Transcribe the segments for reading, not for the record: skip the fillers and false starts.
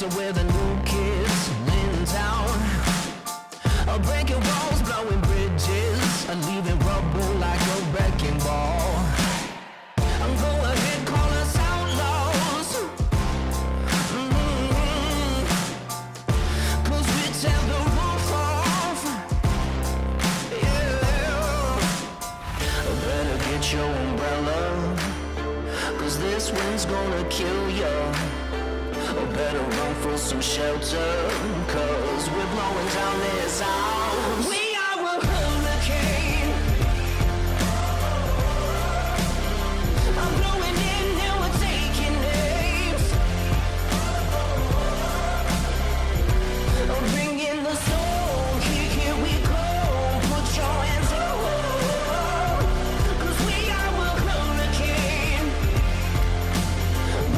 So we're the new kids in town, breaking walls, blowing bridges, leaving rubble like a wrecking ball. Go ahead, call us outlaws, cause we tear the roof off, yeah. Better get your umbrella, cause this wind's gonna kill ya. Better run for some shelter, cause we're blowing down this house. We are a hurricane. I'm blowing in and we're taking names. Bring in the soul, here we go. Put your hands up, cause we are a hurricane.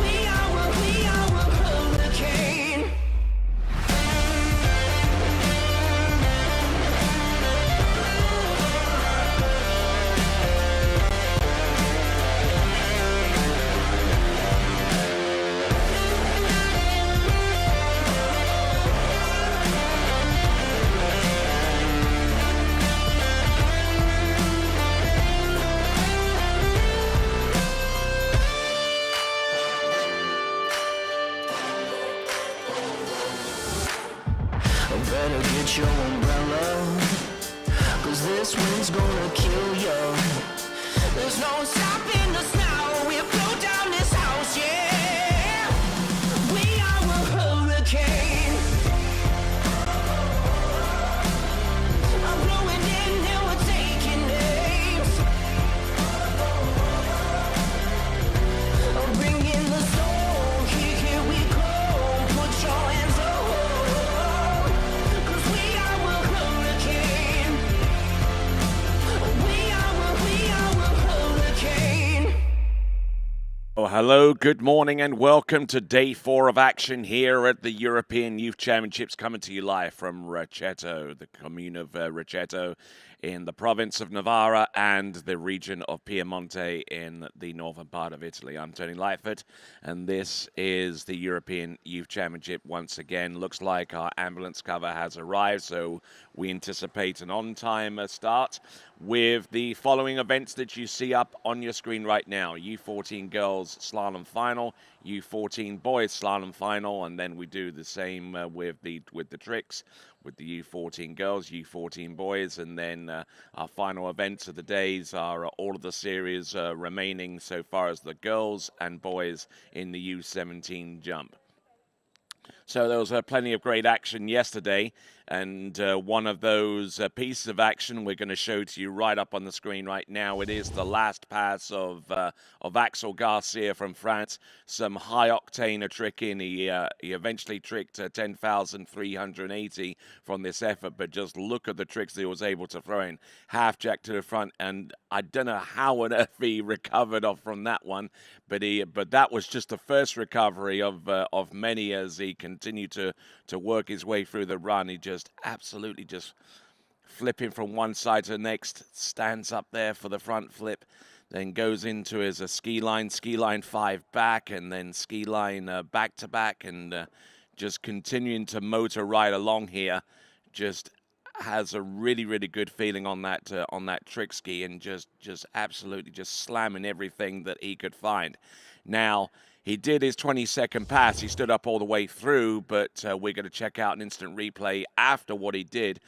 We are a hurricane. Better get your umbrella, cause this wind's gonna kill ya. There's no stopping us now, we'll blow down this house, yeah. We are a hurricane. I'm blowing in and we're taking names. Bring in the soul, here we go. Put your hands up. Oh, hello, good morning, and welcome to day 4 of action here at the European Youth Championships, coming to you live from Rocchetto, the commune of Rocchetto in the province of Novara and the region of Piemonte in the northern part of Italy. I'm Tony Lightfoot, and this is the European Youth Championship once again. Looks like our ambulance cover has arrived, so we anticipate an on-time start with the following events that you see up on your screen right now. U14 girls slalom final, U14 boys slalom final, and then we do the same with the tricks, with the U14 girls, U14 boys, and then our final events of the days are all of the series remaining so far as the girls and boys in the U17 jump. So there was plenty of great action yesterday, and one of those pieces of action we're going to show to you right up on the screen right now. It is the last pass of Axel Garcia from France. Some high-octane tricking. He eventually tricked 10,380 from this effort, but just look at the tricks that he was able to throw in. Half jack to the front, and I don't know how on earth he recovered off from that one, but that was just the first recovery of many as he continued to work his way through the run. He just absolutely just flipping from one side to the next, stands up there for the front flip, then goes into his ski line 5 back, and then ski line back to back, and just continuing to motor right along here. Just has a really, really good feeling on that trick ski, and just absolutely just slamming everything that he could find. Now, he did his 20-second pass. He stood up all the way through, but we're going to check out an instant replay after what he did,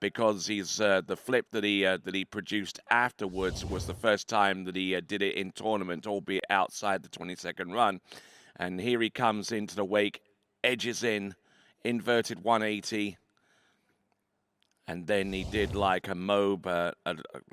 because the flip that he produced afterwards was the first time that he did it in tournament, albeit outside the 20-second run. And here he comes into the wake, edges in, inverted 180. And then he did like a mobe,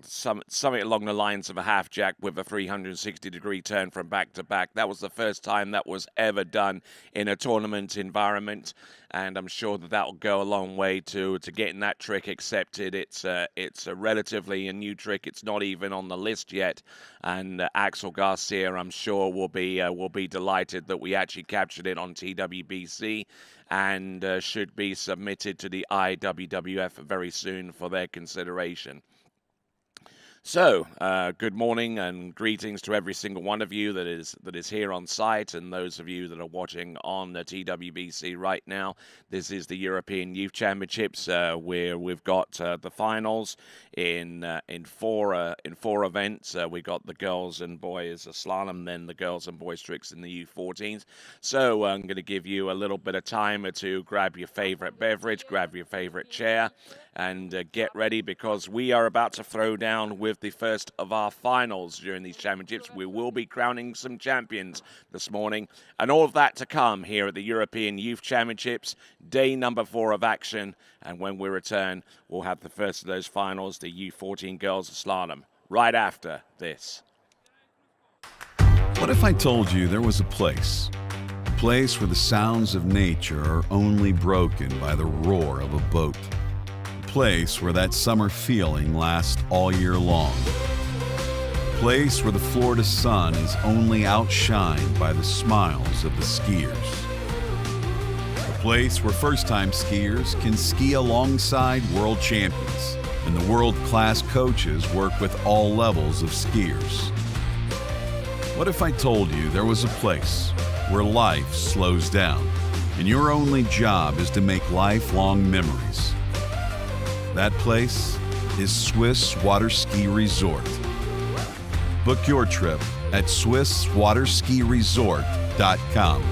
something along the lines of a half jack with a 360-degree turn from back to back. That was the first time that was ever done in a tournament environment, and I'm sure that will go a long way to getting that trick accepted. It's a relatively a new trick. It's not even on the list yet, and Axel Garcia, I'm sure, will be delighted that we actually captured it on TWBC, and should be submitted to the IWWF very soon for their consideration. So, good morning and greetings to every single one of you that is here on site, and those of you that are watching on the TWBC right now. This is the European Youth Championships, where we've got the finals in four events. We got the girls and boys slalom, then the girls and boys tricks in the U14s. So I'm going to give you a little bit of time to grab your favorite beverage, grab your favorite chair, and get ready, because we are about to throw down with the first of our finals during these championships. We will be crowning some champions this morning, and all of that to come here at the European Youth Championships, day number 4 of action. And when we return, we'll have the first of those finals, the U14 girls slalom, right after this. What if I told you there was a place where the sounds of nature are only broken by the roar of a boat? Place where that summer feeling lasts all year long. Place where the Florida sun is only outshined by the smiles of the skiers. A place where first-time skiers can ski alongside world champions, and the world-class coaches work with all levels of skiers. What if I told you there was a place where life slows down, and your only job is to make lifelong memories? That place is Swiss Water Ski Resort. Book your trip at SwissWaterSkiResort.com.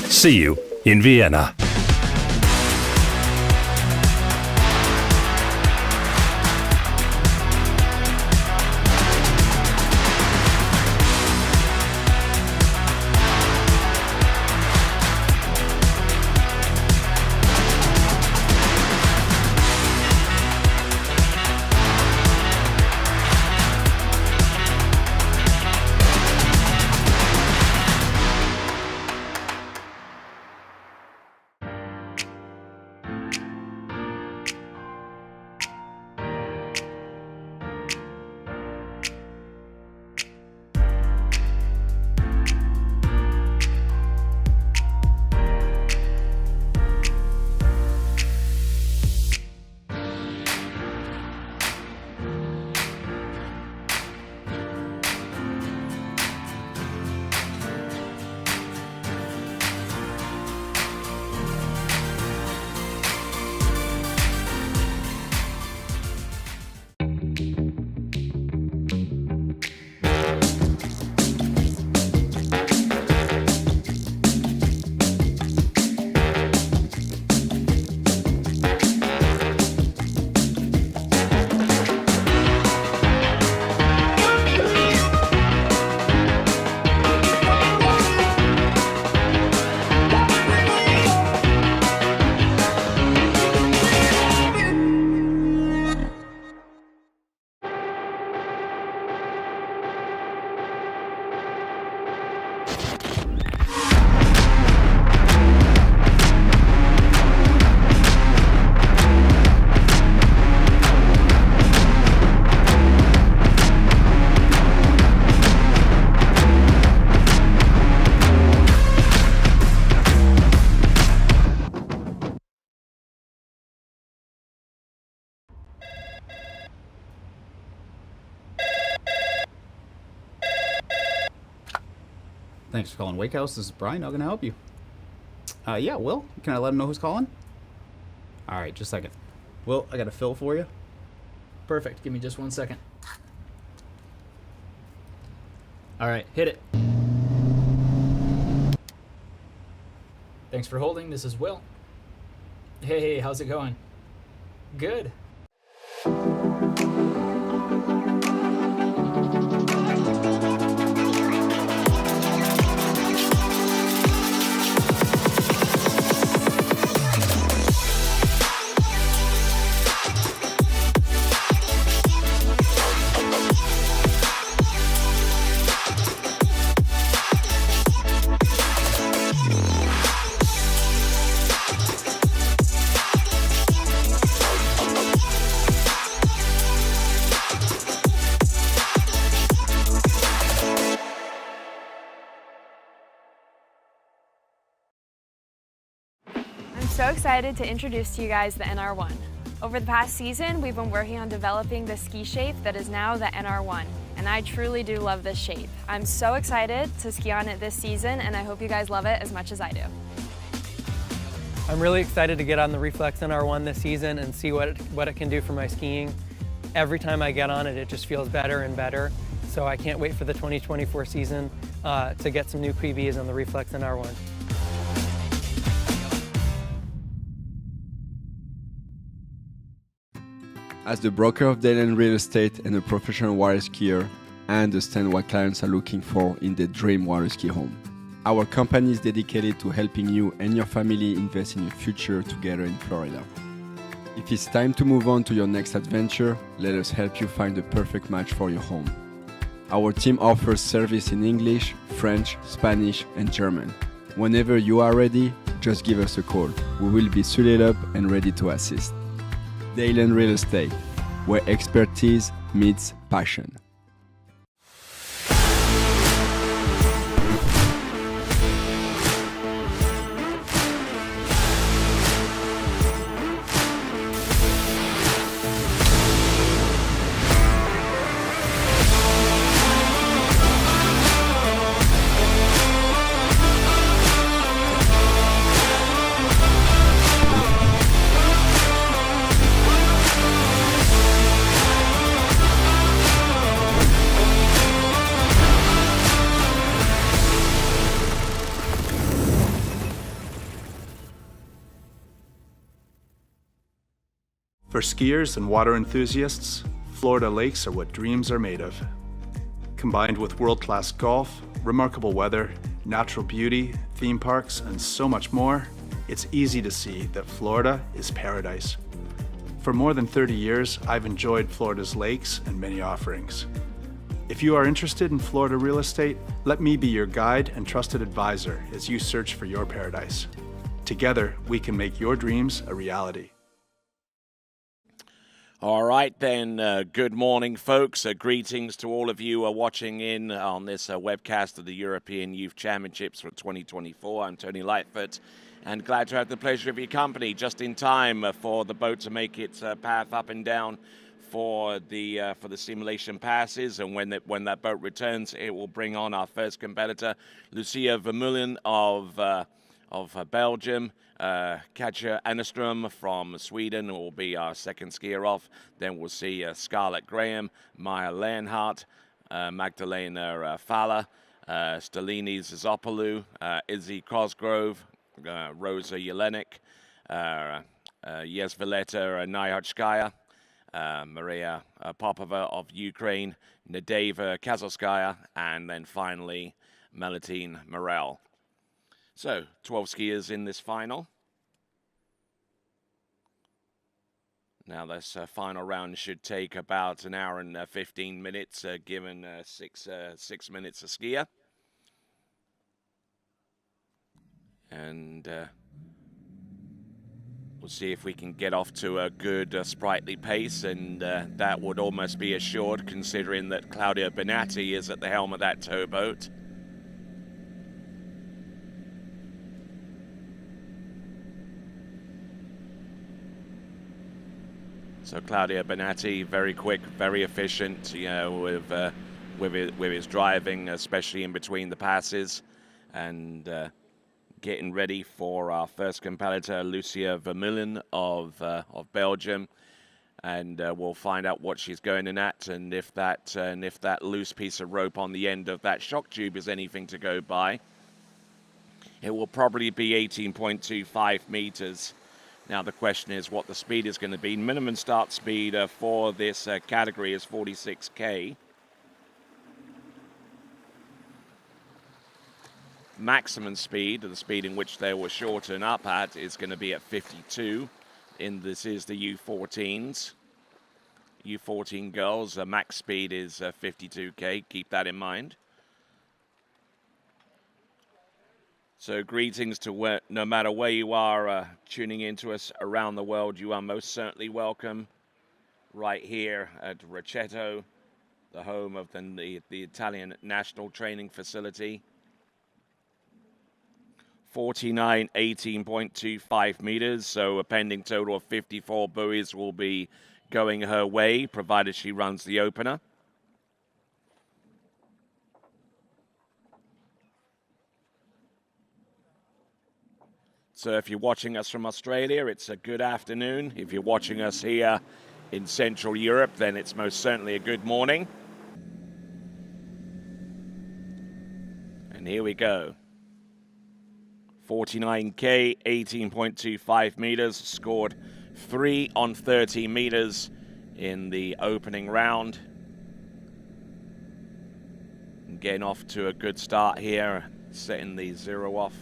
See you in Vienna. Thanks for calling Wake House. This is Brian. How can I help you? Yeah, Will. Can I let him know who's calling? All right, just a second. Will, I got a fill for you. Perfect. Give me just 1 second. All right, hit it. Thanks for holding. This is Will. Hey, how's it going? Good. excited to introduce to you guys the NR1. Over the past season, we've been working on developing the ski shape that is now the NR1, and I truly do love this shape. I'm so excited to ski on it this season, and I hope you guys love it as much as I do. I'm really excited to get on the Reflex NR1 this season and see what it can do for my skiing. Every time I get on it, it just feels better and better. So I can't wait for the 2024 season to get some new PBs on the Reflex NR1. As the broker of Dayland Real Estate and a professional water skier, I understand what clients are looking for in their dream water ski home. Our company is dedicated to helping you and your family invest in your future together in Florida. If it's time to move on to your next adventure, let us help you find the perfect match for your home. Our team offers service in English, French, Spanish, and German. Whenever you are ready, just give us a call. We will be suited up and ready to assist. Dayland Real Estate, where expertise meets passion. For skiers and water enthusiasts, Florida lakes are what dreams are made of. Combined with world-class golf, remarkable weather, natural beauty, theme parks, and so much more, it's easy to see that Florida is paradise. For more than 30 years, I've enjoyed Florida's lakes and many offerings. If you are interested in Florida real estate, let me be your guide and trusted advisor as you search for your paradise. Together, we can make your dreams a reality. All right, then. Good morning, folks. Greetings to all of you watching in on this webcast of the European Youth Championships for 2024. I'm Tony Lightfoot, and glad to have the pleasure of your company just in time for the boat to make its path up and down for the simulation passes. And when that boat returns, it will bring on our first competitor, Lucia Vermeulen of Belgium. Katja Annerström from Sweden will be our second skier off. Then we'll see Scarlett Graham, Maya Leonhardt, Magdalena Falla, Stelini Zizopoulou, Izzy Cosgrove, Rosa Jelenik, Yezvileta Nyhotchkaya, Maria Popova of Ukraine, Nadeva Kazovskaya, and then finally Melitine Morel. So, 12 skiers in this final. Now, this final round should take about an hour and 15 minutes, given 6 minutes a skier. And we'll see if we can get off to a good, sprightly pace, and that would almost be assured, considering that Claudia Benatti is at the helm of that towboat. So Claudia Benatti, very quick, very efficient, you know, with his driving, especially in between the passes, and getting ready for our first competitor, Lucia Vermeulen of Belgium, and we'll find out what she's going in at, and if that loose piece of rope on the end of that shock tube is anything to go by. It will probably be 18.25 meters. Now the question is what the speed is going to be. Minimum start speed for this category is 46k. Maximum speed, the speed in which they will shorten up at, is going to be at 52. This is the U14s. U14 girls, max speed is 52k. Keep that in mind. So greetings to no matter where you are tuning into us around the world. You are most certainly welcome right here at Rocchetto, the home of the Italian National Training Facility. 49, 18.25 meters. So a pending total of 54 buoys will be going her way, provided she runs the opener. So if you're watching us from Australia, it's a good afternoon. If you're watching us here in Central Europe, then it's most certainly a good morning. And here we go. 49K, 18.25 meters, scored 3 on 30 meters in the opening round. Getting off to a good start here, setting the 0 off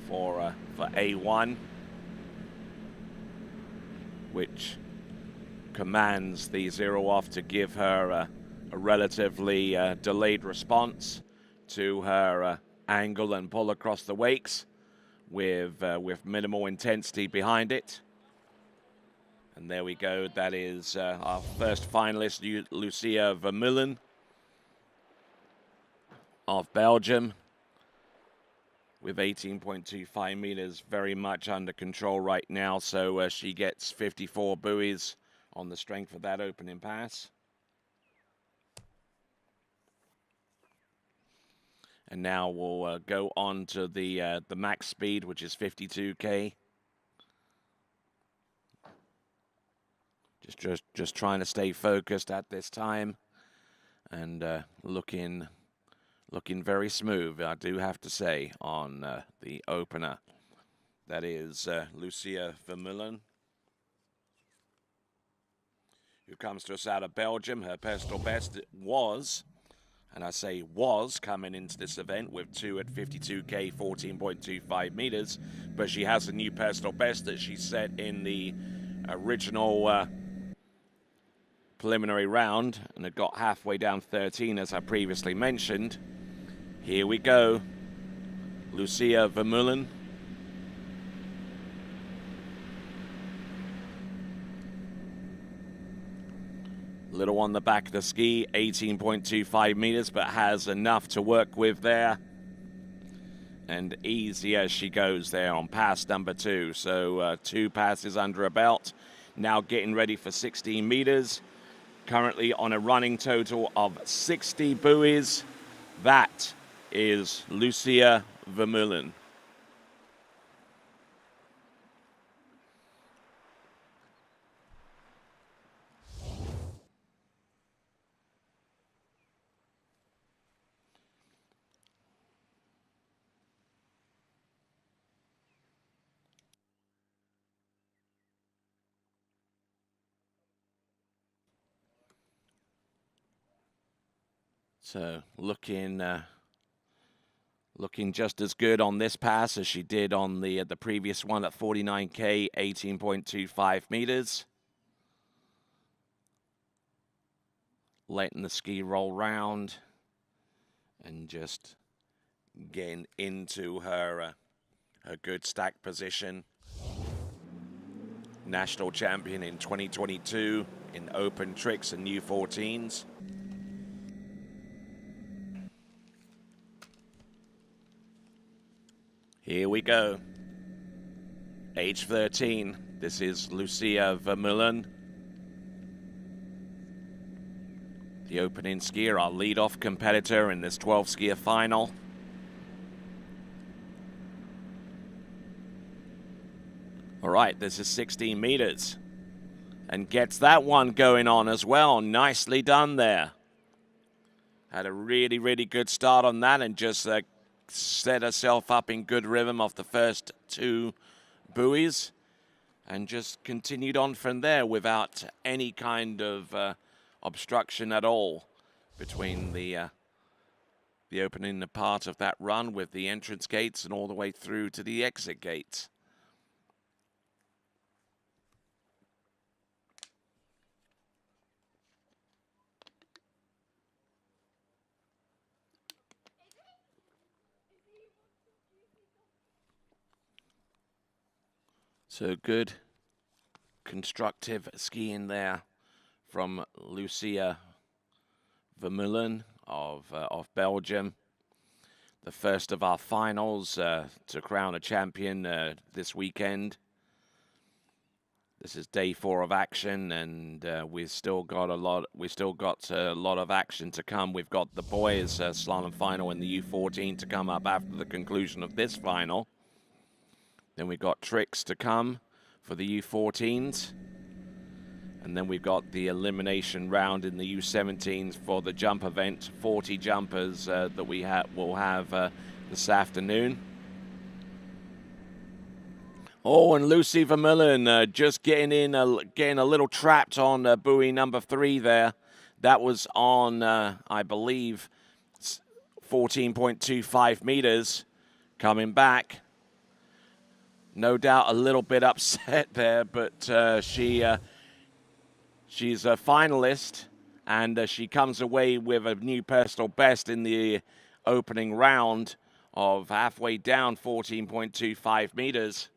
for A1, which commands the 0 off to give her a relatively delayed response to her angle and pull across the wakes with minimal intensity behind it. And there we go. That is our first finalist, Lucia Vermeulen of Belgium, with 18.25 meters, very much under control right now. So she gets 54 buoys on the strength of that opening pass. And now we'll go on to the max speed, which is 52K. Just trying to stay focused at this time, and looking very smooth, I do have to say, on the opener. That is Lucia Vermeulen, who comes to us out of Belgium. Her personal best was, and I say was, coming into this event with 2 at 52K, 14.25 meters, but she has a new personal best that she set in the original preliminary round, and it got halfway down 13, as I previously mentioned. Here we go. Lucia Vermeulen. Little on the back of the ski, 18.25 meters, but has enough to work with there. And easy as she goes there on pass number 2. So 2 passes under her belt. Now getting ready for 16 meters. Currently on a running total of 60 buoys. That is Lucia Vermeulen. So looking just as good on this pass as she did on the previous one at 49K, 18.25 meters. Letting the ski roll round and just getting into her good stack position. National champion in 2022 in open tricks and U14s. Here we go. Age 13. This is Lucia Vermeulen. The opening skier, our lead-off competitor in this 12-skier final. All right, this is 16 meters. And gets that one going on as well. Nicely done there. Had a really, really good start on that and just set herself up in good rhythm off the first 2 buoys and just continued on from there without any kind of obstruction at all between the opening part of that run with the entrance gates and all the way through to the exit gates. So good, constructive skiing there from Lucia Vermeulen of Belgium. the first of our finals to crown a champion this weekend. This is day 4 of action, and we've still got a lot of action to come. We've got the boys' slalom final in the U14 to come up after the conclusion of this final. Then we've got tricks to come for the U14s. And then we've got the elimination round in the U17s for the jump event, 40 jumpers that we will have this afternoon. Oh, and Lucy Vermeulen just getting a little trapped on buoy number 3 there. That was on, I believe, 14.25 meters. Coming back. No doubt a little bit upset there, but she's a finalist, and she comes away with a new personal best in the opening round of halfway down 14.25 meters.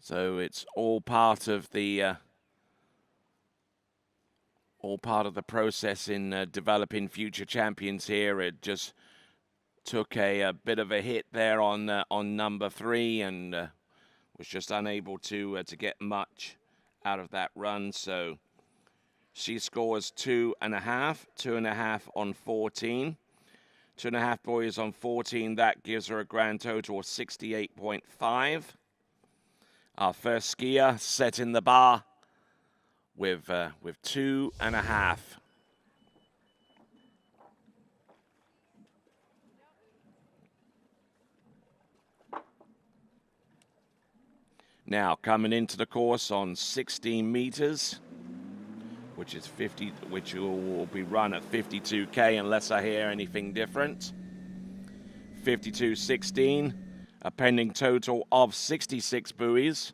So it's all part of the process in developing future champions here. It just took a bit of a hit there on number 3, and was just unable to get much out of that run. So she scores 2.5 on 14. 2.5 boys on 14. That gives her a grand total of 68.5. Our first skier setting the bar with 2.5. Now coming into the course on 16 meters, which will be run at 52K unless I hear anything different. 52.16. A pending total of 66 buoys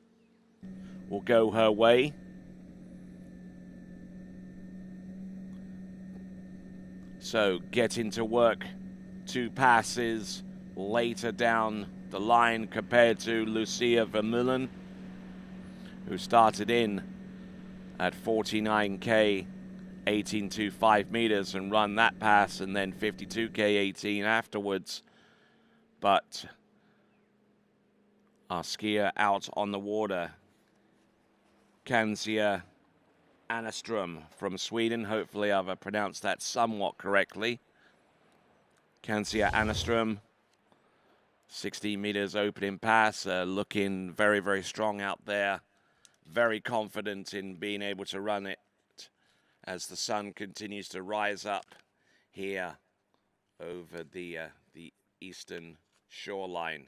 will go her way. So getting to work 2 passes later down the line compared to Lucia Vermeulen, who started in at 49K 18.25 meters and run that pass, and then 52K 18 afterwards. But our skier out on the water, Kansia Anastrom from Sweden. Hopefully I've pronounced that somewhat correctly. Kansia Anastrom, 16 meters opening pass, looking very, very strong out there. Very confident in being able to run it as the sun continues to rise up here over the eastern shoreline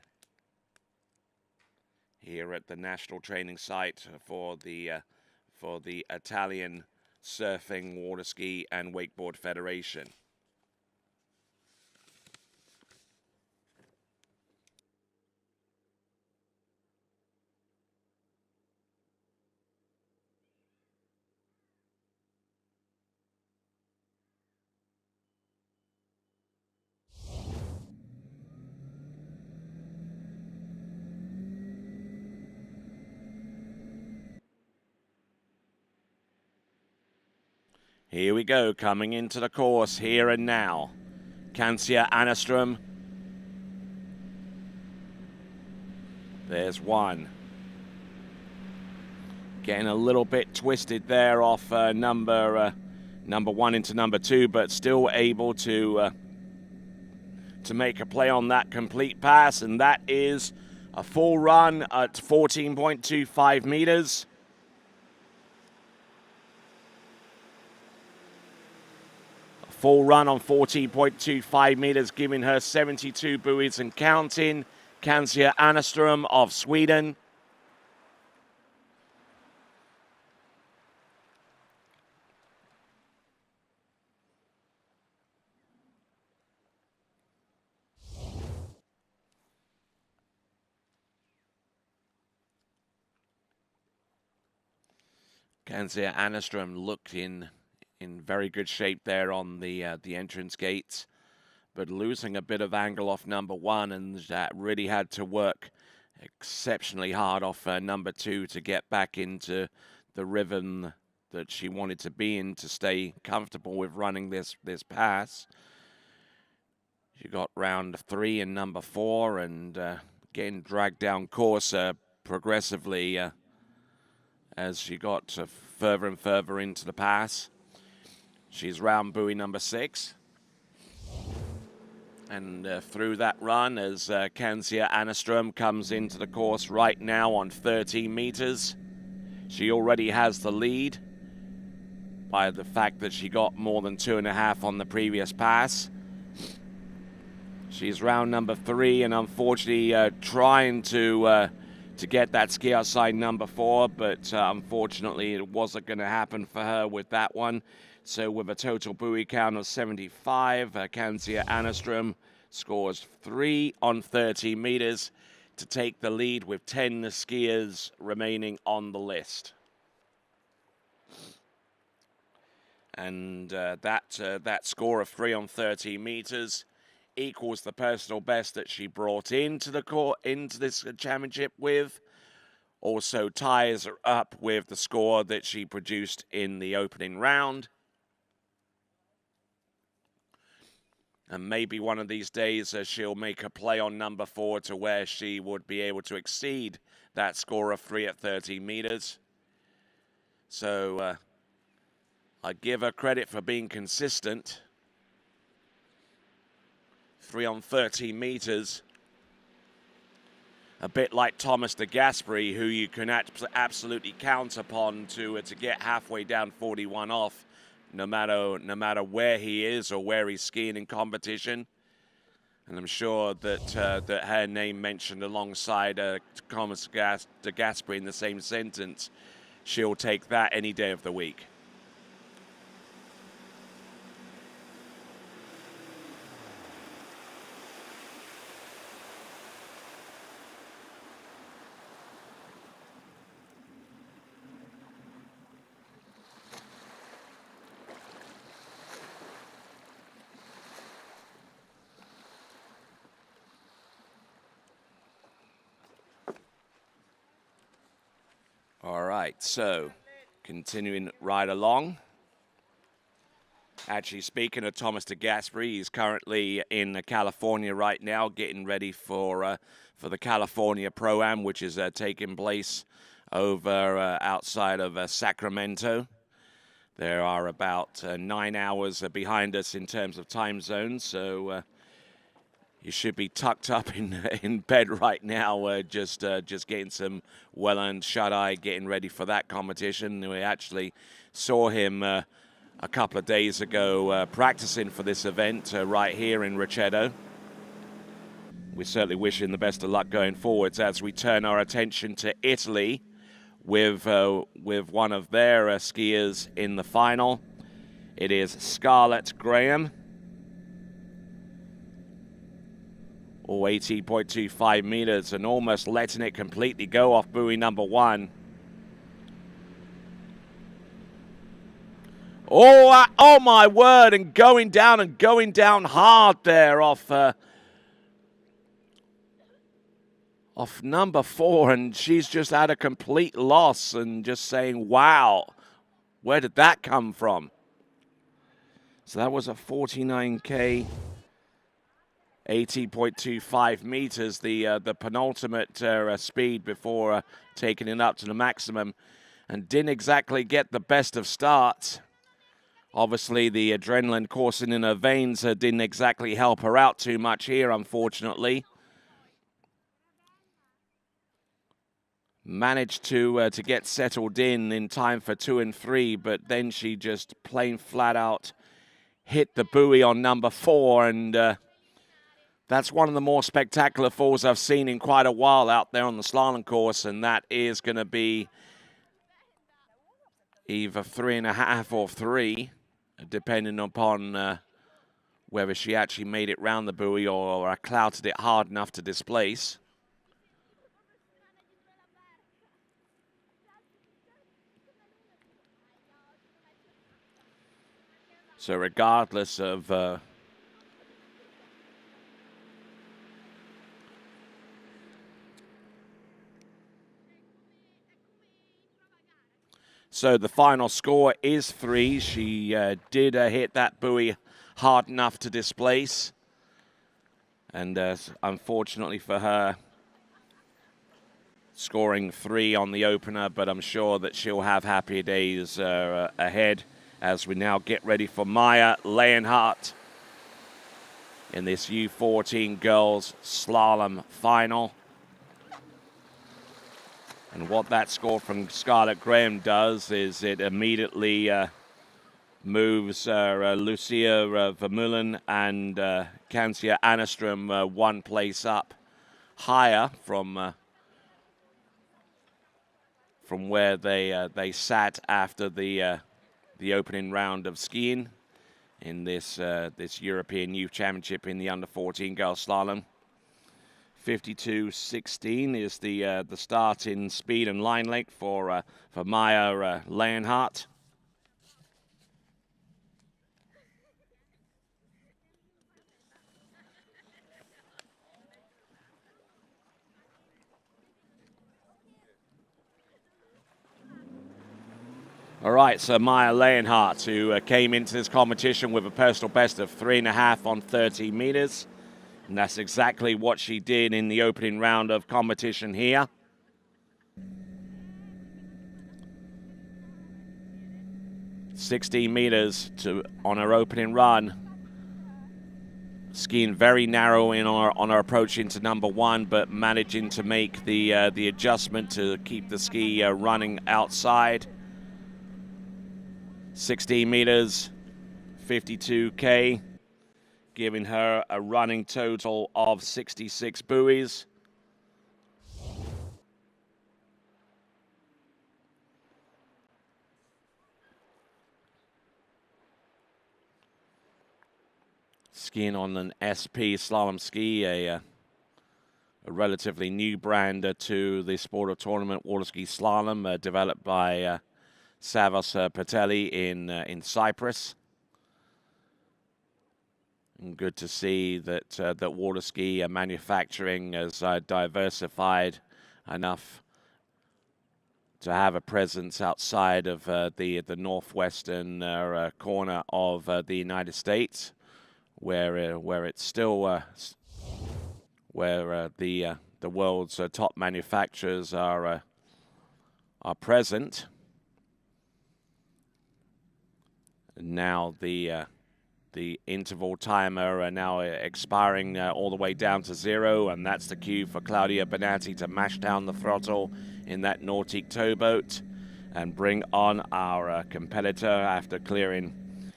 here at the national training site for the Italian Surfing, Water Ski and Wakeboard Federation. Here we go, coming into the course here and now. Kansia Anastrom. There's one. Getting a little bit twisted there off number 1 into number 2, but still able to make a play on that complete pass, and that is a full run at 14.25 meters. Full run on 14.25 meters, giving her 72 buoys and counting. Kansia Anastrom of Sweden. Kansia Anastrom looked in very good shape there on the entrance gates, but losing a bit of angle off number 1, and that really had to work exceptionally hard off number 2 to get back into the rhythm that she wanted to be in to stay comfortable with running this pass. She got round 3 and number 4, and getting dragged down course progressively as she got further and further into the pass. She's round buoy number 6. And through that run as Kansia Anastrom comes into the course right now on 13 meters. She already has the lead by the fact that she got more than 2.5 on the previous pass. She's round number 3 and unfortunately trying to get that ski outside number 4, but unfortunately it wasn't going to happen for her with that one. So with a total buoy count of 75, Kansia Anastrom scores 3 on 30 meters to take the lead with 10 skiers remaining on the list. And that score of 3 on 30 meters equals the personal best that she brought into this championship with. Also ties her up with the score that she produced in the opening round. And maybe one of these days she'll make a play on number 4 to where she would be able to exceed that score of 3 at 30 meters. So I give her credit for being consistent. 3 on 30 meters. A bit like Thomas de Gasperi, who you can absolutely count upon to get halfway down 41 off. No matter where he is or where he's skiing in competition. And I'm sure that that her name mentioned alongside Thomas de Gasperi in the same sentence, she'll take that any day of the week. All right, so continuing right along. Actually, speaking of Thomas de Gasperi, he's currently in California right now, getting ready for the California Pro-Am, which is taking place over outside of Sacramento. There are about 9 hours behind us in terms of time zones, so you should be tucked up in bed right now, just getting some well-earned shut-eye, getting ready for that competition. We actually saw him a couple of days ago practicing for this event right here in Rocchetto. We certainly wish him the best of luck going forwards as we turn our attention to Italy with one of their skiers in the final. It is Scarlett Graham. 18.25 meters and almost letting it completely go off buoy number 1. Oh my word, and going down hard there off number 4, and she's just had a complete loss and just saying, wow, where did that come from? So that was a 49K. 80.25 meters, the penultimate speed before taking it up to the maximum, and didn't exactly get the best of starts. Obviously, the adrenaline coursing in her veins didn't exactly help her out too much here, unfortunately. Managed to get settled in time for 2 and 3, but then she just plain flat out hit the buoy on number 4, and that's one of the more spectacular falls I've seen in quite a while out there on the slalom course, and that is going to be either 3.5 or 3, depending upon whether she actually made it round the buoy or I clouted it hard enough to displace. So regardless of so the final score is 3. She did hit that buoy hard enough to displace. And unfortunately for her, scoring 3 on the opener, but I'm sure that she'll have happier days ahead as we now get ready for Maya Leonhardt in this U14 girls slalom final. And what that score from Scarlett Graham does is it immediately moves Lucia Vermeulen and Kancia Anastrom 1 place up higher from where they sat after the opening round of skiing in this European Youth Championship in the under-14 girls slalom. 52.16 is the start in speed and line length for Maya Leonhardt. All right, so Maya Leonhardt, who came into this competition with a personal best of 3.5 on 30 meters. And that's exactly what she did in the opening round of competition here. "16 meters on her opening run. Skiing very narrow on our approach into number 1, but managing to make the adjustment to keep the ski running outside. 16 meters, 52K, giving her a running total of 66 buoys. Skiing on an SP slalom ski, a relatively new brand to the sport of tournament water ski slalom, developed by Savos Pateli in Cyprus. And good to see that that water ski manufacturing has diversified enough to have a presence outside of the northwestern corner of the United States, where it's still where the world's top manufacturers are present. Now the interval timer now expiring all the way down to 0, and that's the cue for Claudia Benatti to mash down the throttle in that Nautique towboat and bring on our competitor after clearing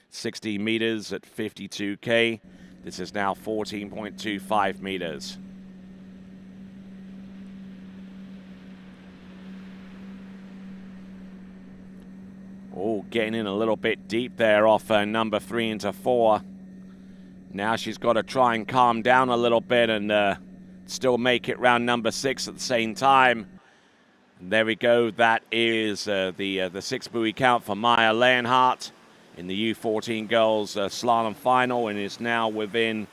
60 meters at 52K. This is now 14.25 meters. Oh, getting in a little bit deep there off number 3 into 4. Now she's got to try and calm down a little bit and still make it round number 6 at the same time. And there we go. That is the 6 buoy count for Maya Leonhardt in the U14 girls slalom final, and is now within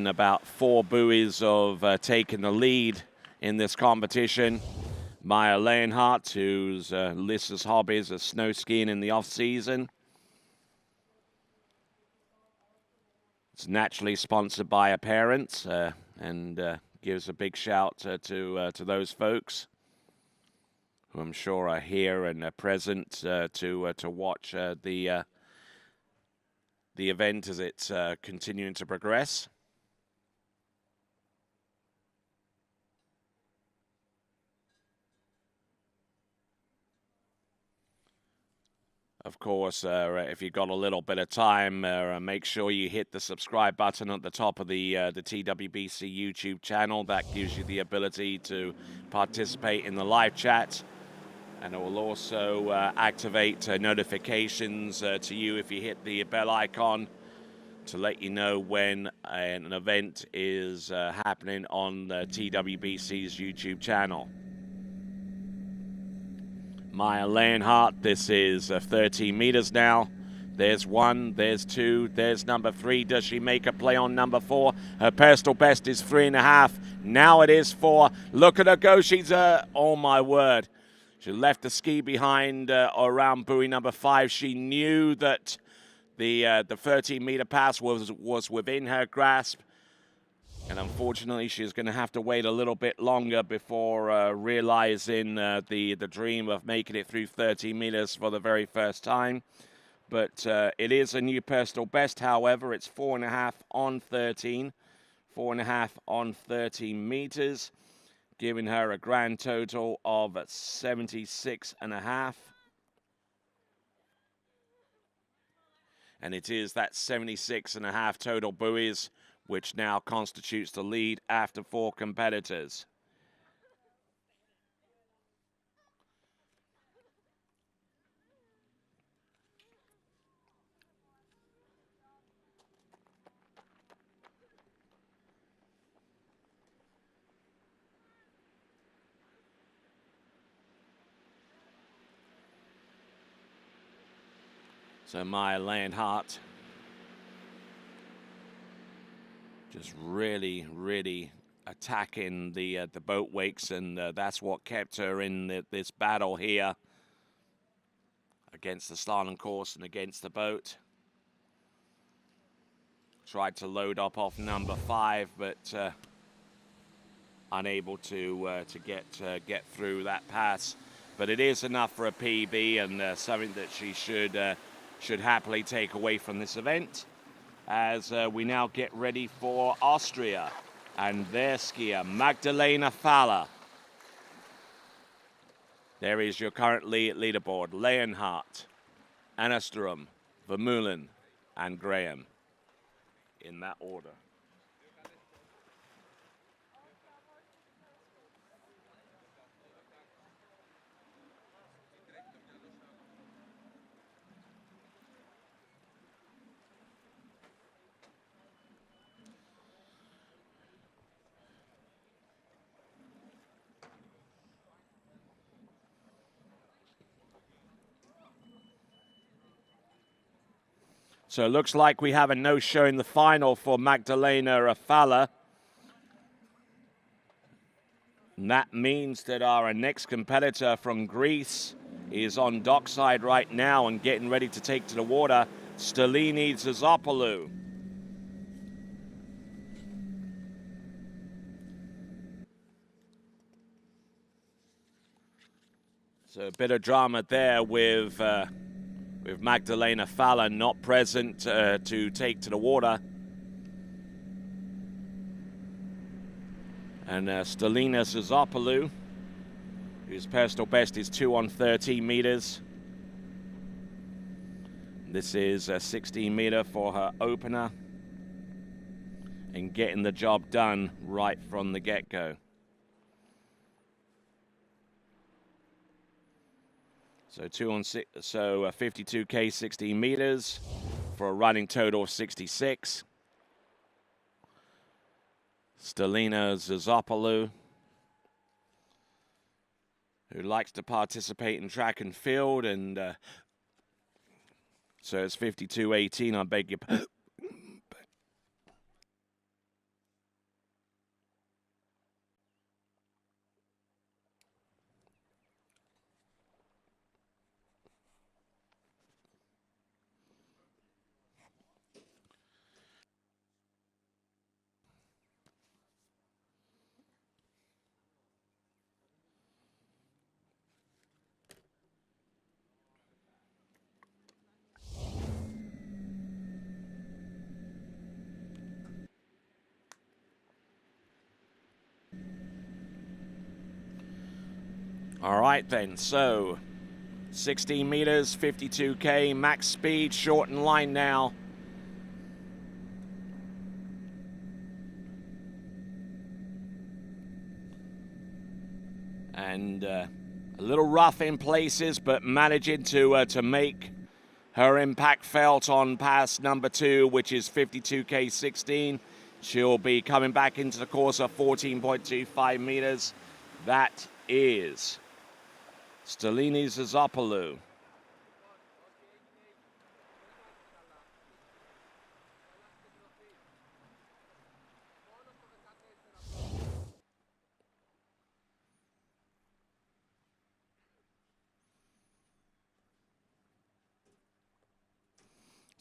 about 4 buoys of taking the lead in this competition. Maya Leonhardt, whose Lissa's hobbies are snow skiing in the off-season. It's naturally sponsored by her parents, and gives a big shout to those folks who I'm sure are here and are present to watch the event as it's continuing to progress. Of course, if you've got a little bit of time, make sure you hit the subscribe button at the top of the TWBC YouTube channel. That gives you the ability to participate in the live chat. And it will also activate notifications to you if you hit the bell icon to let you know when an event is happening on the TWBC's YouTube channel. Maya Leonhardt, this is 13 meters now. There's 1, there's 2, there's number 3. Does she make a play on number 4? Her personal best is 3.5. Now it is 4. Look at her go. She's, oh my word. She left the ski behind around buoy number 5. She knew that The 13-meter pass was within her grasp, and unfortunately, she's going to have to wait a little bit longer before realizing the dream of making it through 13 meters for the very first time. But it is a new personal best, however. It's 4.5 on 13, 4.5 on 13 meters, giving her a grand total of 76.5. And it is that 76.5 total buoys which now constitutes the lead after 4 competitors. So Maya Leonhardt just really attacking the boat wakes, and that's what kept her in this battle here against the slalom course and against the boat. Tried to load up off number 5, but unable to get through that pass. But it is enough for a PB, and something that she should happily take away from this event, as we now get ready for Austria and their skier, Magdalena Faller. There is your current leaderboard: Leonhardt, Anastrom, Vermeulen, and Graham, in that order. So it looks like we have a no-show in the final for Magdalena Faller. And that means that our next competitor from Greece is on dockside right now and getting ready to take to the water, Stelini Zazopoulou. So a bit of drama there with Magdalena Faller not present to take to the water. And Stelina Zazopoulou, whose personal best is 2 on 13 meters. This is a 16 meter for her opener, and getting the job done right from the get-go. So 52K 16 meters for a running total of 66. Stelina Zazopoulou, who likes to participate in track and field, and so it's 52.18, I beg your pardon. All right then, so 16 meters, 52K, max speed, short and line now. And a little rough in places, but managing to make her impact felt on pass number 2, which is 52K 16. She'll be coming back into the course of 14.25 meters. That is Stelini Zazopoulou.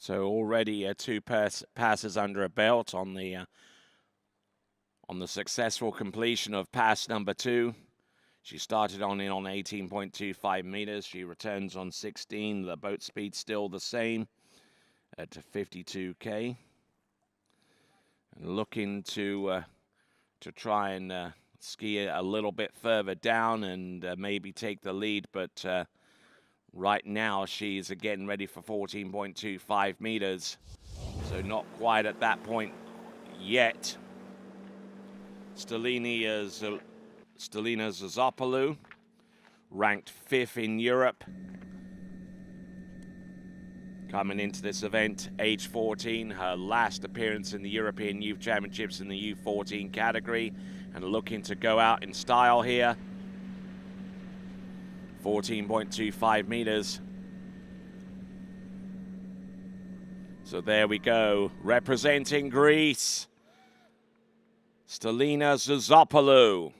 So already two passes under a belt on the successful completion of pass number 2. She started in on 18.25 meters. She returns on 16. The boat speed still the same at 52K. And looking to try and ski a little bit further down and maybe take the lead, but right now she's getting ready for 14.25 meters, so not quite at that point yet. Stelina Zazopoulou, ranked 5th in Europe, coming into this event, age 14, her last appearance in the European Youth Championships in the U14 category, and looking to go out in style here. 14.25 meters. So there we go, representing Greece, Stelina Zazopoulou.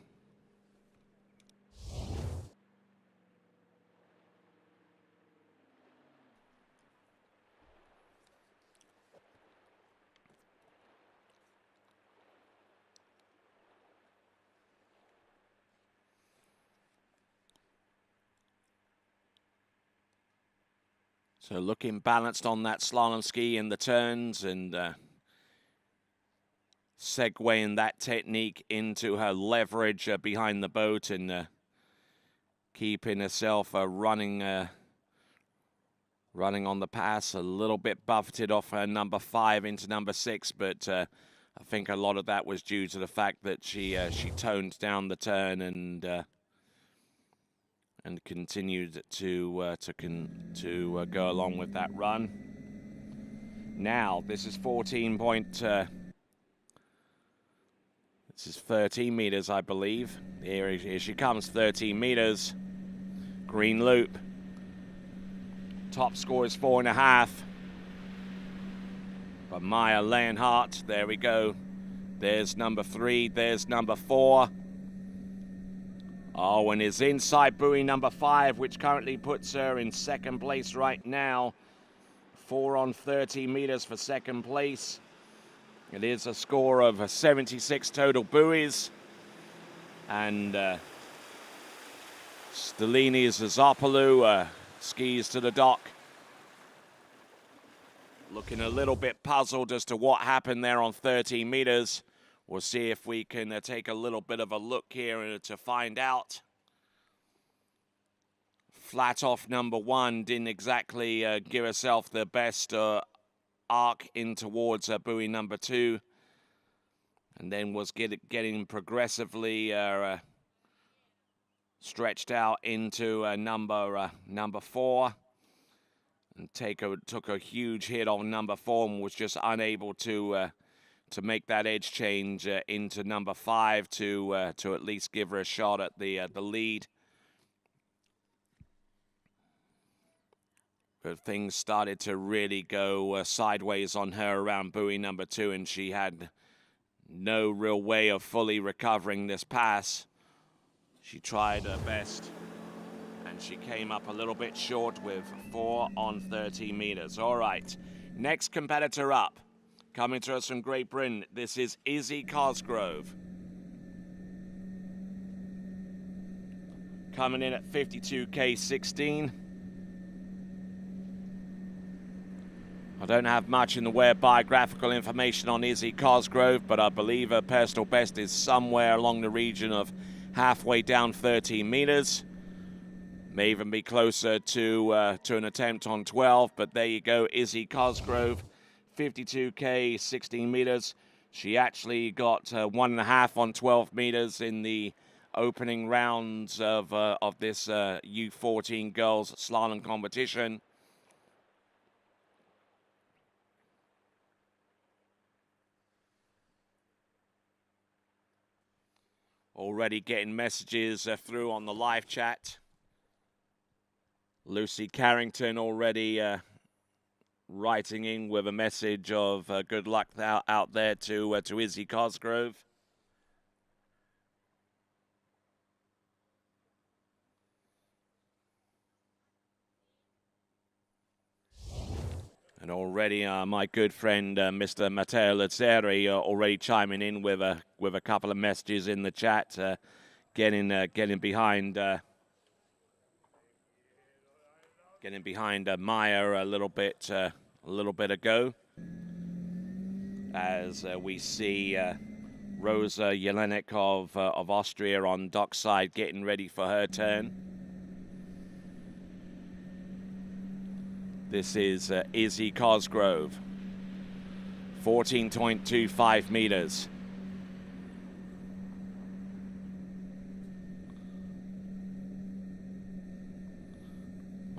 So looking balanced on that slalom ski in the turns and segueing that technique into her leverage behind the boat and keeping herself running on the pass. A little bit buffeted off her number 5 into number 6, but I think a lot of that was due to the fact that she toned down the turn and continued to go along with that run. Now this is 13 meters, I believe. Here she comes, 13 meters. Green loop. Top score is 4.5. But Maya Leonhardt, there we go. There's number 3, there's number 4. Oh, and is inside buoy number 5, which currently puts her in 2nd place right now. 4 on 30 meters for 2nd place. It is a score of 76 total buoys. And Stelina Zazopoulou skis to the dock. Looking a little bit puzzled as to what happened there on 13 meters. We'll see if we can take a little bit of a look here to find out. Flat off number 1, didn't exactly give herself the best arc in towards buoy number 2. And then was getting progressively stretched out into number 4. And took a huge hit on number 4 and was just unable to make that edge change into number 5 to at least give her a shot at the lead. But things started to really go sideways on her around buoy number 2, and she had no real way of fully recovering this pass. She tried her best, and she came up a little bit short with 4 on 30 meters. All right, next competitor up. Coming to us from Great Britain, this is Izzy Cosgrove. Coming in at 52K16. I don't have much in the way of biographical information on Izzy Cosgrove, but I believe her personal best is somewhere along the region of halfway down 13 meters. May even be closer to an attempt on 12, but there you go, Izzy Cosgrove. 52K, 16 meters. She actually got 1.5 on 12 meters in the opening rounds of this U14 girls slalom competition. Already getting messages through on the live chat. Lucy Carrington already writing in with a message of good luck out there to Izzy Cosgrove. And already my good friend Mr. Matteo Lazzeri already chiming in with a couple of messages in the chat, getting behind Maya a little bit ago, as we see Rosa Jelenek of Austria on dockside getting ready for her turn. This is Izzy Cosgrove, 14.25 meters.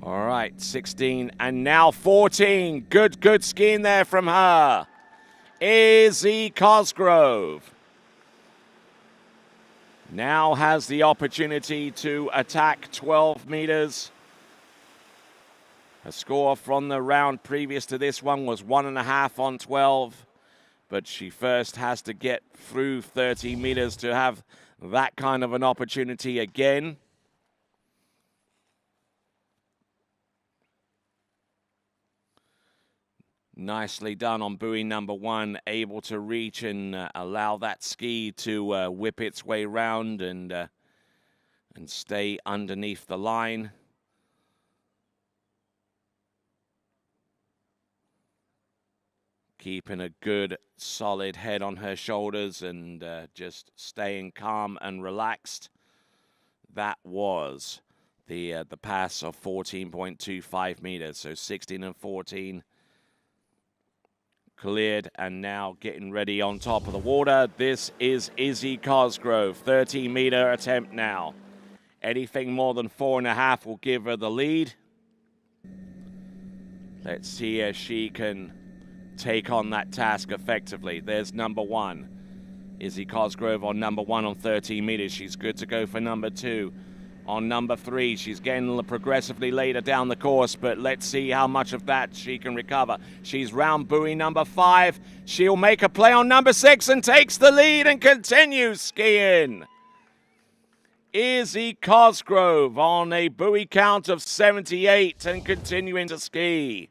All right, 16 and now 14. Good skiing there from her. Izzy Cosgrove now has the opportunity to attack 12 meters. Her score from the round previous to this one was 1.5 on 12, but she first has to get through 30 meters to have that kind of an opportunity again. Nicely done on buoy number 1, able to reach and allow that ski to whip its way round and stay underneath the line. Keeping a good, solid head on her shoulders and just staying calm and relaxed. That was the pass of 14.25 meters. So 16 and 14 cleared, and now getting ready on top of the water. This is Izzy Cosgrove, 30-meter attempt now. Anything more than 4.5 will give her the lead. Let's see if she can take on that task effectively. There's number 1. Izzy Cosgrove on number 1 on 13 meters. She's good to go for number 2. On number 3, she's getting progressively later down the course, but let's see how much of that she can recover. She's round buoy number 5. She'll make a play on number 6 and takes the lead and continues skiing. Izzy Cosgrove on a buoy count of 78 and continuing to ski.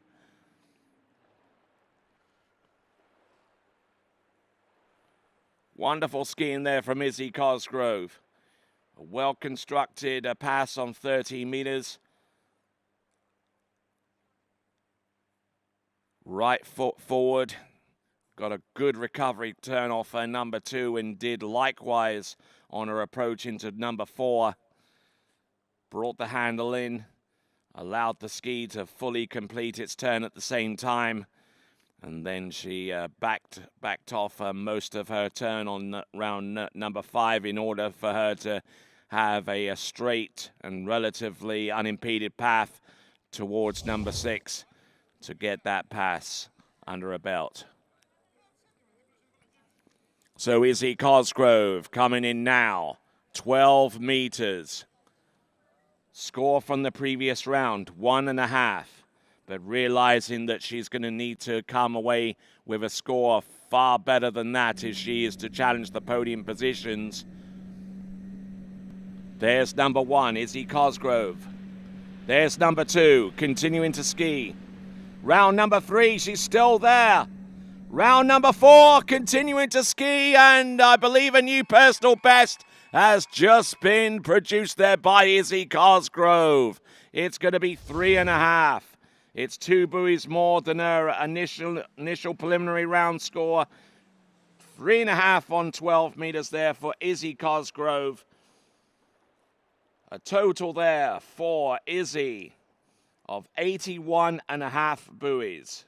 Wonderful skiing there from Izzy Cosgrove. A well-constructed pass on 13 meters. Right foot forward. Got a good recovery turn off her number 2 and did likewise on her approach into number 4. Brought the handle in. Allowed the ski to fully complete its turn at the same time. And then she backed off most of her turn on round number 5 in order for her to have a straight and relatively unimpeded path towards number 6 to get that pass under her belt. So Izzy Cosgrove coming in now, 12 meters. Score from the previous round, 1.5. But realizing that she's going to need to come away with a score far better than that if she is to challenge the podium positions. There's number 1, Izzy Cosgrove. There's number 2, continuing to ski. Round number 3, she's still there. Round number 4, continuing to ski, and I believe a new personal best has just been produced there by Izzy Cosgrove. It's going to be 3.5. It's 2 buoys more than her initial preliminary round score. 3.5 on 12 meters there for Izzy Cosgrove. A total there for Izzy of 81.5 buoys.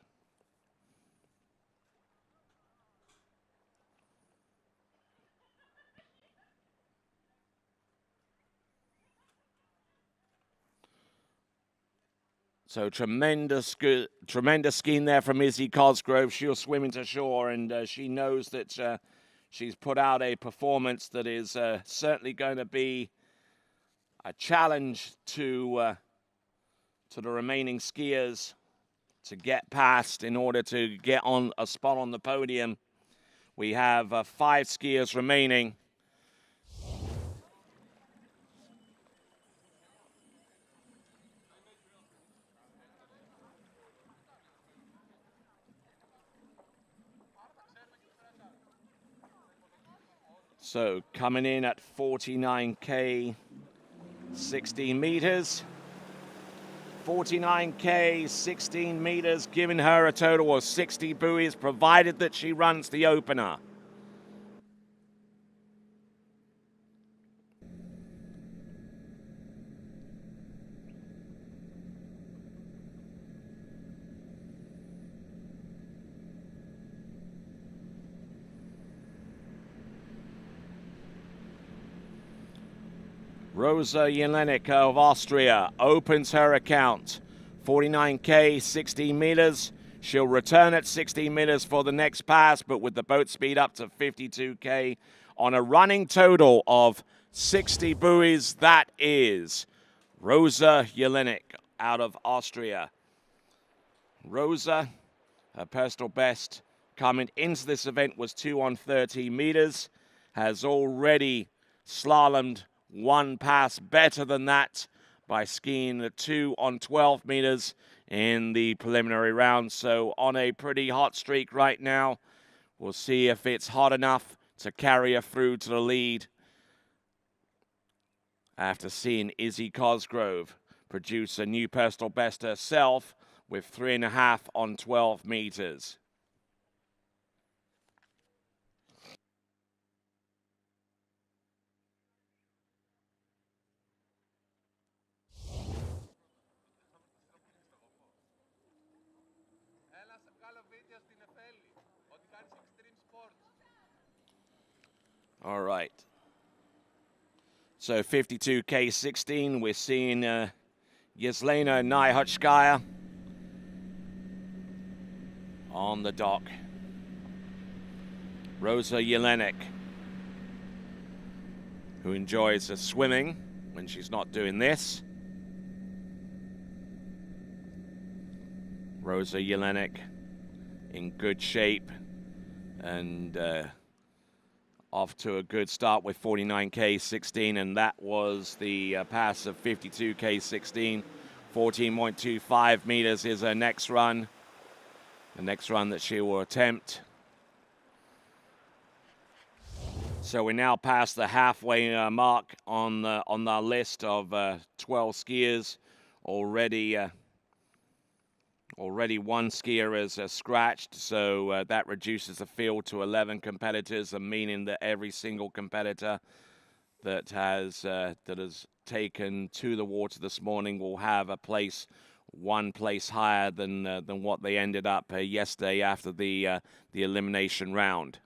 So tremendous skiing there from Izzy Cosgrove. She'll swim into shore, and she knows that she's put out a performance that is certainly going to be a challenge to the remaining skiers to get past in order to get on a spot on the podium. We have 5 skiers remaining. So coming in at 49K, 16 meters. 49K, 16 meters, giving her a total of 60 buoys, provided that she runs the opener. Rosa Jelenik of Austria opens her account. 49K, 16 meters. She'll return at 16 meters for the next pass, but with the boat speed up to 52K on a running total of 60 buoys. That is Rosa Jelenik out of Austria. Rosa, her personal best coming into this event was 2 on 30 meters, has already slalomed one pass better than that by skiing the 2 on 12 meters in the preliminary round. So on a pretty hot streak right now. We'll see if it's hot enough to carry her through to the lead after seeing Izzy Cosgrove produce a new personal best herself with 3.5 on 12 meters. All right. So 52K16, we're seeing Yeslena Nyhotchkaya on the dock. Rosa Jelenik, who enjoys swimming when she's not doing this. Rosa Jelenik in good shape and off to a good start with 49K16, and that was the pass of 52K16. 14.25 meters is her next run. The next run that she will attempt. So we're now past the halfway mark on the list of 12 skiers. Already one skier is scratched, so that reduces the field to 11 competitors, meaning that every single competitor that has taken to the water this morning will have one place higher than what they ended up yesterday after the elimination round.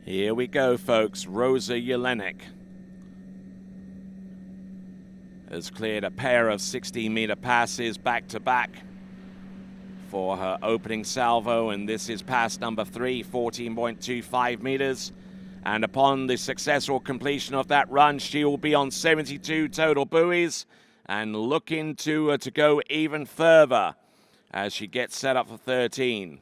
Here we go, folks. Rosa Jelenik has cleared a pair of 16-meter passes back-to-back for her opening salvo, and this is pass number 3, 14.25 meters. And upon the successful completion of that run, she will be on 72 total buoys and looking to go even further as she gets set up for 13.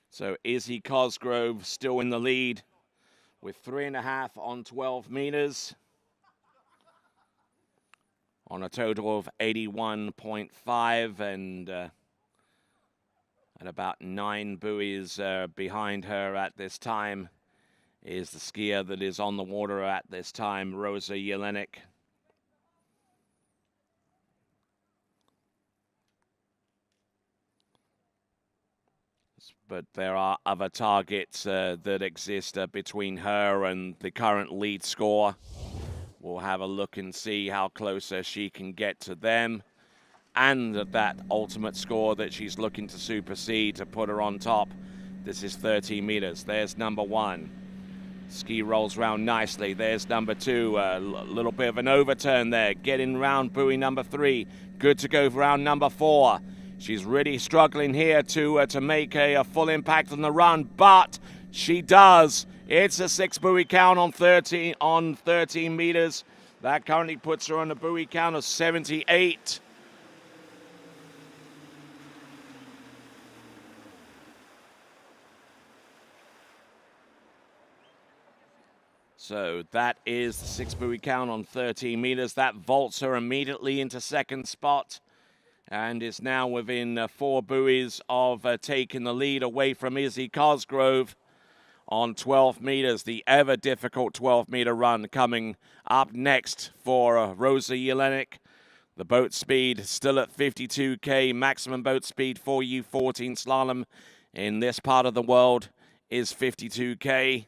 So Izzy Cosgrove still in the lead with 3.5 on 12 meters on a total of 81.5, and at about 9 buoys behind her at this time is the skier that is on the water at this time, Rosa Jelenik. But there are other targets that exist between her and the current lead score. We'll have a look and see how closer she can get to them and that ultimate score that she's looking to supersede to put her on top. This is 30 meters. There's number 1. Ski rolls round nicely. There's number 2. A little bit of an overturn there. Getting round buoy number 3. Good to go for round number 4. She's really struggling here to make a full impact on the run, but she does. It's a 6 buoy count on 13 meters. That currently puts her on a buoy count of 78. So that is the 6 buoy count on 13 meters. That vaults her immediately into second spot and is now within 4 buoys of taking the lead away from Izzy Cosgrove on 12 meters. The ever difficult 12-meter run coming up next for Rosa Jelenik. The boat speed still at 52K. Maximum boat speed for U14 slalom in this part of the world is 52K.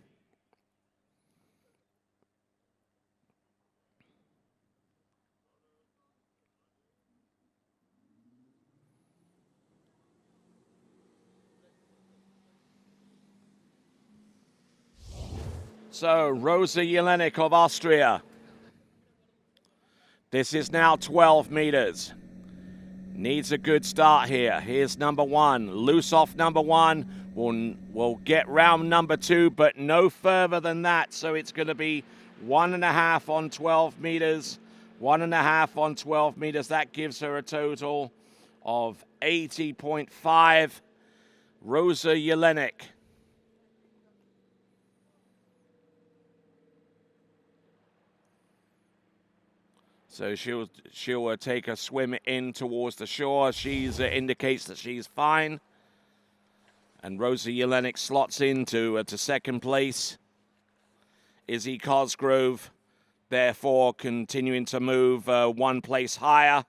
So, Rosa Jelenik of Austria. This is now 12 meters. Needs a good start here. Here's number 1. Loose off number 1. Will get round number 2, but no further than that. So it's going to be 1.5 on 12 meters. 1.5 on 12 meters. That gives her a total of 80.5. Rosa Jelenik. So she'll take a swim in towards the shore. She's indicates that she's fine. And Rosa Jelenik slots into to second place. Izzy Cosgrove, therefore, continuing to move 1 place higher.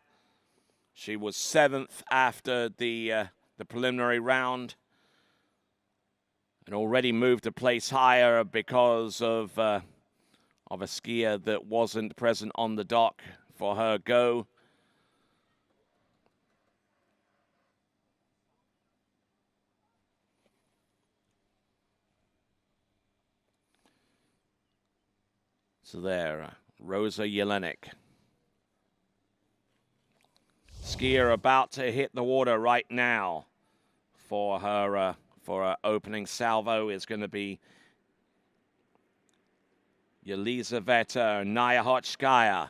She was 7th after the preliminary round, and already moved a place higher because of a skier that wasn't present on the dock for her go. So there, Rosa Jelenik. Skier about to hit the water right now for her opening salvo is going to be Yelizaveta Nyahotskaya.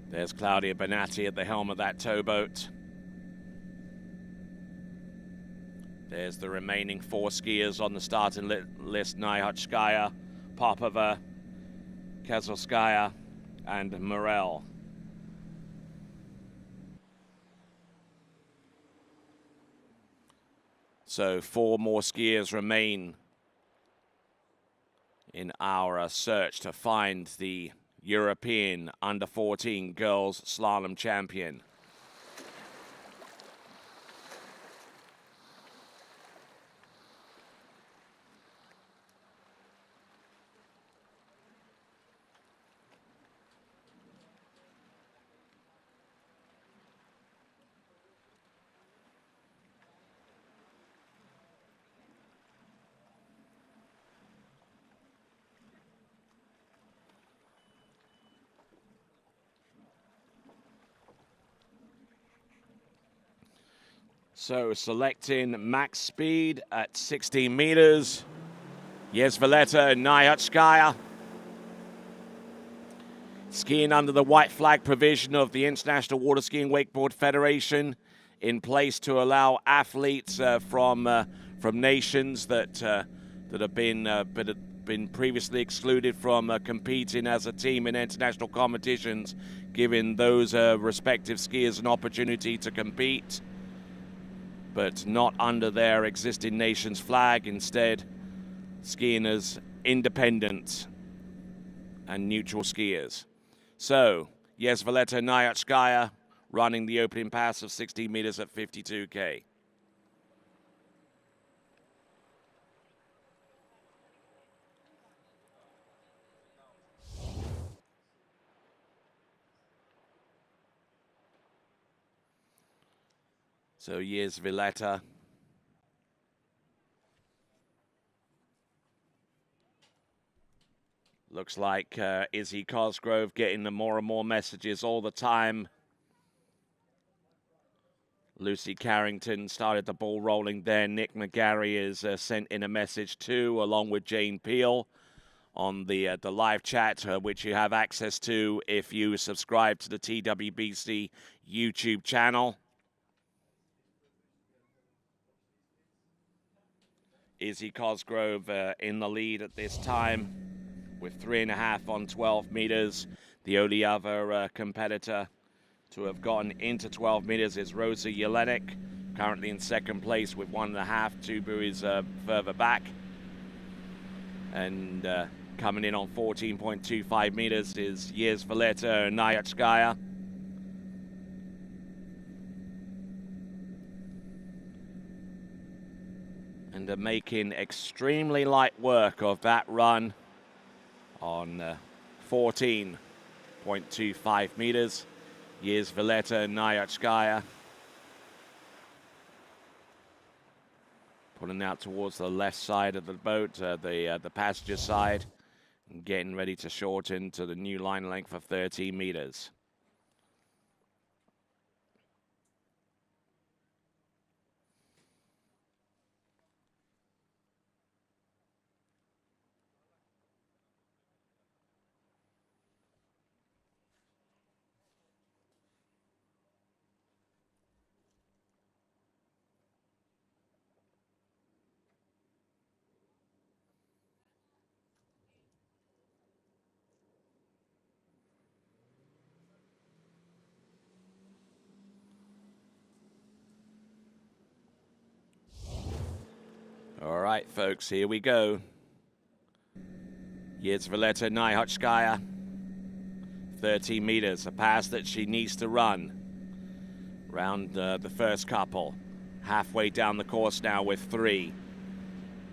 There's Claudia Bonatti at the helm of that towboat. There's the remaining 4 skiers on the starting list: Nyahotskaya, Popova, Keselskaya, and Morel. So 4 more skiers remain in our search to find the European under-14 girls slalom champion. So selecting max speed at 16 meters. Yelizaveta Nyahotskaya. Skiing under the white flag provision of the International Water Skiing Wakeboard Federation, in place to allow athletes from nations that have been previously excluded from competing as a team in international competitions, giving those respective skiers an opportunity to compete, but not under their existing nation's flag, instead skiing as independent and neutral skiers. So, Yelizaveta Nyahotskaya running the opening pass of 16 meters at 52K. So Yelizaveta Looks like Izzy Cosgrove getting the more and more messages all the time. Lucy Carrington started the ball rolling there. Nick McGarry is sent in a message too, along with Jane Peel on the live chat, which you have access to if you subscribe to the TWBC YouTube channel. Izzy Cosgrove in the lead at this time with 3.5 on 12 meters. The only other competitor to have gotten into 12 meters is Rosa Jelenek, currently in second place with 1.5, 2 buoys further back. And coming in on 14.25 meters is Yezvaleta Nayatskaya. And making extremely light work of that run on 14.25 meters. Yezvaleta Nayatskaya pulling out towards the left side of the boat, the passenger side, and getting ready to shorten to the new line length of 13 meters. All right, folks, here we go. Yezvaleta Nayatskaya, 13 meters, a pass that she needs to run. Round the first couple. Halfway down the course now with 3.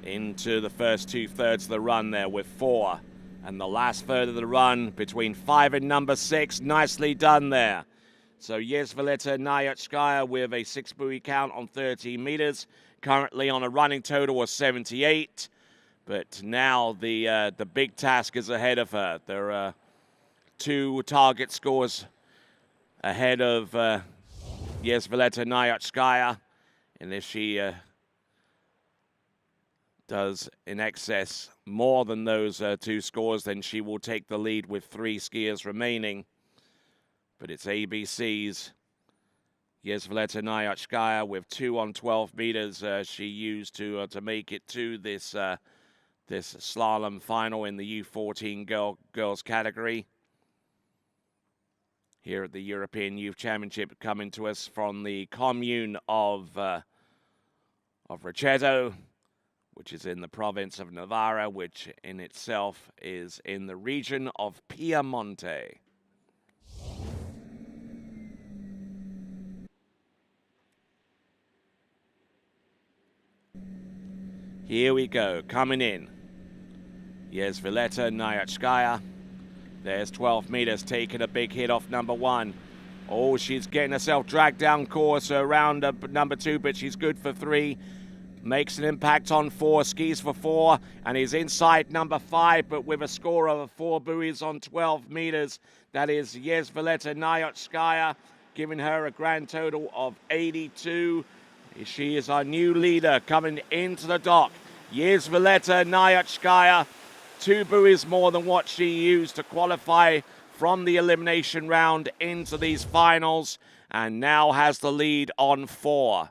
Into the first 2/3 of the run there with 4. And the last third of the run between 5 and number 6. Nicely done there. So Yezvaleta Nayatskaya with a 6 buoy count on 13 meters. Currently on a running total of 78. But now the big task is ahead of her. There are 2 target scores ahead of Yezvaleta Nayatskaya. And if she does in excess more than those 2 scores, then she will take the lead with 3 skiers remaining. But it's ABC's Yezvaleta Nayatskaya with 2 on 12 meters she used to make it to this this slalom final in the U14 girls category. Here at the European Youth Championship, coming to us from the commune of Rocheto, which is in the province of Navarra, which in itself is in the region of Piemonte. Here we go, coming in. Yezvaleta Nayatskaya. There's 12 meters, taking a big hit off number 1. Oh, she's getting herself dragged down course around number 2, but she's good for 3. Makes an impact on 4, skis for 4, and is inside number 5, but with a score of 4 buoys on 12 meters. That is Yezvaleta Nayatskaya, giving her a grand total of 82. She is our new leader coming into the dock. Yezvaleta Nayatskaya, 2 buoys more than what she used to qualify from the elimination round into these finals, and now has the lead on 4.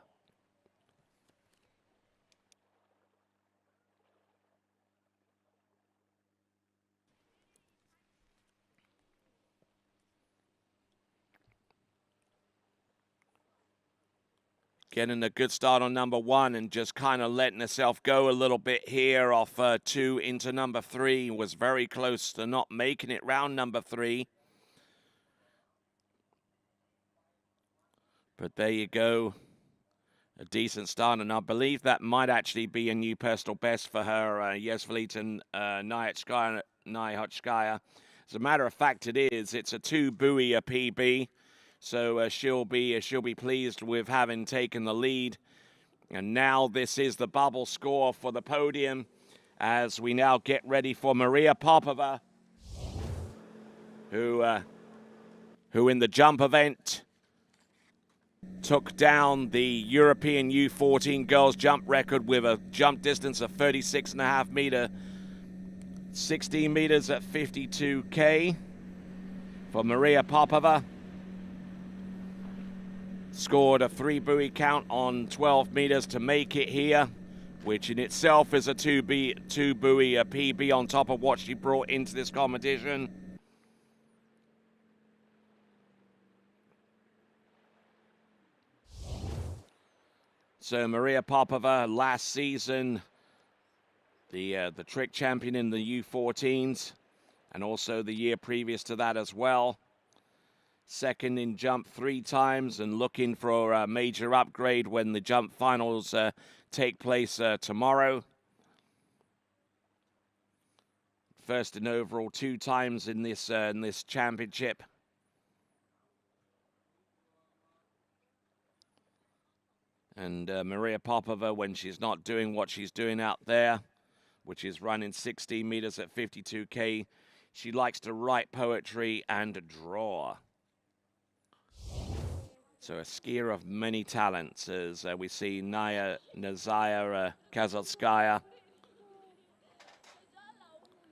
Getting a good start on number 1 and just kind of letting herself go a little bit here off 2 into number 3. Was very close to not making it round number 3. But there you go. A decent start, and I believe that might actually be a new personal best for her, Yezvaleta Nayatskaya. As a matter of fact, it is. It's a 2 buoy PB. So she'll be pleased with having taken the lead. And now this is the bubble score for the podium as we now get ready for Maria Popova who in the jump event took down the European U14 girls jump record with a jump distance of 36.5 meters, 16 meters at 52K for Maria Popova. Scored a 3-buoy count on 12 meters to make it here, which in itself is a 2-buoy PB on top of what she brought into this competition. So Maria Popova, last season, the trick champion in the U14s, and also the year previous to that as well. Second in jump 3 times, and looking for a major upgrade when the jump finals take place tomorrow. First in overall 2 times in this championship. And Maria Popova, when she's not doing what she's doing out there, which is running 16 meters at 52K, she likes to write poetry and draw. So a skier of many talents, as we see Nazaya Kazatskaya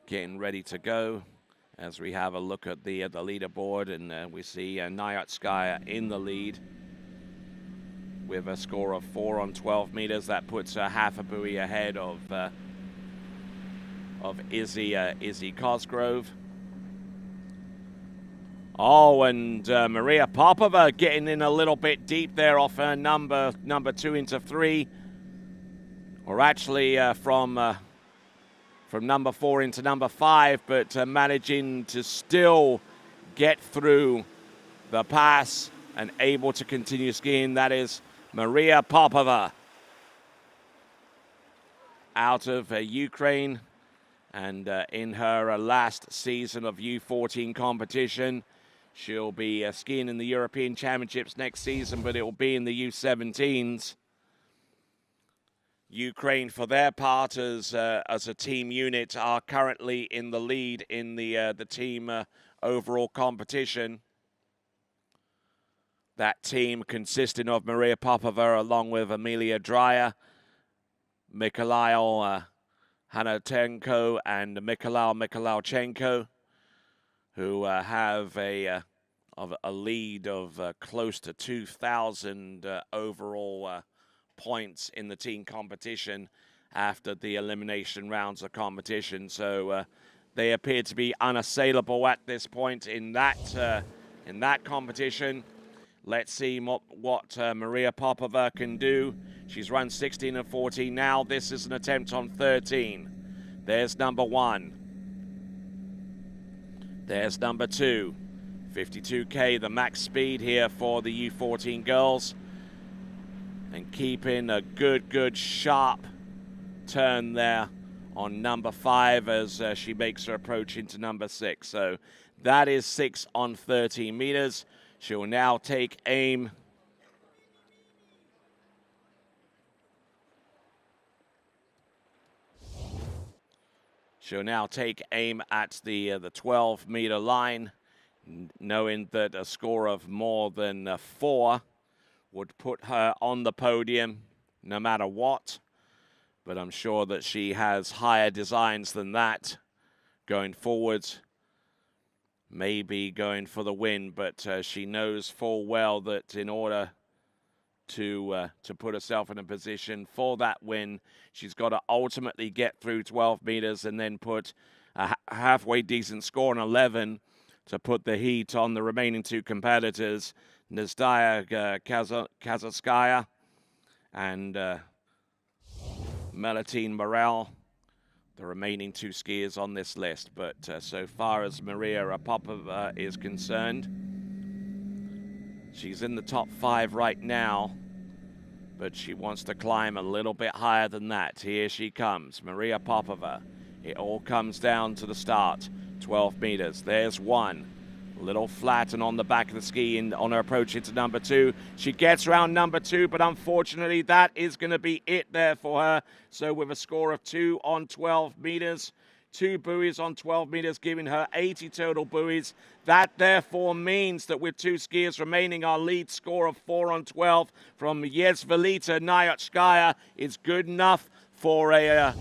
getting ready to go. As we have a look at the leaderboard, and we see Nayatskaya in the lead with a score of 4 on 12 meters. That puts her half a buoy ahead of Izzy Cosgrove. Oh, and Maria Popova getting in a little bit deep there off her number 2 into 3, or actually from number 4 into number 5, but managing to still get through the pass and able to continue skiing. That is Maria Popova out of Ukraine, and in her last season of U14 competition. She'll be skiing in the European Championships next season, but it will be in the U17s. Ukraine, for their part, as a team unit, are currently in the lead in the team overall competition. That team consisting of Maria Popova along with Amelia Dreyer, Mikhail Hanatenko, and Mikhail Mikhailchenko, who have a lead of close to 2,000 overall points in the team competition after the elimination rounds of competition. So they appear to be unassailable at this point in that competition. Let's see what Maria Popova can do. She's run 16 and 14 now. This is an attempt on 13. There's number 1. There's number 2. 52K, the max speed here for the U14 girls. And keeping a good sharp turn there on number 5 as she makes her approach into number 6. So that is 6 on 13 meters. She'll now take aim at the 12-meter line, knowing that a score of more than 4 would put her on the podium no matter what. But I'm sure that she has higher designs than that going forwards. Maybe going for the win, but she knows full well that in order to put herself in a position for that win, she's got to ultimately get through 12 meters and then put a halfway decent score on 11 to put the heat on the remaining 2 competitors, Nazaya Kazatskaya and Melatine Morel, the remaining 2 skiers on this list. But so far as Maria Popova is concerned, she's in the top 5 right now, but she wants to climb a little bit higher than that. Here she comes, Maria Popova. It all comes down to the start. 12 meters. There's 1. A little flat and on the back of the ski on her approach into number 2. She gets around number 2, but unfortunately that is going to be it there for her. So with a score of 2 on 12 meters, 2 buoys on 12 meters, giving her 80 total buoys. That therefore means that with 2 skiers remaining, our lead score of 4 on 12 from Yezvelita Nayotskaya is good enough for a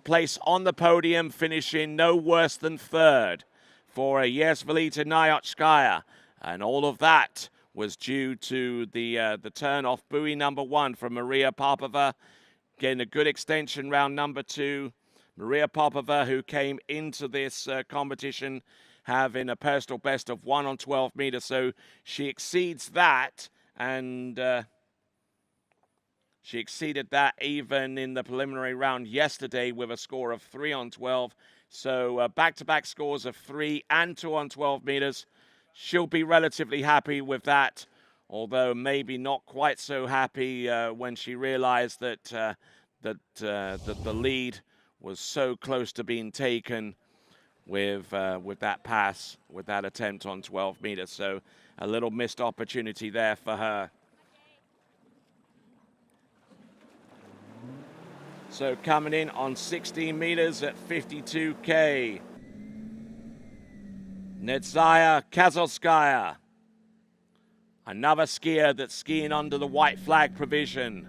place on the podium, finishing no worse than 3rd for Yezvelita Nayotskaya. And all of that was due to the turn off buoy number 1 from Maria Popova, getting a good extension round number 2. Maria Popova, who came into this competition having a personal best of 1 on 12 meters, so she exceeds that, and she exceeded that even in the preliminary round yesterday with a score of 3 on 12. So back-to-back scores of 3 and 2 on 12 meters. She'll be relatively happy with that, although maybe not quite so happy when she realized that the lead was so close to being taken with that pass, with that attempt on 12 meters. So a little missed opportunity there for her. So coming in on 16 meters at 52K, Nedzhaya Kazovskaya, another skier that's skiing under the white flag provision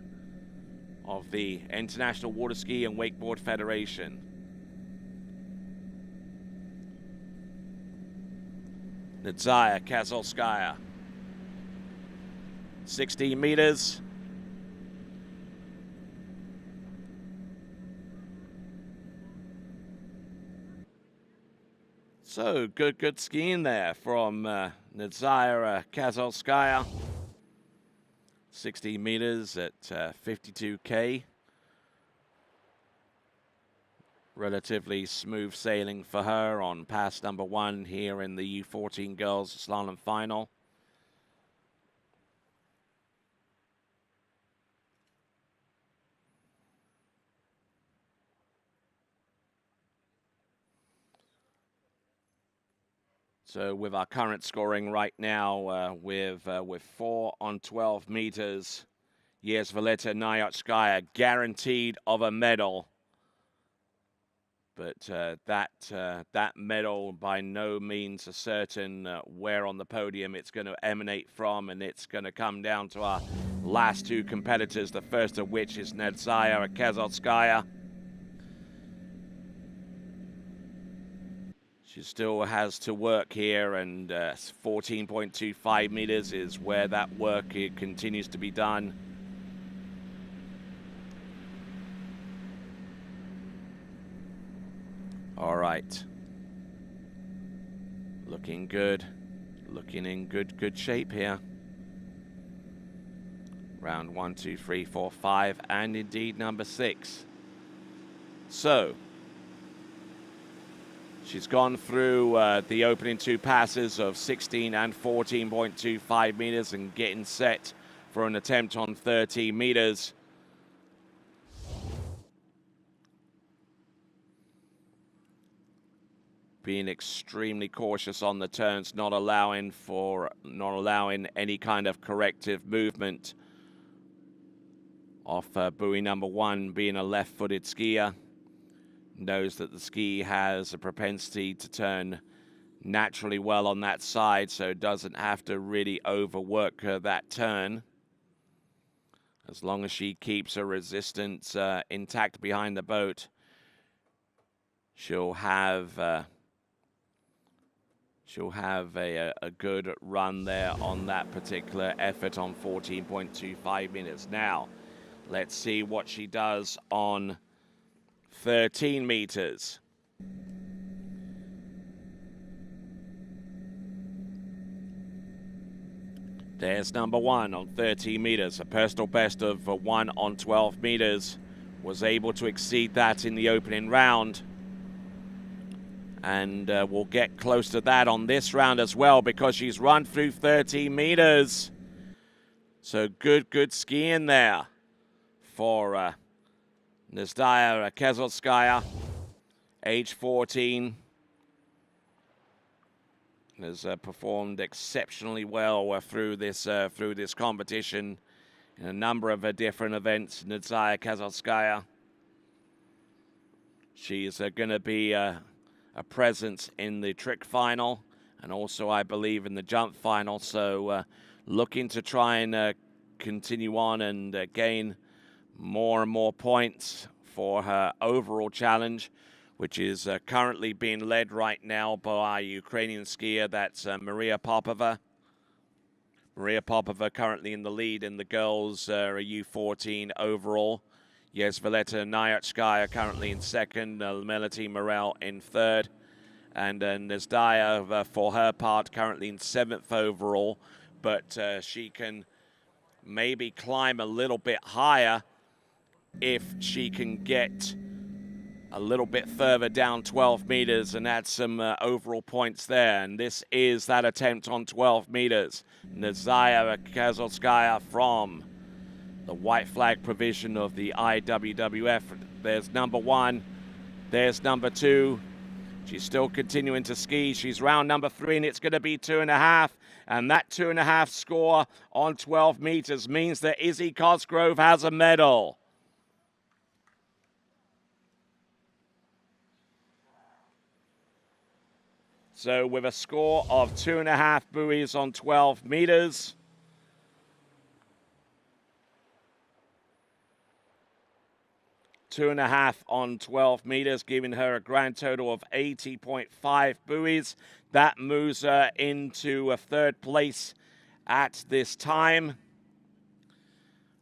of the International Water Ski and Wakeboard Federation. Nedzhaya Kazovskaya, 16 meters. So good skiing there from Nedzhaya Kazovskaya. 16 meters at 52K. Relatively smooth sailing for her on pass number 1 here in the U14 girls slalom final. So with our current scoring right now, with 4 on 12 meters, Yezvelita Nayotskaya guaranteed of a medal. But that medal by no means are certain where on the podium it's going to emanate from, and it's going to come down to our last 2 competitors, the first of which is Nedzhaya Kazovskaya. She still has to work here, and 14.25 meters is where that work continues to be done. All right. Looking good. Looking in good shape here. Round 1, 2, 3, 4, 5, and indeed number 6. So she's gone through the opening 2 passes of 16 and 14.25 meters and getting set for an attempt on 13 meters. Being extremely cautious on the turns, not allowing any kind of corrective movement off buoy number 1, being a left-footed skier. Knows that the ski has a propensity to turn naturally well on that side, so doesn't have to really overwork that turn. As long as she keeps her resistance intact behind the boat, she'll have a good run there on that particular effort on 14.25 meters. Now, let's see what she does on 13 meters. There's number 1 on 13 meters. A personal best of 1 on 12 meters. Was able to exceed that in the opening round. And we'll get close to that on this round as well, because she's run through 13 meters. So good skiing there for Nedzhaya Kazovskaya, age 14. Has performed exceptionally well through this competition in a number of different events. Nedzhaya Kazovskaya. She's going to be a presence in the trick final and also, I believe, in the jump final. So looking to try and continue on and gain more and more points for her overall challenge, which is currently being led right now by a Ukrainian skier. That's Maria Popova. Maria Popova currently in the lead in the girls U14 overall. Yezvileta Nyatskaya currently in second, Melody Morel in third, and Nezdaya, for her part, currently in seventh overall, but she can maybe climb a little bit higher if she can get a little bit further down 12 meters and add some overall points there. And this is that attempt on 12 meters. Nazaya Kazovskaya from the white flag provision of the IWWF. There's number one. There's number two. She's still continuing to ski. She's round number three, and it's going to be 2.5. And that 2.5 score on 12 meters means that Izzy Cosgrove has a medal. So with a score of 2.5 buoys on 12 meters, two and a half on 12 meters, giving her a grand total of 80.5 buoys. That moves her into a third place at this time.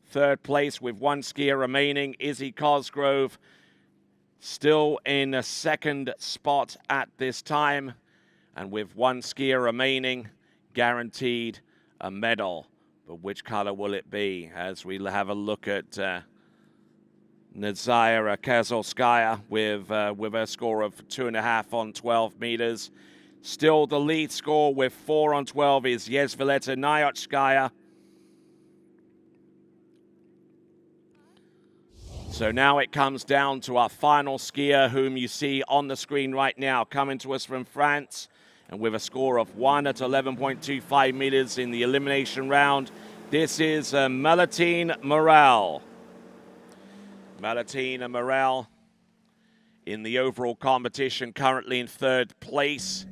Third place with one skier remaining. Izzy Cosgrove still in a second spot at this time. And with one skier remaining, guaranteed a medal. But which color will it be? As we have a look at Nazaya Kazovskaya with a score of 2.5 on 12 meters. Still the lead score with 4 on 12 is Yezvileta Nyatskaya. So now it comes down to our final skier, whom you see on the screen right now, coming to us from France, and with a score of 1 at 11.25 meters in the elimination round. This is Melody Morel. Melody Morel in the overall competition, currently in third place.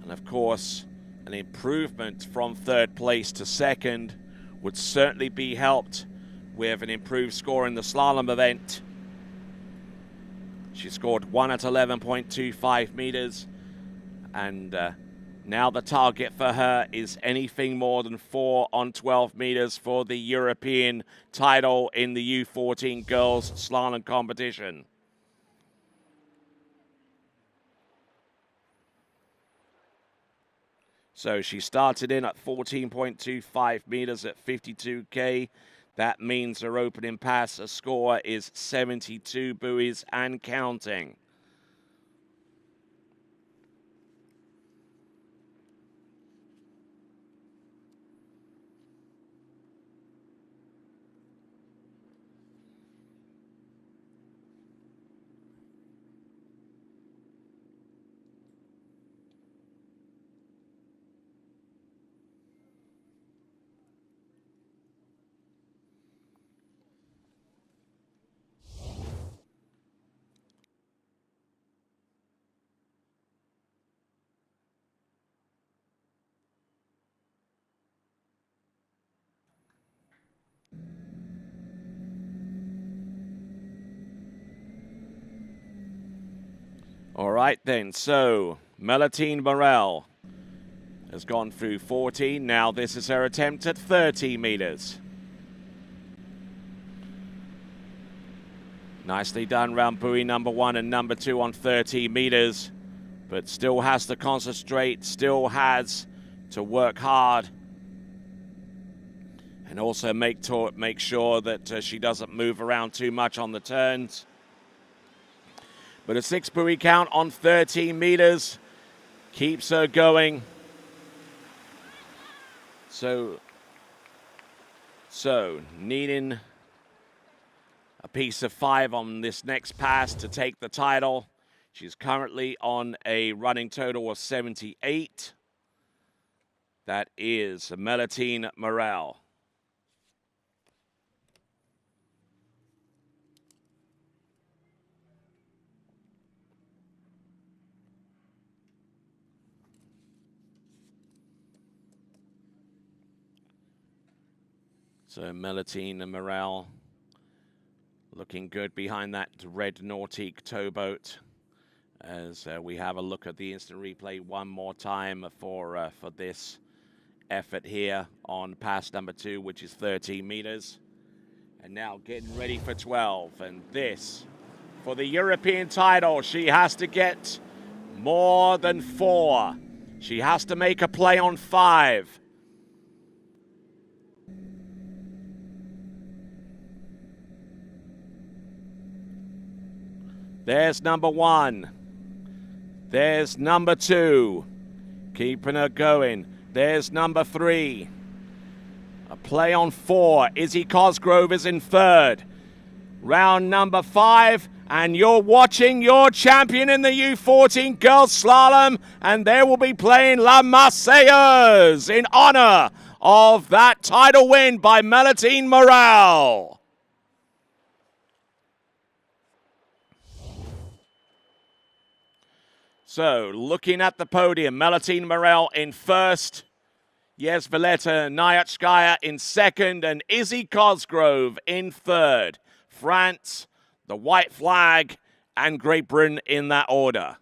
And of course, an improvement from third place to second would certainly be helped with an improved score in the slalom event. She scored 1 at 11.25 meters, and now the target for her is anything more than 4 on 12 meters for the European title in the U14 girls slalom competition. So she started in at 14.25 meters at 52K. That means her opening pass, a score is 72 buoys and counting. All right then, so Melody Morel has gone through 14. Now this is her attempt at 30 meters. Nicely done round buoy number 1 and number 2 on 30 meters, but still has to concentrate, still has to work hard, and also make sure that she doesn't move around too much on the turns. But a 6 buoy count on 13 meters keeps her going. So needing a piece of 5 on this next pass to take the title. She's currently on a running total of 78. That is Melody Morel. So Melitine and Morel looking good behind that red Nautique towboat as we have a look at the instant replay one more time for this effort here on pass number 2, which is 13 meters. And now getting ready for 12. And this, for the European title, she has to get more than 4. She has to make a play on 5. There's number 1. There's number 2. Keeping her going. There's number 3. A play on 4. Izzy Cosgrove is in 3rd. Round number 5. And you're watching your champion in the U14 Girls Slalom. And they will be playing La Marseillaise in honor of that title win by Melitine Morel. So, looking at the podium, Melitine Morel in 1st, Jezveleta Nyatskaya in 2nd, and Izzy Cosgrove in 3rd. France, the white flag, and Great Britain in that order.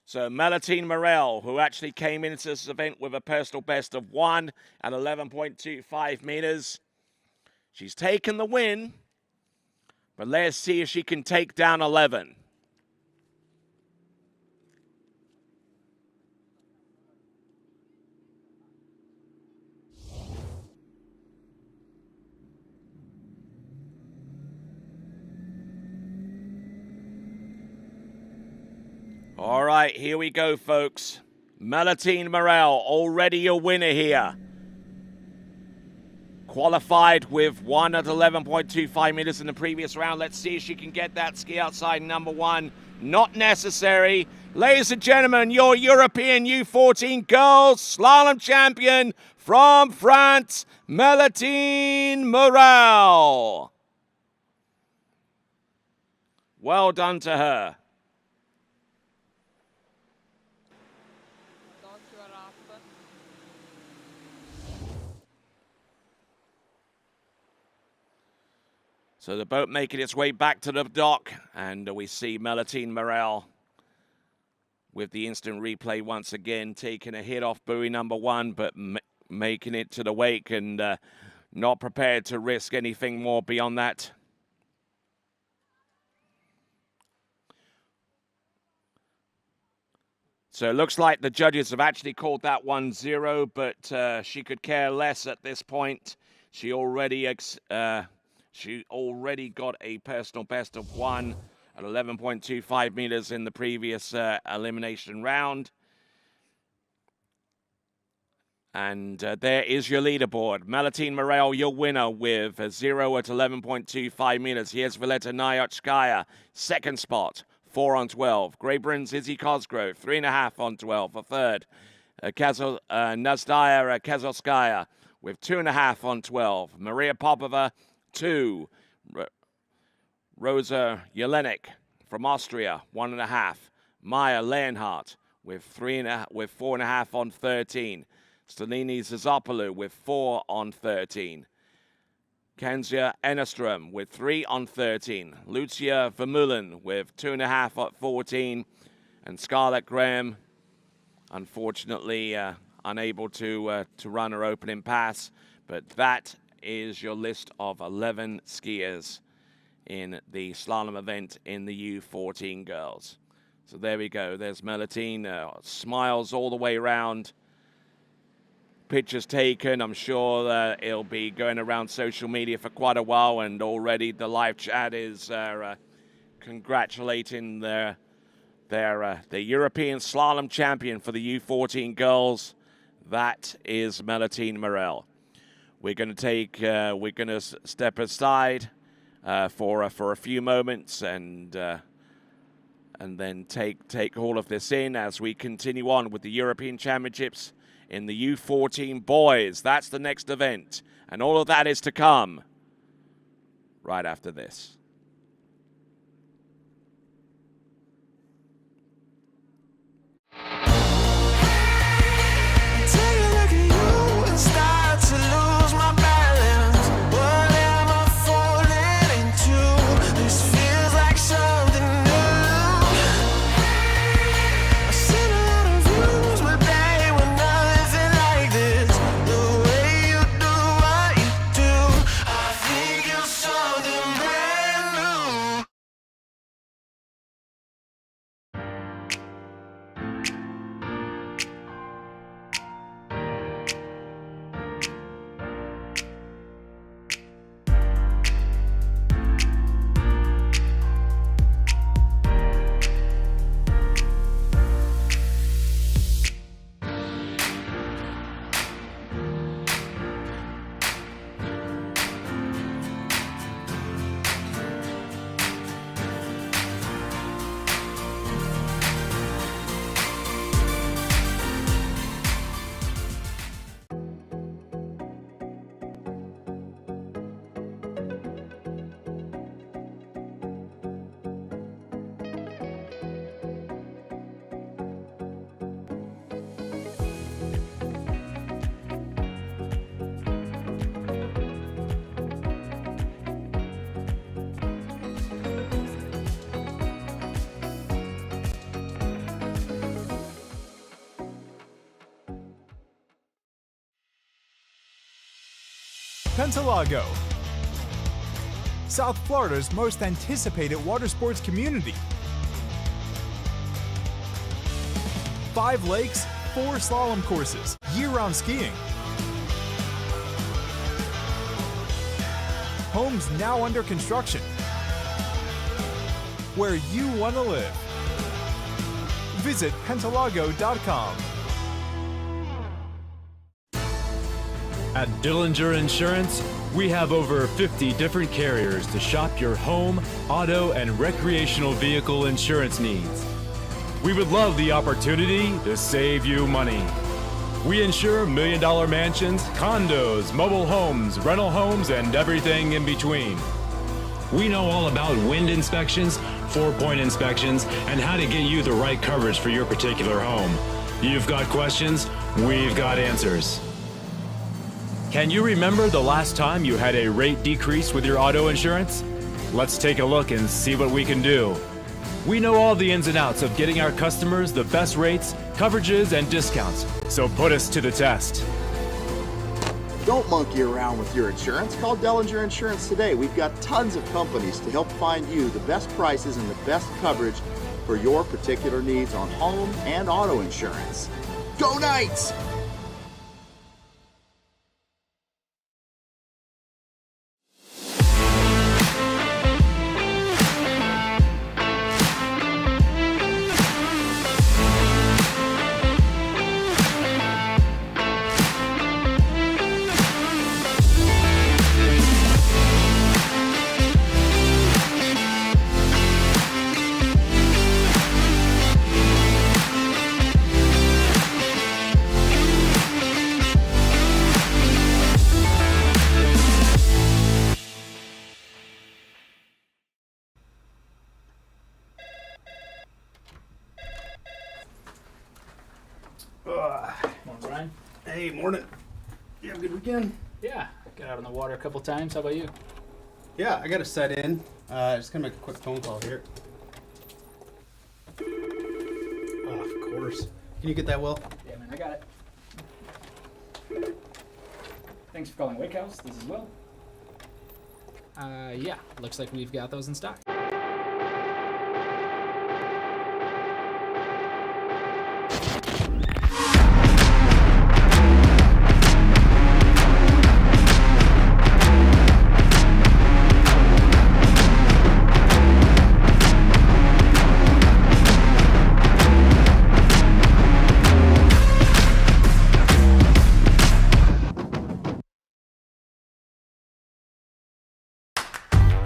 So Melitine Morel, who actually came into this event with a personal best of 1 at 11.25 meters. She's taken the win, but let's see if she can take down 11. All right, here we go, folks. Melitine Morel, already your winner here. Qualified with 1 at 11.25 meters in the previous round. Let's see if she can get that ski outside number 1. Not necessary. Ladies and gentlemen, your European U14 Girls Slalom Champion from France, Melitine Morel. Well done to her. So the boat making its way back to the dock, and we see Melitine Morel with the instant replay once again, taking a hit off buoy number 1, but making it to the wake and not prepared to risk anything more beyond that. So it looks like the judges have actually called that 1-0, but she could care less at this point. She already got a personal best of 1 at 11.25 meters in the previous elimination round. And there is your leaderboard. Melitine Morel, your winner with a 0 at 11.25 meters. Here's Jezveleta Nyatskaya, 2nd spot, 4 on 12. Great Britain's Izzy Cosgrove, 3.5 on 12 for 3rd. Nazdaya Kazovskaya with 2.5 on 12. Maria Popova, 2. Rosa Jelenik from Austria, 1.5. Maya Leonhardt with 4.5 on 13. Stelini Zazopoulou with 4 on 13. Kanzia Ennerstrom with 3 on 13. Lucia Vermeulen with 2.5 at 14. And Scarlett Graham, unfortunately, unable to run her opening pass. But that is your list of 11 skiers in the slalom event in the U14 girls. So there we go. There's Melitine. Smiles all the way around. Pictures taken. I'm sure that it'll be going around social media for quite a while, and already the live chat is congratulating the European slalom champion for the U14 girls. That is Melitine Morel. We're going to step aside for a few moments and then take all of this in as we continue on with the European Championships in the U14 boys. That's the next event, and all of that is to come right after this. Pentalago, South Florida's most anticipated water sports community. 5 lakes, 4 slalom courses, year-round skiing. Homes now under construction. Where you want to live. Visit Pentalago.com. At Dillinger Insurance, we have over 50 different carriers to shop your home, auto, and recreational vehicle insurance needs. We would love the opportunity to save you money. We insure million-dollar mansions, condos, mobile homes, rental homes, and everything in between. We know all about wind inspections, 4-point inspections, and how to get you the right coverage for your particular home. You've got questions, we've got answers. Can you remember the last time you had a rate decrease with your auto insurance? Let's take a look and see what we can do. We know all the ins and outs of getting our customers the best rates, coverages, and discounts, so put us to the test. Don't monkey around with your insurance. Call Dillinger Insurance today. We've got tons of companies to help find you the best prices and the best coverage for your particular needs on home and auto insurance. Go Knights! Morning, Brian. Hey, morning. You have a good weekend? Yeah, got out on the water a couple times. How about you? Yeah, I got to set in. Just gonna make a quick phone call here. Oh, of course. Can you get that, Will? Yeah, man, I got it. Thanks for calling Wake House. This is Will. Yeah, looks like we've got those in stock.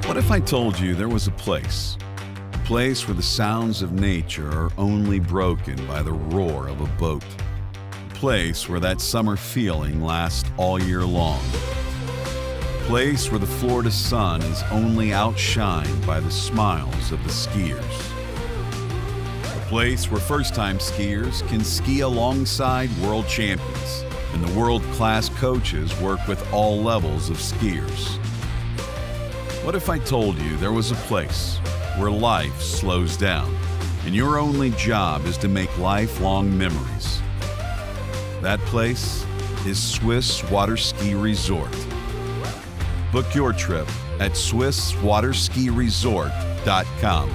What if I told you there was a place where the sounds of nature are only broken by the roar of a boat? A place where that summer feeling lasts all year long. A place where the Florida sun is only outshined by the smiles of the skiers. A place where first-time skiers can ski alongside world champions, and the world-class coaches work with all levels of skiers. What if I told you there was a place where life slows down and your only job is to make lifelong memories? That place is Swiss Water Ski Resort. Book your trip at SwissWaterSkiResort.com.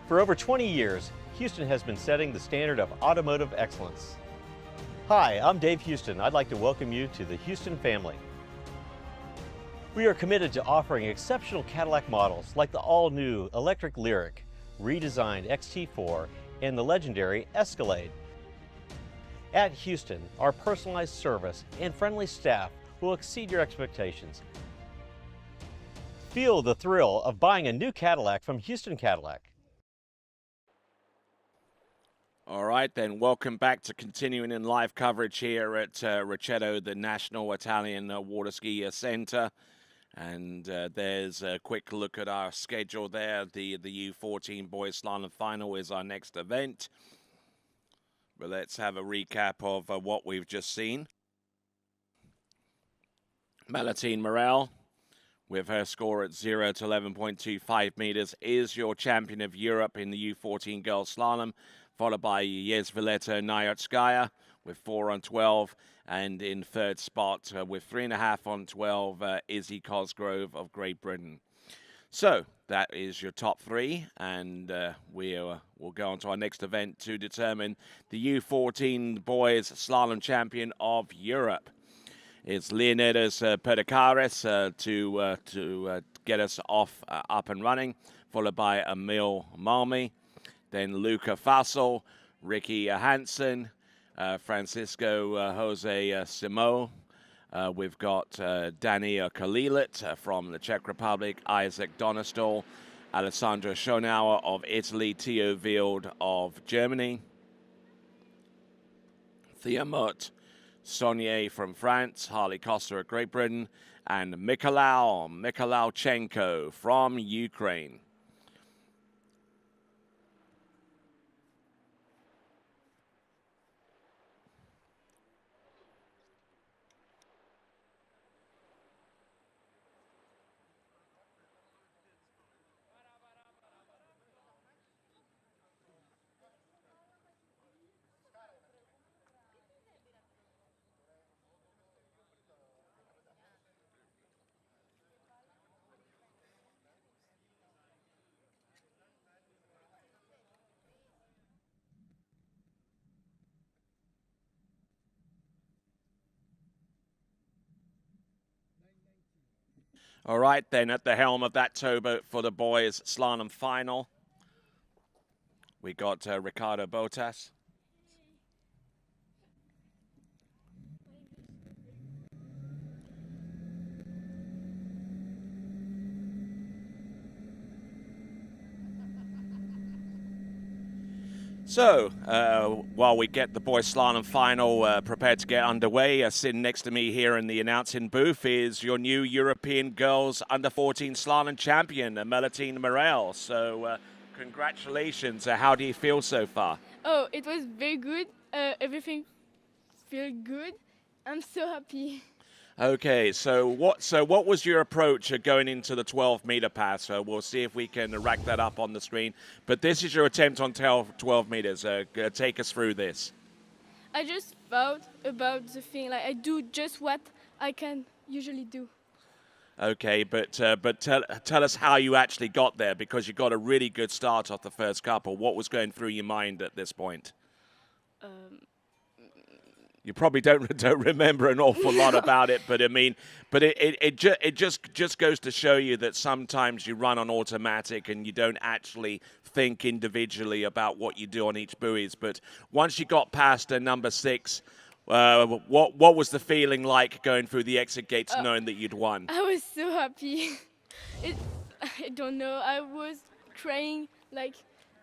For over 20 years, Houston has been setting the standard of automotive excellence. Hi, I'm Dave Houston. I'd like to welcome you to the Houston family. We are committed to offering exceptional Cadillac models like the all-new electric Lyriq, redesigned XT4, and the legendary Escalade. At Houston, our personalized service and friendly staff will exceed your expectations. Feel the thrill of buying a new Cadillac from Houston Cadillac. All right, then. Welcome back to continuing in live coverage here at Rocchetto, the National Italian Water Ski Center. And there's a quick look at our schedule there. The U14 Boys Slalom Final is our next event. But let's have a recap of what we've just seen. Malatine Morel with her score at 0 to 11.25 meters, is your champion of Europe in the U14 girls slalom, followed by Jezvileta Nayotskaya with 4 on 12, and in third spot with 3.5 on 12, Izzy Cosgrove of Great Britain. So that is your top three, and we'll go on to our next event to determine the U14 boys slalom champion of Europe. It's Leonidas Pedikaris to get us off up and running, followed by Emil Malmi, then Luca Fassel, Ricky Hansen, Francisco Jose Simo. We've got Danny Kalilit from the Czech Republic, Isaac Donestol, Alessandro Schonauer of Italy, Theo Wild of Germany, Thiamut Saunier from France, Harley Costa of Great Britain, and Mikhailchenko from Ukraine. All right, then, at the helm of that towboat for the boys' slalom final, we got Ricardo Botas. So, while we get the boys' slalom final prepared to get underway, sitting next to me here in the announcing booth is your new European Girls Under-14 Slalom Champion, Melitine Morel. So, congratulations. How do you feel so far? Oh, it was very good. Everything feels good. I'm so happy. Okay, so what was your approach going into the 12-meter pass? We'll see if we can rack that up on the screen. But this is your attempt on 12 meters. Take us through this. I just thought about the thing. Like I do just what I can usually do. Okay, but tell us how you actually got there, because you got a really good start off the first couple. What was going through your mind at this point? You probably don't remember an awful lot about it, but I mean, but it just goes to show you that sometimes you run on automatic and you don't actually think individually about what you do on each buoys. But once you got past number 6, what was the feeling like going through the exit gates, knowing that you'd won? I was so happy. I don't know. I was crying. Like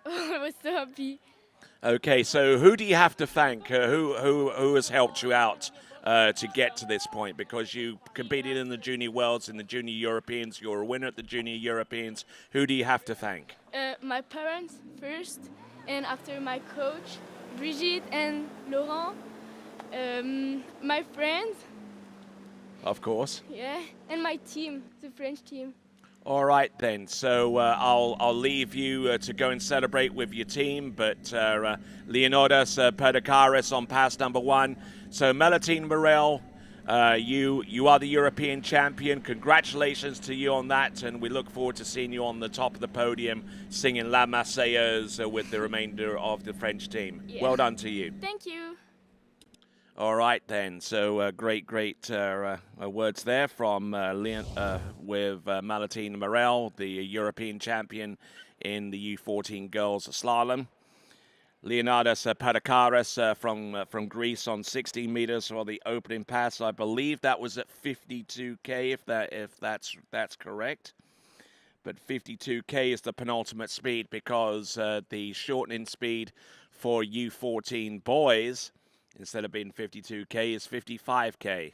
I was so happy. Okay, so who do you have to thank? Who has helped you out to get to this point? Because you competed in the Junior Worlds and the Junior Europeans. You're a winner at the Junior Europeans. Who do you have to thank? My parents first, and after my coach, Brigitte and Laurent. My friends. Of course. Yeah, and my team, the French team. All right, then. So I'll leave you to go and celebrate with your team. But Leonidas Pedikaris on pass number 1. So Melitine Morel, you are the European champion. Congratulations to you on that, and we look forward to seeing you on the top of the podium singing La Marseillaise with the remainder of the French team. Yeah. Well done to you. Thank you. All right, then. So great words there from with Melitine Morel, the European champion in the U14 girls slalom. Leonidas Pedikaris from Greece on 16 meters for the opening pass. I believe that was at 52K, if that's correct. But 52K is the penultimate speed, because the shortening speed for U14 boys, instead of being 52K, is 55K.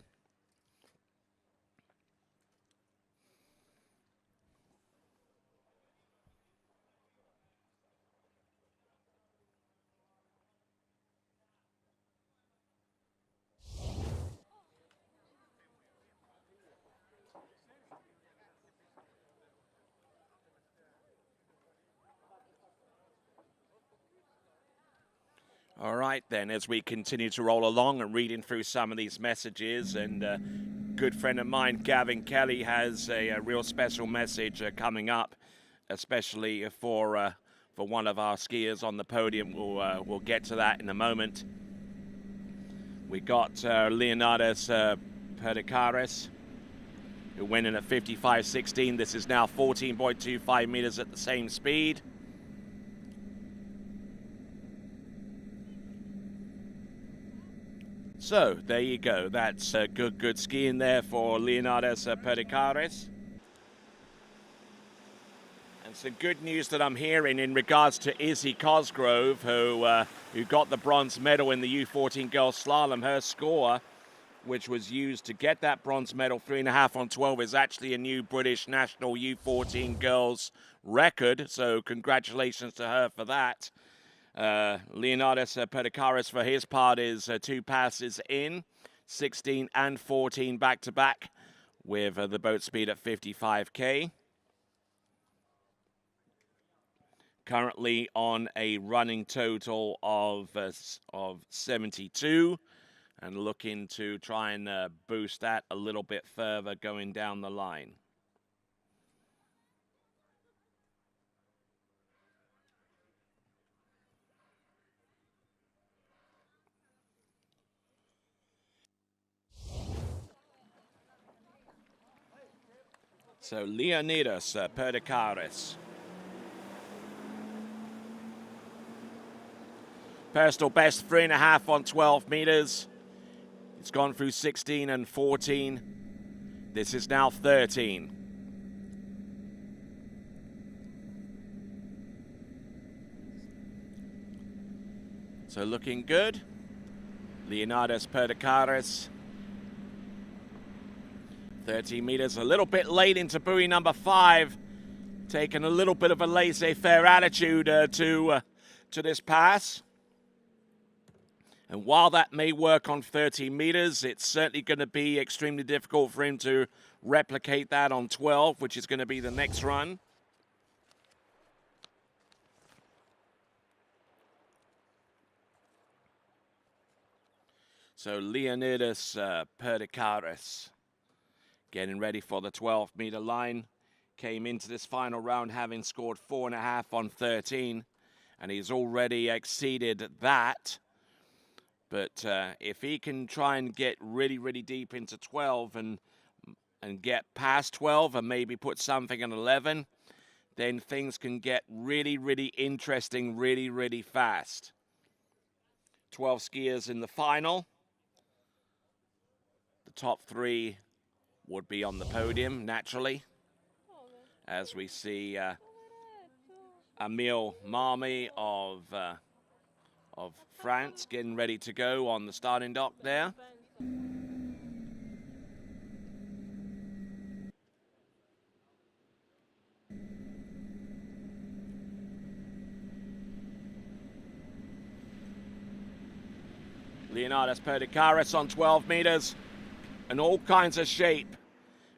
All right, then, as we continue to roll along and reading through some of these messages, and good friend of mine, Gavin Kelly, has a real special message coming up, especially for one of our skiers on the podium. We'll get to that in a moment. We got Leonidas Perdikaris, who went in at 55.16. This is now 14.25 meters at the same speed. So, there you go. That's good skiing there for Leonidas Perdikaris. And some good news that I'm hearing in regards to Izzy Cosgrove, who got the bronze medal in the U14 girls slalom. Her score, which was used to get that bronze medal, 3.5 on 12, is actually a new British national U14 girls record. So congratulations to her for that. Leonidas Perdikaris, for his part, is 2 passes in, 16 and 14 back-to-back, with the boat speed at 55K. Currently on a running total of 72, and looking to try and boost that a little bit further going down the line. So Leonidas Perdikaris. Personal best 3.5 on 12 meters. It's gone through 16 and 14. This is now 13. So looking good. Leonidas Perdikaris. 13 meters, a little bit late into buoy number 5. Taking a little bit of a laissez-faire attitude to this pass. And while that may work on 13 meters, it's certainly going to be extremely difficult for him to replicate that on 12, which is going to be the next run. So Leonidas Perdikaris getting ready for the 12-meter line. Came into this final round having scored 4.5 on 13, and he's already exceeded that. But if he can try and get really, really deep into 12 and get past 12 and maybe put something in 11, then things can get really, really interesting really, really fast. 12 skiers in the final. The top 3 would be on the podium, naturally, as we see Emile Marmy of France getting ready to go on the starting dock there. Leonidas Perdikaris on 12 meters and all kinds of shape.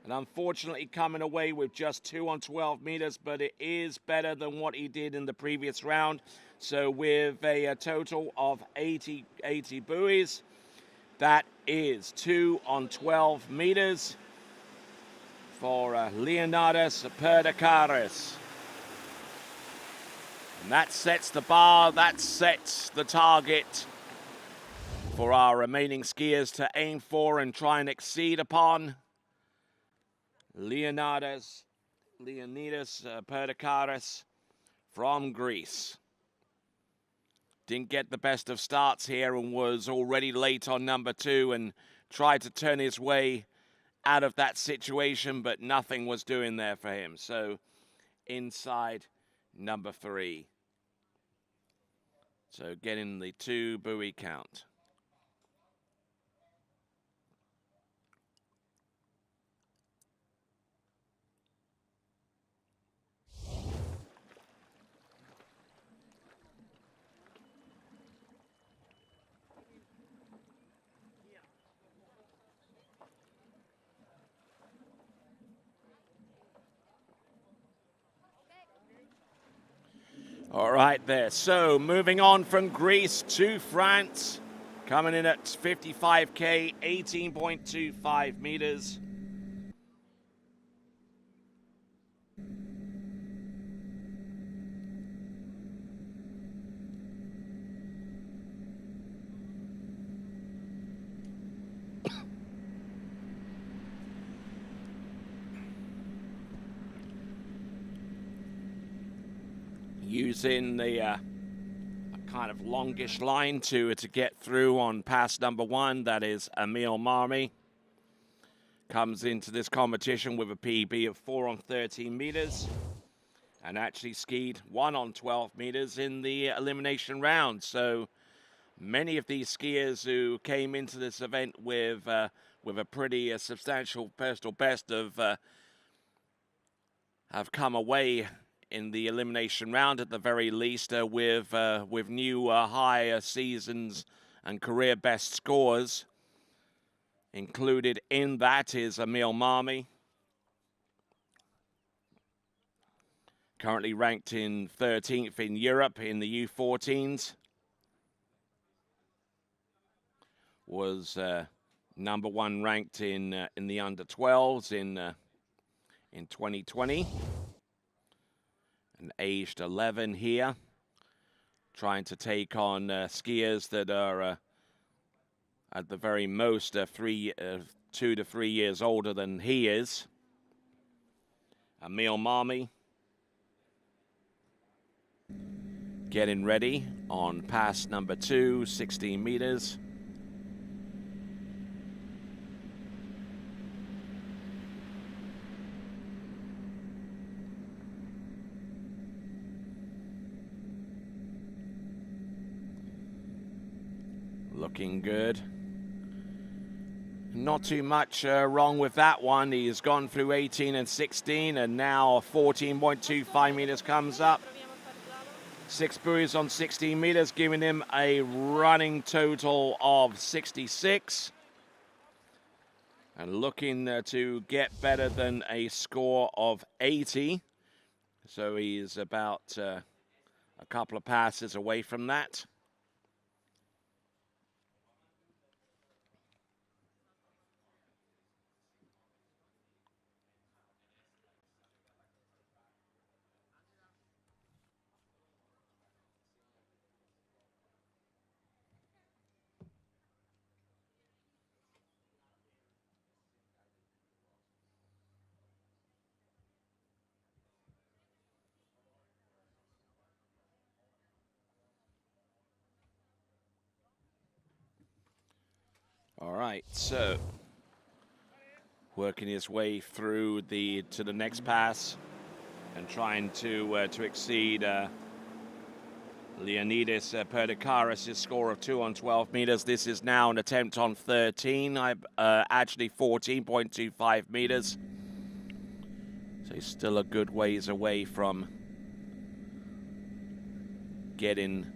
And unfortunately coming away with just 2 on 12 meters, but it is better than what he did in the previous round. So with a total of 80 buoys, that is 2 on 12 meters for Leonidas Perdikaris. And that sets the bar, that sets the target for our remaining skiers to aim for and try and exceed upon. Leonidas Perdikaris from Greece. Didn't get the best of starts here and was already late on number 2 and tried to turn his way out of that situation, but nothing was doing there for him. So inside number 3. So getting the 2 buoy count. All right there. So moving on from Greece to France, coming in at 55K, 18.25 meters. Using the kind of longish line to get through on pass number 1, that is Emil Marmy. Comes into this competition with a PB of 4 on 13 meters and actually skied 1 on 12 meters in the elimination round. So many of these skiers who came into this event with a pretty substantial personal best have come away in the elimination round at the very least with new high seasons and career best scores. Included in that is Emil Marmy, currently ranked in 13th in Europe in the U14s. Was number 1 ranked in the under 12s in 2020. And aged 11 here, trying to take on skiers that are at the very most 2 to 3 years older than he is. Emil Marmy getting ready on pass number 2, 16 meters. Looking good. Not too much wrong with that one. He's gone through 18 and 16, and now 14.25 meters comes up. 6 buoys on 16 meters, giving him a running total of 66. And looking to get better than a score of 80. So he's about a couple of passes away from that. All right, so working his way through to the next pass and trying to exceed Leonidas Perdikaris' score of 2 on 12 meters. This is now an attempt on 13, actually 14.25 meters. So he's still a good ways away from getting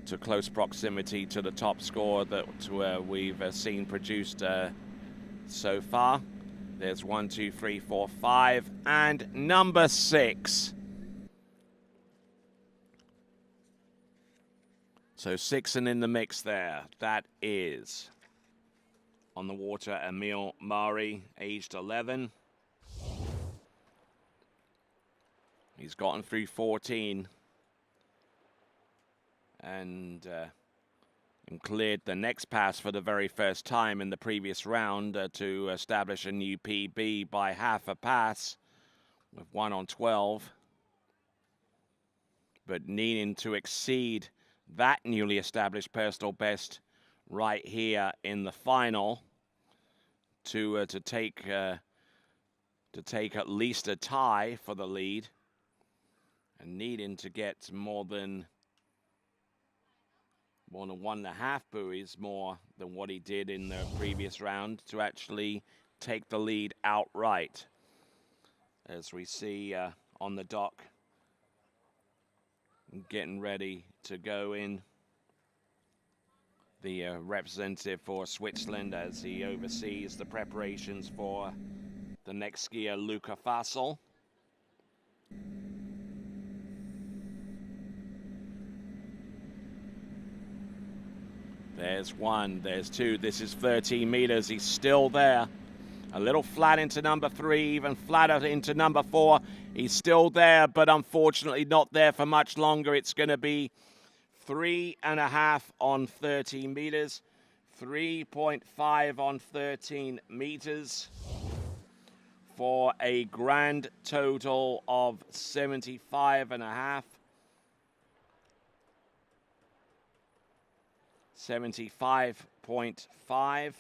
to close proximity to the top score that we've seen produced so far. There's 1, 2, 3, 4, 5, and number 6. So 6 and in the mix there. That is on the water Emil Marmy, aged 11. He's gotten through 14. And cleared the next pass for the very first time in the previous round to establish a new PB by half a pass with 1 on 12. But needing to exceed that newly established personal best right here in the final to take at least a tie for the lead, and needing to get more than 1.5 buoys more than what he did in the previous round to actually take the lead outright. As we see on the dock, getting ready to go in, the representative for Switzerland as he oversees the preparations for the next skier, Luca Fassel. There's one, there's two. This is 13 meters. He's still there. A little flat into number 3, even flatter into number 4. He's still there, but unfortunately not there for much longer. It's going to be 3.5 on 13 meters. 3.5 on 13 meters for a grand total of 75.5. 75.5.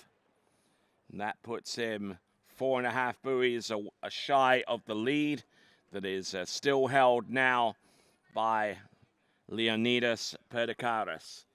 And that puts him 4.5 buoys a shy of the lead that is still held now by Leonidas Perdikaris.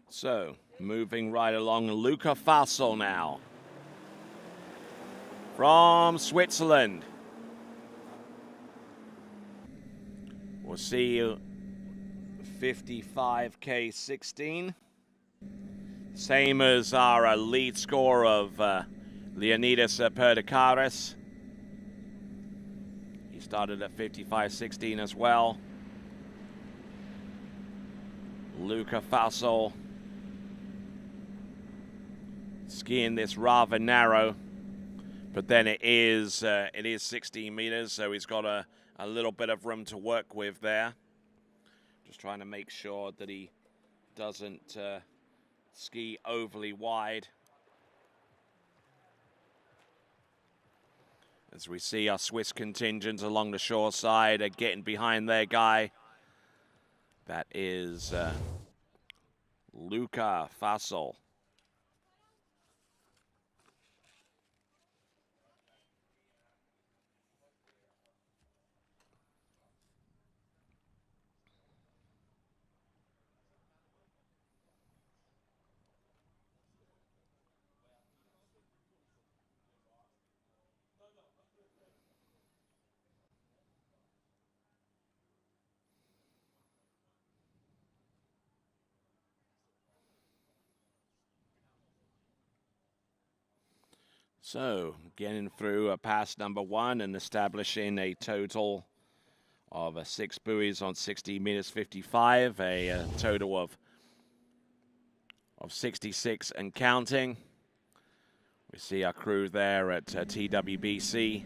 So, moving right along, Luca Fasel now. From Switzerland. We'll see you 55K 16. Same as our lead score of Leonidas Perdikaris. He started at 55.16 as well. Luca Fasel skiing this rather narrow, but then it is 16 meters, so he's got a little bit of room to work with there. Just trying to make sure that he doesn't ski overly wide. As we see our Swiss contingent along the shore side are getting behind their guy. That is Luca Fasel. So, getting through pass number 1 and establishing a total of 6 buoys on 60 meters 55, a total of 66 and counting. We see our crew there at TWBC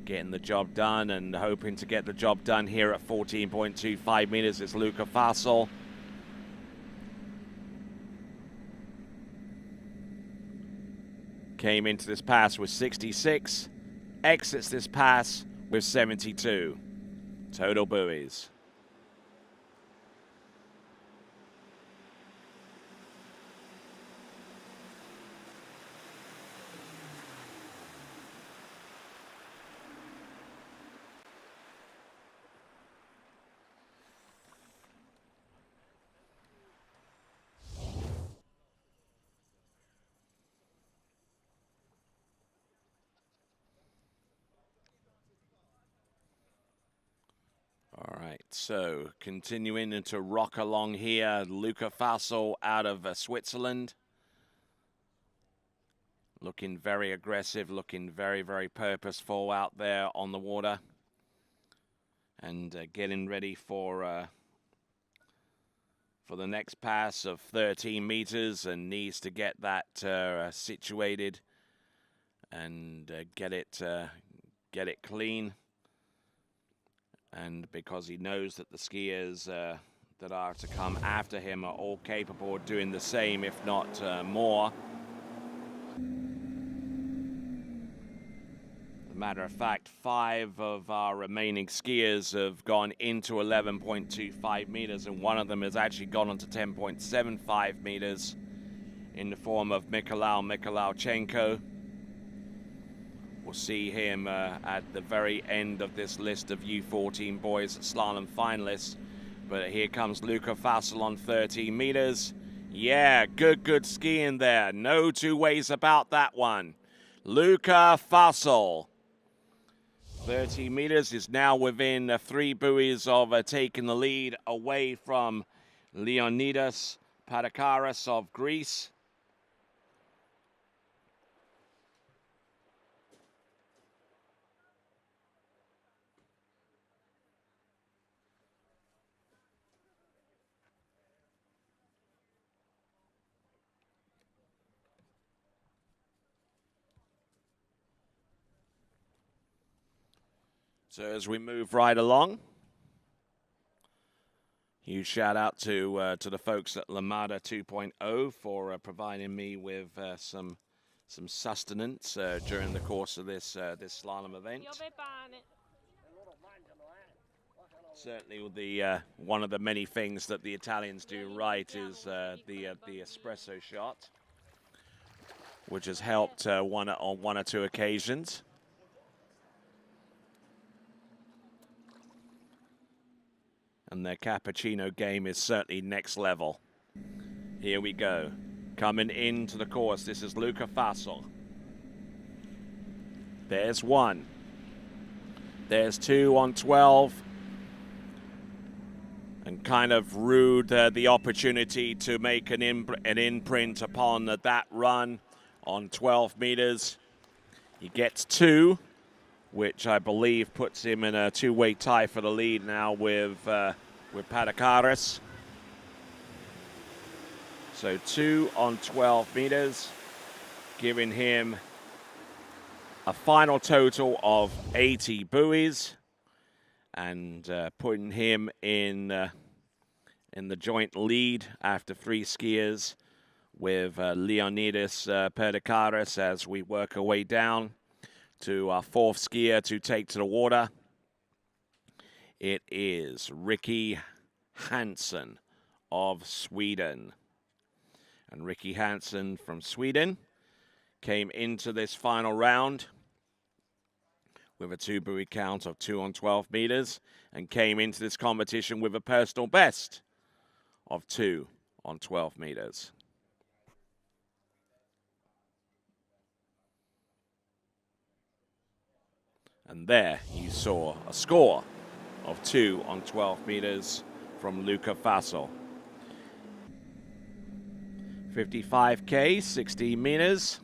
getting the job done and hoping to get the job done here at 14.25 meters. It's Luca Fasel. Came into this pass with 66, exits this pass with 72 total buoys. All right, so continuing into rock along here, Luca Fasel out of Switzerland. Looking very aggressive, looking very, very purposeful out there on the water. And getting ready for the next pass of 13 meters and needs to get that situated and get it clean. And because he knows that the skiers that are to come after him are all capable of doing the same, if not more. As a matter of fact, 5 of our remaining skiers have gone into 11.25 meters, and one of them has actually gone on to 10.75 meters in the form of Mikolajchenko. We'll see him at the very end of this list of U14 boys slalom finalists. But here comes Luca Fassel on 13 meters. Yeah, good skiing there. No two ways about that one. Luca Fassel. 30 meters is now within 3 buoys of taking the lead away from Leonidas Padakaras of Greece. So as we move right along, huge shout out to the folks at Lamada 2.0 for providing me with some sustenance during the course of this slalom event. Certainly, the one of the many things that the Italians do right is the espresso shot, which has helped on one or two occasions. And their cappuccino game is certainly next level. Here we go. Coming into the course, this is Luca Fassel. There's 1. There's 2 on 12. And kind of rued the opportunity to make an imprint upon that run on 12 meters. He gets 2, which I believe puts him in a 2-way tie for the lead now with Padakaras. So 2 on 12 meters, giving him a final total of 80 buoys, and putting him in the joint lead after 3 skiers with Leonidas Padakaras as we work our way down to our 4th skier to take to the water. It is Ricky Hansen of Sweden. And Ricky Hansen from Sweden came into this final round with a 2 buoy count of 2 on 12 meters and came into this competition with a personal best of 2 on 12 meters. And there you saw a score of 2 on 12 meters from Luca Fassel. 55K, 16 meters.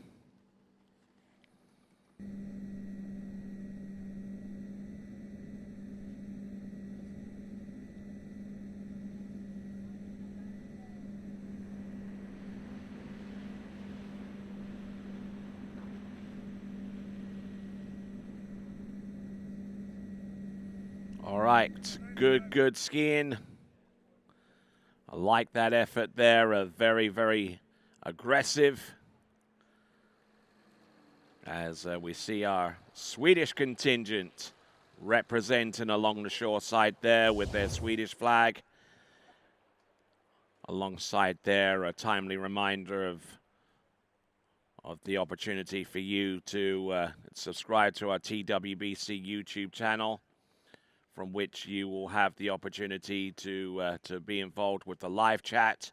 All right, good skiing. I like that effort there, very, very aggressive. As we see our Swedish contingent representing along the shore side there with their Swedish flag. Alongside there, a timely reminder of the opportunity for you to subscribe to our TWBC YouTube channel, from which you will have the opportunity to be involved with the live chat,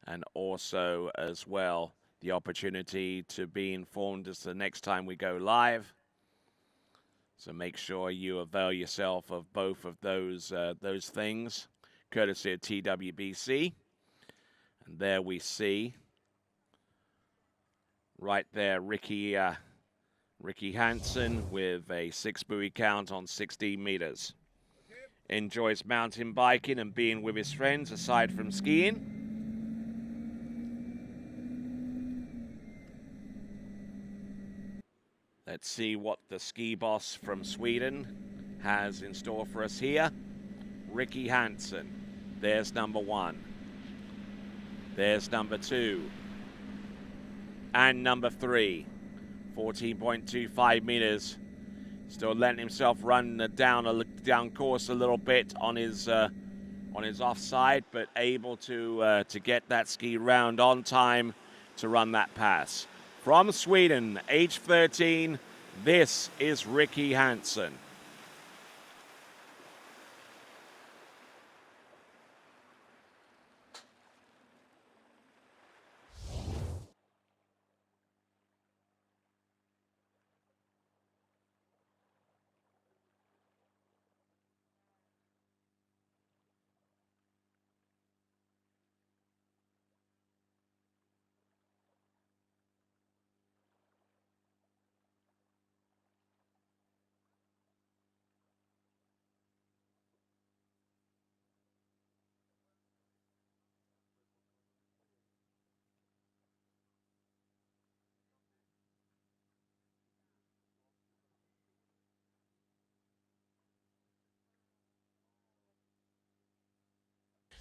and also as well the opportunity to be informed as the next time we go live. So make sure you avail yourself of both of those things, courtesy of TWBC. And there we see right there Ricky Hansen with a 6 buoy count on 16 meters. Enjoys mountain biking and being with his friends aside from skiing. Let's see what the ski boss from Sweden has in store for us here. Ricky Hansen. There's number 1. There's number 2. And number 3. 14.25 meters. Still letting himself run down course a little bit on his offside, but able to get that ski round on time to run that pass. From Sweden, age 13, This is Ricky Hansen.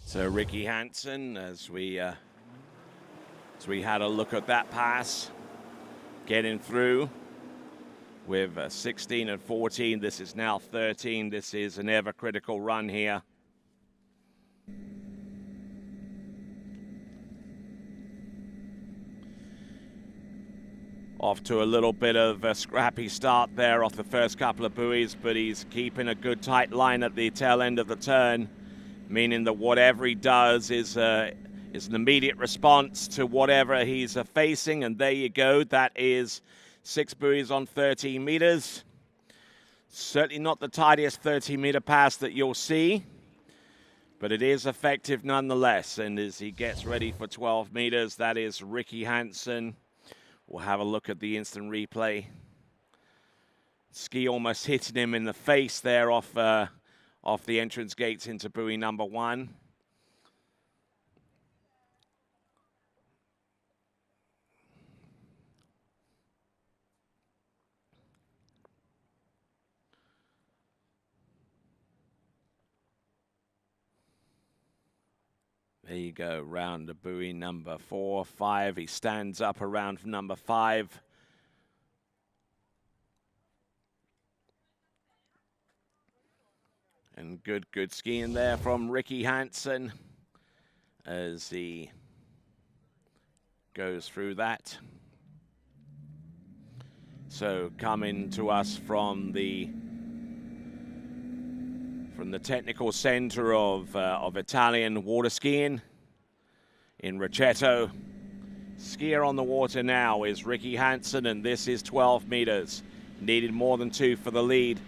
So Ricky Hansen, as we had a look at that pass, getting through with 16 and 14. This is now 13. This is an ever critical run here. Off to a little bit of a scrappy start there off the first couple of buoys, but he's keeping a good tight line at the tail end of the turn, meaning that whatever he does is an immediate response to whatever he's facing. And there you go. That is 6 buoys on 13 meters. Certainly not the tidiest 13-meter pass that you'll see, but it is effective nonetheless. And as he gets ready for 12 meters, that is Ricky Hansen. We'll have a look at the instant replay. Ski almost hitting him in the face there off the entrance gates into buoy number 1. There you go, round the buoy number 4, 5. He stands up around number 5. And good skiing there from Ricky Hansen as he goes through that. So coming to us from the technical center of Italian water skiing in Rocchetto. Skier on the water now is Ricky Hansen, and this is 12 meters. Needed more than 2 for the lead.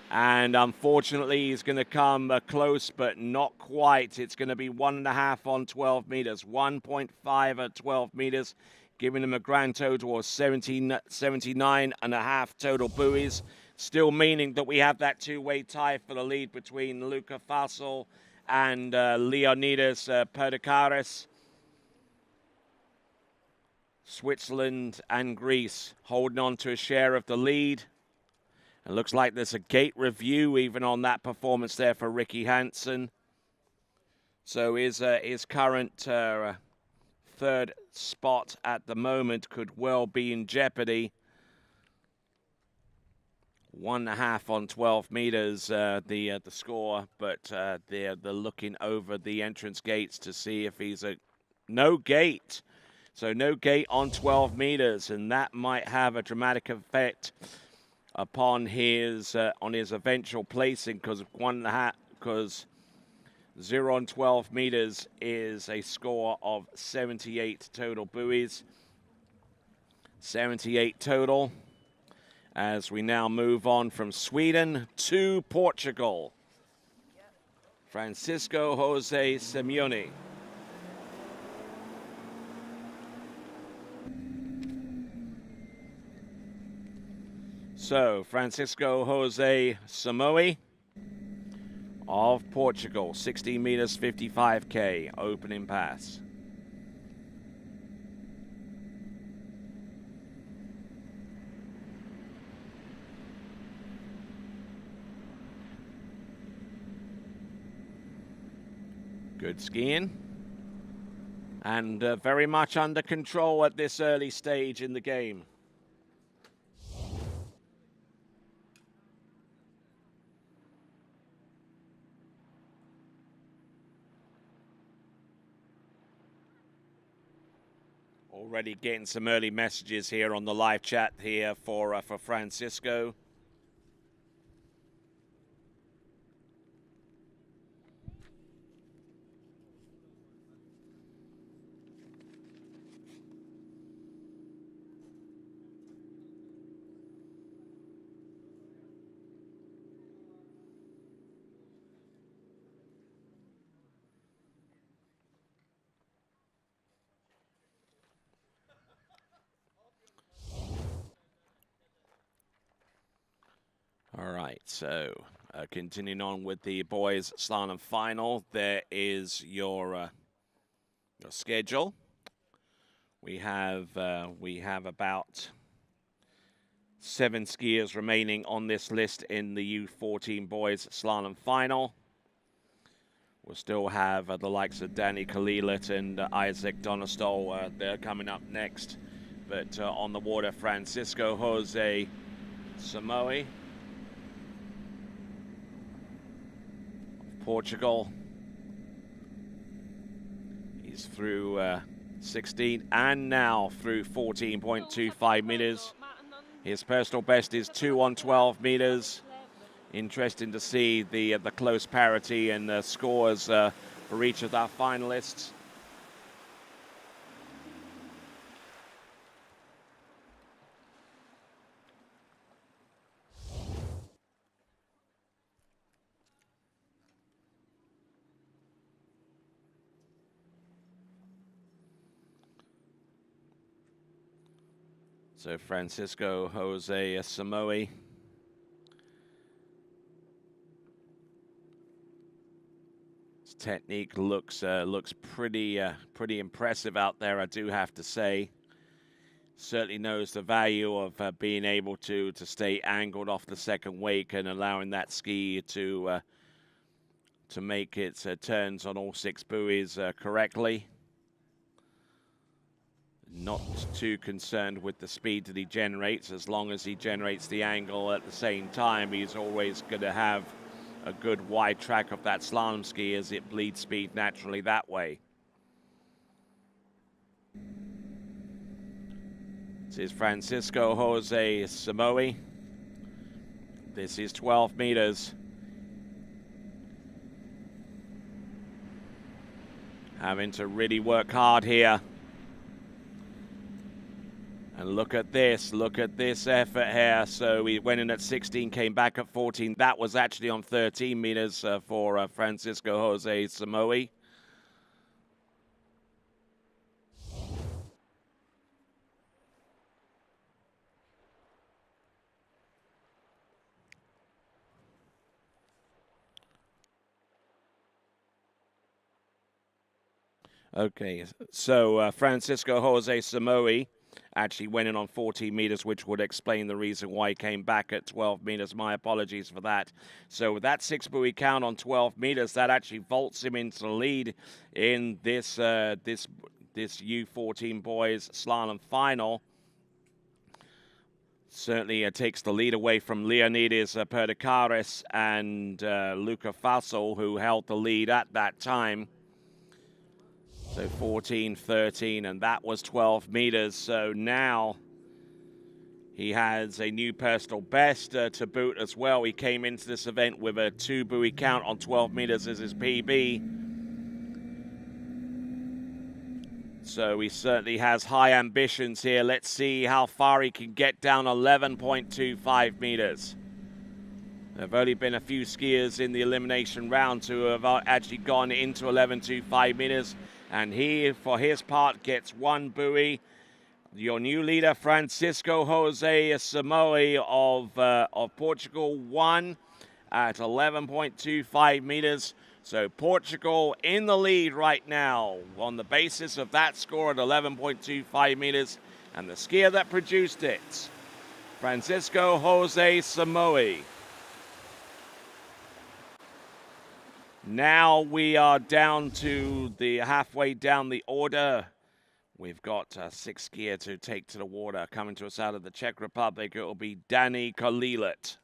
And unfortunately, he's going to come close, but not quite. It's going to be 1.5 on 12 meters, 1.5 at 12 meters, giving him a grand total of 79.5 total buoys. Still meaning that we have that two-way tie for the lead between Luca Fassel and Leonidas Perdicaris. Switzerland and Greece holding on to a share of the lead. It looks like there's a gate review even on that performance there for Ricky Hansen. So his current third spot at the moment could well be in jeopardy. 1.5 on 12 meters, the score, but they're looking over the entrance gates to see if he's no gate. So no gate on 12 meters, and that might have a dramatic effect upon his eventual placing, because 0 on 12 meters is a score of 78 total buoys. 78 total. As we now move on from Sweden to Portugal. Francisco Jose Simeone. So, Francisco Jose Simeone of Portugal, 16 meters, 55K, opening pass. Good skiing. And very much under control at this early stage in the game. Already getting some early messages here on the live chat here for Francisco. All right, so continuing on with the boys slalom final, there is your schedule. We have about 7 skiers remaining on this list in the U14 boys slalom final. We'll still have the likes of Danny Kalilat and Isaac Donestol. They're coming up next. But on the water, Francisco Jose Samoe of Portugal. He's through 16 and now through 14.25 meters. His personal best is 2 on 12 meters. Interesting to see the close parity and scores for each of our finalists. So Francisco Jose Samoe. His technique looks pretty impressive out there, I do have to say. Certainly knows the value of being able to stay angled off the second wake and allowing that ski to make its turns on all 6 buoys correctly. Not too concerned with the speed that he generates. As long as he generates the angle at the same time, he's always going to have a good wide track of that slalom ski as it bleeds speed naturally that way. This is Francisco Jose Samoe. This is 12 meters. Having to really work hard here. And look at this effort here. So he went in at 16, came back at 14. That was actually on 13 meters for Francisco Jose Samoe. Okay, so Francisco Jose Samoe actually went in on 14 meters, which would explain the reason why he came back at 12 meters. My apologies for that. So with that 6 buoy count on 12 meters, that actually vaults him into the lead in this U14 boys slalom final. Certainly takes the lead away from Leonidas Perdicaris and Luca Fasol, who held the lead at that time. So 14, 13, and that was 12 meters. So now he has a new personal best to boot as well. He came into this event with a 2 buoy count on 12 meters as his PB. So he certainly has high ambitions here. Let's see how far he can get down 11.25 meters. There have only been a few skiers in the elimination round who have actually gone into 11.25 meters. And he, for his part, gets 1 buoy. Your new leader, Francisco Jose Samoe of Portugal, won at 11.25 meters. So Portugal in the lead right now on the basis of that score at 11.25 meters. And the skier that produced it, Francisco Jose Samoe. Now we are down to the halfway down the order. We've got 6 skier to take to the water. Coming to us out of the Czech Republic, it will be Danny Kalilat.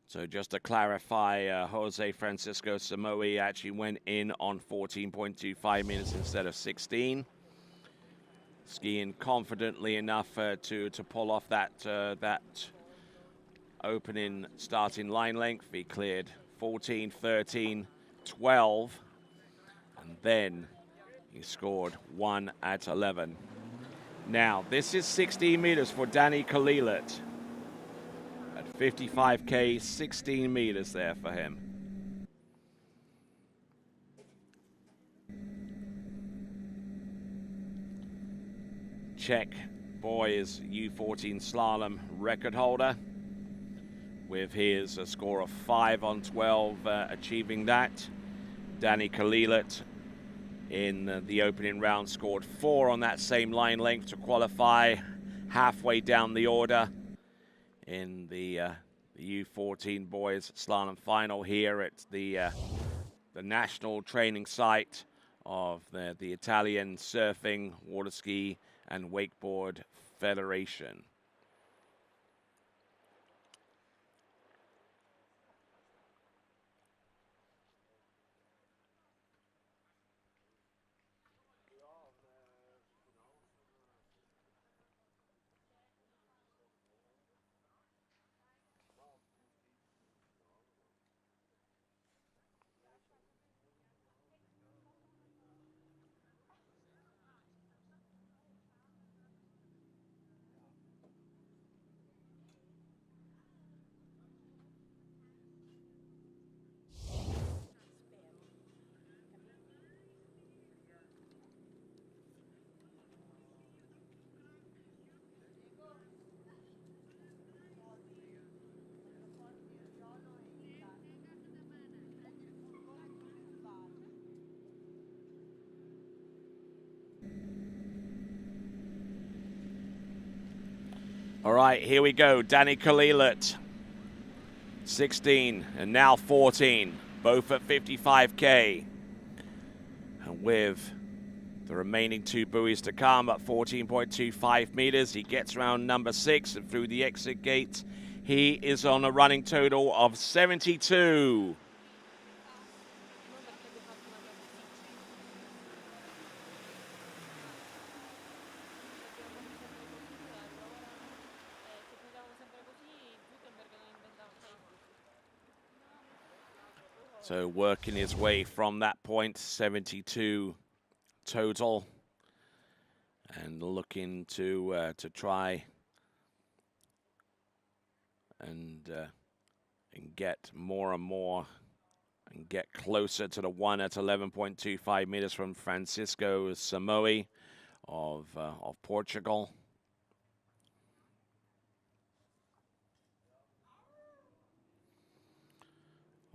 So just to clarify, Jose Francisco Samoa actually went in on 14.25 minutes instead of 16. Skiing confidently enough to pull off that opening starting line length. He cleared 14, 13, 12, and then he scored 1 at 11. Now, this is 16 meters for Danny Kalilat. At 55K, 16 meters there for him. Czech boys U14 slalom record holder with his score of 5 on 12 achieving that. Danny Kalilat in the opening round scored 4 on that same line length to qualify halfway down the order in the U14 boys slalom final here at the national training site of the Italian Surfing, Water Ski and Wakeboard Federation. All right, here we go. Danny Kalilat, 16 and now 14, both at 55K. And with the remaining 2 buoys to come at 14.25 meters, he gets around number 6 and through the exit gate. He is on a running total of 72. So working his way from that point, 72 total, and looking to try and get more and more and get closer to the 1 at 11.25 meters from Francisco Samoa of Portugal.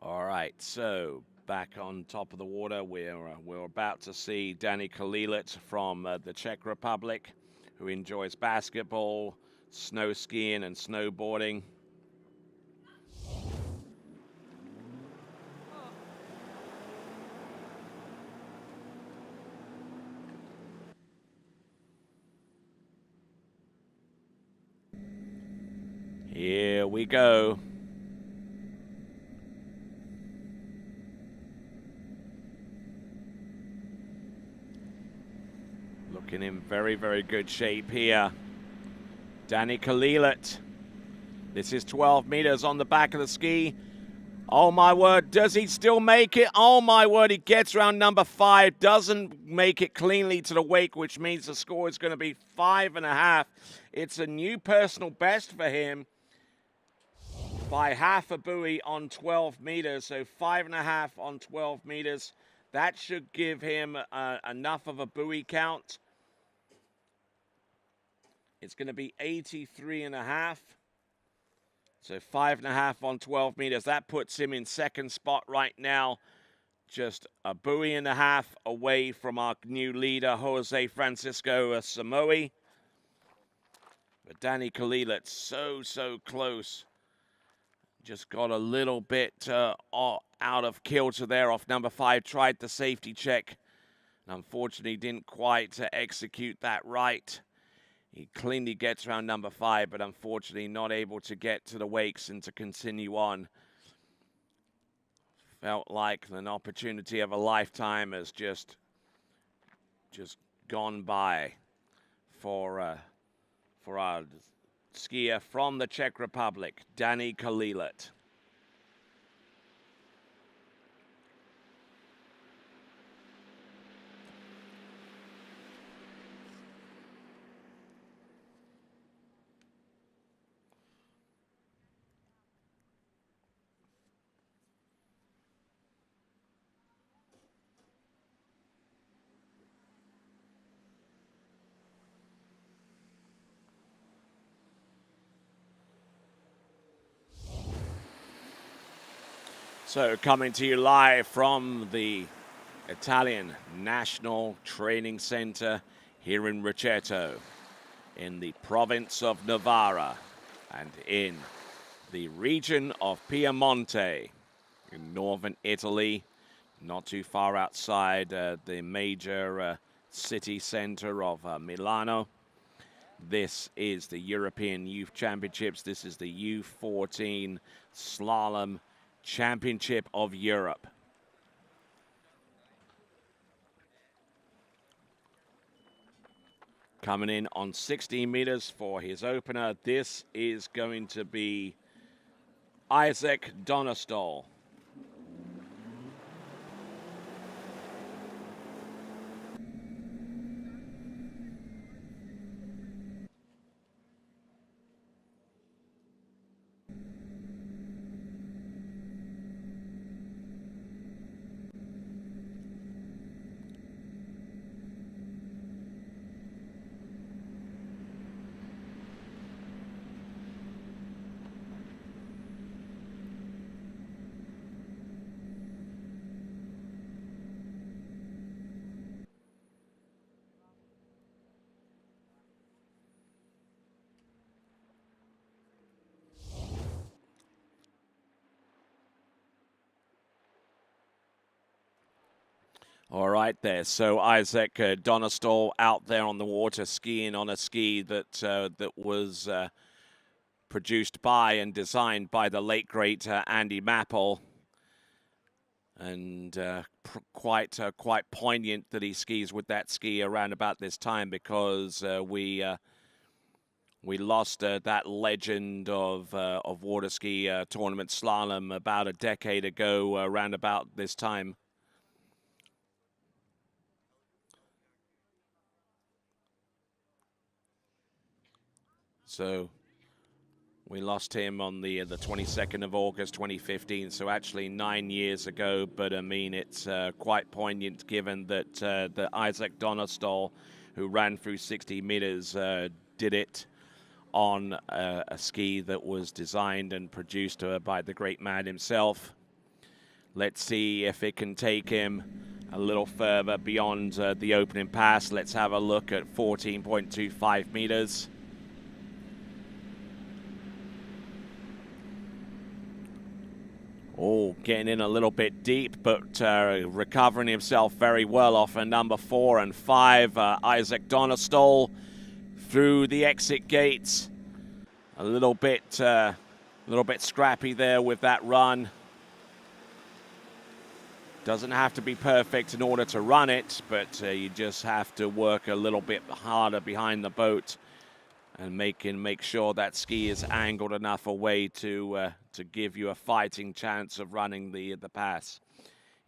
All right, so back on top of the water, we're about to see Danny Kalilat from the Czech Republic, who enjoys basketball, snow skiing, and snowboarding. Here we go. Looking in very, very good shape here. Danny Kalilat. This is 12 meters on the back of the ski. Oh my word, does he still make it? Oh my word, he gets around number 5, doesn't make it cleanly to the wake, which means the score is going to be 5.5. It's a new personal best for him by half a buoy on 12 meters, so 5.5 on 12 meters. That should give him enough of a buoy count. It's going to be 83.5. So 5.5 on 12 meters. That puts him in second spot right now. Just a buoy and a half away from our new leader, Jose Francisco Samoa. But Danny Kalilat, so close. Just got a little bit out of kilter there off number 5. Tried the safety check. And unfortunately didn't quite execute that right. He cleanly gets around number 5, but unfortunately not able to get to the wakes and to continue on. Felt like an opportunity of a lifetime has just gone by for our skier from the Czech Republic, Danny Kalilat. So coming to you live from the Italian National Training Center here in Rocchetto, in the province of Novara, and in the region of Piemonte, in northern Italy, not too far outside the major city center of Milano. This is the European Youth Championships. This is the U14 Slalom Championship of Europe. Coming in on 16 meters for his opener. This is going to be Isaac Donestol. All right there. So Isaac Donestol out there on the water skiing on a ski that that was produced by and designed by the late great Andy Mappel, and quite poignant that he skis with that ski around about this time, because we lost that legend of water ski tournament slalom about a decade ago around about this time. So we lost him on the 22nd of August 2015, so actually 9 years ago. But I mean, it's quite poignant given that that Isaac Donestol, who ran through 60 meters, did it on a ski that was designed and produced by the great man himself. Let's see if it can take him a little further beyond the opening pass. Let's have a look at 14.25 meters. Oh, getting in a little bit deep, but recovering himself very well off a number 4 and 5. Isaac Donestol through the exit gates. A little bit scrappy there with that run. Doesn't have to be perfect in order to run it, but you just have to work a little bit harder behind the boat and make sure that ski is angled enough away to give you a fighting chance of running the pass.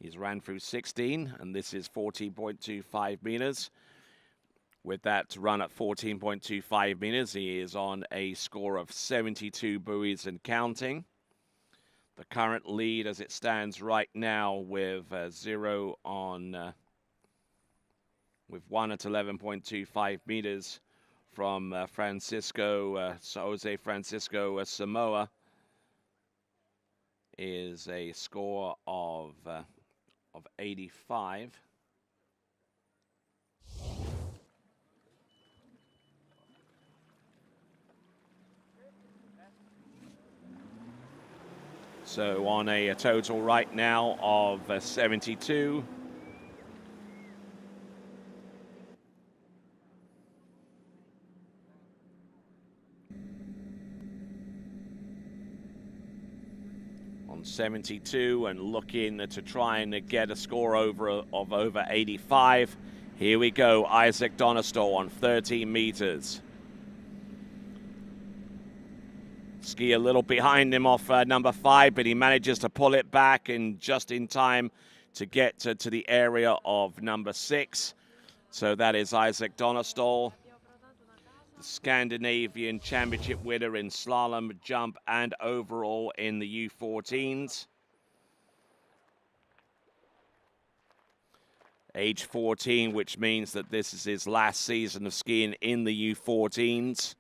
He's ran through 16, and this is 14.25 meters. With that run at 14.25 meters, he is on a score of 72 buoys and counting. The current lead as it stands right now with 0 on with 1 at 11.25 meters from Jose Francisco Samoa is a score of 85. So on a total right now of 72. on 72 and looking to try and get a score of over 85. Here we go, Isaac Donestoll on 13 meters. Ski a little behind him off number 5, but he manages to pull it back and just in time to get to the area of number 6. So that is Isaac Donestoll, the Scandinavian championship winner in slalom, jump, and overall in the U14s. Age 14, which means that this is his last season of skiing in the U14s.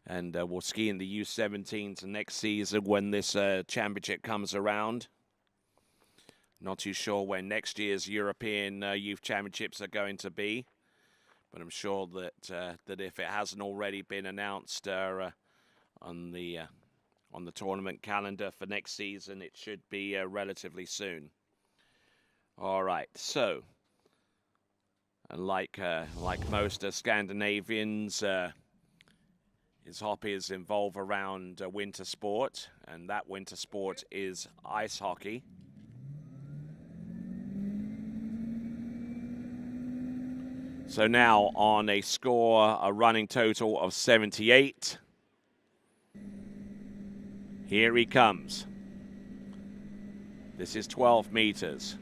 And we'll ski in the U17s next season when this championship comes around. Not too sure when next year's European Youth Championships are going to be. But I'm sure that that if it hasn't already been announced on the tournament calendar for next season, it should be relatively soon. All right, so like most Scandinavians, his hobbies involve around winter sport, and that winter sport is ice hockey. So now on a running total of 78. Here he comes. This is 12 meters.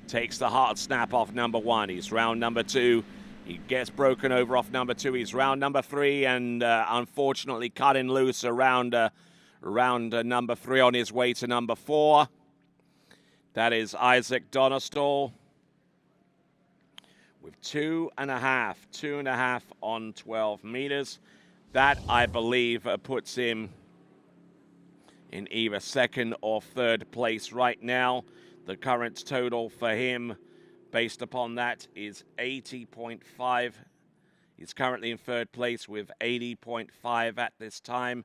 Takes the hard snap off number 1. He's round number 2. He gets broken over off number 2. He's round number 3 and unfortunately cutting loose around number 3 on his way to number 4. That is Isaac Donestoll with 2.5 on 12 meters. That, I believe, puts him in either second or third place right now. The current total for him, based upon that, is 80.5. He's currently in third place with 80.5 at this time.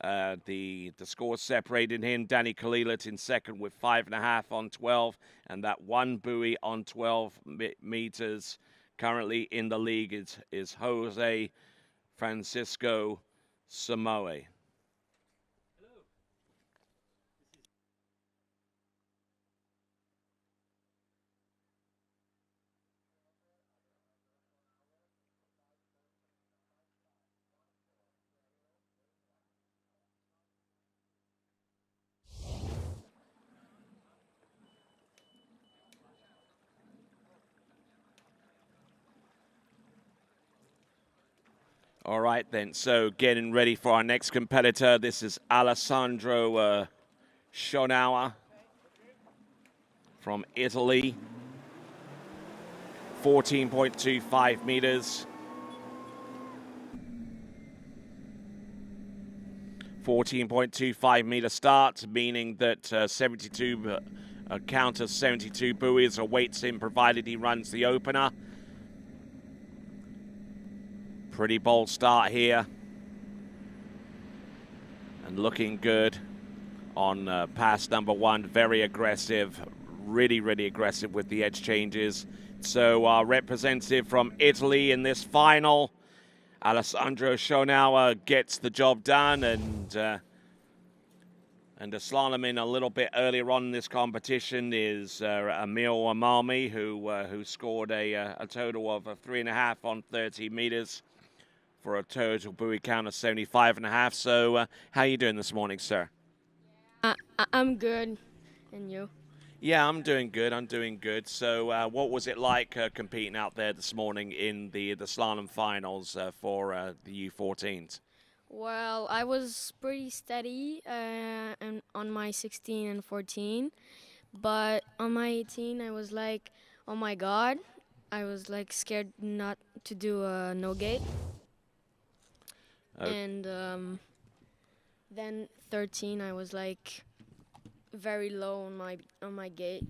The scores separating him, Danny Kalilat in second with 5.5 on 12, and that one buoy on 12 meters. Currently in the league is Jose Francisco Samoe. All right, then. So getting ready for our next competitor. This is Alessandro Schonauer from Italy. 14.25 meters. 14.25 meter start, meaning that 72 count of 72 buoys awaits him provided he runs the opener. Pretty bold start here. And looking good on pass number 1. Very aggressive. Really, really aggressive with the edge changes. So our representative from Italy in this final, Alessandro Schonauer, gets the job done, and a slalom in a little bit earlier on in this competition is Emil Amalmi, who scored a total of 3.5 on 30 meters for a total buoy count of 75.5. So how are you doing this morning, sir? I'm good. And you? Yeah, I'm doing good. I'm doing good. So what was it like competing out there this morning in the slalom finals for the U14s? Well, I was pretty steady on my 16 and 14, but on my 18 I was like, oh my god, I was like scared not to do a no gate. And then 13 I was like very low on my gate.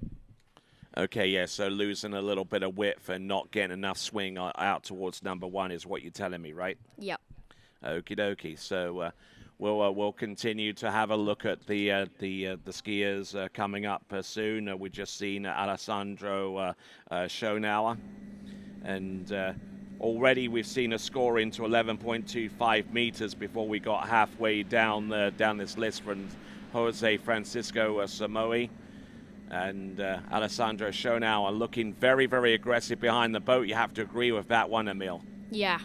Okay, yeah, so losing a little bit of width and not getting enough swing out towards number 1 is what you're telling me, right? Yep. Okie dokie. So we'll continue to have a look at the skiers coming up soon. We've just seen Alessandro Schonauer, and already we've seen a score into 11.25 meters before we got halfway down this list Jose Francisco Samoe and Alessandro Schonau are looking very, very aggressive behind the boat. You have to agree with that one, Emil. Yeah.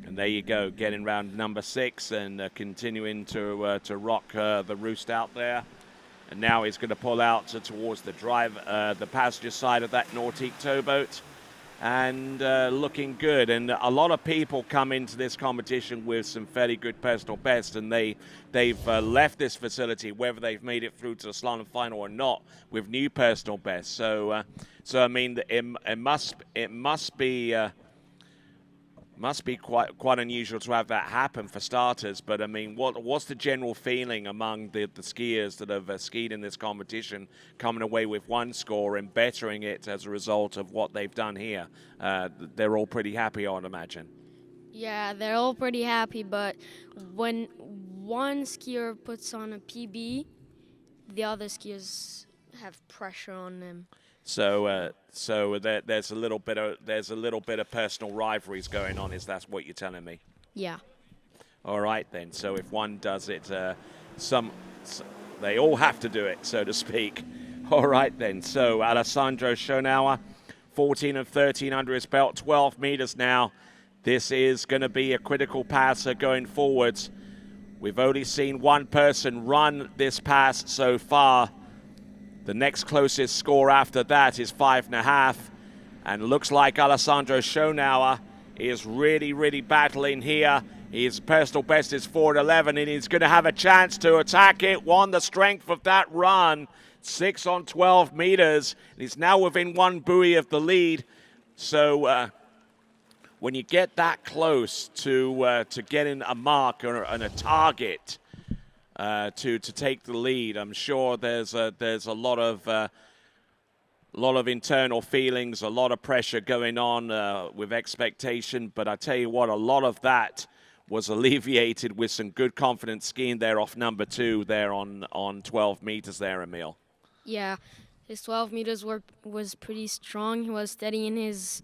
And there you go, getting round number 6 and continuing to rock the roost out there. And now he's going to pull out towards the the passenger side of that Nautique towboat. And looking good. And a lot of people come into this competition with some fairly good personal bests, and they've left this facility, whether they've made it through to the slalom final or not, with new personal bests. So I mean, it must be quite unusual to have that happen for starters. But I mean, what's the general feeling among the skiers that have skied in this competition, coming away with one score and bettering it as a result of what they've done here? They're all pretty happy, I would imagine. Yeah, they're all pretty happy, but when one skier puts on a PB, the other skiers have pressure on them. So there's a little bit of personal rivalries going on. Is that what you're telling me? Yeah. All right then. So if one does it, they all have to do it, so to speak. All right then. So Alessandro Schonauer, 14 and 13 under his belt, 12 meters now. This is going to be a critical passer going forwards. We've only seen one person run this pass so far. The next closest score after that is 5.5. And looks like Alessandro Schonauer is really, really battling here. His personal best is 4:11, and he's going to have a chance to attack it. The strength of that run, 6 on 12 meters. He's now within one buoy of the lead. So when you get that close to getting a mark and a target, to take the lead, I'm sure there's a lot of internal feelings, a lot of pressure going on with expectation. But I tell you what, a lot of that was alleviated with some good confidence skiing there off number 2 there on 12 meters there, Emil. Yeah, his 12 meters was pretty strong. He was steady in his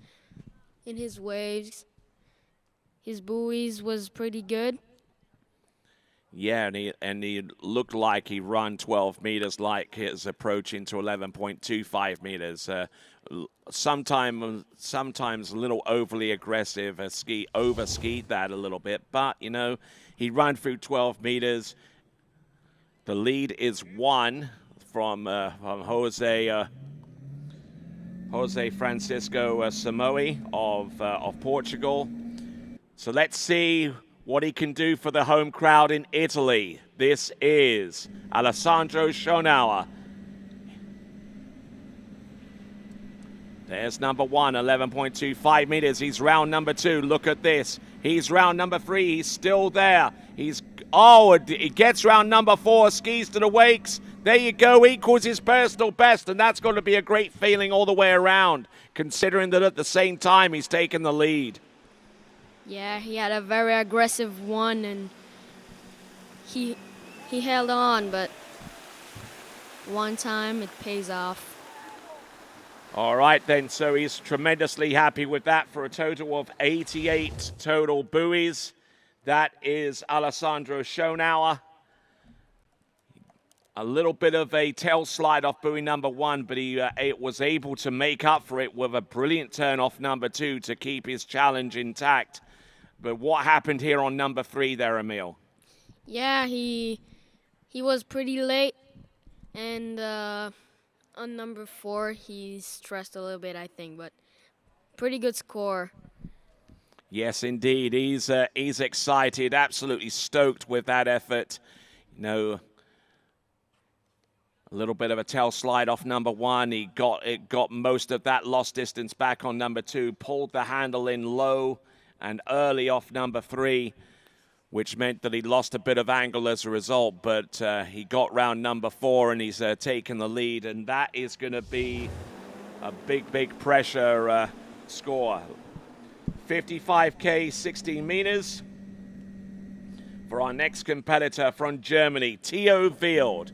waves. His buoys was pretty good. Yeah, and he looked like he ran 12 meters like his approaching to 11.25 meters. Sometimes a little overly aggressive, over-skied that a little bit. But, you know, he ran through 12 meters. The lead is 1 from Jose Francisco Samoe of Portugal. So let's see what he can do for the home crowd in Italy. This is Alessandro Schonauer. There's number 1, 11.25 meters. He's round number 2. Look at this. He's round number 3. He's still there. He gets round number 4, skis to the wakes. There you go, equals his personal best, and that's going to be a great feeling all the way around, considering that at the same time he's taken the lead. Yeah, he had a very aggressive one, and he held on, but one time it pays off. All right, then, so he's tremendously happy with that for a total of 88 total buoys. That is Alessandro Schonauer. A little bit of a tail slide off buoy number 1, but he was able to make up for it with a brilliant turn off number 2 to keep his challenge intact. But what happened here on number 3 there, Emil? Yeah, he was pretty late, and on number 4 he stressed a little bit, I think, but pretty good score. Yes, indeed. He's excited, absolutely stoked with that effort. You know, a little bit of a tail slide off number 1. He got most of that lost distance back on number 2, pulled the handle in low and early off number 3, which meant that he lost a bit of angle as a result. But he got round number 4, and he's taken the lead, and that is going to be a big pressure score. 55K, 16 meters for our next competitor from Germany, Theo Wild.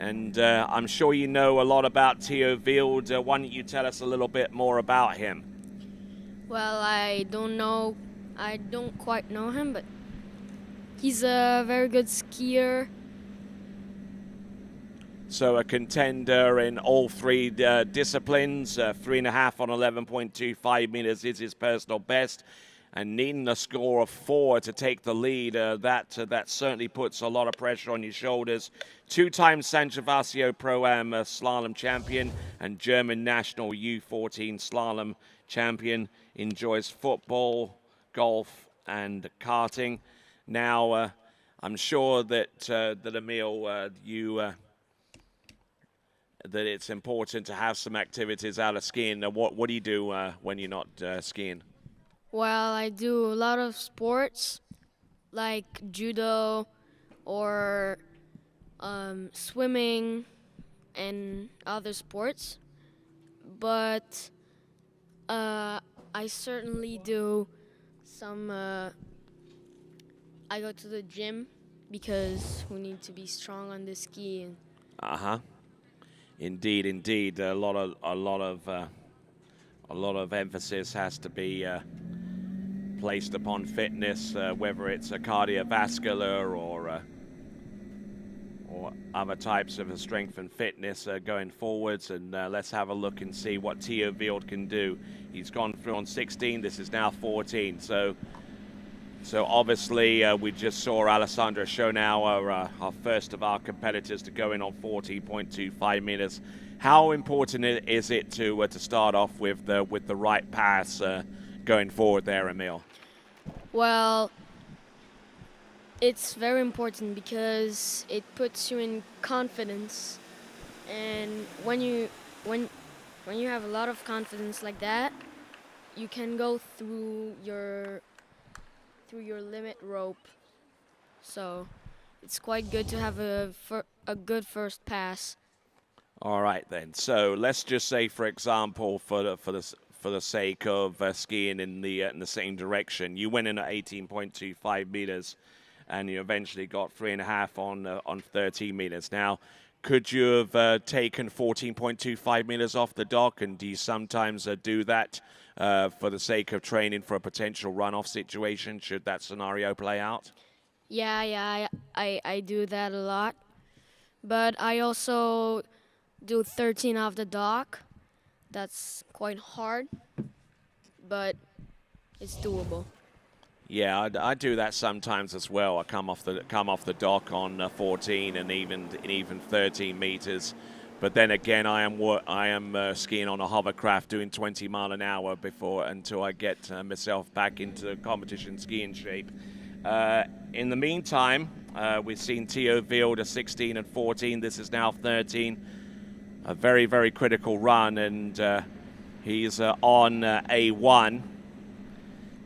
And I'm sure you know a lot about Theo Wild. Why don't you tell us a little bit more about him? Well, I don't quite know him, but he's a very good skier, So a contender in all three disciplines. 3.5 on 11.25 meters is his personal best. And needing a score of 4 to take the lead, that certainly puts a lot of pressure on your shoulders. 2-time San Gervasio Pro-Am slalom champion and German national U14 slalom champion. Enjoys football, golf, and karting. Now, I'm sure that Emil, that it's important to have some activities out of skiing. What do you do when you're not skiing? Well, I do a lot of sports like judo or swimming and other sports. But I certainly do some, I go to the gym because we need to be strong on the ski. Uh-huh. Indeed, indeed. A lot of emphasis has to be placed upon fitness, whether it's a cardiovascular or other types of strength and fitness going forwards. And let's have a look and see what Theo Wild can do. He's gone through on 16. This is now 14. So obviously we just saw Alessandra show now our first of our competitors to go in on 14.25 meters. How important is it to start off with the right pass going forward there, Emil? Well, it's very important because it puts you in confidence, and when you have a lot of confidence like that, you can go through your limit rope. So it's quite good to have a good first pass. All right then. So let's just say, for example, for the sake of skiing in the same direction, you went in at 18.25 meters, and you eventually got 3.5 on 13 meters. Now, could you have taken 14.25 meters off the dock? And do you sometimes do that for the sake of training for a potential runoff situation? Should that scenario play out? Yeah, I do that a lot, but I also do 13 off the dock. That's quite hard, but it's doable. Yeah, I do that sometimes as well. I come off the dock on 14 and even 13 meters, but then again, I am skiing on a hovercraft doing 20 mile an hour until I get myself back into competition skiing shape. In the meantime, we've seen Theo Wild at 16 and 14. This is now 13. A very, very critical run, and he's on A1.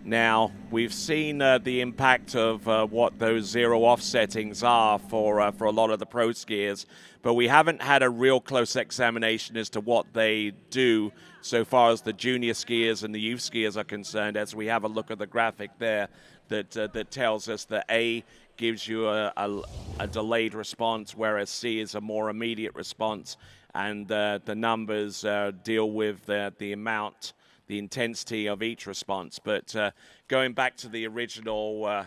Now, we've seen the impact of what those zero-off settings are for a lot of the pro skiers, but we haven't had a real close examination as to what they do so far as the junior skiers and the youth skiers are concerned, as we have a look at the graphic there that tells us that A gives you a delayed response, whereas C is a more immediate response, and the numbers deal with the amount, the intensity of each response. But going back to the original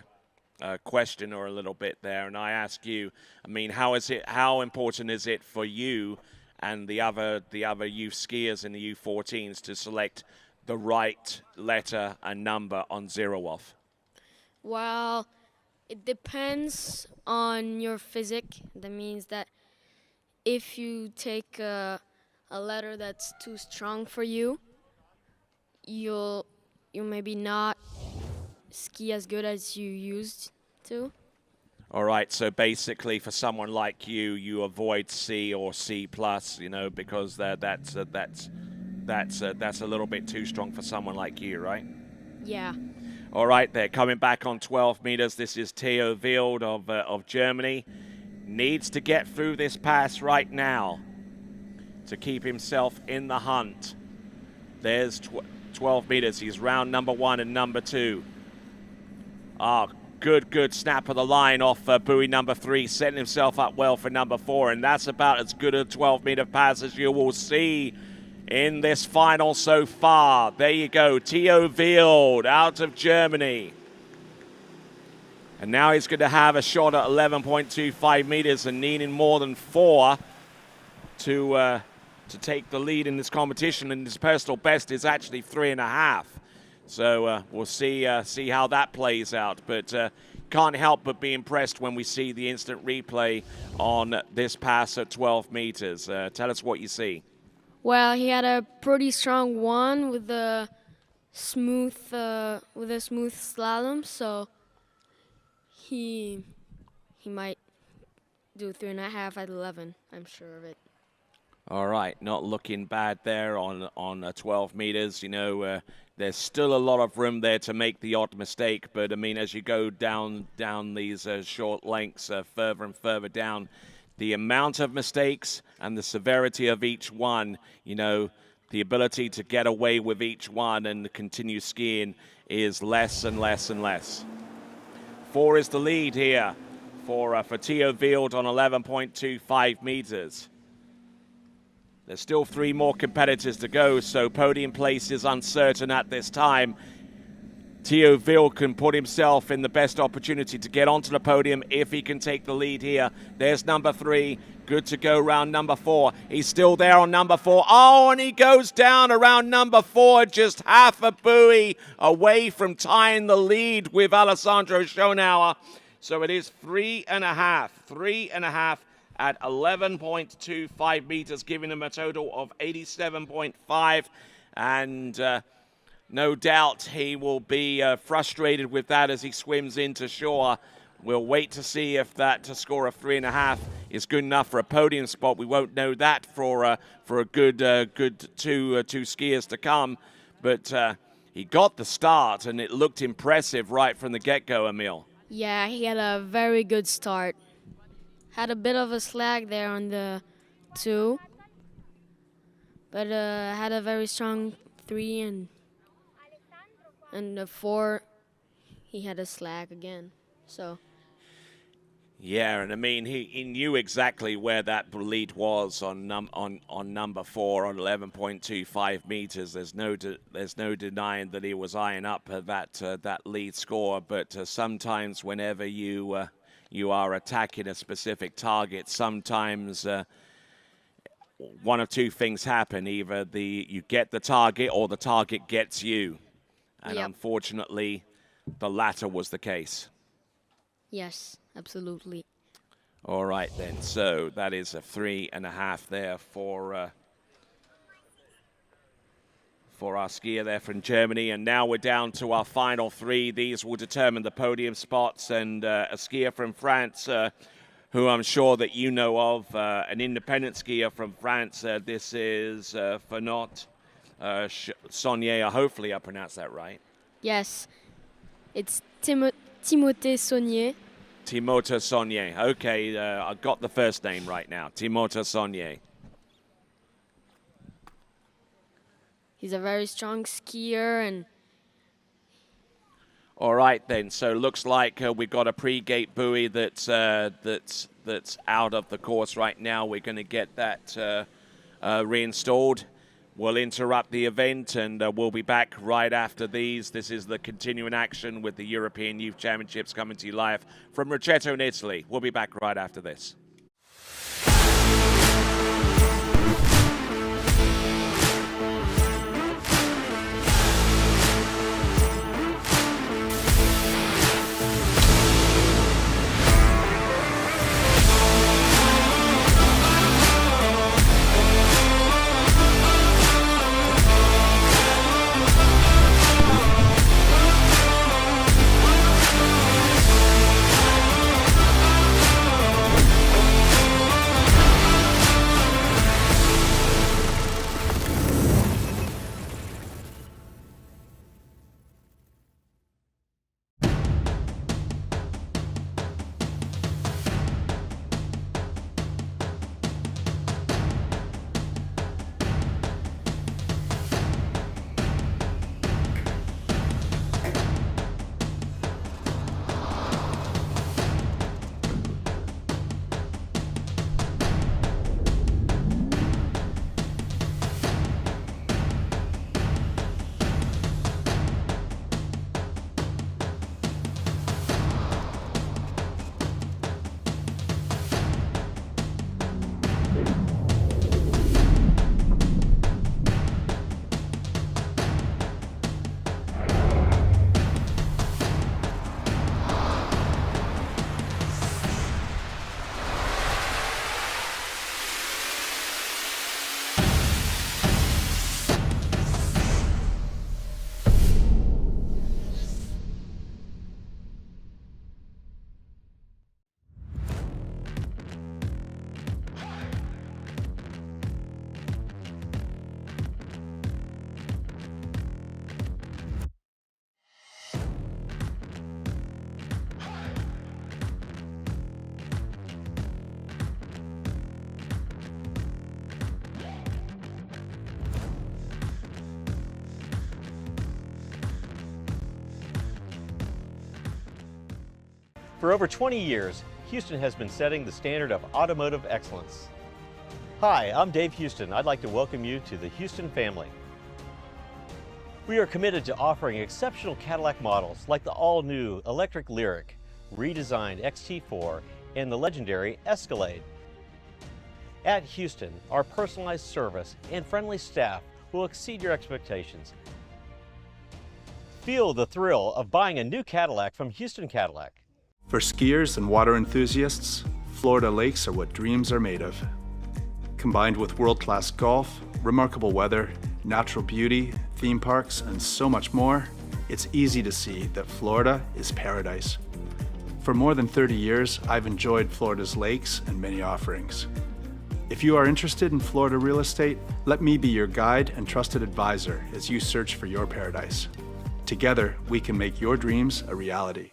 question or a little bit there, and I ask you, I mean, how important is it for you and the other youth skiers in the U14s to select the right letter and number on zero off? Well, it depends on your physique. That means that if you take a letter that's too strong for you, you'll maybe not ski as good as you used to. All right, so basically for someone like you, you avoid C or C+, because that's a little bit too strong for someone like you, right? Yeah. All right, they're coming back on 12 meters. This is Theo Wild of Germany. Needs to get through this pass right now to keep himself in the hunt. There's 12 meters. He's round number 1 and number 2. Good snap of the line off buoy number 3, setting himself up well for number 4, and that's about as good a 12-meter pass as you will see in this final so far. There you go, Theo Wild out of Germany. And now he's going to have a shot at 11.25 meters and needing more than 4 to take the lead in this competition, and his personal best is actually 3.5. So we'll see how that plays out. But can't help but be impressed when we see the instant replay on this pass at 12 meters. Tell us what you see. Well, he had a pretty strong one with a smooth slalom, so he might do 3.5 at 11. I'm sure of it. All right, not looking bad there on 12 meters. You know, there's still a lot of room there to make the odd mistake, but I mean, as you go down these short lengths, further and further down, the amount of mistakes and the severity of each one, you know, the ability to get away with each one and continue skiing is less and less and less. 4 is the lead here for Theo Wild on 11.25 meters. There's still 3 more competitors to go, so podium place is uncertain at this time. Theo Wild can put himself in the best opportunity to get onto the podium if he can take the lead here. There's number 3. Good to go round number 4. He's still there on number 4. Oh, and he goes down around number 4, just half a buoy away from tying the lead with Alessandro Schonauer. So it is 3.5 at 11.25 meters, giving him a total of 87.5. And no doubt he will be frustrated with that as he swims into shore. We'll wait to see if that score of 3.5 is good enough for a podium spot. We won't know that for a good two skiers to come. But he got the start, and it looked impressive right from the get-go, Emil. Yeah, he had a very good start. Had a bit of a slag there on the 2, but had a very strong 3, and the 4 he had a slag again. So yeah, and I mean he knew exactly where that lead was on number 4 on 11.25 meters. There's no denying that he was eyeing up that lead score. But sometimes whenever you are attacking a specific target, sometimes one of two things happen: either you get the target or the target gets you. And unfortunately, the latter was the case. Yes, absolutely. All right then, so that is a 3.5 there for our skier there from Germany. And now we're down to our final 3. These will determine the podium spots. And a skier from France, who I'm sure that you know of, an independent skier from France. This is Fernand Saunier. Hopefully I pronounced that right. Yes, it's Timothée Saunier. Timothée Saunier. Okay, I got the first name right now. Timothée Saunier. He's a very strong skier, and all right then. So looks like we've got a pre-gate buoy that's out of the course right now. We're going to get that reinstalled. We'll interrupt the event, and we'll be back right after these. This is the continuing action with the European Youth Championships coming to you live from Rocchetto in Italy. We'll be back right after this. For over 20 years, Houston has been setting the standard of automotive excellence. Hi, I'm Dave Houston. I'd like to welcome you to the Houston family. We are committed to offering exceptional Cadillac models like the all-new electric Lyric, redesigned XT4, and the legendary Escalade. At Houston, our personalized service and friendly staff will exceed your expectations. Feel the thrill of buying a new Cadillac from Houston Cadillac. For skiers and water enthusiasts, Florida lakes are what dreams are made of. Combined with world-class golf, remarkable weather, natural beauty, theme parks, and so much more, it's easy to see that Florida is paradise. For more than 30 years, I've enjoyed Florida's lakes and many offerings. If you are interested in Florida real estate, let me be your guide and trusted advisor as you search for your paradise. Together, we can make your dreams a reality.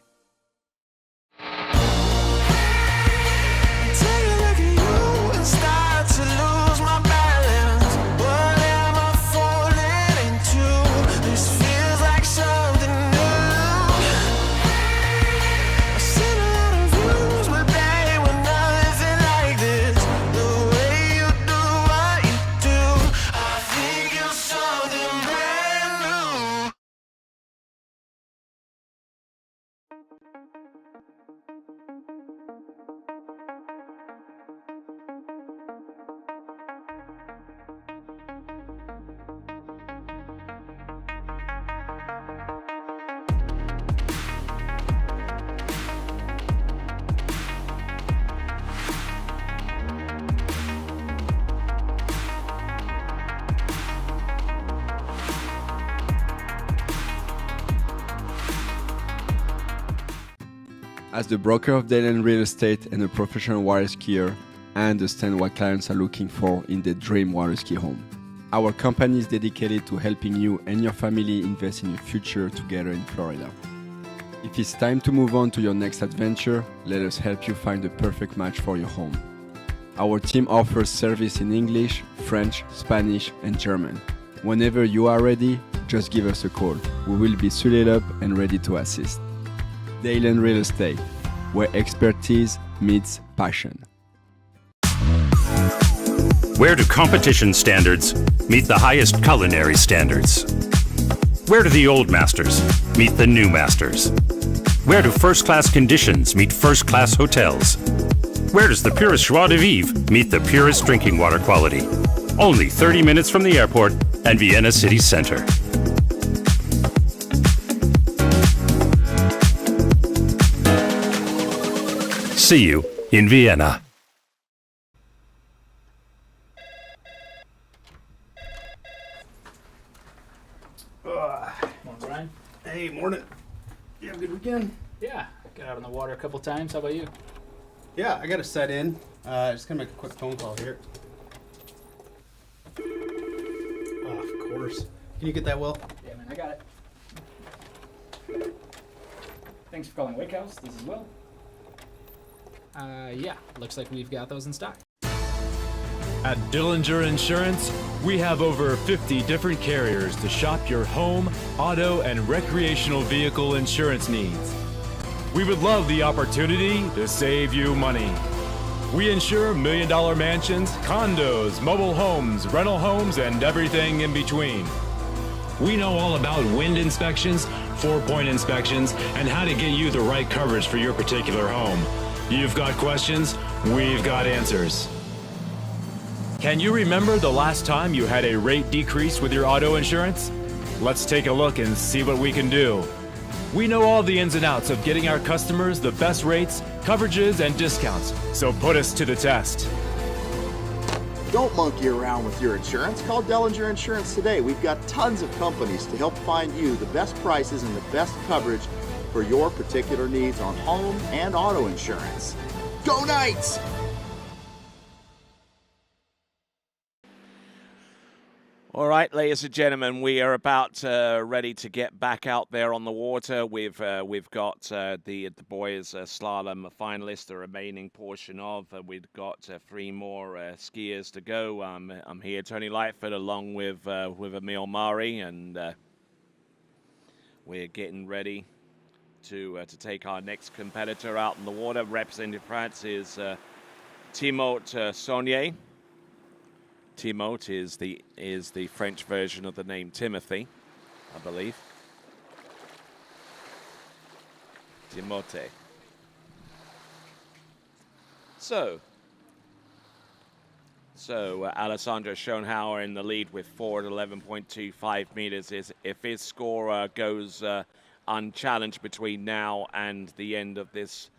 As the broker of Dayland Real Estate and a professional water skier, I understand what clients are looking for in their dream water ski home. Our company is dedicated to helping you and your family invest in your future together in Florida. If it's time to move on to your next adventure, let us help you find the perfect match for your home. Our team offers service in English, French, Spanish, and German. Whenever you are ready, just give us a call. We will be suited up and ready to assist. Dayland Real Estate, where expertise meets passion. Where do competition standards meet the highest culinary standards? Where do the old masters meet the new masters? Where do first-class conditions meet first-class hotels? Where does the purest joie de vivre meet the purest drinking water quality? Only 30 minutes from the airport and Vienna city center. See you in Vienna. Morning, Brian. Hey, morning. You have a good weekend? Yeah, got out on the water a couple times. How about you? Yeah, I got to set in. Just gonna make a quick phone call here. Oh, of course. Can you get that, Will? Yeah, man, I got it. Thanks for calling Wake House. This is Will. Yeah, looks like we've got those in stock. At Dillinger Insurance, we have over 50 different carriers to shop your home, auto, and recreational vehicle insurance needs. We would love the opportunity to save you money. We insure million-dollar mansions, condos, mobile homes, rental homes, and everything in between. We know all about wind inspections, 4-point inspections, and how to get you the right coverage for your particular home. You've got questions, we've got answers. Can you remember the last time you had a rate decrease with your auto insurance? Let's take a look and see what we can do. We know all the ins and outs of getting our customers the best rates, coverages, and discounts, so put us to the test. Don't monkey around with your insurance. Call Dellinger Insurance today. We've got tons of companies to help find you the best prices and the best coverage for your particular needs on home and auto insurance. Go Knights! All right, ladies and gentlemen, we are about ready to get back out there on the water. We've got the boys slalom finalists, the remaining portion of. We've got 3 more skiers to go. I'm here, Tony Lightfoot, along with Emil Mari, and we're getting ready to take our next competitor out in the water. Representing France is Timothée Saunier. Timothée is the French version of the name Timothy, I believe. Timothée. So Alessandro Schoenhauer in the lead with 4 at 11.25 meters. If his score goes unchallenged between now and the end of this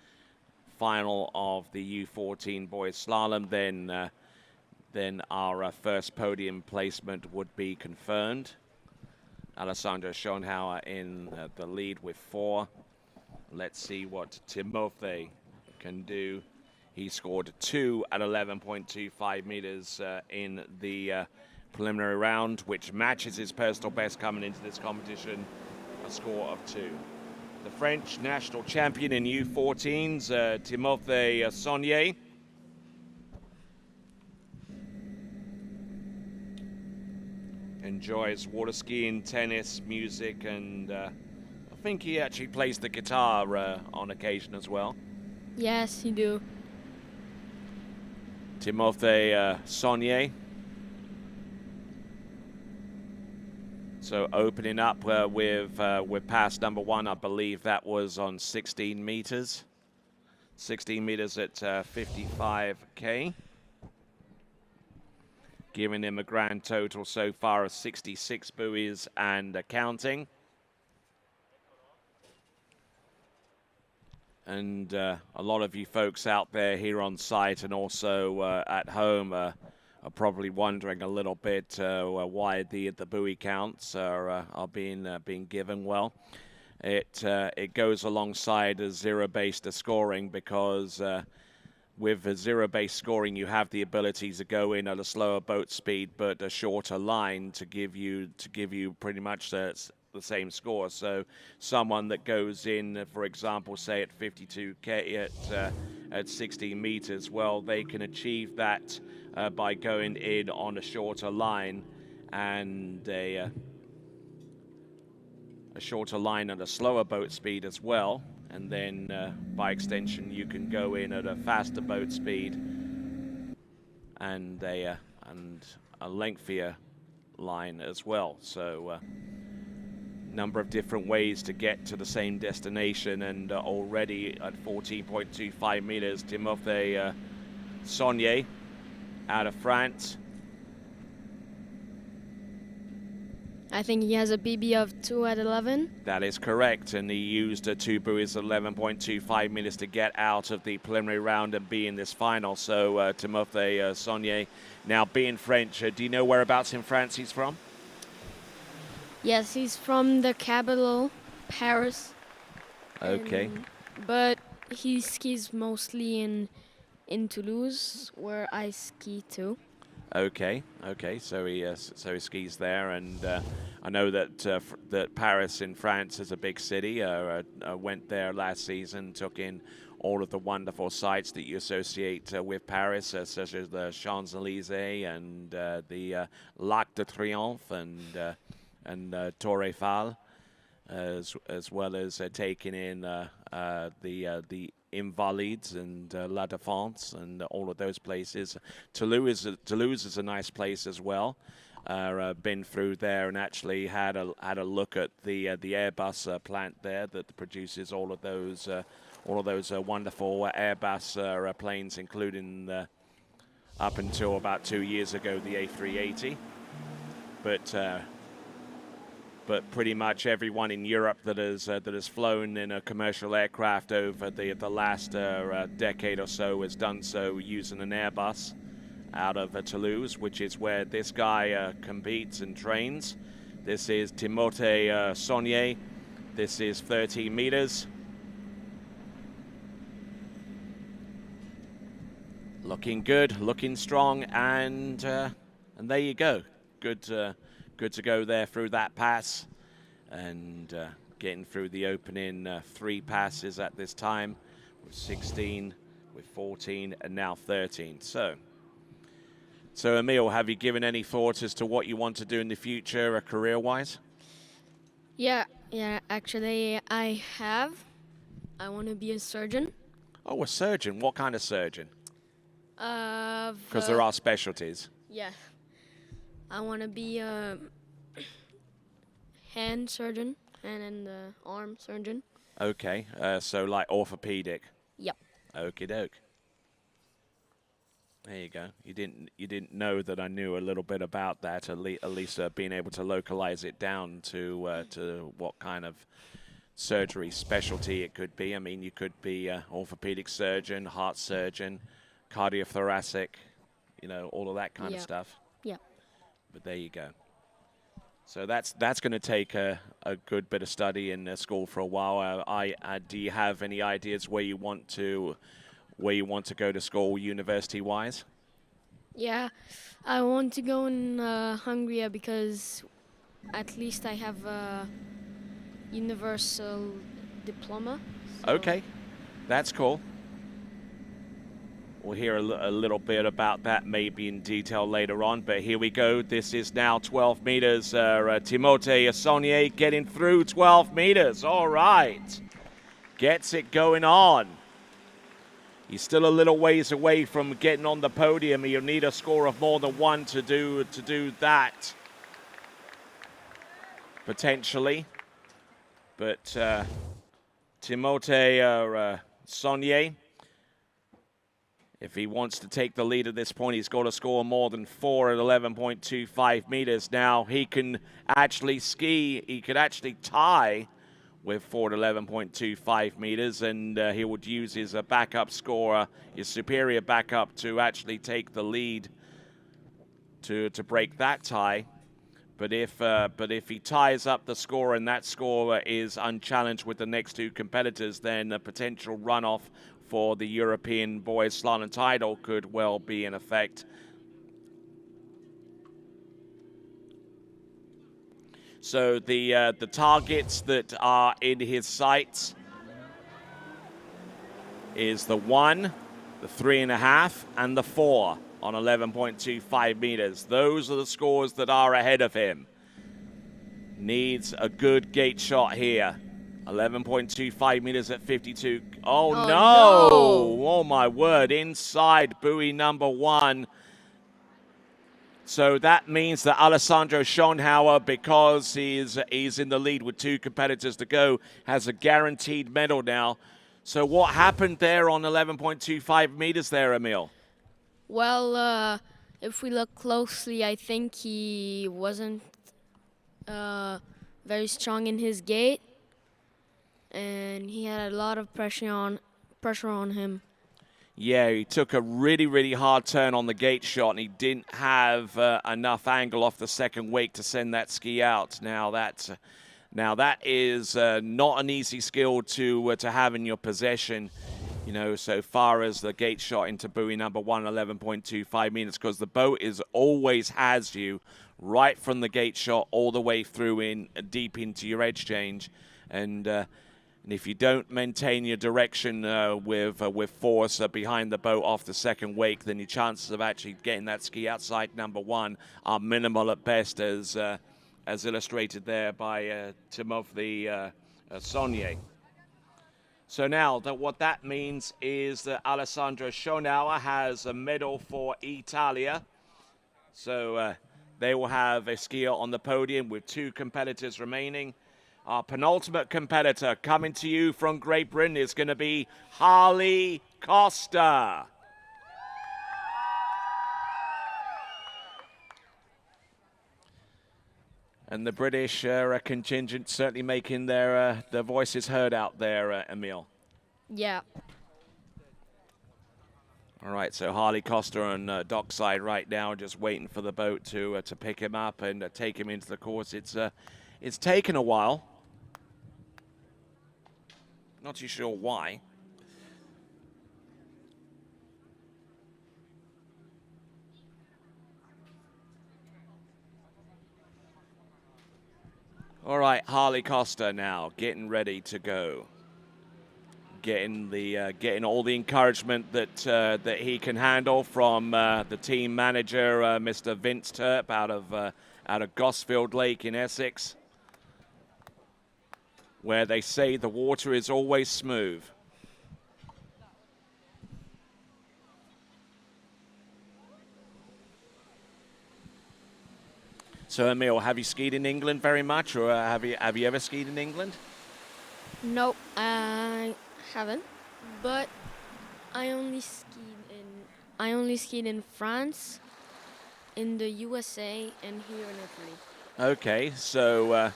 final of the U14 boys slalom, then our first podium placement would be confirmed. Alessandro Schoenhauer in the lead with 4. Let's see what Timothée can do. He scored 2 at 11.25 meters in the preliminary round, which matches his personal best coming into this competition, a score of 2. The French national champion in U14s, Timothée Saunier. Enjoys water skiing, tennis, music, and I think he actually plays the guitar on occasion as well. Yes, he do. Timothée Saunier. So opening up with pass number 1, I believe that was on 16 meters. 16 meters at 55K. Giving him a grand total so far of 66 buoys and counting. And a lot of you folks out there here on site and also at home are probably wondering a little bit why the buoy counts are being given. Well, it goes alongside a zero-based scoring because with a zero-based scoring you have the ability to go in at a slower boat speed but a shorter line to give you pretty much the same score. So someone that goes in, for example, say at 52K at 16 meters, well, they can achieve that by going in on a shorter line and a shorter line at a slower boat speed as well. And then by extension, you can go in at a faster boat speed and a lengthier line as well. So number of different ways to get to the same destination, and already at 14.25 meters, Timothée Saunier out of France. I think he has a PB of 2 at 11. That is correct, and he used 2 buoys at 11.25 meters to get out of the preliminary round and be in this final. So Timothée Saunier, now being French, do you know whereabouts in France he's from? Yes, he's from the capital, Paris. Okay. But he skis mostly in Toulouse, where I ski too. Okay. So he skis there, and I know that that Paris in France is a big city. I went there last season, took in all of the wonderful sites that you associate with Paris, such as the Champs-Élysées and the L'Arc de Triomphe and Tour Eiffel, as well as taking in the Invalides and La Défense and all of those places. Toulouse is a nice place as well. Been through there and actually had a look at the Airbus plant there that produces all of those wonderful Airbus planes, including up until about 2 years ago the A380. But pretty much everyone in Europe that has flown in a commercial aircraft over the last decade or so has done so using an Airbus out of Toulouse, which is where this guy competes and trains. This is Timothée Saunier. This is 13 meters. Looking good, looking strong, and there you go. Good to go there through that pass, and getting through the opening 3 passes at this time, with 16, with 14, and now 13. So Emil, have you given any thought as to what you want to do in the future, career-wise? Yeah, actually I have. I want to be a surgeon. Oh, a surgeon. What kind of surgeon? Because there are specialties. Yeah. I want to be a hand surgeon and arm surgeon. Okay, so like orthopedic. Yep. Okie doke. There you go. You didn't know that I knew a little bit about that. At least being able to localize it down to what kind of surgery specialty it could be. I mean, you could be an orthopedic surgeon, heart surgeon, cardiothoracic, you know, all of that kind of stuff. Yeah. But there you go. So that's going to take a good bit of study in school for a while. Do you have any ideas where you want to go to school, university-wise? Yeah, I want to go in Hungary because at least I have a universal diploma. So. Okay, that's cool. We'll hear a little bit about that maybe in detail later on, but here we go. This is now 12 meters. Timothée Saunier getting through 12 meters. All right. Gets it going on. He's still a little ways away from getting on the podium. He'll need a score of more than 1 to do that. Potentially. But Timothée Saunier, if he wants to take the lead at this point, he's got to score more than 4 at 11.25 meters. Now he can actually ski. He could actually tie with 4 at 11.25 meters, and he would use his backup scorer, his superior backup, to actually take the lead to break that tie. But if he ties up the score and that score is unchallenged with the next 2 competitors, then a potential runoff for the European boys slalom title could well be in effect. So the targets that are in his sights is the 1, the 3.5, and the 4 on 11.25 meters. Those are the scores that are ahead of him. Needs a good gate shot here. 11.25 meters at 52. Oh, no! Oh, my word. Inside buoy number 1. So that means that Alessandro Schonhauer, because he's in the lead with 2 competitors to go, has a guaranteed medal now. So what happened there on 11.25 meters there, Emil? Well, if we look closely, I think he wasn't very strong in his gate, and he had a lot of pressure on him. Yeah, he took a really, really hard turn on the gate shot, and he didn't have enough angle off the second wake to send that ski out. Now that is not an easy skill to have in your possession, you know, so far as the gate shot into buoy number 1, 11.25 meters, because the boat always has you right from the gate shot all the way through in deep into your edge change, and if you don't maintain your direction with force behind the boat off the second wake, then your chances of actually getting that ski outside number 1 are minimal at best, as illustrated there by Timothée Saunier. So now what that means is that Alessandro Schonauer has a medal for Italia. So they will have a skier on the podium with 2 competitors remaining. Our penultimate competitor coming to you from Great Britain is going to be Harley Costa. And the British contingent certainly making their voices heard out there, Emil. Yeah. All right, so Harley Costa on dockside right now, just waiting for the boat to pick him up and take him into the course. It's taken a while. Not too sure why. All right, Harley Costa now getting ready to go. Getting all the encouragement that he can handle from the team manager, Mr. Vince Turp, out of Gosfield Lake in Essex. where they say the water is always smooth. So, Emil, have you skied in England very much, or have you ever skied in England? Nope, I haven't. But I only skied in France, in the USA, and here in Italy. Okay, so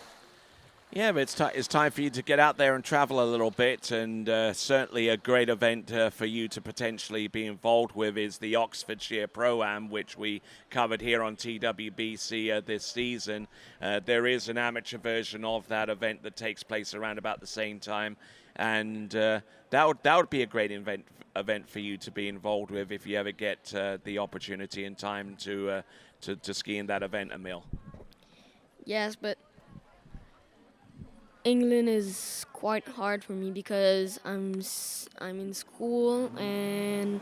yeah, but it's time for you to get out there and travel a little bit, and certainly a great event for you to potentially be involved with is the Oxfordshire Pro-Am, which we covered here on TWBC this season. There is an amateur version of that event that takes place around about the same time, and that would be a great event for you to be involved with if you ever get the opportunity and time to ski in that event, Emil. Yes, but England is quite hard for me because I'm in school and,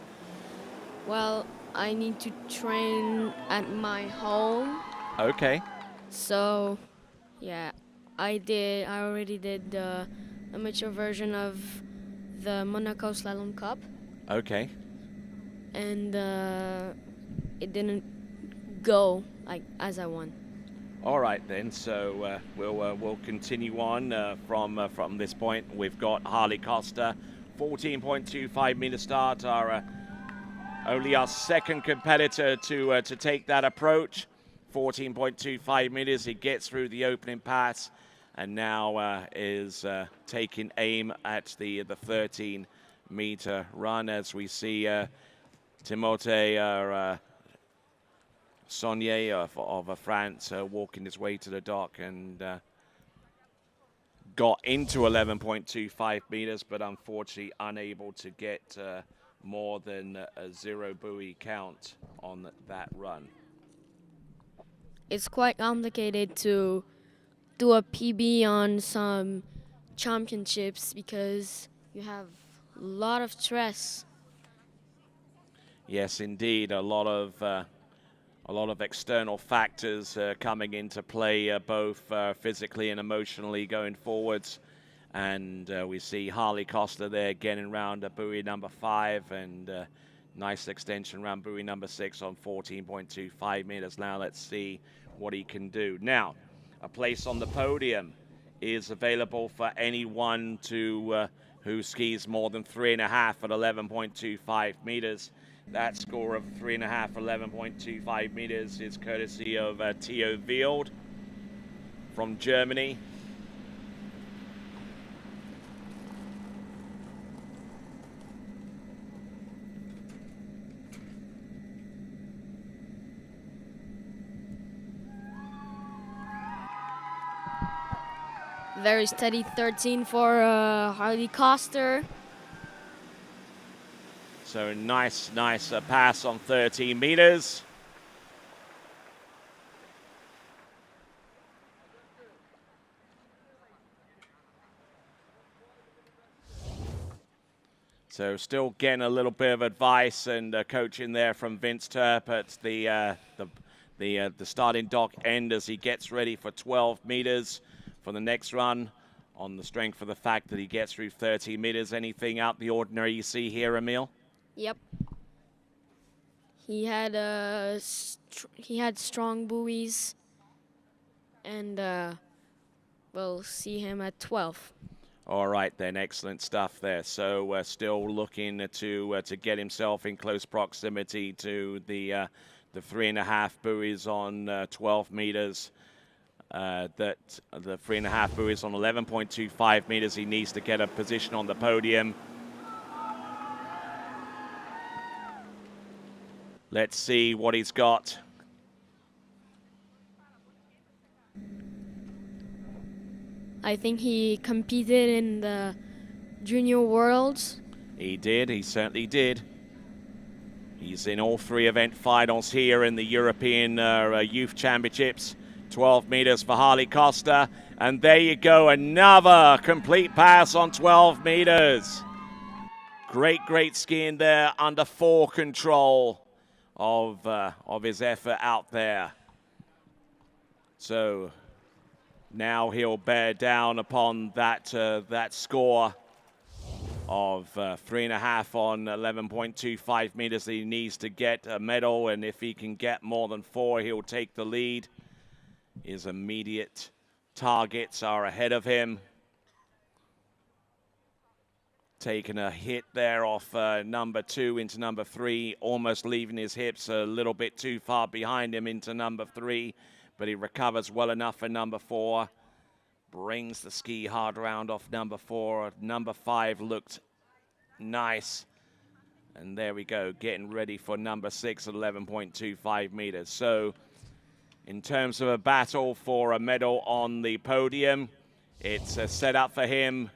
well, I need to train at my home. Okay. So, yeah, I already did the amateur version of the Monaco Slalom Cup. Okay. And it didn't go as I want. All right then, so we'll continue on from this point. We've got Harley Costa, 14.25 meter start, only our second competitor to take that approach. 14.25 meters, he gets through the opening pass, and now is taking aim at the 13 meter run as we see Timothée Saunier of France walking his way to the dock and got into 11.25 meters, but unfortunately unable to get more than a 0 buoy count on that run. It's quite complicated to do a PB on some championships because you have a lot of stress. Yes, indeed, a lot of external factors coming into play, both physically and emotionally going forwards. And we see Harley Costa there getting round buoy number 5 and nice extension around buoy number 6 on 14.25 meters. Now let's see what he can do. Now, a place on the podium is available for anyone who skis more than 3.5 at 11.25 meters. That score of 3.5, 11.25 meters is courtesy of Theo Wield from Germany. Very steady 13 for Harley Costa. So nice pass on 13 meters. So still getting a little bit of advice and coaching there from Vince Turp at the starting dock end as he gets ready for 12 meters for the next run, on the strength of the fact that he gets through 30 meters. Anything out the ordinary you see here, Emil? Yep. He had strong buoys, and we'll see him at 12. All right then, excellent stuff there. So still looking to get himself in close proximity to the 3.5 buoys on 12 meters. That the 3.5 buoys on 11.25 meters. He needs to get a position on the podium. Let's see what he's got. I think he competed in the Junior Worlds. He did, he certainly did. He's in all 3 event finals here in the European Youth Championships. 12 meters for Harley Costa. And there you go, another complete pass on 12 meters. Great skiing there under full control of his effort out there. So Now he'll bear down upon that score of 3.5 on 11.25 meters that he needs to get a medal, and if he can get more than 4, he'll take the lead. His immediate targets are ahead of him. Taking a hit there off number 2 into number 3, almost leaving his hips a little bit too far behind him into number 3, but he recovers well enough for number 4. Brings the ski hard round off number 4. Number 5 looked nice. And there we go, getting ready for number 6 at 11.25 meters. So in terms of a battle for a medal on the podium, it's set up for him.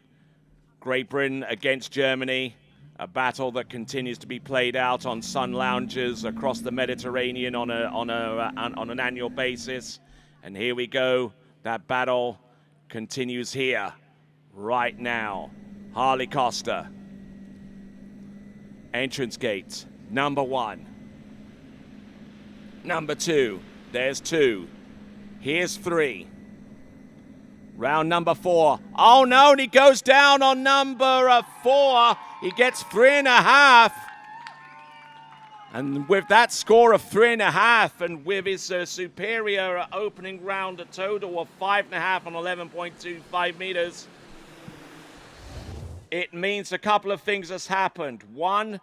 Great Britain against Germany, a battle that continues to be played out on sun lounges across the Mediterranean on an annual basis. And here we go, that battle continues here, right now. Harley Costa. Entrance gate, number 1. Number 2, there's 2. Here's 3. Round number 4. Oh no, and he goes down on number 4. He gets 3.5. And with that score of 3.5, and with his superior opening round, a total of 5.5 on 11.25 meters, it means a couple of things has happened. One,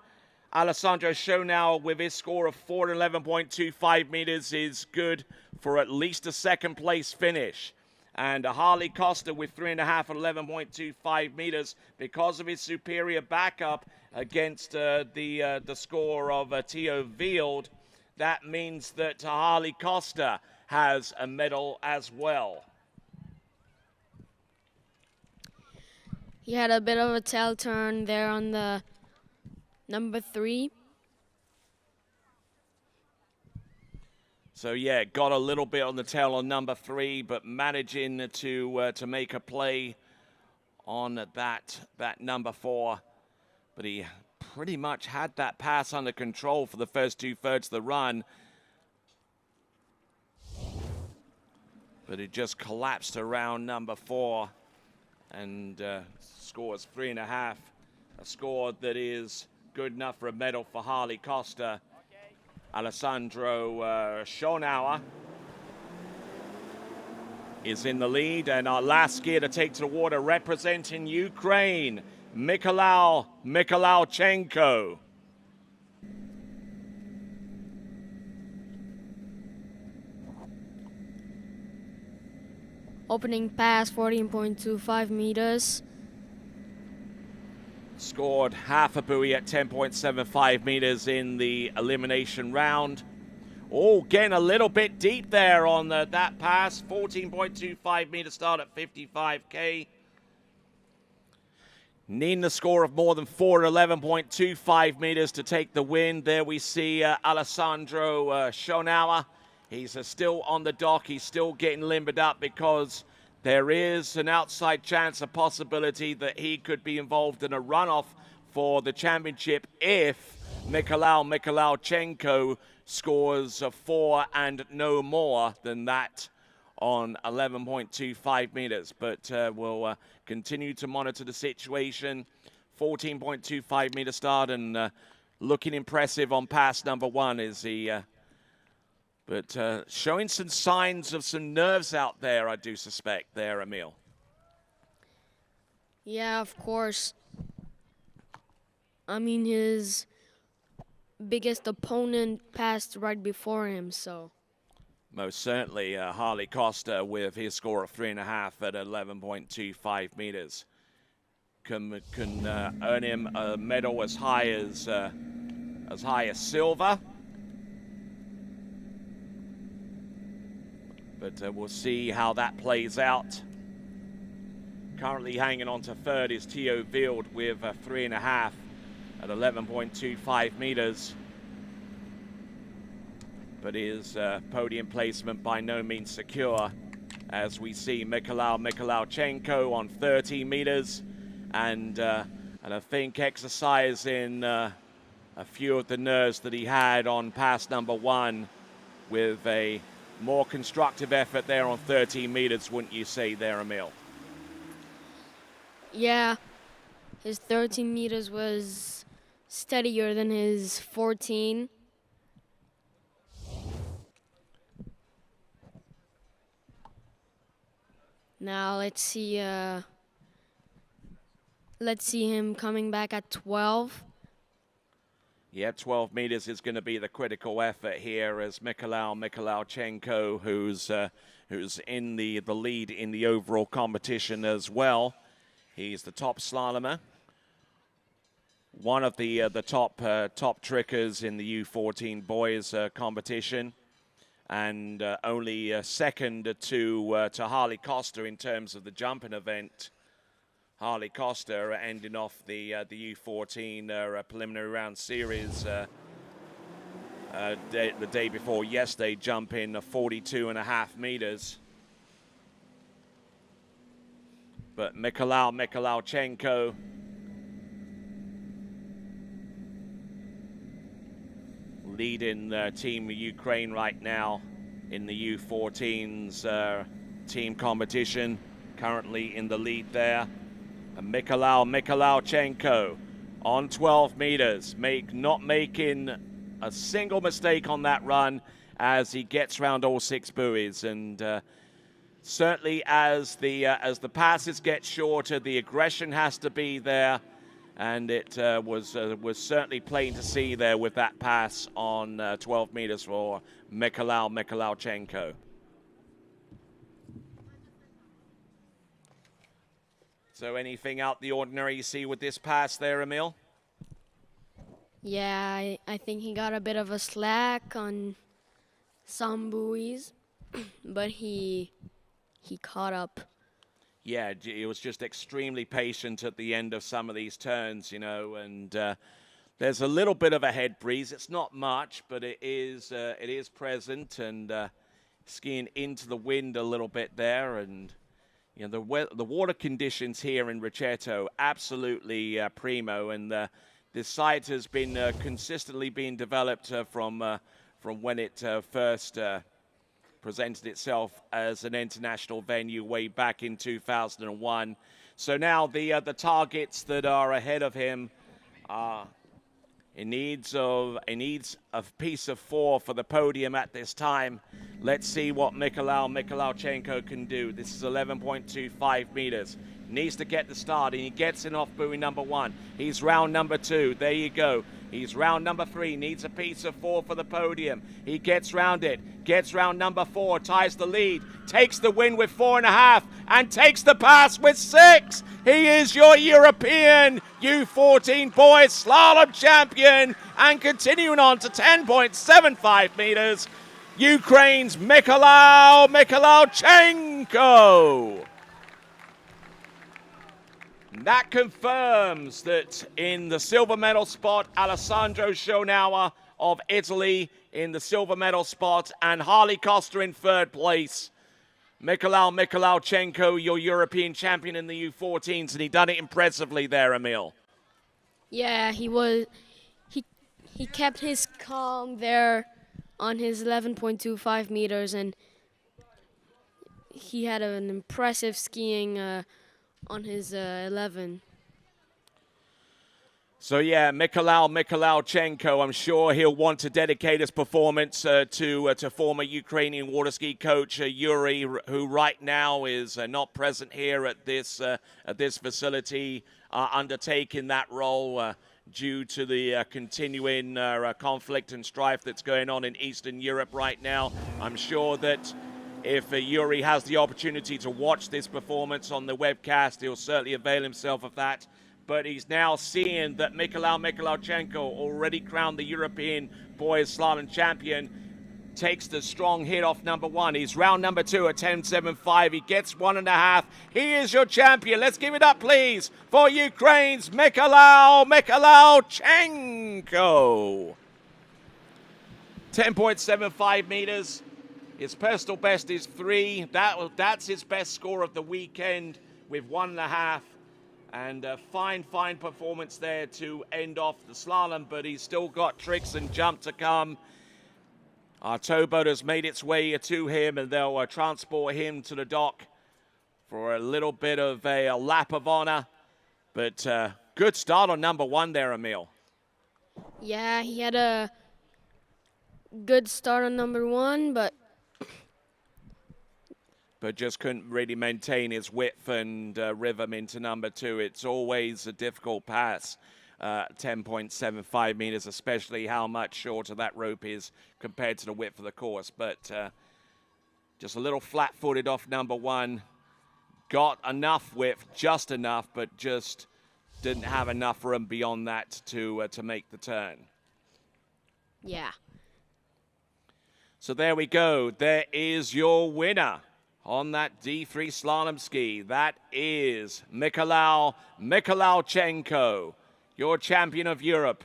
Alessandro Schonauer with his score of 4 and 11.25 meters is good for at least a second place finish. And Harley Costa with 3.5 and 11.25 meters, because of his superior backup against the score of Theo Wield, that means that Harley Costa has a medal as well. He had a bit of a tail turn there on the number 3. So yeah, got a little bit on the tail on number 3, but managing to make a play on that number 4. But he pretty much had that pass under control for the first 2/3 of the run. But it just collapsed around number 4 and scores 3.5. A score that is good enough for a medal for Harley Costa. Alessandro Schonauer is in the lead, and our last skier to take to the water representing Ukraine, Mikhailichenko. Opening pass 14.25 meters. Scored half a buoy at 10.75 meters in the elimination round. Oh, getting a little bit deep there on that pass. 14.25 meter start at 55K. Needing a score of more than 4 at 11.25 meters to take the win. There we see Alessandro Schonauer. He's still on the dock. He's still getting limbered up because there is an outside chance, a possibility that he could be involved in a runoff for the championship if Mikhailichenko scores 4 and no more than that on 11.25 meters. But we'll continue to monitor the situation. 14.25 meter start, and looking impressive on pass number 1 is he. But showing some signs of some nerves out there, I do suspect, there, Emil. Yeah, of course. I mean, his biggest opponent passed right before him, so. Most certainly, Harley Costa with his score of 3.5 at 11.25 meters can earn him a medal as high as silver. But we'll see how that plays out. Currently hanging on to 3rd is Theo Wield with 3.5 at 11.25 meters. But his podium placement by no means secure, as we see Mikhailichenko on 30 meters, and I think exercising a few of the nerves that he had on pass number 1 with a more constructive effort there on 13 meters, wouldn't you say there, Emil? Yeah, his 13 meters was steadier than his 14. Now let's see him coming back at 12. Yeah, 12 meters is going to be the critical effort here as Mikhailichenko, who's in the lead in the overall competition as well. He's the top slalomer, one of the top trickers in the U14 boys competition, and only second to Harley Costa in terms of the jumping event. Harley Costa ending off the U14 preliminary round series the day before yesterday, jumping 42.5 meters. But Mikhailichenko leading Team Ukraine right now in the U14's team competition, currently in the lead there. And Mikhailichenko on 12 meters, not making a single mistake on that run as he gets around all 6 buoys. And certainly as the passes get shorter, the aggression has to be there. And it was certainly plain to see there with that pass on 12 meters for Mikhailichenko. So anything out the ordinary you see with this pass there, Emil? Yeah, I think he got a bit of a slack on some buoys, but he caught up. Yeah, he was just extremely patient at the end of some of these turns, you know, and there's a little bit of a head breeze. It's not much, but it is present, and skiing into the wind a little bit there, and you know, the water conditions here in Richeto absolutely primo, and this site has been consistently being developed from when it first presented itself as an international venue way back in 2001. So now the targets that are ahead of him are in needs of a piece of 4 for the podium at this time. Let's see what Mikhailichenko can do. This is 11.25 meters. Needs to get the start, and he gets in off buoy number 1. He's round number 2. There you go. He's round number 3, needs a piece of 4 for the podium. He gets round it, gets round number 4, ties the lead, takes the win with 4.5, and takes the pass with 6. He is your European U14 boys slalom champion, and continuing on to 10.75 meters, Ukraine's Mikhailichenko. That confirms that in the silver medal spot, Alessandro Schonauer of Italy in the silver medal spot, and Harley Costa in 3rd place. Mikhailichenko, your European champion in the U14s, and he done it impressively there, Emil. Yeah, he kept his calm there on his 11.25 meters, and he had an impressive skiing on his 11. So yeah, Mikhailichenko, I'm sure he'll want to dedicate his performance to former Ukrainian water ski coach Yuri, who right now is not present here at this facility, undertaking that role due to the continuing conflict and strife that's going on in Eastern Europe right now. I'm sure that if Yuri has the opportunity to watch this performance on the webcast, he'll certainly avail himself of that. But he's now seeing that Mikhailichenko, already crowned the European boys slalom champion, takes the strong hit off number 1. He's round number 2 at 10.75. He gets 1.5. He is your champion. Let's give it up, please, for Ukraine's Mikhailichenko. 10.75 meters. His personal best is 3. That's his best score of the weekend with 1.5. And a fine performance there to end off the slalom, but he's still got tricks and jump to come. Our towboat has made its way to him, and they'll transport him to the dock for a little bit of a lap of honor. But good start on number 1 there, Emil. Yeah, he had a good start on number 1, but just couldn't really maintain his width and rhythm into number 2. It's always a difficult pass, 10.75 meters, especially how much shorter that rope is compared to the width of the course. But just a little flat-footed off number 1. Got enough width, just enough, but just didn't have enough room beyond that to make the turn. yeah. So there we go. There is your winner on that D3 slalom ski. That is Mikolauchenko, your champion of Europe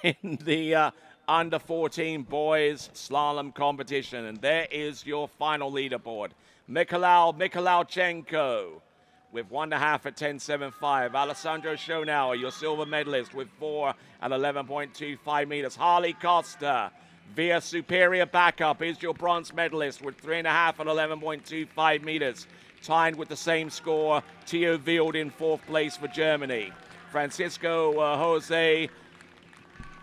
in the under 14 boys slalom competition. And there is your final leaderboard. Mikolauchenko with 1.5 at 10.75. Alessandro Schonauer, your silver medalist, with 4 at 11.25 meters. Harley Costa, via superior backup, is your bronze medalist with 3.5 at 11.25 meters. Tied with the same score, Theo Wild in 4th place for Germany. Francisco Jose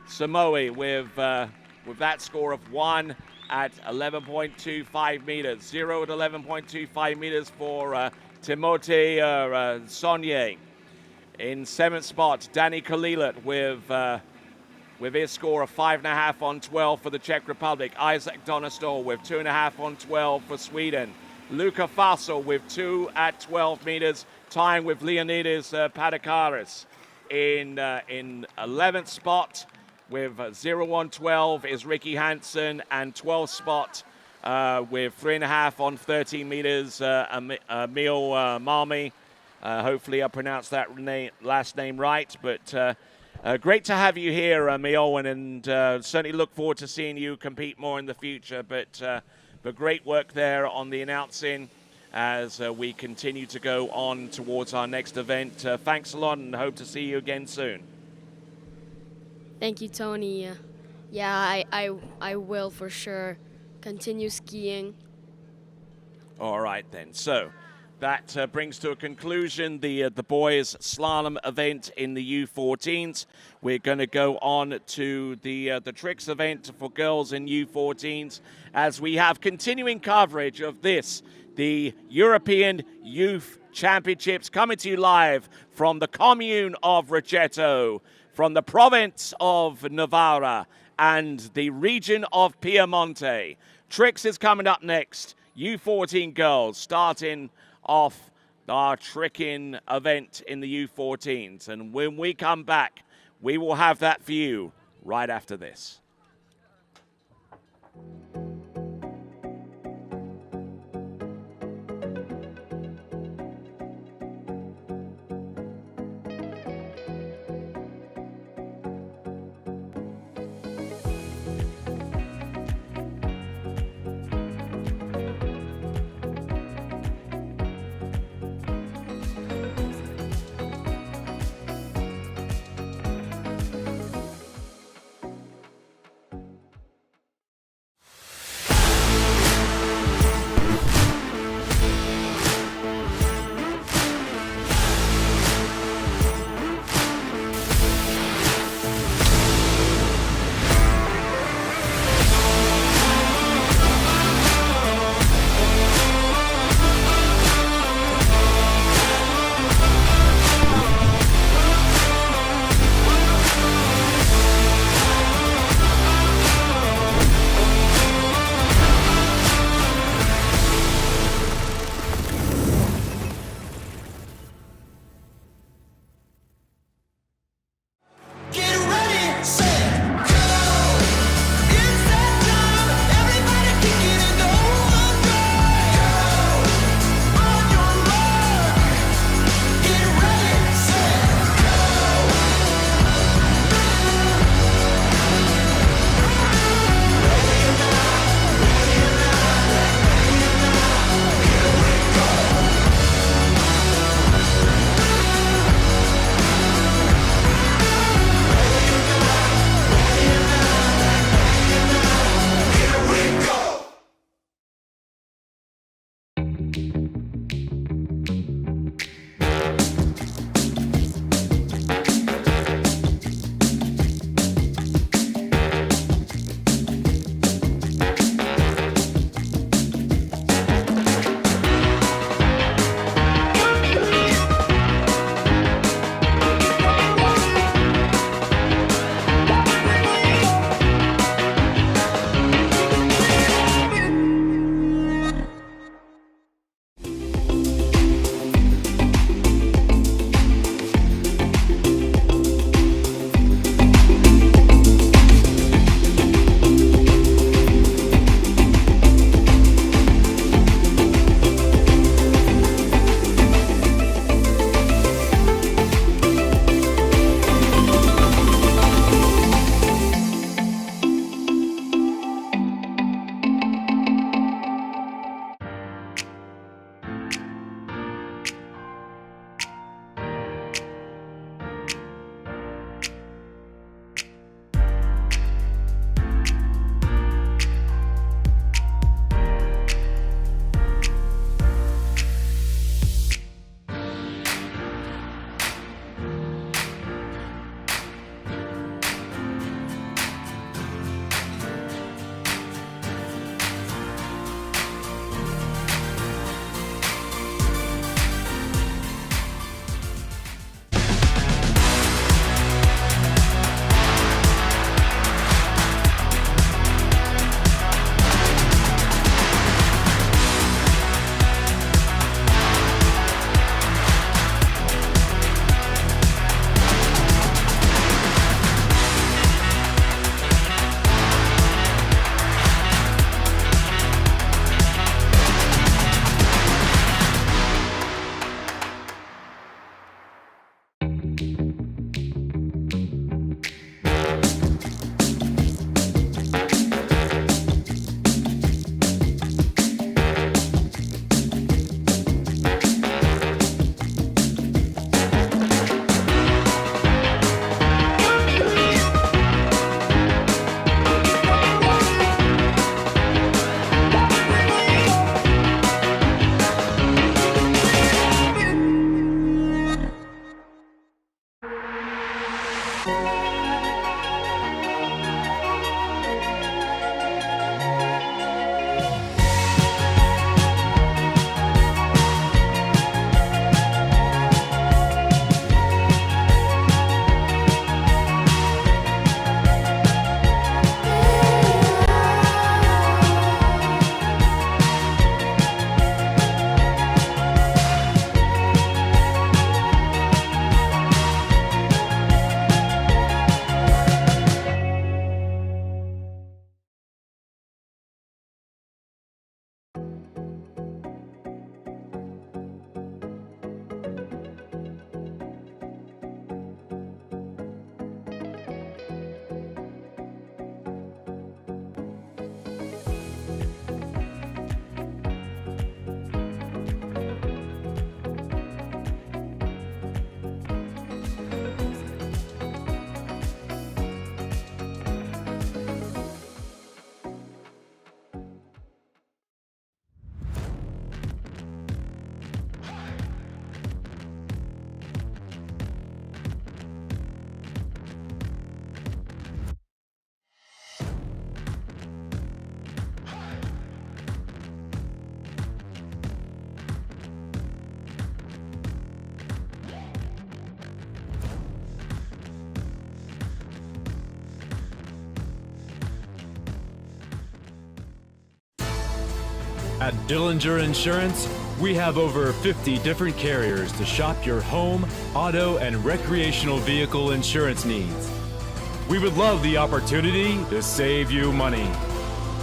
Samoe with that score of 1 at 11.25 meters. 0 at 11.25 meters for Timothée Saunier. In 7th spot, Danny Kalilat with his score of 5.5 on 12 for the Czech Republic. Isaac Donestol with 2.5 on 12 for Sweden. Luca Fassel with 2 at 12 meters, tying with Leonidas Padakaris. In 11th spot with 0 on 12 is Ricky Hansen, and 12th spot with 3.5 on 13 meters, Emil Malmi. Hopefully I pronounced that last name right, but great to have you here, Emil, and certainly look forward to seeing you compete more in the future. But great work there on the announcing as we continue to go on towards our next event. Thanks a lot, and hope to see you again soon. Thank you, Tony. Yeah, I will for sure continue skiing. All right, then. So that brings to a conclusion the boys' slalom event in the U14s. We're going to go on to the tricks event for girls in U14s as we have continuing coverage of this, the European Youth Championships, coming to you live from the commune of Rocchetto, from the province of Novara and the region of Piemonte. Tricks is coming up next. U14 girls starting off our tricking event in the U14s. And when we come back, we will have that for you right after this. At Dillinger Insurance, we have over 50 different carriers to shop your home, auto, and recreational vehicle insurance needs. We would love the opportunity to save you money.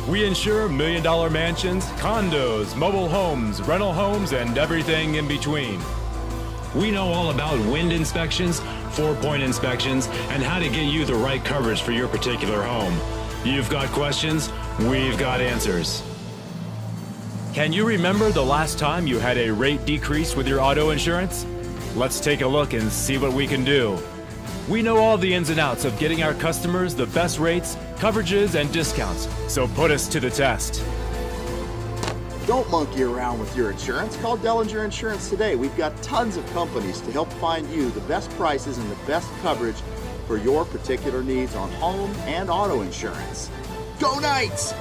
We insure million-dollar mansions, condos, mobile homes, rental homes, and everything in between. We know all about wind inspections, 4-point inspections, and how to get you the right coverage for your particular home. You've got questions, we've got answers. Can you remember the last time you had a rate decrease with your auto insurance? Let's take a look and see what we can do. We know all the ins and outs of getting our customers the best rates, coverages, and discounts, so put us to the test. Don't monkey around with your insurance. Call Dellinger Insurance today. We've got tons of companies to help find you the best prices and the best coverage for your particular needs on home and auto insurance. Go Knights!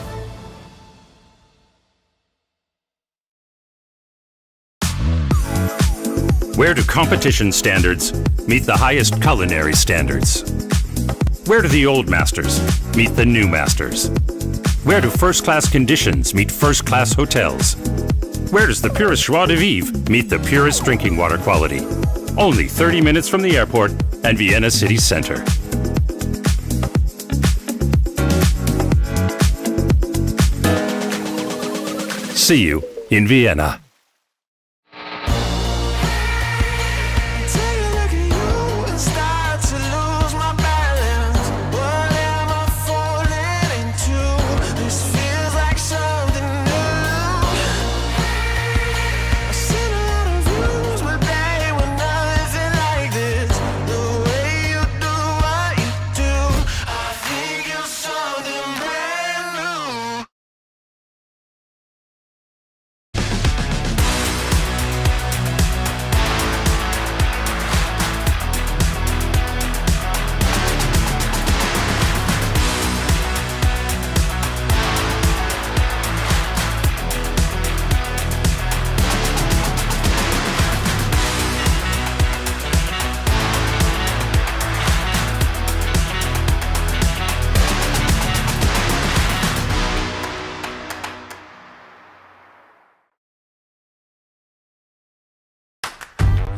Where do competition standards meet the highest culinary standards? Where do the old masters meet the new masters? Where do first-class conditions meet first-class hotels? Where does the purest joie de vivre meet the purest drinking water quality? Only 30 minutes from the airport and Vienna city center. See you in Vienna.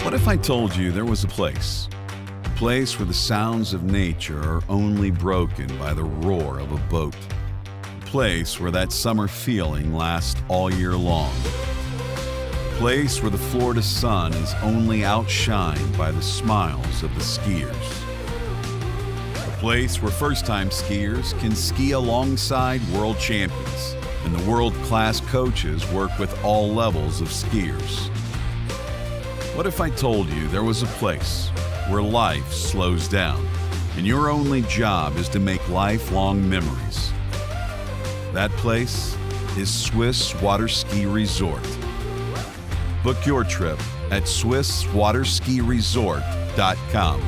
What if I told you there was a place where the sounds of nature are only broken by the roar of a boat? A place where that summer feeling lasts all year long. A place where the Florida sun is only outshined by the smiles of the skiers. A place where first-time skiers can ski alongside world champions, and the world-class coaches work with all levels of skiers. What if I told you there was a place where life slows down and your only job is to make lifelong memories? That place is Swiss Water Ski Resort. Book your trip at SwissWaterSkiResort.com.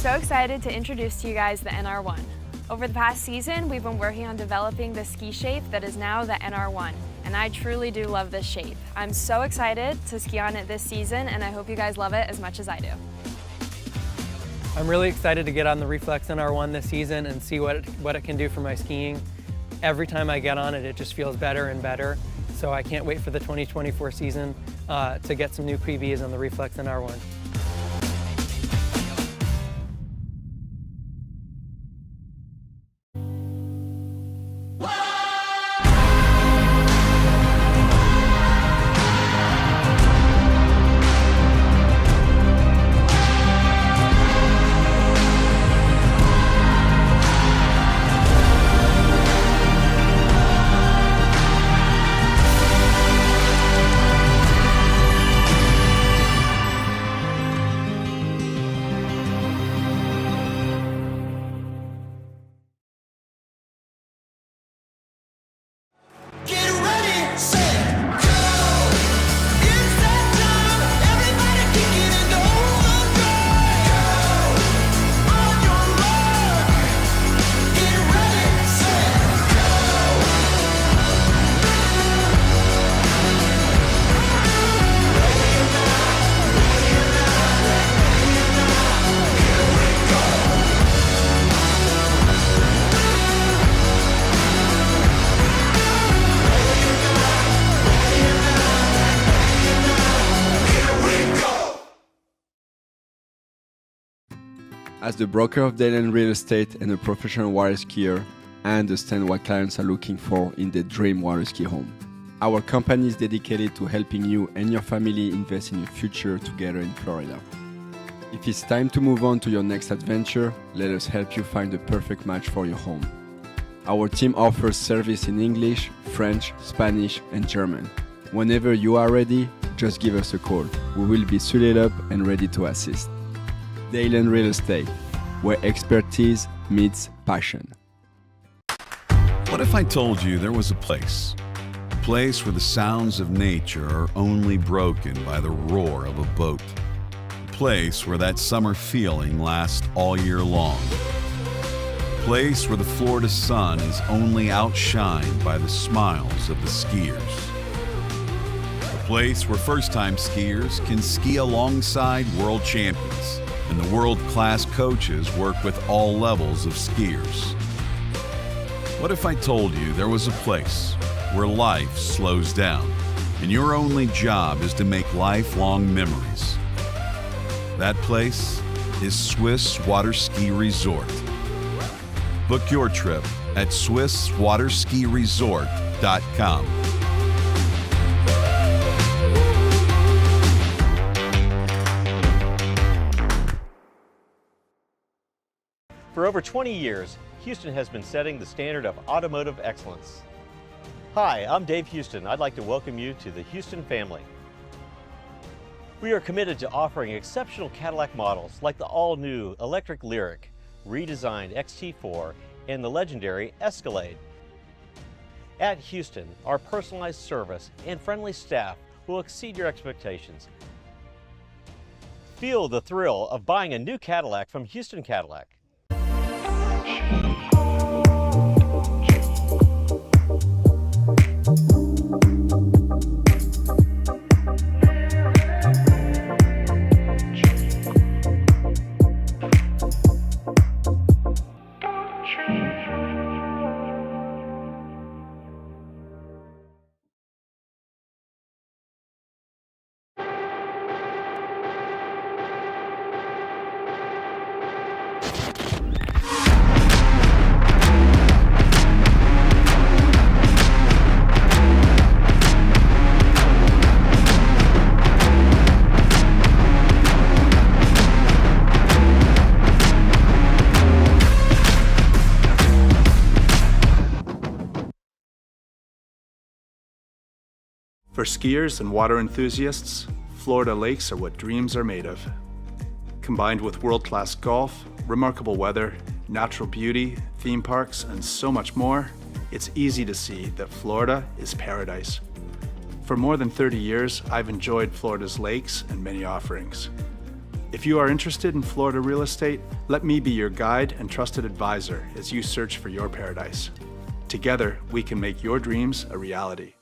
so excited to introduce to you guys the NR1. Over the past season, we've been working on developing the ski shape that is now the NR1, and I truly do love this shape. I'm so excited to ski on it this season, and I hope you guys love it as much as I do. I'm really excited to get on the Reflex NR1 this season and see what it can do for my skiing. Every time I get on it, it just feels better and better. So I can't wait for the 2024 season to get some new PBs on the Reflex NR1. As the broker of Dayland Real Estate and a professional water skier, I understand what clients are looking for in their dream water ski home. Our company is dedicated to helping you and your family invest in your future together in Florida. If it's time to move on to your next adventure, let us help you find the perfect match for your home. Our team offers service in English, French, Spanish, and German. Whenever you are ready, just give us a call. We will be suited up and ready to assist. Dayland Real Estate, where expertise meets passion. What if I told you there was a place where the sounds of nature are only broken by the roar of a boat? A place where that summer feeling lasts all year long. A place where the Florida sun is only outshined by the smiles of the skiers. A place where first-time skiers can ski alongside world champions, and the world-class coaches work with all levels of skiers. What if I told you there was a place where life slows down and your only job is to make lifelong memories? That place is Swiss Water Ski Resort. Book your trip at SwissWaterSkiResort.com. For over 20 years, Houston has been setting the standard of automotive excellence. Hi, I'm Dave Houston. I'd like to welcome you to the Houston family. We are committed to offering exceptional Cadillac models like the all-new electric Lyriq, redesigned XT4, and the legendary Escalade. At Houston, our personalized service and friendly staff will exceed your expectations. Feel the thrill of buying a new Cadillac from Houston Cadillac. For skiers and water enthusiasts, Florida lakes are what dreams are made of. Combined with world-class golf, remarkable weather, natural beauty, theme parks, and so much more, it's easy to see that Florida is paradise. For more than 30 years, I've enjoyed Florida's lakes and many offerings. If you are interested in Florida real estate, let me be your guide and trusted advisor as you search for your paradise. Together, we can make your dreams a reality.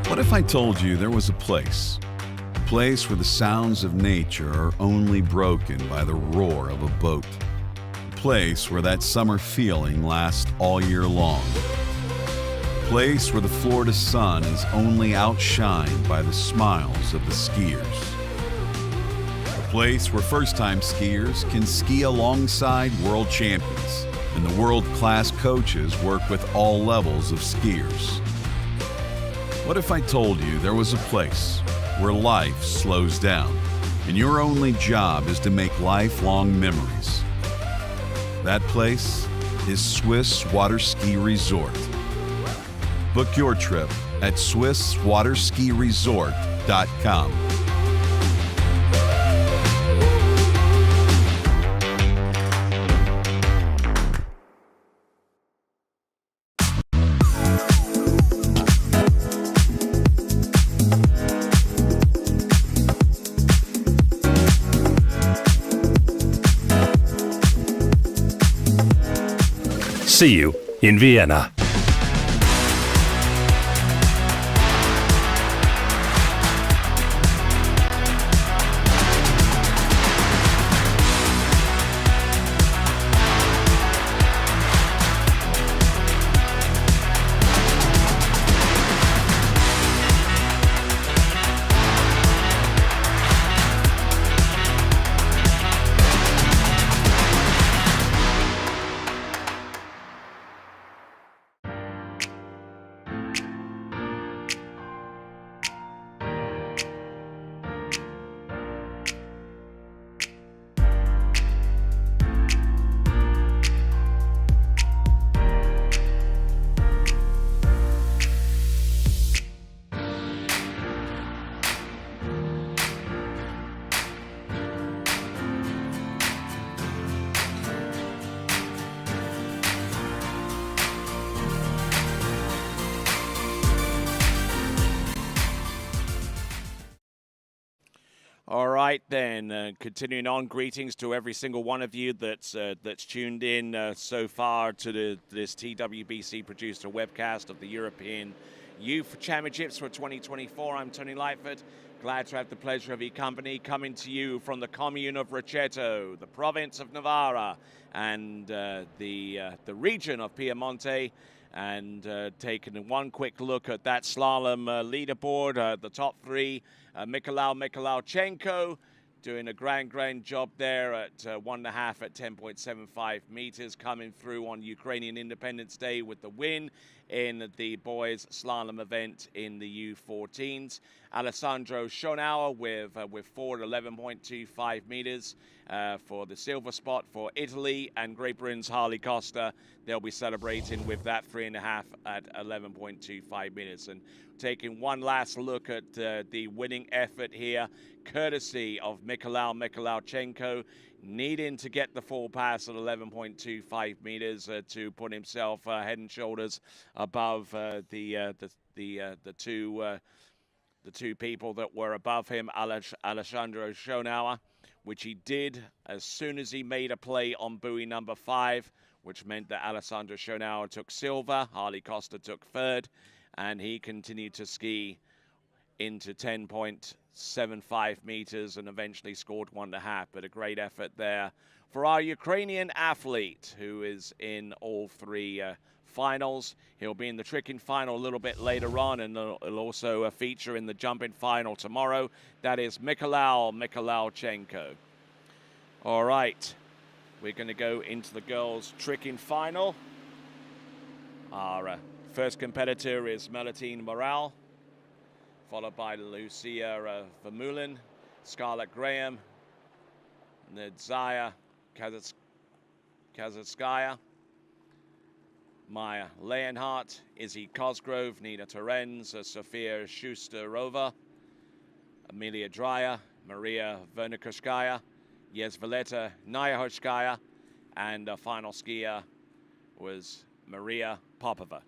What if I told you there was a place where the sounds of nature are only broken by the roar of a boat? A place where that summer feeling lasts all year long. A place where the Florida sun is only outshined by the smiles of the skiers. A place where first-time skiers can ski alongside world champions, and the world-class coaches work with all levels of skiers. What if I told you there was a place where life slows down and your only job is to make lifelong memories? That place is Swiss Water Ski Resort. Book your trip at SwissWaterSkiResort.com. See you in Vienna. All right, then. Continuing on, greetings to every single one of you that's tuned in so far to this TWBC produced a webcast of the European Youth Championships for 2024. I'm Tony Lightfoot. Glad to have the pleasure of your company, coming to you from the commune of Rocheto, the province of Navarra, and the region of Piemonte, and taking one quick look at that slalom leaderboard. The top three, Mikolauchenko, doing a grand job there at 1.5 at 10.75 meters, coming through on Ukrainian Independence Day with the win in the boys slalom event in the U14s. Alessandro Schonauer with forward 11.25 meters for the silver spot for Italy, and Great Britain's Harley Costa, they'll be celebrating with that 3.5 at 11.25 meters. And taking one last look at the winning effort here, courtesy of Mikolauchenko, needing to get the full pass at 11.25 meters to put himself head and shoulders above the two people that were above him, Alessandro Schonauer, which he did as soon as he made a play on buoy number 5, which meant that Alessandro Schonauer took silver, Harley Costa took third, and he continued to ski into 10.75 meters and eventually scored 1.5. But a great effort there for our Ukrainian athlete, who is in all three finals. He'll be in the tricking final a little bit later on, and he'll also feature in the jumping final tomorrow. That is Mikolauchenko. All right, we're going to go into the girls' tricking final. Our first competitor is Melitine Morel, followed by Lucia Vermeulen, Scarlett Graham, Nadzaya Kazatskaya, Maya Leonhardt, Izzy Cosgrove, Nina Terenz, Sofia Schusterova, Amelia Dreyer, Maria Vernikoskaya, Yezvaleta Nyahochkaya, and the final skier was Maria Popova.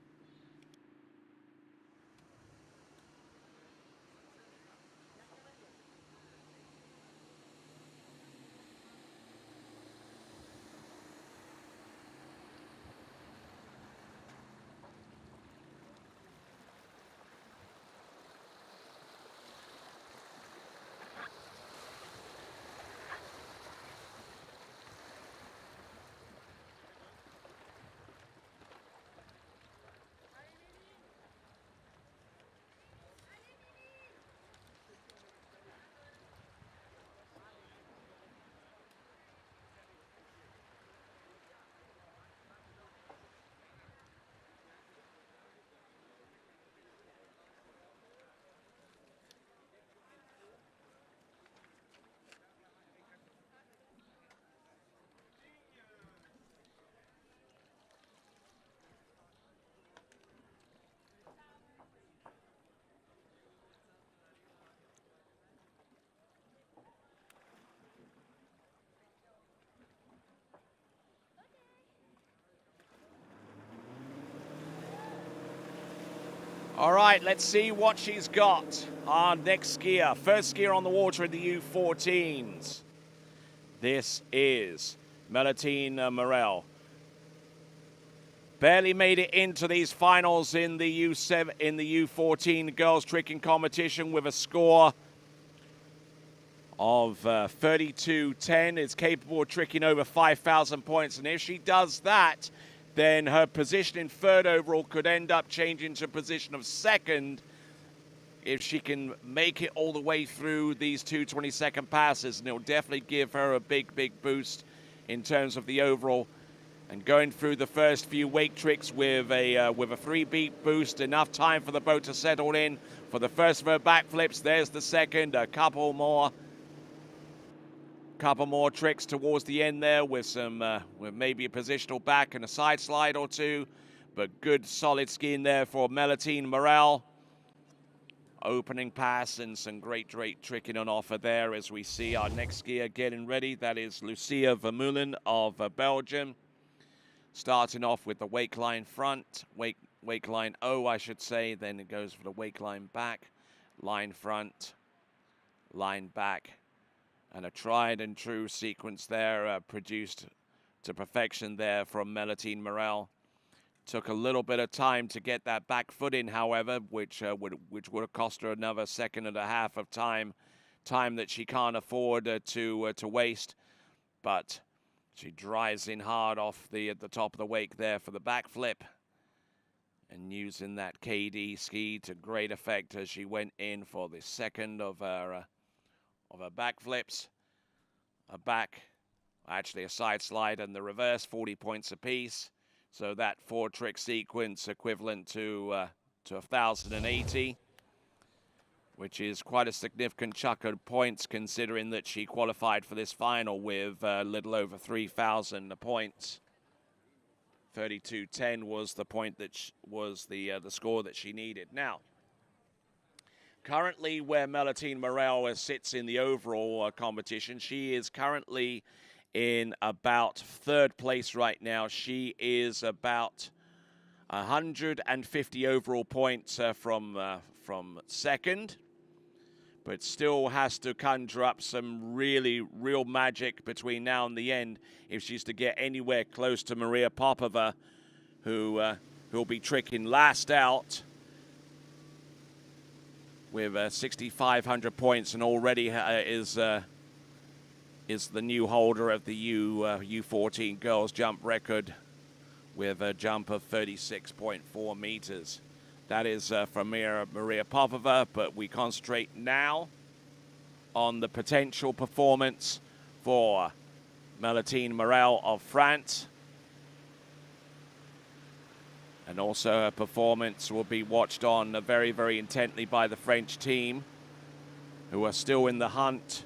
All right, let's see what she's got. Our next skier, first skier on the water in the U14s. This is Melitine Morel. Barely made it into these finals in the U14 girls tricking competition with a score of 32.10. Is capable of tricking over 5,000 points, and if she does that, then her position in third overall could end up changing to a position of second if she can make it all the way through these two 20-second passes, and it'll definitely give her a big boost in terms of the overall. And going through the first few wake tricks with a 3-beat boost, enough time for the boat to settle in for the first of her backflips. There's the second, a couple more tricks towards the end there with some with maybe a positional back and a side slide or two, but good solid skiing there for Melitine Morel. Opening pass and some great tricking on offer there as we see our next skier getting ready. That is Lucia Vermeulen of Belgium, starting off with the wake line front, wake line O I should say, then it goes for the wake line back, line front, line back, and a tried and true sequence there produced to perfection there from Melitine Morel. Took a little bit of time to get that back foot in, however, which would have cost her another second and a half of time that she can't afford to waste. But she drives in hard off at the top of the wake there for the backflip, and using that KD ski to great effect as she went in for the second of her backflips. A side slide and the reverse, 40 points apiece. So that 4-trick sequence equivalent to 1,080, which is quite a significant chunk of points considering that she qualified for this final with a little over 3,000 points. 32.10 was the point that was the score that she needed. Now, currently where Melitine Morel sits in the overall competition, she is currently in about 3rd place right now. She is about 150 overall points from 2nd, but still has to conjure up some real magic between now and the end if she's to get anywhere close to Maria Popova, who'll be tricking last out with 6,500 points and already is the new holder of the U14 girls jump record with a jump of 36.4 meters. That is from Maria Popova, but we concentrate now on the potential performance for Melitine Morel of France. And also her performance will be watched on very, very intently by the French team, who are still in the hunt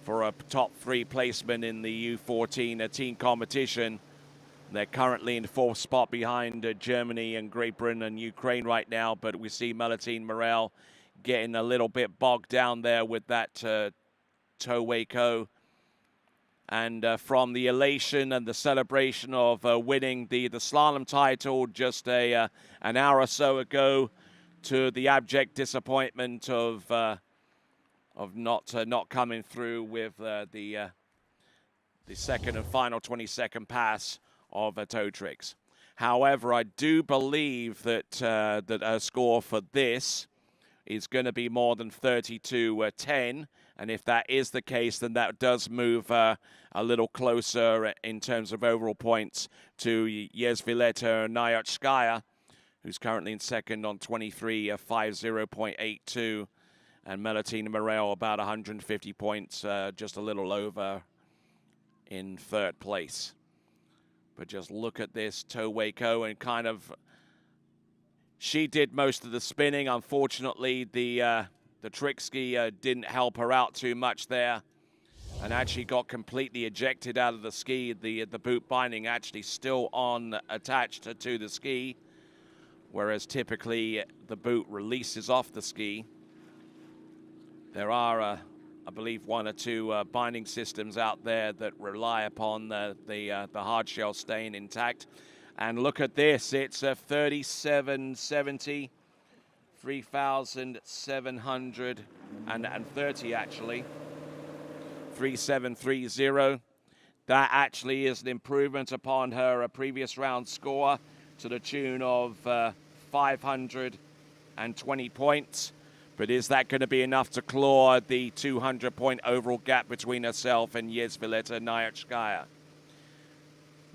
for a top 3 placement in the U14 team competition. They're currently in 4th spot behind Germany and Great Britain and Ukraine right now, but we see Melitine Morel getting a little bit bogged down there with that toe Waco. And from the elation and the celebration of winning the slalom title just an hour or so ago, to the abject disappointment of not coming through with the second and final 20-second pass of toe tricks. However, I do believe that that her score for this is going to be more than 32-10, and if that is the case, then that does move a little closer in terms of overall points to Jezvileta Nyotskaya, who's currently in second on 23.50.82. And Melitine Morel about 150 points, just a little over in 3rd place. But just look at this toe Waco and kind of, she did most of the spinning. Unfortunately, the trick ski didn't help her out too much there, and actually got completely ejected out of the ski. The boot binding actually still attached to the ski, whereas typically the boot releases off the ski. There are, I believe, 1 or 2 binding systems out there that rely upon the hard shell staying intact. And look at this, it's a 3770, 3,730 actually, 3730. That actually is an improvement upon her previous round score to the tune of 520 points. But is that going to be enough to claw the 200-point overall gap between herself and Jezvileta Nyotskaya?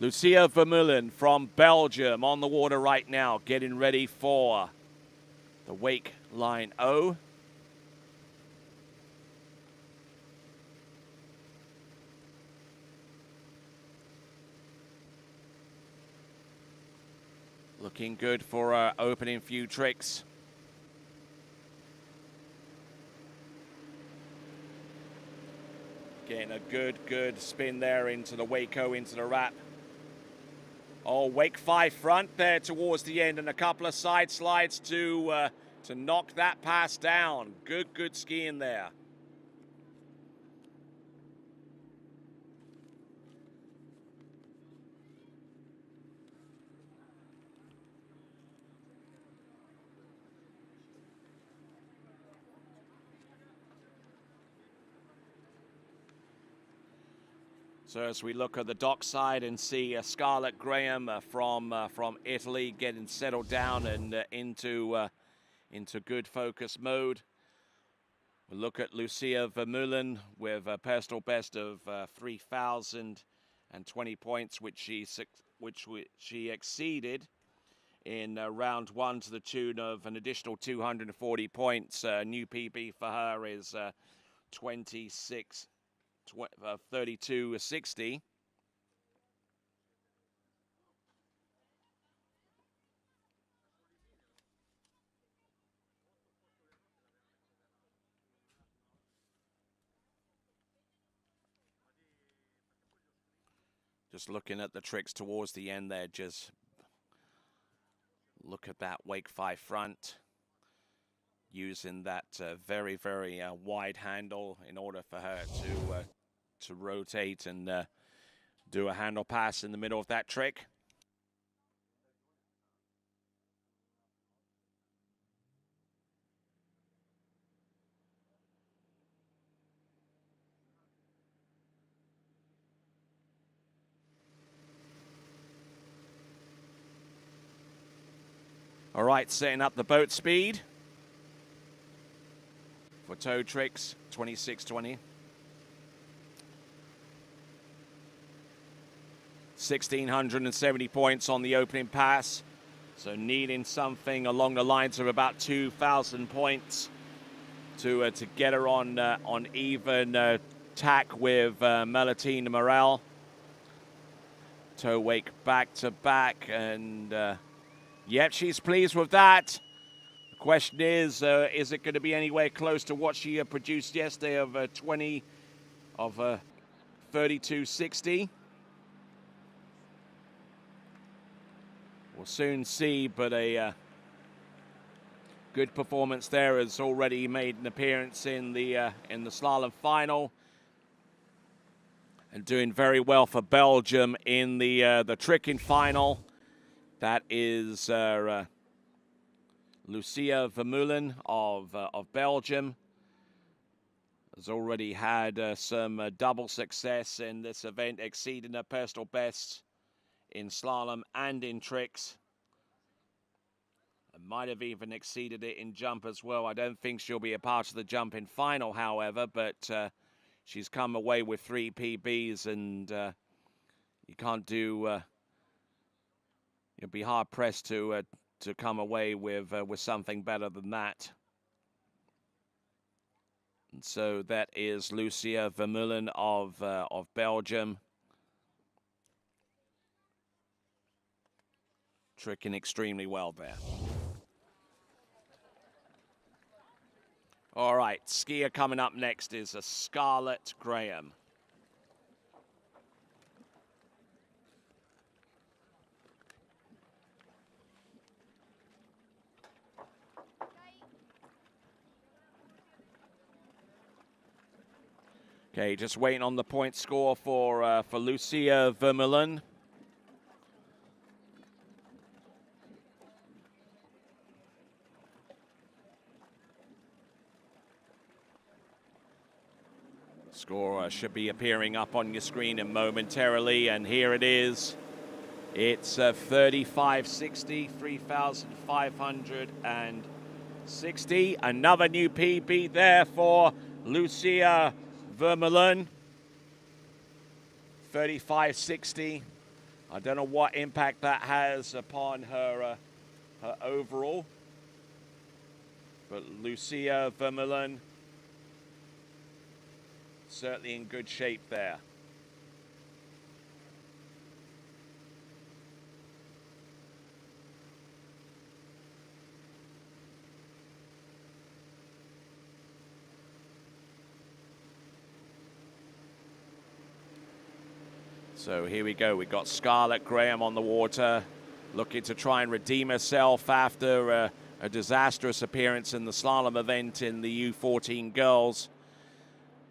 Lucia Vermeulen from Belgium on the water right now, getting ready for the wake line O. Looking good for her opening few tricks. Getting a good spin there into the Waco, into the wrap. Oh, wake 5 front there towards the end, and a couple of side slides to knock that pass down. Good skiing there. So as we look at the dockside and see Scarlett Graham from Italy getting settled down and into good focus mode. We'll look at Lucia Vermeulen with a personal best of 3,020 points, which she exceeded in round one to the tune of an additional 240 points. New PB for her is 32.60. Just looking at the tricks towards the end there, just look at that wake 5 front, using that very, very wide handle in order for her to rotate and do a handle pass in the middle of that trick. All right, setting up the boat speed for toe tricks, 26.20. 1,670 points on the opening pass. So needing something along the lines of about 2,000 points to get her on even tack with Melitine Morel. Toe wake back to back, and yep, she's pleased with that. The question is it going to be anywhere close to what she produced yesterday of 32.60? We'll soon see, but a good performance there. Has already made an appearance in the slalom final, and doing very well for Belgium in the tricking final. That is Lucia Vermeulen of Belgium. Has already had some double success in this event, exceeding her personal bests in slalom and in tricks. And might have even exceeded it in jump as well. I don't think she'll be a part of the jumping final, however, but she's come away with 3 PBs, and you can't do... you'll be hard pressed to come away with something better than that. And so that is Lucia Vermeulen of Belgium, tricking extremely well there. All right, skier coming up next is a Scarlett Graham. Okay, just waiting on the point score for Lucia Vermeulen. Score should be appearing up on your screen momentarily, and here it is. It's 35.60, 3,560. Another new PB there for Lucia Vermeulen. 35.60. I don't know what impact that has upon her overall, but Lucia Vermeulen certainly in good shape there. So here we go. We've got Scarlett Graham on the water, looking to try and redeem herself after a disastrous appearance in the slalom event in the U14 girls.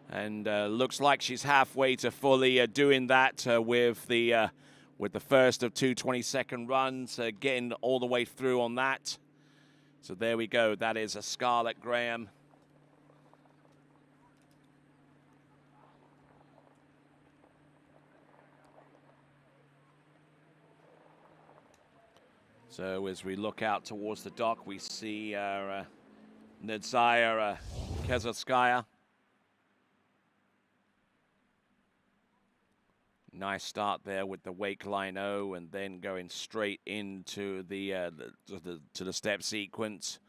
And looks like she's halfway to fully doing that with the first of 2 20-second runs, getting all the way through on that. So there we go. That is a Scarlett Graham. So as we look out towards the dock, we see Nadzaya Kezovskaya. Nice start there with the wake line O, and then going straight into the step sequence.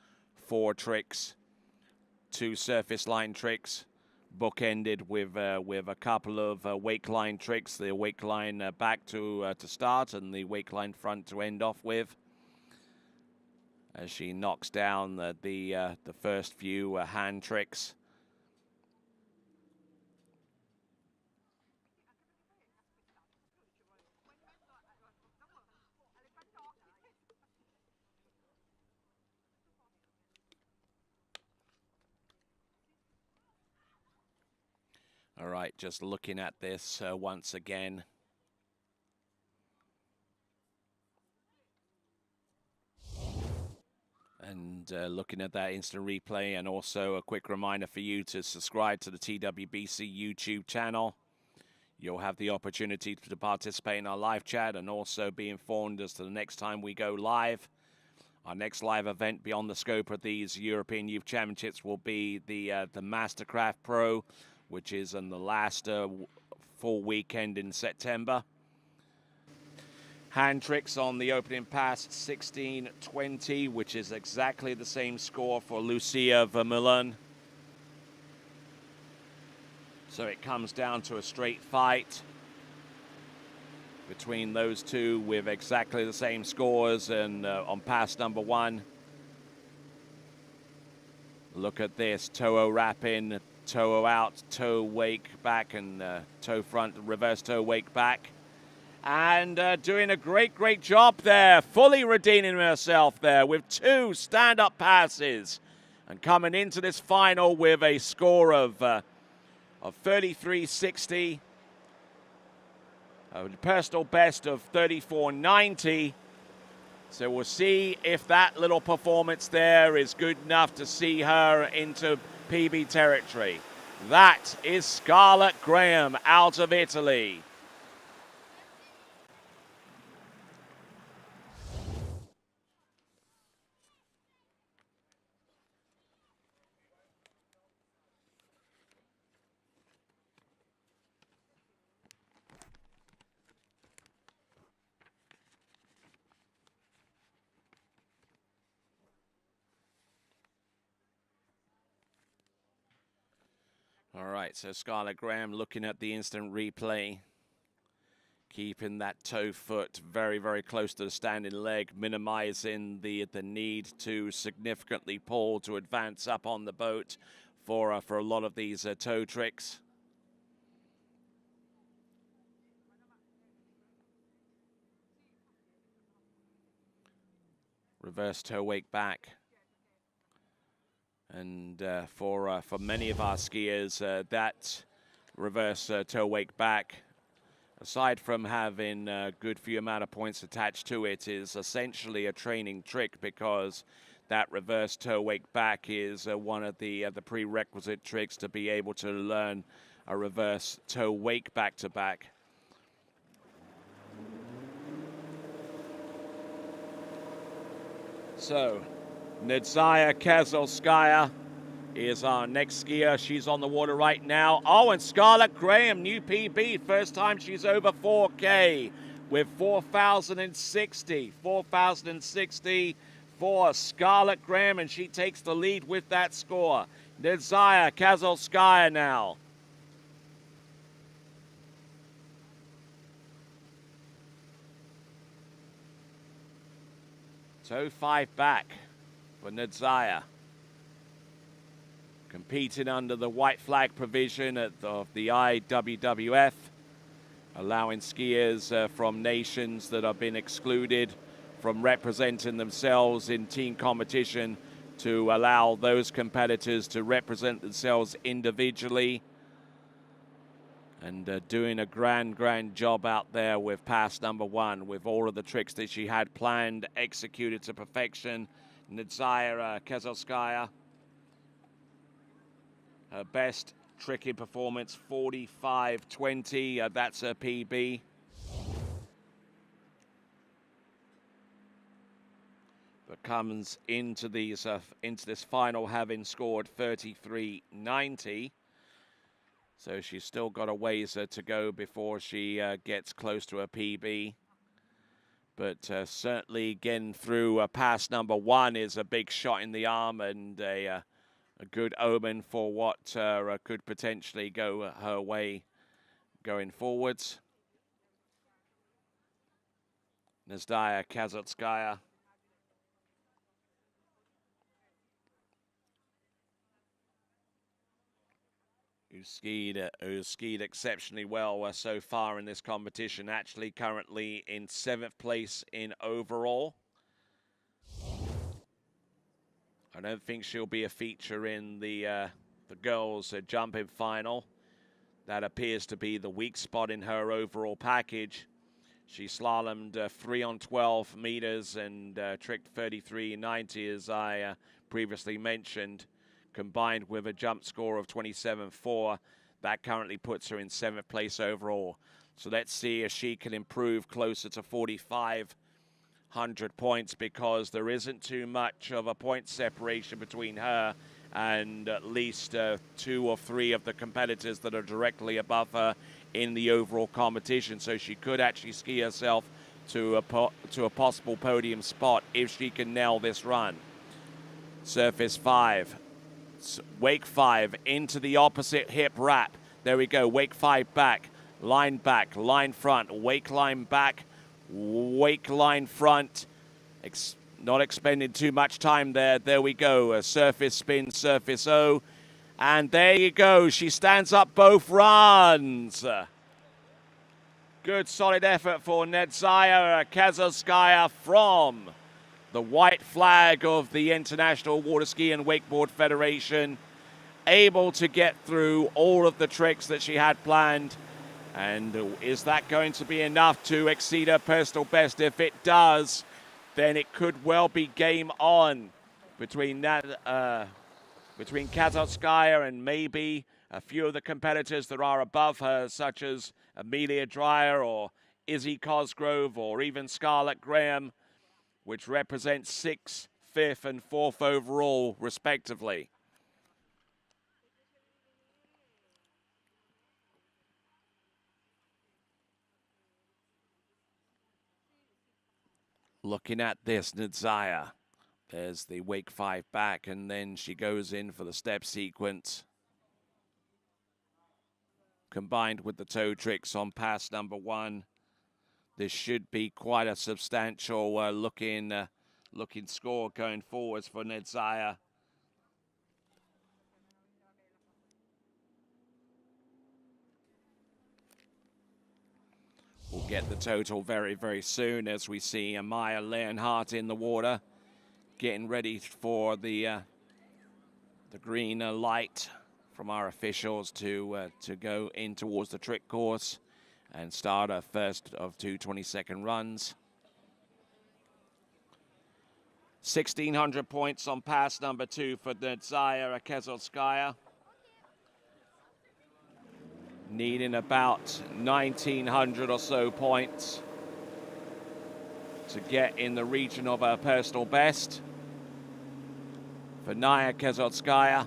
4 tricks, 2 surface line tricks, bookended with a couple of wake line tricks. The wake line back to start, and the wake line front to end off with. As she knocks down the first few hand tricks. All right, just looking at this once again. And looking at that instant replay, and also a quick reminder for you to subscribe to the TWBC YouTube channel. You'll have the opportunity to participate in our live chat and also be informed as to the next time we go live. Our next live event beyond the scope of these European Youth Championships will be the Mastercraft Pro, which is in the last full weekend in September. Hand tricks on the opening pass, 16-20, which is exactly the same score for Lucia Vermeulen. So it comes down to a straight fight between those two with exactly the same scores. And on pass number 1, look at this, toe wrap in, toe out, toe wake back, and toe front, reverse toe wake back. And doing a great job there, fully redeeming herself there with 2 stand-up passes. And coming into this final with a score of 33.60, a personal best of 34.90. So we'll see if that little performance there is good enough to see her into PB territory. That is Scarlett Graham out of Italy. All right, so Scarlett Graham looking at the instant replay, keeping that toe foot very close to the standing leg, minimizing the need to significantly pull to advance up on the boat for a lot of these toe tricks. Reverse toe wake back. And for many of our skiers, that reverse toe wake back, aside from having a good few amount of points attached to it, is essentially a training trick, because that reverse toe wake back is one of the prerequisite tricks to be able to learn a reverse toe wake back to back. So Nadzaya Kezovskaya is our next skier. She's on the water right now. Oh, and Scarlett Graham, new PB. First time she's over 4K with 4,060. 4,060 for Scarlett Graham, and she takes the lead with that score. Nadzaya Kezovskaya now. Toe 5 back for Nadzaya. Competing under the white flag provision of the IWWF, allowing skiers from nations that have been excluded from representing themselves in team competition to allow those competitors to represent themselves individually. And doing a grand job out there with pass number 1, with all of the tricks that she had planned, executed to perfection. Nadzaya Kezovskaya, her best tricking performance, 45.20. That's her PB. but comes into these into this final having scored 33.90. So she's still got a ways to go before she gets close to a PB. But certainly getting through pass number 1 is a big shot in the arm and a good omen for what could potentially go her way going forwards. Nazdaya Kazatskaya. Who skied exceptionally well so far in this competition, actually currently in 7th place in overall. I don't think she'll be a feature in the girls' jumping final. That appears to be the weak spot in her overall package. She slalomed 3 on 12 meters and tricked 33.90, as I previously mentioned, combined with a jump score of 27.4. That currently puts her in 7th place overall. So let's see if she can improve closer to 4,500 points, because there isn't too much of a point separation between her and at least 2 or 3 of the competitors that are directly above her in the overall competition. So she could actually ski herself to a possible podium spot if she can nail this run. Surface 5. Wake 5 into the opposite hip wrap. There we go. Wake 5 back, line front, wake line back, wake line front. Not expending too much time there. There we go. A surface spin, surface O. And there you go. She stands up both runs. Good solid effort for Nazdaya Kazatskaya from the white flag of the International Water Ski and Wakeboard Federation, able to get through all of the tricks that she had planned. And is that going to be enough to exceed her personal best? If it does, then it could well be game on between Kazatskaya and maybe a few of the competitors that are above her, such as Amelia Dreyer or Izzy Cosgrove or even Scarlett Graham, which represents 6th, 5th, and 4th overall, respectively. Looking at this, Nazdaya. There's the wake 5 back, and then she goes in for the step sequence. Combined with the toe tricks on pass number 1. This should be quite a substantial looking score going forwards for Nazdaya. We'll get the total very, very soon as we see Maya Leonhardt in the water, getting ready for the green light from our officials to go in towards the trick course and start our first of 2 20-second runs. 1,600 points on pass number 2 for Nazdaya Kazatskaya. Needing about 1,900 or so points to get in the region of her personal best. For Naya Kazatskaya,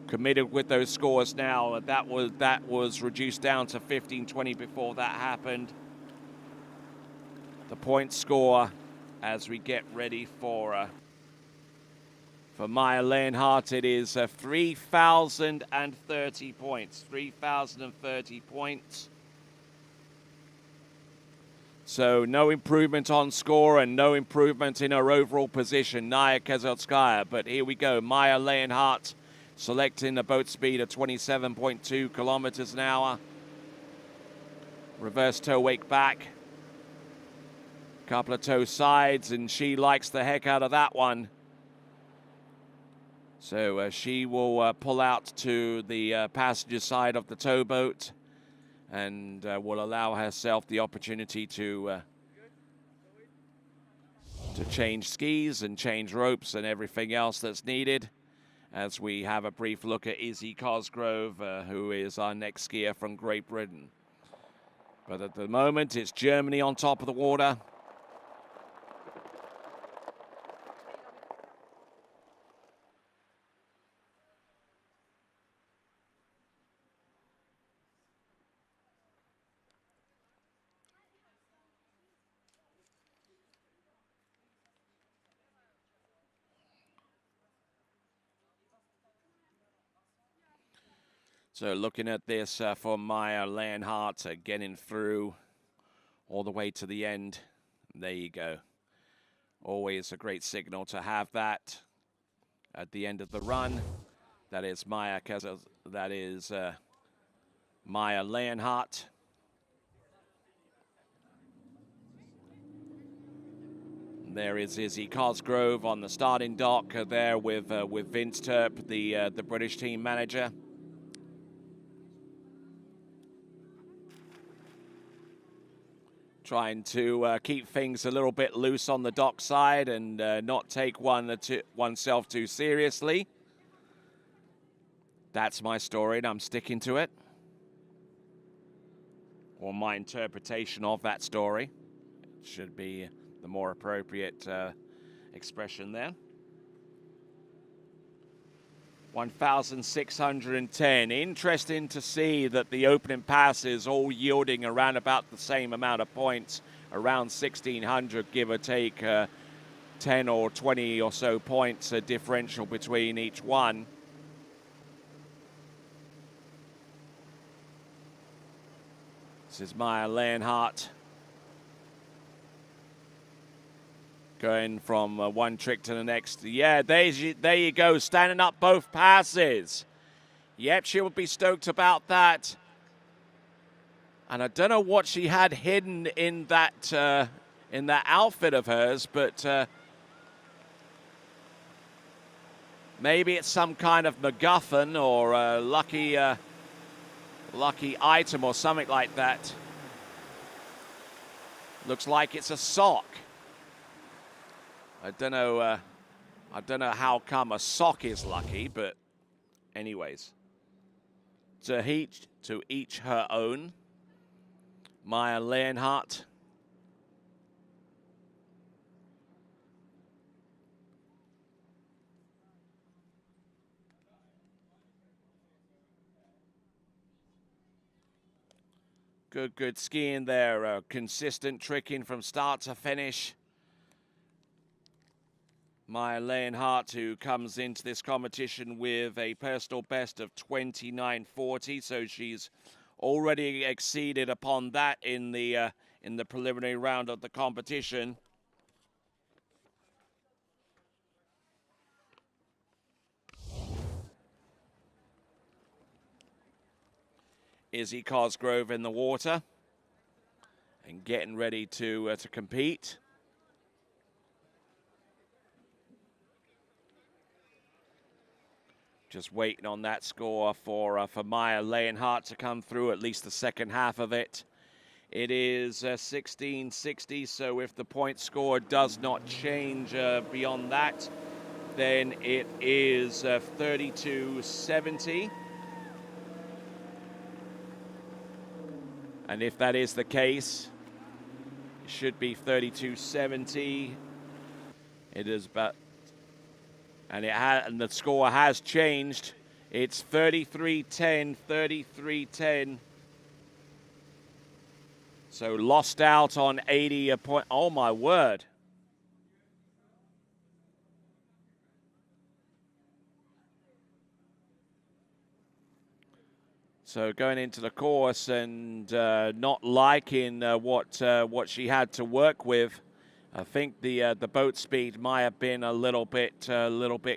committed with those scores now. That was reduced down to 15-20 before that happened. The point score as we get ready for Maya Leonhardt, it is 3,030 points. 3,030 points. So no improvement on score and no improvement in her overall position, Naya Kazatskaya. But here we go, Maya Leonhardt selecting a boat speed of 27.2 kilometers an hour. Reverse toe wake back. Couple of toe sides, and she likes the heck out of that one. So she will pull out to the passenger side of the towboat and will allow herself the opportunity to change skis and change ropes and everything else that's needed, as we have a brief look at Izzy Cosgrove, who is our next skier from Great Britain. But at the moment, it's Germany on top of the water. So looking at this for Maya Leonhardt getting through all the way to the end. There you go. Always a great signal to have that at the end of the run. That is Maya Leonhardt. There is Izzy Cosgrove on the starting dock there with Vince Turp, the British team manager. Trying to keep things a little bit loose on the dock side and not take oneself too seriously. That's my story, and I'm sticking to it. Or my interpretation of that story. Should be the more appropriate expression there. 1,610. Interesting to see that the opening pass is all yielding around about the same amount of points, around 1,600, give or take 10 or 20 or so points differential between each one. This is Maya Leonhardt going from one trick to the next. Yeah, there you go, standing up both passes. Yep, she will be stoked about that. And I don't know what she had hidden in that outfit of hers, but maybe it's some kind of MacGuffin or a lucky item or something like that. Looks like it's a sock. I don't know how come a sock is lucky, but anyways. To each her own. Maya Leonhardt. Good skiing there. Consistent tricking from start to finish. Maya Leonhardt, who comes into this competition with a personal best of 29.40, so she's already exceeded upon that in the preliminary round of the competition. Izzy Cosgrove in the water and getting ready to compete. Just waiting on that score for Maya Leonhardt to come through, at least the second half of it. It is 1660, so if the point score does not change beyond that, then it is 3270. And if that is the case, it should be 3270. It is about... And the score has changed. It's 33-10, 33-10. So lost out on 80 point. Oh my word. So going into the course and not liking what she had to work with. I think the boat speed might have been a little bit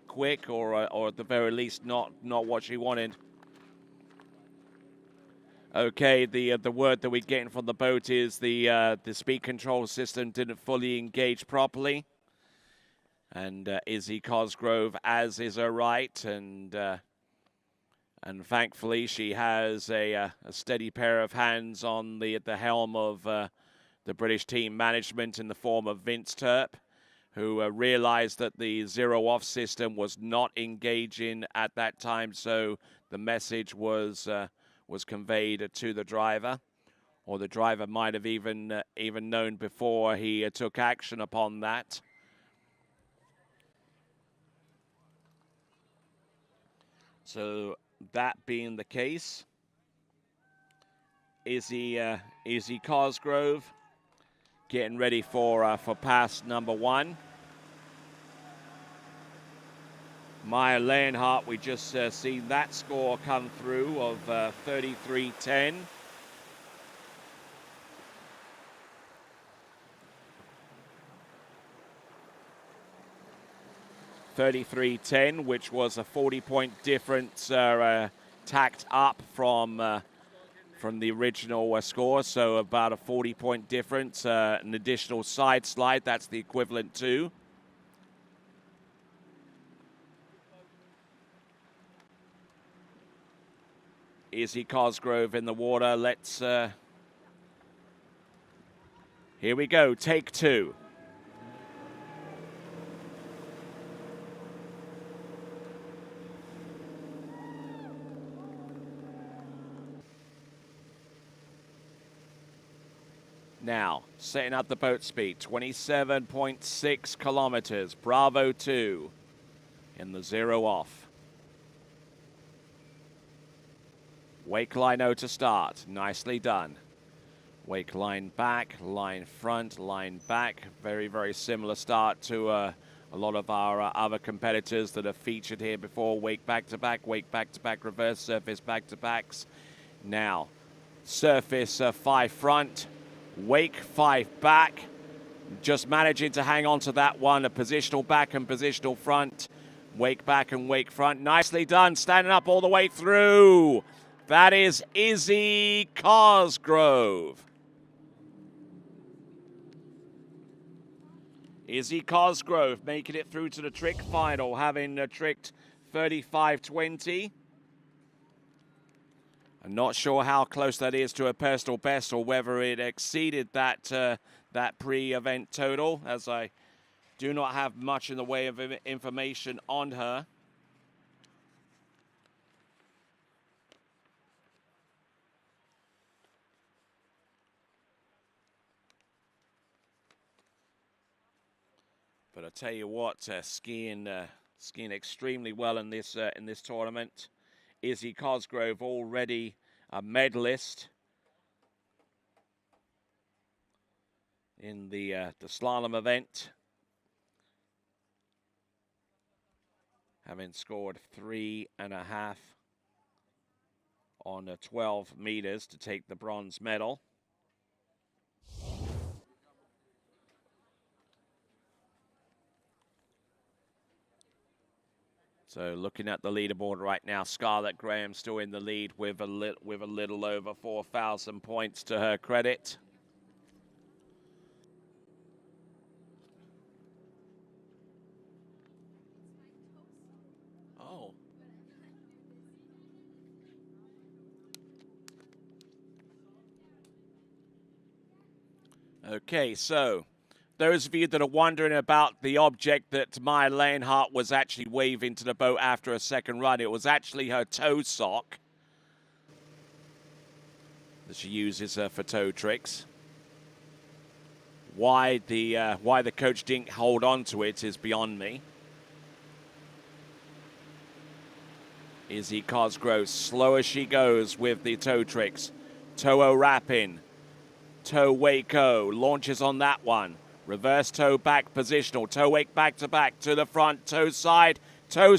quick, or at the very least not what she wanted. Okay, the word that we're getting from the boat is the speed control system didn't fully engage properly, and Izzy Cosgrove, as is her right, and thankfully she has a steady pair of hands on the helm of the British team management in the form of Vince Turp, who realized that the zero-off system was not engaging at that time, so the message was conveyed to the driver, or the driver might have even known before he took action upon that. So that being the case, Izzy Cosgrove getting ready for pass number one. Maya Leonhardt, we just seen that score come through of 33-10. Which was a 40-point difference tacked up from the original score, so about a 40-point difference. An additional side slide, that's the equivalent to. Izzy Cosgrove in the water. Let's, here we go, take two. Now, setting up the boat speed, 27.6 kilometers, Bravo 2 in the 0 off. Wake line O to start, nicely done. Wake line back, line front, line back. Very, very similar start to a lot of our other competitors that have featured here before. Wake back to back, reverse surface back to backs. Now, surface 5 front. Wake 5 back, just managing to hang on to that one, a positional back and positional front. Wake back and wake front, nicely done, standing up all the way through. That is Izzy Cosgrove. Izzy Cosgrove making it through to the trick final, having tricked 35-20. I'm not sure how close that is to a personal best or whether it exceeded that that pre-event total, as I do not have much in the way of information on her. But I tell you what, skiing extremely well in this tournament. Izzy Cosgrove already a medalist in the slalom event, having scored 3.5 on 12 meters to take the bronze medal. So looking at the leaderboard right now, Scarlett Graham still in the lead with a little over 4,000 points to her credit. Oh. Okay, so those of you that are wondering about the object that Maya Leonhardt was actually waving to the boat after a second run, it was actually her toe sock that she uses for toe tricks. Why the coach didn't hold on to it is beyond me. Izzy Cosgrove, slow as she goes with the toe tricks. Toe wrapping, toe wake-o, launches on that one. Reverse toe back positional, toe wake back to back, to the front, toe side, toe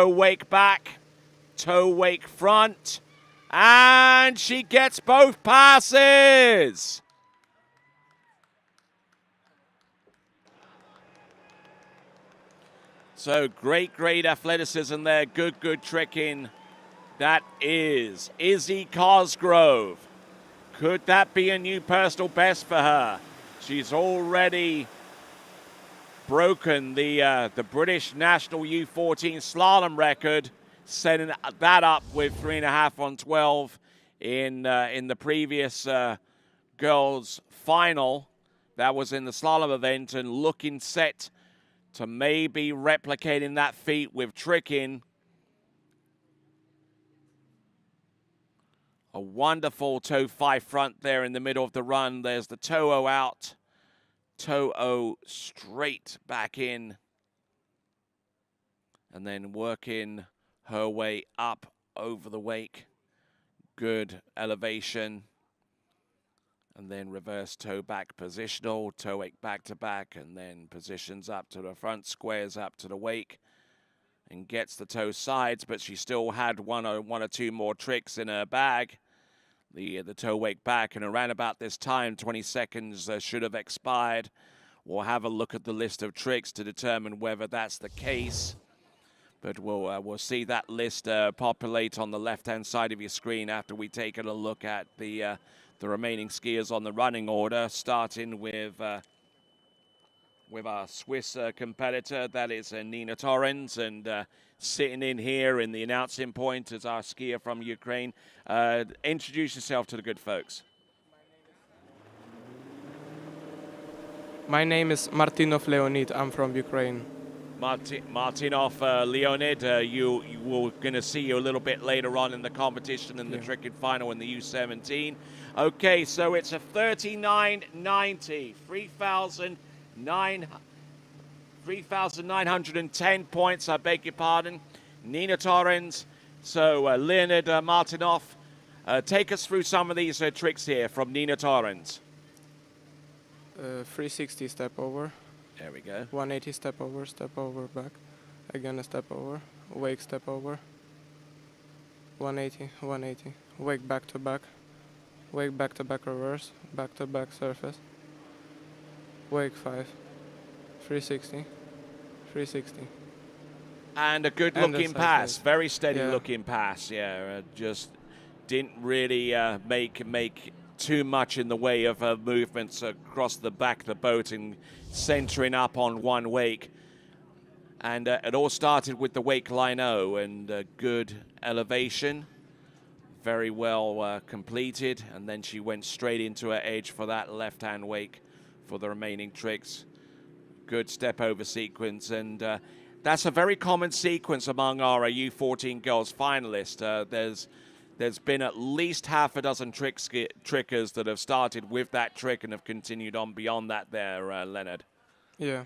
wake back, toe wake front, and she gets both passes. So great athleticism there, good tricking. That is Izzy Cosgrove. Could that be a new personal best for her? She's already broken the British National U14 slalom record, setting that up with 3.5 on 12 in the previous girls' final. That was in the slalom event, and looking set to maybe replicating that feat with tricking. A wonderful toe 5 front there in the middle of the run. There's the toe out, toe straight back in, and then working her way up over the wake. Good elevation. And then reverse toe back positional, toe wake back to back, and then positions up to the front, squares up to the wake, and gets the toe sides, but she still had one or two more tricks in her bag. The toe wake back, and around about this time, 20 seconds should have expired. We'll have a look at the list of tricks to determine whether that's the case. But we'll see that list populate on the left-hand side of your screen after we take a look at the remaining skiers on the running order, starting with our Swiss competitor, that is Nina Torrens, and sitting in here in the announcing point is our skier from Ukraine. Introduce yourself to the good folks. My name is Martinov Leonid. I'm from Ukraine. Martinov Leonid, you will going to see you a little bit later on in the competition in the trick and final in the U17. Okay, so it's a 39.90, 3,910 points, I beg your pardon. Nina Torrens, so Leonid Martinov, take us through some of these tricks here from Nina Torrens. 360 step over. There we go. 180 step over back. Again a step over. Wake step over. 180, 180. Wake back to back. Wake back to back reverse. Back to back surface. Wake 5. 360. 360. And a good looking pass. Very steady looking pass. Yeah, just didn't really make too much in the way of movements across the back of the boat and centering up on one wake. And it all started with the wake line O and good elevation. Very well completed. And then she went straight into her edge for that left-hand wake for the remaining tricks. Good step over sequence. And that's a very common sequence among our U14 girls finalists. There's been at least half a dozen trickers that have started with that trick and have continued on beyond that there, Leonard. Yeah.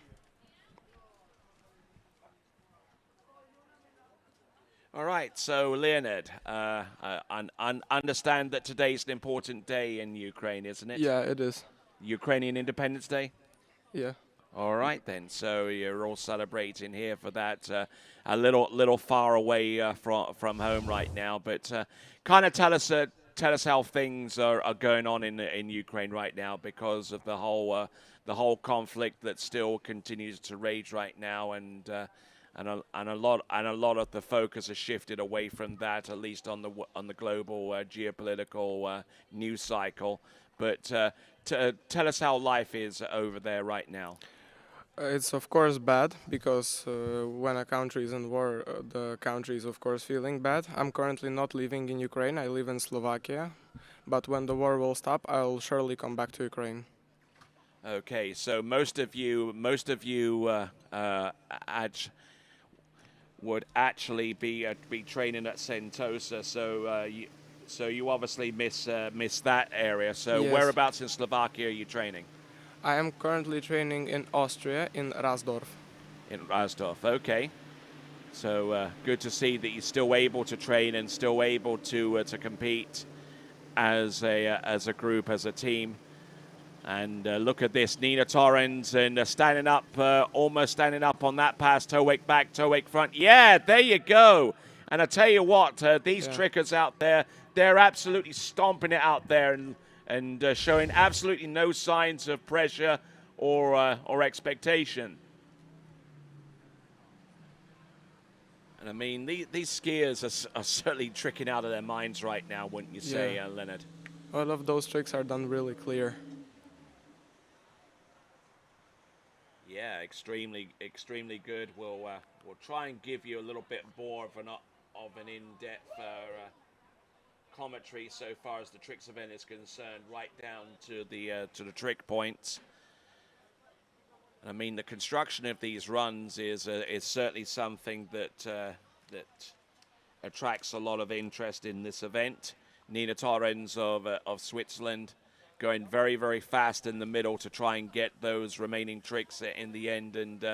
All right, so Leonard, understand that today's an important day in Ukraine, isn't it? Yeah, it is. Ukrainian Independence Day? Yeah. All right then, so you're all celebrating here for that. A little far away from home right now, but kind of tell us how things are going on in Ukraine right now because of the whole conflict that still continues to rage right now, and a lot of the focus has shifted away from that, at least on the global geopolitical news cycle. But tell us how life is over there right now. It's of course bad because when a country is in war, the country is of course feeling bad. I'm currently not living in Ukraine. I live in Slovakia, but when the war will stop, I'll surely come back to Ukraine. Okay, so most of you would actually be training at Sentosa. So you obviously miss that area. So yes. Whereabouts in Slovakia are you training? I am currently training in Austria, in Rasdorf. In Rasdorf, okay. So good to see that you're still able to train and still able to compete as a group, as a team. And look at this, Nina Torrens, and standing up, almost standing up on that pass, toe wake back, toe wake front. Yeah, there you go. And I tell you what, these trickers out there, they're absolutely stomping it out there and showing absolutely no signs of pressure or expectation. And I mean, these skiers are certainly tricking out of their minds right now, wouldn't you say, Leonard? All of those tricks are done really clear. Yeah, extremely good. We'll try and give you a little bit more of an in-depth commentary so far as the tricks event is concerned, right down to the trick points. I mean, the construction of these runs is certainly something that attracts a lot of interest in this event. Nina Torrens of Switzerland going very, very fast in the middle to try and get those remaining tricks in the end, and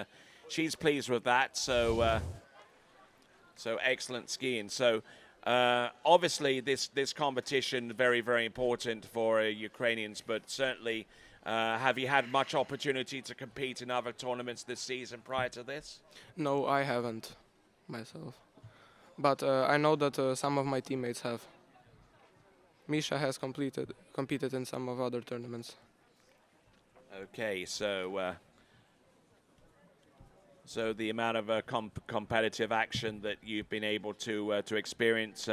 she's pleased with that. So excellent skiing. So Obviously, this competition very, very important for Ukrainians, but certainly, have you had much opportunity to compete in other tournaments this season prior to this? No, I haven't myself. But I know that some of my teammates have. Misha has competed in some of other tournaments. Okay, so the amount of competitive action that you've been able to experience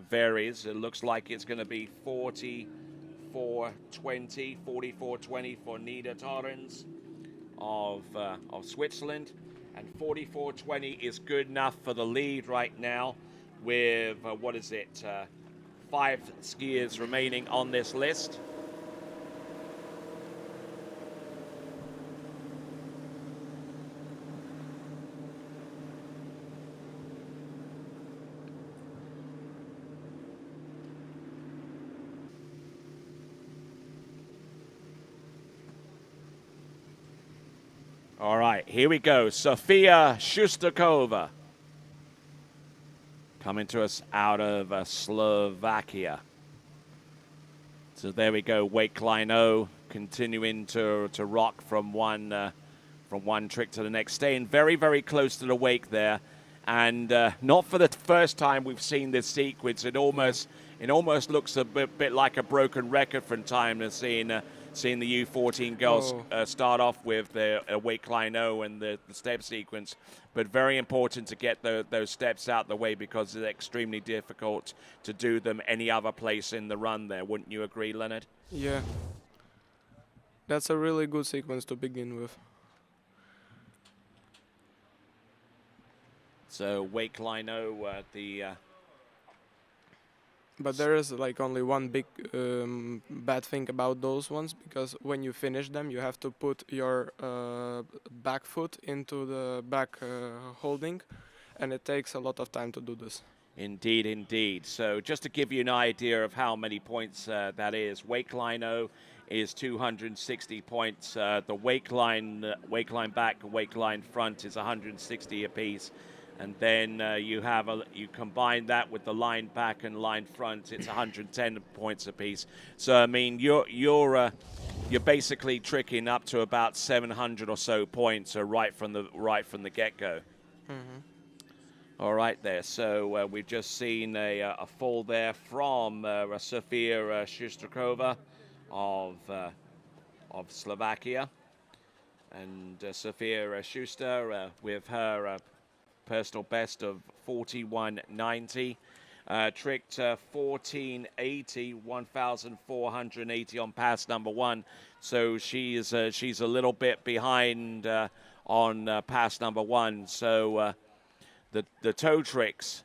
varies. It looks like it's going to be 44-20 for Nida Torrens of Switzerland, and 44-20 is good enough for the lead right now with 5 skiers remaining on this list. All right, here we go. Sofia Shustakova coming to us out of Slovakia. So there we go. Wake line O continuing to rock from one trick to the next, staying very, very close to the wake there. And not for the first time we've seen this sequence. It almost looks a bit like a broken record from time to seeing the U14 girls start off with the wake line O and the step sequence. But very important to get those steps out the way, because it's extremely difficult to do them any other place in the run there. Wouldn't you agree, Leonard? Yeah. That's a really good sequence to begin with. So wake line O, But there is like only one big bad thing about those ones, because when you finish them, you have to put your back foot into the back holding, and it takes a lot of time to do this. Indeed, indeed. So just to give you an idea of how many points that is, wake line O is 260 points. The wake line back, wake line front is 160 apiece. And then you combine that with the line back and line front, it's 110 points apiece. So I mean, you're basically tricking up to about 700 or so points right from the get-go. Mm-hmm. All right there. So we've just seen a fall there from Sofia Shustakova of Slovakia, and Sofia Schuster with her personal best of 41.90. Tricked 1,480 on pass number 1. So she's a little bit behind on pass number 1. So the toe tricks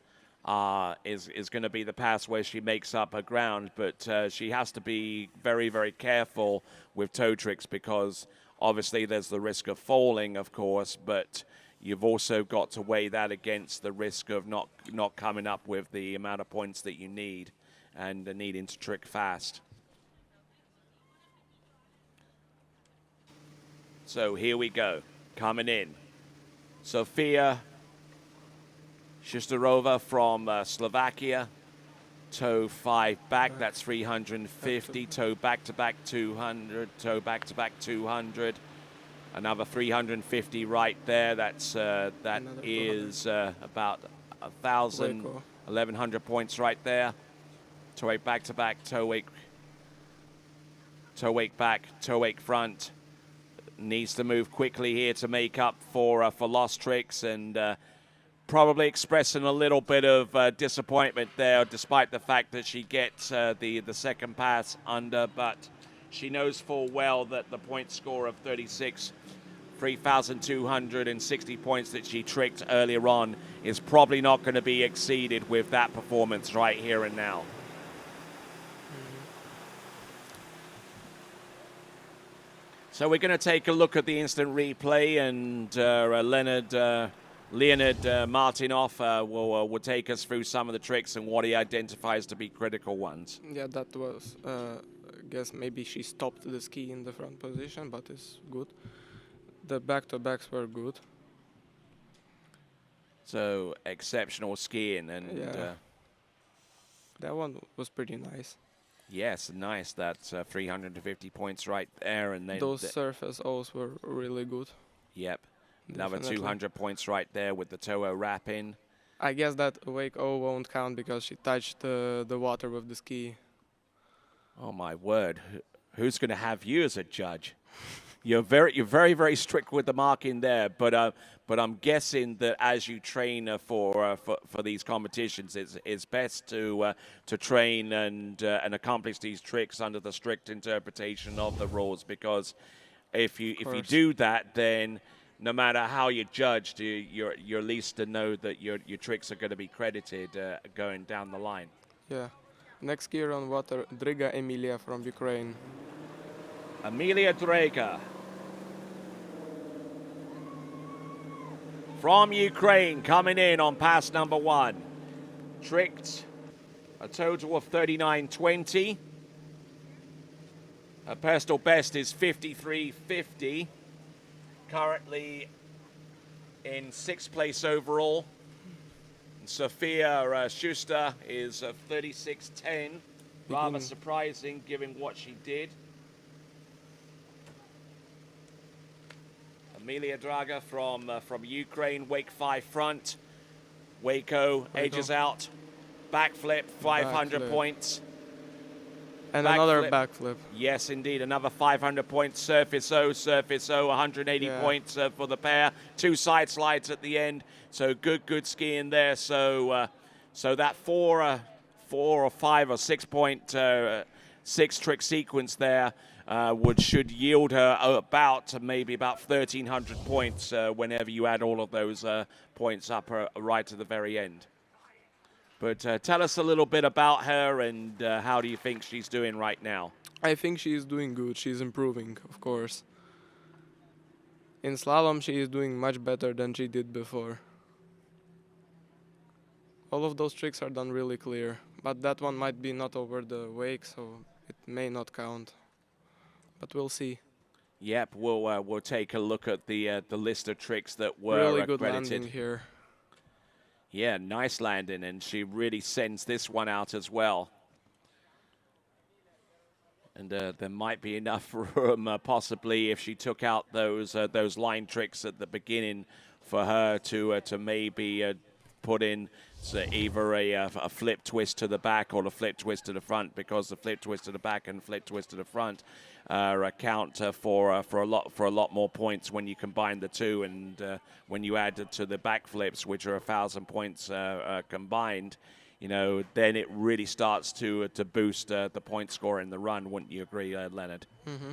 is going to be the pass where she makes up her ground, but she has to be very, very careful with toe tricks, because obviously there's the risk of falling, of course, but you've also got to weigh that against the risk of not coming up with the amount of points that you need and needing to trick fast. So here we go, coming in. Sofia Shustarova from Slovakia, toe 5 back, that's 350, toe back-to-back 200, toe back-to-back 200. Another 350 right there. That is about 1,100 points right there. Toe wake back to back, toe wake back, toe wake front. Needs to move quickly here to make up for lost tricks, and probably expressing a little bit of disappointment there, despite the fact that she gets the second pass under, but she knows full well that the point score of 3,260 points that she tricked earlier on is probably not going to be exceeded with that performance right here and now. So we're going to take a look at the instant replay, and Leonid Martinov will take us through some of the tricks and what he identifies to be critical ones. Yeah, that was, I guess maybe she stopped the ski in the front position, but it's good. The back-to-backs were good. So exceptional skiing, and That one was pretty nice. Yes, nice. That's 350 points right there. And then Those surface O's were really good. Yep. Another Definitely. 200 points right there with the Toho wrap in. I guess that wake O won't count because she touched the water with the ski. Oh my word! Who's going to have you as a judge? You're very strict with the marking there, but I'm guessing that as you train for these competitions, it's best to train and accomplish these tricks under the strict interpretation of the rules, because if you do that, then no matter how you're judged, you're at least to know that your tricks are going to be credited going down the line. Yeah. Next skier on water, Dryga Emilia from Ukraine. Emilia Dryga from Ukraine coming in on pass number 1. Tricked a total of 39.20. Her personal best is 53.50. Currently in 6th place overall. Sophia Schuster is 36.10. Rather surprising given what she did. Emilia Dryga from Ukraine, wake 5 front. Waco edges out. Backflip, 500 Backflip. Points. And another backflip. Yes, indeed. Another 500 points. Surface O, 180 points for the pair. 2 side slides at the end. So good skiing there. So that 4 or 5 or 6 point 6 trick sequence there should yield her maybe about 1,300 points whenever you add all of those points up right to the very end. But tell us a little bit about her and how do you think she's doing right now? I think she's doing good. She's improving, of course. In slalom, she is doing much better than she did before. All of those tricks are done really clear, but that one might be not over the wake, so it may not count. But we'll see. Yep, we'll take a look at the list of tricks that were really good accredited. landing here. Yeah, nice landing, and she really sends this one out as well. And there might be enough room, possibly, if she took out those line tricks at the beginning, for her to maybe put in either a flip twist to the back or the flip twist to the front, because the flip twist to the back and flip twist to the front account for a lot more points when you combine the two, and when you add it to the back flips, which are 1,000 points combined, then it really starts to boost the point score in the run. Wouldn't you agree, Leonard? Mm-hmm.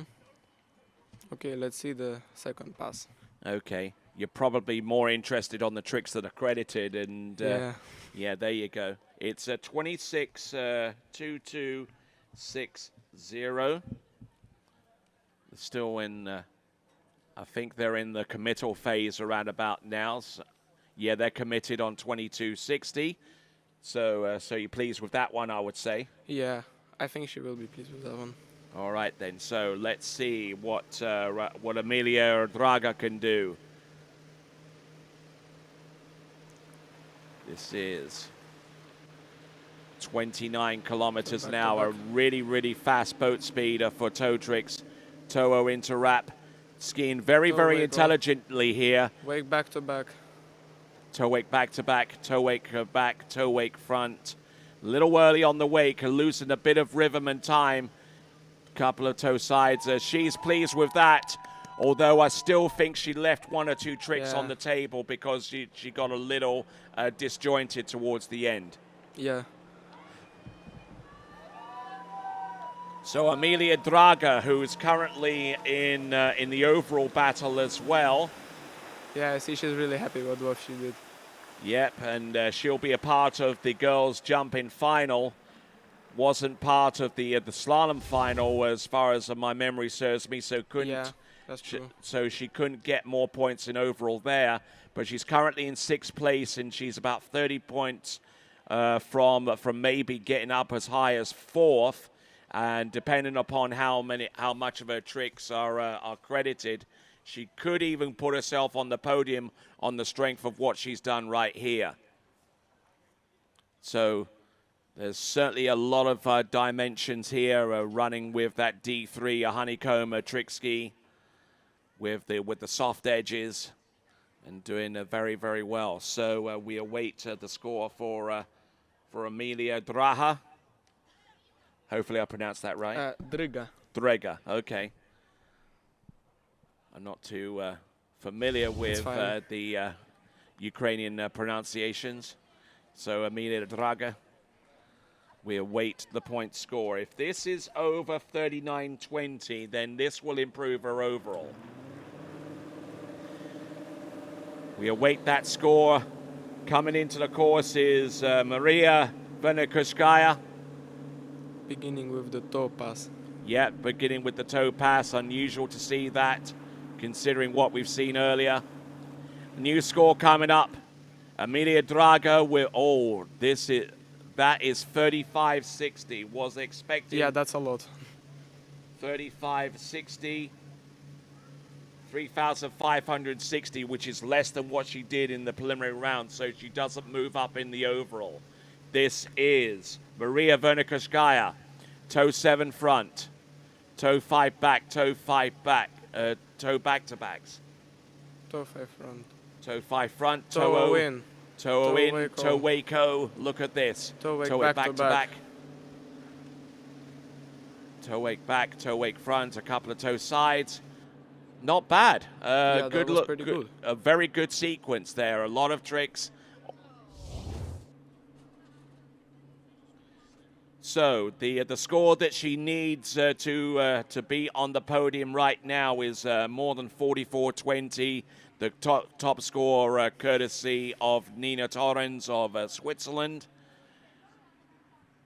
Okay, let's see the second pass. Okay, you're probably more interested on the tricks that are credited, and yeah, there you go. It's a 26.2260. Still in, I think they're in the committal phase around about now. So, yeah, they're committed on 22.60. So you're pleased with that one, I would say. Yeah, I think she will be pleased with that one. All right then. So let's see what Emilia Dryga can do. This is 29 kilometers an hour. Really fast boat speed for toe tricks. Toho into wrap. Skiing very intelligently here. Wake back to back. Toe wake back to back. Toe wake back. Toe wake front. A little early on the wake. Losing a bit of rhythm and time. Couple of toe sides. She's pleased with that. Although I still think she left 1 or 2 tricks on the table because she got a little disjointed towards the end. Yeah. So Emilia Dryga, who is currently in the overall battle as well. Yeah, I see she's really happy with what she did. Yep, and she'll be a part of the girls' jumping final. Wasn't part of the slalom final, as far as my memory serves me, so couldn't. Yeah, that's true. So she couldn't get more points in overall there, but she's currently in 6th place, and she's about 30 points from maybe getting up as high as 4th. And depending upon how much of her tricks are credited, she could even put herself on the podium on the strength of what she's done right here. So There's certainly a lot of dimensions here, running with that D3, a honeycomb, a trick ski, with the soft edges, and doing very, very well. So we await the score for Emilia Draha. Hopefully I pronounced that right. Driga. Drega, okay. I'm not too familiar with the Ukrainian pronunciations. So Emilia Draga. We await the point score. If this is over 39.20, then this will improve her overall. We await that score. Coming into the course is Maria Vernikoskaya. Beginning with the toe pass. Yeah, beginning with the toe pass. Unusual to see that, considering what we've seen earlier. New score coming up. Emilia Draga with, that is 35.60. Was expected. Yeah, that's a lot. 35.60. 3,560, which is less than what she did in the preliminary round, so she doesn't move up in the overall. This is Maria Vernikoskaya. Toe 7 front. Toe 5 back, toe 5 back. Toe back-to-backs. Toe 5 front. Toe 5 front, toe in. Toe in, toe Waco. Look at this. Toe back to back. Toe wake back, toe wake front, a couple of toe sides. Not bad. Yeah, good that was look. pretty good. A very good sequence there. A lot of tricks. So the score that she needs to be on the podium right now is more than 44.20. The top score courtesy of Nina Torrens of Switzerland.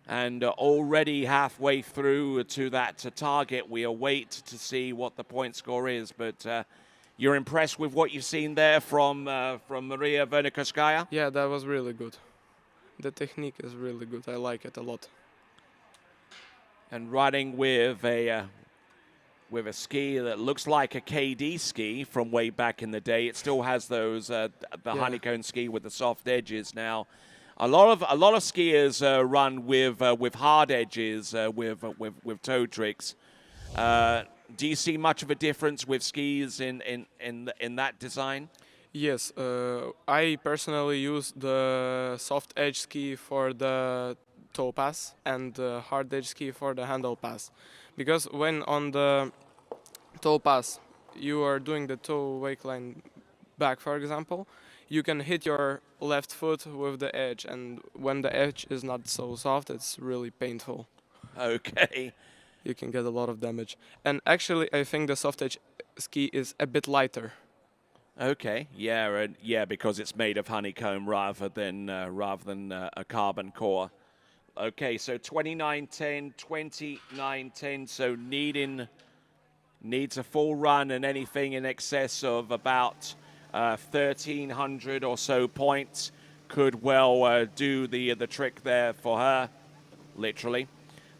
And already halfway through to that target, we await to see what the point score is. But you're impressed with what you've seen there from Maria Vernikoskaya? Yeah, that was really good. The technique is really good. I like it a lot. And riding with a ski that looks like a KD ski from way back in the day. It still has those honeycomb ski with the soft edges now. A lot of skiers run with hard edges with toe tricks. Do you see much of a difference with skis in that design? Yes, I personally use the soft edge ski for the toe pass and the hard edge ski for the handle pass, because when on the toe pass you are doing the toe wake line back, for example, you can hit your left foot with the edge, and when the edge is not so soft, it's really painful. Okay. You can get a lot of damage. And actually, I think the soft edge ski is a bit lighter. Okay, yeah, because it's made of honeycomb rather than a carbon core. Okay, so 29.10, 29.10. So needs a full run, and anything in excess of about 1,300 or so points could well do the trick there for her, literally.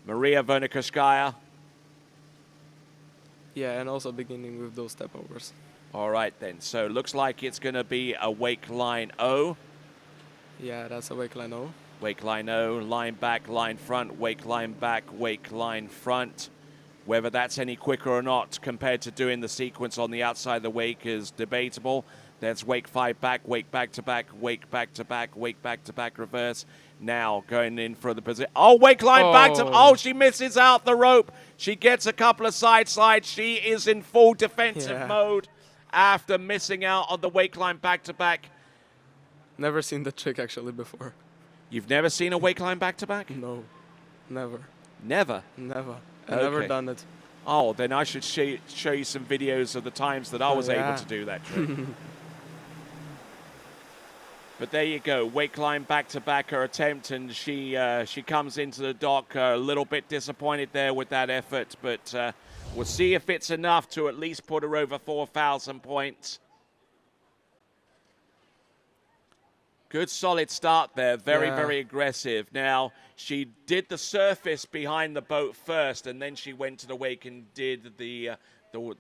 Maria Vernikoskaya. Yeah, and also beginning with those step overs. All right then. So looks like it's going to be a wake line O. Yeah, that's a wake line O. Wake line O, line back, line front, wake line back, wake line front. Whether that's any quicker or not compared to doing the sequence on the outside of the wake is debatable. That's wake 5 back to back, wake back to back, wake back to back reverse. Now going in for the position. Oh, wake line back to. Oh, she misses out the rope. She gets a couple of side slides. She is in full defensive mode after missing out on the wake line back to back. Never seen the trick actually before. You've never seen a wake line back to back? No, never. Never? Never. I've never done it. Oh, then I should show you some videos of the times that I was able to do that trick. But there you go, wake line back to back, her attempt, and she comes into the dock a little bit disappointed there with that effort, but we'll see if it's enough to at least put her over 4,000 points. Good solid start there, very aggressive. Now, she did the surface behind the boat first, and then she went to the wake and did the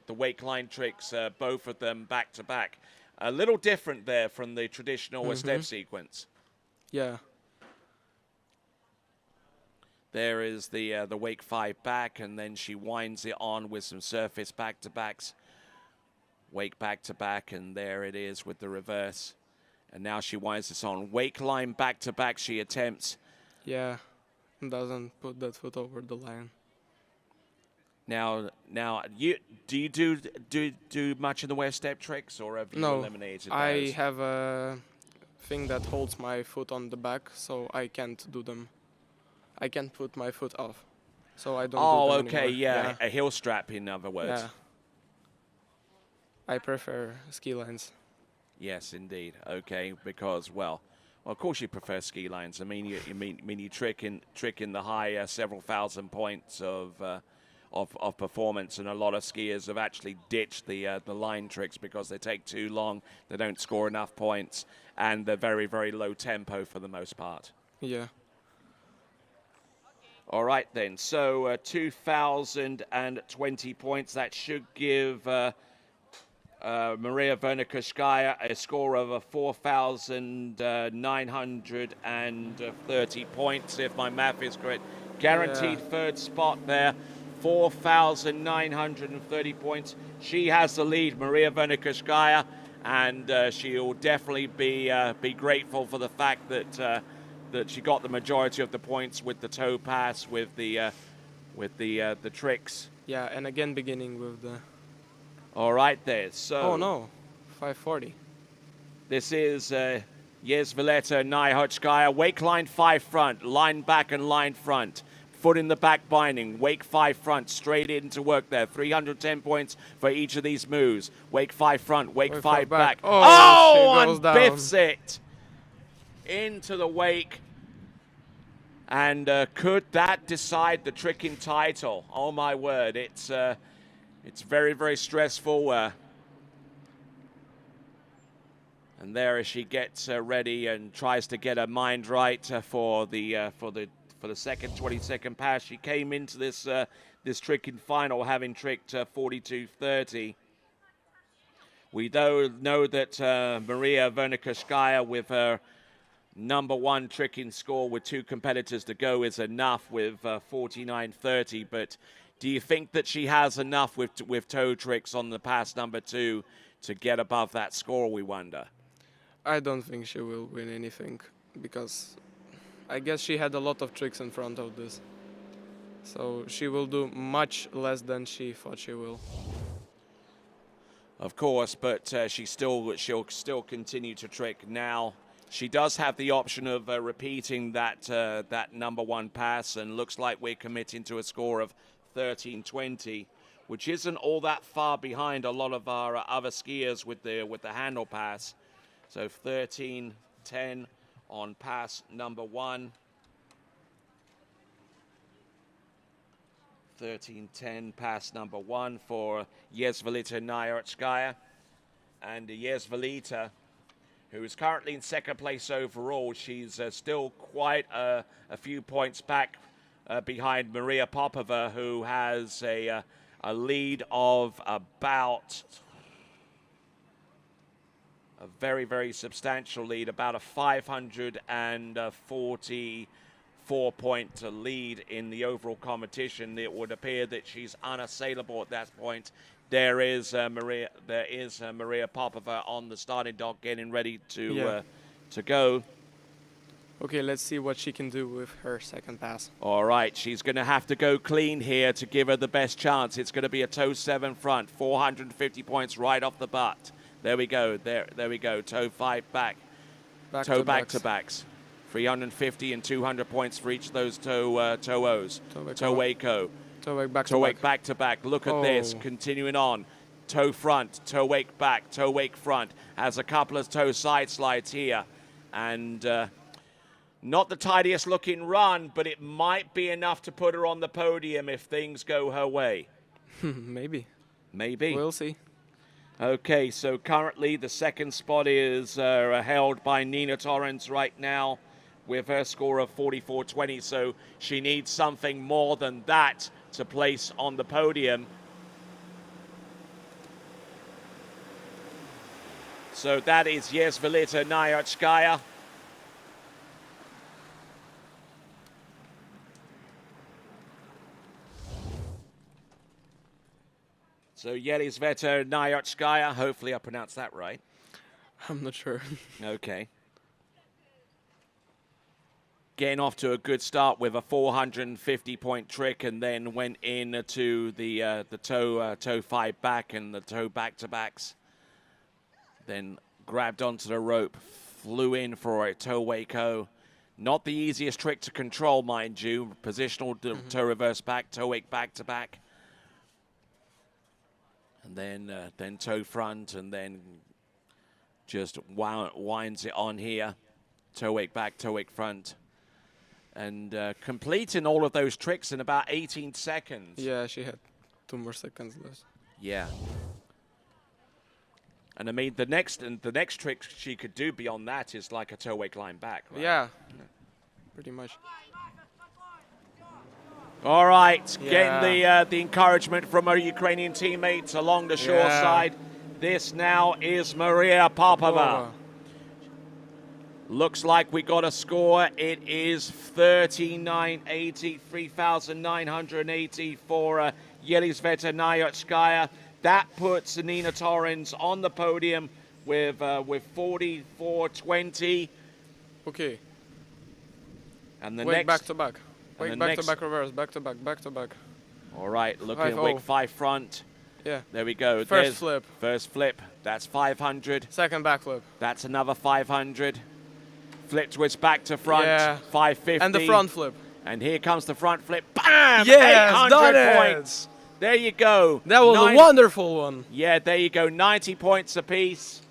wake line tricks, both of them back to back. A little different there from the traditional step sequence. Yeah. There is the wake 5 back, and then she winds it on with some surface back-to-backs. Wake back-to-back, and there it is with the reverse. And now she winds this on. Wake line back-to-back she attempts. Yeah, doesn't put that foot over the line. Now, do you do much in the way of step tricks, or have you eliminated those? I have a thing that holds my foot on the back, so I can't do them. I can't put my foot off, so I don't do them okay, anymore. yeah, a heel strap, in other words. Yeah. I prefer ski lines. Yes, indeed. Okay, because well, of course you prefer ski lines. I mean, you trick in the high several thousand points of performance, and a lot of skiers have actually ditched the line tricks because they take too long, they don't score enough points, and they're very, very low tempo for the most part. Yeah. All right then, so 2,020 points. That should give Maria Vernikashkaya a score of 4,930 points, if my math is correct. Guaranteed third spot there, 4,930 points. She has the lead, Maria Vernikashkaya, and she'll definitely be grateful for the fact that that she got the majority of the points with the toe pass, with the tricks. Yeah, and again beginning with the... All right there, so... Oh no, 540. This is Jezveleta Nyhotskaya, wake line 5 front, line back and line front. Foot in the back binding, wake 5 front, straight into work there. 310 points for each of these moves. Wake 5 front, wake 5 back. Oh, and biffs it into the wake. And could that decide the tricking title? Oh my word, it's very, very stressful. And there as she gets ready and tries to get her mind right for the second 22nd pass. She came into this tricking final having tricked 42.30. We know that Maria Vernikashkaya, with her #1 tricking score with 2 competitors to go, is enough with 49.30. But do you think that she has enough with toe tricks on the pass #2 to get above that score, we wonder? I don't think she will win anything, because I guess she had a lot of tricks in front of this. So she will do much less than she thought she will. Of course, but she'll still continue to trick. Now she does have the option of repeating that #1 pass, and looks like we're committing to a score of 13.20, which isn't all that far behind a lot of our other skiers with the handle pass. So 13.10 on pass #1. 13.10 pass #1 for Jezveleta Nyhotskaya. And Jezveleta, who is currently in second place overall, she's still quite a few points back behind Maria Popova, who has a lead of about a very, very substantial lead, about a 544-point lead in the overall competition. It would appear that she's unassailable at that point. There is Maria Popova on the starting dock, getting ready to go. Okay, let's see what she can do with her second pass. All right, she's going to have to go clean here to give her the best chance. It's going to be a toe 7 front, 450 points right off the butt. There we go. There we go. Toe 5 back. Toe back-to-backs. 350 and 200 points for each of those toe-os. Toe wake-o. Toe wake back-to-back. Toe wake back-to-back. Look at this. Continuing on. Toe front. Toe wake back. Toe wake front. Has a couple of toe side slides here. And not the tidiest looking run, but it might be enough to put her on the podium if things go her way. Maybe. Maybe. We'll see. Okay, so currently the second spot is held by Nina Torrens right now with her score of 44.20. So she needs something more than that to place on the podium. So that is Jezveleta Nyhotskaya. So Yelizaveta Nayotskaya, hopefully I pronounced that right. I'm not sure. Okay. Getting off to a good start with a 450-point trick, and then went into the toe 5 back and the toe back-to-backs. Then grabbed onto the rope, flew in for a toe Waco. Not the easiest trick to control, mind you. Positional toe reverse back, toe wake back-to-back. And then toe front, and then just winds it on here. Toe wake back, toe wake front. And completing all of those tricks in about 18 seconds. Yeah, she had 2 more seconds left. Yeah. And I mean, the next trick she could do beyond that is like a toe wake line back, right? Yeah, pretty much. All right, getting the encouragement from her Ukrainian teammates along the shore side. This now is Maria Popova. Looks like we got a score. It is 3980, 3,980 for Yelizaveta Nayotskaya. That puts Nina Torrens on the podium with 44.20. Okay. And the wake next back to back. Wake back to back reverse, back to back, back to back. All right, looking at wake 5 front. Yeah. There we go. First flip. First flip. That's 500. Second back flip. That's another 500. Flip twist back to front. Yeah. 550. And the front flip. And here comes the front flip. Bam! Yes, 800 points. There you go. That was a wonderful one. Yeah, there you go. 90 points apiece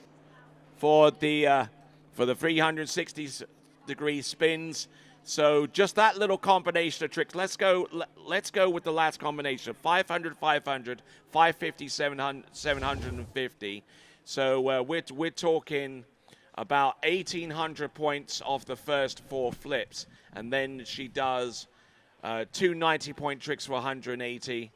for the 360-degree spins. So just that little combination of tricks. Let's go with the last combination. 500, 500, 550, 700, 750. So we're talking about 1,800 points off the first 4 flips. And then she does 2 90-point tricks for 180.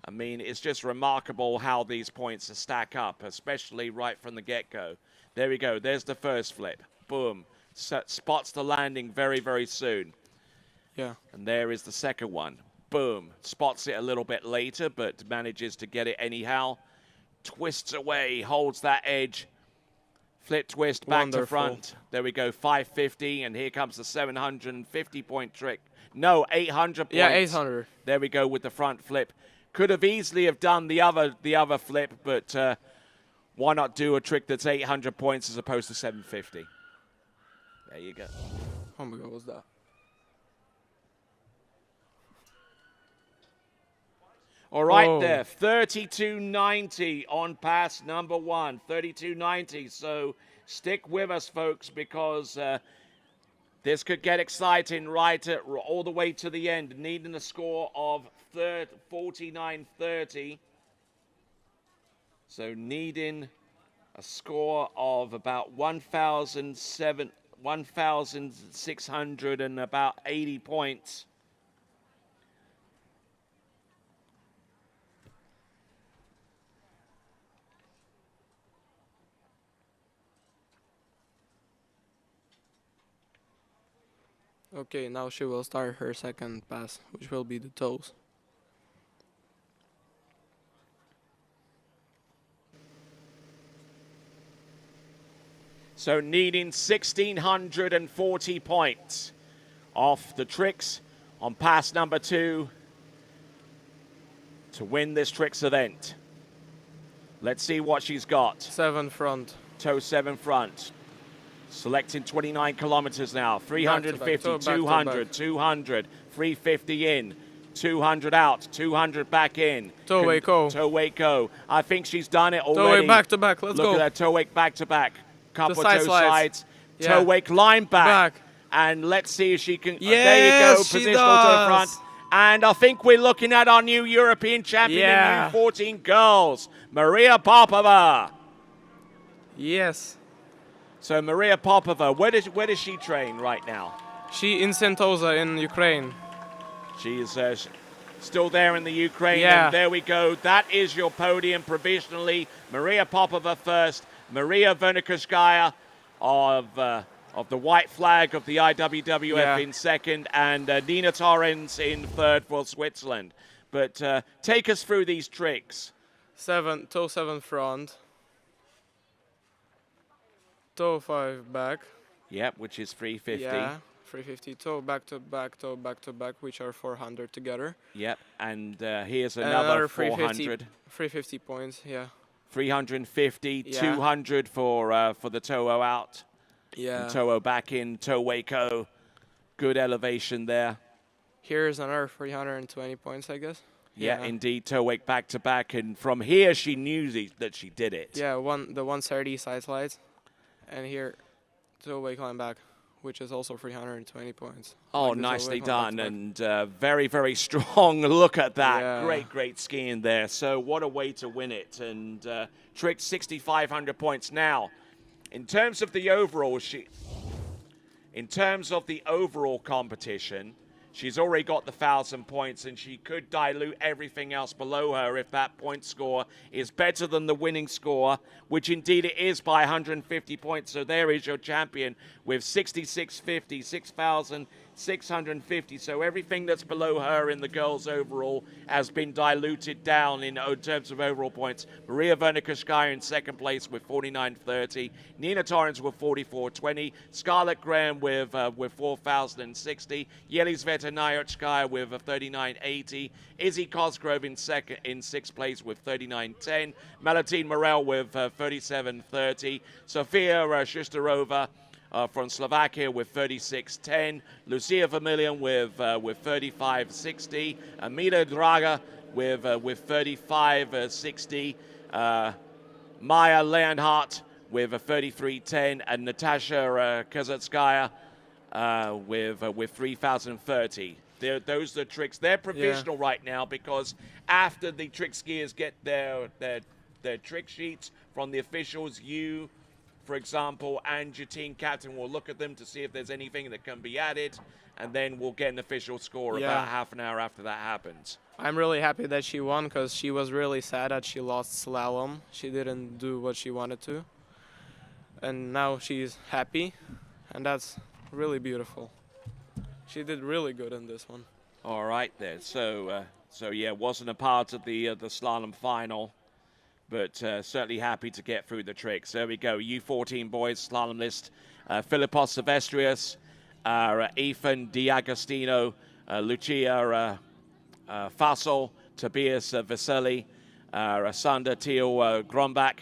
I mean, it's just remarkable how these points stack up, especially right from the get-go. There we go. There's the first flip. Boom. Spots the landing very, very soon. Yeah. And there is the second one. Boom. Spots it a little bit later, but manages to get it anyhow. Twists away, holds that edge. Flip twist back to front. There we go, 550, and here comes the 750-point trick. No, 800 points. Yeah, 800. There we go with the front flip. Could have easily have done the other flip, but why not do a trick that's 800 points as opposed to 750? There you go. Oh my God, what was that? All right, there, 32.90 on pass number 1, 32.90. So stick with us, folks, because this could get exciting all the way to the end, needing a score of 49.30. So needing a score of about 1,600 and about 80 points. Okay, now she will start her second pass, which will be the toes. So needing 1,640 points off the tricks on pass number 2 to win this tricks event. Let's see what she's got. 7 front. Toe 7 front. Selecting 29 kilometers now. 350, 200, 200, 350 in, 200 out, 200 back in. Toe Waco. Toe Waco. I think she's done it already. Toe wake back to back. Let's go. Look at that toe wake back to back. Couple of toe slides. sides. Toe wake line back. And let's see if she can. There you go. Positional toe front. And I think we're looking at our new European champion in U14 girls, Maria Popova. Yes. So Maria Popova, where does she train right now? She in Sentosa in Ukraine. She's still there in the Ukraine. Yeah. And there we go. That is your podium provisionally. Maria Popova first. Maria Vernikowskaja of the white flag of the IWWF in second. And Nina Torrens in third for Switzerland. But take us through these tricks. toe 7 front, toe 5 back. Yep, which is 350. Yeah, 350, toe back to back, toe back to back, which are 400 together. Yep, and here's And another 350, 400. 350 points, yeah. 350, Yeah. 200 for the Toho out. Yeah. And Toho back in, Toe Waco. Good elevation there. Here's another 320 points, I guess. Yeah, indeed, Toe Wake back to back. And from here, she knew that she did it. Yeah, the 130 side slides. And here, toe wake line back, which is also 320 points. Oh, Like the toe nicely wake line done, back. and very, very strong. Look at that. Yeah. Great, great skiing there. So what a way to win it. And tricked 6,500 points. Now, in terms of the overall competition, she's already got the 1,000 points, and she could dilute everything else below her if that point score is better than the winning score, which indeed it is by 150 points. So there is your champion with 6,650, 6,650. So everything that's below her in the girls' overall has been diluted down in terms of overall points. Maria Vernikashkaya in second place with 49.30. Nina Torrens with 44.20. Scarlett Graham with 4,060. Yelizaveta Nyotchkaya with 39.80. Izzy Cosgrove in sixth place with 39.10. Melantine Morel with 37.30. Sofia Shusterova from Slovakia with 36.10. Lucia Vermillion with 35.60. Amita Draga with 35.60. Maya Leonhardt with 33.10, and Natasha Kazatskaya with 3,030. Those are the tricks. They're provisional right now because after the trick skiers get their trick sheets from the officials, you, for example, and your team captain will look at them to see if there's anything that can be added, and then we'll get an official score about half an hour after that happens. I'm really happy that she won because she was really sad that she lost slalom. She didn't do what she wanted to. And now she's happy, and that's really beautiful. She did really good in this one. All right there. So yeah, wasn't a part of the slalom final, but certainly happy to get through the tricks. There we go. U14 boys slalom list: Philippos Silvestrius, Ethan D'Agostino, Lucia Fassel, Tobias Vasily, Sander Teal Grombach,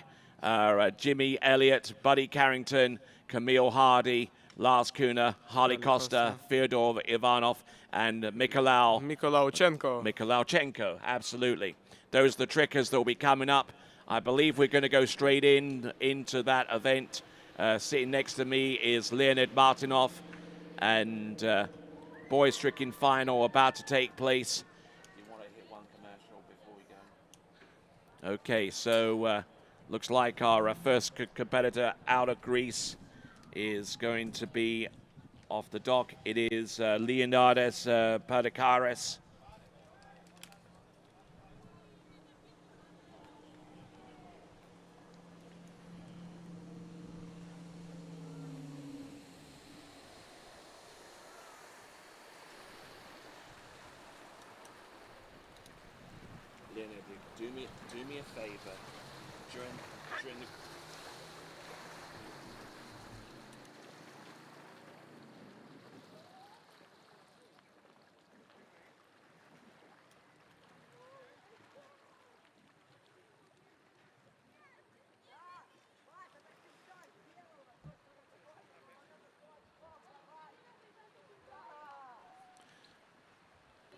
Jimmy Elliott, Buddy Carrington, Camille Hardy, Lars Kuna, Harley Costa, Fyodor Ivanov, and Mikolauchenko, absolutely. Those are the trickers that will be coming up. I believe we're going to go straight into that event. Sitting next to me is Leonid Martinov, and boys tricking final about to take place. You want to hit one commercial before we go? Okay, so looks like our first competitor out of Greece is going to be off the dock. It is Leonidas Perdikaris. Leonid, do me a favor during the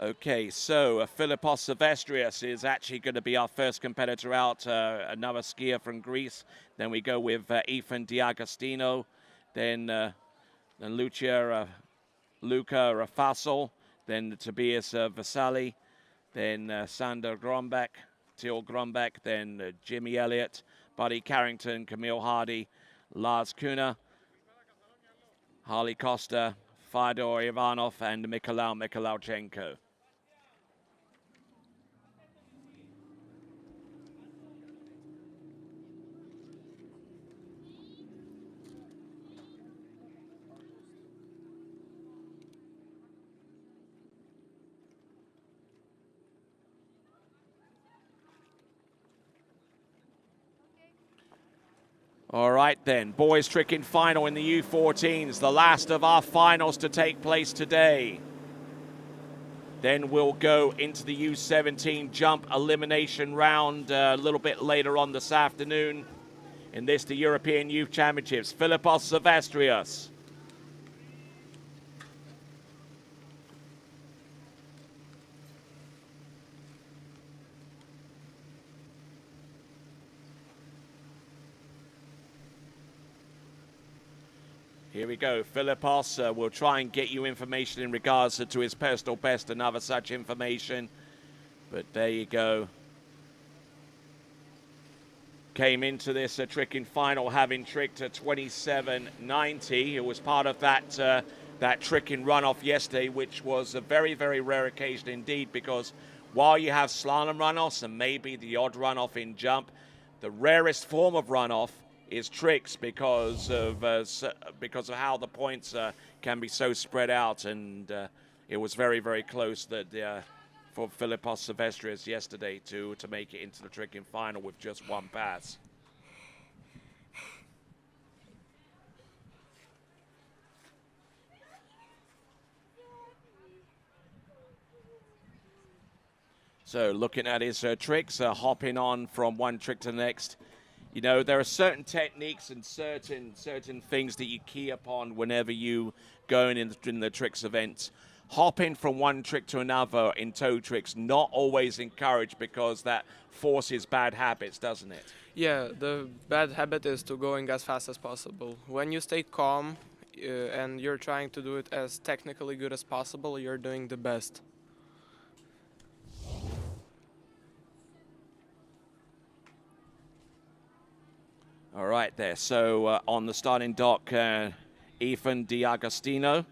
Okay, so Philippos Silvestrius is actually going to be our first competitor out, another skier from Greece. Then we go with Ethan D'Agostino, then Luca Fassel, then Tobias Vasily, then Sander Grombach, Teal Grombach, then Jimmy Elliott, Buddy Carrington, Camille Hardy, Lars Kuna, Harley Costa, Fyodor Ivanov, and Mikolauchenko. All right then, boys trick in final in the U14s, the last of our finals to take place today. Then we'll go into the U17 jump elimination round a little bit later on this afternoon. In this, the European Youth Championships, Philippos Silvestrios. Here we go, Philippos will try and get you information in regards to his personal best and other such information. But there you go. Came into this tricking final having tricked a 27.90. It was part of that that tricking runoff yesterday, which was a very, very rare occasion indeed, because while you have slalom runoffs and maybe the odd runoff in jump, the rarest form of runoff is tricks because of how the points can be so spread out, and it was very, very close that for Philippos Silvestrios yesterday to make it into the tricking final with just one pass. So looking at his tricks, hopping on from one trick to the next. You know, there are certain techniques and certain things that you key upon whenever you go in the tricks event. Hopping from one trick to another in toe tricks, not always encouraged, because that forces bad habits, doesn't it? Yeah, the bad habit is to going as fast as possible. When you stay calm and you're trying to do it as technically good as possible, you're doing the best. All right there. So on the starting dock, Ethan D'Agostino.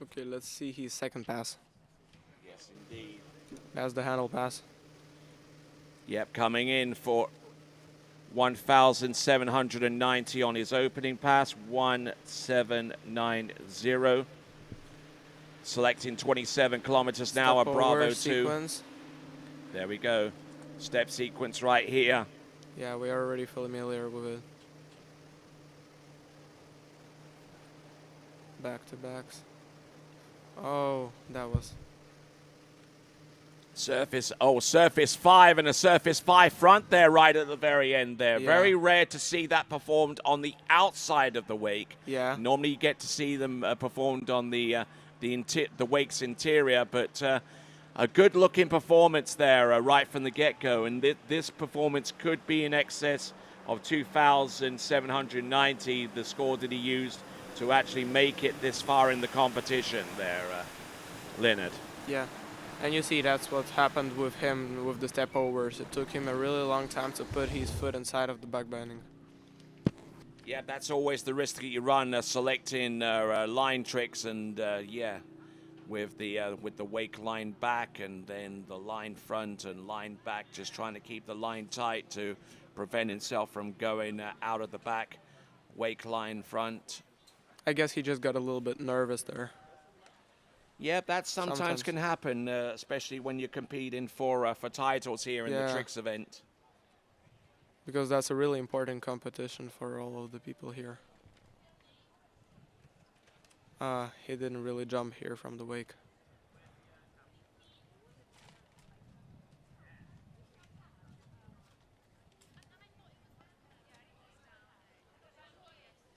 Okay, let's see his second pass. Yes, indeed. That's the handle pass. Yep, coming in for 1,790 on his opening pass, 1,790. Selecting 27 kilometers now, a Bravo 2. Sequence. There we go. Step sequence right here. Yeah, we are already familiar with it. Back to backs. Oh, that was... Surface 5 and a surface 5 front there right at the very end there. Yeah. Very rare to see that performed on the outside of the wake. Yeah. Normally you get to see them performed on the wake's interior, but a good-looking performance there right from the get-go, and this performance could be in excess of 2,790, the score that he used to actually make it this far in the competition there, Leonard. Yeah, and you see that's what happened with him with the step overs. It took him a really long time to put his foot inside of the back binding. Yeah, that's always the risk that you run, selecting line tricks, and yeah, with the wake line back and then the line front and line back, just trying to keep the line tight to prevent himself from going out of the back. Wake line front. I guess he just got a little bit nervous there. Yeah, that sometimes can happen, especially when you're competing for titles here in the tricks event. Because that's a really important competition for all of the people here. He didn't really jump here from the wake.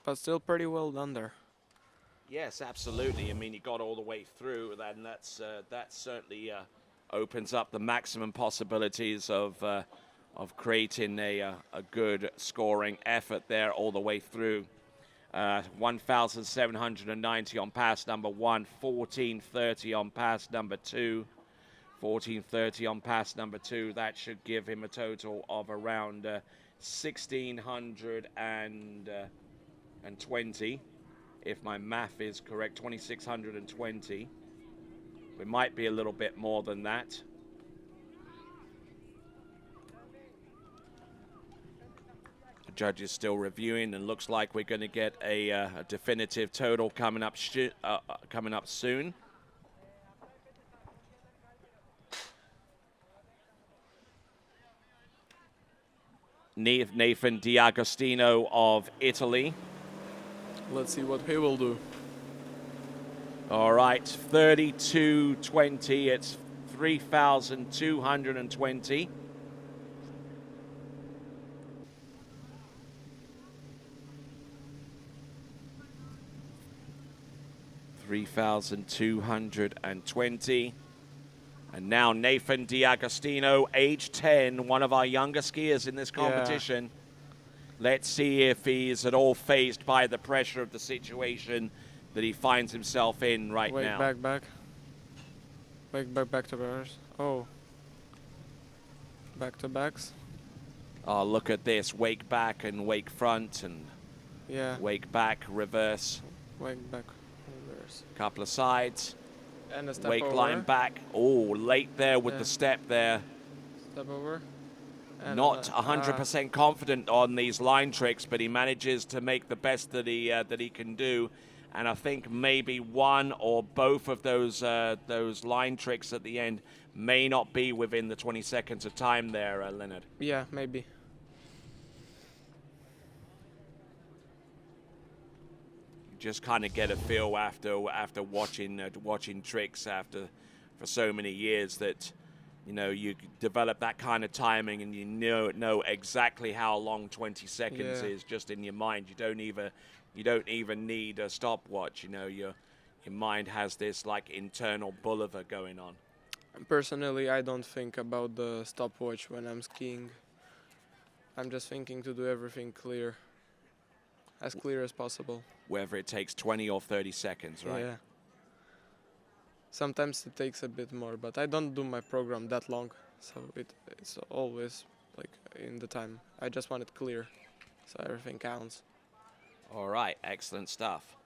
But still pretty well done there. Yes, absolutely. I mean, he got all the way through, and that certainly opens up the maximum possibilities of creating a good scoring effort there all the way through. 1,790 on pass number 1, 1,430 on pass number 2, 1,430 on pass number 2. That should give him a total of around 2,620, if my math is correct, 2,620. We might be a little bit more than that. The judge is still reviewing, and looks like we're going to get a definitive total coming up soon. Nathan D'Agostino of Italy. Let's see what he will do. All right, 32.20. It's 3,220. $3,220. And now Nathan D'Agostino, age 10, one of our younger skiers in this competition. Yeah. Let's see if he's at all fazed by the pressure of the situation that he finds himself in right now. Back to bars. Oh. Back to backs. Oh, look at this. Wake back and wake front and wake back, reverse. Wake back, reverse. Couple of sides. And a step wake over. line back. Oh, late there with the step there. Step over. And not 100% confident on these line tricks, but he manages to make the best that he can do. And I think maybe one or both of those line tricks at the end may not be within the 20 seconds of time there, Leonard. Yeah, maybe. Just kind of get a feel after watching tricks for so many years that you develop that kind of timing, and you know exactly how long 20 seconds is just in your mind. You don't even need a stopwatch. Your mind has this like internal boulevard going on. Personally, I don't think about the stopwatch when I'm skiing. I'm just thinking to do everything clear, as clear as possible. Whether it takes 20 or 30 seconds, right? Yeah. Sometimes it takes a bit more, but I don't do my program that long, so it's always like in the time. I just want it clear, so everything counts. All right, excellent stuff.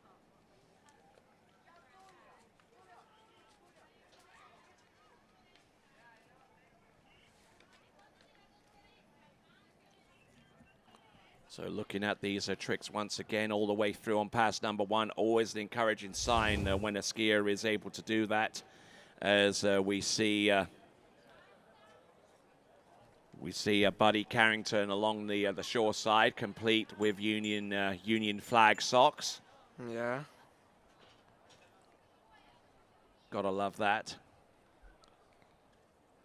So looking at these tricks once again all the way through on pass number one, always an encouraging sign when a skier is able to do that, as we see Buddy Carrington along the shore side, complete with Union flag socks. Yeah. Gotta love that.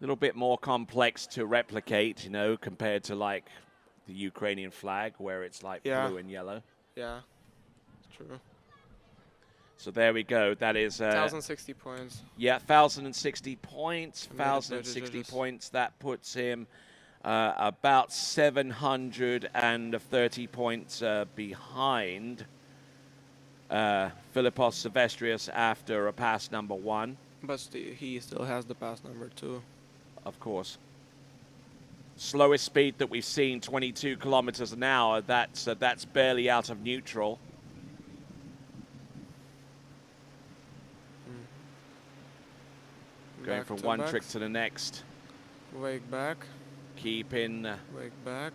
A little bit more complex to replicate, compared to like the Ukrainian flag, where it's like blue and yellow. Yeah, true. So there we go. That is 1,060 points. Yeah, 1,060 points. 1,060 points. That puts him about 730 points behind Philippos Silvestrius after a pass number one. But he still has the pass number two. Of course. Slowest speed that we've seen, 22 kilometers an hour. That's barely out of neutral. Going from one trick to the next. Wake back. Keeping wake back.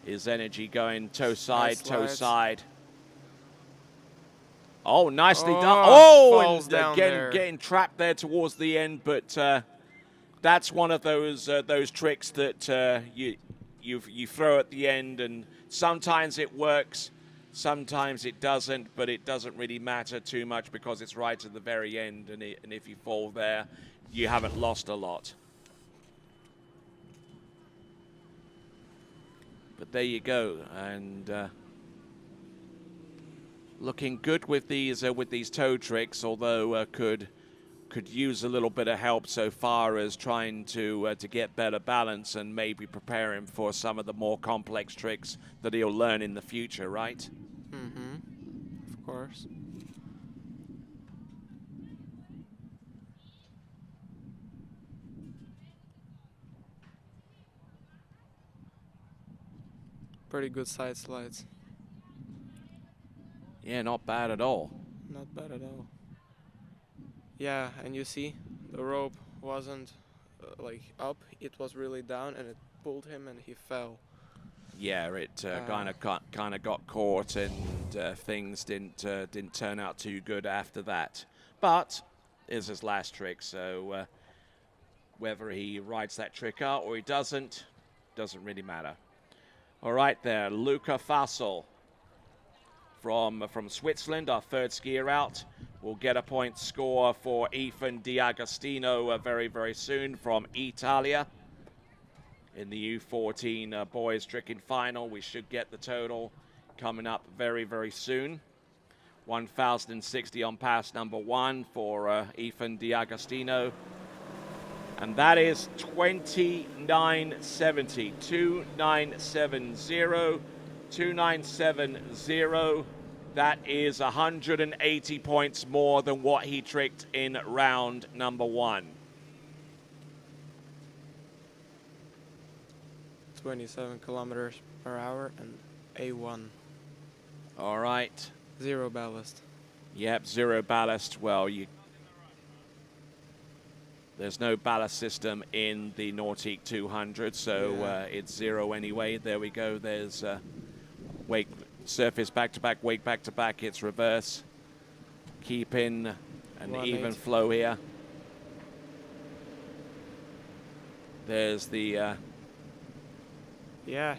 His energy going toe side, toe side. Oh, nicely done. Oh, and again getting trapped there towards the end, but that's one of those tricks that you throw at the end, and sometimes it works, sometimes it doesn't, but it doesn't really matter too much because it's right at the very end, and if you fall there, you haven't lost a lot. But there you go, and looking good with these toe tricks, although could use a little bit of help so far as trying to get better balance and maybe prepare him for some of the more complex tricks that he'll learn in the future, right? Mm-hmm. Of course. pretty good side slides. Yeah, not bad at all. Not bad at all. Yeah, and you see, the rope wasn't like up, it was really down, and it pulled him and he fell. Yeah, it kind of got caught, and things didn't turn out too good after that. But it's his last trick, so whether he rides that trick out or he doesn't really matter. All right, there, Luca Fassel from Switzerland, our third skier out. We'll get a point score for Ethan D'Agostino very, very soon from Italia. In the U14 boys tricking final, we should get the total coming up very, very soon. 1,060 on pass number 1 for Ethan D'Agostino. And that is 2970. 2970. 2970. That is 180 points more than what he tricked in round number 1. 27 kilometers per hour and A1. All right. 0 ballast. Yep, 0 ballast. Well, there's no ballast system in the Nautique 200, so it's 0 anyway. There we go. There's wake, surface back-to-back, wake back-to-back. It's reverse. Keeping an even flow here. There's the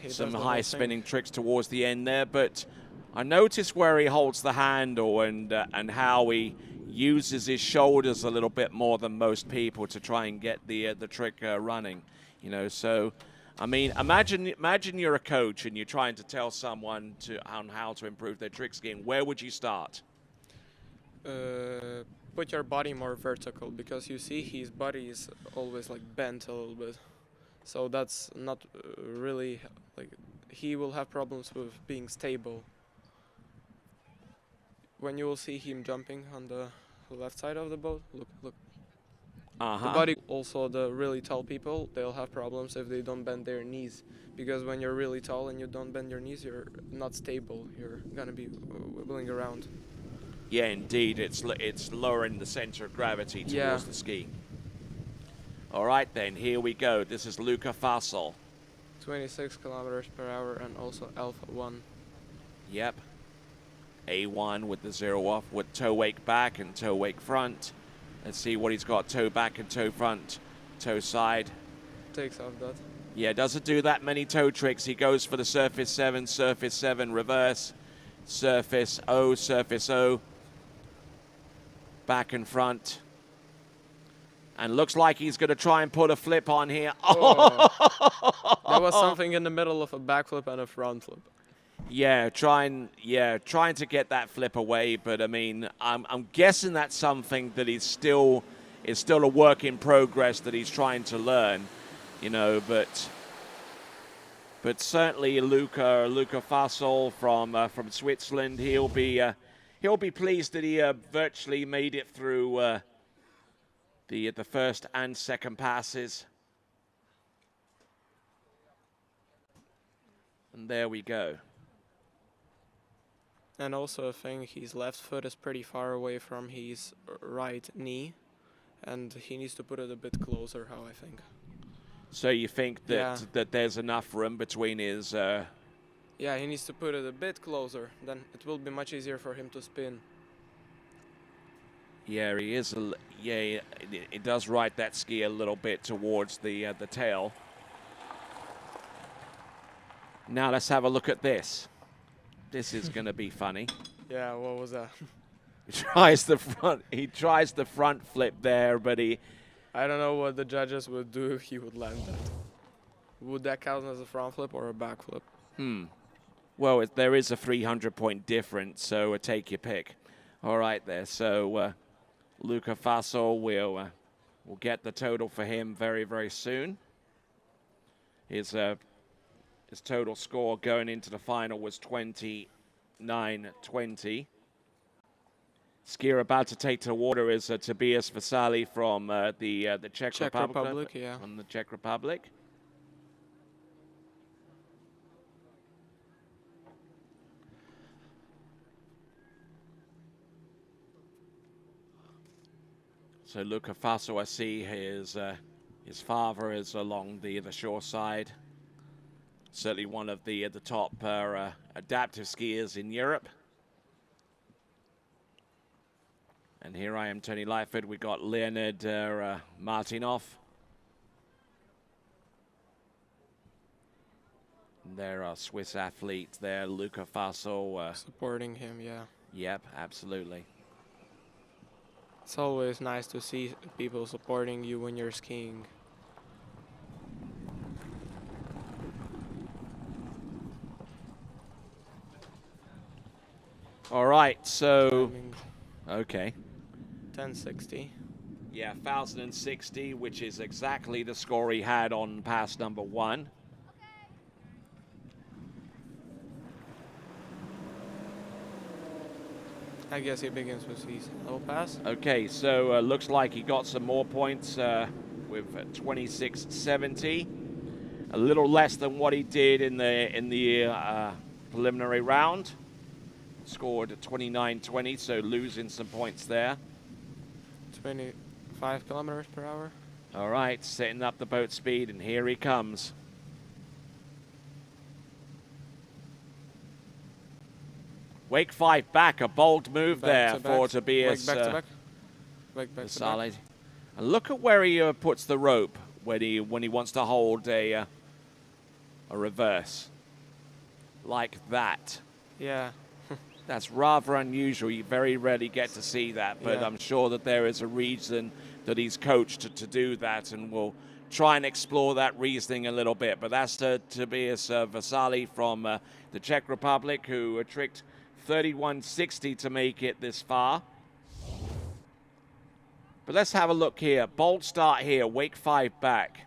some high spinning tricks towards the end there, but I noticed where he holds the handle and how he uses his shoulders a little bit more than most people to try and get the trick running, you know. So, I mean, imagine you're a coach and you're trying to tell someone on how to improve their trick skiing. Where would you start? Put your body more vertical, because you see his body is always like bent a little bit. So that's not really, like, he will have problems with being stable. When you will see him jumping on the left side of the boat, look. The body, also the really tall people, they'll have problems if they don't bend their knees. Because when you're really tall and you don't bend your knees, you're not stable. You're gonna be wibbling around. Yeah, indeed. It's lowering the center of gravity towards the ski. All right, then, here we go. This is Luca Fassel. 26 kilometers per hour and also Alpha 1. Yep. A1 with the 0 off with toe wake back and toe wake front. Let's see what he's got. Toe back and toe front, toe side. Takes off that. Yeah, doesn't do that many toe tricks. He goes for the surface 7, reverse, surface O, back and front. And looks like he's going to try and put a flip on here. Oh. There was something in the middle of a backflip and a front flip. Yeah, trying to get that flip away, but I mean, I'm guessing that's something that is still a work in progress that he's trying to learn, you know. But certainly Luca Fassel from Switzerland, he'll be pleased that he virtually made it through the first and second passes. And there we go. And also I think his left foot is pretty far away from his right knee, and he needs to put it a bit closer, how I think. So you think that there's enough room between his... Yeah, he needs to put it a bit closer, then it will be much easier for him to spin. Yeah, he is. It does ride that ski a little bit towards the tail. Now let's have a look at this. This is going to be funny. Yeah, what was that? He tries the front flip there, but I don't know what the judges would do if he would land that. Would that count as a front flip or a back flip? Well, there is a 300-point difference, so take your pick. All right, there. So Luca Fassel will get the total for him very, very soon. His total score going into the final was 29-20. Skier about to take to the water is Tobias Vasali from the Czech Republic. Yeah. From the Czech Republic. So Luca Faso, I see his father is along the shore side. Certainly one of the top adaptive skiers in Europe. And here I am, Tony Lightfoot. We got Leonid Martinov. There are Swiss athletes there, Luca Faso. Supporting him, yeah. Yep, absolutely. It's always nice to see people supporting you when you're skiing. All right, so, Timing. okay. 1060. Yeah, 1060, which is exactly the score he had on pass number 1. I guess he begins with his low pass. Okay, so looks like he got some more points with 2670. A little less than what he did in the preliminary round. Scored 2920, so losing some points there. 25 kilometers per hour. All right, setting up the boat speed, and here he comes. Wake 5 back, a bold move there for Tobias Vasali. And look at where he puts the rope when he wants to hold a reverse. Like that. Yeah. That's rather unusual. You very rarely get to see that, but Yeah. I'm sure that there is a reason that he's coached to do that, and we'll try and explore that reasoning a little bit. But that's Tobias Vasali from the Czech Republic, who tricked 31.60 to make it this far. But let's have a look here. Bold start here, Wake 5 back.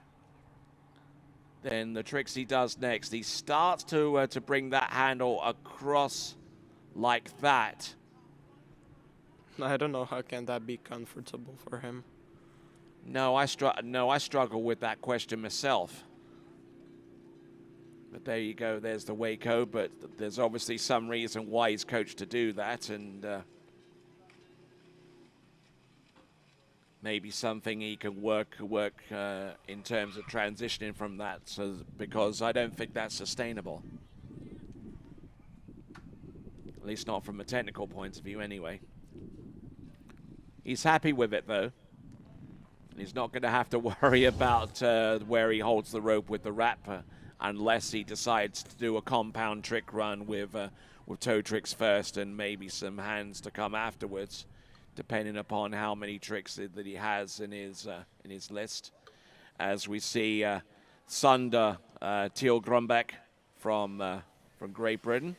Then the tricks he does next. He starts to bring that handle across like that. I don't know how can that be comfortable for him. No, I struggle with that question myself. But there you go. There's the Waco. But there's obviously some reason why he's coached to do that, and maybe something he can work in terms of transitioning from that. So because I don't think that's sustainable. At least not from a technical point of view, anyway. He's happy with it, though. He's not going to have to worry about where he holds the rope with the wrap unless he decides to do a compound trick run with toe tricks first and maybe some hands to come afterwards, depending upon how many tricks that he has in his list. As we see Sander Thiel Grumbeck from Great Britain.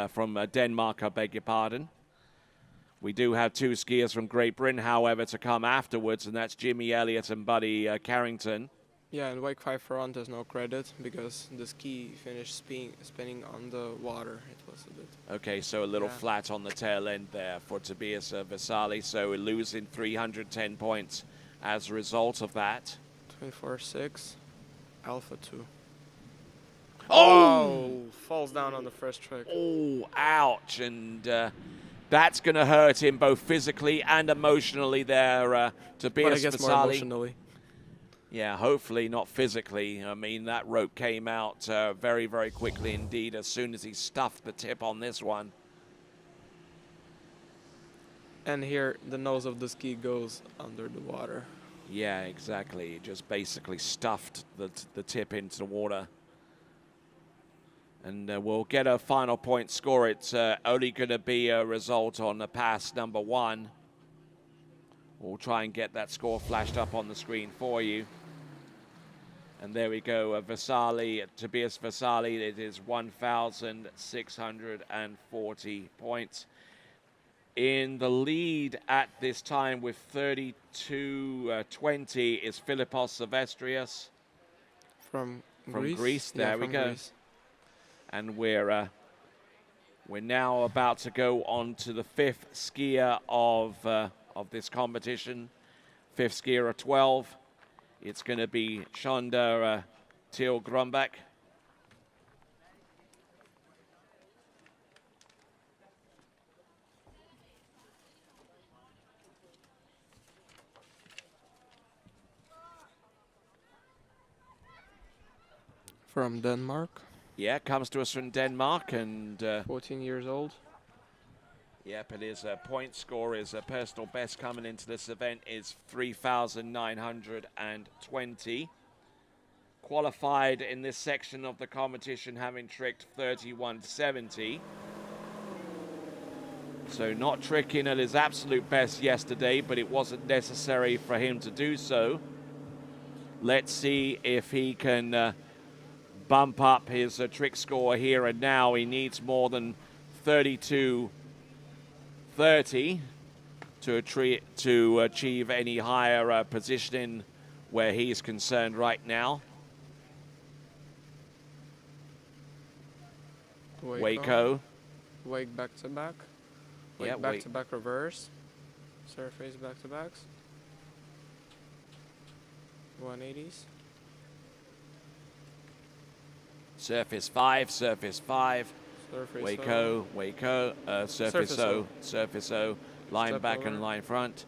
From Denmark, I beg your pardon. We do have 2 skiers from Great Britain, however, to come afterwards, and that's Jimmy Elliott and Buddy Carrington. Yeah, and Wake 5 front has no credit because the ski finished spinning on the water. It was a bit... Okay, so a little flat on the tail end there for Tobias Vasali, so we're losing 310 points as a result of that. 24.6, Alpha 2. Oh! Falls down on the first trick. Oh, ouch. And that's going to hurt him both physically and emotionally there, Tobias But I guess Vasali. more emotionally. Yeah, hopefully not physically. I mean, that rope came out very, very quickly indeed as soon as he stuffed the tip on this one. And here, the nose of the ski goes under the water. Yeah, exactly. It just basically stuffed the tip into the water. And we'll get a final point score. It's only going to be a result on the pass number 1. We'll try and get that score flashed up on the screen for you. And there we go, Vasali, Tobias Vasali. It is 1,640 points. In the lead at this time with 32.20 is Philippos Silvestrius. From Greece. There we go. Greece. And we're now about to go on to the 5th skier of this competition. 5th skier of 12. It's going to be Sander Thiel Grumbeck. From Denmark. Yeah, comes to us from Denmark, and 14 years old. Yep, it is a point score. Is a personal best coming into this event is 3,920. Qualified in this section of the competition, having tricked 3170. So not tricking at his absolute best yesterday, but it wasn't necessary for him to do so. Let's see if he can bump up his trick score here and now. He needs more than 32.30 to achieve any higher positioning where he's concerned right now. Waco. Wake back to back. Wake back to back reverse. Surface back to backs. 180s. Surface 5, surface 5. Surface Waco, Waco, surface O, surface O, line Step back over. and line front.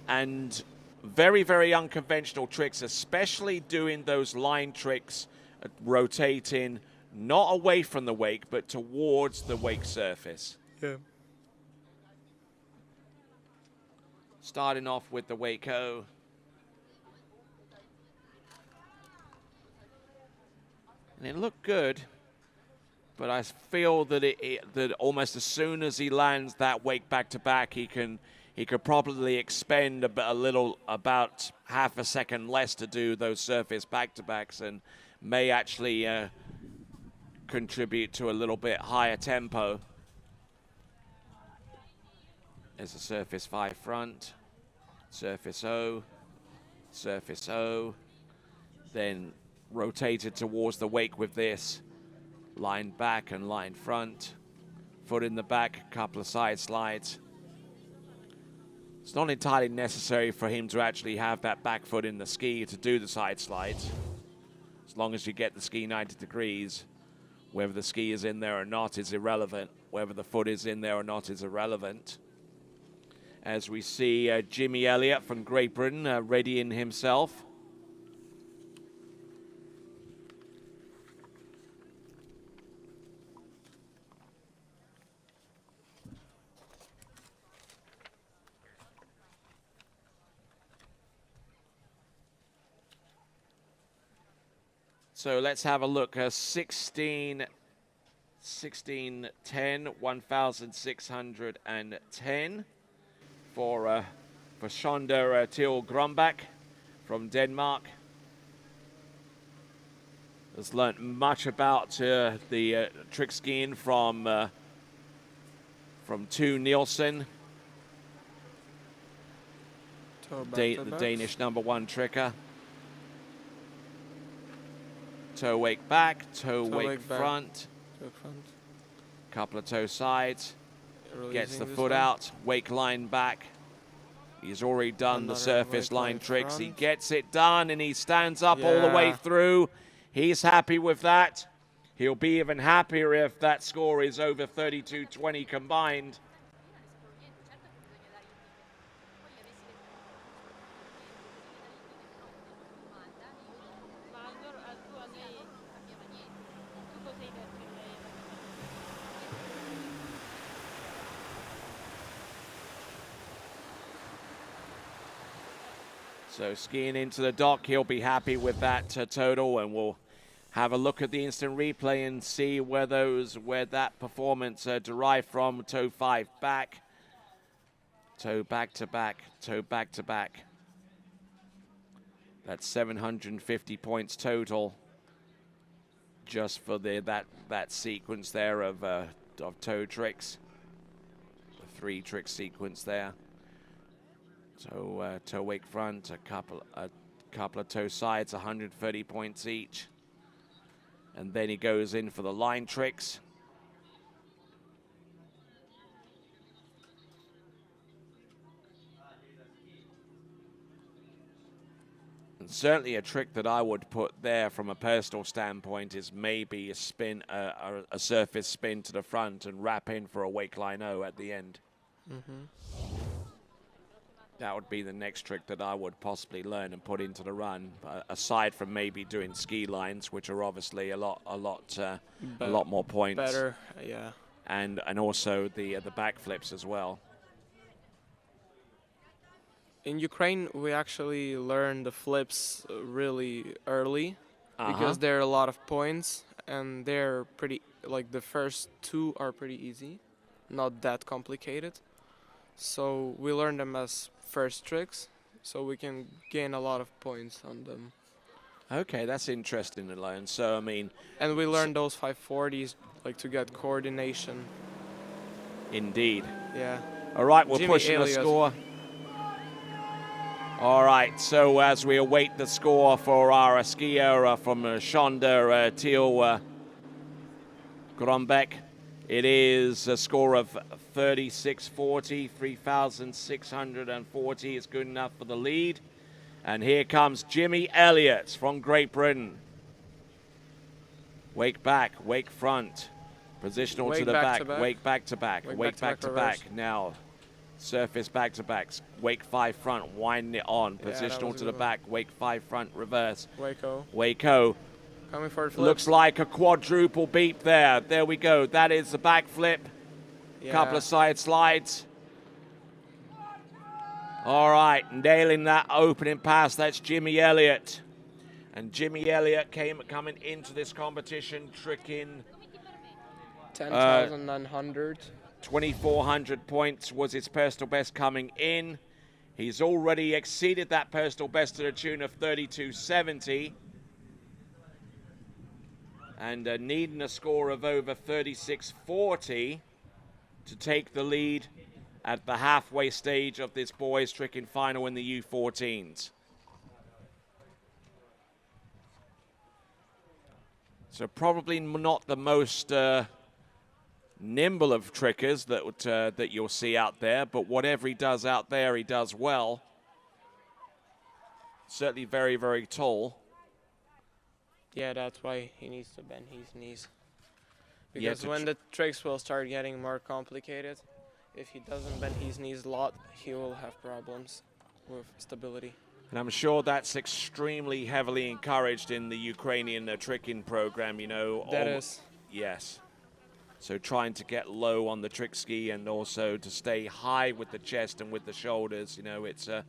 And very, very unconventional tricks, especially doing those line tricks, rotating not away from the wake, but towards the wake surface. Yeah. Starting off with the Waco. And it looked good, but I feel that that almost as soon as he lands that wake back to back, he could probably expend about half a second less to do those surface back to backs, and may actually contribute to a little bit higher tempo. There's a surface 5 front, surface O, then rotated towards the wake with this, line back and line front, foot in the back, a couple of side slides. It's not entirely necessary for him to actually have that back foot in the ski to do the side slides. As long as you get the ski 90 degrees, whether the ski is in there or not is irrelevant. Whether the foot is in there or not is irrelevant. As we see Jimmy Elliott from Great Britain readying himself. So let's have a look. 1610, 1,610 for Shonda Til Grombach from Denmark. Has learnt much about the trick skiing from Tu Nielsen, the Danish #1 tricker. Toe wake back, toe wake front. Couple of toe sides. Gets the foot out, wake line back. He's already done the surface line tricks. He gets it done and he stands up all the way through. He's happy with that. He'll be even happier if that score is over 32.20 combined. So skiing into the dock, he'll be happy with that total, and we'll have a look at the instant replay and see where that performance derived from. Toe 5 back, toe back to back, toe back to back. That's 750 points total just for that sequence there of toe tricks, the 3 trick sequence there. So toe wake front, a couple of toe sides, 130 points each. And then he goes in for the line tricks. And certainly a trick that I would put there from a personal standpoint is maybe a spin, a surface spin to the front and wrap in for a wake line O at the end. Mm-hmm. That would be the next trick that I would possibly learn and put into the run, aside from maybe doing ski lines, which are obviously a lot more points. Better, yeah. And also the backflips as well. In Ukraine, we actually learned the flips really early because there are a lot of points, and they're pretty, like the first two are pretty easy, not that complicated. So we learn them as first tricks, so we can gain a lot of points on them. Okay, that's interesting to learn. So, I mean... And we learned those 540s, like, to get coordination. Indeed. Yeah. All right, we're Jimmy pushing the Elias. score. All right, so as we await the score for our skier from Shonda Teal Grombeck, it is a score of 36.40, 3,640 is good enough for the lead. And here comes Jimmy Elliott from Great Britain. Wake back, wake front, positional to the back, wake back to back, wake back to back. Now, surface back to back, wake 5 front, winding it on, positional to the back, wake 5 front, reverse. Waco. Coming for a flip. Looks like a quadruple beep there. There we go. That is the back flip. Couple of side slides. All right, nailing that opening pass. That's Jimmy Elliott. And Jimmy Elliott coming into this competition tricking 10,900. 2,400 points was his personal best coming in. He's already exceeded that personal best to the tune of 32.70. And needing a score of over 36.40 to take the lead at the halfway stage of this boys tricking final in the U14s. So probably not the most nimble of trickers that you'll see out there, but whatever he does out there, he does well. Certainly very, very tall. Yeah, that's why he needs to bend his knees. Because when the tricks will start getting more complicated, if he doesn't bend his knees a lot, he will have problems with stability. And I'm sure that's extremely heavily encouraged in the Ukrainian tricking program, you know. That is. Yes. So trying to get low on the trick ski and also to stay high with the chest and with the shoulders, you know, it's a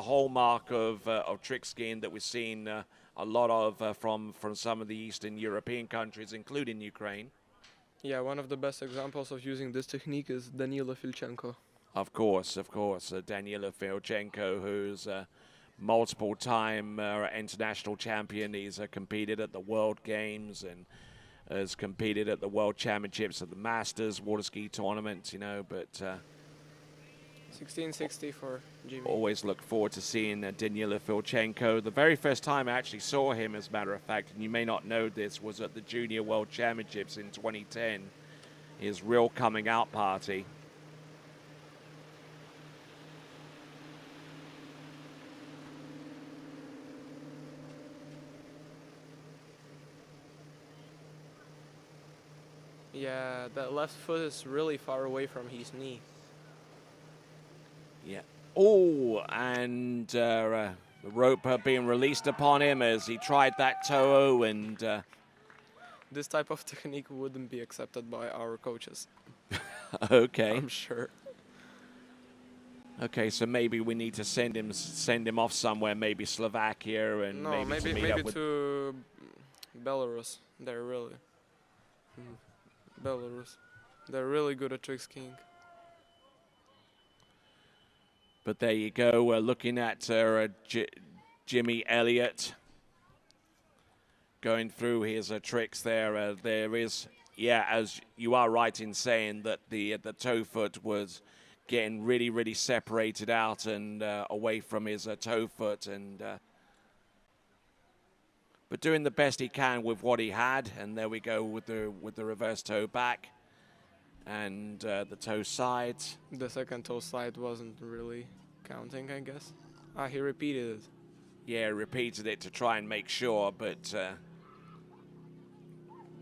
hallmark of trick skiing that we've seen a lot of from some of the Eastern European countries, including Ukraine. Yeah, one of the best examples of using this technique is Danila Filchenko. Of course. Danila Filchenko, who's a multiple-time international champion. He's competed at the World Games and has competed at the World Championships, at the Masters, water ski tournaments, you know, but... 1660 for Jimmy. Always look forward to seeing Danila Filchenko. The very first time I actually saw him, as a matter of fact, and you may not know this, was at the Junior World Championships in 2010. His real coming out party. Yeah, that left foot is really far away from his knee. Yeah. Oh, and the rope being released upon him as he tried that toe, and... This type of technique wouldn't be accepted by our coaches. Okay. I'm sure. Okay, so maybe we need to send him off somewhere, maybe Slovakia, and maybe to meet up with... to Belarus. They're really... Belarus. They're really good at trick skiing. But there you go. We're looking at Jimmy Elliott going through his tricks there. There is, yeah, as you are right in saying that the toe foot was getting really, really separated out and away from his toe foot, and but doing the best he can with what he had. And there we go with the reverse toe back and the toe sides. The second toe slide wasn't really counting, I guess. He repeated it. Yeah, repeated it to try and make sure, but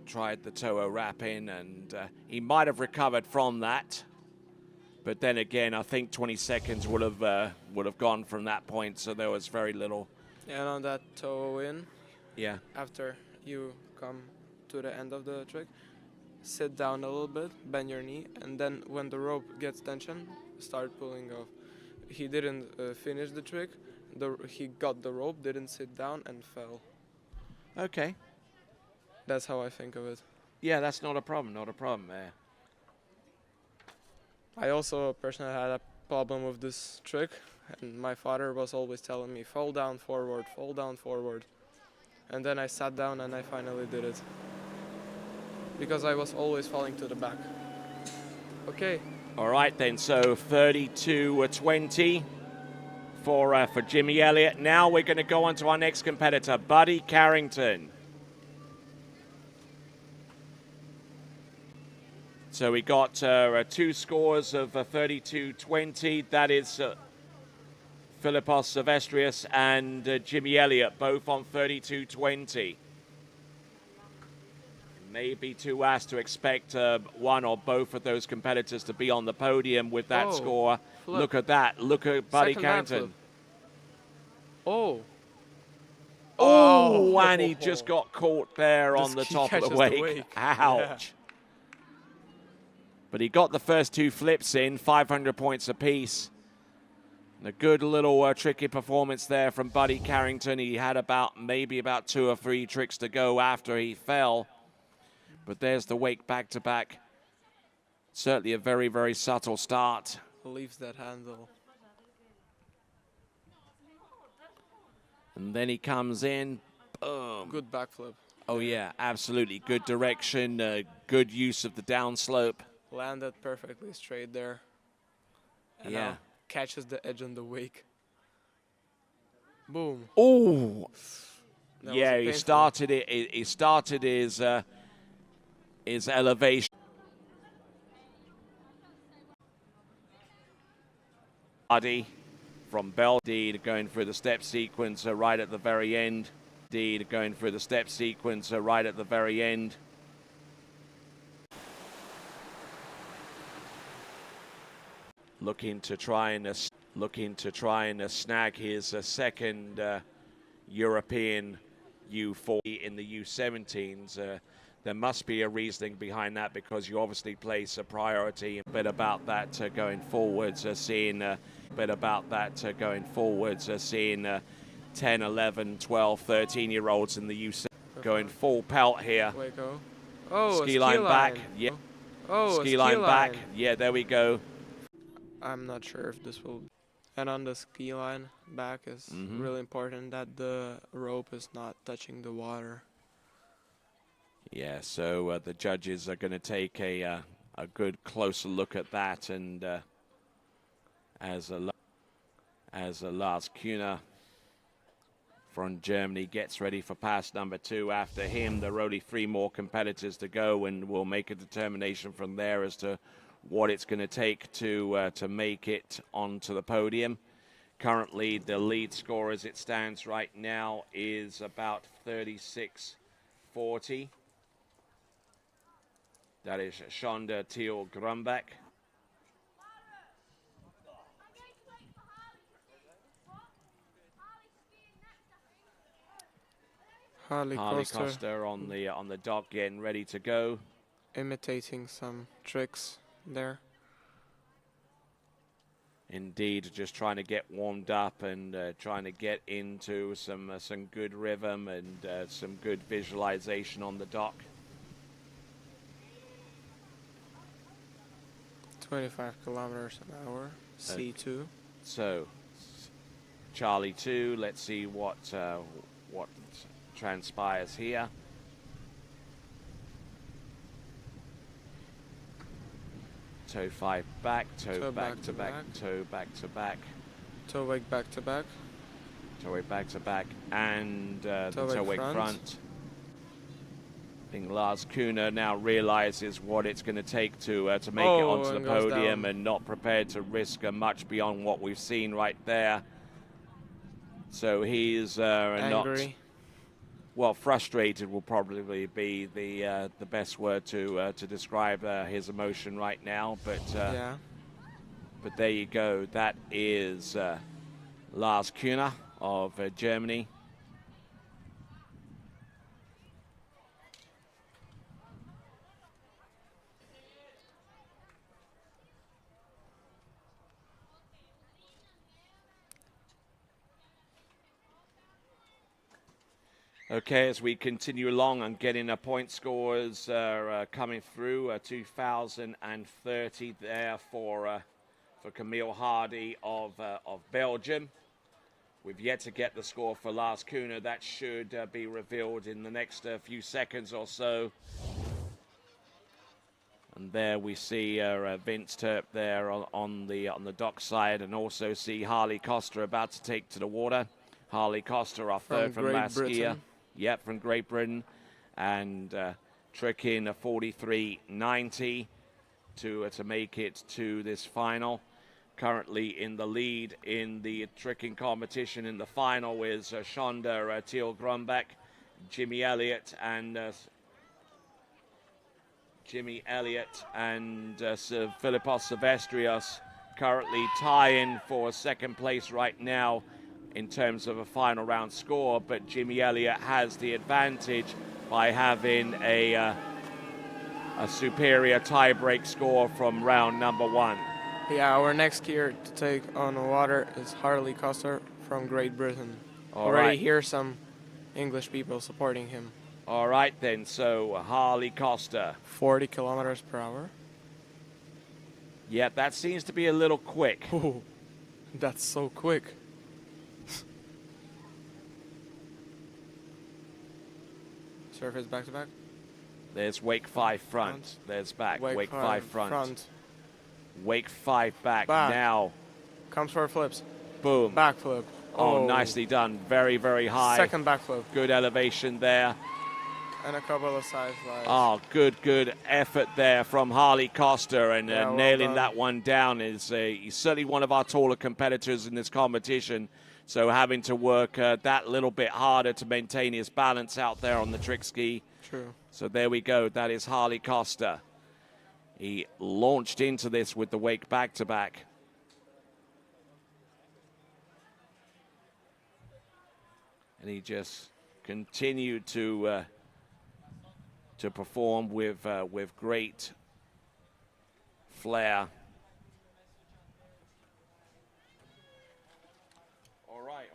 tried the toe wrap in, and he might have recovered from that. But then again, I think 20 seconds would have gone from that point, so there was very little. And on that toe in, Yeah. after you come to the end of the trick, sit down a little bit, bend your knee, and then when the rope gets tension, start pulling off. He didn't finish the trick. He got the rope, didn't sit down, and fell. Okay. That's how I think of it. Yeah, that's not a problem. Not a problem. I also personally had a problem with this trick, and my father was always telling me, fall down forward, fall down forward. And then I sat down and I finally did it. Because I was always falling to the back. Okay. All right then, so 32-20 for Jimmy Elliott. Now we're going to go on to our next competitor, Buddy Carrington. So we got two scores of 32-20. That is Philippos Silvestrius and Jimmy Elliott, both on 32-20. Maybe too asked to expect one or both of those competitors to be on the podium with that score. Flip. Look at that. Look at Buddy Carrington. Oh. Oh, and he just got caught there on the ski top of the catches wake. Ouch. Yeah. But he got the first two flips in, 500 points apiece. And a good little tricky performance there from Buddy Carrington. He had maybe about 2 or 3 tricks to go after he fell. But there's the wake back-to-back. Certainly a very, very subtle start. Leaves that handle. And then he comes in. Boom. Good backflip. Oh, yeah, absolutely. Good direction, good use of the downslope. Landed perfectly straight there. And Yeah. now catches the edge on the wake. Boom. Oh. That Yeah, was he started it. He started his elevation. Buddy from Beldeed going through the step sequence right at the very end. Deed going through the step sequence right at the very end. Looking to try and snag his second European U14 in the U17s. There must be a reasoning behind that because you obviously place a priority. A bit about that going forwards, seeing 10, 11, 12, 13-year-olds in the U17 going full pelt here. Waco. Oh, ski line back. Yeah. Oh, ski line back. Yeah, there we go. I'm not sure if this will. And on the ski line back is really important that the rope is not touching the water. Yeah, so the judges are going to take a good closer look at that, and as Lars Kuhner from Germany gets ready for pass number 2. After him, there are only 3 more competitors to go, and we'll make a determination from there as to what it's going to take to make it onto the podium. Currently, the lead score as it stands right now is about 36-40. That is Shonda Thiel Grumbach. Harley Coster on the dock getting ready to go. Imitating some tricks there. Indeed, just trying to get warmed up and trying to get into some good rhythm and some good visualization on the dock. 25 kilometers an hour, C2. So, Charlie 2. Let's see what transpires here. Toe 5 back, toe back to back, toe back to back. Toe wake back to back. Toe wake back to back, and the toe wake front. I think Lars Kuhner now realizes what it's going to take to make it onto the podium and not prepared to risk much beyond what we've seen right there. So he's angry. Well, frustrated will probably be the best word to describe his emotion right now. But yeah, But there you go. That is Lars Kühner of Germany. Okay, as we continue along and getting point scores coming through, 2030 there for Camille Hardy of Belgium. We've yet to get the score for Lars Kühner. That should be revealed in the next few seconds or so. And there we see Vince Turp there on the dock side, and also see Harley Costa about to take to the water. Harley Costa, our third from last skier. Yep, from Great Britain, and tricking a 43.90 to make it to this final. Currently in the lead in the tricking competition in the final is Shonda Thiel Grumbeck, Jimmy Elliott and Sir Philippos Silvestrios currently tying for second place right now in terms of a final round score, but Jimmy Elliott has the advantage by having a superior tie-break score from round number 1. Yeah, our next skier to take on the water is Harley Costa from Great Britain. All Already right. hear some English people supporting him. All right then, so Harley Costa. 40 kilometers per hour. Yeah, that seems to be a little quick. Ooh, that's so quick. Surface back to back. There's wake 5 front. There's back. Wake 5 front. Wake 5 back. Now. Comes for flips. Boom. Back flip. Oh, nicely done. Very, very high. Second back flip. Good elevation there. And a couple of side slides. Oh, good effort there from Harley Costa, and well nailing done. that one down. He's certainly one of our taller competitors in this competition, so having to work that little bit harder to maintain his balance out there on the trick ski. True. So there we go. That is Harley Costa. He launched into this with the wake back-to-back. And he just continued to perform with great flair. All right.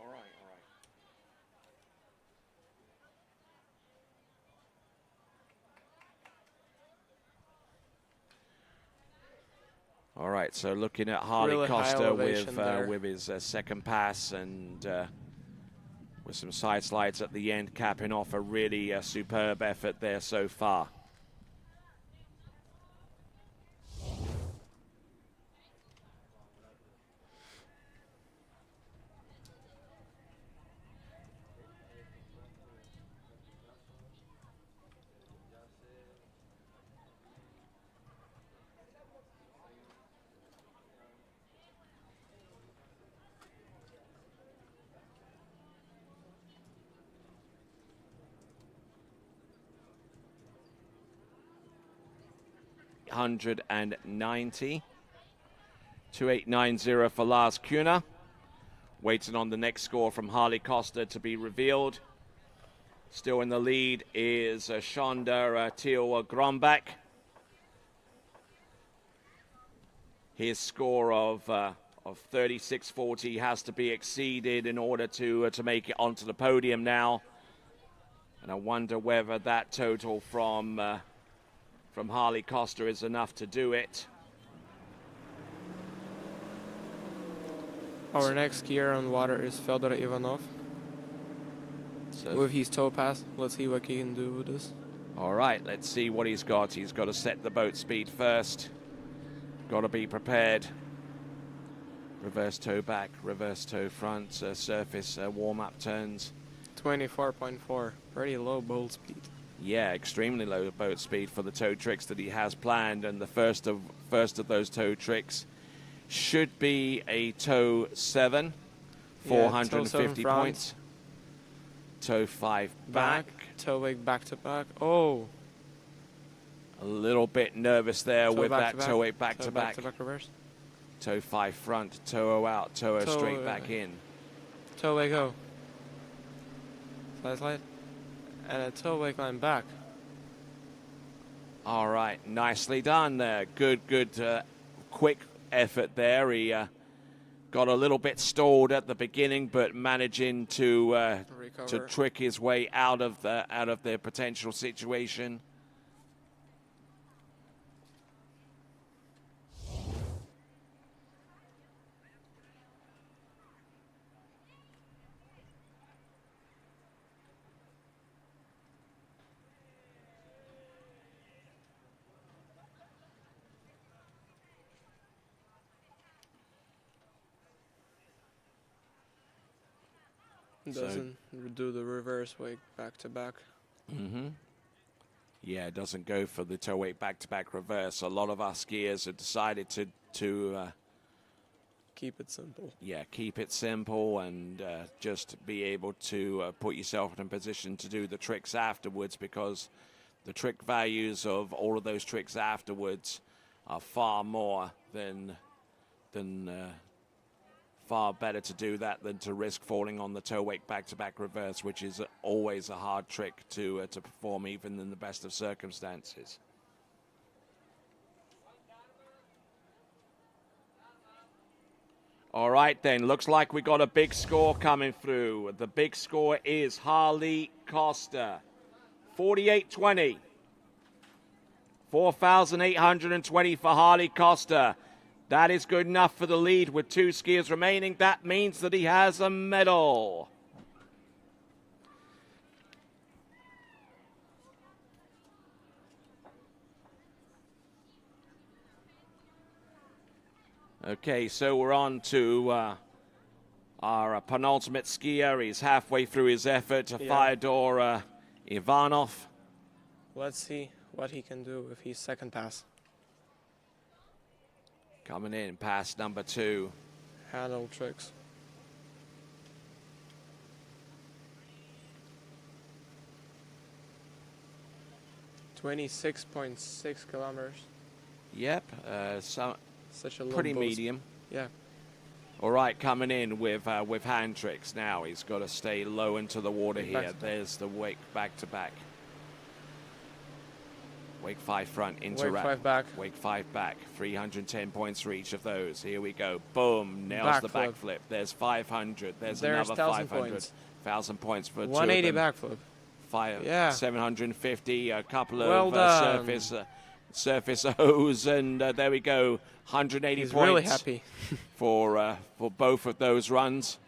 All right, so looking at Harley Really high Costa elevation there. with his second pass and with some side slides at the end, capping off a really superb effort there so far. $190. 2890 for Lars Kühner. Waiting on the next score from Harley Costa to be revealed. Still in the lead is Shonda Thiel Grumbeck. His score of 36.40 has to be exceeded in order to make it onto the podium now. And I wonder whether that total from Harley Costa is enough to do it. Our next skier on water is Fyodor Ivanov. With his toe pass, let's see what he can do with this. All right, let's see what he's got. He's got to set the boat speed first. Got to be prepared. Reverse toe back, reverse toe front, surface warm-up turns. 24.4, pretty low boat speed. Yeah, extremely low boat speed for the toe tricks that he has planned, and the first of those toe tricks should be a toe 7, 450 points. Toe 5 back. Toe wake back to back. Oh. A little bit nervous there toe with back that toe wake back to back. Back to back reverse. Toe 5 front, toe out, toe Toe, straight back in. Toe wake go. Slide. And a toe wake line back. All right, nicely done there. Good, quick effort there. He got a little bit stalled at the beginning, but managing to trick his way out of the potential situation. Doesn't do the reverse wake back to back. Yeah, it doesn't go for the toe wake back-to-back reverse. A lot of our skiers have decided to keep it simple. Yeah, keep it simple and just be able to put yourself in a position to do the tricks afterwards, because the trick values of all of those tricks afterwards are far more than far better to do that than to risk falling on the toe wake back-to-back reverse, which is always a hard trick to perform even in the best of circumstances. All right, then. Looks like we got a big score coming through. The big score is Harley Costa, 48.20. 4,820 for Harley Costa. That is good enough for the lead with 2 skiers remaining. That means that he has a medal. Okay, so we're on to our penultimate skier. He's halfway through his effort, Fyodor Ivanov. Let's see what he can do if he's second pass. Coming in, pass number 2. Handle tricks. .6 kilometers. Yep, Such a low pretty boat. medium. Yeah. All right, coming in with hand tricks now. He's got to stay low into the water Back here. to back. There's the wake back to back. Wake 5 front into Wake wrap. 5 back. Wake 5 back. 310 points for each of those. Here we go. Boom. Nails Backflip. the backflip. There's 500. There's There's another 1,000 500. points. 1,000 points for 180 2 of them. backflip. Yeah. 750. A couple Well of done. surface O's, and there we go. 180 He's points. really happy. for both of those runs.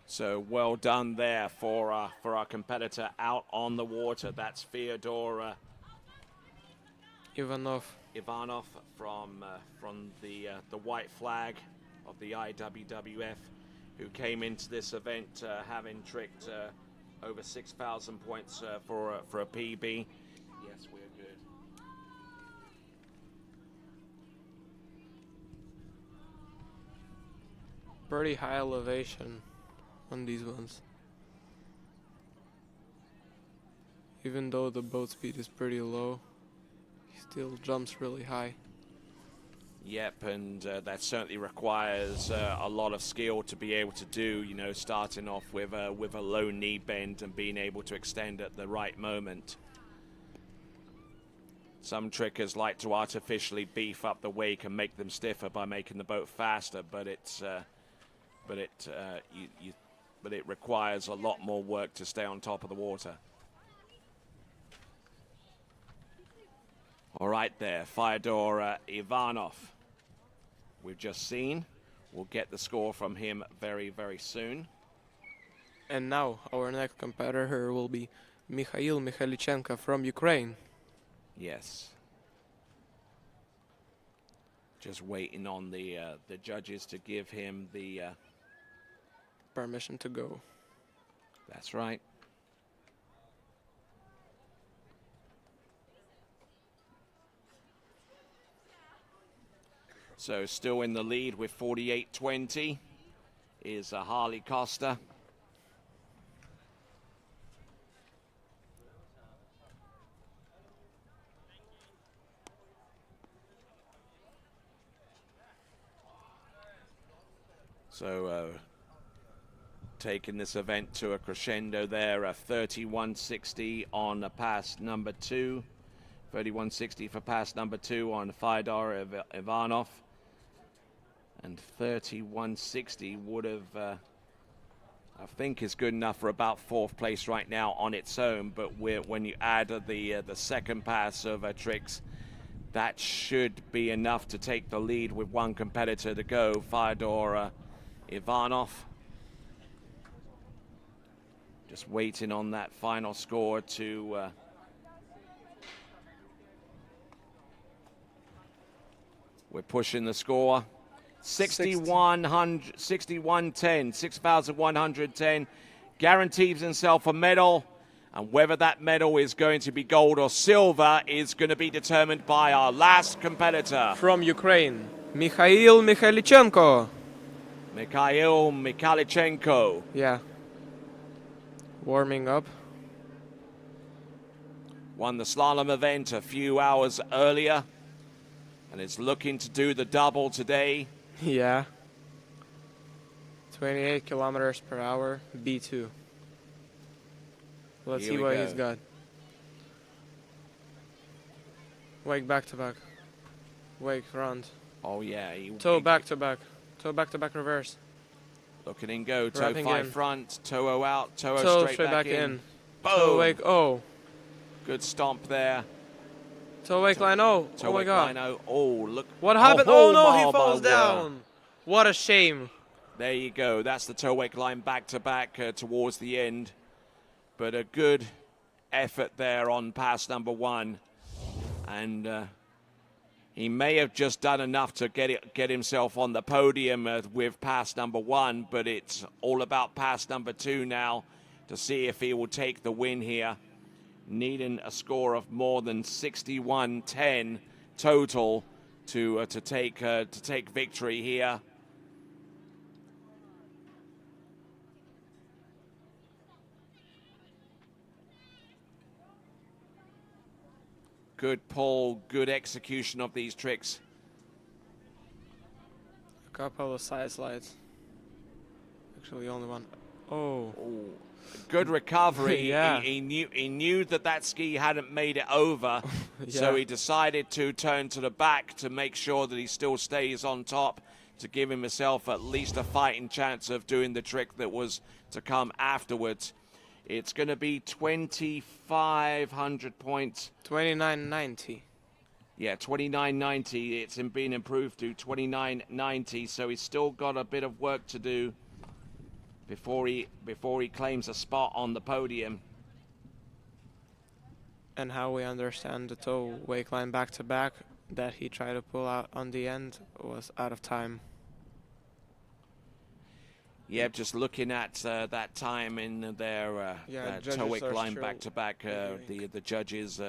So well done there for our competitor out on the water. That's Fyodor Ivanov from the white flag of the IWWF, who came into this event having tricked over 6,000 points for a PB. Yes, we're good. Pretty high elevation on these ones. Even though the boat speed is pretty low, he still jumps really high. Yep, and that certainly requires a lot of skill to be able to do, you know, starting off with a low knee bend and being able to extend at the right moment. Some trickers like to artificially beef up the wake and make them stiffer by making the boat faster, but it requires a lot more work to stay on top of the water. All right there, Fyodor Ivanov. We've just seen. We'll get the score from him very, very soon. And now our next competitor will be Mikhail Mikhailichenko from Ukraine. Yes. Just waiting on the judges to give him the permission to go. That's right. So still in the lead with 48.20 is Harley Costa. So taking this event to a crescendo there, 31.60 on pass number 2. 31.60 for pass number 2 on Fyodor Ivanov. And 31.60 would have, I think, is good enough for about 4th place right now on its own. But when you add the second pass of tricks, that should be enough to take the lead with one competitor to go, Fyodor Ivanov. Just waiting on that final score to we're pushing the score. 6110, 6,110. Guarantees himself a medal. And whether that medal is going to be gold or silver is going to be determined by our last competitor. From Ukraine, Mikhail Mikhailichenko. Mikhail Mikhailichenko. Yeah. Warming up. Won the slalom event a few hours earlier. And is looking to do the double today. Yeah. 28 kilometers per hour, B2. Let's see what he's got. Wake back to back. Wake front. Oh yeah. Toe back to back. Toe back to back reverse. Looking in go. Toe Wrapping 5 in. front. Toe out. Toe straight back in. Boom. Toe wake O. Good stomp there. Toe wake line O. Toe Oh my wake god. line O. Oh, look. What happened? Oh, no, my he falls word. down. What a shame. There you go. That's the toe wake line back to back towards the end. But a good effort there on pass number 1. And he may have just done enough to get himself on the podium with pass number 1, but it's all about pass number 2 now to see if he will take the win here. Needing a score of more than 61.10 total to take victory here. Good pull, good execution of these tricks. A couple of side slides. Actually, only one. Oh. Good recovery. Yeah. He knew that ski hadn't made it over, so he decided to turn to the back to make sure that he still stays on top, to give himself at least a fighting chance of doing the trick that was to come afterwards. It's going to be 2,500 points. 29.90. Yeah, 29.90. It's been improved to 29.90, so he's still got a bit of work to do before he claims a spot on the podium. And how we understand the toe wake line back to back that he tried to pull out on the end was out of time. Yeah, just looking at that time in their toe wake line back to back, the judges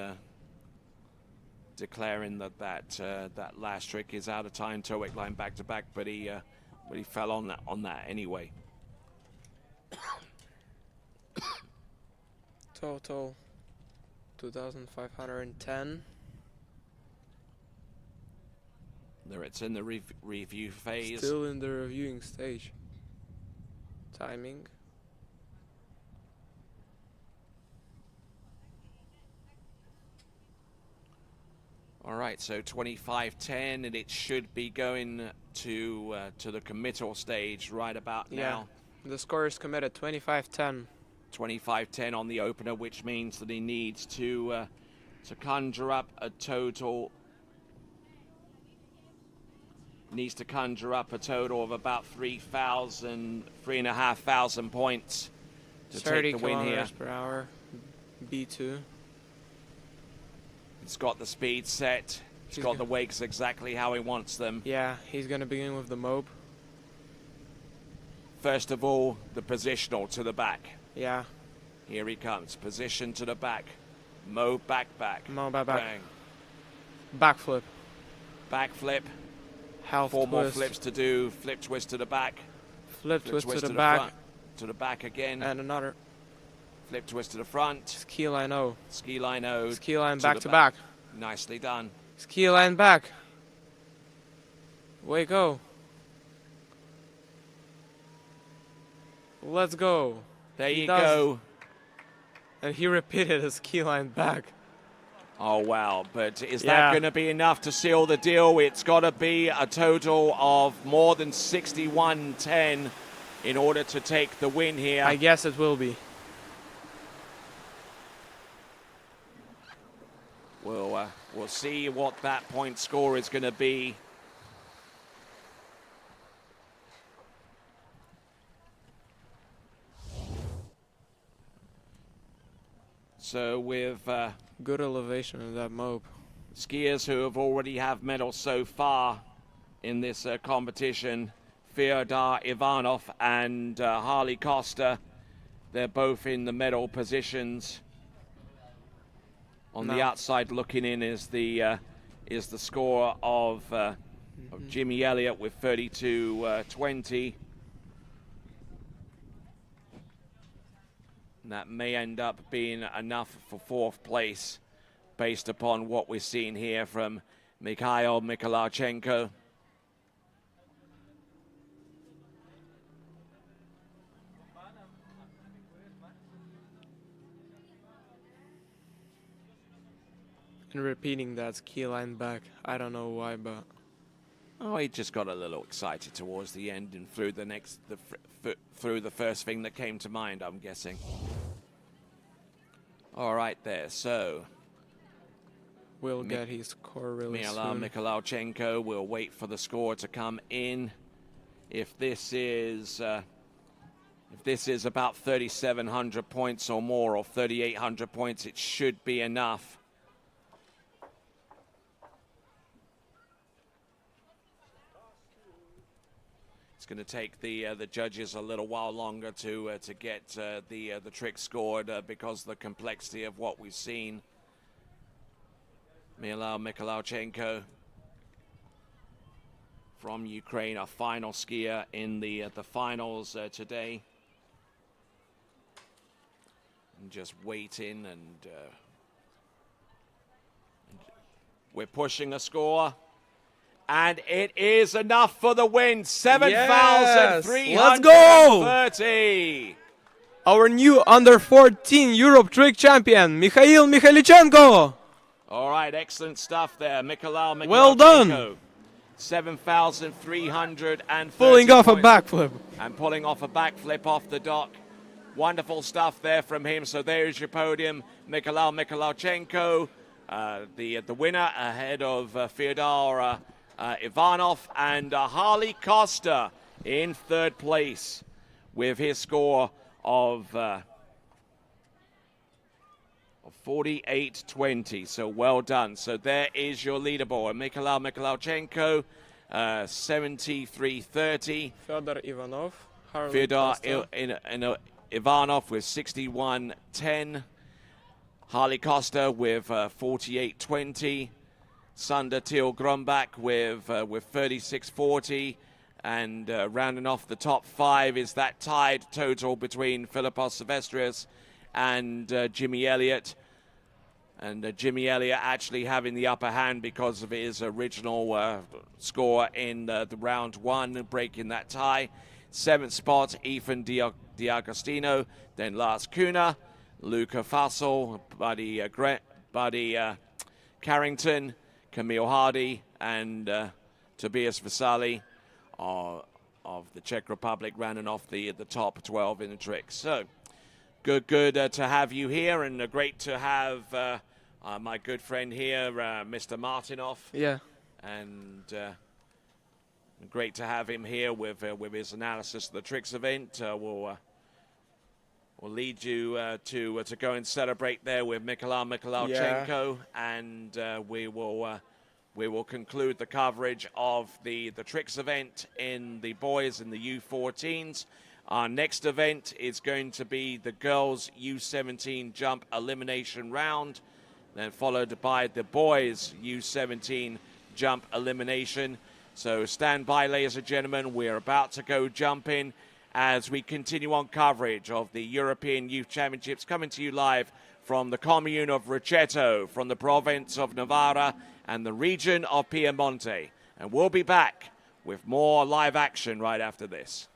declaring that last trick is out of time, toe wake line back to back, but he fell on that anyway. Total 2,510. There, it's in the review phase. Still in the reviewing stage. Timing. All right, so 25.10, and it should be going to the committal stage right about now. The score is committed, 25.10. 25.10 on the opener, which means that he needs to conjure up a total. Needs to conjure up a total of about 3,500 points to take the win here. 30 kilometers per hour, B2. He's got the speed set. He's got the wakes exactly how he wants them. Yeah, he's gonna begin with the mope. First of all, the positional to the back. Yeah. Here he comes. Position to the back. Mo back. Mo back. Bang. Backflip. Backflip. Half 4 more twist. flips to do. Flip twist to the back. Flip twist to the back. Front. To the back again. And another. Flip twist to the front. Ski line O. Ski line O. Ski line back to back. Nicely done. Ski line back. Way go. Let's go. There you go. And he repeated a ski line back. Oh, wow. But is that going to be enough to seal the deal? It's got to be a total of more than 61.10 in order to take the win here. I guess it will be. We'll see what that point score is going to be. So with good elevation in that mob. Skiers who have already have medals so far in this competition, Fyodor Ivanov and Harley Costa, they're both in the medal positions. On the outside looking in is the score of Jimmy Elliott with 32.20. That may end up being enough for 4th place based upon what we're seeing here from Mikhail Mikhailchenko. And repeating that ski line back. I don't know why, but... Oh, he just got a little excited towards the end and threw through the first thing that came to mind, I'm guessing. All right there, so... We'll get his score really soon. Mikhailchenko will wait for the score to come in. If this is about 3,700 points or more, or 3,800 points, it should be enough. It's going to take the judges a little while longer to get the trick scored because of the complexity of what we've seen. Mikhailchenko from Ukraine, a final skier in the finals today. And just waiting, and we're pushing a score. And it is enough for the win. 7,330. Let's go! Our new under-14 Europe trick champion, Mikhail Mikhailchenko. All right, excellent stuff there. Mikhailchenko. Well done. 7,330. Pulling off a backflip. And pulling off a backflip off the dock. Wonderful stuff there from him. So there's your podium. Mikhail Mikhailchenko, the winner ahead of Fyodor Ivanov, and Harley Costa in 3rd place with his score of 48.20. So well done. So there is your leaderboard. Mikhail Mikhailchenko, 73.30. Fyodor Ivanov. Fyodor Ivanov with 61.10. Harley Costa with 48.20. Sander Thiel Grumbach with 36.40. And rounding off the top 5 is that tied total between Philippos Silvestrius and Jimmy Elliott. And Jimmy Elliott actually having the upper hand because of his original score in the round 1, breaking that tie. 7th spot, Ethan D'Agostino, then Lars Kuhner, Luca Fassel, Buddy Carrington, Camille Hardy, and Tobias Vasali of the Czech Republic, rounding off the top 12 in the tricks. So good to have you here, and great to have my good friend here, Mr. Martinov. Yeah. And great to have him here with his analysis of the tricks event. We'll lead you to go and celebrate there with Mikhail Mikhailchenko, and we will conclude the coverage of the tricks event in the boys in the U14s Our next event is going to be the girls U17 jump elimination round, then followed by the boys U17 jump elimination. So stand by, ladies and gentlemen. We're about to go jumping as we continue on coverage of the European Youth Championships, coming to you live from the commune of Richeto, from the province of Navarra and the region of Piemonte. And we'll be back with more live action right after this.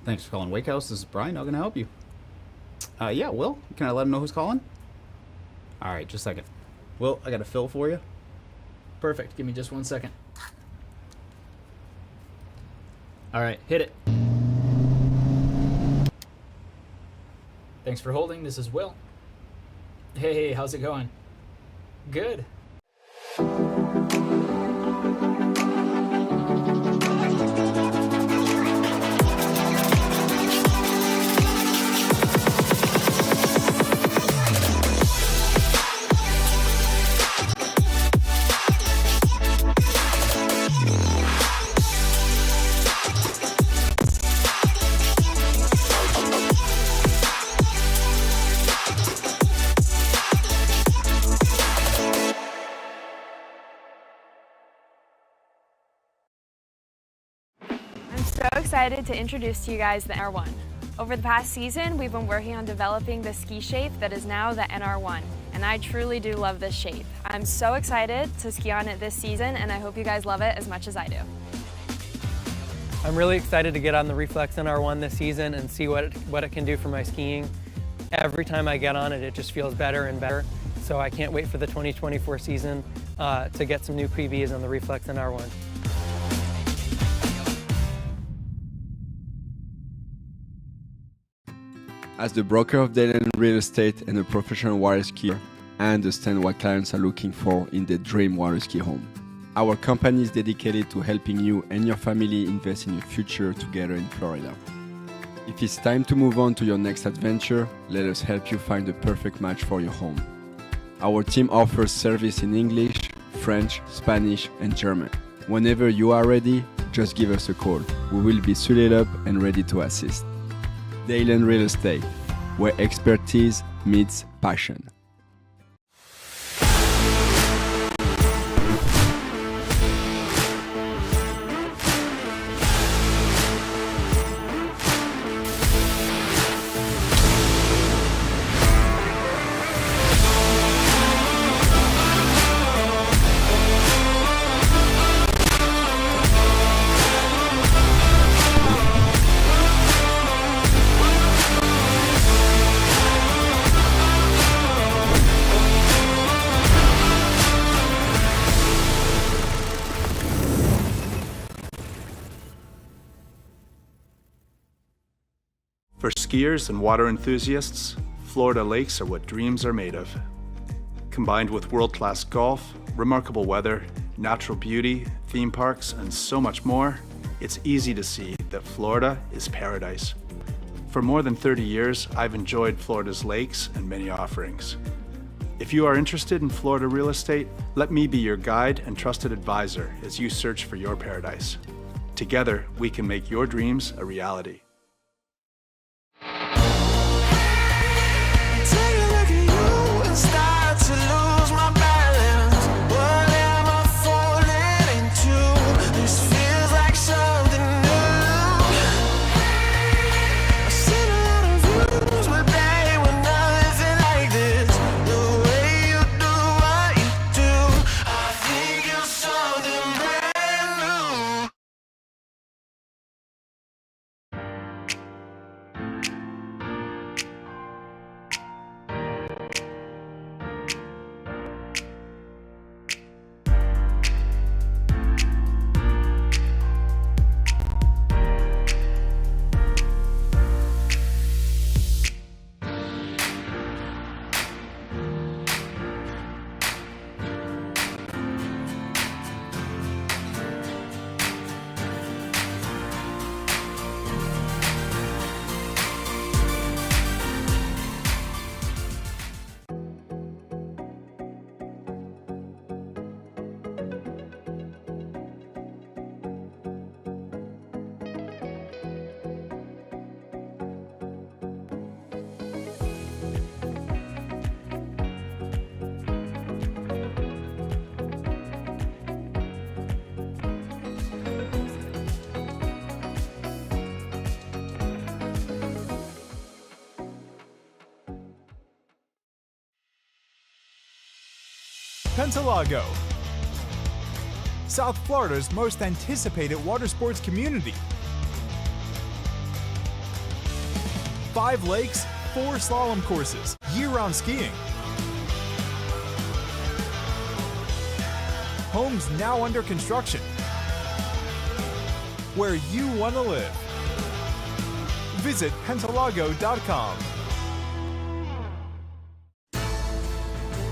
Thanks for calling Wake House. This is Brian. How can I help you? Yeah, Will. Can I let him know who's calling? All right, just a second. Will, I got a fill for you. Perfect. Give me just 1 second. All right, hit it. Thanks for holding. This is Will. Hey, how's it going? Good. So excited to introduce to you guys the NR1. Over the past season, we've been working on developing the ski shape that is now the NR1, and I truly do love this shape. I'm so excited to ski on it this season, and I hope you guys love it as much as I do. I'm really excited to get on the Reflex NR1 this season and see what it can do for my skiing. Every time I get on it, it just feels better and better. So I can't wait for the 2024 season to get some new PBs on the Reflex NR1. As the broker of data and real estate and a professional water skier, I understand what clients are looking for in their dream water ski home. Our company is dedicated to helping you and your family invest in your future together in Florida. If it's time to move on to your next adventure, let us help you find the perfect match for your home. Our team offers service in English, French, Spanish, and German. Whenever you are ready, just give us a call. We will be suited up and ready to assist. Dalen Real Estate, where expertise meets passion. For skiers and water enthusiasts, Florida lakes are what dreams are made of. Combined with world-class golf, remarkable weather, natural beauty, theme parks, and so much more, it's easy to see that Florida is paradise. For more than 30 years, I've enjoyed Florida's lakes and many offerings. If you are interested in Florida real estate, let me be your guide and trusted advisor as you search for your paradise. Together, we can make your dreams a reality. Take a look at you and start to lose my balance. What am I Pentalago, South Florida's most anticipated water sports community. 5 lakes, 4 slalom courses, year-round skiing. Homes now under construction. Where you want to live. Visit Pentalago.com.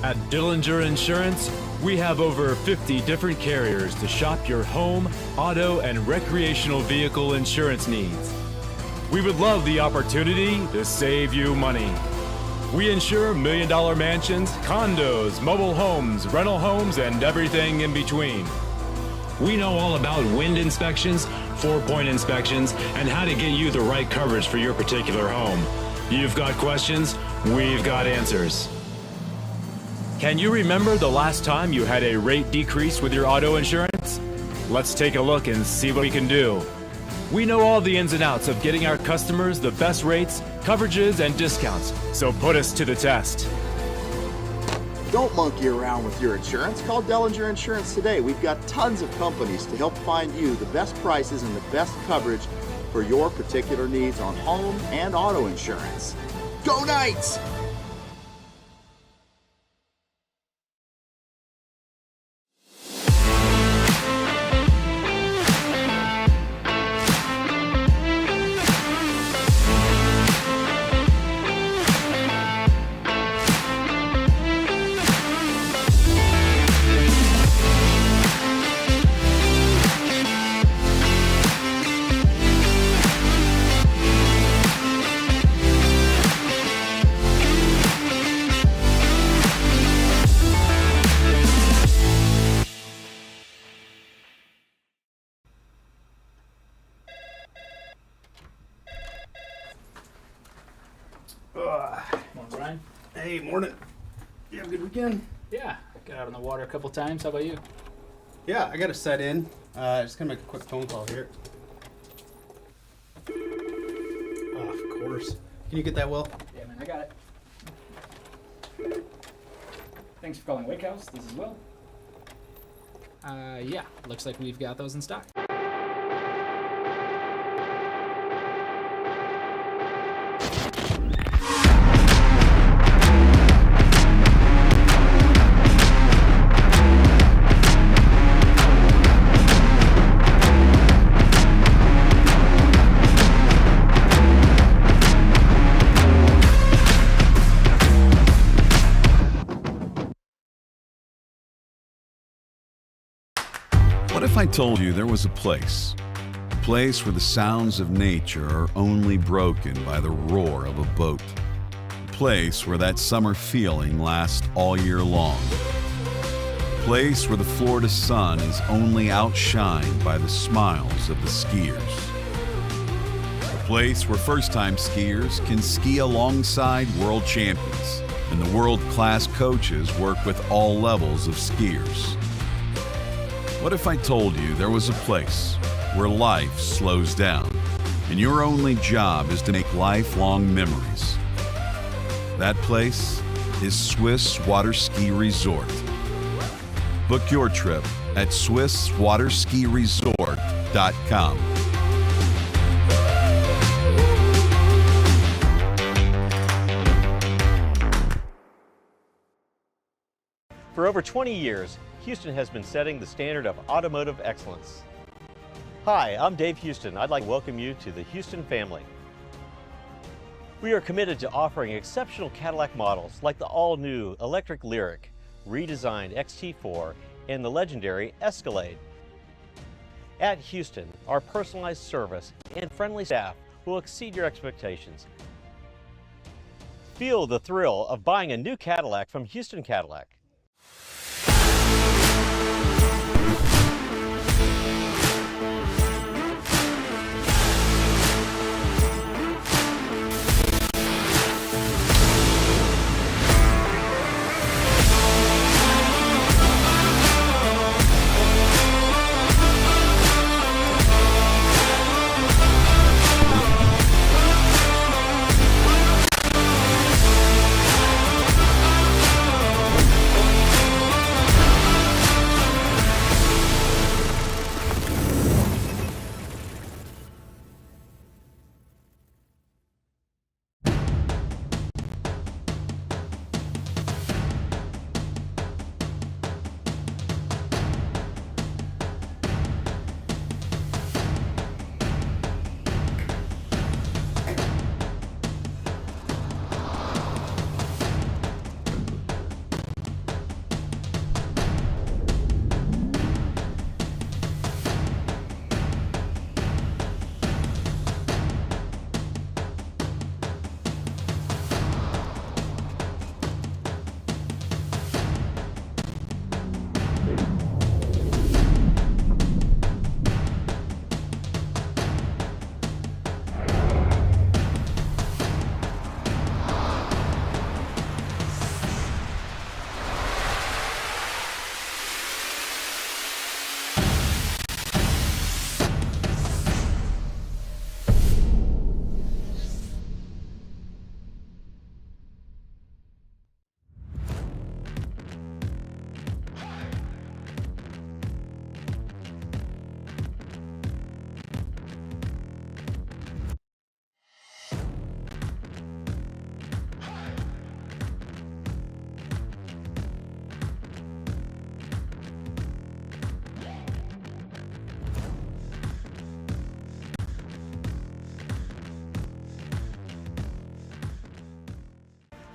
At Dillinger Insurance, we have over 50 different carriers to shop your home, auto, and recreational vehicle insurance needs. We would love the opportunity to save you money. We insure million-dollar mansions, condos, mobile homes, rental homes, and everything in between. We know all about wind inspections, 4-point inspections, and how to get you the right coverage for your particular home. You've got questions, we've got answers. Can you remember the last time you had a rate decrease with your auto insurance? Let's take a look and see what we can do. We know all the ins and outs of getting our customers the best rates, coverages, and discounts, so put us to the test. Don't monkey around with your insurance. Call Dellinger Insurance today. We've got tons of companies to help find you the best prices and the best coverage for your particular needs on home and auto insurance. Go Knights! Morning, Brian. Hey, morning. You have a good weekend? Yeah, got out on the water a couple times. How about you? Yeah, I got to set in. Just gonna make a quick phone call here. Oh, of course. Can you get that, Will? Yeah, man, I got it. Thanks for calling Wake House. This is Will. Yeah, looks like we've got those in stock. What if I told you there was a place where the sounds of nature are only broken by the roar of a boat? A place where that summer feeling lasts all year long. A place where the Florida sun is only outshined by the smiles of the skiers. A place where first-time skiers can ski alongside world champions, and the world-class coaches work with all levels of skiers. What if I told you there was a place where life slows down and your only job is to make lifelong memories? That place is Swiss Water Ski Resort. Book your trip at SwissWaterSkiResort.com. For over 20 years, Houston has been setting the standard of automotive excellence. Hi, I'm Dave Houston. I'd like to welcome you to the Houston family. We are committed to offering exceptional Cadillac models like the all-new electric Lyriq, redesigned XT4, and the legendary Escalade. At Houston, our personalized service and friendly staff will exceed your expectations. Feel the thrill of buying a new Cadillac from Houston Cadillac.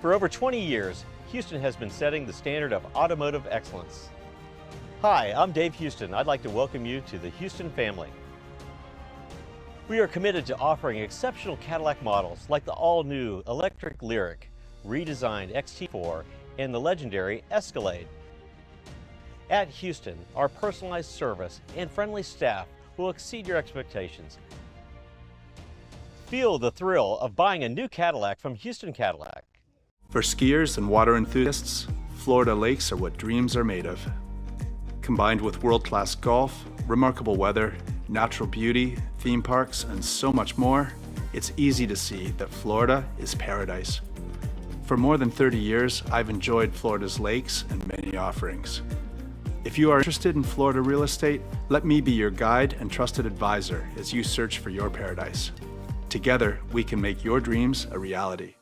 For over 20 years, Houston has been setting the standard of automotive excellence. Hi, I'm Dave Houston. I'd like to welcome you to the Houston family. We are committed to offering exceptional Cadillac models like the all-new electric Lyriq, redesigned XT4, and the legendary Escalade. At Houston, our personalized service and friendly staff will exceed your expectations. Feel the thrill of buying a new Cadillac from Houston Cadillac. For skiers and water enthusiasts, Florida lakes are what dreams are made of. Combined with world-class golf, remarkable weather, natural beauty, theme parks, and so much more, it's easy to see that Florida is paradise. For more than 30 years, I've enjoyed Florida's lakes and many offerings. If you are interested in Florida real estate, let me be your guide and trusted advisor as you search for your paradise. Together, we can make your dreams a reality.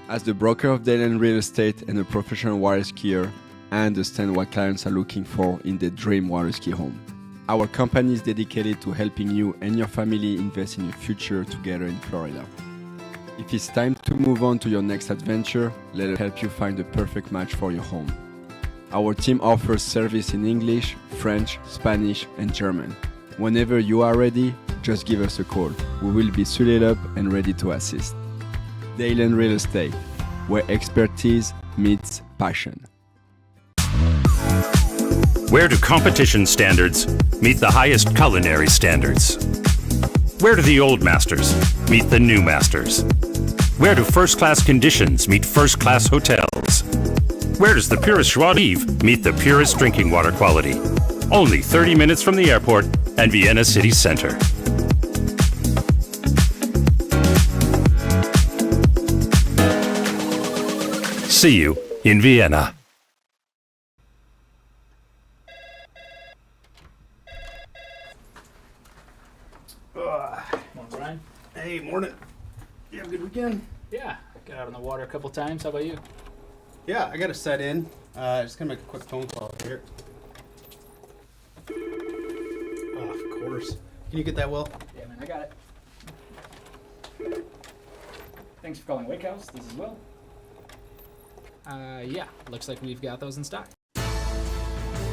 As the broker of Dayland Real Estate and a professional water skier, I understand what clients are looking for in their dream water ski home. Our company is dedicated to helping you and your family invest in your future together in Florida. If it's time to move on to your next adventure, let us help you find the perfect match for your home. Our team offers service in English, French, Spanish, and German. Whenever you are ready, just give us a call. We will be suited up and ready to assist. Dayland Real Estate, where expertise meets passion. Where do competition standards meet the highest culinary standards? Where do the old masters meet the new masters? Where do first-class conditions meet first-class hotels? Where does the purest joie de vivre meet the purest drinking water quality? Only 30 minutes from the airport and Vienna city center. See you in Vienna. Morning, Brian. Hey, morning. You have a good weekend? Yeah, got out on the water a couple times. How about you? Yeah, I got to set in. Just gonna make a quick phone call here. Oh, of course. Can you get that, Will? Yeah, man, I got it. Thanks for calling Wake House. This is Will. Yeah, looks like we've got those in stock.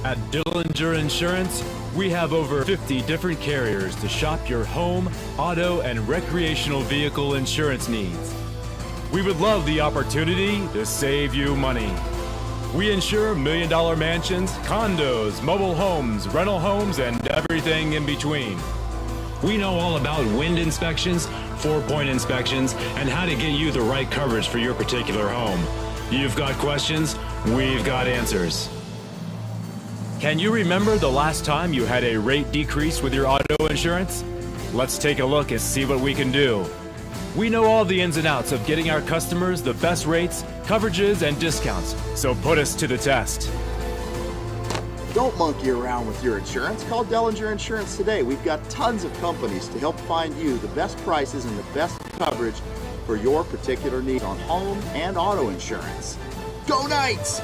At Dillinger Insurance, we have over 50 different carriers to shop your home, auto, and recreational vehicle insurance needs. We would love the opportunity to save you money. We insure million-dollar mansions, condos, mobile homes, rental homes, and everything in between. We know all about wind inspections, 4-point inspections, and how to get you the right coverage for your particular home. You've got questions, we've got answers. Can you remember the last time you had a rate decrease with your auto insurance? Let's take a look and see what we can do. We know all the ins and outs of getting our customers the best rates, coverages, and discounts, so put us to the test. Don't monkey around with your insurance. Call Dellinger Insurance today. We've got tons of companies to help find you the best prices and the best coverage for your particular needs on home and auto insurance. Go Knights!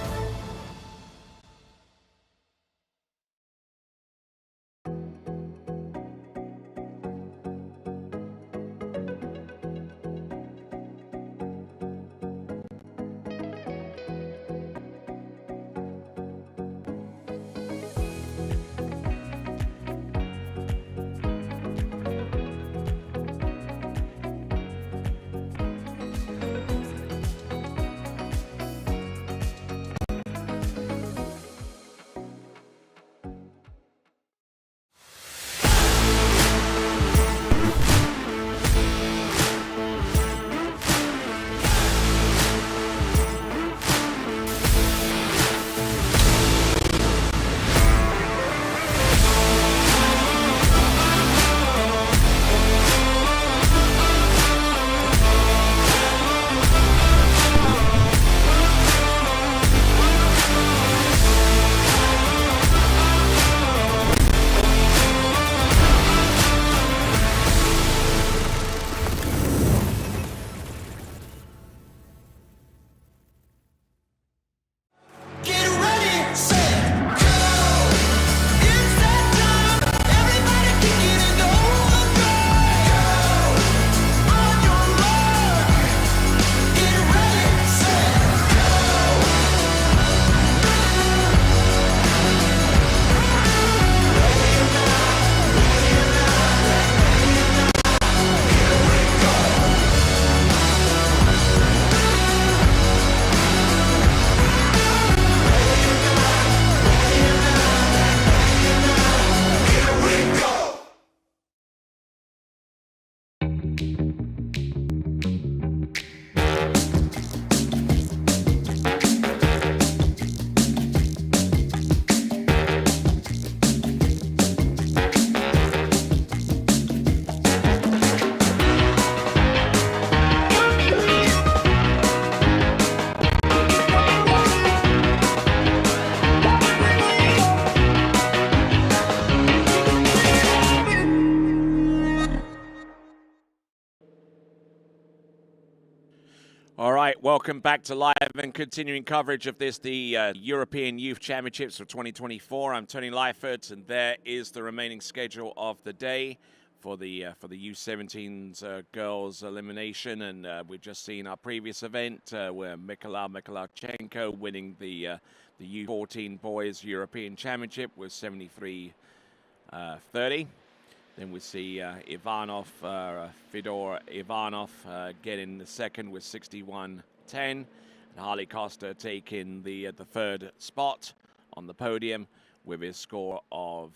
All right, welcome back to live and continuing coverage of this, the European Youth Championships for 2024. I'm Tony Leifert, and there is the remaining schedule of the day for the U17's girls elimination. And we've just seen our previous event where Mikhailichenko winning the U14 Boys European Championship with 73-30. Then we see Fedor Ivanov getting the second with 61-10. And Harley Costa taking the third spot on the podium with his score of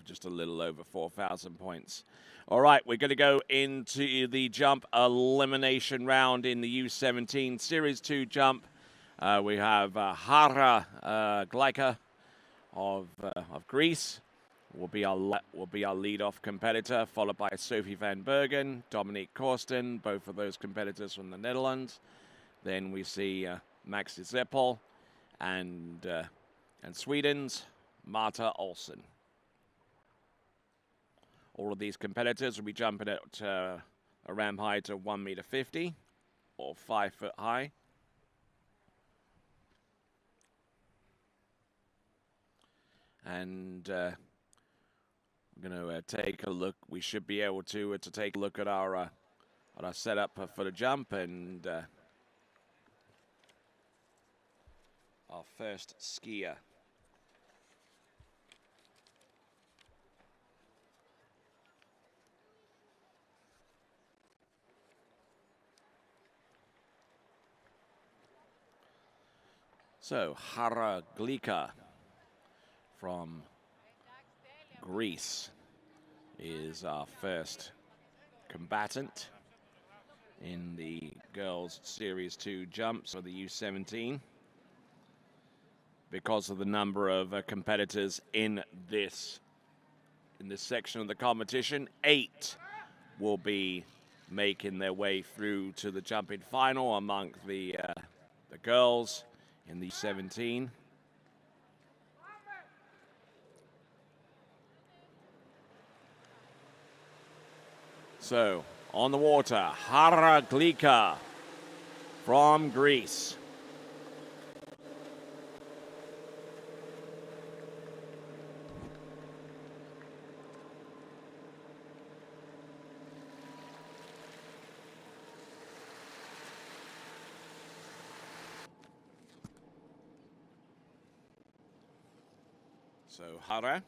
just a little over 4,000 points. All right, we're going to go into the jump elimination round in the U17 Series 2 jump. We have Hara Gleika of Greece. Will be our lead-off competitor, followed by Sophie van Bergen, Dominique Korsten, both of those competitors from the Netherlands. Then we see Maxi Zeppel and Sweden's Marta Olsen. All of these competitors will be jumping at a ramp height of 1.50 meters or 5 foot high. And I'm going to take a look. We should be able to take a look at our setup for the jump and our first skier. So Hara Gleika from Greece is our first combatant in the girls Series 2 jumps for the U17. Because of the number of competitors in this section of the competition, 8 will be making their way through to the jumping final among the girls in the U17. So, on the water, Hara Gleika from Greece. So, Hara.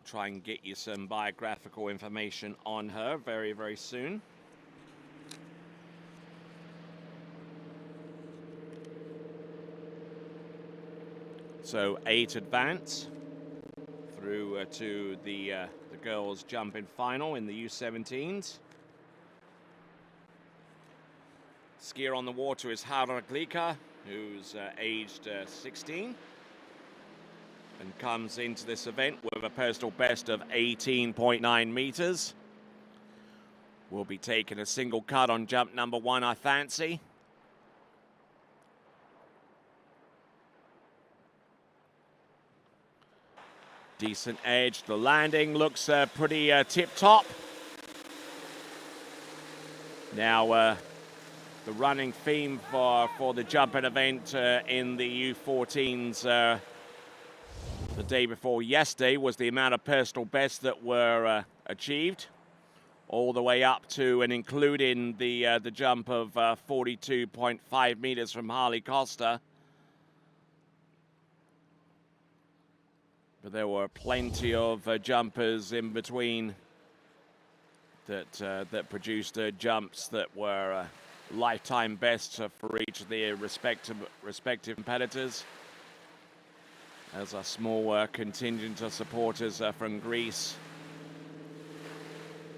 Try and get you some biographical information on her very, very soon. So 8 advance through to the girls' jumping final in the U17s. Skier on the water is Hara Gleika, who's aged 16. And comes into this event with a personal best of 18.9 meters. Will be taking a single cut on jump number 1, I fancy. Decent edge. The landing looks pretty tip-top. Now, the running theme for the jumping event in the U14s the day before yesterday was the amount of personal bests that were achieved, all the way up to and including the jump of 42.5 meters from Harley Costa. But there were plenty of jumpers in between that produced jumps that were lifetime bests for each of the respective competitors. As a small contingent of supporters from Greece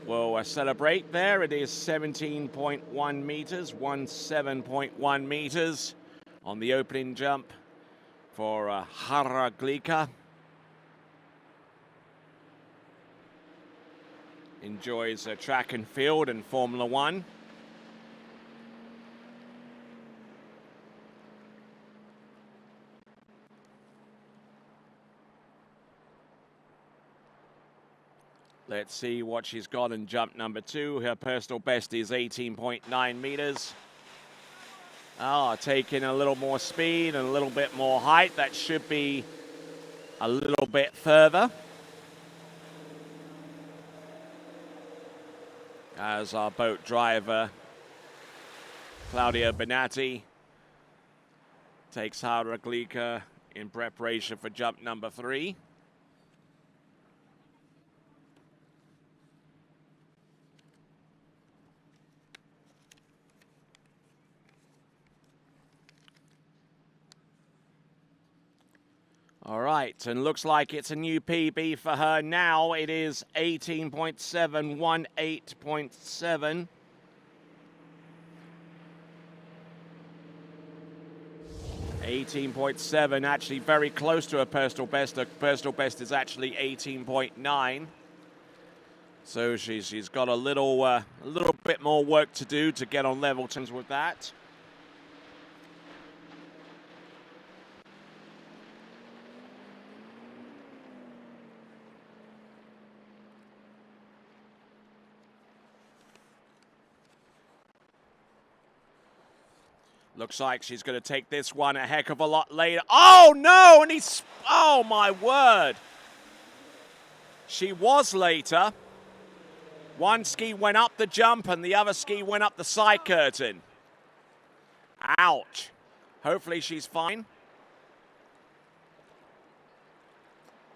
will celebrate there. It is 17.1 meters, 17.1 meters on the opening jump for Hara Gleika. Enjoys track and field and Formula One. Let's see what she's got in jump number 2. Her personal best is 18.9 meters. Taking a little more speed and a little bit more height. That should be a little bit further. As our boat driver, Claudio Benatti, takes Haraglika in preparation for jump number 3. All right, and looks like it's a new PB for her now. It is 18.718.7. .7, actually very close to a personal best. Her personal best is actually 18.9. So she's got a little bit more work to do to get on level terms with that. Looks like she's going to take this one a heck of a lot later. Oh, no! And oh, my word. She was later. One ski went up the jump and the other ski went up the side curtain. Ouch. Hopefully she's fine.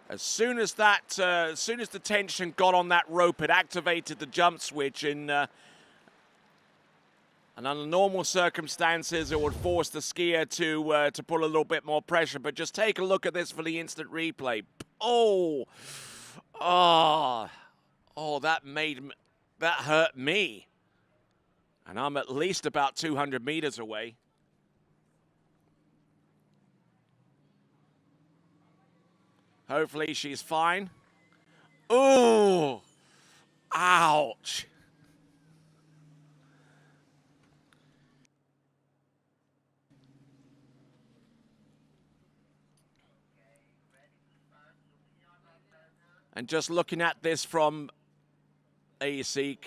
As soon as the tension got on that rope, it activated the jump switch and under normal circumstances, it would force the skier to put a little bit more pressure. But just take a look at this for the instant replay. Oh, that hurt me. And I'm at least about 200 meters away. Hopefully she's fine. Oh, ouch. And just looking at this from AC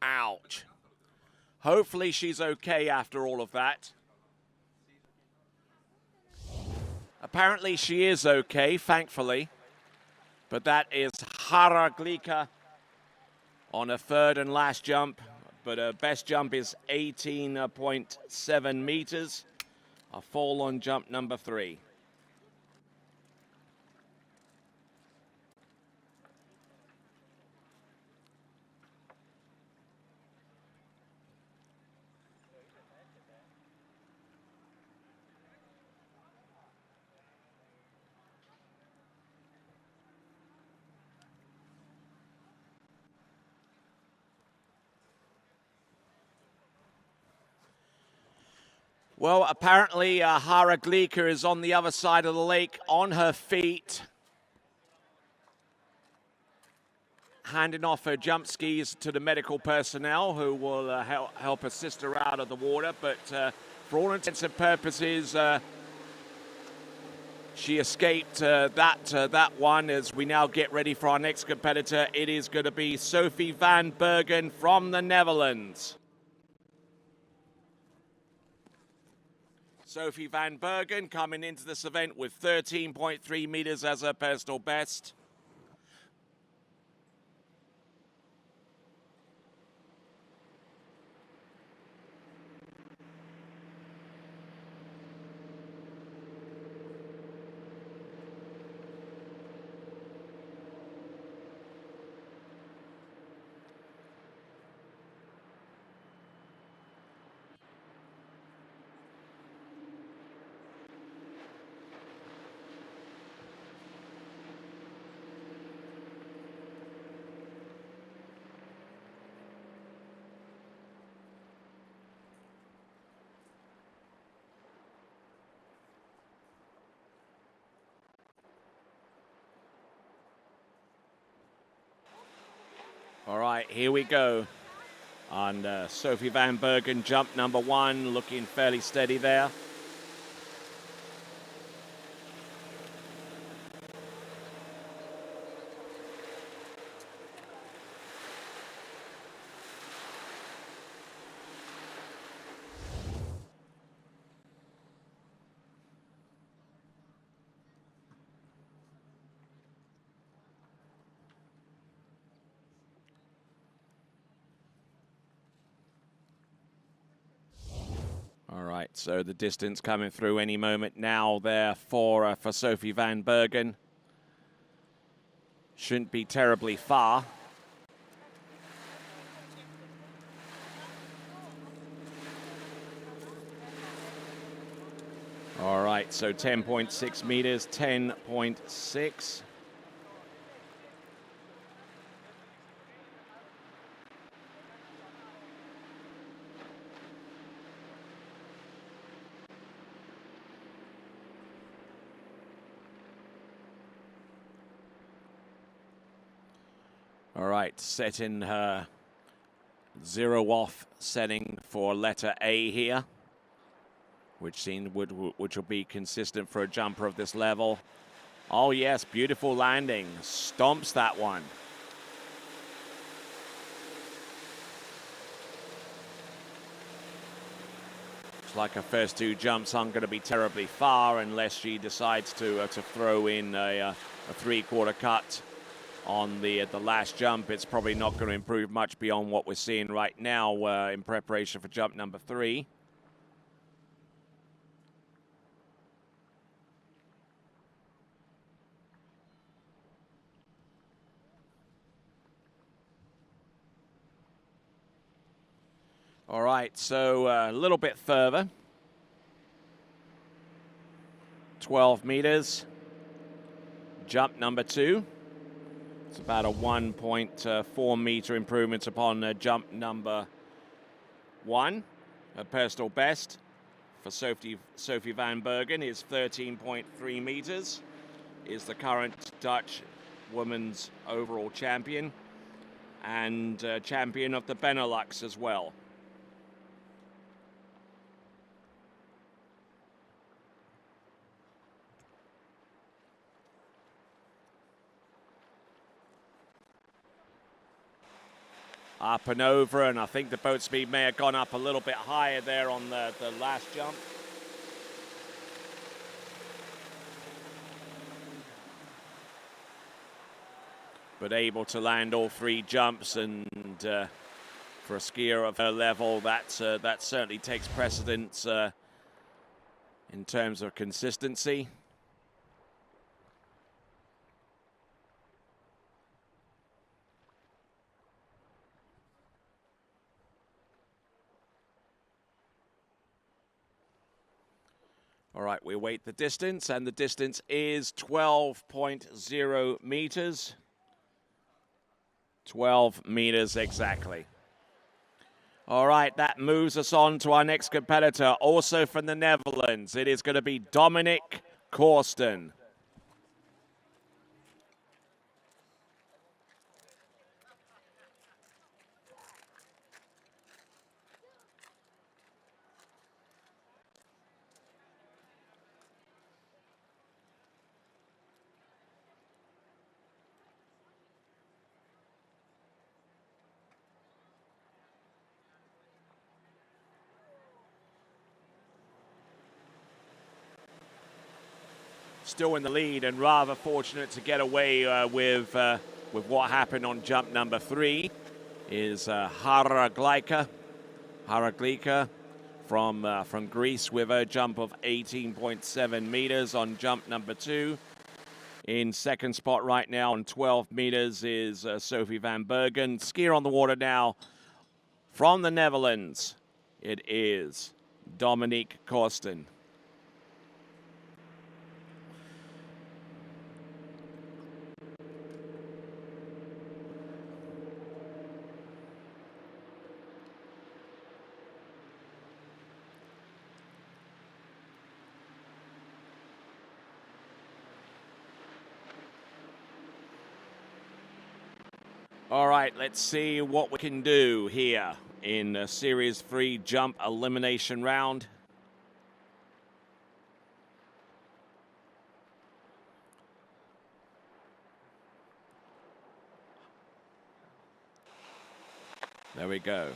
ouch. Hopefully she's okay after all of that. Apparently she is okay, thankfully. But that is Haraglika on her third and last jump. But her best jump is 18.7 meters. A fall on jump number 3. Well, apparently Haraglika is on the other side of the lake on her feet, handing off her jump skis to the medical personnel who will help assist her out of the water. But for all intents and purposes, she escaped that one. As we now get ready for our next competitor, it is going to be Sophie van Bergen from the Netherlands. Sophie van Bergen coming into this event with 13.3 meters as her personal best. All right, here we go. On Sophie van Bergen, jump number 1, looking fairly steady there. right, so the distance coming through any moment now there for Sophie van Bergen. Shouldn't be terribly far. All right, so 10.6 meters, 10.6. All right, setting her 0 off setting for letter A here, which will be consistent for a jumper of this level. Oh yes, beautiful landing. Stomps that one. Looks like her first 2 jumps aren't going to be terribly far unless she decides to throw in a 3/4 cut on the last jump. It's probably not going to improve much beyond what we're seeing right now in preparation for jump number 3. All right, so a little bit further. 12 meters. Jump number 2. It's about a 1.4 meter improvement upon jump number 1. Her personal best for Sophie van Bergen is 13.3 meters. Is the current Dutch women's overall champion and champion of the Benelux as well. Up and over, and I think the boat speed may have gone up a little bit higher there on the last jump. But able to land all 3 jumps, and for a skier of her level, that certainly takes precedence in terms of consistency. All right, we await the distance, and the distance is 12.0 meters. 12 meters exactly. All right, that moves us on to our next competitor, also from the Netherlands. It is going to be Dominic Korsten. Still in the lead and rather fortunate to get away with what happened on jump number 3 is Haraglika from Greece with a jump of 18.7 meters on jump number 2. In second spot right now on 12 meters is Sophie van Bergen. Skier on the water now from the Netherlands. It is Dominic Korsten. All right, let's see what we can do here in a Series 3 jump elimination round. There we go.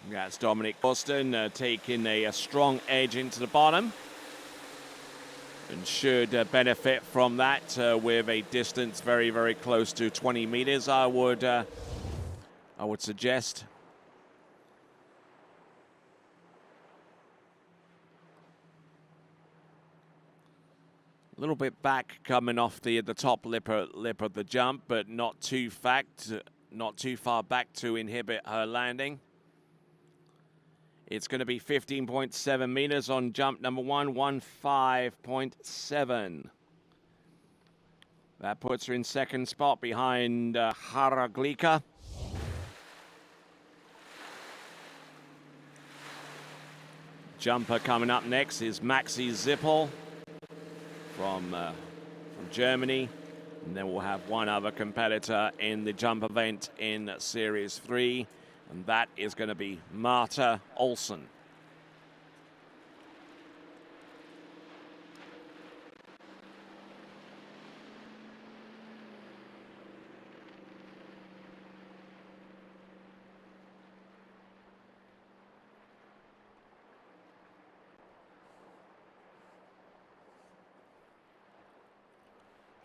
That's Dominic Korsten taking a strong edge into the bottom. And should benefit from that with a distance very, very close to 20 meters, I would suggest. A little bit back coming off the top lip of the jump, but not too far back to inhibit her landing. It's going to be 15.7 meters on jump number 1, 15.7. That puts her in second spot behind Haraglika. Jumper coming up next is Maxi Zippel from Germany. And then we'll have one other competitor in the jump event in Series 3. And that is going to be Marta Olsen.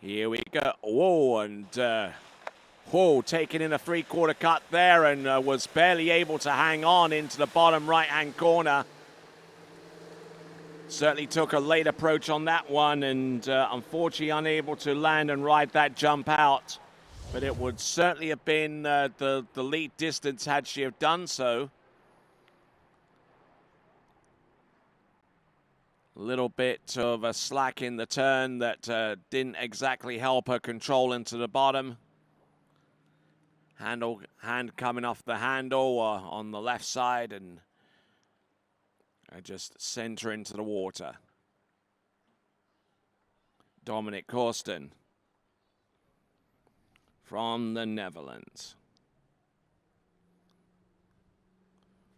Here we go. Whoa, and taking in a three-quarter cut there and was barely able to hang on into the bottom right-hand corner. Certainly took a late approach on that one and unfortunately unable to land and ride that jump out. But it would certainly have been the lead distance had she have done so. A little bit of a slack in the turn that didn't exactly help her control into the bottom. Hand coming off the handle on the left side and just sent her into the water. Dominic Korsten from the Netherlands.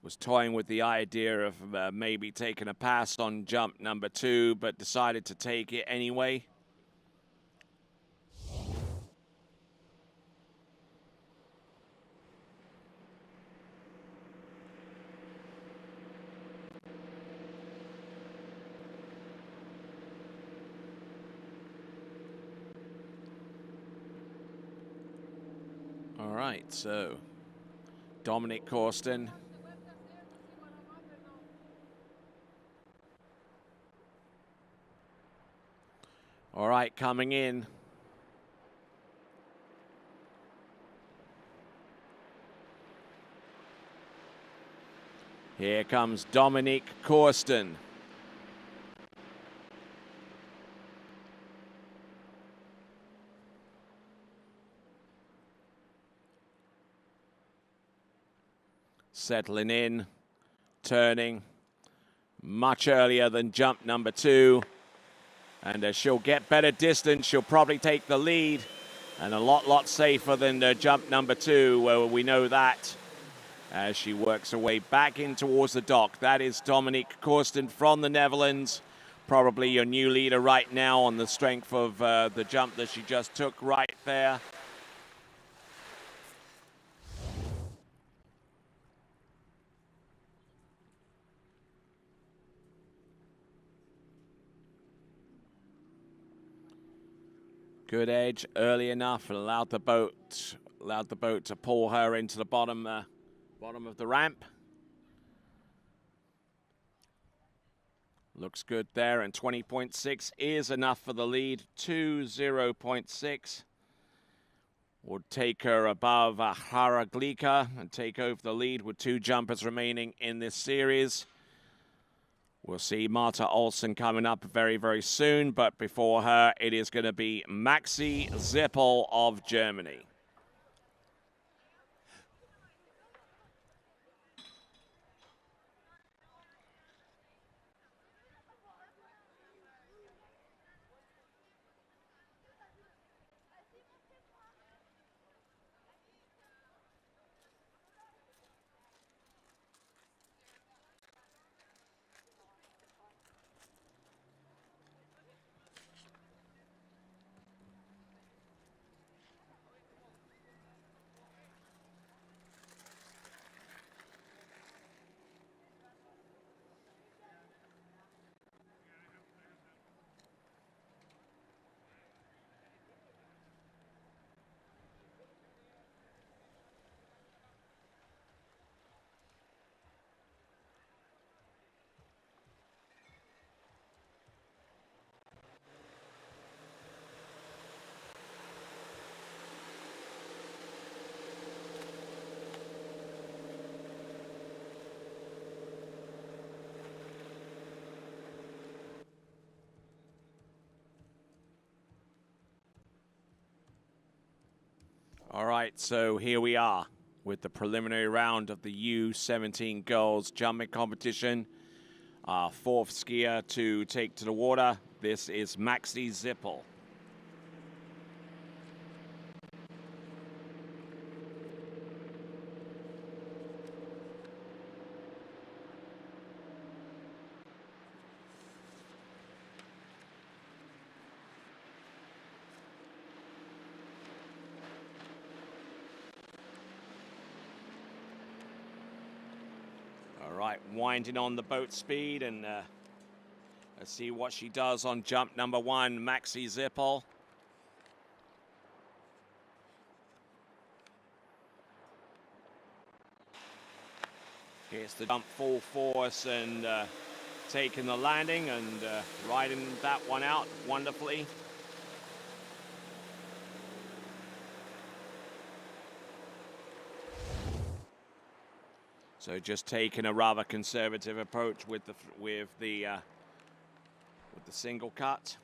Was toying with the idea of maybe taking a pass on jump number 2, but decided to take it anyway. All right, so Dominic Korsten. All right, coming in. Here comes Dominic Korsten. Settling in, turning much earlier than jump number 2. And she'll get better distance. She'll probably take the lead. And a lot safer than jump number 2, where we know that. As she works her way back in towards the dock. That is Dominic Korsten from the Netherlands. Probably your new leader right now on the strength of the jump that she just took right there. Good edge early enough and allowed the boat to pull her into the bottom of the ramp. Looks good there, and 20.6 is enough for the lead. 20.6 would take her above Haraglika and take over the lead with 2 jumpers remaining in this series. We'll see Marta Olsen coming up very, very soon, but before her, it is going to be Maxi Zippel of Germany. All right, so here we are with the preliminary round of the U17 girls jumping competition. Our fourth skier to take to the water. This is Maxi Zippel. All right, winding on the boat speed, and let's see what she does on jump number 1, Maxi Zippel. Here's the jump full force and taking the landing and riding that one out wonderfully. So just taking a rather conservative approach with the single cut.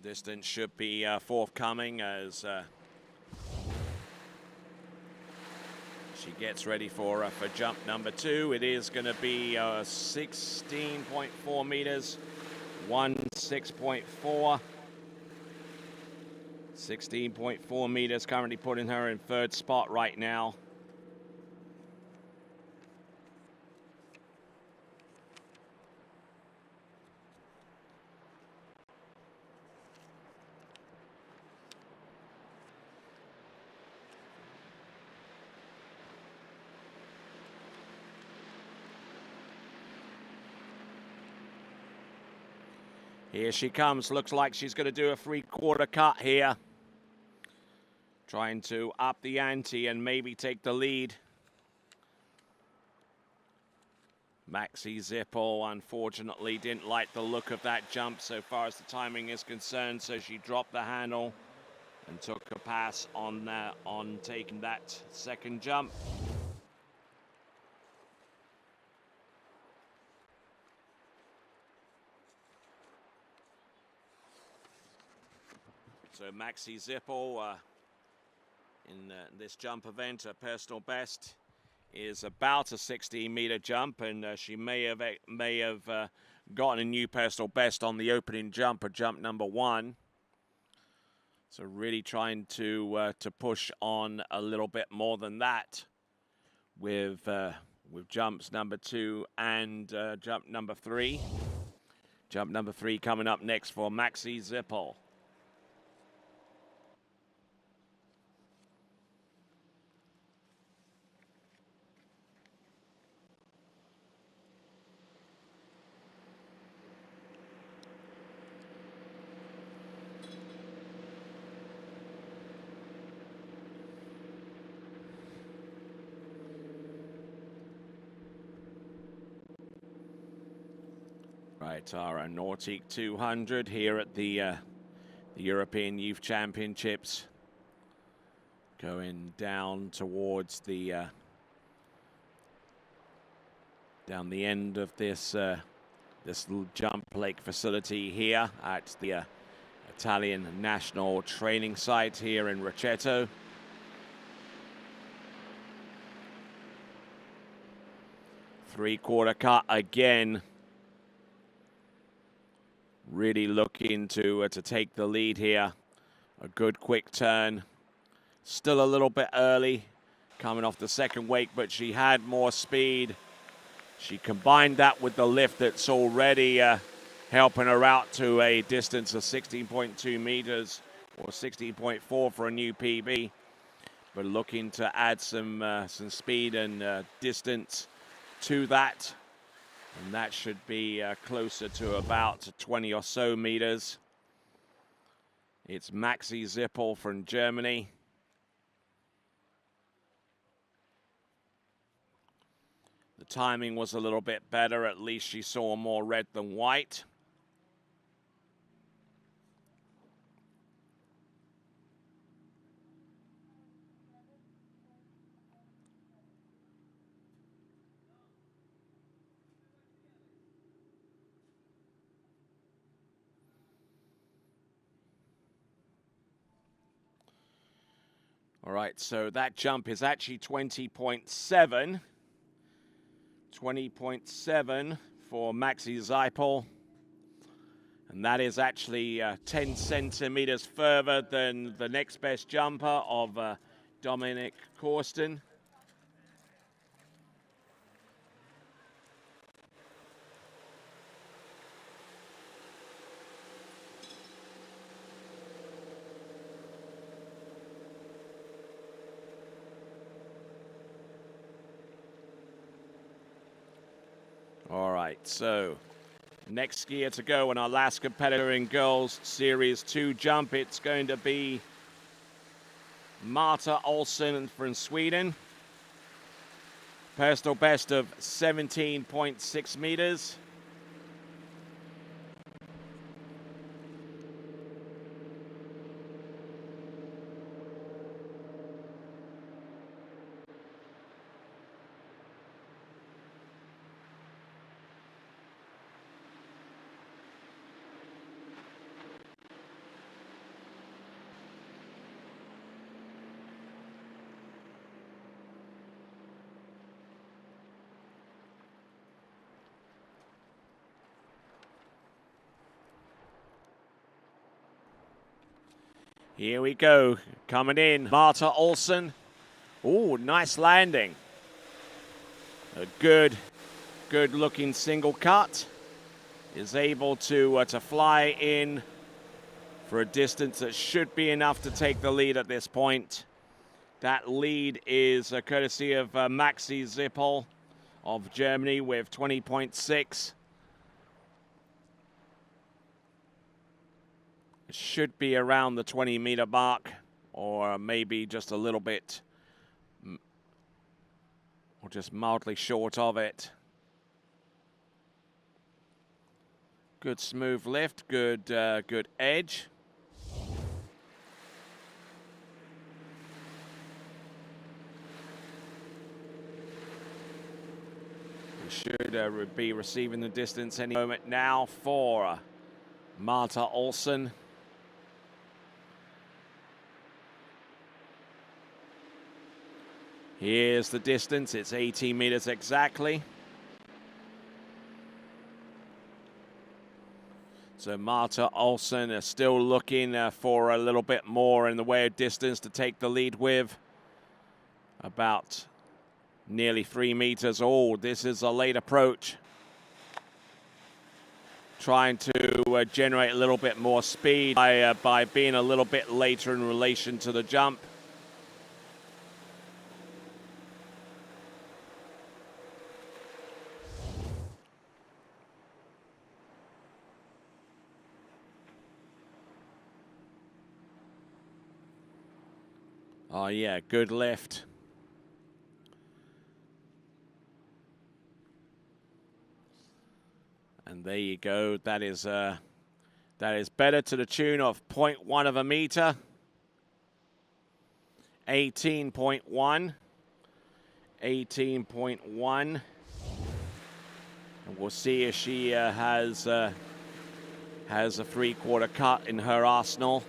Distance should be forthcoming as she gets ready for jump number 2. It is going to be 16.4 meters, 6.4. 16.4 meters, currently putting her in 3rd spot right now. Here she comes. Looks like she's going to do a 3/4 cut here. Trying to up the ante and maybe take the lead. Maxi Zippel, unfortunately, didn't like the look of that jump so far as the timing is concerned, so she dropped the handle and took a pass on taking that 2nd jump. So Maxi Zippel in this jump event, her personal best is about a 16-meter jump, and she may have gotten a new personal best on the opening jump, or jump number 1. So really trying to push on a little bit more than that with jumps number 2 and jump number 3. Jump number 3 coming up next for Maxi Zippel. Right, our Nordic 200 here at the European Youth Championships. Going down towards the down the end of this this little jump lake facility here at the Italian National Training Site here in Rocchetto. Three-quarter cut again. Really looking to take the lead here. A good quick turn. Still a little bit early, coming off the 2nd wake, but she had more speed. She combined that with the lift that's already helping her out to a distance of 16.2 meters or 16.4 for a new PB. But looking to add some speed and distance to that. And that should be closer to about 20 or so meters. It's Maxi Zippel from Germany. The timing was a little bit better. At least she saw more red than white. All right, so that jump is actually 20.7. 20.7 for Maxi Zeipel. And that is actually 10 centimeters further than the next best jumper of Dominic Corsten. All right, so next skier to go in our last competitor in girls series 2 jump, it's going to be Marta Olsson from Sweden. Personal best of 17.6 meters. Here we go, coming in, Marta Olsson. Oh, nice landing. A good looking single cut. Is able to fly in for a distance that should be enough to take the lead at this point. That lead is courtesy of Maxi Zeipel of Germany with 20.6. It should be around the 20-meter mark, or maybe just a little bit, or just mildly short of it. Good smooth lift, good edge. We should be receiving the distance any moment now for Marta Olsson. Here's the distance, it's 18 meters exactly. So Marta Olsson is still looking for a little bit more in the way of distance to take the lead with. About nearly 3 meters. Oh, this is a late approach. Trying to generate a little bit more speed by being a little bit later in relation to the jump. Oh yeah, good lift. And there you go. That is better to the tune of 0.1 of a meter. 18.1. 18.1. And we'll see if she has a 3/4 cut in her arsenal.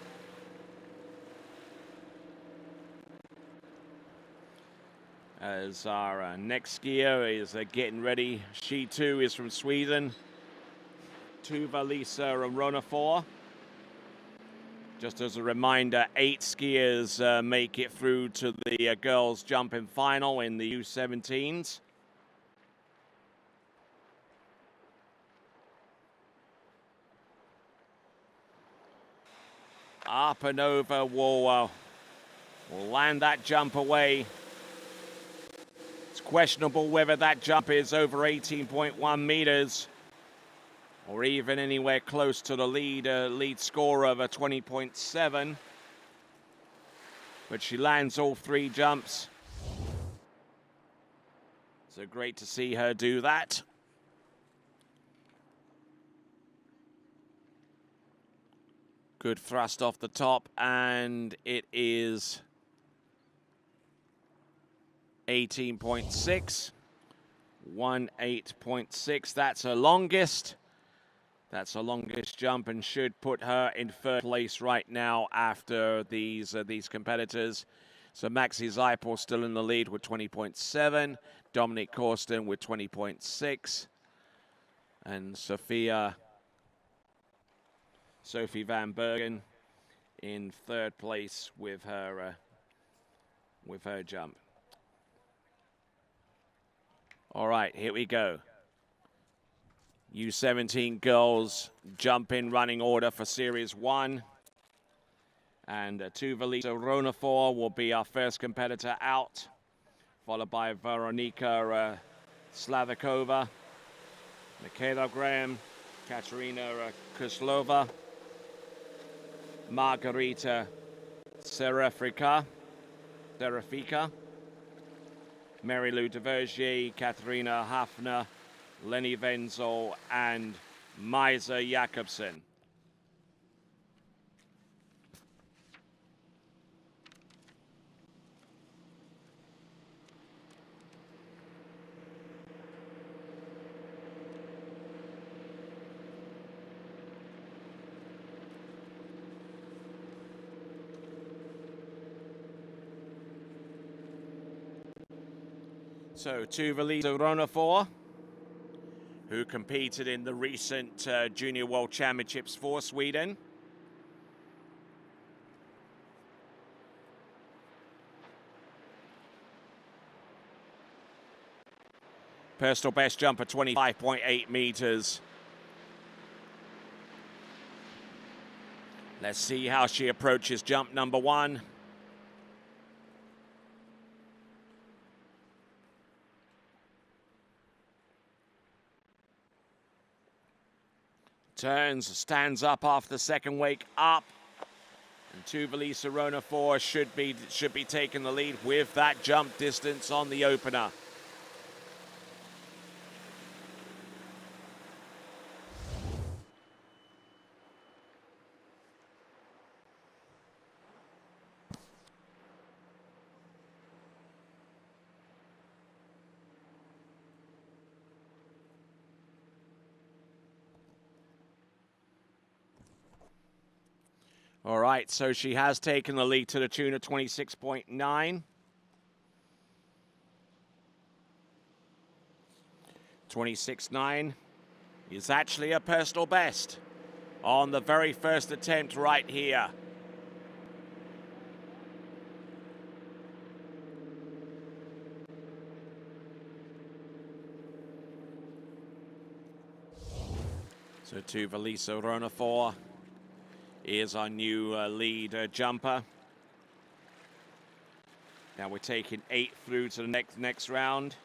As our next skier is getting ready. She too is from Sweden. Tuva-Lisa Ronafor. Just as a reminder, 8 skiers make it through to the girls jumping final in the U17s. Up and over will land that jump away. It's questionable whether that jump is over 18.1 meters or even anywhere close to the lead score of a 20.7. But she lands all 3 jumps. So great to see her do that. Good thrust off the top, and it is 18.6. 18.6. That's her longest. That's her longest jump and should put her in 3rd place right now after these competitors. So Maxi Zypor still in the lead with 20.7. Dominic Corsten with 20.6. And Sophie Van Bergen in third place with her jump. All right, here we go. U17 girls jump in running order for Series 1. And Tuvalisa Ronafor will be our first competitor out, followed by Veronika Slavikova, Michaela Graham, Katerina Kuslova, Margarita Serafika, Mary Lou Devergier, Katharina Hafner, Lenny Wenzel, and Maisa Jakobsen. So Tuvalisa Ronafor, who competed in the recent Junior World Championships for Sweden. Personal best jump at 25.8 meters. Let's see how she approaches jump number 1. Turns, stands up after the second wake up. And Tuvalisa Ronafor should be taking the lead with that jump distance on the opener. All right, so she has taken the lead to the tune of 26.9. 26.9 is actually a personal best on the very first attempt right here. So Tuvalisa Ronafor is our new lead jumper. Now we're taking 8 through to the next round.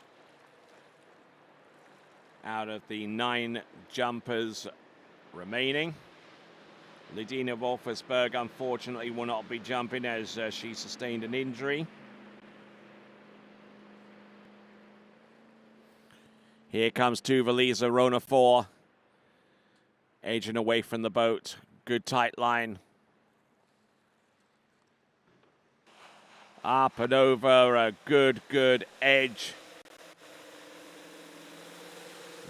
Out of the 9 jumpers remaining. Lidina Wolfersberg unfortunately will not be jumping as she sustained an injury. Here comes Tuvalisa Ronafor, edging away from the boat. Good tight line. Up and over, a good edge.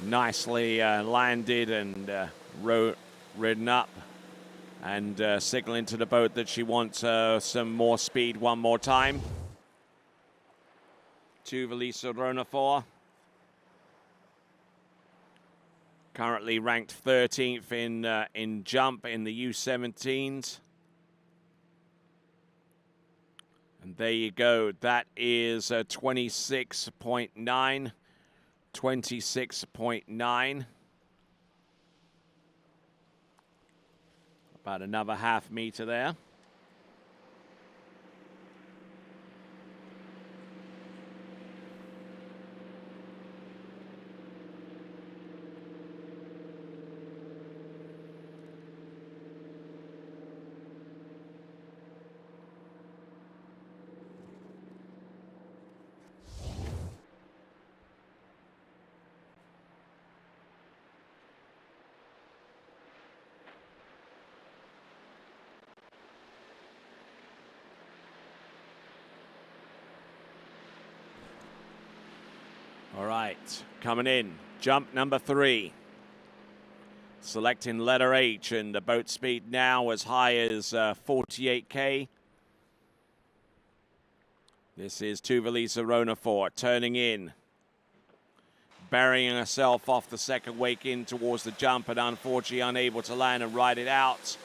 Nicely landed and ridden up. And signaling to the boat that she wants some more speed one more time. Tuvalisa Ronafor. Currently ranked 13th in jump in the U17s. And there you go. That is 26.9. 26.9. About another half meter there. All right, coming in, jump number 3. Selecting letter H, and the boat speed now as high as 48K. This is Tuvalisa Ronafort turning in, burying herself off the second wake in towards the jump, and unfortunately unable to land and ride it out.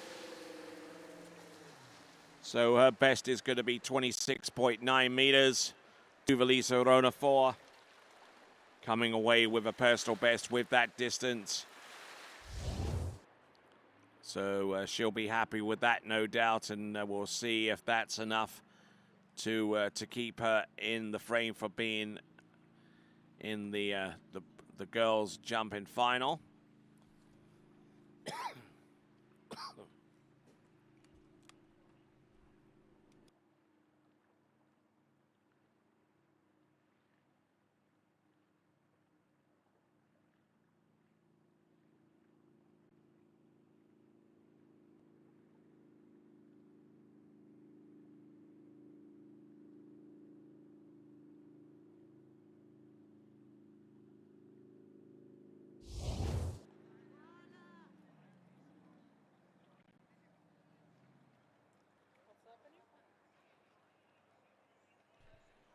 So her best is going to be 26.9 meters. Tuvalisa Ronafort coming away with a personal best with that distance. So she'll be happy with that, no doubt, and we'll see if that's enough to keep her in the frame for being in the girls' jumping final.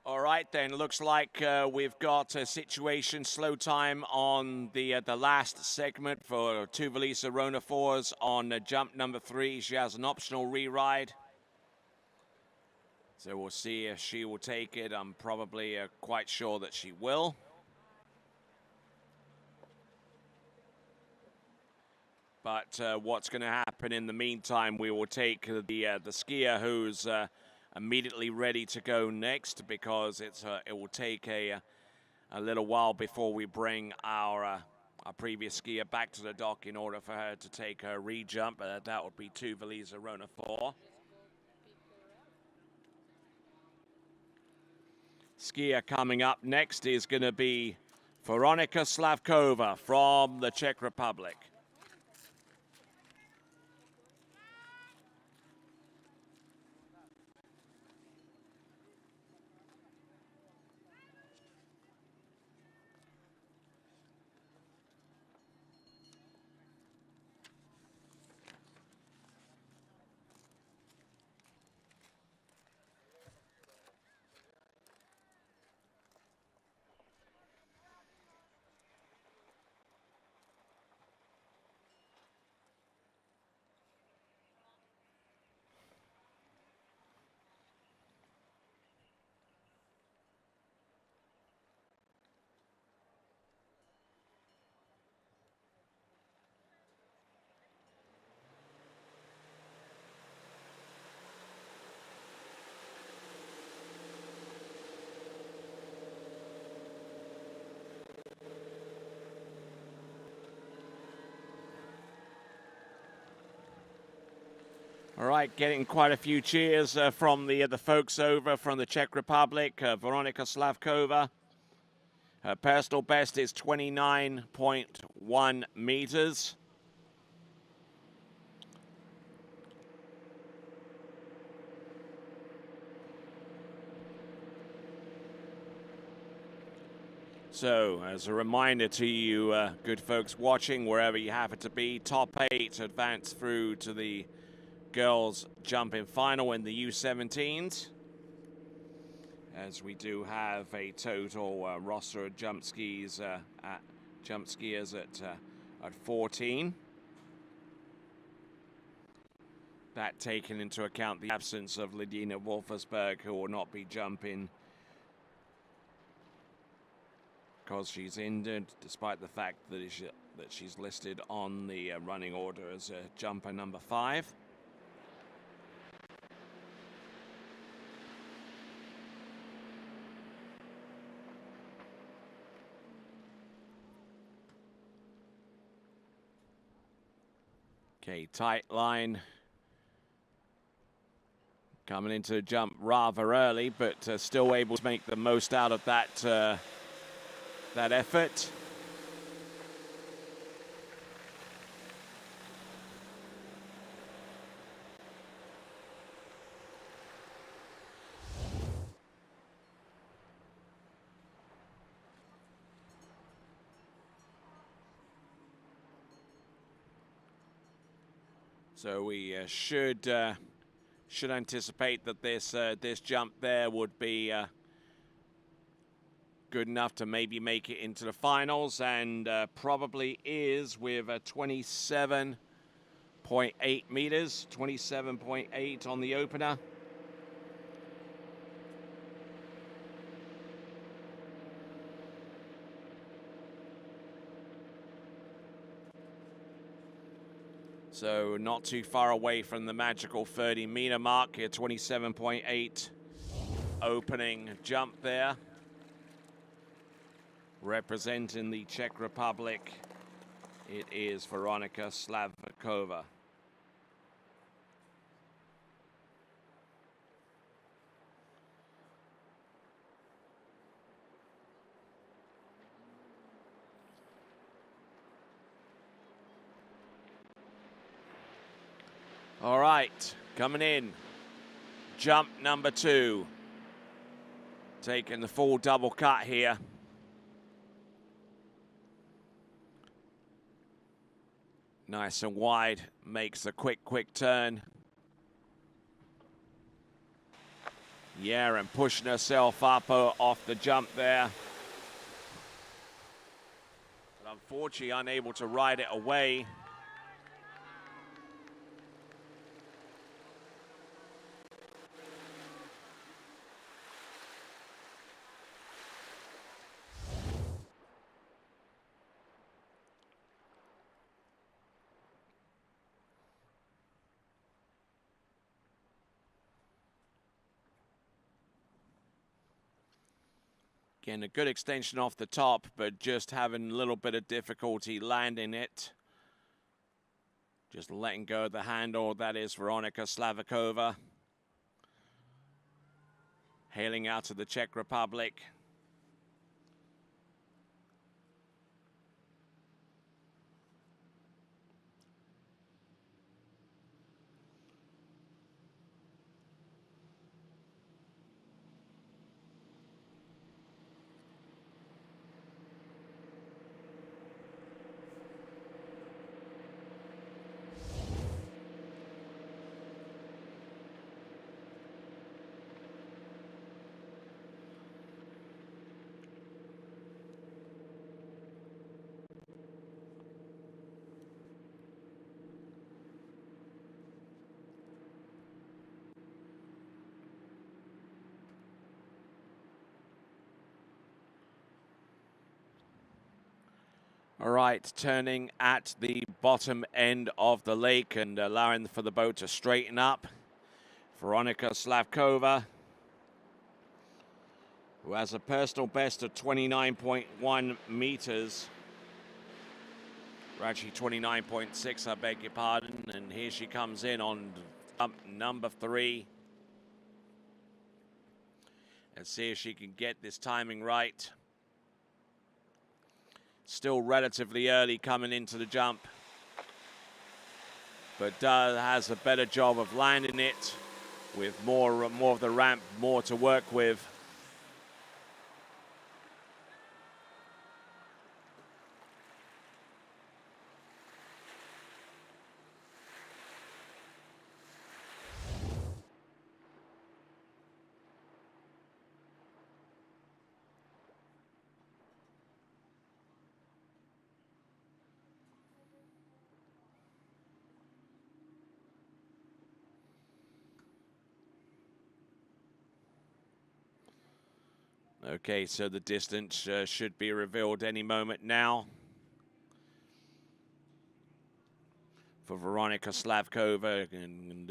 All right, then. Looks like we've got a situation slow time on the last segment for Tuvalisa Ronafors on jump number 3. She has an optional re-ride. So we'll see if she will take it. I'm probably quite sure that she will. But what's going to happen in the meantime, we will take the skier who's immediately ready to go next, because it will take a little while before we bring our previous skier back to the dock in order for her to take her re-jump. That would be Tuvalisa Ronafort. Skier coming up next is going to be Veronika Slavkova from the Czech Republic. All right, getting quite a few cheers from the folks over from the Czech Republic. Veronika Slavkova. Her personal best is 29.1 meters. So, as a reminder to you good folks watching, wherever you happen to be, top 8 advance through to the girls jumping final in the U17s, as we do have a total roster of jump skiers at 14. That taking into account the absence of Lidina Wolfersberg, who will not be jumping because she's injured, despite the fact that she's listed on the running order as jumper number 5. Okay, tight line. Coming into the jump rather early, but still able to make the most out of that that effort. So we should should anticipate that this jump there would be good enough to maybe make it into the finals, and probably is with a 27.8 meters, 27.8 on the opener. So not too far away from the magical 30-meter mark here, 27.8 opening jump there. Representing the Czech Republic, it is Veronika Slavkova. All right, coming in, jump number 2. Taking the full double cut here. Nice and wide, makes a quick turn. Yeah, and pushing herself up off the jump there. But unfortunately unable to ride it away. Again, a good extension off the top, but just having a little bit of difficulty landing it. Just letting go of the handle. That is Veronika Slavkova. Hailing out of the Czech Republic. All right, turning at the bottom end of the lake and allowing for the boat to straighten up. Veronika Slavkova, who has a personal best of 29.1 meters. Or actually 29.6, I beg your pardon. And here she comes in on jump number 3. Let's see if she can get this timing right. Still relatively early coming into the jump, but has a better job of landing it with more of the ramp, more to work with. Okay, so the distance should be revealed any moment now for Veronika Slavkova, and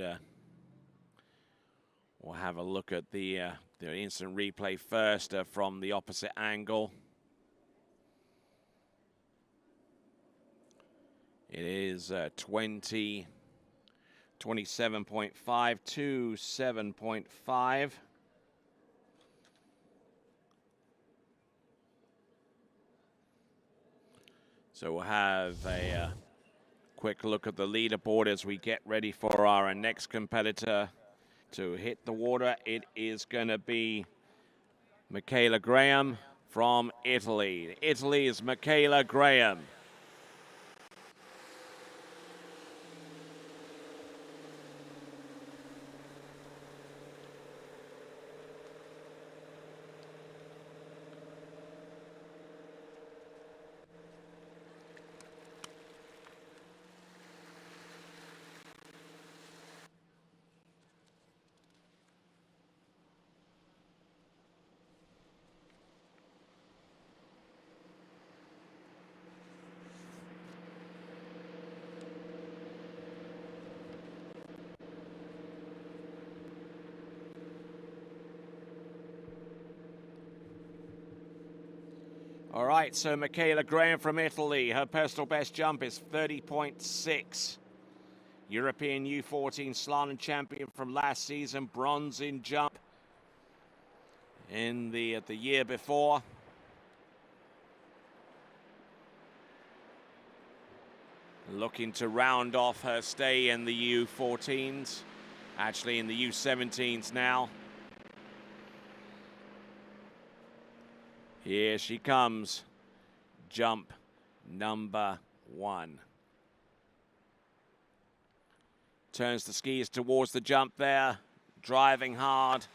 we'll have a look at the instant replay first from the opposite angle. It is 27.5 to 7.5. So we'll have a quick look at the leaderboard as we get ready for our next competitor to hit the water. It is going to be Michaela Graham from Italy. Italy is Michaela Graham. All right, so Michaela Graham from Italy, her personal best jump is 30.6. European U14 slalom champion from last season, bronze in jump in the year before. Looking to round off her stay in the U14s, actually in the U17s now. Here she comes, jump number 1. Turns the skis towards the jump there, driving hard.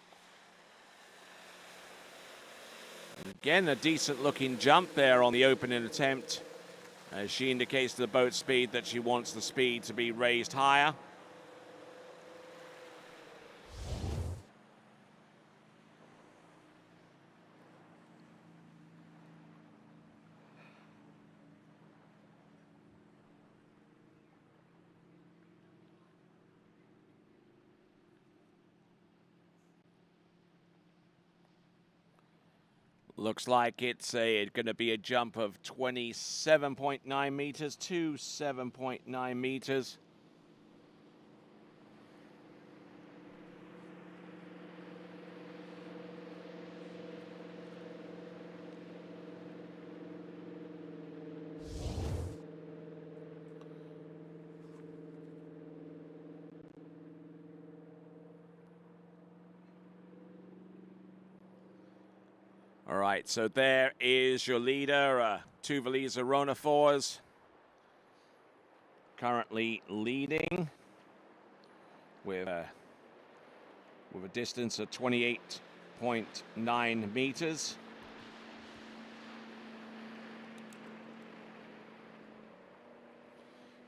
Again, a decent looking jump there on the opening attempt, as she indicates to the boat speed that she wants the speed to be raised higher. Looks like it's going to be a jump of 27.9 meters to 7.9 meters. All right, so there is your leader, Tuvelisa Ronafors, currently leading with a distance of 28.9 meters.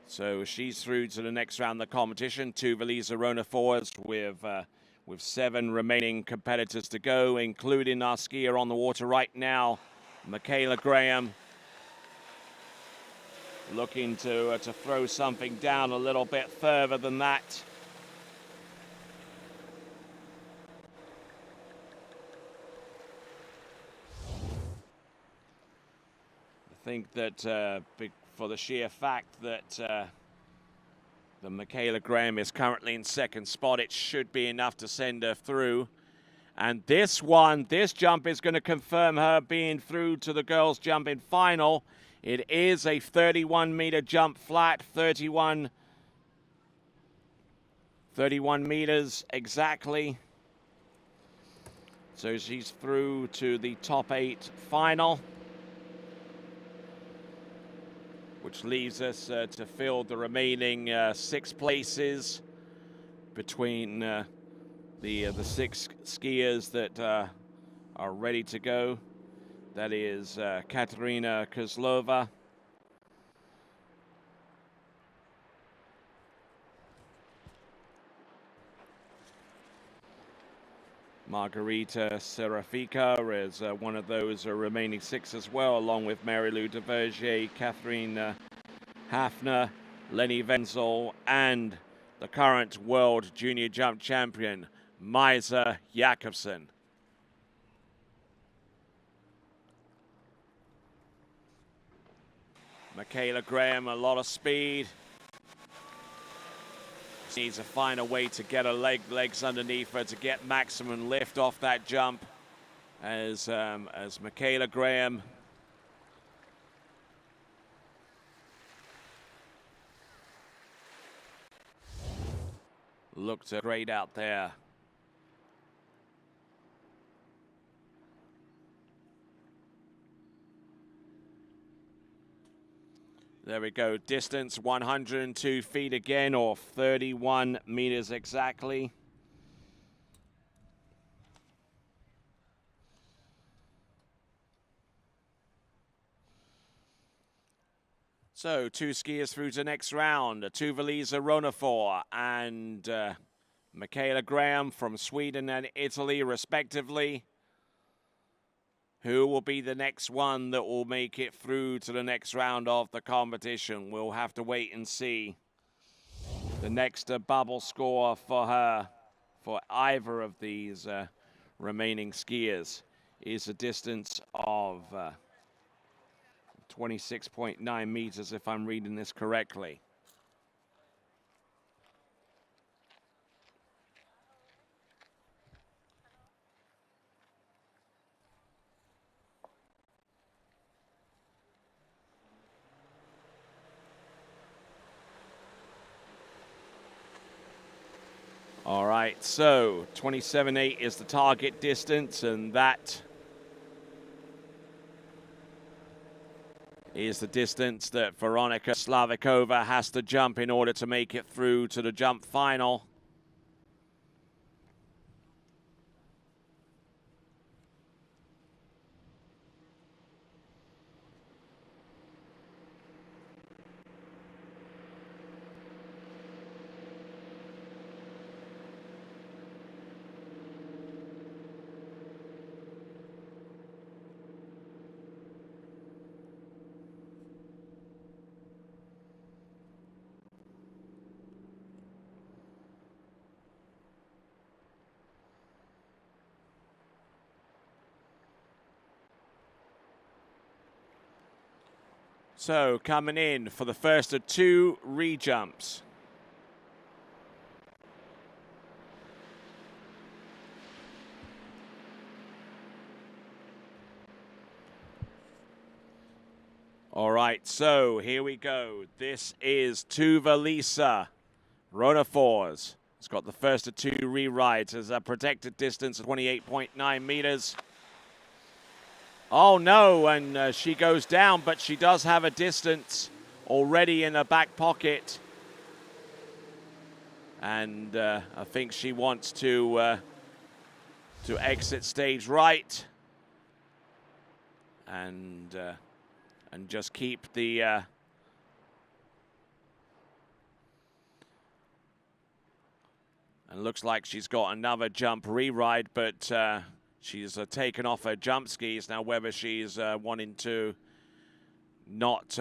So she's through to the next round of the competition. Tuvelisa Ronafors with 7 remaining competitors to go, including our skier on the water right now, Michaela Graham, looking to throw something down a little bit further than that. I think that for the sheer fact that the Michaela Graham is currently in second spot, it should be enough to send her through. And this jump is going to confirm her being through to the girls' jumping final. It is a 31-meter jump flat, 31 meters exactly. So she's through to the top 8 final, which leaves us to fill the remaining 6 places between the 6 skiers that are ready to go. That is Katerina Kozlova, Margarita Serafika is one of those remaining 6 as well, along with Mary-Lou Devergier, Catherine Hafner, Lenny Wenzel, and the current world junior jump champion, Maisa Jakobsen. Michaela Graham, a lot of speed. She needs to find a way to get her legs underneath her to get maximum lift off that jump as Michaela Graham looked great out there. There we go, distance 102 feet again, or 31 meters exactly. So 2 skiers through to the next round, Tuvelisa Ronafor and Michaela Graham from Sweden and Italy respectively. Who will be the next one that will make it through to the next round of the competition? We'll have to wait and see. The next bubble score for either of these remaining skiers is a distance of 26.9 meters, if I'm reading this correctly. All right, so 27.8 is the target distance, and that is the distance that Veronika Slavikova has to jump in order to make it through to the jump final. So coming in for the first of two re-jumps. All right, so here we go. This is Tuva-Lisa Ronafors. It's got the first of two re-rides as a protected distance of 28.9 meters. Oh no, and she goes down, but she does have a distance already in her back pocket. And I think she wants to exit stage right and just keep the and looks like she's got another jump re-ride, but she's taken off her jump skis. Now whether she's wanting to not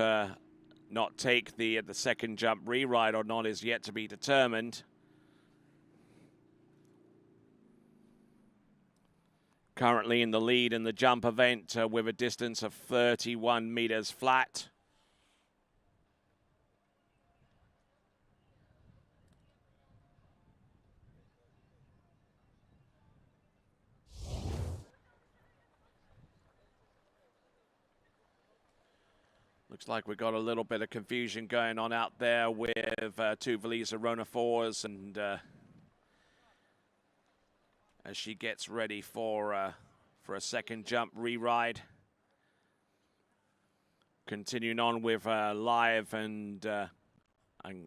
take the second jump re-ride or not is yet to be determined. Currently in the lead in the jump event with a distance of 31 meters flat. Looks like we've got a little bit of confusion going on out there with Tuva-Lisa Ronafors, and as she gets ready for a second jump re-ride. Continuing on with live and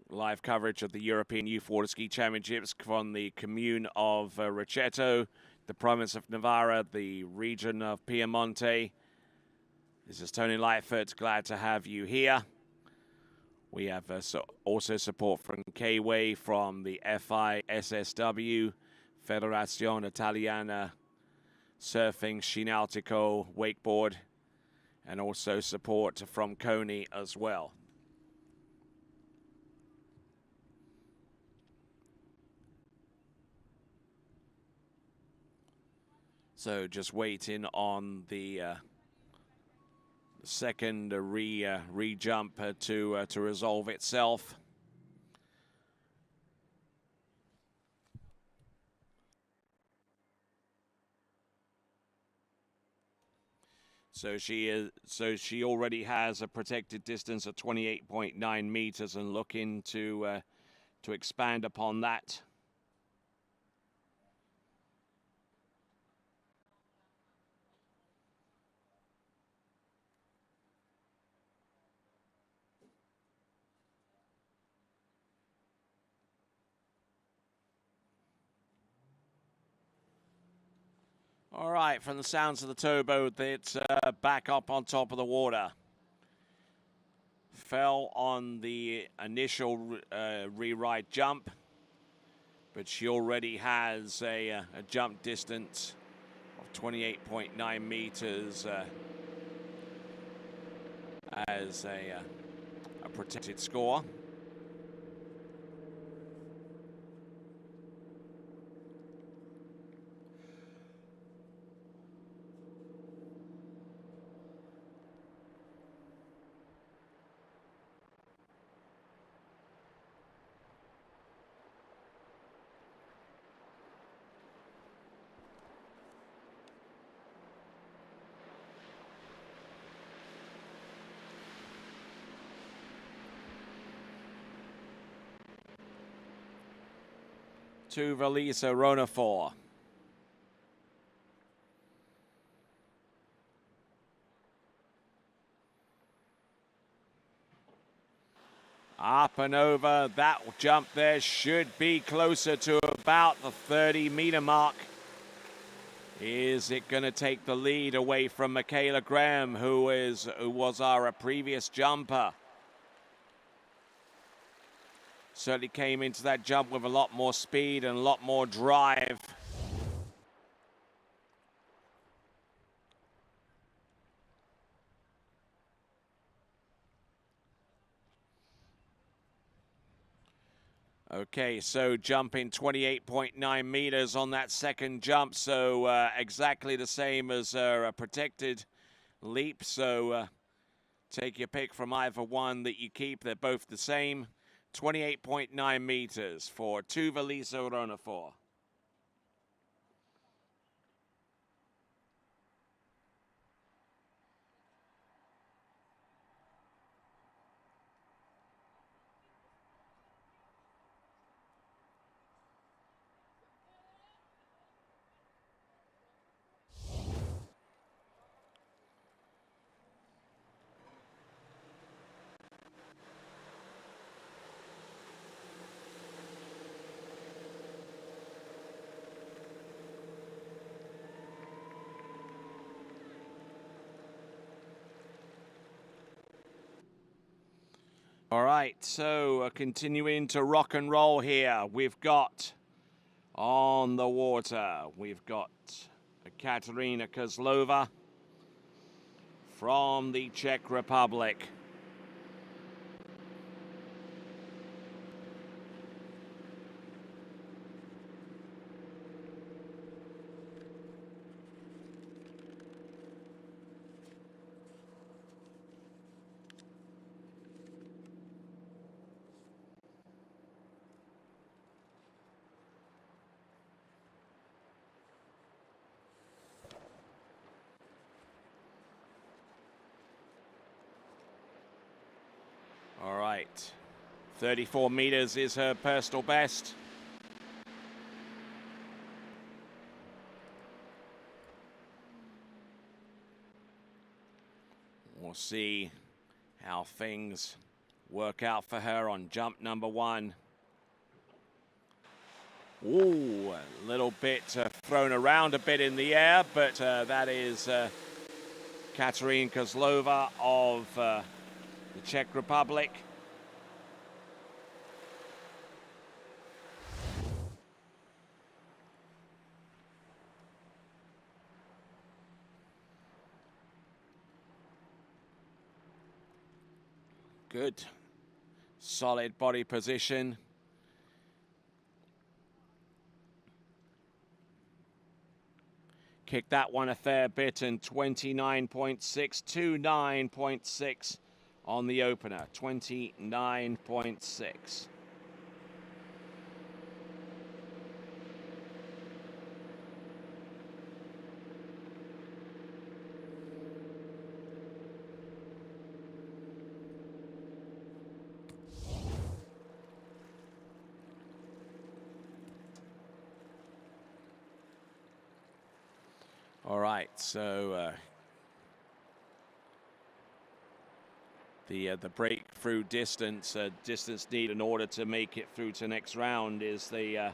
live coverage of the European Youth Water Ski Championships from the commune of Rocchetto, the province of Novara, the region of Piemonte. This is Tony Lightfoot, glad to have you here. We have also support from K-Way from the FISSW, Federazione Italiana Surfing Sci Nautico Wakeboard, and also support from Coney as well. So just waiting on the second re-jump to resolve itself. So she already has a protected distance of 28.9 meters and looking to expand upon that. All right, from the sounds of the towboat, it's back up on top of the water. Fell on the initial re-ride jump, but she already has a jump distance of 28.9 meters as a protected score. to Valisa Ronafor. Up and over. That jump there should be closer to about the 30-meter mark. Is it going to take the lead away from Michaela Graham, who was our previous jumper? Certainly came into that jump with a lot more speed and a lot more drive. Okay, so jumping 28.9 meters on that second jump, so exactly the same as a protected leap. So take your pick from either one that you keep. They're both the same. 28.9 meters for Tuvalisa Ronafor. All right, so continuing to rock and roll here. We've got on the water, we've got Katerina Kozlova from the Czech Republic. All right, 34 meters is her personal best. We'll see how things work out for her on jump number one. Ooh, a little bit thrown around a bit in the air, but that is Katerina Kozlova of the Czech Republic. Good, solid body position. Kicked that one a fair bit, and 29.6, 29.6 on the opener, 29.6. All right, so the breakthrough distance need in order to make it through to next round is that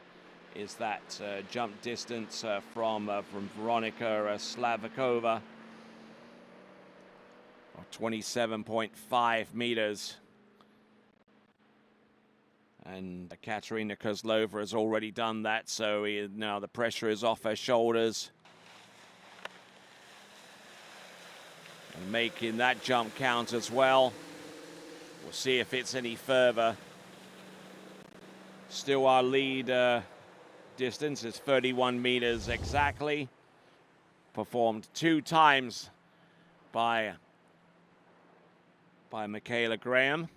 jump distance from Veronika Slavikova of 27.5 meters. And Katerina Kozlova has already done that, so now the pressure is off her shoulders. And making that jump count as well. We'll see if it's any further. Still our lead distance is 31 meters exactly. Performed 2 times by Michaela Graham.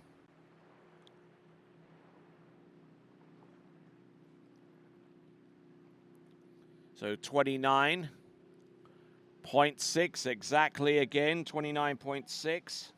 So 29.6 exactly again, 29.6.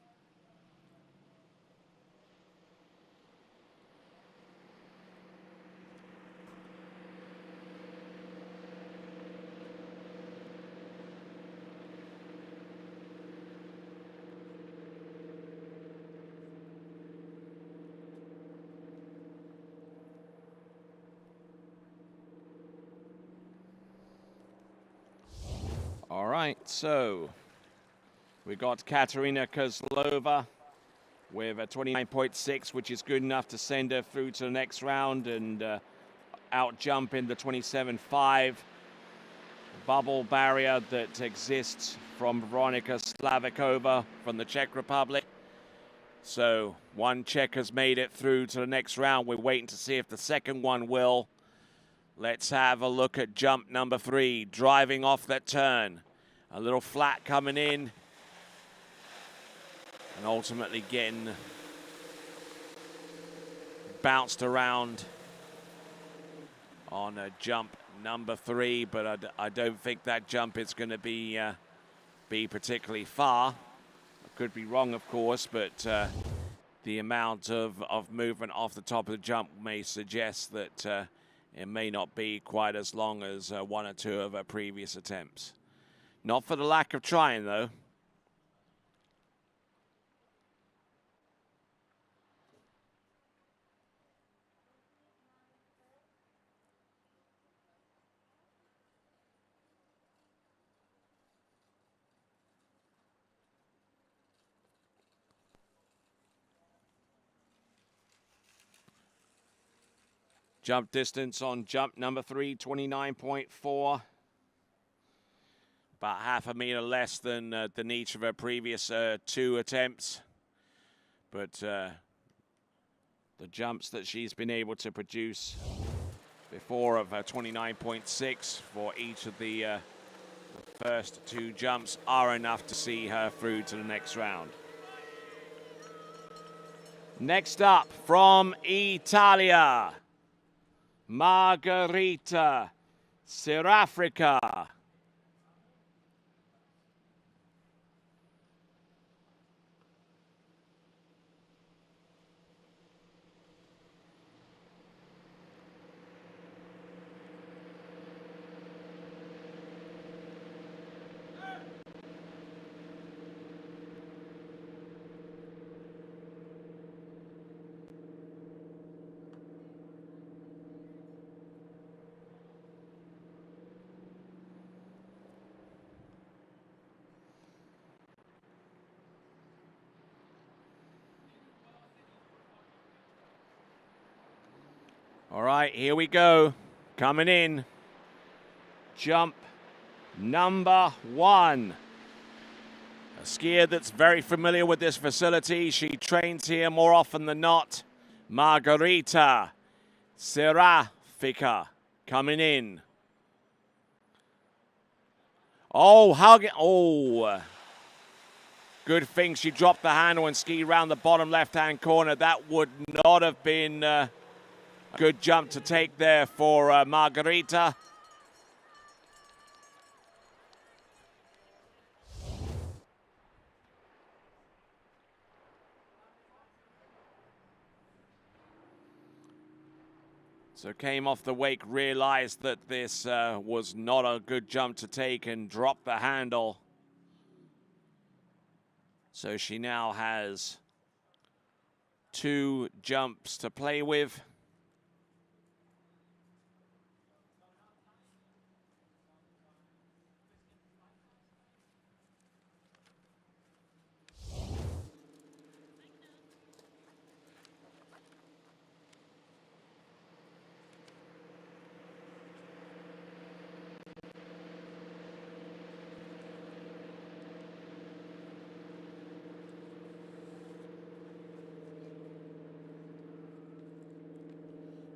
All right, so we got Katerina Kozlova with a 29.6, which is good enough to send her through to the next round and out jump in the 27.5 bubble barrier that exists from Veronika Slavikova from the Czech Republic. So one Czech has made it through to the next round. We're waiting to see if the second one will. Let's have a look at jump number 3, driving off that turn. A little flat coming in and ultimately getting bounced around on a jump number 3, but I don't think that jump is going to be particularly far. I could be wrong, of course, but the amount of movement off the top of the jump may suggest that it may not be quite as long as one or two of her previous attempts. Not for the lack of trying, though. Jump distance on jump number 3, 29.4. About half a meter less than each of her previous 2 attempts. But the jumps that she's been able to produce before of her 29.6 for each of the first 2 jumps are enough to see her through to the next round. Next up from Italia, Margherita Serafrica. All right, here we go. Coming in. Jump number 1. A skier that's very familiar with this facility. She trains here more often than not. Margherita Serafrica coming in. Oh, good thing she dropped the handle and skied around the bottom left-hand corner. That would not have been a good jump to take there for Margherita. So came off the wake, realized that this was not a good jump to take and dropped the handle. So she now has 2 jumps to play with.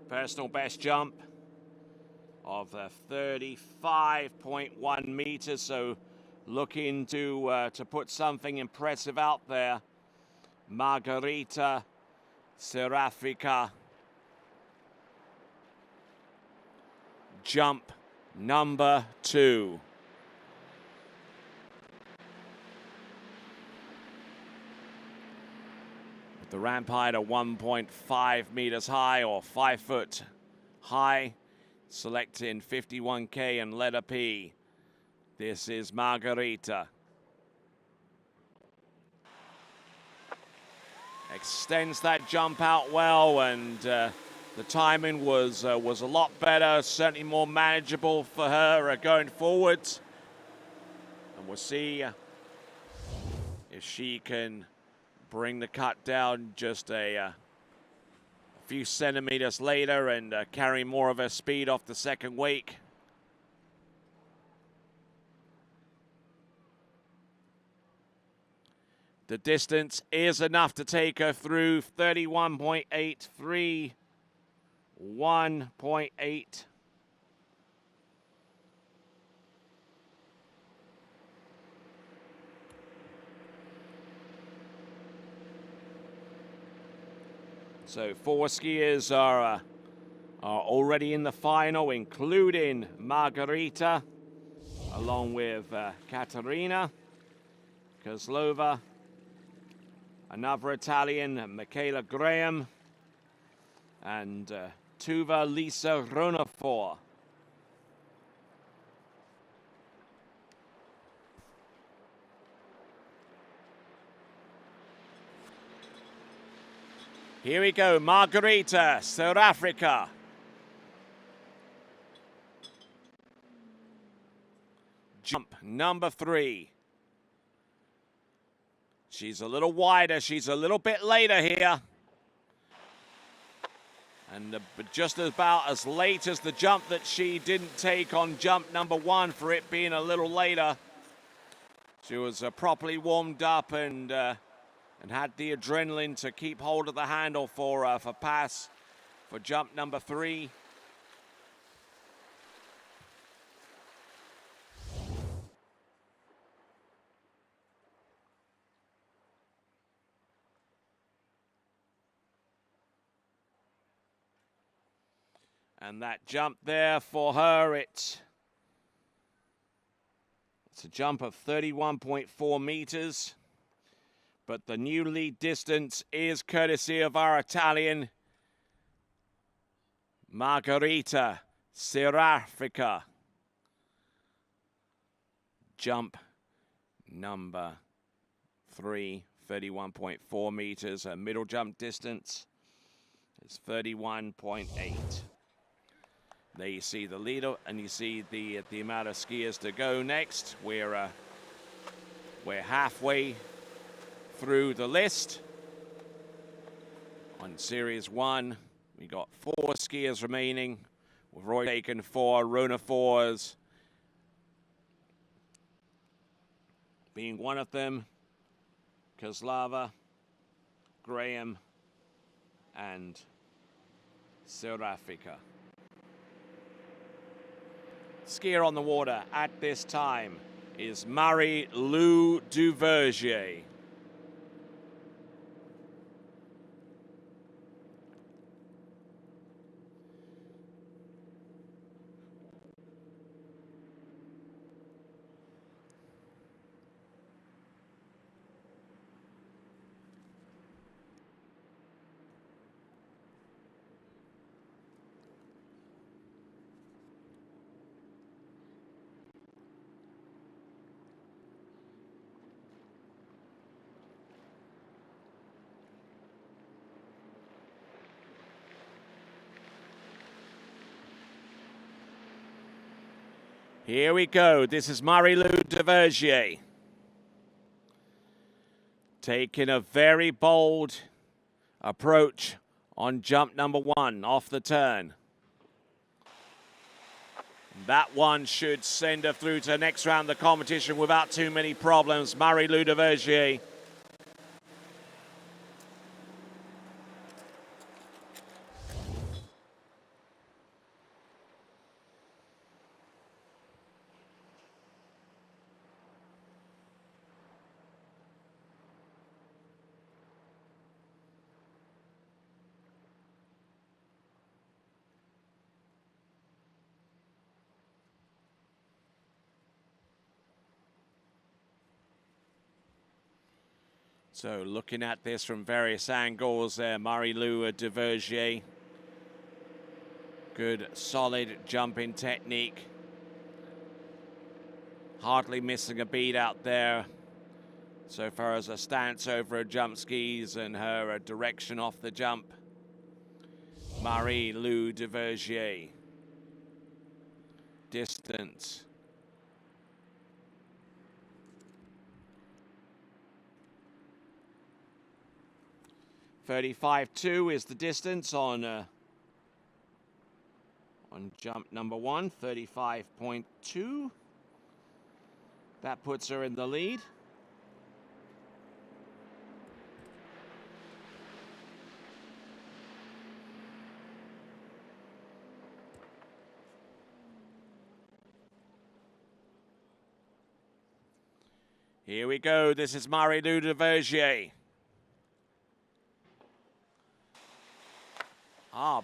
Personal best jump of 35.1 meters, so looking to put something impressive out there. Margherita Serafrica. Jump number 2. The ramp height at 1.5 meters high, or 5 foot high. Selecting 51K and letter P. This is Margherita. Extends that jump out well, and the timing was a lot better, certainly more manageable for her going forward. And we'll see if she can bring the cut down just a few centimeters later and carry more of her speed off the second wake. The distance is enough to take her through 31.83, 1.8. So 4 skiers are already in the final, including Margarita, along with Katerina Kozlova, another Italian, Michaela Graham, and Tuva Lisa Ronafor. Here we go, Margarita, South Africa. Jump number 3. She's a little wider, she's a little bit later here. And just about as late as the jump that she didn't take on jump number 1 for it being a little later. She was properly warmed up and had the adrenaline to keep hold of the handle for pass for jump number 3. And that jump there for her, it's a jump of 31.4 meters. But the new lead distance is courtesy of our Italian, Margarita Serafrica. Jump number 3, 31.4 meters. Her middle jump distance is 31.8. There you see the leader, and you see the amount of skiers to go next. We're halfway through the list. On Series 1, we got 4 skiers remaining. We've already taken 4 Ronafor's, being one of them, Kozlova, Graham, and Serafrica. Skier on the water at this time is Marie-Lou Duvergier. Here we go. This is Marie-Lou Duvergier taking a very bold approach on jump number 1 off the turn. That one should send her through to the next round of the competition without too many problems. Marie-Lou Duvergier. So looking at this from various angles there, Marie-Lou Duvergier. Good, solid jumping technique. Hardly missing a beat out there. So far as her stance over her jump skis and her direction off the jump. Marie-Lou Duvergier. Distance 35.2 is the distance on jump number 1, 35.2. That puts her in the lead. Here we go. This is Marie-Lou Duvergier.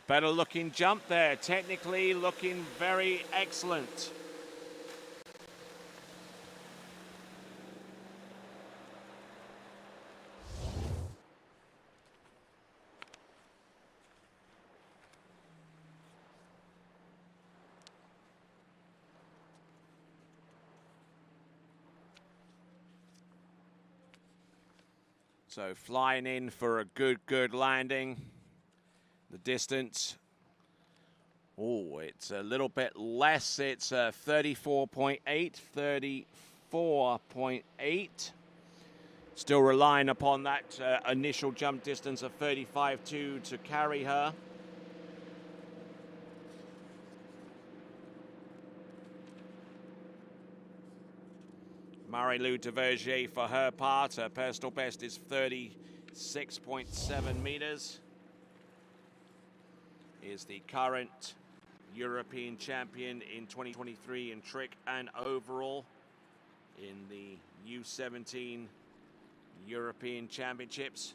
Better looking jump there. Technically looking very excellent. So flying in for a good landing. The distance, it's a little bit less. It's 34.8, 34.8. Still relying upon that initial jump distance of 35.2 to carry her. Marie-Lou Duvergier, for her part, her personal best is 36.7 meters. Is the current European champion in 2023 in trick and overall in the U17 European Championships.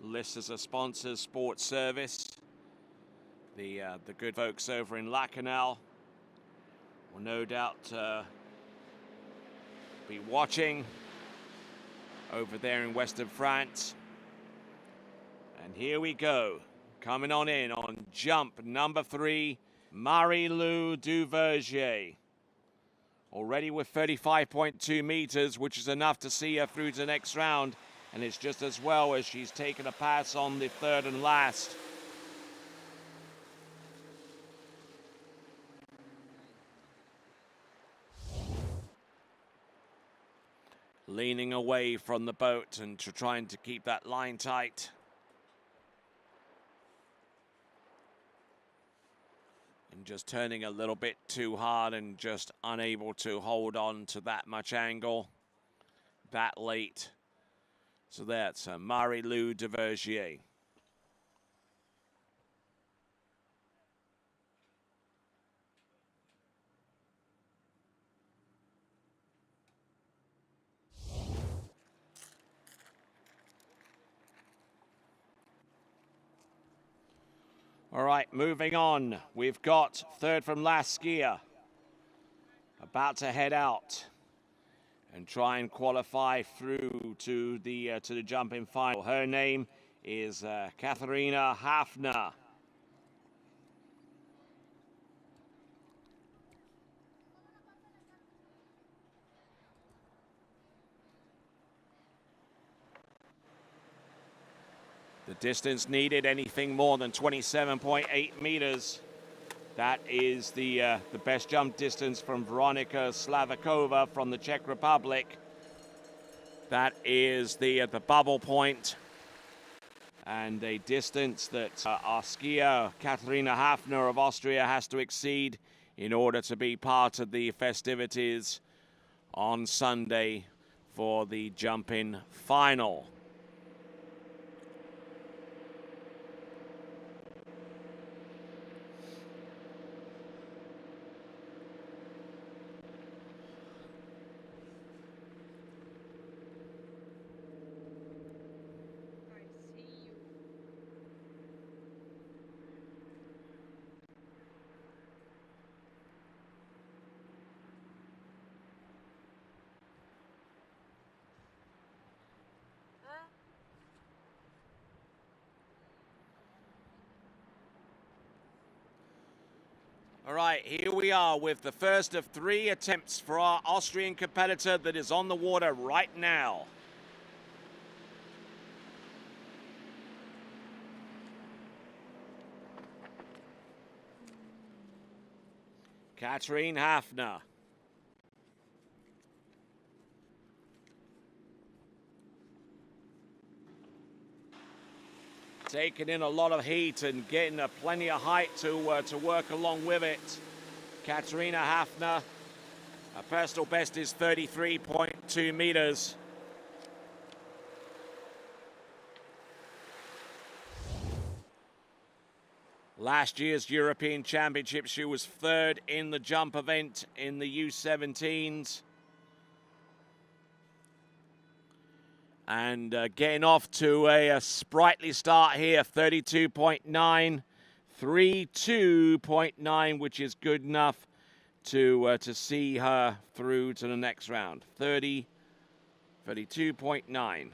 Lists as a sponsor, Sports Service. The good folks over in Lacanau will no doubt be watching over there in western France. And here we go. Coming on in on jump number 3, Marie-Lou Duvergier. Already with 35.2 meters, which is enough to see her through to the next round. And it's just as well as she's taken a pass on the third and last. Leaning away from the boat and trying to keep that line tight. And just turning a little bit too hard and just unable to hold on to that much angle that late. So that's Marie-Lou Duvergier. All right, moving on. We've got third from last skier about to head out and try and qualify through to the jumping final. Her name is Katharina Hafner. The distance needed, anything more than 27.8 meters. That is the best jump distance from Veronika Slavakova from the Czech Republic. That is the bubble point, and a distance that our skier Katharina Hafner of Austria has to exceed in order to be part of the festivities on Sunday for the jumping final. All right, here we are with the first of 3 attempts for our Austrian competitor that is on the water right now. Katharina Hafner. taking in a lot of heat and getting plenty of height to work along with it. Katarina Hafner, her personal best is 33.2 meters. Last year's European Championship, she was third in the jump event in the U17s. And getting off to a sprightly start here, 32.9, 32.9, which is good enough to see her through to the next round. 32.9.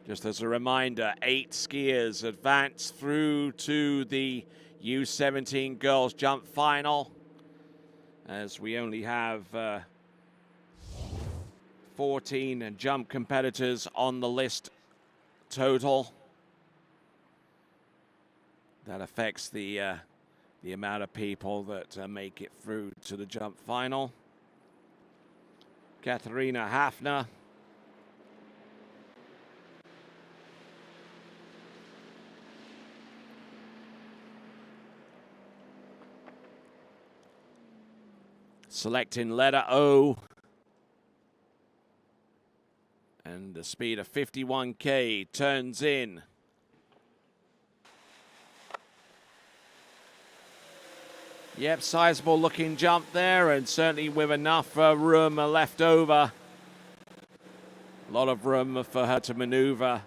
Just as a reminder, 8 skiers advance through to the U17 girls jump final, as we only have 14 jump competitors on the list total. That affects the amount of people that make it through to the jump final. Katarina Hafner, selecting letter O, and the speed of 51k, turns in. Yep, sizable looking jump there, and certainly with enough room left over. A lot of room for her to maneuver.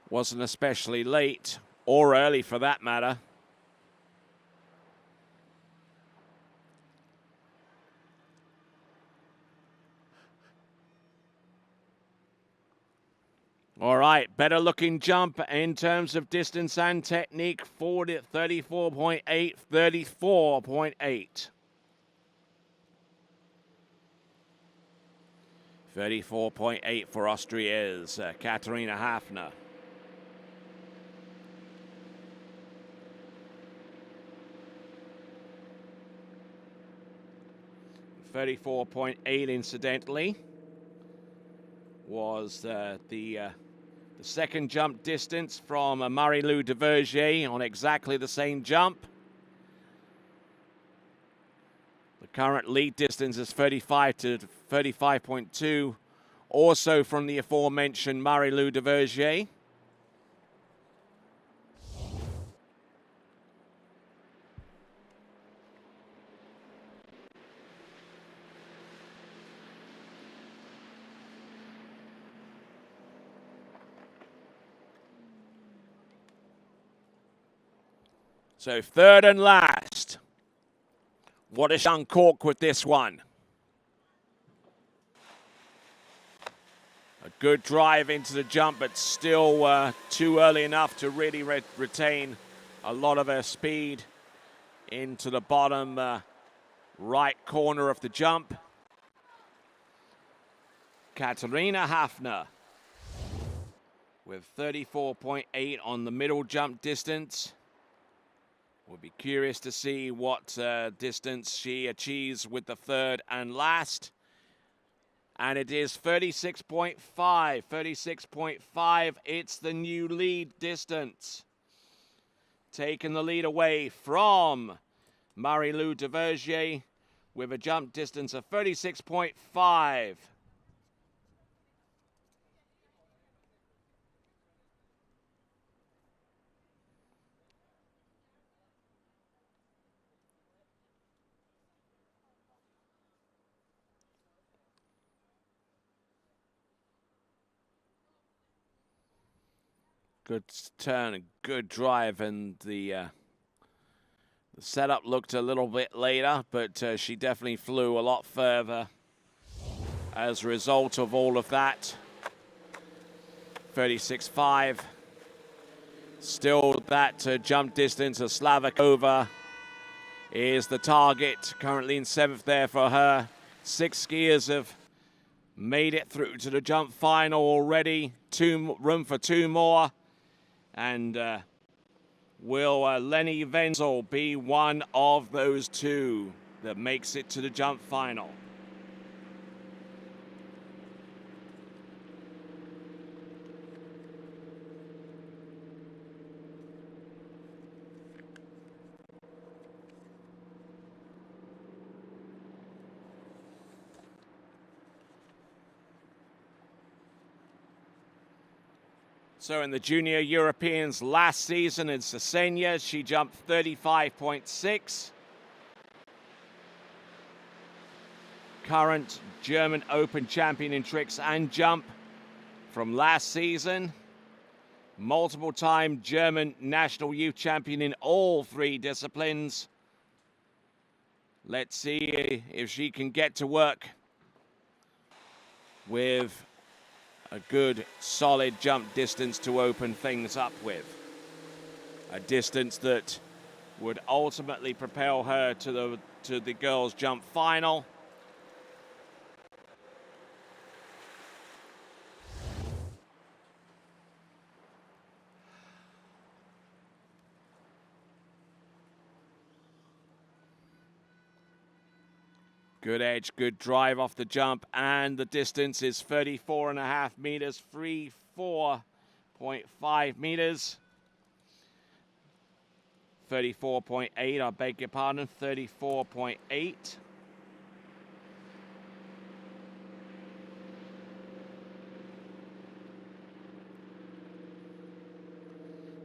Wasn't especially late, or early for that matter. All right, better looking jump in terms of distance and technique. 34.8, 34.8. 34.8 for Austria's Katarina Hafner. .8, incidentally, was the second jump distance from Marie-Lou Duvergier on exactly the same jump. The current lead distance is 35 to 35.2, also from the aforementioned Marie-Lou Duvergier. So third and last. What a young cork with this one. A good drive into the jump, but still too early enough to really retain a lot of her speed into the bottom right corner of the jump. Katarina Hafner with 34.8 on the middle jump distance. We'll be curious to see what distance she achieves with the third and last. And it is 36.5. 36.5. It's the new lead distance. Taking the lead away from Marie-Lou Duvergier with a jump distance of 36.5. Good turn, a good drive, and the setup looked a little bit later, but she definitely flew a lot further as a result of all of that. 36.5. Still that jump distance of Slavakova is the target. Currently in 7th there for her. 6 skiers have made it through to the jump final already. Room for 2 more. And Will Lenny Wenzel be one of those two that makes it to the jump final? So in the Junior Europeans last season in Cesena, she jumped 35.6. Current German Open champion in tricks and jump from last season. Multiple-time German national youth champion in all three disciplines. Let's see if she can get to work with a good, solid jump distance to open things up with. A distance that would ultimately propel her to the girls' jump final. Good edge, good drive off the jump, and the distance is 34.5 meters, 34.5 meters. 34.8, I beg your pardon, 34.8.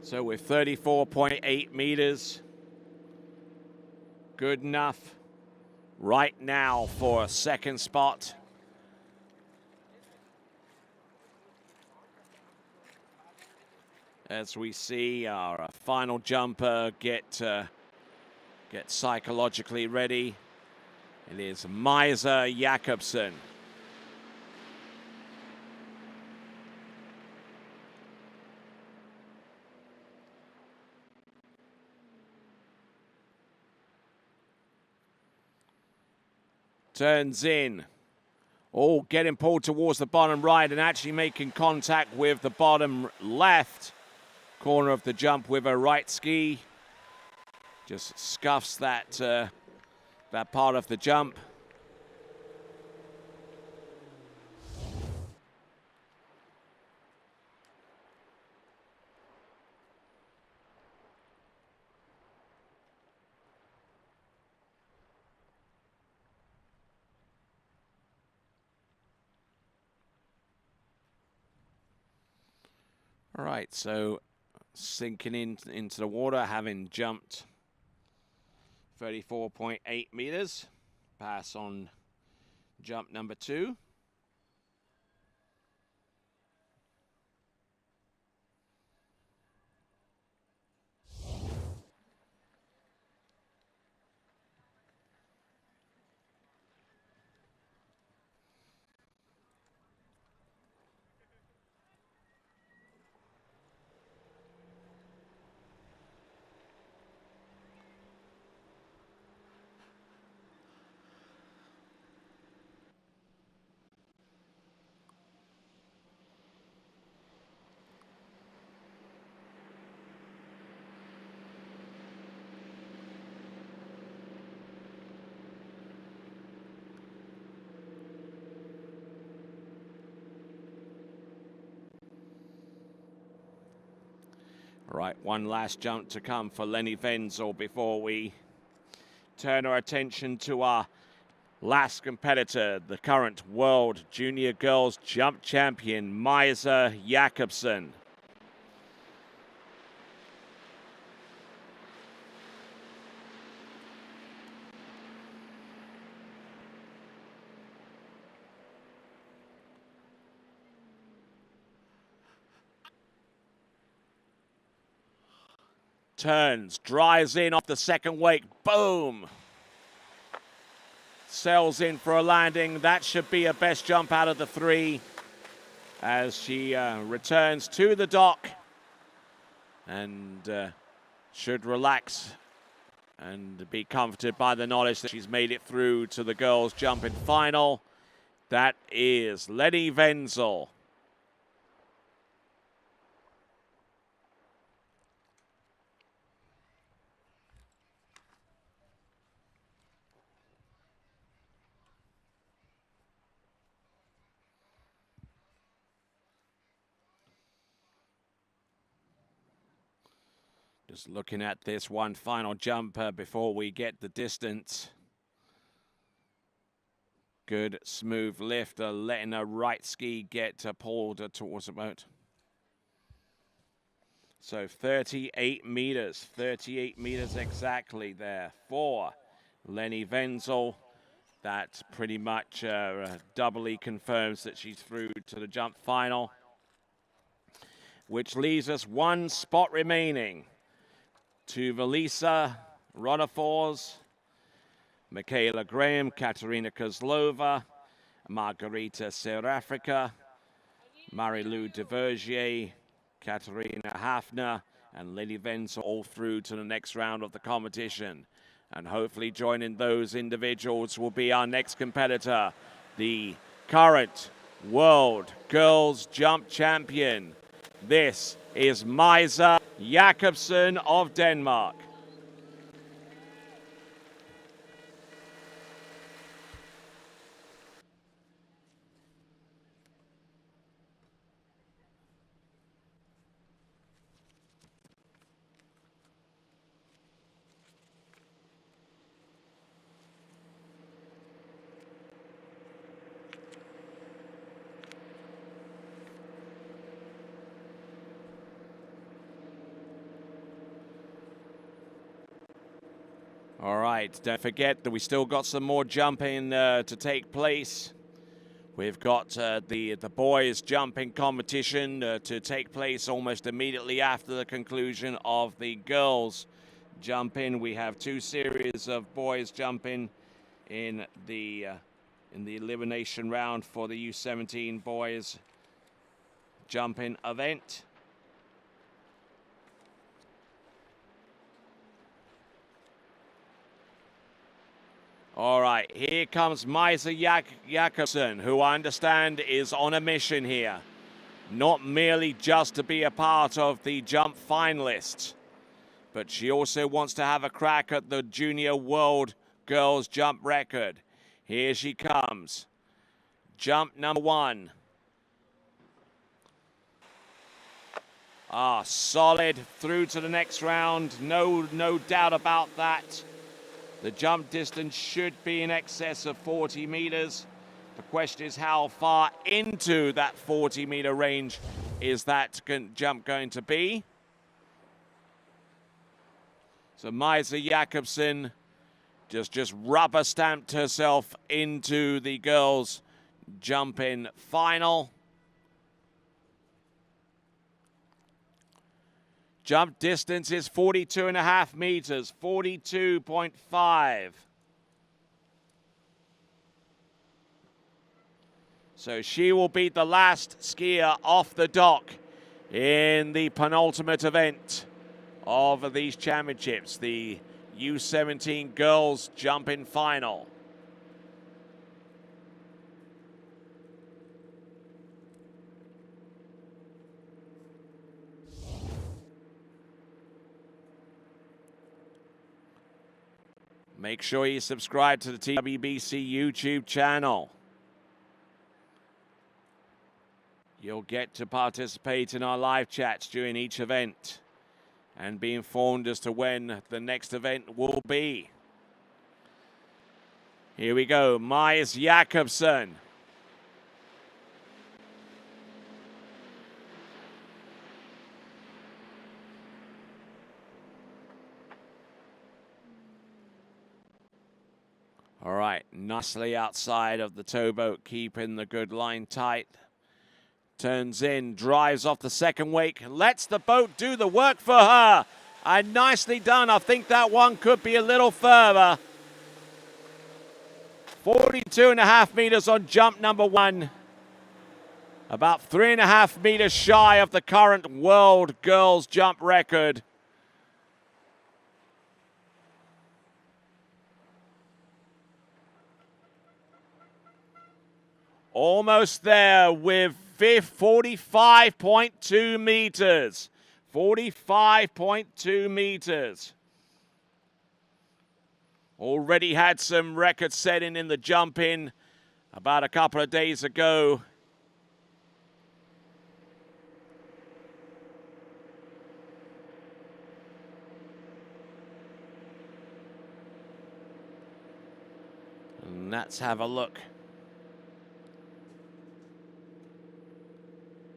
So with 34.8 meters, good enough right now for a second spot. As we see our final jumper get psychologically ready. It is Maisa Jakobsen. Turns in. Oh, getting pulled towards the bottom right and actually making contact with the bottom left corner of the jump with her right ski. Just scuffs that part of the jump. All right, so sinking into the water, having jumped 34.8 meters. Pass on jump number 2. All right, one last jump to come for Lenny Wenzel before we turn our attention to our last competitor, the current World Junior Girls Jump Champion, Maisa Jakobsen. Turns, drives in off the second wake, boom! Sails in for a landing. That should be her best jump out of the 3 as she returns to the dock and should relax and be comforted by the knowledge that she's made it through to the girls' jumping final. That is Lenny Wenzel. Just looking at this one final jump before we get the distance. Good smooth lift, letting her right ski get pulled towards the boat. So 38 meters exactly there for Lenny Wenzel. That pretty much doubly confirms that she's through to the jump final, which leaves us one spot remaining to Velisa Rodafors, Michaela Graham, Katerina Kozlova, Margarita Serafrica, Marie-Lou Devergier, Katerina Hafner, and Lenny Wenzel all through to the next round of the competition. And hopefully joining those individuals will be our next competitor, the current world girls jump champion. This is Maja Jakobsen of Denmark. All right, don't forget that we still got some more jumping to take place. We've got the boys jumping competition to take place almost immediately after the conclusion of the girls jumping. We have two series of boys jumping in the elimination round for the U17 boys jumping event. All right, here comes Maja Jakobsen, who I understand is on a mission here. Not merely just to be a part of the jump finalists, but she also wants to have a crack at the junior world girls jump record. Here she comes. Jump number one. Solid through to the next round. No doubt about that. The jump distance should be in excess of 40 meters. The question is how far into that 40-meter range is that jump going to be? So Maja Jakobsen just rubber stamped herself into the girls' jumping final. Jump distance is 42.5 meters, 42.5. So she will be the last skier off the dock in the penultimate event of these championships, the U17 girls jumping final. Make sure you subscribe to the TWBC YouTube channel. You'll get to participate in our live chats during each event and be informed as to when the next event will be. Here we go, Maja Jakobsen. All right, nicely outside of the towboat, keeping the good line tight. Turns in, drives off the second wake, lets the boat do the work for her. And nicely done. I think that one could be a little further. 42.5 meters on jump number one. About 3.5 meters shy of the current world girls jump record. Almost there with 45.2 meters. 45.2 meters. Already had some record setting in the jump in about a couple of days ago. And let's have a look.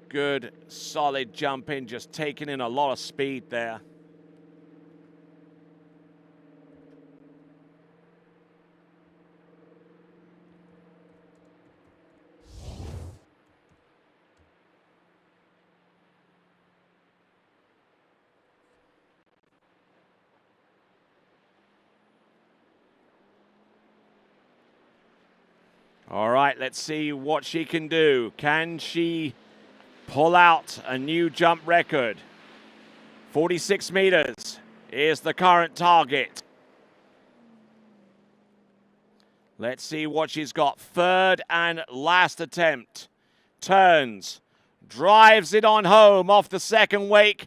Good, solid jump in, just taking in a lot of speed there. All right, let's see what she can do. Can she pull out a new jump record? 46 meters is the current target. Let's see what she's got. Third and last attempt. Turns, drives it on home off the second wake.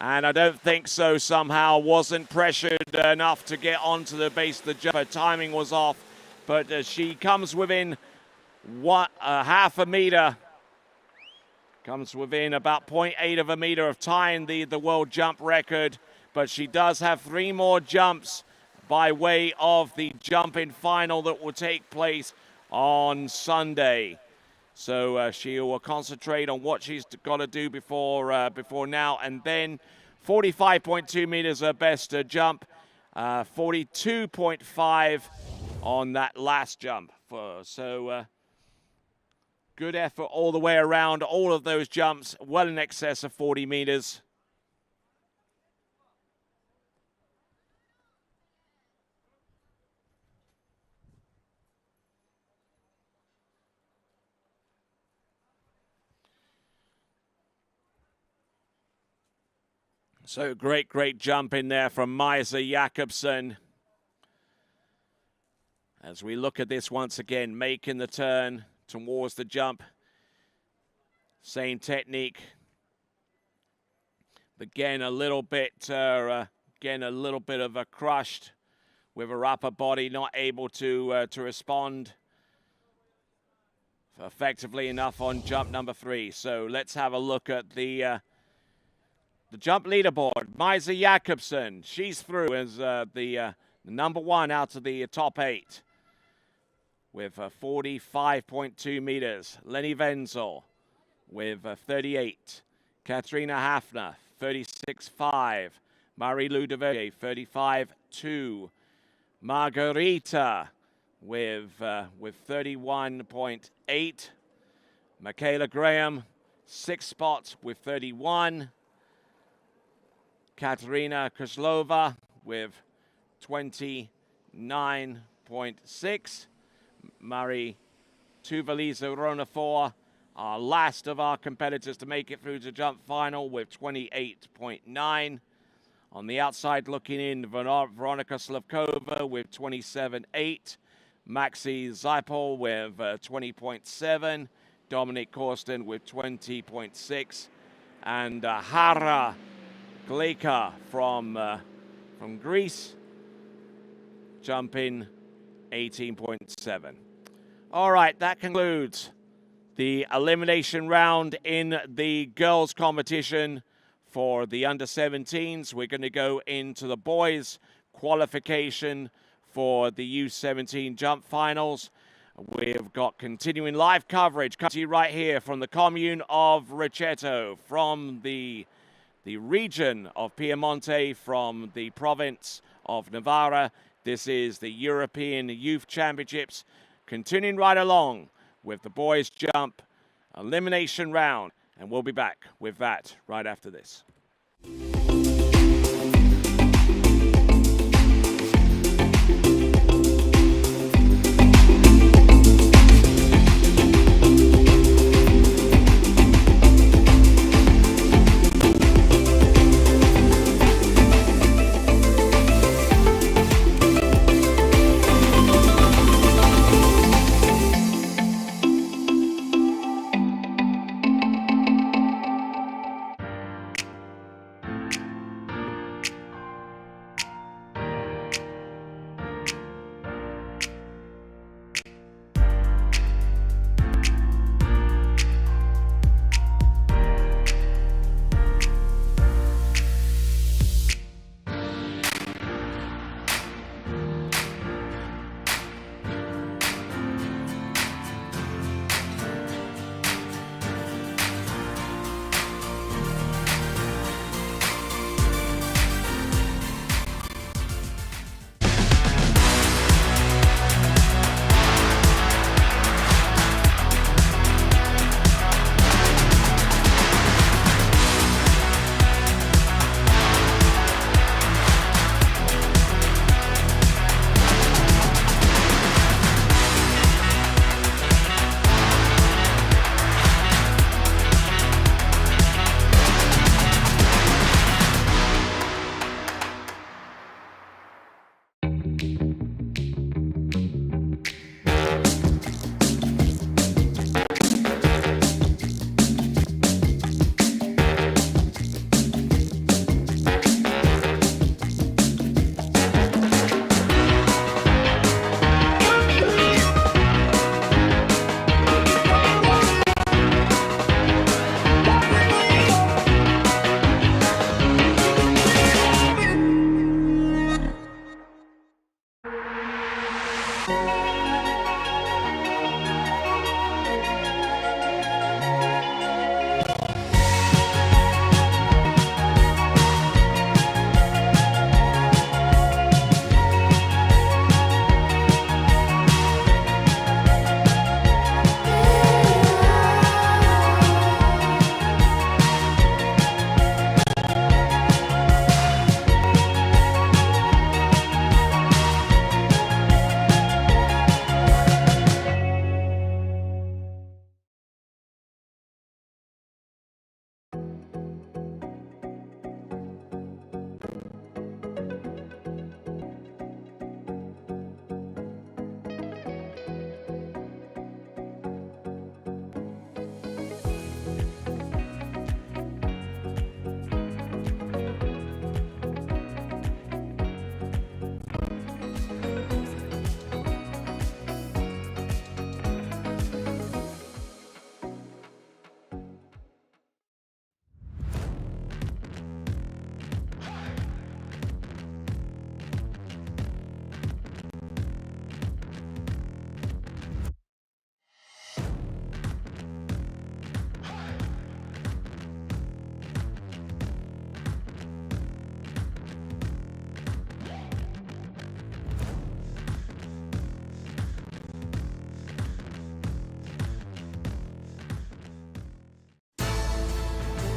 And I don't think so somehow. Wasn't pressured enough to get onto the base of the jump. Her timing was off. But she comes within half a meter. Comes within about 0.8 of a meter of tying the world jump record. But she does have 3 more jumps by way of the jumping final that will take place on Sunday. So she will concentrate on what she's got to do before now. And then 45.2 meters her best jump. 42.5 on that last jump. So good effort all the way around. All of those jumps well in excess of 40 meters. So great jump in there from Maja Jakobsen. As we look at this once again, making the turn towards the jump. Same technique. Again, a little bit of a crushed with her upper body, not able to respond effectively enough on jump number 3. So let's have a look at the jump leaderboard. Maja Jakobsen, she's through as the number 1 out of the top 8 with 45.2 meters. Lenny Wenzel with 38. Katrina Hafner, 36.5. Marie-Lou Deverdier, 35.2. Margarita with 31.8. Michaela Graham, 6 spots with 31. Katerina Kozlova with 29.6. Marie Tuvaliza Ronafor, our last of our competitors to make it through to jump final with 28.9. On the outside looking in, Veronika Slavkova with 27.8. Maxi Zypol with 20.7. Dominic Korsten with 20.6. And Hara Gleka from Greece, jumping 18.7. All right, that concludes the elimination round in the girls' competition for the under-17s. We're going to go into the boys' qualification for the U17 jump finals. We've got continuing live coverage coming to you right here from the commune of Riceto, from the region of Piemonte, from the province of Navarra. This is the European Youth Championships, continuing right along with the boys' jump elimination round. And we'll be back with that right after this.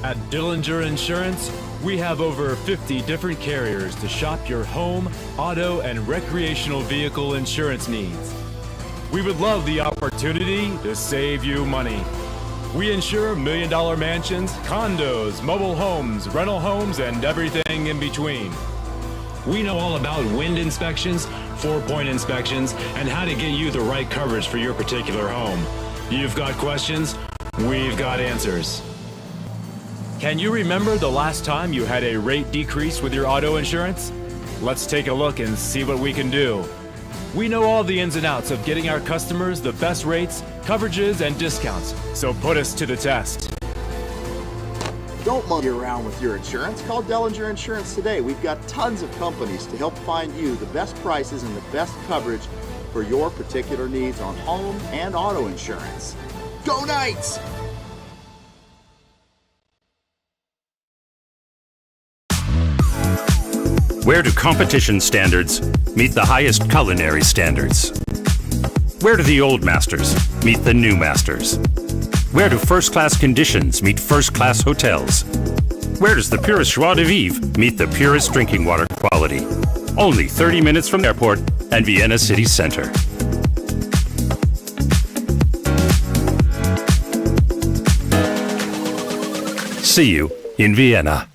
At Dillinger Insurance, we have over 50 different carriers to shop your home, auto, and recreational vehicle insurance needs. We would love the opportunity to save you money. We insure $1 million mansions, condos, mobile homes, rental homes, and everything in between. We know all about wind inspections, 4-point inspections, and how to get you the right coverage for your particular home. You've got questions, we've got answers. Can you remember the last time you had a rate decrease with your auto insurance? Let's take a look and see what we can do. We know all the ins and outs of getting our customers the best rates, coverages, and discounts, so put us to the test. Don't monkey around with your insurance. Call Dellinger Insurance today. We've got tons of companies to help find you the best prices and the best coverage for your particular needs on home and auto insurance. Go Knights! Where do competition standards meet the highest culinary standards? Where do the old masters meet the new masters? Where do first-class conditions meet first-class hotels? Where does the purest joie de vivre meet the purest drinking water quality? Only 30 minutes from the airport and Vienna city center. See you in Vienna.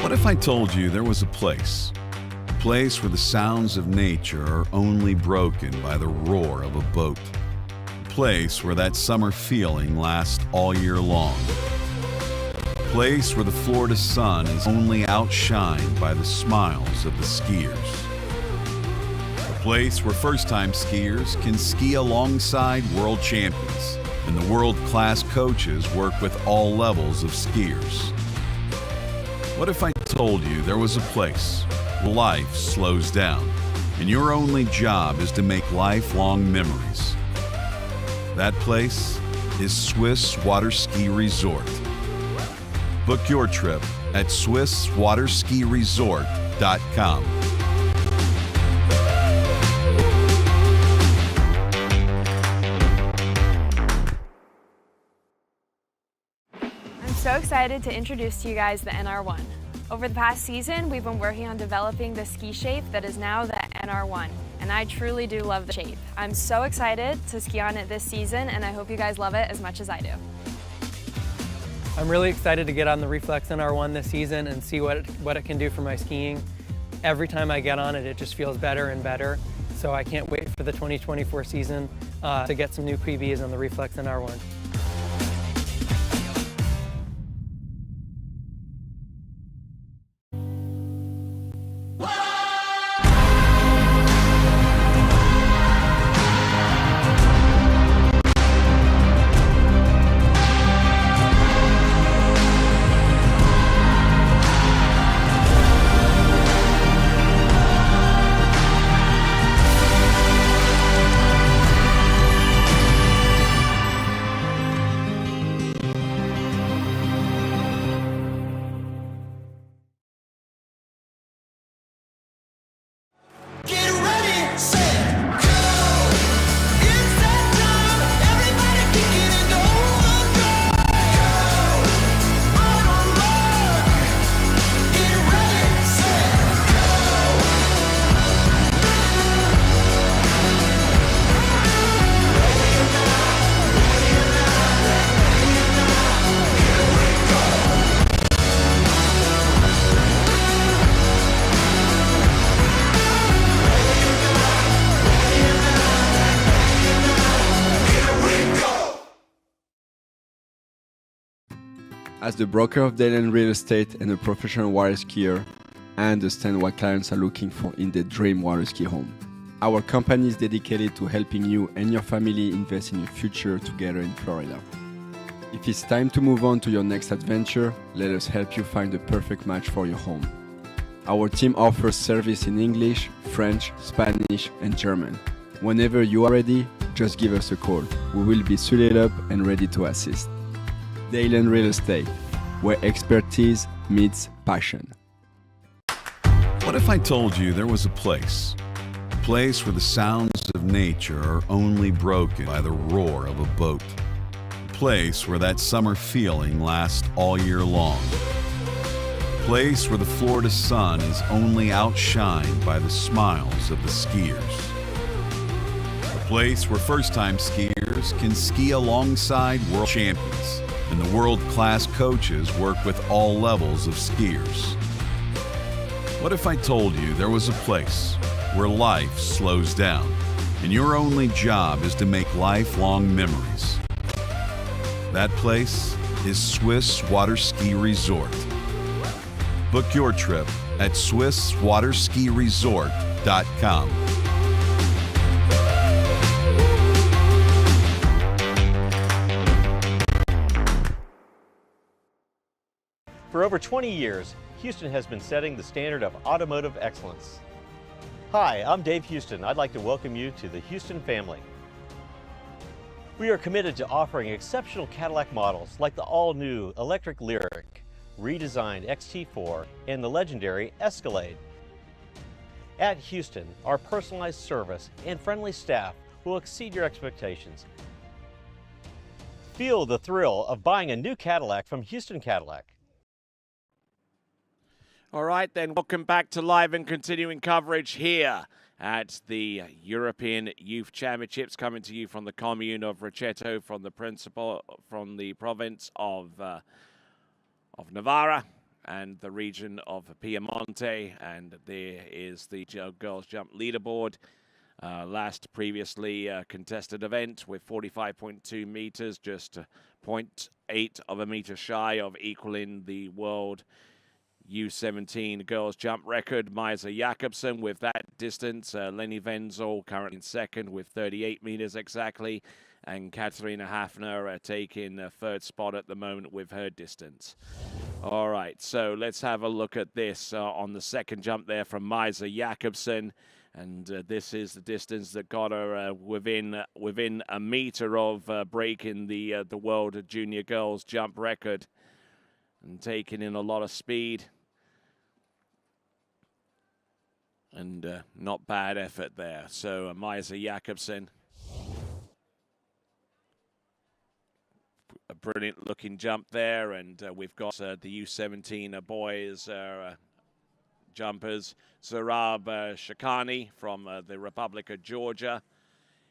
What if I told you there was a place where the sounds of nature are only broken by the roar of a boat? A place where that summer feeling lasts all year long. A place where the Florida sun is only outshined by the smiles of the skiers. A place where first-time skiers can ski alongside world champions, and the world-class coaches work with all levels of skiers. What if I told you there was a place where life slows down and your only job is to make lifelong memories? That place is Swiss Water Ski Resort. Book your trip at SwissWaterSkiResort.com. I'm so excited to introduce to you guys the NR1. Over the past season, we've been working on developing the ski shape that is now the NR1, and I truly do love the shape. I'm so excited to ski on it this season, and I hope you guys love it as much as I do. I'm really excited to get on the Reflex NR1 this season and see what it can do for my skiing. Every time I get on it, it just feels better and better. So I can't wait for the 2024 season to get some new PBs on the Reflex NR1. As the broker of Dayland Real Estate and a professional water skier, I understand what clients are looking for in their dream water ski home. Our company is dedicated to helping you and your family invest in your future together in Florida. If it's time to move on to your next adventure, let us help you find the perfect match for your home. Our team offers service in English, French, Spanish, and German. Whenever you are ready, just give us a call. We will be suited up and ready to assist. Dayland Real Estate, where expertise meets passion. What if I told you there was a place where the sounds of nature are only broken by the roar of a boat? A place where that summer feeling lasts all year long. A place where the Florida sun is only outshined by the smiles of the skiers. A place where first-time skiers can ski alongside world champions, and the world-class coaches work with all levels of skiers. What if I told you there was a place where life slows down and your only job is to make lifelong memories? That place is Swiss Water Ski Resort. Book your trip at SwissWaterSkiResort.com. For over 20 years, Houston has been setting the standard of automotive excellence. Hi, I'm Dave Houston. I'd like to welcome you to the Houston family. We are committed to offering exceptional Cadillac models like the all-new electric Lyric, redesigned XT4, and the legendary Escalade. At Houston, our personalized service and friendly staff will exceed your expectations. Feel the thrill of buying a new Cadillac from Houston Cadillac. All right, then, welcome back to live and continuing coverage here at the European Youth Championships, coming to you from the commune of Rocheto, from the province of Navarra and the region of Piemonte. And there is the girls jump leaderboard. Last previously contested event with 45.2 meters, just 0.8 of a meter shy of equaling the world U17 girls jump record. Maisa Jakobsen with that distance. Lenny Wenzel currently in second with 38 meters exactly. And Katharina Hafner taking third spot at the moment with her distance. All right, so let's have a look at this on the second jump there from Maisa Jakobsen. And this is the distance that got her within a meter of breaking the world junior girls jump record. And taking in a lot of speed. And not bad effort there. So Maisa Jakobsen. A brilliant looking jump there. And we've got the U17 boys jumpers. Zarab Shakani from the Republic of Georgia.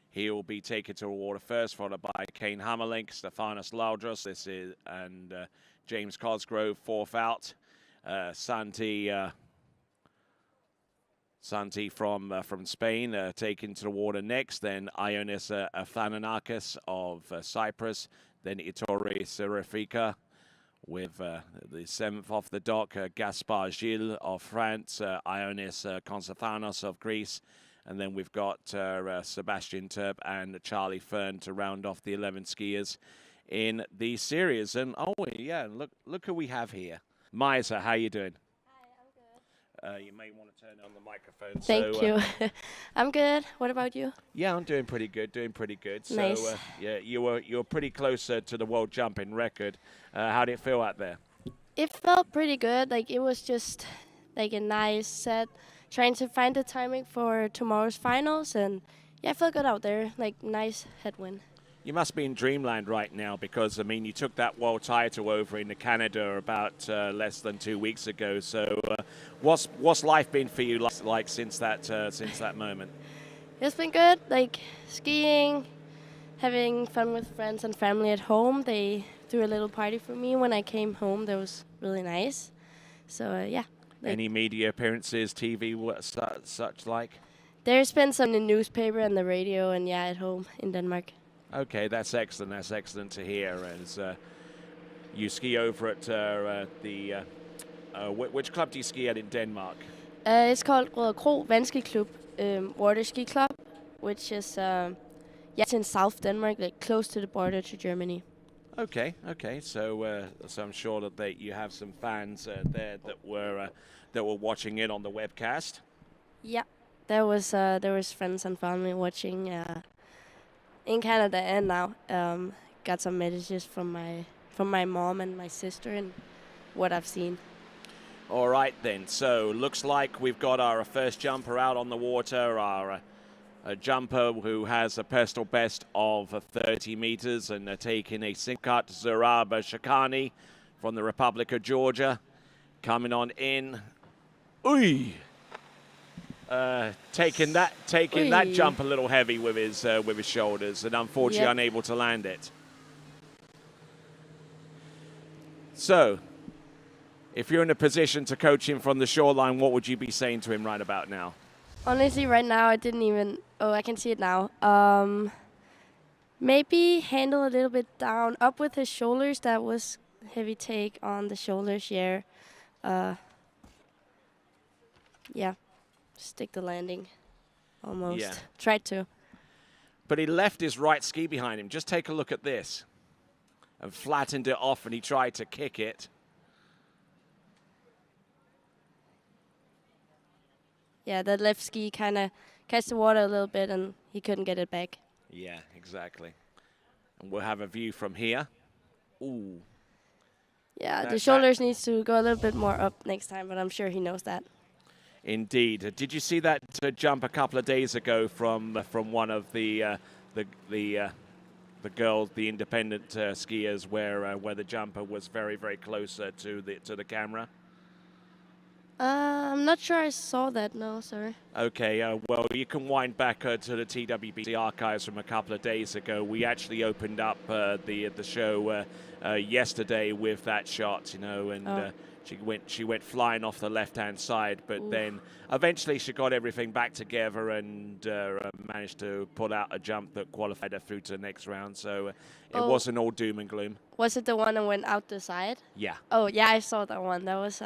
He'll be taken to the water first, followed by Kane Hammerlink, Stefanos Laudros. This is and James Cosgrove fourth out. Santi from Spain taken to the water next. Then Ionis Athananakis of Cyprus. Then Ettore Serafika with the seventh off the dock. Gaspar Gilles of France. Ionis Konstantinos of Greece. And then we've got Sebastian Turp and Charlie Fern to round off the 11 skiers in the series. And oh yeah, look who we have here. Maisa, how you doing? You may want to turn on the microphone. Thank you. I'm good. What about you? Yeah, I'm doing pretty good. Nice. So yeah, you were pretty close to the world jumping record. How did it feel out there? It felt pretty good. Like it was just like a nice set. Trying to find the timing for tomorrow's finals, and yeah, I felt good out there. Like nice headwind. You must be in dreamland right now because, I mean, you took that world title over in Canada about less than 2 weeks ago. So what's life been for you like since that moment? It's been good, like skiing, having fun with friends and family at home. They threw a little party for me when I came home. That was really nice. So, yeah. Any media appearances, TV, such like? There's been some in the newspaper and the radio and, yeah, at home in Denmark. Okay, that's excellent. That's excellent to hear. As you ski over at which club do you ski at in Denmark? It's called Røde Kro Vandskiklub Water Ski Club, which is it's in South Denmark, like close to the border to Germany. Okay. So I'm sure that you have some fans there that were watching in on the webcast. Yeah, there was friends and family watching in Canada and now. Got some messages from my mom and my sister and what I've seen. All right then. So looks like we've got our first jumper out on the water. A jumper who has a personal best of 30 meters and taking a Sinkat Zurab Shakani from the Republic of Georgia. Coming on in. Ooh! Taking that jump a little heavy with his shoulders and unfortunately unable to land it. So, if you're in a position to coach him from the shoreline, what would you be saying to him right about now? Honestly, right now, I didn't even... Oh, I can see it now. Maybe handle a little bit down, up with his shoulders. That was heavy take on the shoulders, yeah. Stick the landing, almost. Yeah. Tried to. But he left his right ski behind him. Just take a look at this. And flattened it off, and he tried to kick it. Yeah, that left ski kind of catch the water a little bit, and he couldn't get it back. Yeah, exactly. And we'll have a view from here. Ooh. Yeah, the shoulders needs to go a little bit more up next time, but I'm sure he knows that. Indeed. Did you see that jump a couple of days ago from one of the girls, the independent skiers, where the jumper was very, very close to the camera? I'm not sure I saw that. No, sorry. Okay, well, you can wind back to the TWBC archives from a couple of days ago. We actually opened up the show yesterday with that shot, and she went flying off the left-hand side, but then eventually she got everything back together and managed to put out a jump that qualified her through to the next round. So it wasn't all doom and gloom. Was it the one that went out the side? Yeah. Oh, yeah, I saw that one. That was,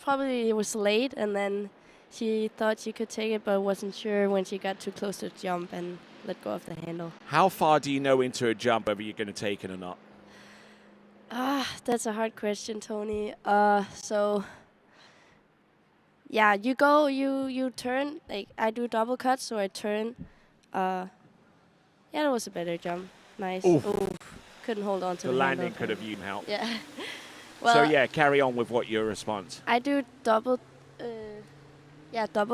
probably it was late, and then she thought she could take it, but wasn't sure when she got too close to the jump and let go of the handle. How far do you know into a jump whether you're going to take it or not? That's a hard question, Tony. You turn, like I do double cuts, so I turn. That was a better jump. Nice. Oof. Couldn't hold on to the the landing handle. could have even helped. Yeah. So carry on with what your response. I do double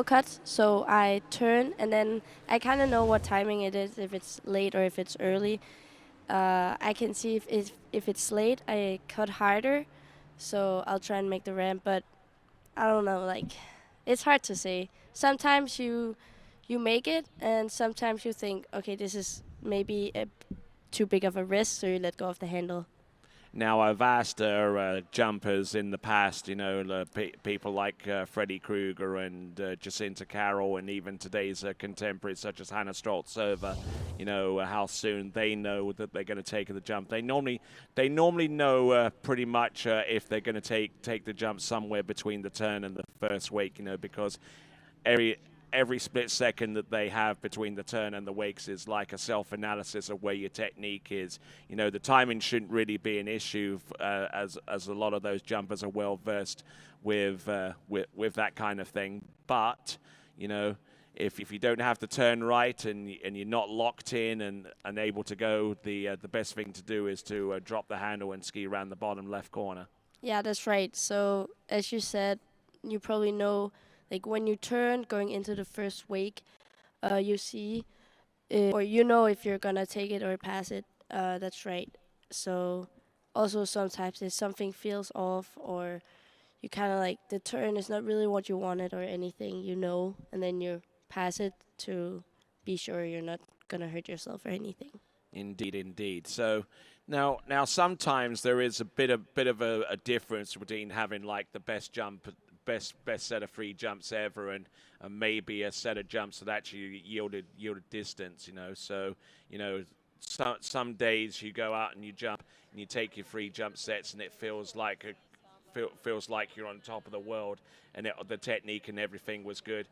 cuts. So I turn, and then I kind of know what timing it is, if it's late or if it's early. I can see if it's late, I cut harder, so I'll try and make the ramp. But I don't know, it's hard to say. Sometimes you make it, and sometimes you think, okay, this is maybe too big of a risk, so you let go of the handle. Now, I've asked jumpers in the past, people like Freddie Kruger and Jacinta Carroll, and even today's contemporaries such as Hannah Stroltsova, how soon they know that they're going to take the jump. They normally know pretty much if they're going to take the jump somewhere between the turn and the first wake, because every split second that they have between the turn and the wakes is like a self-analysis of where your technique is. The timing shouldn't really be an issue as a lot of those jumpers are well versed with that kind of thing. But if you don't have the turn right and you're not locked in and able to go, the best thing to do is to drop the handle and ski around the bottom left corner. Yeah, that's right. So as you said, you probably know. Like when you turn going into the first wake, you see, or if you're gonna take it or pass it. That's right. So also sometimes if something feels off, or you kind of the turn is not really what you wanted or anything, and then you pass it to be sure you're not gonna hurt yourself or anything. Indeed. So now sometimes there is a bit of a difference between having the best jump. Best set of free jumps ever, and maybe a set of jumps that actually yielded distance. So some days you go out and you jump and you take your 3 jump sets and it feels like you're on top of the world, and the technique and everything was good,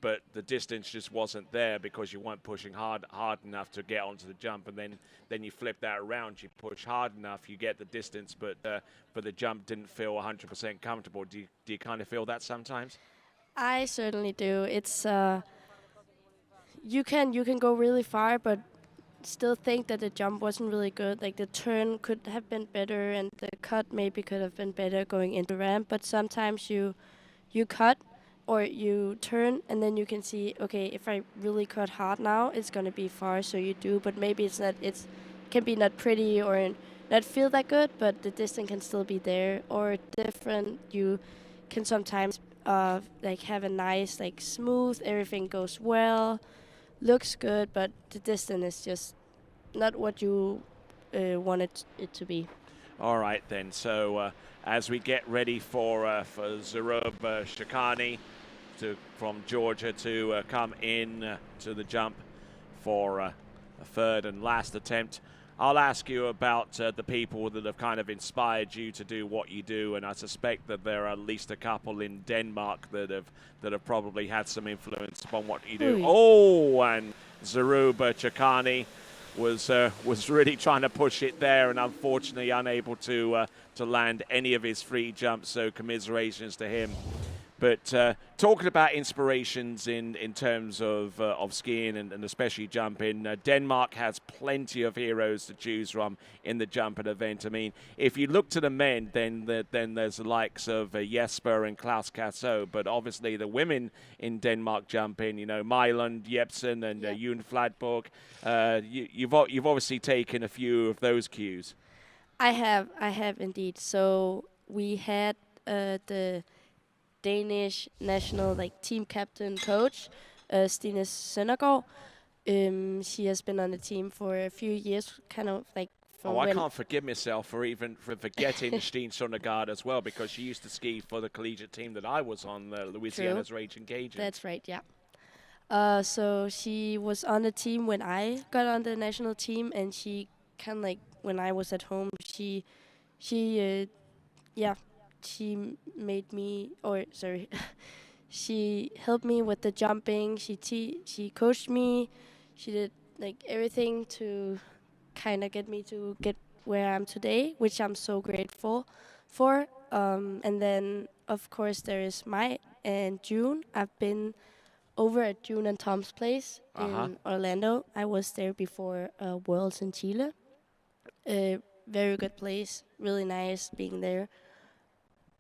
but the distance just wasn't there because you weren't pushing hard enough to get onto the jump. And then you flip that around, you push hard enough, you get the distance, but the jump didn't feel 100% comfortable. Do you kind of feel that sometimes? I certainly do. It's you can go really far, but still think that the jump wasn't really good. Like the turn could have been better, and the cut maybe could have been better going into ramp. But sometimes you cut or you turn, and then you can see, okay, if I really cut hard now, it's gonna be far. So you do, but maybe it's not. It's can be not pretty or not feel that good, but the distance can still be there or different. You can sometimes like have a nice like smooth, everything goes well, looks good, but the distance is just not what you wanted it to be. All right then. So as we get ready for Zurub Shakani from Georgia to come in to the jump for a third and last attempt, I'll ask you about the people that have kind of inspired you to do what you do, and I suspect that there are at least a couple in Denmark that have probably had some influence upon what you do. Ooh. Oh, and Zurub Chakani was really trying to push it there, and unfortunately unable to land any of his 3 jumps. So commiserations to him. But talking about inspirations in terms of skiing and especially jumping, Denmark has plenty of heroes to choose from in the jumping event. I mean, if you look to the men, then there's the likes of Jesper and Klaus Cassou. But obviously the women in Denmark jumping, Mejlund, Jepsen and June Fladborg. You've obviously taken a few of those cues. I have indeed. So we had the Danish national team captain coach, Stine Søndergaard. She has been on the team for a few years, kind of like from I can't forgive myself for forgetting Stine Søndergaard as well, because she used to ski for the collegiate team that I was on, Louisiana's Raging Cajuns. That's right, yeah. So she was on the team when I got on the national team, and she kind of when I was at home, she made me, she helped me with the jumping. She coached me. She did everything to kind of get me to get where I am today, which I'm so grateful for. And then of course there is Mai and June. I've been over at June and Tom's place in Orlando. I was there before Worlds in Chile. Very good place, really nice being there.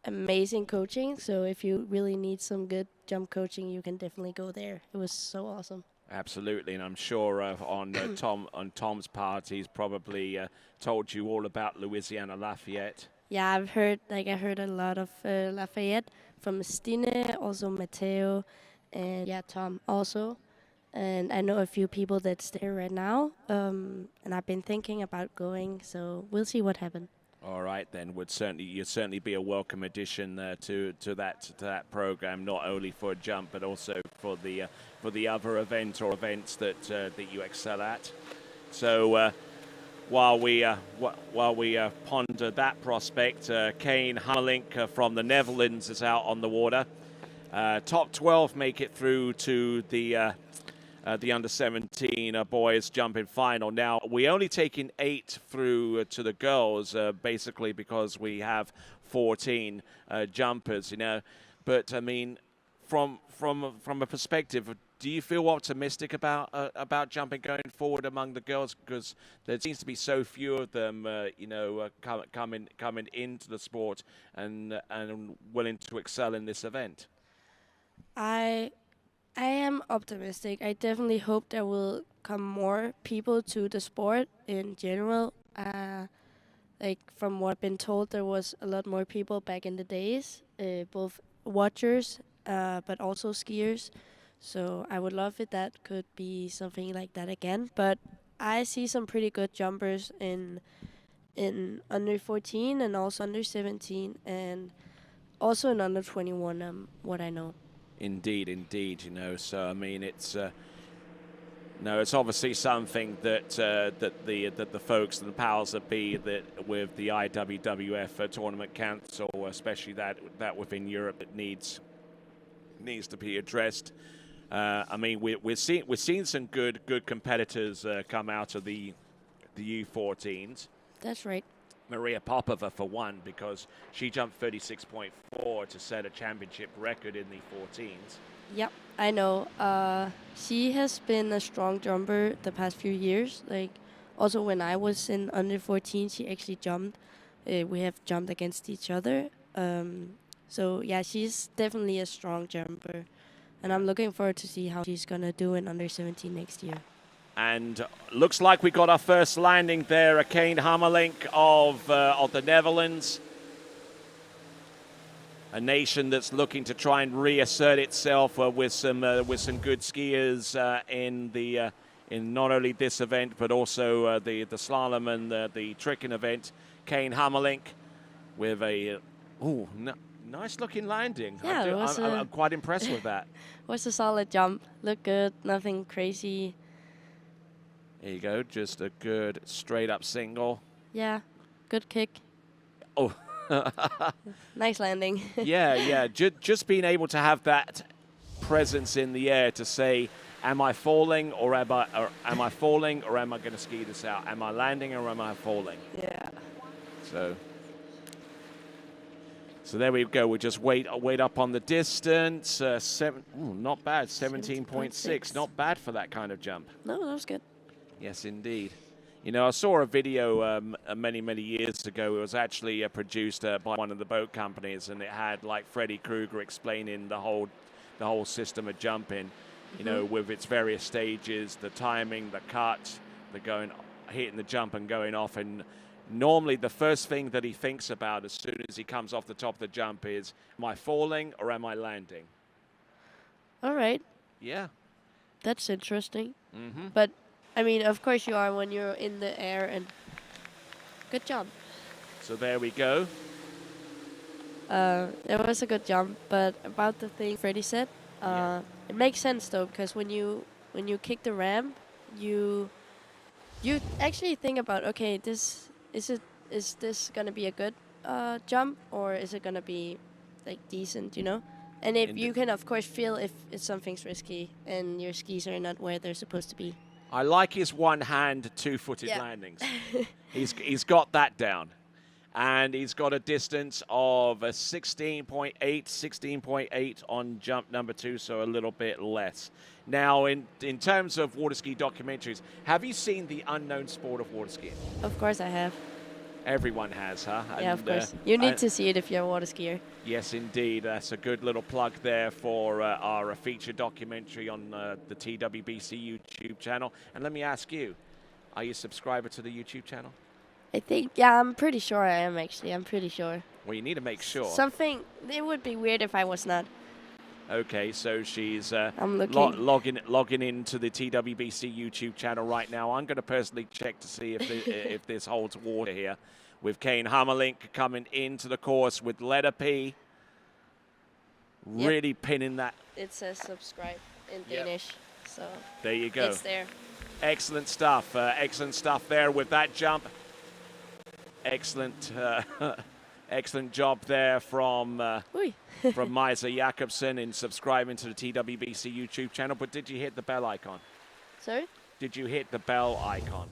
Amazing coaching, so if you really need some good jump coaching, you can definitely go there. It was so awesome. Absolutely, and I'm sure on Tom's part, he's probably told you all about Louisiana Lafayette. Yeah, I heard a lot of Lafayette from Stine, also Matteo, and Tom also. And I know a few people that's there right now, and I've been thinking about going, so we'll see what happens. All right, then you'd certainly be a welcome addition to that program, not only for a jump but also for the other event or events that you excel at. So while we ponder that prospect, Kane Hammelink from the Netherlands is out on the water. Top 12 make it through to the under-17 boys jumping final. Now, we only taking 8 through to the girls, basically because we have 14 jumpers, But, I mean, from a perspective, do you feel optimistic about jumping going forward among the girls? Because there seems to be so few of them, coming into the sport and willing to excel in this event. I am optimistic. I definitely hope there will come more people to the sport in general. From what I've been told, there was a lot more people back in the days, both watchers, but also skiers. So I would love if that could be something like that again. But I see some pretty good jumpers in under 14 and also under 17 and also in under 21, what I know. Indeed. So I mean, it's No, it's obviously something that that the folks and the powers that be that with the IWWF Tournament Council, especially that within Europe, that needs to be addressed. I mean, we're seeing some good competitors come out of the U14s. That's right. Maria Popova for one, because she jumped 36.4 to set a championship record in the 14s. Yep, I know. She has been a strong jumper the past few years. Like, also when I was in under 14, she actually jumped. We have jumped against each other. So yeah, she's definitely a strong jumper, and I'm looking forward to see how she's gonna do in under 17 next year. And looks like we got our first landing there. Kane Hammerlink of the Netherlands. A nation that's looking to try and reassert itself with some good skiers in not only this event but also the slalom and the tricking event. Kane Hammerlink with a nice looking landing. Yeah, I'm quite impressed with that. Was a solid jump. Looked good. Nothing crazy. There you go. Just a good straight up single. Yeah, good kick. Oh. Nice landing. yeah. Just being able to have that presence in the air to say, am I falling or am I falling or am I going to ski this out? Am I landing or am I falling? Yeah. So there we go. We just wait up on the distance. Not bad. 17.6. Not bad for that kind of jump. No, that was good. Yes, indeed. You know, I saw a video many years ago. It was actually produced by one of the boat companies, and it had like Freddy Krueger explaining the whole system of jumping. You know, with its various stages, the timing, the cut, hitting the jump and going off. And normally, the first thing that he thinks about as soon as he comes off the top of the jump is, am I falling or am I landing? All right. Yeah. That's interesting. Mm-hmm. But I mean, of course you are when you're in the air, and good jump. So there we go. It was a good jump, but about the thing Freddie said, it makes sense though, because when you kick the ramp, you actually think about, okay, is this gonna be a good jump, or is it gonna be like decent, you know? And if you can of course feel if something's risky and your skis are not where they're supposed to be. I like his one-hand, two-footed landings. He's got that down. And he's got a distance of 16.8 on jump number 2, so a little bit less. Now, in terms of water ski documentaries, have you seen The Unknown Sport of Water Skiing? Of course I have. Everyone has, huh? Yeah, of course. You need to see it if you're a water skier. Yes, indeed. That's a good little plug there for our feature documentary on the TWBC YouTube channel. And let me ask you, are you a subscriber to the YouTube channel? I think, yeah, I'm pretty sure I am, actually. I'm pretty sure. Well, you need to make sure. It would be weird if I was not. Okay, so she's I'm looking. logging into the TWBC YouTube channel right now. I'm going to personally check to see if this holds water here. With Kane Hammerlink coming into the course with letter P. Really pinning that. It says subscribe in Danish, so there you go. It's there. Excellent stuff. Excellent stuff there with that jump. Excellent. Excellent job there from from Maisa Jakobsen in subscribing to the TWBC YouTube channel. But did you hit the bell icon? Sorry? Did you hit the bell icon?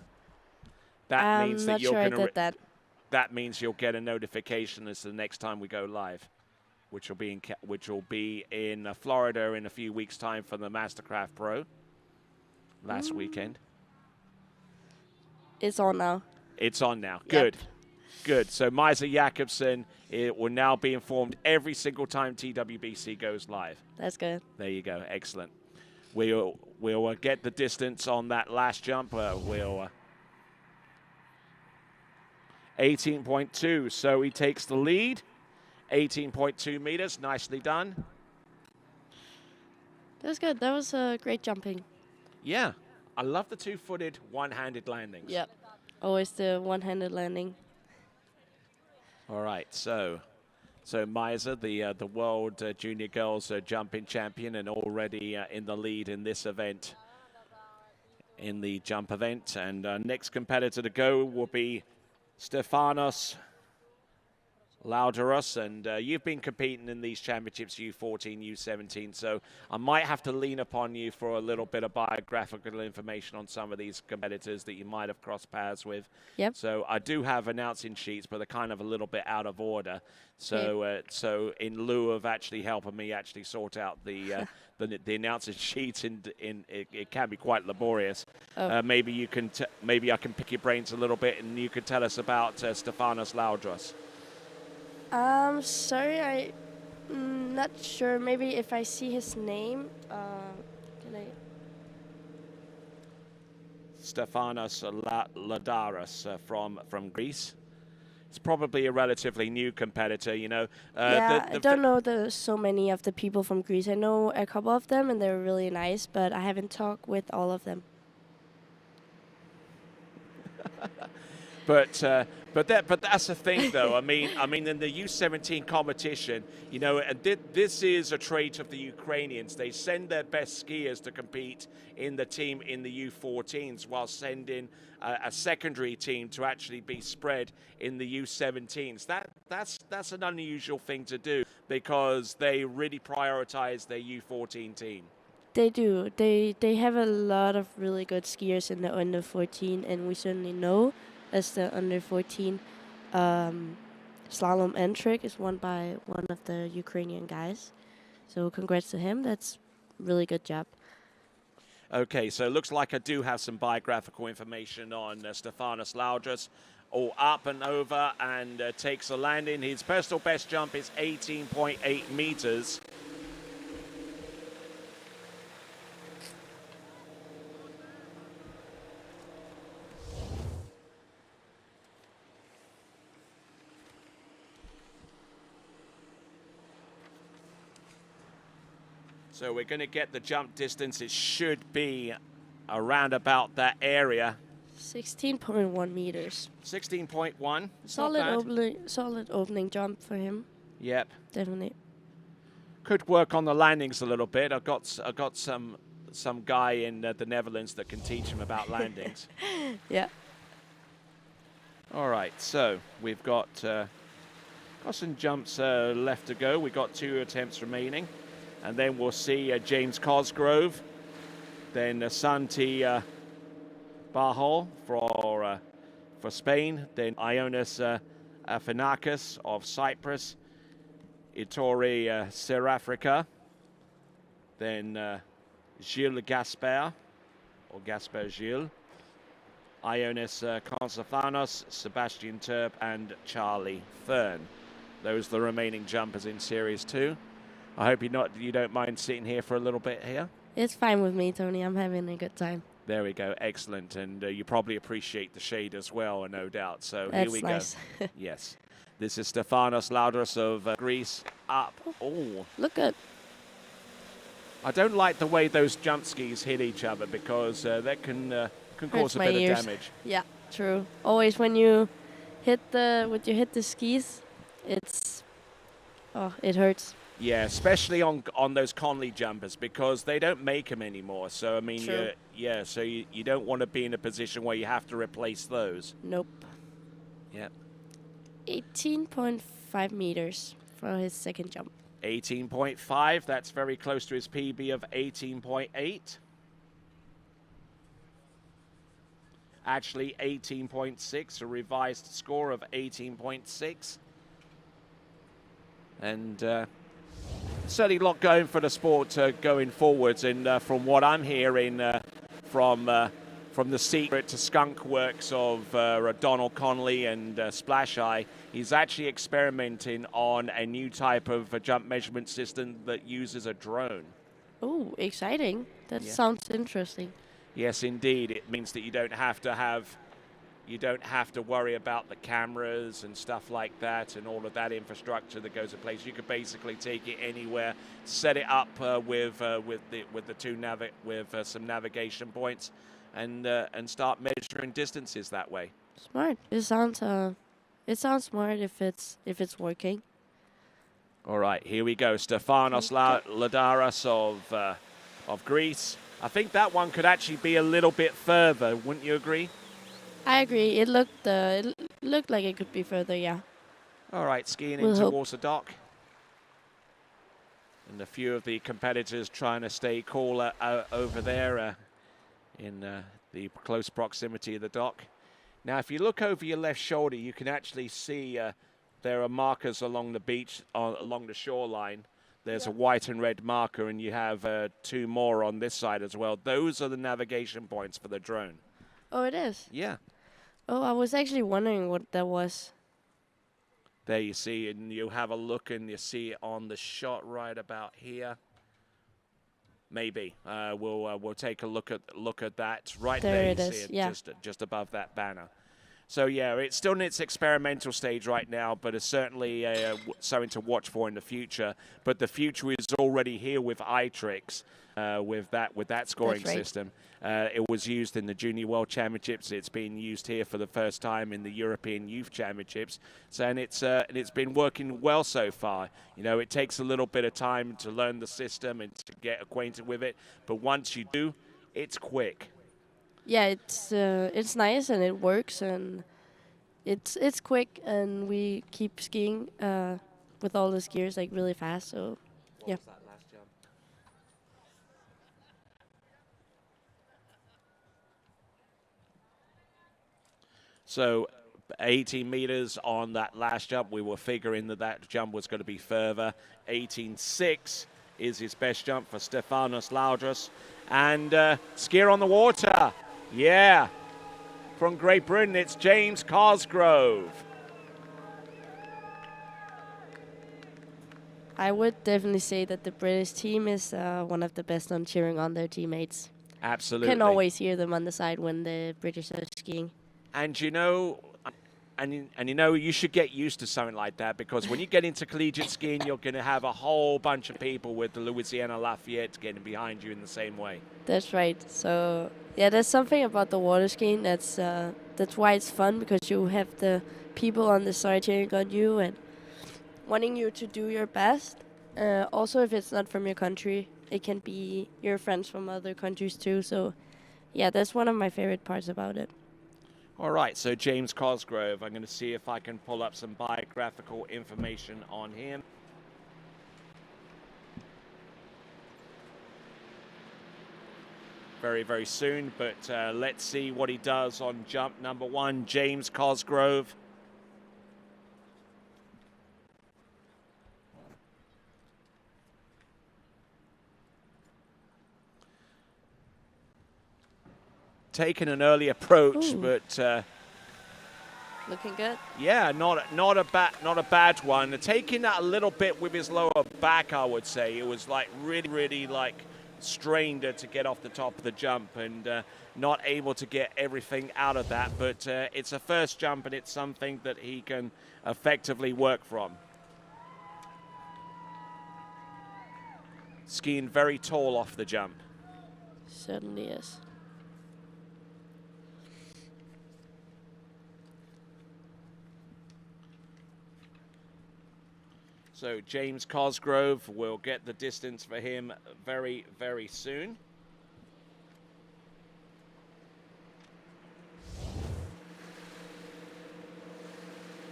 That means that you're going to. that. That means you'll get a notification as to the next time we go live, which will be in Florida in a few weeks' time for the Mastercraft Pro. Last weekend. It's on now. It's on now. Good. Yep. Good. So Maisa Jakobsen, it will now be informed every single time TWBC goes live. That's good. There you go. Excellent. We'll get the distance on that last jump. 18.2. So he takes the lead. 18.2 meters. Nicely done. That was good. That was great jumping. Yeah. I love the two-footed, one-handed landings. Yep. Always the one-handed landing. All right, so Maisa, the world junior girls jumping champion and already in the lead in this event. in the jump event. And next competitor to go will be Stefanos Laudaros, and you've been competing in these championships, U14, U17, so I might have to lean upon you for a little bit of biographical information on some of these competitors that you might have crossed paths with. Yep. So I do have announcing sheets, but they're kind of a little bit out of order. So so in lieu of actually helping me actually sort out the announcing sheets, it can be quite laborious. Oh. Maybe you can maybe I can pick your brains a little bit, and you could tell us about Stefanos Laudaros. Sorry, I'm not sure. Maybe if I see his name, can I? Stefanos Laudaros from Greece. It's probably a relatively new competitor, you know. Yeah, I don't know so many of the people from Greece. I know a couple of them, and they're really nice, but I haven't talked with all of them. But that's the thing, though. I mean, in the U17 competition, you know, and this is a trait of the Ukrainians. They send their best skiers to compete in the team in the U14s, while sending a secondary team to actually be spread in the U17s. That's an unusual thing to do, because they really prioritize their U14 team. They do. They have a lot of really good skiers in the under 14, and we certainly know as the under 14 slalom and trick is won by one of the Ukrainian guys. So congrats to him. That's really good job. Okay, so it looks like I do have some biographical information on Stefanos Laudaros. All up and over, and takes a landing. His personal best jump is 18.8 meters. So we're going to get the jump distance. It should be around about that area. 16.1 meters. 16.1. Solid opening jump for him. Yep. Definitely. Could work on the landings a little bit. I've got some guy in the Netherlands that can teach him about landings. Yeah. All right. So we've got some jumps left to go. We've got 2 attempts remaining. And then we'll see James Cosgrove, then Santi Bajol for Spain, then Ionis Afanakis of Cyprus, Ettore Serafrica, then Gilles Gaspard, or Gaspard Gilles, Ionis Konstantinos, Sebastian Turp, and Charlie Fern. Those are the remaining jumpers in Series 2. I hope you don't mind sitting here for a little bit here. It's fine with me, Tony. I'm having a good time. There we go. Excellent. And you probably appreciate the shade as well, no doubt. So That's here we nice. go. Yes. This is Stefanos Laudaros of Greece. Up. Oh. Look good. I don't like the way those jump skis hit each other, because that can cause a bit of damage. Yeah, true. Always when you hit the skis, it hurts. Yeah, especially on those Conley jumpers, because they don't make them anymore. So I mean, so you don't want to be in a position where you have to replace those. Nope. Yep. 18.5 meters for his second jump. 18.5. That's very close to his PB of 18.8. Actually, 18.6, a revised score of 18.6. And certainly a lot going for the sport going forwards. And from what I'm hearing from the secret to skunk works of Donald Conley and Splash Eye, he's actually experimenting on a new type of jump measurement system that uses a drone. Oh, exciting. That sounds interesting. Yes, indeed. It means that you don't have to worry about the cameras and stuff like that and all of that infrastructure that goes in place. You could basically take it anywhere, set it up with some navigation points, and start measuring distances that way. Smart. It sounds smart if it's working. All right, here we go. Stefanos Laudaros of Greece. I think that one could actually be a little bit further. Wouldn't you agree? I agree. It looked like it could be further. Yeah. All right, skiing We'll in hope. towards the dock. And a few of the competitors trying to stay cool over there in the close proximity of the dock. Now, if you look over your left shoulder, you can actually see there are markers along the beach, along the shoreline. There's a white and red marker, and you have 2 more on this side as well. Those are the navigation points for the drone. Oh, it is? Yeah. Oh, I was actually wondering what that was. There you see, and you have a look, and you see it on the shot right about here. Maybe we'll take a look at that right there. It You is. see it Yeah. just above that banner. So yeah, it's still in its experimental stage right now, but it's certainly something to watch for in the future. But the future is already here with iTricks, with that scoring That's right. system. It was used in the Junior World Championships. It's being used here for the first time in the European Youth Championships. So and it's been working well so far. You know, it takes a little bit of time to learn the system and to get acquainted with it, but once you do, it's quick. Yeah, it's nice and it works and it's quick and we keep skiing with all the skiers like really fast. So yeah. So 18 meters on that last jump. We were figuring that jump was going to be further. 18.6 is his best jump for Stefanos Laudras. And skier on the water. Yeah. From Great Britain, it's James Cosgrove. I would definitely say that the British team is one of the best on cheering on their teammates. Absolutely. Can always hear them on the side when the British are skiing. And you know, you should get used to something like that, because when you get into collegiate skiing, you're going to have a whole bunch of people with the Louisiana Lafayette getting behind you in the same way. That's right. So yeah, there's something about the water skiing that's why it's fun, because you have the people on the side cheering on you and wanting you to do your best. Also, if it's not from your country, it can be your friends from other countries too. So yeah, that's one of my favorite parts about it. All right, so James Cosgrove, I'm going to see if I can pull up some biographical information on him. Very, very soon, but let's see what he does on jump number 1, James Cosgrove. Taken an early approach, Ooh. but Looking good. yeah, not a bad one. Taking that a little bit with his lower back, I would say. It was like really like strained to get off the top of the jump, and not able to get everything out of that. But it's a first jump, and it's something that he can effectively work from. Skiing very tall off the jump. Certainly is. So James Cosgrove will get the distance for him very, very soon.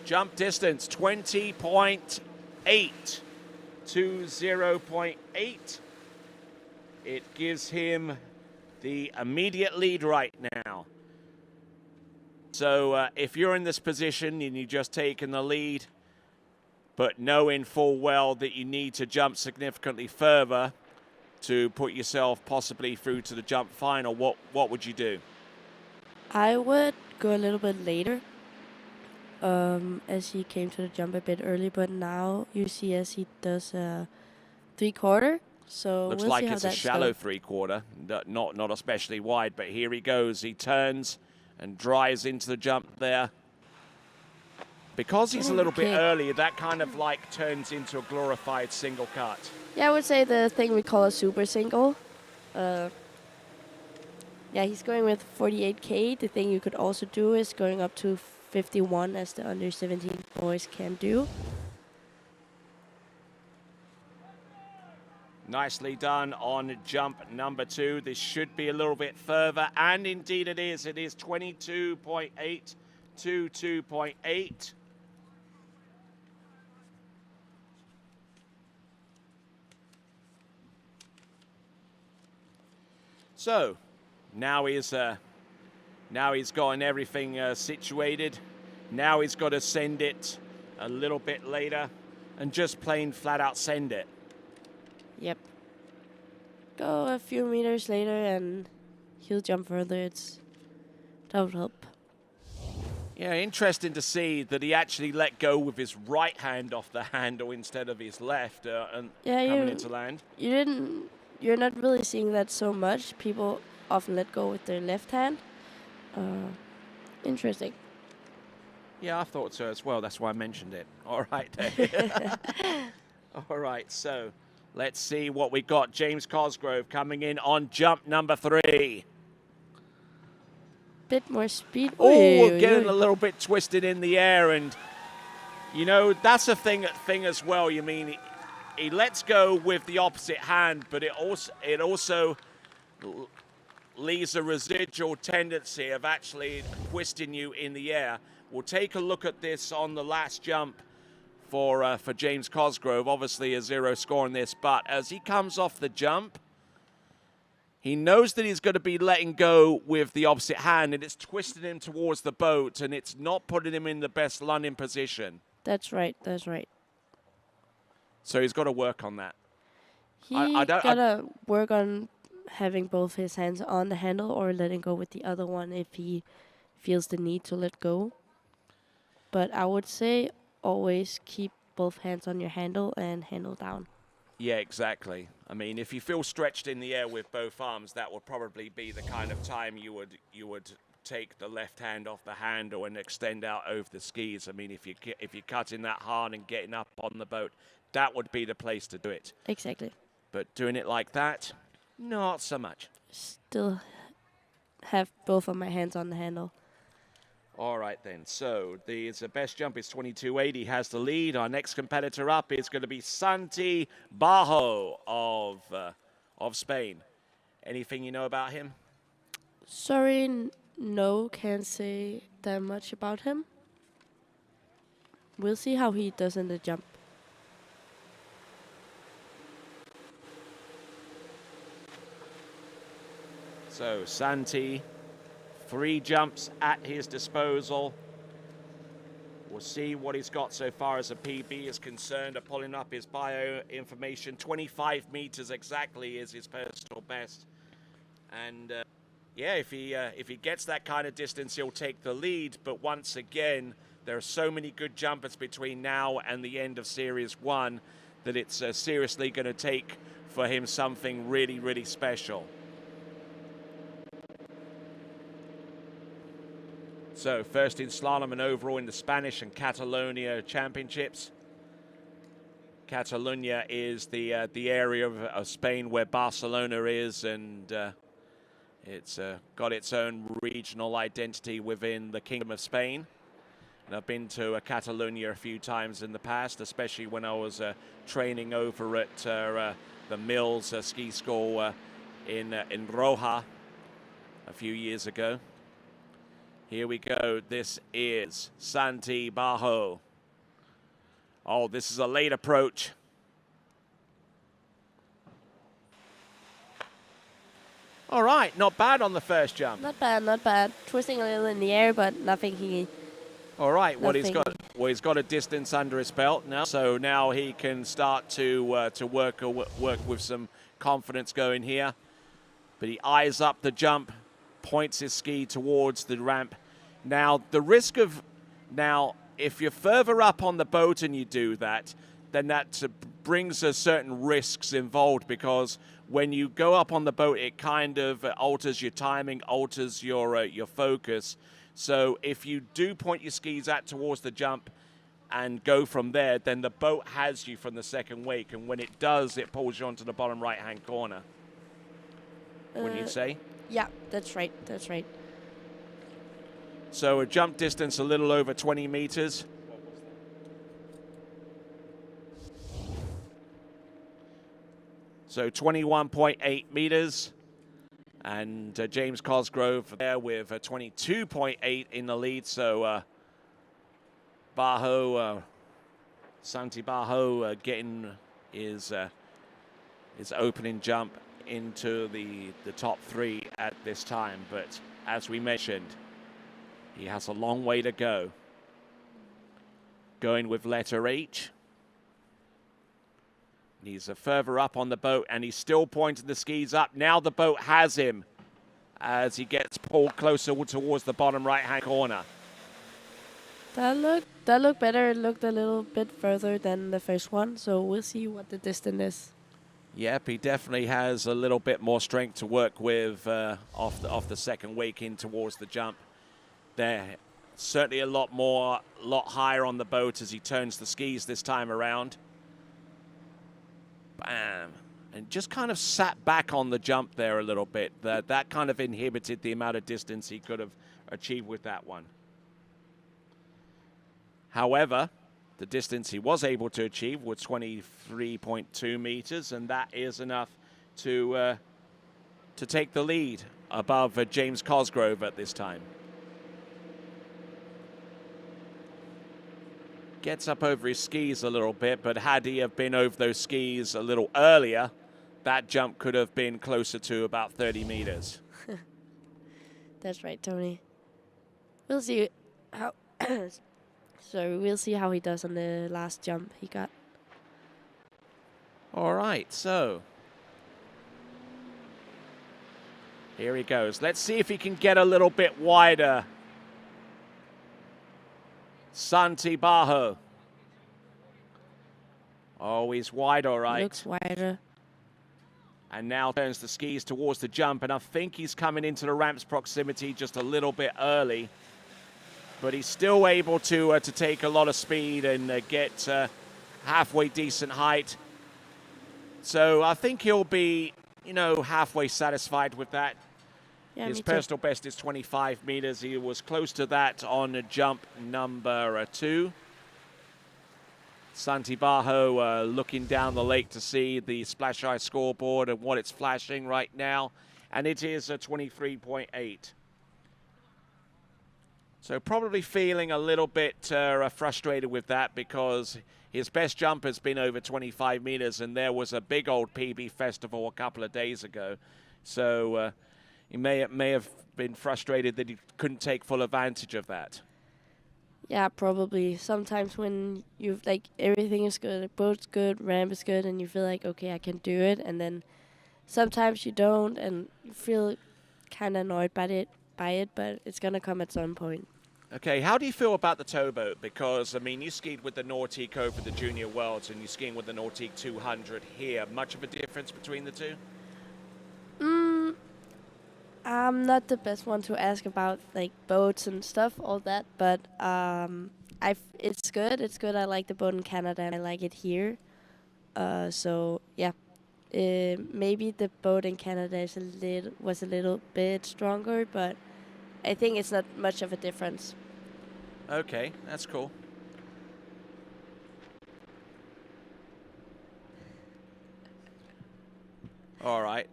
Jump distance 20.8 to 0.8. It gives him the immediate lead right now. So if you're in this position and you've just taken the lead, but knowing full well that you need to jump significantly further to put yourself possibly through to the jump final, what would you do? I would go a little bit later, as he came to the jump a bit early, but now you see as he does 3/4. So Looks we'll like see how it's a that's shallow going. 3/4, not especially wide, but here he goes. He turns and drives into the jump there. Because he's a little bit Okay. early, that kind of like turns into a glorified single cut. Yeah, I would say the thing we call a super single. Yeah, he's going with 48K. The thing you could also do is going up to 51, as the under 17 boys can do. Nicely done on jump number 2. This should be a little bit further, and indeed it is. It is 22.8, 22.8. So now he's gotten everything situated. Now he's got to send it a little bit later and just plain flat out send it. Yep. Go a few meters later and he'll jump further. That would help. Yeah, interesting to see that he actually let go with his right hand off the handle instead of his left and coming into land. You're not really seeing that so much. People often let go with their left hand. Interesting. Yeah, I thought so as well. That's why I mentioned it. All right. All right, so let's see what we got. James Cosgrove coming in on jump number 3. Bit more speed. Oh, getting a little bit twisted in the air, and you know that's a thing as well. You mean he lets go with the opposite hand, but it also leaves a residual tendency of actually twisting you in the air. We'll take a look at this on the last jump for James Cosgrove. Obviously a 0 score on this, but as he comes off the jump, he knows that he's going to be letting go with the opposite hand, and it's twisting him towards the boat, and it's not putting him in the best landing position. That's right. That's right. So he's got to work on that. He gotta work on having both his hands on the handle or letting go with the other one if he feels the need to let go. But I would say always keep both hands on your handle and handle down. Yeah, exactly. I mean, if you feel stretched in the air with both arms, that would probably be the kind of time you would take the left hand off the handle and extend out over the skis. I mean, if you're cutting that hard and getting up on the boat, that would be the place to do it. Exactly. But doing it like that, not so much. Still have both of my hands on the handle. All right, then. So the best jump is 22.80. Has the lead. Our next competitor up is going to be Santi Bajo of Spain. Anything you know about him? Sorry, no, can't say that much about him. We'll see how he does in the jump. So Santi, 3 jumps at his disposal. We'll see what he's got so far as a PB is concerned. I'm pulling up his bio information. 25 meters exactly is his personal best. And yeah, if he gets that kind of distance, he'll take the lead. But once again, there are so many good jumpers between now and the end of Series 1 that it's seriously going to take for him something really, really special. So first in slalom and overall in the Spanish and Catalonia championships. Catalonia is the area of Spain where Barcelona is, and it's got its own regional identity within the Kingdom of Spain. And I've been to Catalonia a few times in the past, especially when I was training over at the Mills ski school in Roja a few years ago. Here we go. This is Santi Bajo. Oh, this is a late approach. All right, not bad on the first jump. Not bad, not bad. Twisting a little in the air, but nothing he... All right, he's got a distance under his belt now, so now he can start to work with some confidence going here. But he eyes up the jump, points his ski towards the ramp. Now, the risk of... Now, if you're further up on the boat and you do that, then that brings certain risks involved, because when you go up on the boat, it kind of alters your timing, alters your focus. So if you do point your skis out towards the jump and go from there, then the boat has you from the second wake. And when it does, it pulls you onto the bottom right-hand corner. Wouldn't you say? Yeah, that's right. That's right. So a jump distance a little over 20 meters. So 21.8 meters. And James Cosgrove there with 22.8 in the lead. So Santi Bajo getting his opening jump into the top 3 at this time. But as we mentioned, he has a long way to go. Going with letter H. He's further up on the boat, and he's still pointing the skis up. Now the boat has him as he gets pulled closer towards the bottom right-hand corner. That looked better. It looked a little bit further than the first one, so we'll see what the distance is. Yep, he definitely has a little bit more strength to work with off the second wake in towards the jump. There, certainly a lot higher on the boat as he turns the skis this time around. Bam. And just kind of sat back on the jump there a little bit. That kind of inhibited the amount of distance he could have achieved with that one. However, the distance he was able to achieve was 23.2 meters, and that is enough to take the lead above James Cosgrove at this time. Gets up over his skis a little bit, but had he have been over those skis a little earlier, that jump could have been closer to about 30 meters. That's right, Tony. We'll see how. So we'll see how he does on the last jump he got. All right, so here he goes. Let's see if he can get a little bit wider. Santi Bajo. Oh, he's wide, all right. Looks wider. And now turns the skis towards the jump, and I think he's coming into the ramp's proximity just a little bit early. But he's still able to take a lot of speed and get halfway decent height. So I think he'll be, halfway satisfied with that. Yeah, His personal best is 25 meters. He was close to that on jump number 2. Santi Bajo looking down the lake to see the Splash Ice scoreboard and what it's flashing right now. And it is a 23.8. So probably feeling a little bit frustrated with that because his best jump has been over 25 meters, and there was a big old PB festival a couple of days ago. So he may have been frustrated that he couldn't take full advantage of that. Yeah, probably. Sometimes when you've everything is good, the boat's good, ramp is good, and you feel like, okay, I can do it, and then sometimes you don't, and you feel kind of annoyed by it, but it's gonna come at some point. Okay, how do you feel about the towboat? Because, you skied with the Nautique over the Junior Worlds, and you're skiing with the Nautique 200 here. Much of a difference between the two? I'm not the best one to ask about boats and stuff, all that, but it's good. It's good. I like the boat in Canada and I like it here. So yeah, maybe the boat in Canada was a little bit stronger, but I think it's not much of a difference. Okay, that's cool. All right.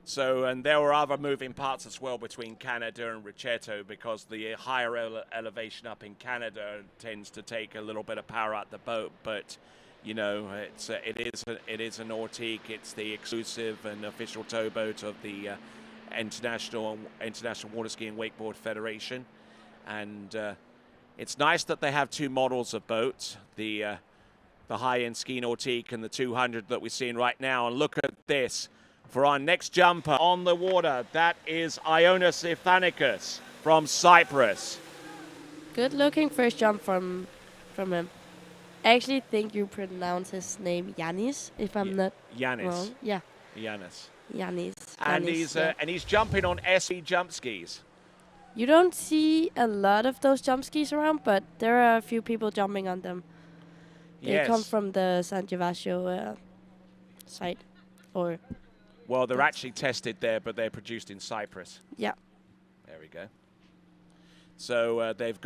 So, and there were other moving parts as well between Canada and Ricciotto because the higher elevation up in Canada tends to take a little bit of power out the boat. But, it is a Nautique. It's the exclusive and official towboat of the International Water Skiing Wakeboard Federation. And it's nice that they have two models of boats, the high-end ski Nautique and the 200 that we're seeing right now. And look at this. For our next jumper on the water, that is Ioannis Ifanikis from Cyprus. Good looking first jump from him. I actually think you pronounce his name Yannis, if I'm not wrong. Yeah. Yannis. And he's jumping on SE jump skis. You don't see a lot of those jump skis around, but there are a few people jumping on them. They come from the San Gervasio site, or. Well, they're actually tested there, but they're produced in Cyprus. Yeah. There we go. So they've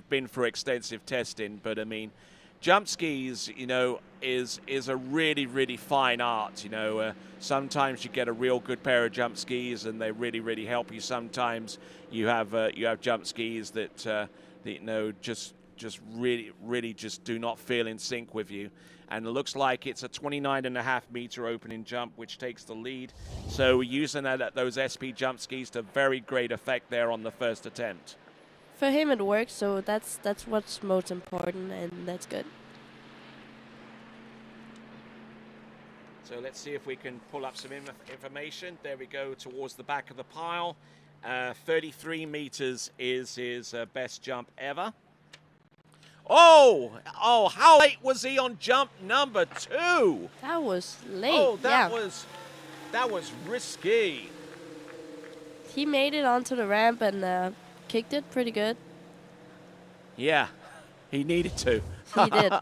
been through extensive testing, but jump skis, you know, is a really, really fine art. You know, sometimes you get a real good pair of jump skis and they really, really help you. Sometimes you have jump skis that you know just really, really just do not feel in sync with you. And it looks like it's a 29.5-meter opening jump, which takes the lead. So we're using those SP jump skis to very great effect there on the first attempt. For him, it works, so that's what's most important, and that's good. So let's see if we can pull up some information. There we go, towards the back of the pile. 33 meters is his best jump ever. Oh, how late was he on jump number 2? That was late. Oh, that yeah. was risky. He made it onto the ramp and kicked it pretty good. Yeah, he needed to. He did.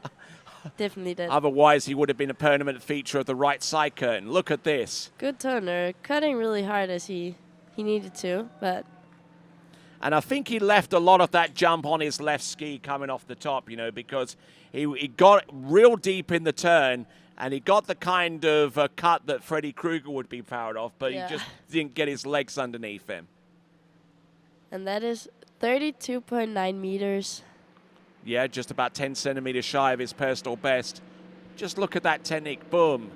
Definitely did. Otherwise, he would have been a permanent feature of the right side curtain. Look at this. Good turner, cutting really hard as he needed to, but... And I think he left a lot of that jump on his left ski coming off the top, you know, because he got real deep in the turn and he got the kind of cut that Freddy Krueger would be proud of, but Yeah. he just didn't get his legs underneath him. And that is 32.9 meters. Yeah, just about 10 centimeters shy of his personal best. Just look at that technique, boom.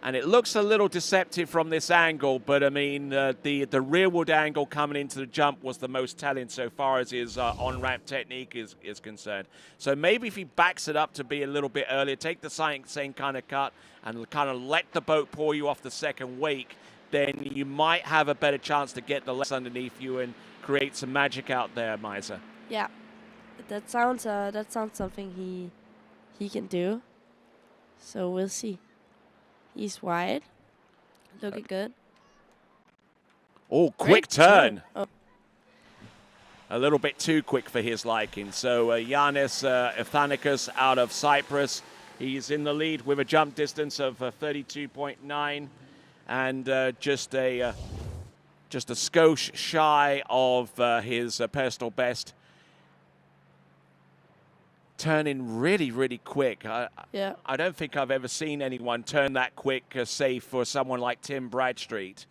And it looks a little deceptive from this angle, but I mean, the rearward angle coming into the jump was the most telling so far as his on-ramp technique is concerned. So maybe if he backs it up to be a little bit earlier, take the same kind of cut and kind of let the boat pour you off the second wake, then you might have a better chance to get the legs underneath you and create some magic out there, Miser. Yeah, that sounds something he can do. So we'll see. He's wide, looking good. Oh, quick Great turn. Oh. A little bit too quick for his liking. So Yanis Ephanicus out of Cyprus. He's in the lead with a jump distance of 32.9 and just a skosh shy of his personal best. Turning really, really quick. Yeah. I don't think I've ever seen anyone turn that quick, save for someone like Tim Bradstreet.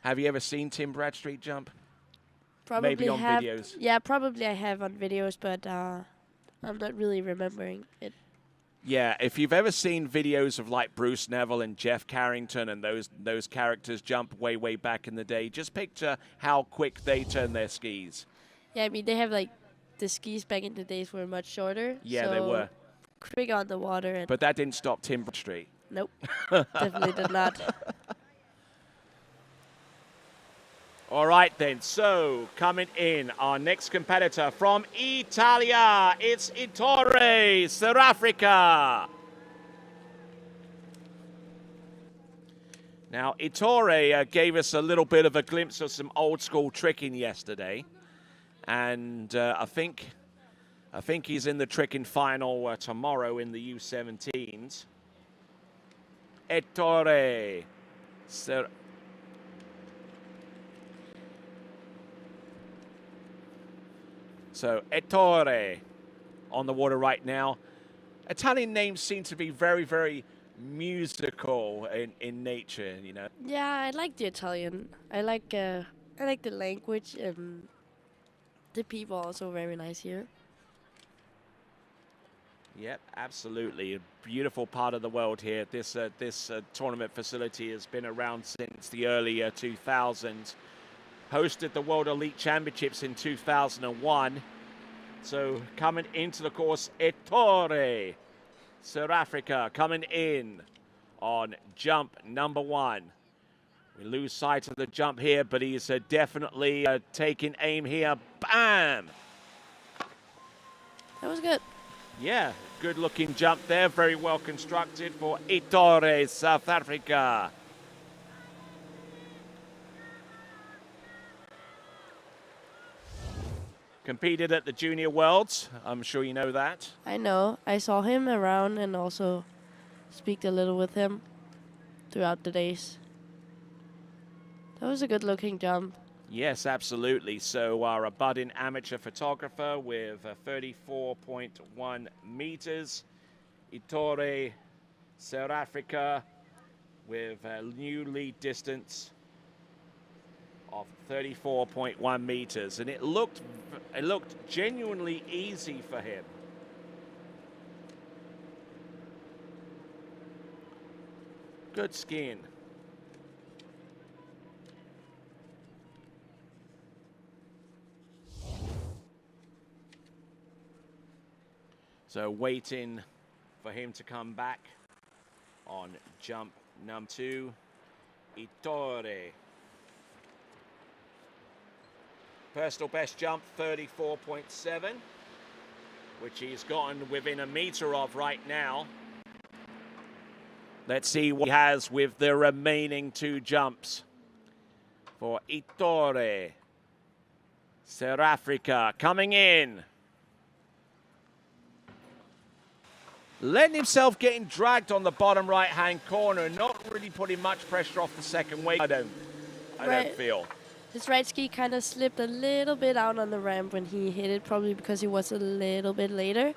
Have you ever seen Tim Bradstreet jump? Probably Maybe on have, videos. Yeah, probably I have on videos, but I'm not really remembering it. Yeah, if you've ever seen videos of like Bruce Neville and Jeff Carrington and those characters jump way, way back in the day, just picture how quick they turn their skis. Yeah, I mean, they have like, the skis back in the days were much shorter. Yeah, so they were. Quick on the water. And But that didn't stop Tim Bradstreet. nope, definitely did not. All right, then. So, coming in, our next competitor from Italia, it's Ettore, South Africa. Now, Ettore gave us a little bit of a glimpse of some old-school tricking yesterday. And I think he's in the tricking final tomorrow in the U17s. Ettore. So Ettore on the water right now. Italian names seem to be very, very musical in nature, you know. Yeah, I like the Italian. I like the language and the people also very nice here. Yep, absolutely. A beautiful part of the world here. This tournament facility has been around since the early 2000s. Hosted the World Elite Championships in 2001. So coming into the course, Ettore, South Africa, coming in on jump number 1. We lose sight of the jump here, but he's definitely taking aim here. Bam! That was good. Yeah, good looking jump there. Very well constructed for Ettore, South Africa. Competed at the Junior Worlds. I'm sure you know that. I know. I saw him around and also speak a little with him throughout the days. That was a good looking jump. Yes, absolutely. So our budding amateur photographer with 34.1 meters. Ettore, South Africa, with a new lead distance of 34.1 meters. And it looked genuinely easy for him. Good skiing. So waiting for him to come back on jump number 2, Ettore. Personal best jump, 34.7, which he's gotten within a meter of right now. Let's see what he has with the remaining 2 jumps for Ettore. South Africa coming in. Letting himself getting dragged on the bottom right-hand corner, not really putting much pressure off the second wake. I don't feel. His right ski kind of slipped a little bit out on the ramp when he hit it, probably because he was a little bit later.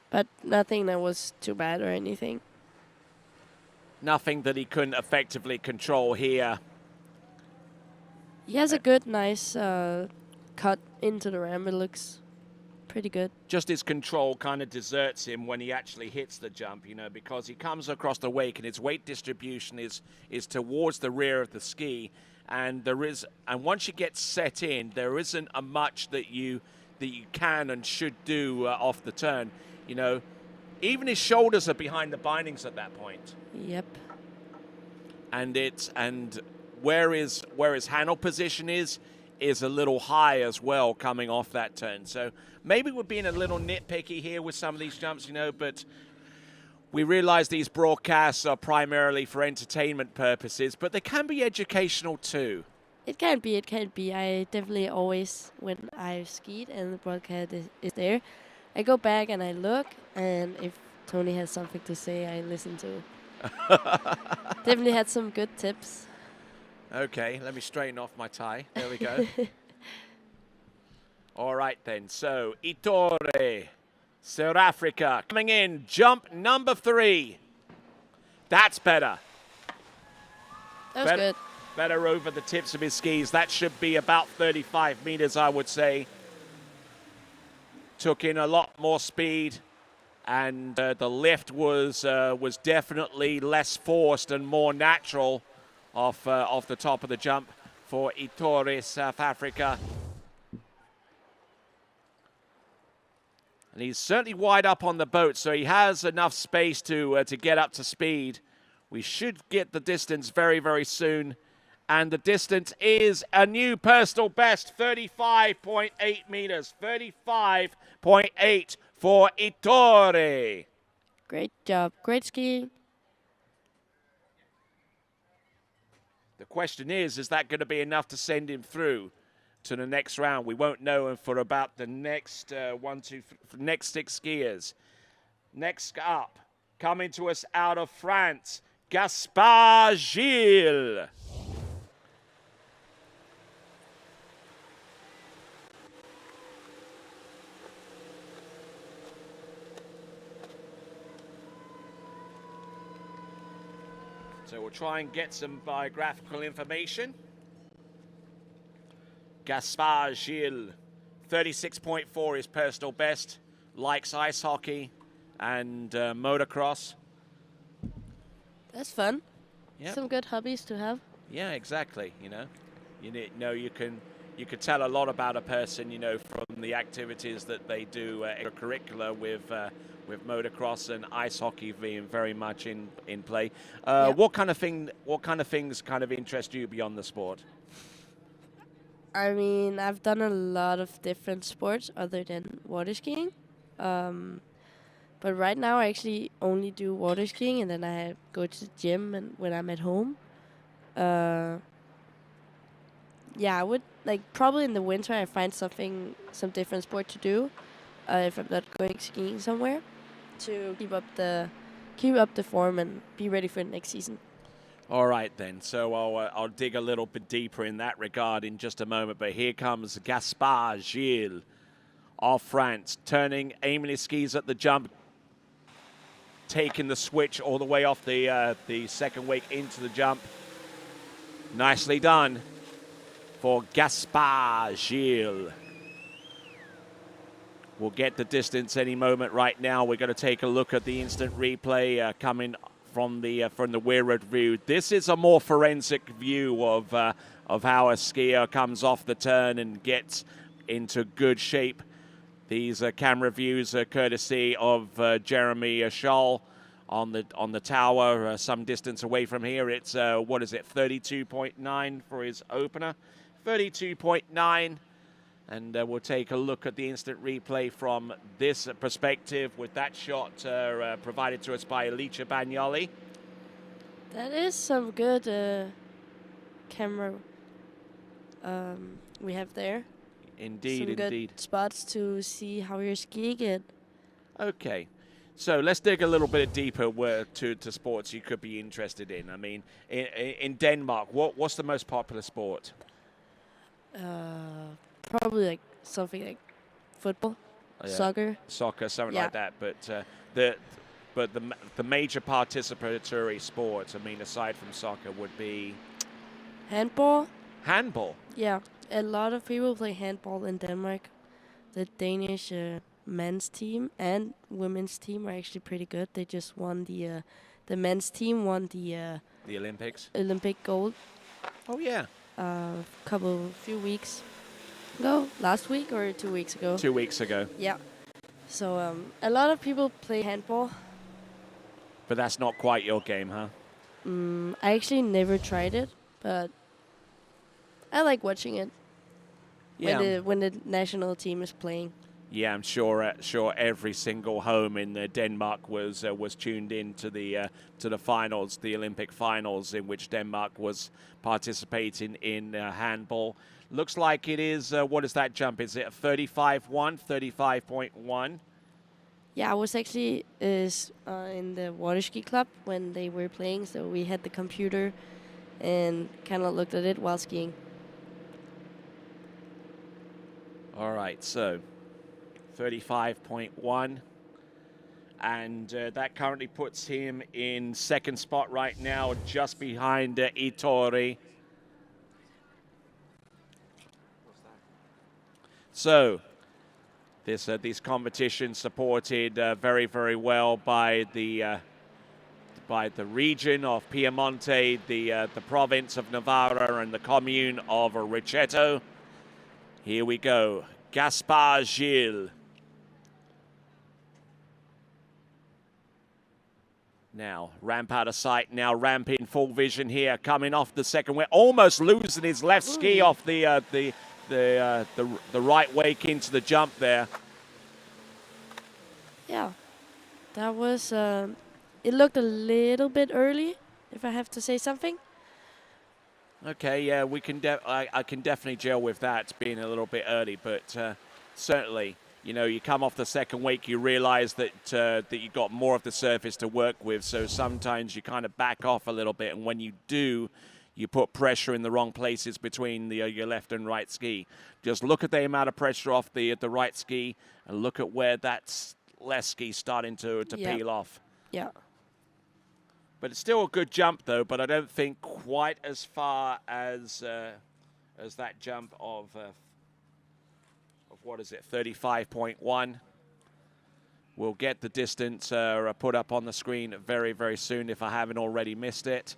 But nothing that was too bad or anything. Nothing that he couldn't effectively control here. He has a good, nice cut into the ramp. It looks pretty good. Just his control kind of deserts him when he actually hits the jump, you know, because he comes across the wake and his weight distribution is towards the rear of the ski, and once you get set in, there isn't a much that you can and should do off the turn. You know, even his shoulders are behind the bindings at that point. Yep. And where his handle position is a little high as well coming off that turn. So maybe we're being a little nitpicky here with some of these jumps, you know, but we realize these broadcasts are primarily for entertainment purposes, but they can be educational too. It can be. I definitely always, when I've skied and the broadcast is there, I go back and I look, and if Tony has something to say, I listen to. Definitely had some good tips. Okay, let me straighten off my tie. There we go. All right then, so Ettore, South Africa, coming in, jump number 3. That's better. That was good. Better over the tips of his skis. That should be about 35 meters, I would say. Took in a lot more speed, and the lift was definitely less forced and more natural off the top of the jump for Ettore, South Africa. And he's certainly wide up on the boat, so he has enough space to get up to speed. We should get the distance very, very soon. And the distance is a new personal best, 35.8 meters. 35.8 for Ettore. Great job. Great skiing. The question is that going to be enough to send him through to the next round? We won't know for about the next next 6 skiers. Next up, coming to us out of France, Gaspard Gilles. So we'll try and get some biographical information. Gaspard Gilles, 36.4 is personal best, likes ice hockey and motocross. That's fun. Yep. Some good hobbies to have. Yeah, exactly. You know, you can tell a lot about a person, you know, from the activities that they do extracurricular with motocross and ice hockey being very much in play. What kind of things kind of interest you beyond the sport? I mean, I've done a lot of different sports other than water skiing. But right now I actually only do water skiing, and then I go to the gym and when I'm at home. Yeah, I would probably in the winter I find some different sport to do if I'm not going skiing somewhere, to keep up the form and be ready for the next season. All right, then. So I'll dig a little bit deeper in that regard in just a moment. But here comes Gaspard Gilles of France, aiming his skis at the jump, taking the switch all the way off the second wake into the jump. Nicely done for Gaspard Gilles. We'll get the distance any moment right now. We're going to take a look at the instant replay coming from the rearward view. This is a more forensic view of how a skier comes off the turn and gets into good shape. These camera views are courtesy of Jeremy Scholl on the tower, some distance away from here. It's 32.9 for his opener, 32.9. And we'll take a look at the instant replay from this perspective with that shot provided to us by Alicia Bagnoli. That is some good camera we have there. Indeed, some indeed. Good spots to see how you're skiing it. Okay. So let's dig a little bit deeper to sports you could be interested in. I mean, in Denmark, what's the most popular sport? Probably like something like football, soccer, something like that. But the major participatory sports, I mean, aside from soccer, would be handball. Handball. Yeah, a lot of people play handball in Denmark. The Danish men's team and women's team are actually pretty good. They just won the men's team won the Olympics. Olympic gold. Oh yeah. Few weeks ago, last week or 2 weeks ago. 2 weeks ago. Yeah. So a lot of people play handball. But that's not quite your game, huh? I actually never tried it, but I like watching it. Yeah. When the national team is playing. Yeah, I'm sure every single home in Denmark was tuned in to the finals, the Olympic finals, in which Denmark was participating in handball. Looks like it is. What is that jump? Is it a 35.1, 35.1? Yeah, I was actually in the water ski club when they were playing, so we had the computer and kind of looked at it while skiing. All right, so 35.1, and that currently puts him in second spot right now, just behind Itori. So this competition supported very, very well by the region of Piemonte, the province of Navarra, and the commune of Richeto. Here we go, Gaspard Gilles. Now, ramp out of sight. Now, ramp in full vision here. Coming off the second wake, almost losing his left ski off the right wake into the jump there. Yeah, that was. It looked a little bit early, if I have to say something. Okay, yeah, we can. I can definitely gel with that being a little bit early, but certainly. You know, you come off the second wake, you realize that you've got more of the surface to work with, so sometimes you kind of back off a little bit, and when you do, you put pressure in the wrong places between your left and right ski. Just look at the amount of pressure off the right ski, and look at where that left ski starting to peel off. Yeah. But it's still a good jump, though, but I don't think quite as far as that jump of what is it, 35.1. We'll get the distance put up on the screen very, very soon if I haven't already missed it.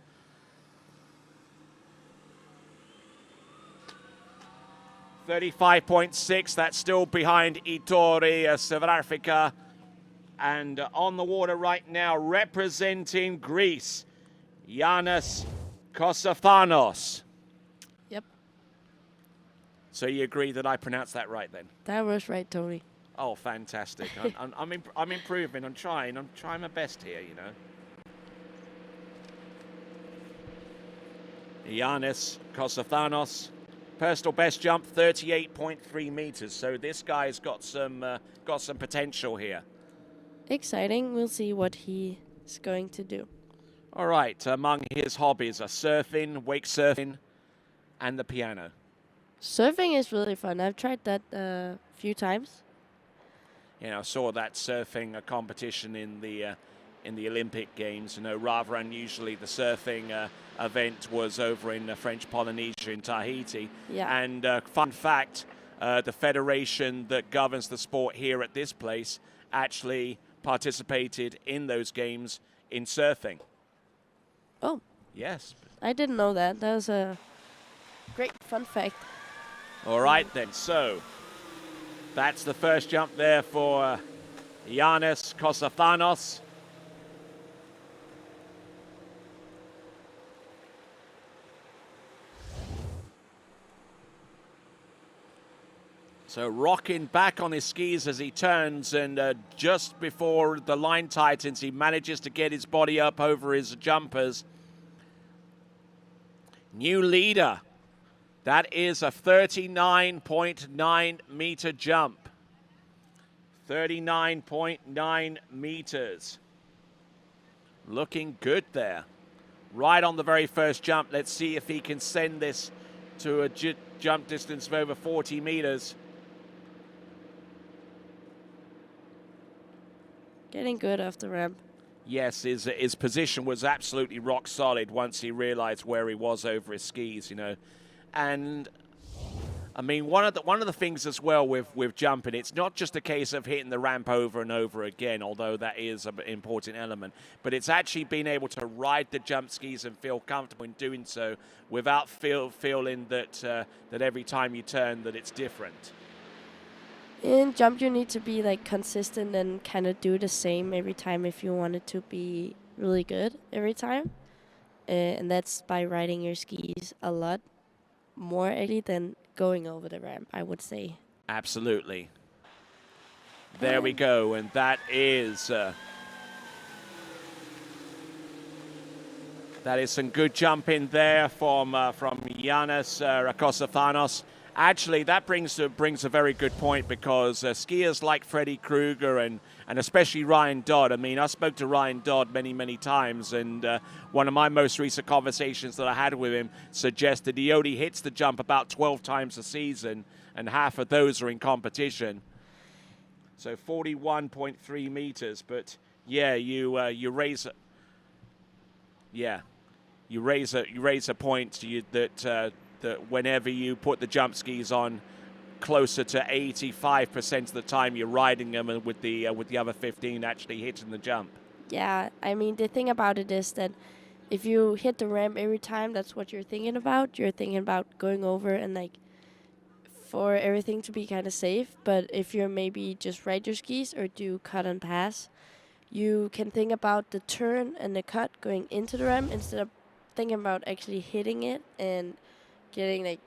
$35.6, that's still behind Itori, South Africa. And on the water right now, representing Greece, Yannis Kosophanos. Yep. So you agree that I pronounced that right then? That was right, Tony. Oh, fantastic. I'm improving. I'm trying my best here, you know. Yannis Kosophanos, personal best jump, 38.3 meters. So this guy's got some potential here. Exciting. We'll see what he's going to do. All right, among his hobbies are surfing, wake surfing, and the piano. Surfing is really fun. I've tried that a few times. You know, I saw that surfing competition in the Olympic Games. You know, rather unusually, the surfing event was over in French Polynesia in Tahiti. Yeah. And fun fact, the federation that governs the sport here at this place actually participated in those games in surfing. Oh. Yes. I didn't know that. That was a great fun fact. All right, then. So that's the first jump there for Giannis Kosafanos. So rocking back on his skis as he turns, and just before the line tightens, he manages to get his body up over his jumpers. New leader. That is a 39.9 meter jump. 39.9 meters. Looking good there. Right on the very first jump. Let's see if he can send this to a jump distance of over 40 meters. Getting good off the ramp. Yes, his position was absolutely rock solid once he realized where he was over his skis, you know. And I mean, one of the things as well with jumping, it's not just a case of hitting the ramp over and over again, although that is an important element, but it's actually being able to ride the jump skis and feel comfortable in doing so without feeling that every time you turn that it's different. In jump, you need to be like consistent and kind of do the same every time if you want it to be really good every time. And that's by riding your skis a lot more actually than going over the ramp, I would say. Absolutely. There we go, and that is some good jumping there from Giannis Kosafanos. Actually, that brings a very good point, because skiers like Freddie Krueger and especially Ryan Dodd. I mean, I spoke to Ryan Dodd many times, and one of my most recent conversations that I had with him suggested he only hits the jump about 12 times a season, and half of those are in competition. So 41.3 meters, but yeah, you raise a point that whenever you put the jump skis on, closer to 85% of the time you're riding them, and with the other 15 actually hitting the jump. Yeah, I mean, the thing about it is that if you hit the ramp every time, that's what you're thinking about. You're thinking about going over and like for everything to be kind of safe. But if you're maybe just ride your skis or do cut and pass, you can think about the turn and the cut going into the ramp instead of thinking about actually hitting it and getting like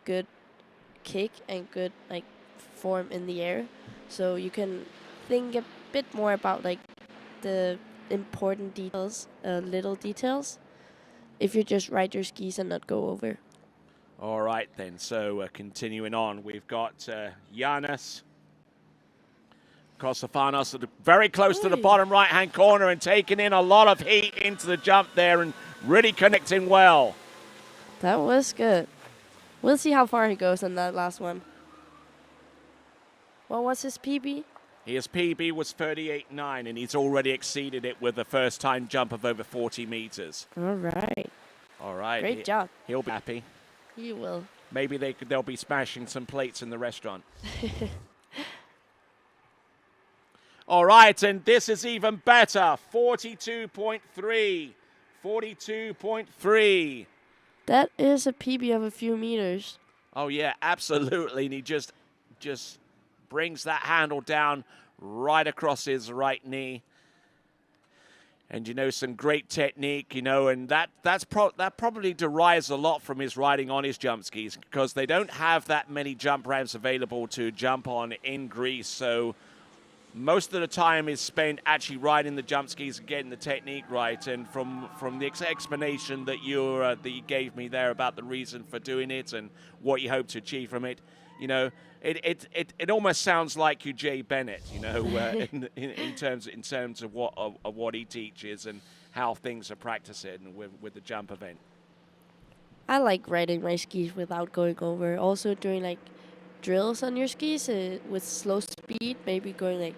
good kick and good like form in the air. So you can think a bit more about like the important details, little details, if you just ride your skis and not go over. All right then, so continuing on, we've got Giannis Kosafanos very close to the bottom right-hand corner and taking in a lot of heat into the jump there and really connecting well. That was good. We'll see how far he goes on that last one. What was his PB? His PB was 38.9, and he's already exceeded it with a first-time jump of over 40 meters. All right. All right. Great job. He'll be happy. He will. Maybe they'll be smashing some plates in the restaurant. All right, and this is even better. 42.3. 42.3. That is a PB of a few meters. Oh, yeah, absolutely. And he just brings that handle down right across his right knee. And, you know, some great technique, you know, and that probably derives a lot from his riding on his jump skis, because they don't have that many jump ramps available to jump on in Greece. So most of the time is spent actually riding the jump skis and getting the technique right. And from the explanation that you gave me there about the reason for doing it and what you hope to achieve from it, you know, it almost sounds like you Jay Bennett, you know, in terms of what he teaches, how things are practicing with the jump event? I like riding my skis without going over. Also doing like drills on your skis with slow speed, maybe going like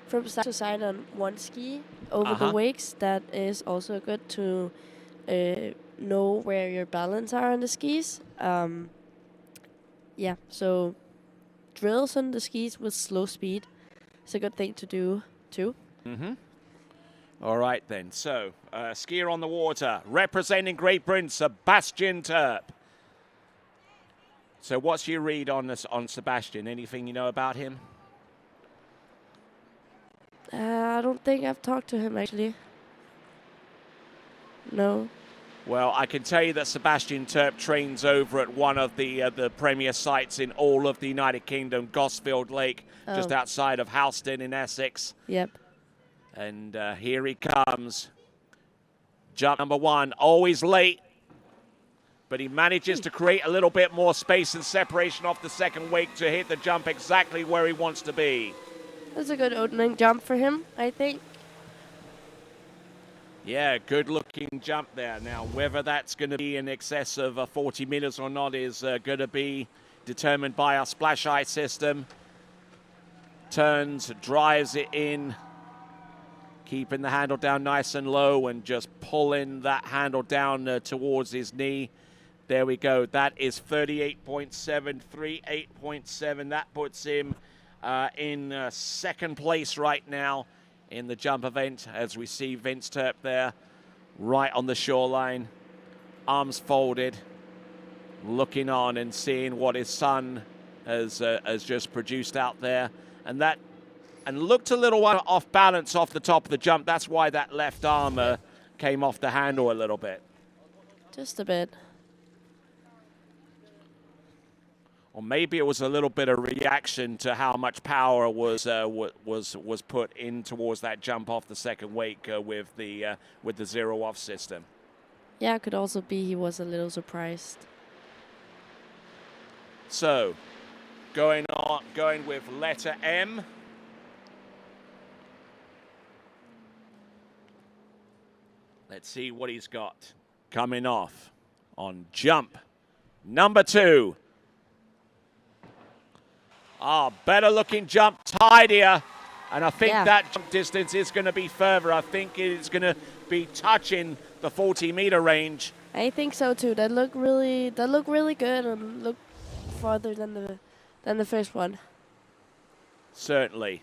from side to side on one ski over the wakes. That is also good to know where your balance are on the skis. Yeah, so drills on the skis with slow speed is a good thing to do too. Mm-hmm. All right then. So skier on the water representing Great Britain, Sebastian Turp. So what's your read on this on Sebastian? Anything you know about him? I don't think I've talked to him actually. No. Well, I can tell you that Sebastian Turp trains over at one of the premier sites in all of the United Kingdom, Gosfield Lake, just outside of Houston in Essex. Yep. And here he comes. Jump number 1, always late. But he manages to create a little bit more space and separation off the second wake to hit the jump exactly where he wants to be. That's a good opening jump for him, I think. Yeah, good-looking jump there. Now, whether that's going to be in excess of 40 meters or not is going to be determined by our splash ice system. Turns, drives it in, keeping the handle down nice and low and just pulling that handle down towards his knee. There we go. That is 38.7, 38.7. That puts him in second place right now in the jump event, as we see Vince Turp there right on the shoreline, arms folded, looking on and seeing what his son has just produced out there. And looked a little off balance off the top of the jump. That's why that left arm came off the handle a little bit. Just a bit. Or maybe it was a little bit of reaction to how much power was put in towards that jump off the second wake with the zero off system. Yeah, it could also be he was a little surprised. So, going with letter M. Let's see what he's got coming off on jump number 2. Better looking jump, tidier. And I think that jump distance is going to be further. I think it's going to be touching the 40-meter range. I think so too. That looked really good and looked farther than the first one. Certainly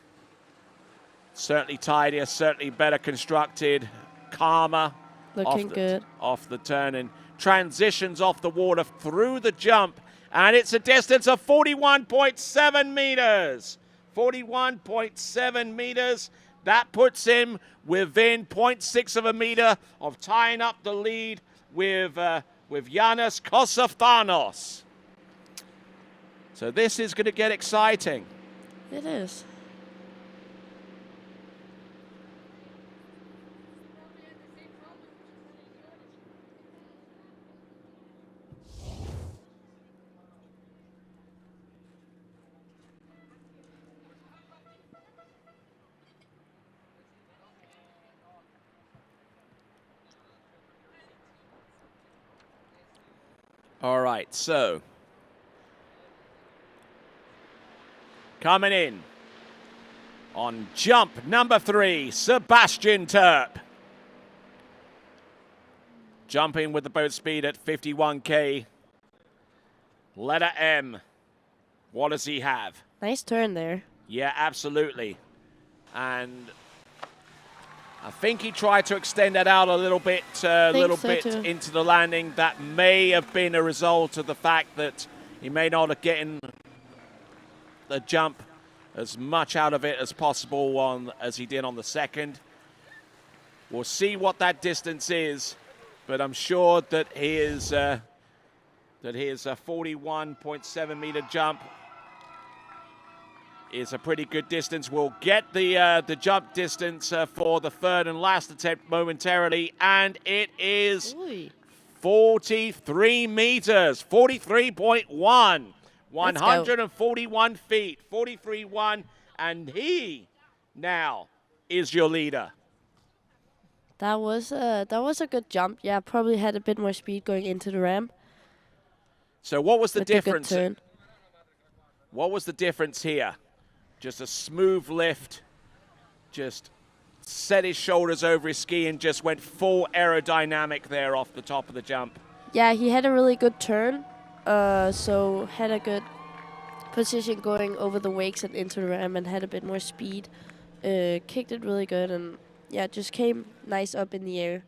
tidier, certainly better constructed, calmer. Looking good. Off the turn and transitions off the water through the jump. And it's a distance of 41.7 meters. 41.7 meters. That puts him within 0.6 of a meter of tying up the lead with Yannis Kosoftanos. So this is going to get exciting. It is. All right, so coming in on jump number 3, Sebastian Turp. Jumping with the boat speed at 51K. Letter M. What does he have? Nice turn there. Yeah, absolutely. And I think he tried to extend that out a little bit into the landing. That may have been a result of the fact that he may not have gotten the jump as much out of it as possible as he did on the second. We'll see what that distance is, but I'm sure that his 41.7 meter jump is a pretty good distance. We'll get the jump distance for the third and last attempt momentarily, and it is 43 meters, 43.1, 141 feet, 43.1, and he now is your leader. That was a good jump. Yeah, probably had a bit more speed going into the ramp. So what was the With a good difference? turn. What was the difference here? Just a smooth lift, just set his shoulders over his ski and just went full aerodynamic there off the top of the jump. Yeah, he had a really good turn. So had a good position going over the wakes and into the ramp and had a bit more speed. Kicked it really good and yeah, just came nice up in the air.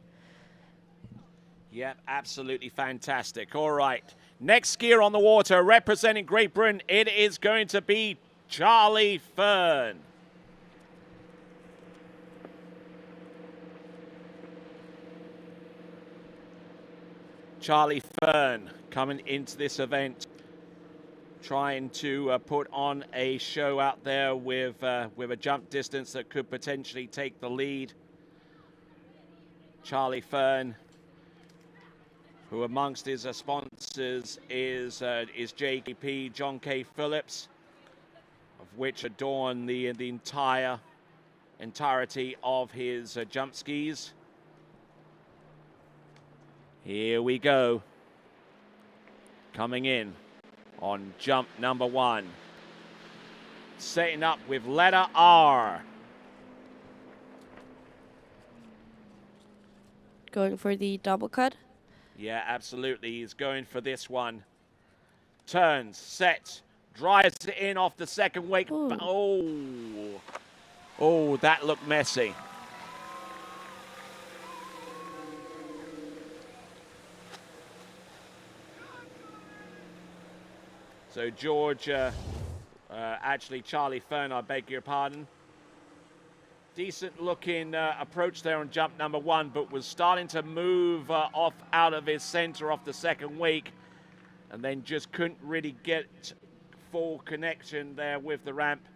Yep, absolutely fantastic. All right, next skier on the water representing Great Britain, it is going to be Charlie Fern. Charlie Fern coming into this event, trying to put on a show out there with a jump distance that could potentially take the lead. Charlie Fern, who amongst his sponsors is JKP, John K. Phillips, of which adorn the entirety of his jump skis. Here we go. Coming in on jump number 1. Setting up with letter R. Going for the double cut. Yeah, absolutely. He's going for this one. Turns, sets, drives it in off the second wake. Oh, that looked messy. So George, actually Charlie Fern, I beg your pardon. Decent looking approach there on jump number 1, but was starting to move off out of his center off the second wake, and then just couldn't really get full connection there with the ramp.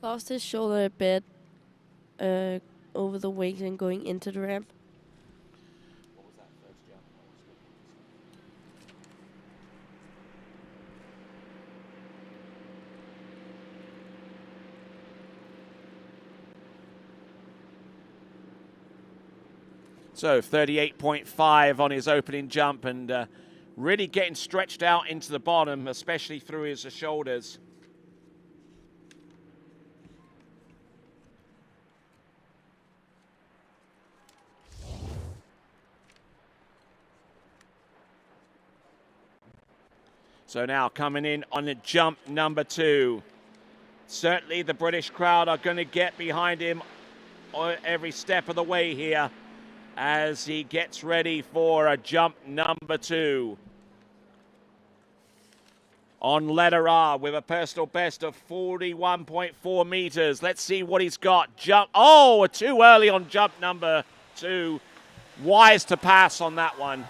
Lost his shoulder a bit over the wakes and going into the ramp. What was that first jump? So 38.5 on his opening jump, and really getting stretched out into the bottom, especially through his shoulders. So now coming in on the jump number 2. Certainly the British crowd are going to get behind him every step of the way here as he gets ready for a jump number 2. On letter R with a personal best of 41.4 meters. Let's see what he's got. Jump. Oh, too early on jump number 2. Wise to pass on that one.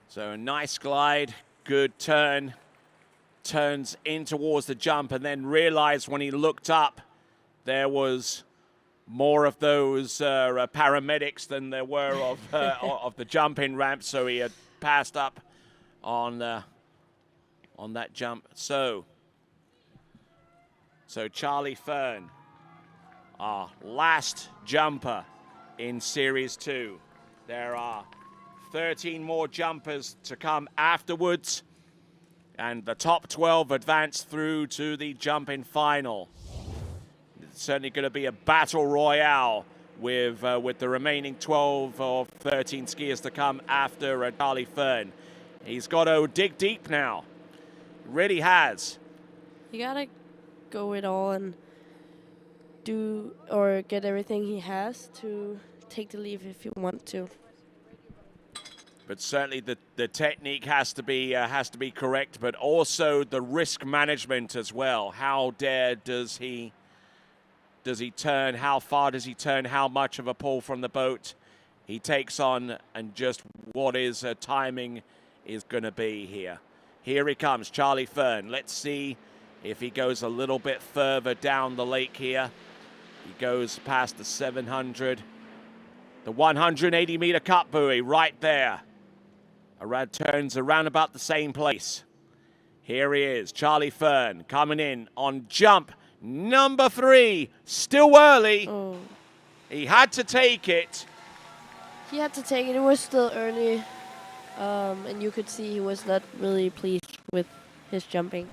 So a nice glide, good turn, turns in towards the jump, and then realized when he looked up there was more of those paramedics than there were of the jumping ramp, so he had passed up on that jump. So Charlie Fern, our last jumper in Series 2. There are 13 more jumpers to come afterwards, and the top 12 advance through to the jumping final. It's certainly going to be a battle royale with the remaining 12 or 13 skiers to come after Charlie Fern. He's got to dig deep now. Really has. You gotta go it all and do or get everything he has to take the lead if you want to. But certainly the technique has to be correct, but also the risk management as well. How does he turn? How far does he turn? How much of a pull from the boat he takes on, and just what his timing is going to be here. Here he comes, Charlie Fern. Let's see if he goes a little bit further down the lake here. He goes past the 700, the 180-meter cut buoy right there. Turns around about the same place. Here he is, Charlie Fern, coming in on jump number 3. Still early. Oh. He had to take it. He had to take it. It was still early. And you could see he was not really pleased with his jumping.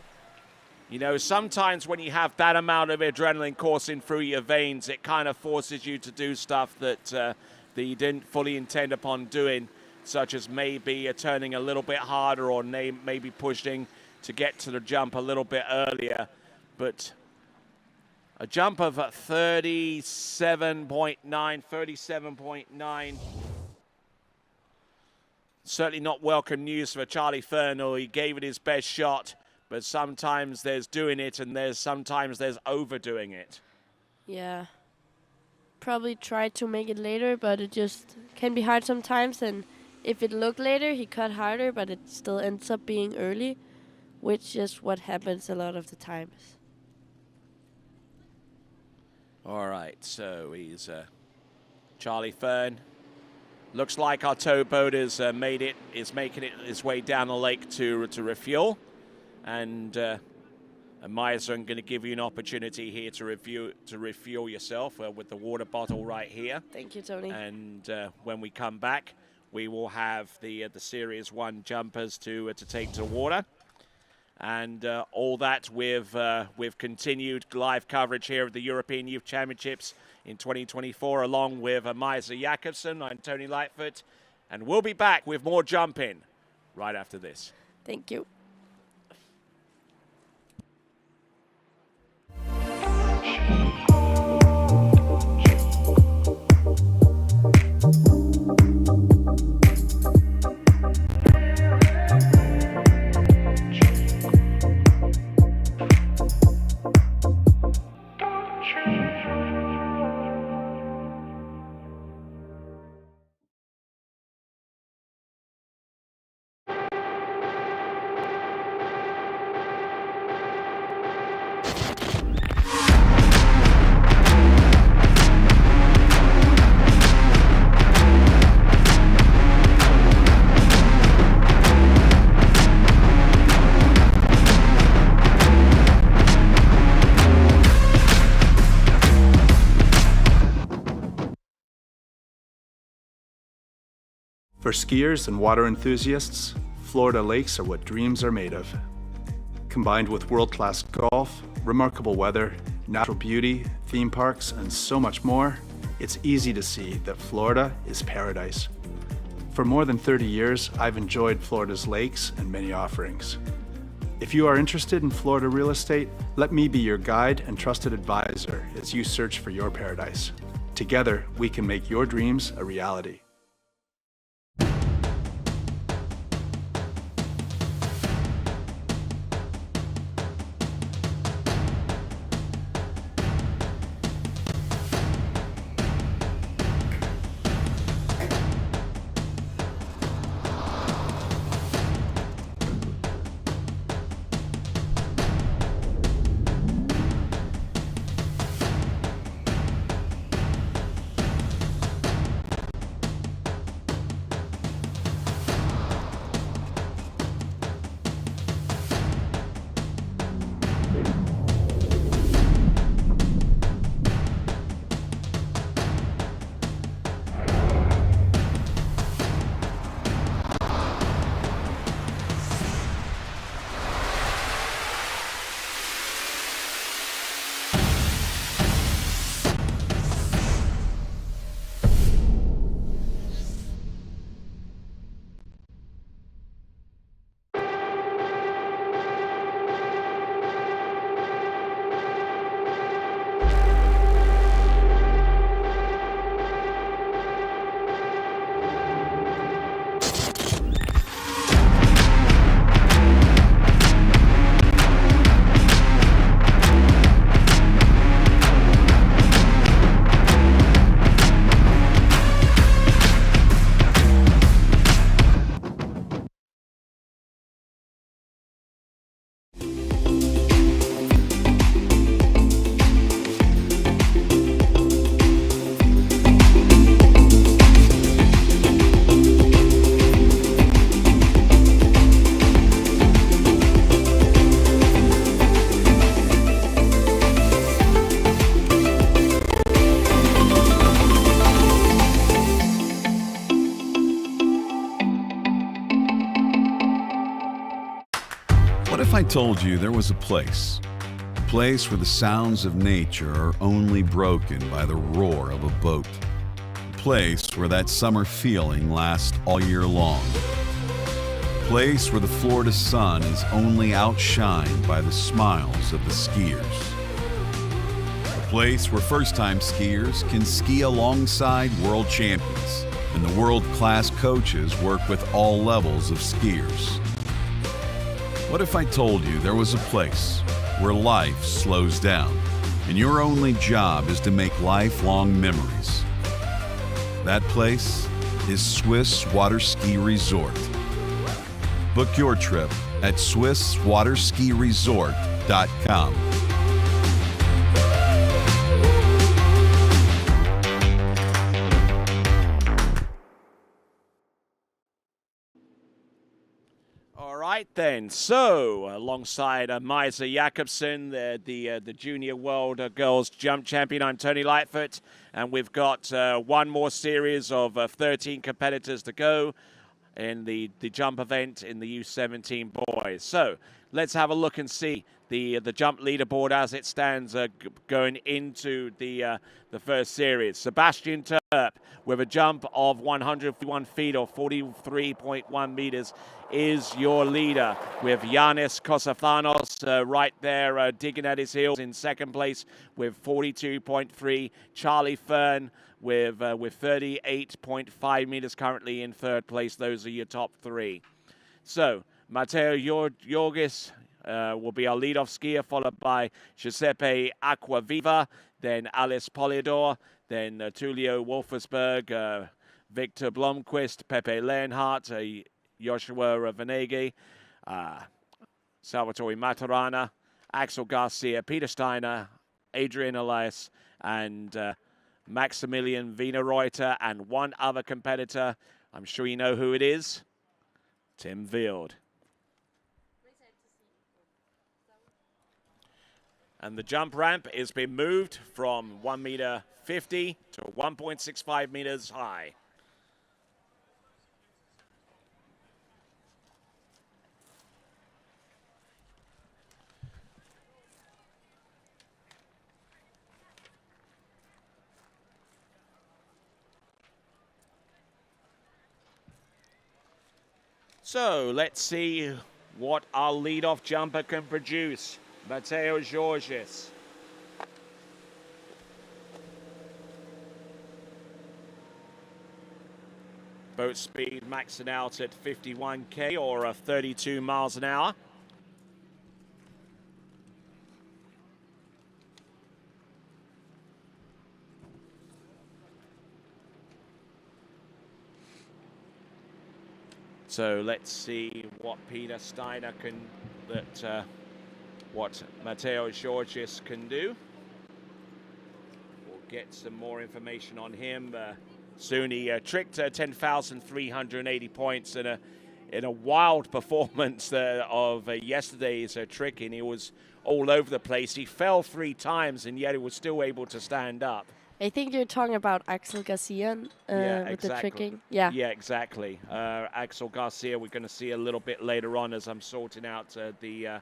You know, sometimes when you have that amount of adrenaline coursing through your veins, it kind of forces you to do stuff that you didn't fully intend upon doing, such as maybe turning a little bit harder or maybe pushing to get to the jump a little bit earlier. But a jump of 37.9. Certainly not welcome news for Charlie Fern. He gave it his best shot, but sometimes there's doing it and sometimes there's overdoing it. Yeah. Probably tried to make it later, but it just can be hard sometimes. And if it looked later, he cut harder, but it still ends up being early, which is what happens a lot of the times. All right, so he's Charlie Fern. Looks like our towboat is making its way down the lake to refuel, and Myers, I'm going to give you an opportunity here to refuel yourself with the water bottle right here. Thank you, Tony. And when we come back, we will have the Series 1 jumpers to take to the water. And all that with continued live coverage here of the European Youth Championships in 2024, along with Maisa Jakobsen. I'm Tony Lightfoot, and we'll be back with more jumping right after this. Thank you. For skiers and water enthusiasts, Florida lakes are what dreams are made of. Combined with world-class golf, remarkable weather, natural beauty, theme parks, and so much more, it's easy to see that Florida is paradise. For more than 30 years, I've enjoyed Florida's lakes and many offerings. If you are interested in Florida real estate, let me be your guide and trusted advisor as you search for your paradise. Together, we can make your dreams a reality. told you there was a place where the sounds of nature are only broken by the roar of a boat, a place where that summer feeling lasts all year long, a place where the Florida sun is only outshined by the smiles of the skiers, a place where first-time skiers can ski alongside world champions and the world-class coaches work with all levels of skiers. What if I told you there was a place where life slows down and your only job is to make lifelong memories? That place is Swiss Water Ski Resort. Book your trip at SwissWaterSkiResort.com. All right then. So alongside Maisa Jakobsen, the junior world girls jump champion, I'm Tony Lightfoot, and we've got one more series of 13 competitors to go in the jump event in the U17 boys. So let's have a look and see the jump leaderboard as it stands going into the first series. Sebastian Terp with a jump of 151 feet or 43.1 meters is your leader, with Yanis Kosafanos right there digging at his heels in second place with 42.3. Charlie Fern with 38.5 meters currently in third place. Those are your top three. So Matteo Jorgis will be our leadoff skier, followed by Giuseppe Acquaviva, then Alice Polidor, then Tullio Wolfersberg, Victor Blomqvist, Pepe Leonhardt, Joshua Venege, Salvatore Maturana, Axel Garcia, Peter Steiner, Adrian Elias, and Maximilian Wienerreuter, and one other competitor. I'm sure you know who it is. Tim Wild. And the jump ramp has been moved from 1.50 meter to 1.65 meters high. So let's see what our leadoff jumper can produce. Matteo Jorgis. Boat speed maxing out at 51k or 32 miles an hour. So let's see what Peter Steiner can, what Matteo Jorgis can do. We'll get some more information on him soon. He tricked 10,380 points in a wild performance of yesterday's tricking. He was all over the place. He fell 3 times, and yet he was still able to stand up. I think you're talking about Axel Garcia with the tricking. Yeah. Yeah, exactly. Axel Garcia, we're going to see a little bit later on as I'm sorting out the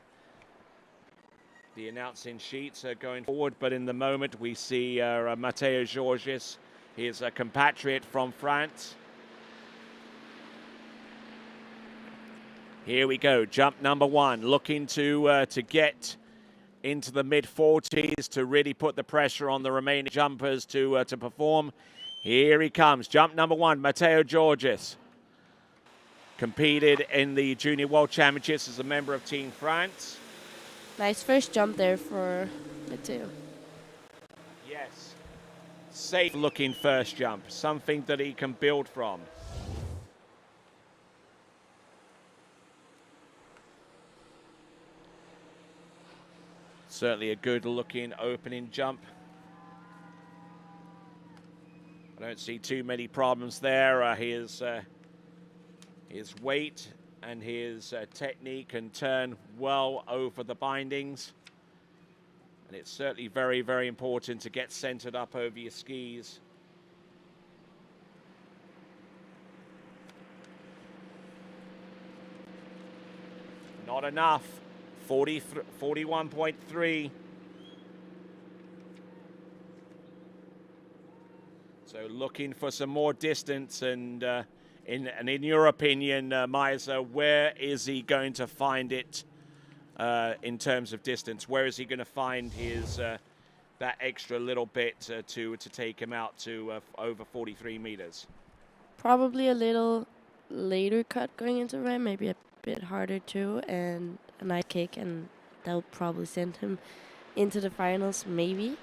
announcing sheets going forward. But in the moment, we see Matteo Jorgis. He is a compatriot from France. Here we go. Jump number 1. Looking to get into the mid-40s to really put the pressure on the remaining jumpers to perform. Here he comes. Jump number 1, Matteo Jorgis. Competed in the Junior World Championships as a member of Team France. Nice first jump there for Matteo. Yes. Safe-looking first jump. Something that he can build from. Certainly a good-looking opening jump. I don't see too many problems there. His weight and his technique can turn well over the bindings. And it's certainly very, very important to get centered up over your skis. Not enough. 41.3. So looking for some more distance, and in your opinion, Meisa, where is he going to find it in terms of distance? Where is he going to find his that extra little bit to take him out to over 43 meters? Probably a little later cut going into ram, maybe a bit harder too, and a nice kick, and that'll probably send him into the finals, maybe.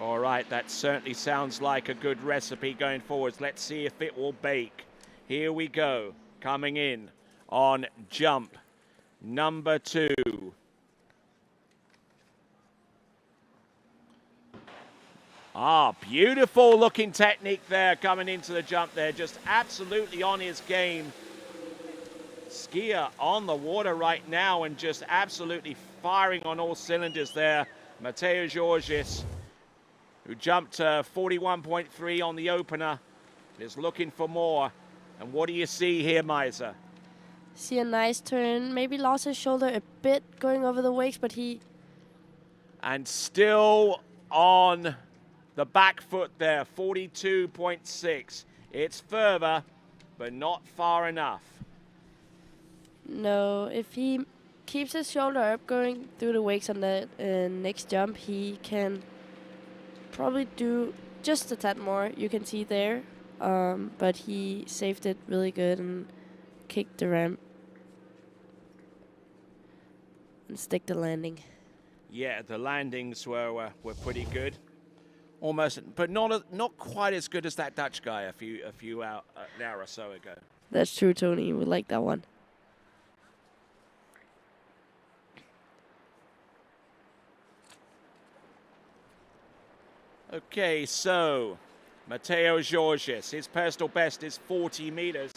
All right, that certainly sounds like a good recipe going forwards. Let's see if it will bake. Here we go, coming in on jump number 2. Beautiful looking technique there coming into the jump there, just absolutely on his game. Skier on the water right now and just absolutely firing on all cylinders there. Mateo Georgis, who jumped 41.3 on the opener, is looking for more. And what do you see here, Meisa? See a nice turn, maybe lost his shoulder a bit going over the wakes, but he... And still on the back foot there, 42.6. It's further, but not far enough. No, if he keeps his shoulder up going through the wakes on the next jump, he can probably do just a tad more, you can see there. But he saved it really good and kicked the ramp and stick the landing. Yeah, the landings were pretty good. Almost, but not quite as good as that Dutch guy an hour or so ago. That's true, Tony. We like that one. Okay, so Mateo Georgis, his personal best is 40 meters.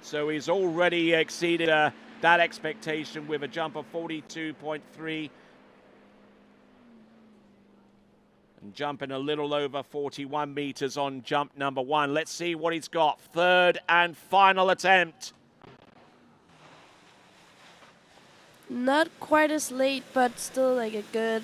So he's already exceeded that expectation with a jump of 42.3. And jumping a little over 41 meters on jump number 1. Let's see what he's got. Third and final attempt. Not quite as late, but still like a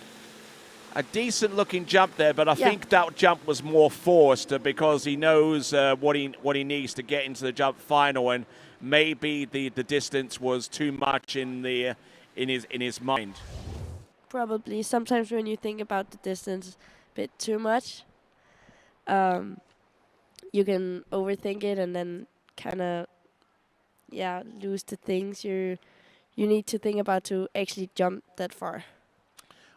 decent looking jump there, but I think that jump was more forced because he knows what he needs to get into the jump final, and maybe the distance was too much in his mind. Probably. Sometimes when you think about the distance a bit too much, you can overthink it and then kind of lose the things you need to think about to actually jump that far.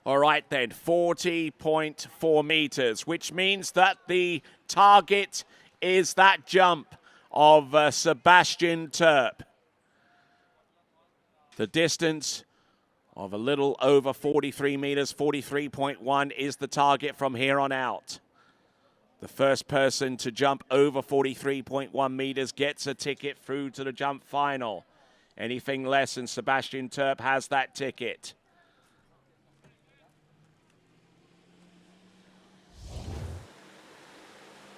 All right then, 40.4 meters, which means that the target is that jump of Sebastian Terp. The distance of a little over 43 meters, 43.1 is the target from here on out. The first person to jump over 43.1 meters gets a ticket through to the jump final. Anything less than Sebastian Terp has that ticket.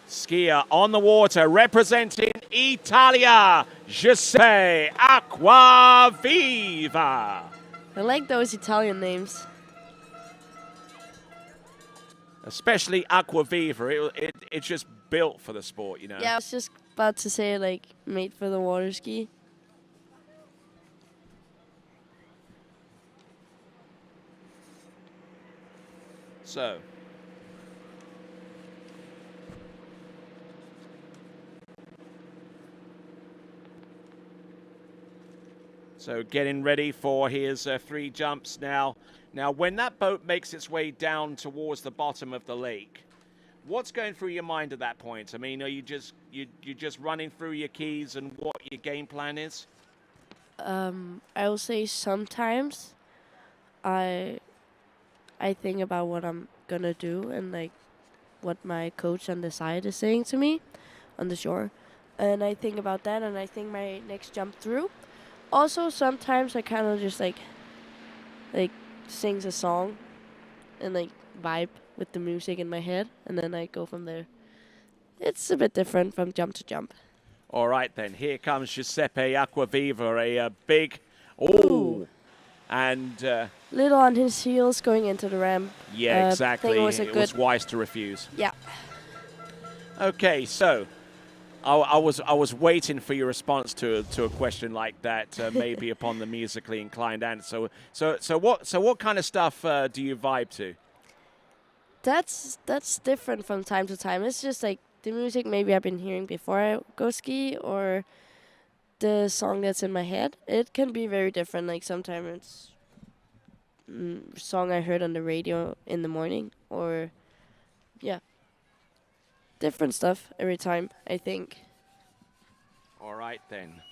Skier on the water representing Italia, Giuseppe Acquaviva. I like those Italian names. Especially Acquaviva. It's just built for the sport, you know. Yeah, I was just about to say, like, made for the water ski. So getting ready for his 3 jumps now. Now, when that boat makes its way down towards the bottom of the lake, what's going through your mind at that point? I mean, are you just running through your keys and what your game plan is? I will say sometimes I think about what I'm gonna do and like what my coach on the side is saying to me on the shore, and I think about that and I think my next jump through. Also, sometimes I kind of just like sings a song and like vibe with the music in my head, and then I go from there. It's a bit different from jump to jump. All right, then. Here comes Giuseppe Acquaviva, a big... And little on his heels going into the ramp. yeah, exactly. It was it was wise to refuse. Yeah. Okay, so I was waiting for your response to a question like that, maybe upon the musically inclined answer. So what kind of stuff do you vibe to? That's different from time to time. It's just like the music maybe I've been hearing before I go ski, or the song that's in my head. It can be very different. Like sometimes it's song I heard on the radio in the morning, or yeah, different stuff every time, I think. All right then.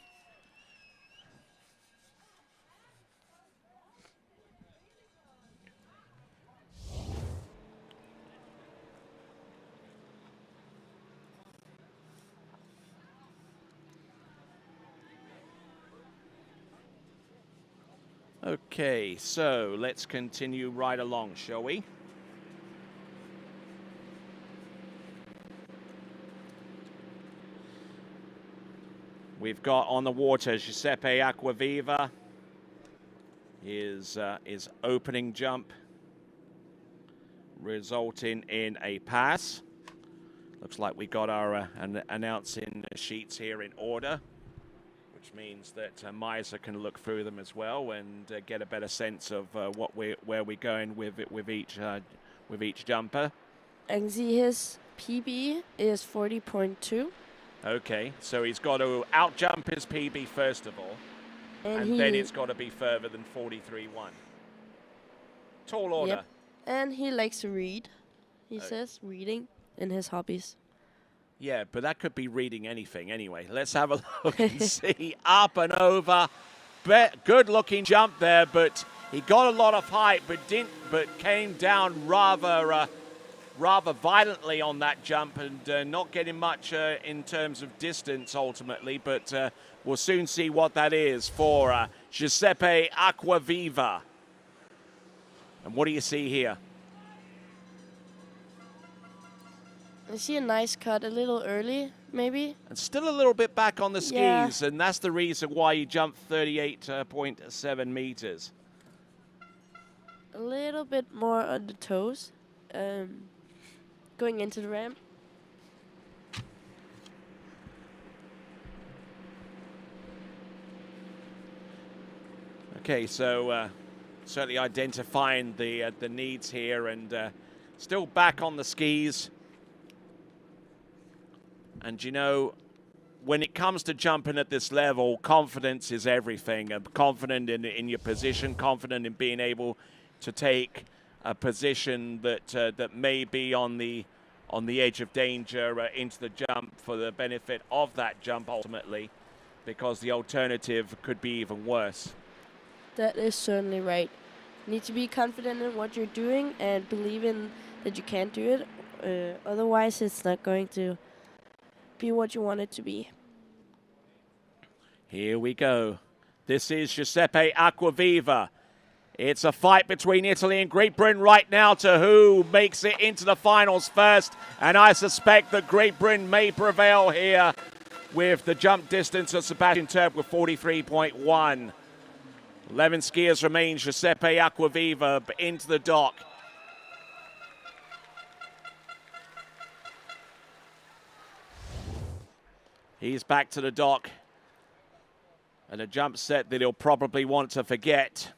Okay, so let's continue right along, shall we? We've got on the water Giuseppe Acquaviva. His opening jump resulting in a pass. Looks like we got our announcing sheets here in order, which means that Misa can look through them as well and get a better sense of where we're going with each jumper. And see his PB is 40.2. Okay, so he's got to out-jump his PB first of all, and then it's got to be further than 43.1. Tall order. Yep. And he likes to read. He says reading in his hobbies. Yeah, but that could be reading anything anyway. Let's have a look and see. Up and over. Good-looking jump there, but he got a lot of height, but came down rather violently on that jump, and not getting much in terms of distance ultimately. But we'll soon see what that is for Giuseppe Acquaviva. And what do you see here? I see a nice cut, a little early, maybe. And still a little bit back on the skis, Yeah. and that's the reason why he jumped 38.7 meters. A little bit more on the toes, going into the ramp. Okay, so certainly identifying the needs here, and still back on the skis. And you know, when it comes to jumping at this level, confidence is everything. Confident in your position, confident in being able to take a position that may be on the edge of danger into the jump for the benefit of that jump ultimately, because the alternative could be even worse. That is certainly right. You need to be confident in what you're doing and believe in that you can do it. Otherwise, it's not going to be what you want it to be. Here we go. This is Giuseppe Acquaviva. It's a fight between Italy and Great Britain right now to who makes it into the finals first. And I suspect that Great Britain may prevail here with the jump distance of Sebastian Turp with 43.1. 11 skiers remain. Giuseppe Acquaviva into the dock. He's back to the dock. And a jump set that he'll probably want to forget.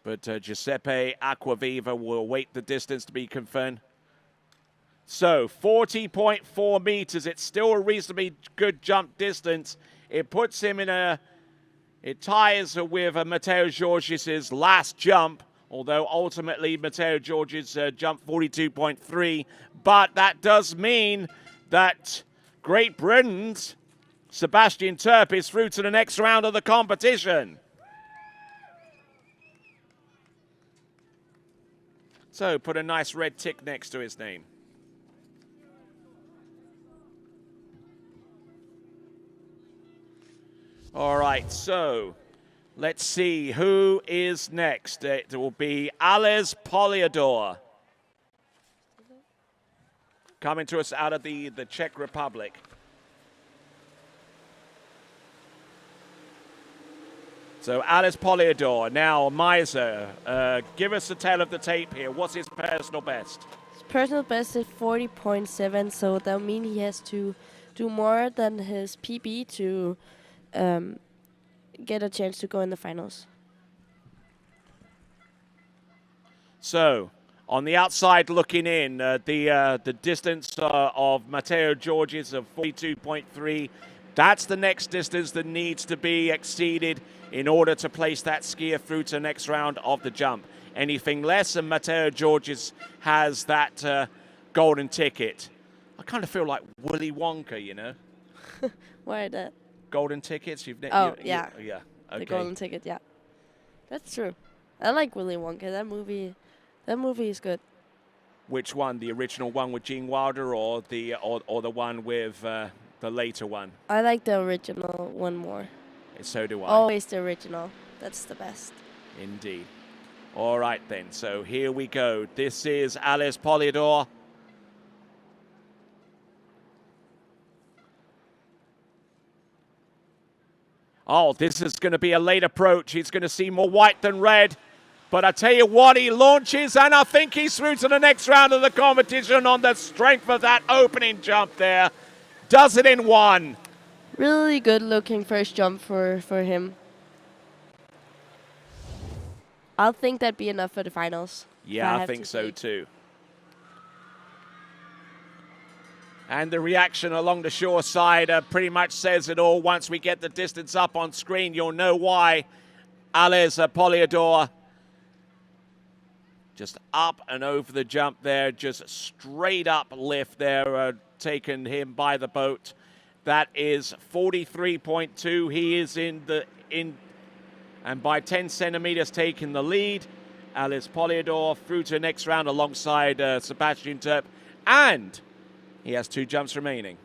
But Giuseppe Acquaviva will wait the distance to be confirmed. So 40.4 meters. It's still a reasonably good jump distance. It puts him in it ties with Matteo Giorgis' last jump, although ultimately Matteo Giorgis jumped 42.3. But that does mean that Great Britain's Sebastian Turp is through to the next round of the competition. So put a nice red tick next to his name. All right, so let's see who is next. It will be Ales Poliador, coming to us out of the Czech Republic. So Alice Poliador. Now, Miser, give us a tale of the tape here. What's his personal best? His personal best is 40.7, so that means he has to do more than his PB to get a chance to go in the finals. So, on the outside looking in, the distance of Matteo George's of 42.3. That's the next distance that needs to be exceeded in order to place that skier through to the next round of the jump. Anything less, and Matteo George's has that golden ticket. I kind of feel like Willy Wonka, you know. Why that? Golden tickets? Yeah. Yeah. Okay. The golden ticket, yeah. That's true. I like Willy Wonka. That movie is good. Which one? The original one with Gene Wilder, or the one with the later one? I like the original one more. So do I. Always the original. That's the best. Indeed. All right then. So here we go. This is Alice Poliador. Oh, this is going to be a late approach. He's going to see more white than red. But I tell you what, he launches, and I think he's through to the next round of the competition on the strength of that opening jump there. Does it in one. Really good looking first jump for him. I'll think that'd be enough for the finals. Yeah, I think so too. And the reaction along the shore side pretty much says it all. Once we get the distance up on screen, you'll know why. Alice Poliador just up and over the jump there, just straight up lift there, taking him by the boat. That is 43.2. He is in and by 10 centimeters taking the lead. Alice Poliador through to the next round alongside Sebastian Terp, and he has 2 jumps remaining.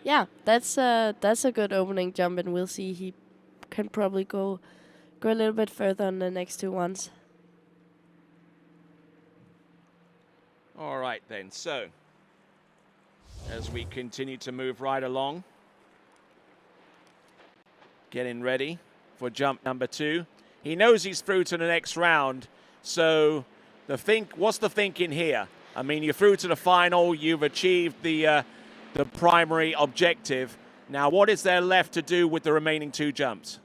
Yeah, that's a good opening jump, and we'll see he can probably go a little bit further on the next 2 ones. All right then, so as we continue to move right along, getting ready for jump number 2. He knows he's through to the next round, so what's the thinking here? I mean, you're through to the final, you've achieved the primary objective. Now, what is there left to do with the remaining 2 jumps?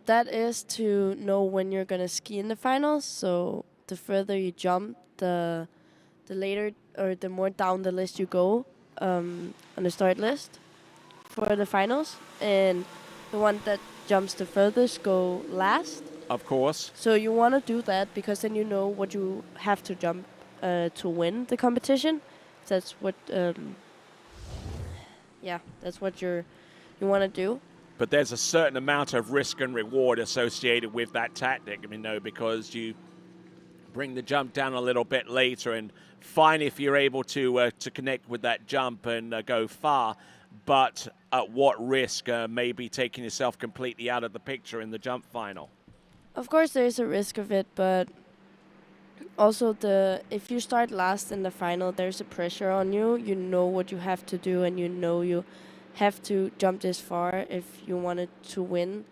That is to know when you're going to ski in the finals, so the further you jump, the later or the more down the list you go on the start list for the finals, and the one that jumps the furthest go last. Of course. So you want to do that because then you know what you have to jump to win the competition. That's what that's what you want to do. But there's a certain amount of risk and reward associated with that tactic, because you bring the jump down a little bit later, and fine if you're able to connect with that jump and go far, but at what risk maybe taking yourself completely out of the picture in the jump final? Of course there's a risk of it, but also if you start last in the final, there's a pressure on you. You know what you have to do, and you know you have to jump this far if you wanted to win.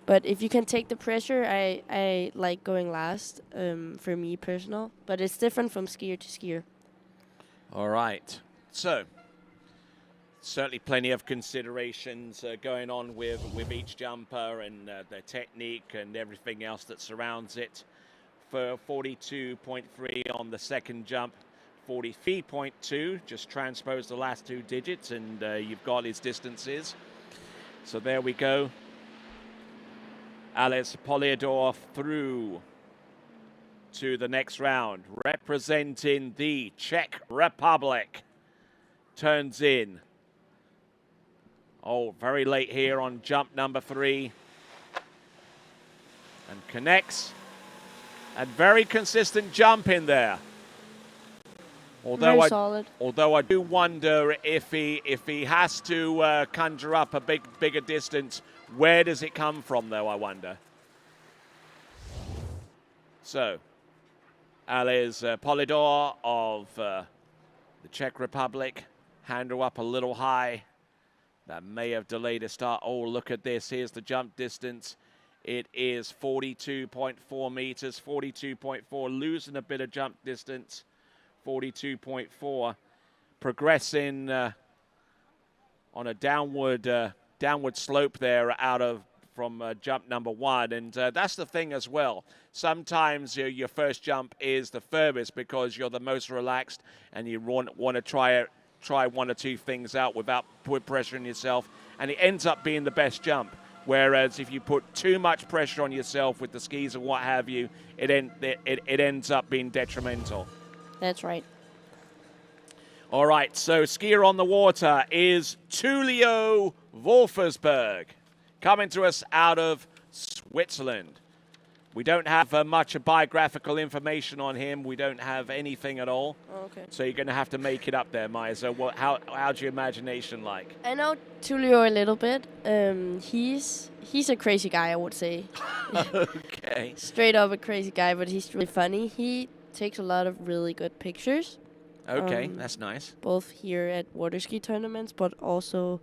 But if you can take the pressure, I like going last, for me personal. But it's different from skier to skier. All right. So, certainly plenty of considerations going on with each jumper and their technique and everything else that surrounds it. For 42.3 on the second jump, 43.2, just transpose the last 2 digits and you've got his distances. So there we go. Alice Poliador through to the next round, representing the Czech Republic. Turns in. Oh, very late here on jump number 3. And connects. And very consistent jump in there. Very solid. Although I do wonder if he has to conjure up a bigger distance, where does it come from, though, I wonder? So, Alice Poliador of the Czech Republic, hand her up a little high. That may have delayed a start. Oh, look at this. Here's the jump distance. It is 42.4 meters, 42.4, losing a bit of jump distance, 42.4. Progressing on a downward slope there from jump number 1. And that's the thing as well. Sometimes your first jump is the furthest because you're the most relaxed and you want to try 1 or 2 things out without putting pressure on yourself. And it ends up being the best jump. Whereas if you put too much pressure on yourself with the skis and what have you, it ends up being detrimental. That's right. All right, so skier on the water is Tullio Wolfersberg, coming to us out of Switzerland. We don't have much biographical information on him. We don't have anything at all. Oh, okay. So you're going to have to make it up there, Maya. So how's your imagination like? I know Tullio a little bit. He's a crazy guy, I would say. Okay. Straight up a crazy guy, but he's really funny. He takes a lot of really good pictures. Okay, that's nice. Both here at water ski tournaments, but also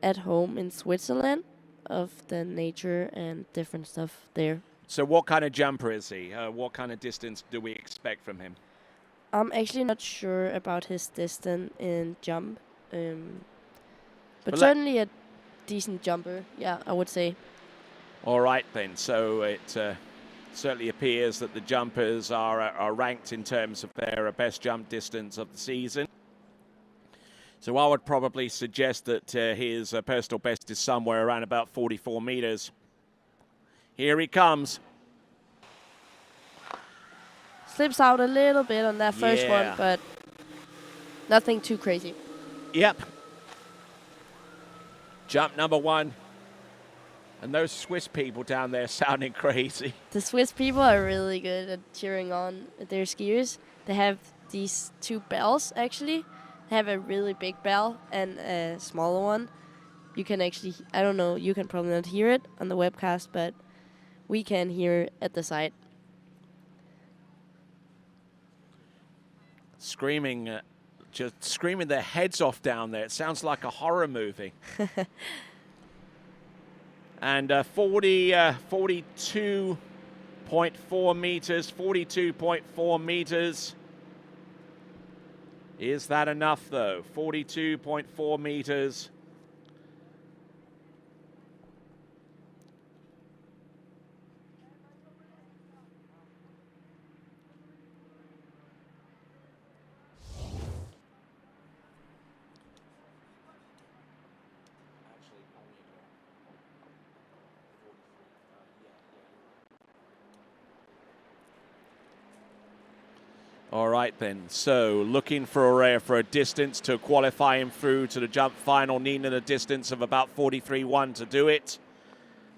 at home in Switzerland, of the nature and different stuff there. So what kind of jumper is he? What kind of distance do we expect from him? I'm actually not sure about his distance in jump, but certainly a decent jumper, yeah, I would say. All right, then. So it certainly appears that the jumpers are ranked in terms of their best jump distance of the season. So I would probably suggest that his personal best is somewhere around about 44 meters. Here he comes. Slips out a little bit on that first Yeah. one, but nothing too crazy. Yep. Jump number 1. And those Swiss people down there sounding crazy. The Swiss people are really good at cheering on their skiers. They have these 2 bells, actually. They have a really big bell and a smaller one. You can actually, I don't know, you can probably not hear it on the webcast, but we can hear it at the side. Screaming, just screaming their heads off down there. It sounds like a horror movie. And 42.4 meters, 42.4 meters. Is that enough, though? 42.4 meters. All right, then. So looking for a distance to qualify him through to the jump final, needing a distance of about 43.1 to do it.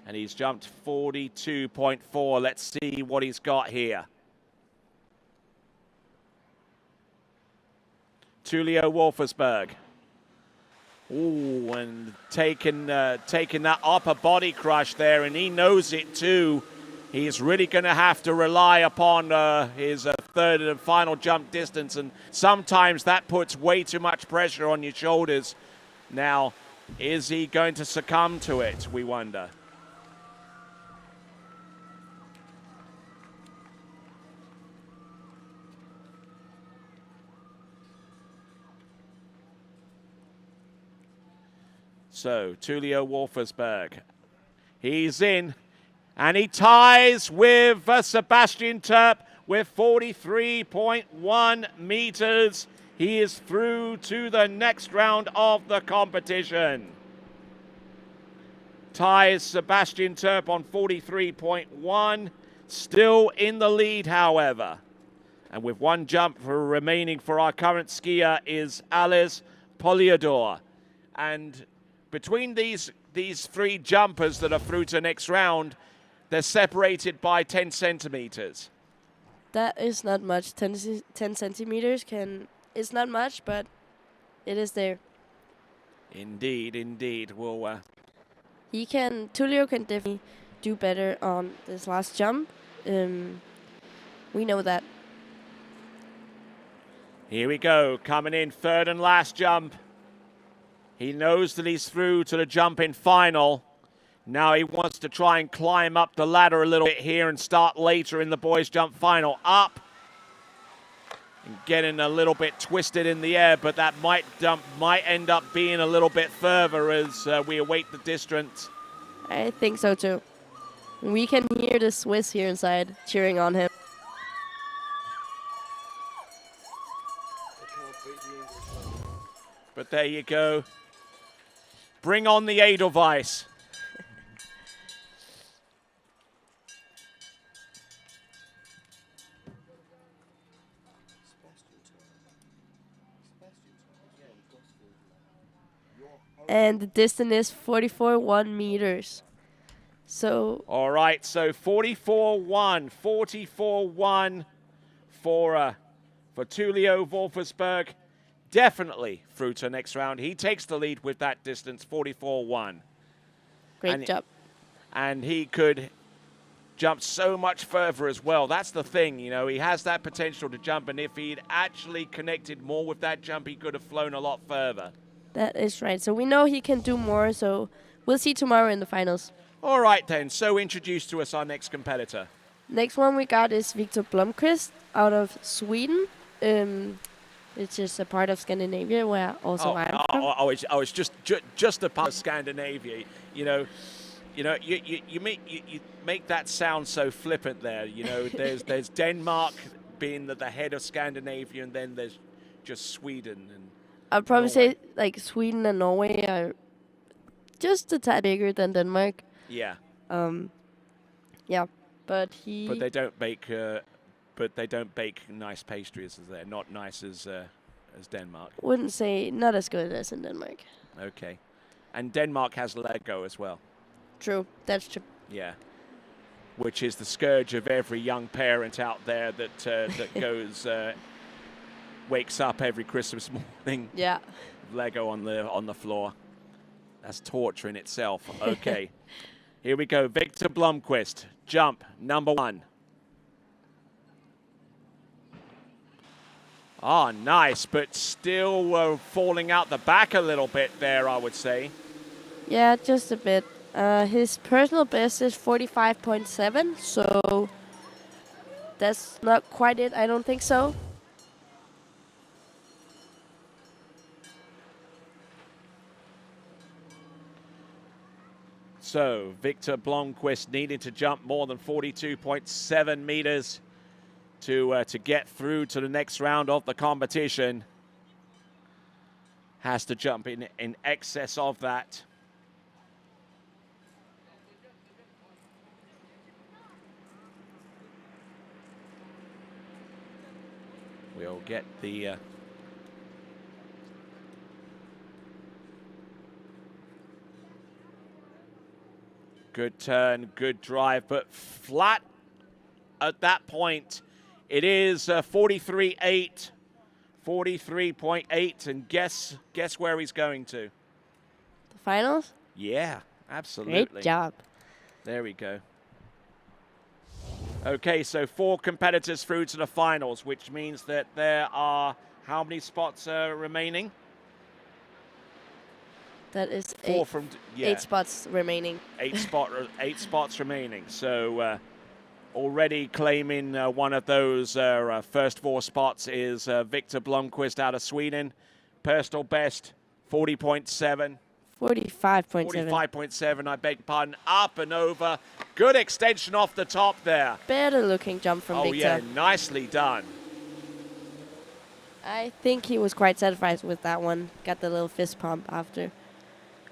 And he's jumped 42.4. Let's see what he's got here. Tullio Wolfersberg. Ooh, and taking that upper body crush there, and he knows it too. He's really going to have to rely upon his third and final jump distance, and sometimes that puts way too much pressure on your shoulders. Now, is he going to succumb to it, we wonder? So, Tullio Wolfersberg, he's in, and he ties with Sebastian Turp with 43.1 meters. He is through to the next round of the competition. Ties Sebastian Turp on 43.1, still in the lead, however. And with 1 jump remaining for our current skier is Alice Poliador. And between these 3 jumpers that are through to the next round, they're separated by 10 centimeters. That is not much. 10 centimeters is not much, but it is there. Indeed, indeed. Well, Tullio can definitely do better on this last jump. We know that. Here we go, coming in, third and last jump. He knows that he's through to the jump-in final. Now he wants to try and climb up the ladder a little bit here and start later in the boys' jump final. Up and getting a little bit twisted in the air, but that might end up being a little bit further as we await the distance. I think so too. We can hear the Swiss here inside cheering on him. But there you go. Bring on the Edelweiss. And the distance is 44.1 meters. So. All right, so 44.1 for Tulio Wolfersberg. Definitely through to next round. He takes the lead with that distance, 44.1. Great jump. And he could jump so much further as well. That's the thing, you know, he has that potential to jump, and if he'd actually connected more with that jump, he could have flown a lot further. That is right. So we know he can do more, so we'll see tomorrow in the finals. All right then, so introduce to us our next competitor. Next one we got is Victor Blomqvist out of Sweden. It's just a part of Scandinavia where also I'm from. It's just a part of Scandinavia. You make that sound so flippant there. You know, there's Denmark being the head of Scandinavia, and then there's just Sweden and I'd probably Norway. say like Sweden and Norway are just a tad bigger than Denmark. Yeah. Yeah, but they don't bake. But they don't bake nice pastries as they're not nice as Denmark. Wouldn't say not as good as in Denmark. Okay, and Denmark has Lego as well. True, that's true. Yeah, which is the scourge of every young parent out there that goes wakes up every Christmas morning. Yeah. Lego on the floor. That's torture in itself. Okay, here we go. Victor Blomqvist, jump number 1. Oh, nice, but still falling out the back a little bit there, I would say. Yeah, just a bit. His personal best is 45.7, so that's not quite it. I don't think so. So, Victor Blomqvist needing to jump more than 42.7 meters to get through to the next round of the competition. Has to jump in excess of that. We'll get the good turn, good drive, but flat at that point. It is 43.8, 43.8, and guess where he's going to? The finals? Yeah, absolutely. Great job. There we go. Okay, so 4 competitors through to the finals, which means that there are how many spots remaining? That is 4 8, from 8 spots remaining. 8 spots remaining. So already claiming one of those first 4 spots is Victor Blomqvist out of Sweden. Personal best 40.7. 45.7. 45.7, I beg your pardon. Up and over. Good extension off the top there. Better looking jump from Victor. Yeah, nicely done. I think he was quite satisfied with that one. Got the little fist pump after.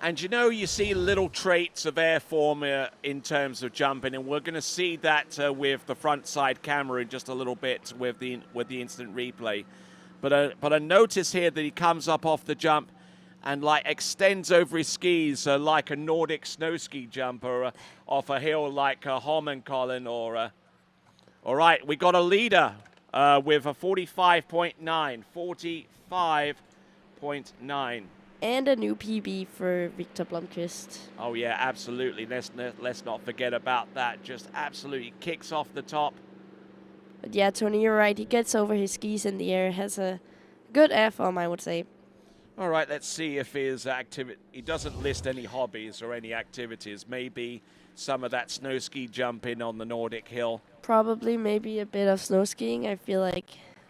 And you know, you see little traits of airform in terms of jumping, and we're going to see that with the front side camera in just a little bit with the instant replay. But I notice here that he comes up off the jump and like extends over his skis like a Nordic snow ski jumper off a hill like Holmenkollen or. All right, we got a leader with a 45.9, 45.9. And a new PB for Victor Blomqvist. Oh yeah, absolutely. Let's not forget about that. Just absolutely kicks off the top. But yeah, Tony, you're right. He gets over his skis in the air. Has a good airform, I would say. All right, let's see if his activity. He doesn't list any hobbies or any activities. Maybe some of that snow ski jumping on the Nordic hill. Probably maybe a bit of snow skiing. I feel like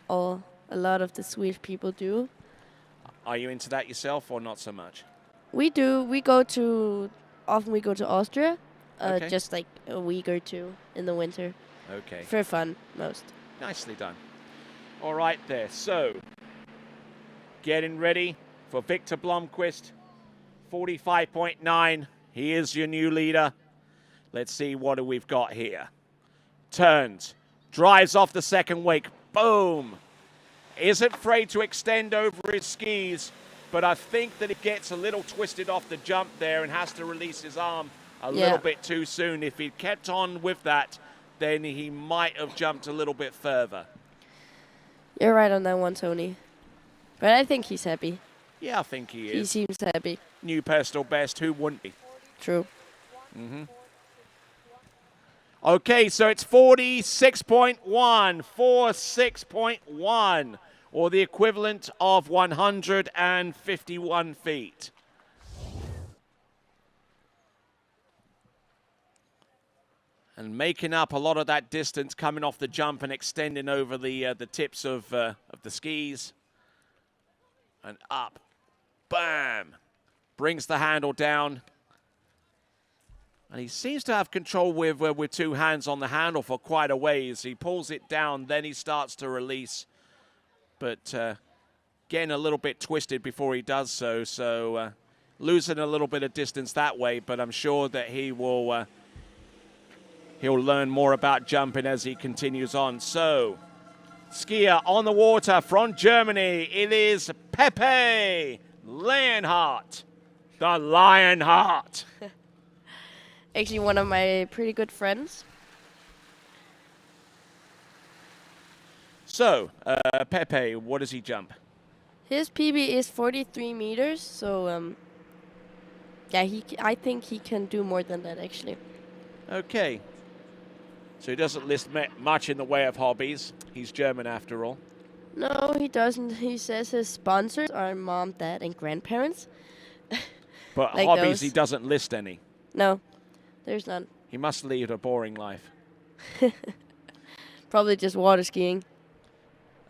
a lot of the Swedish people do. Are you into that yourself or not so much? We do. Often we go to Austria, Okay. just like a week or two in the winter. Okay. For fun, most. Nicely done. All right there. So, getting ready for Victor Blomqvist. 45.9. He is your new leader. Let's see what we've got here. Turns. Drives off the second wake. Boom. Isn't afraid to extend over his skis, but I think that he gets a little twisted off the jump there and has to release his arm a little bit too soon. If he'd kept on with that, then he might have jumped a little bit further. You're right on that one, Tony. But I think he's happy. Yeah, I think he is. He seems happy. New personal best. Who wouldn't be? True. Mm-hmm. Okay, so it's 46.1, 46.1, or the equivalent of 151 feet. And making up a lot of that distance coming off the jump and extending over the tips of the skis. And up. Bam! Brings the handle down. And he seems to have control with two hands on the handle for quite a ways. He pulls it down, then he starts to release. But getting a little bit twisted before he does so. So losing a little bit of distance that way. But I'm sure that he will he'll learn more about jumping as he continues on. So skier on the water from Germany. It is Pepe Leonhardt, the Lionheart. Actually, one of my pretty good friends. So, Pepe, what does he jump? His PB is 43 meters, so yeah, I think he can do more than that, actually. Okay. So he doesn't list much in the way of hobbies. He's German after all. No, he doesn't. He says his sponsors are mom, dad, and grandparents. But like hobbies, those. he doesn't list any. No, there's none. He must lead a boring life. Probably just water skiing.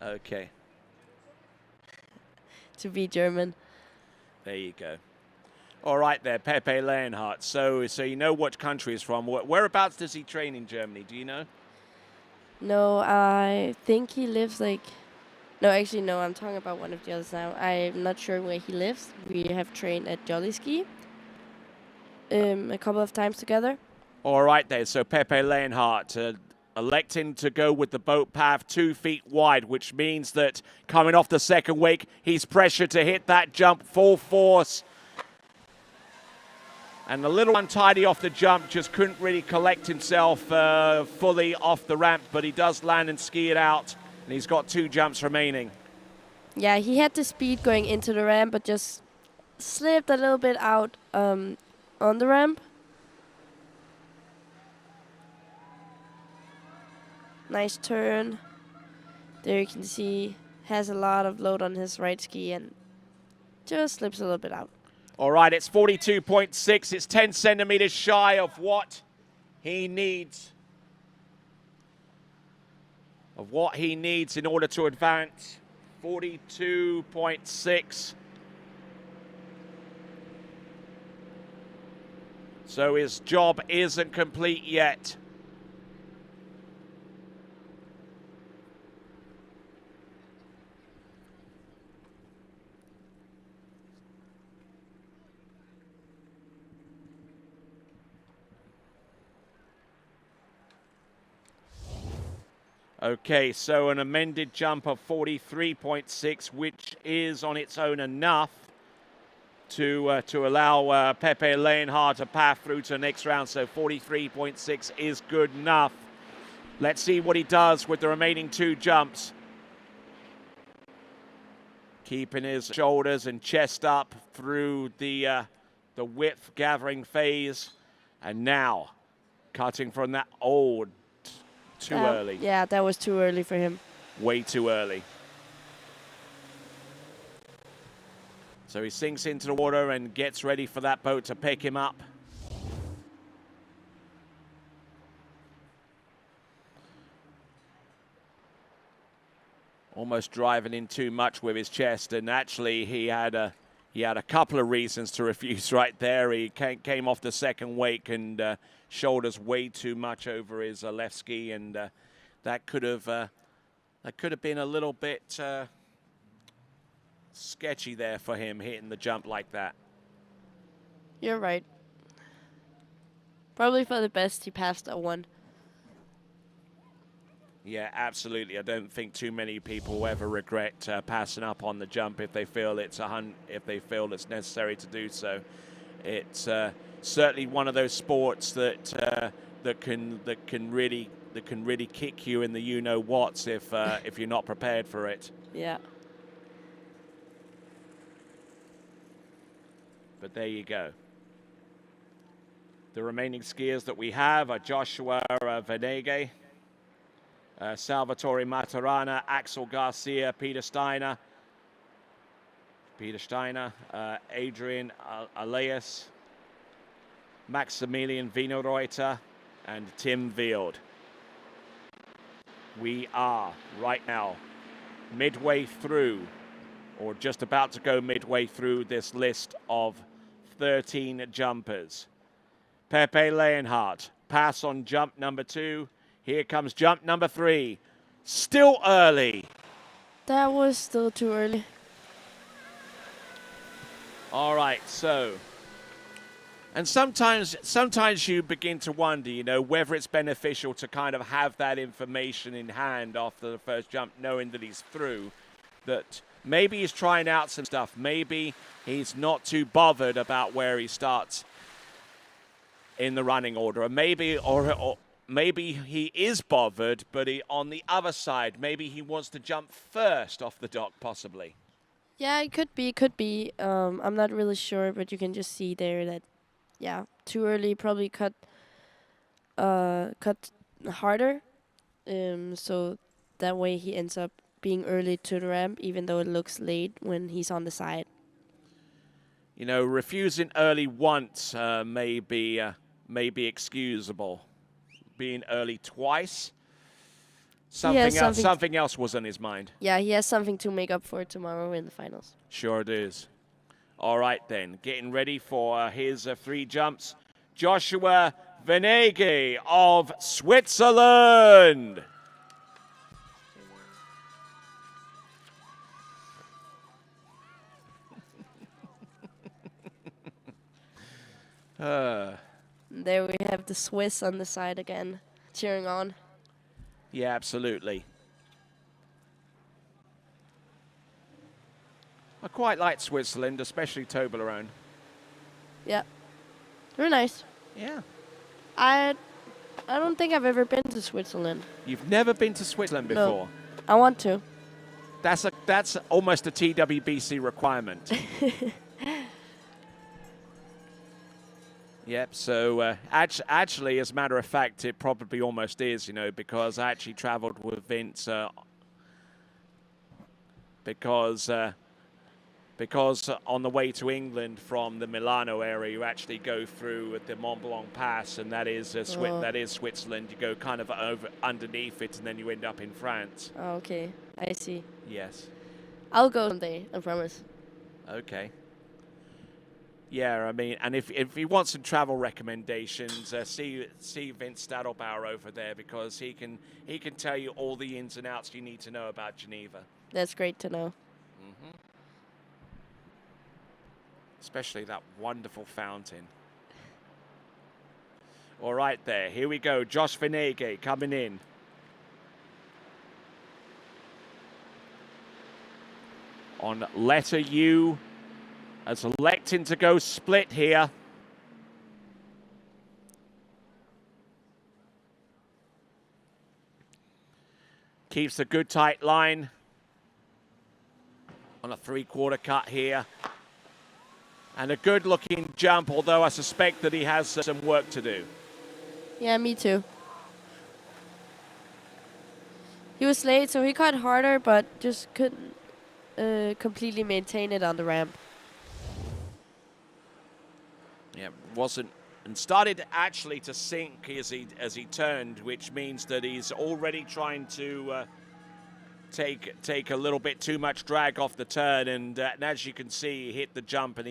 Okay. To be German. There you go. All right there, Pepe Leonhardt. So you know what country he's from. Whereabouts does he train in Germany? Do you know? No, I think he lives like... No, actually, no, I'm talking about one of the others now. I'm not sure where he lives. We have trained at Jolly Ski a couple of times together. All right there, so Pepe Leonhardt electing to go with the boat path 2 feet wide, which means that coming off the second wake, he's pressured to hit that jump full force. And a little untidy off the jump, just couldn't really collect himself fully off the ramp, but he does land and ski it out, and he's got 2 jumps remaining. Yeah, he had the speed going into the ramp, but just slipped a little bit out on the ramp. Nice turn. There you can see has a lot of load on his right ski and just slips a little bit out. All right, it's 42.6. It's 10 centimeters shy of what he needs. Of what he needs in order to advance. 42.6. So his job isn't complete yet. Okay, so an amended jump of 43.6, which is on its own enough to allow Pepe Leonhardt to path through to the next round. So 43.6 is good enough. Let's see what he does with the remaining 2 jumps. Keeping his shoulders and chest up through the width gathering phase. And now, cutting from that old. Too early. Yeah, that was too early for him. Way too early. So he sinks into the water and gets ready for that boat to pick him up. Almost driving in too much with his chest, and actually he had a couple of reasons to refuse right there. He came off the second wake and shoulders way too much over his left ski, and that could have been a little bit sketchy there for him, hitting the jump like that. You're right. Probably for the best he passed a 1. Yeah, absolutely. I don't think too many people ever regret passing up on the jump if they feel it's necessary to do so. It's certainly one of those sports that can really kick you in the you-know-whats if you're not prepared for it. Yeah. But there you go. The remaining skiers that we have are Joshua Venege, Salvatore Maturana, Axel Garcia, Peter Steiner, Adrian Aleas, Maximilian Wienerreuter, and Tim Wield. We are right now midway through, or just about to go midway through this list of 13 jumpers. Pepe Leonhardt, pass on jump number 2. Here comes jump number 3. Still early. That was still too early. All right, so. And sometimes you begin to wonder, whether it's beneficial to kind of have that information in hand after the first jump, knowing that he's through, that maybe he's trying out some stuff. Maybe he's not too bothered about where he starts in the running order. Or maybe he is bothered, but on the other side, maybe he wants to jump first off the dock, possibly. Yeah, it could be. I'm not really sure, but you can just see there that, yeah, too early, probably cut harder. So that way he ends up being early to the ramp, even though it looks late when he's on the side. Refusing early once may be excusable. Being early twice, something else was on his mind. Yeah, he has something to make up for tomorrow in the finals. Sure it is. All right then, getting ready for his 3 jumps. Joshua Venege of Switzerland. There we have the Swiss on the side again, cheering on. Yeah, absolutely. I quite like Switzerland, especially Toblerone. Yeah, they're nice. Yeah. I don't think I've ever been to Switzerland. You've never been to Switzerland before? No, I want to. That's almost a TWBC requirement. Yep, so actually, as a matter of fact, it probably almost is, because I actually traveled with Vince because on the way to England from the Milano area, you actually go through the Mont Blanc Pass, and that is Switzerland. You go kind of over underneath it, and then you end up in France. Oh, okay, I see. Yes. I'll go someday, I promise. Okay. Yeah, I mean, and if you want some travel recommendations, see Vince Stadelbauer over there, because he can tell you all the ins and outs you need to know about Geneva. That's great to know. Mm-hmm. Especially that wonderful fountain. All right, there. Here we go. Josh Venege coming in. On letter U. As electing to go split here. Keeps a good tight line. On a 3/4 cut here. And a good looking jump, although I suspect that he has some work to do. Yeah, me too. He was late, so he cut harder, but just couldn't completely maintain it on the ramp. Yeah, wasn't, and started actually to sink as he turned, which means that he's already trying to take a little bit too much drag off the turn, and as you can see, he hit the jump, and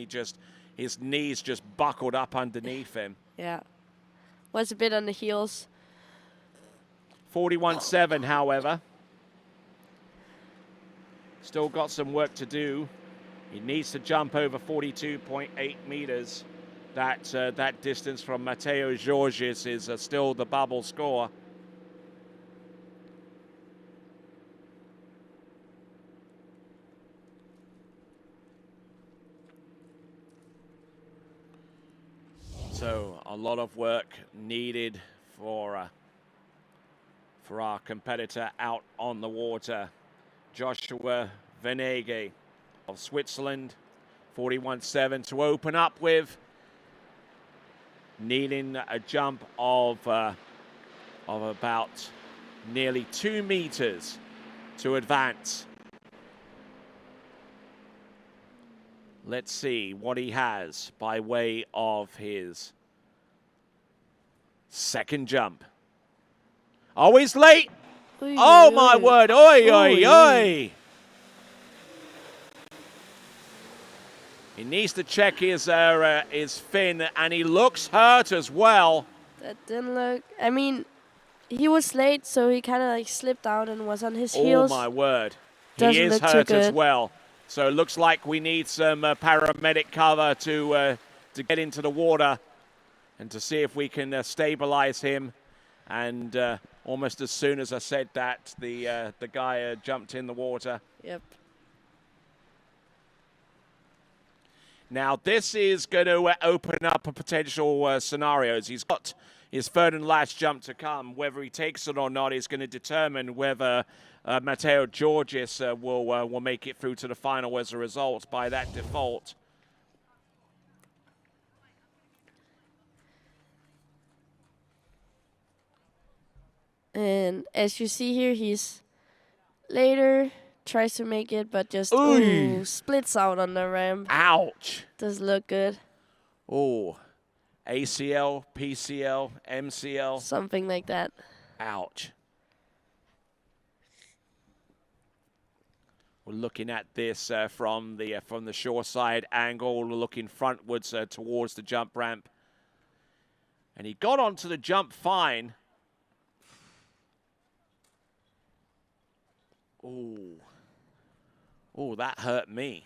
his knees just buckled up underneath him. Yeah. Was a bit on the heels. 41.7, however. Still got some work to do. He needs to jump over 42.8 meters. That distance from Matteo Georges is still the bubble score. So a lot of work needed for our competitor out on the water, Joshua Venege of Switzerland, 41.7 to open up with, needing a jump of about nearly 2 meters to advance. Let's see what he has by way of his second jump. Oh, he's late. Oy, Oh, oy, my oy. word. Oi, oi, Oy, oi. He needs to check his fin, and he looks hurt as well. That didn't look. I mean, he was late, so he kind of like slipped out and was on his Oh, heels. my word. Doesn't He is look too hurt as good. well. So it looks like we need some paramedic cover to get into the water and to see if we can stabilize him. And almost as soon as I said that, the guy jumped in the water. Yep. Now, this is going to open up a potential scenarios. He's got his third and last jump to come. Whether he takes it or not is going to determine whether Matteo Georges will make it through to the final as a result by that default. And as you see here, he's later tries to make it, but just Ooh. splits out on the ramp. Ouch. Doesn't look good. Oh, ACL, PCL, MCL. Something like that. Ouch. We're looking at this from the shore side angle, looking frontwards towards the jump ramp. And he got onto the jump fine. Oh. Oh, that hurt me.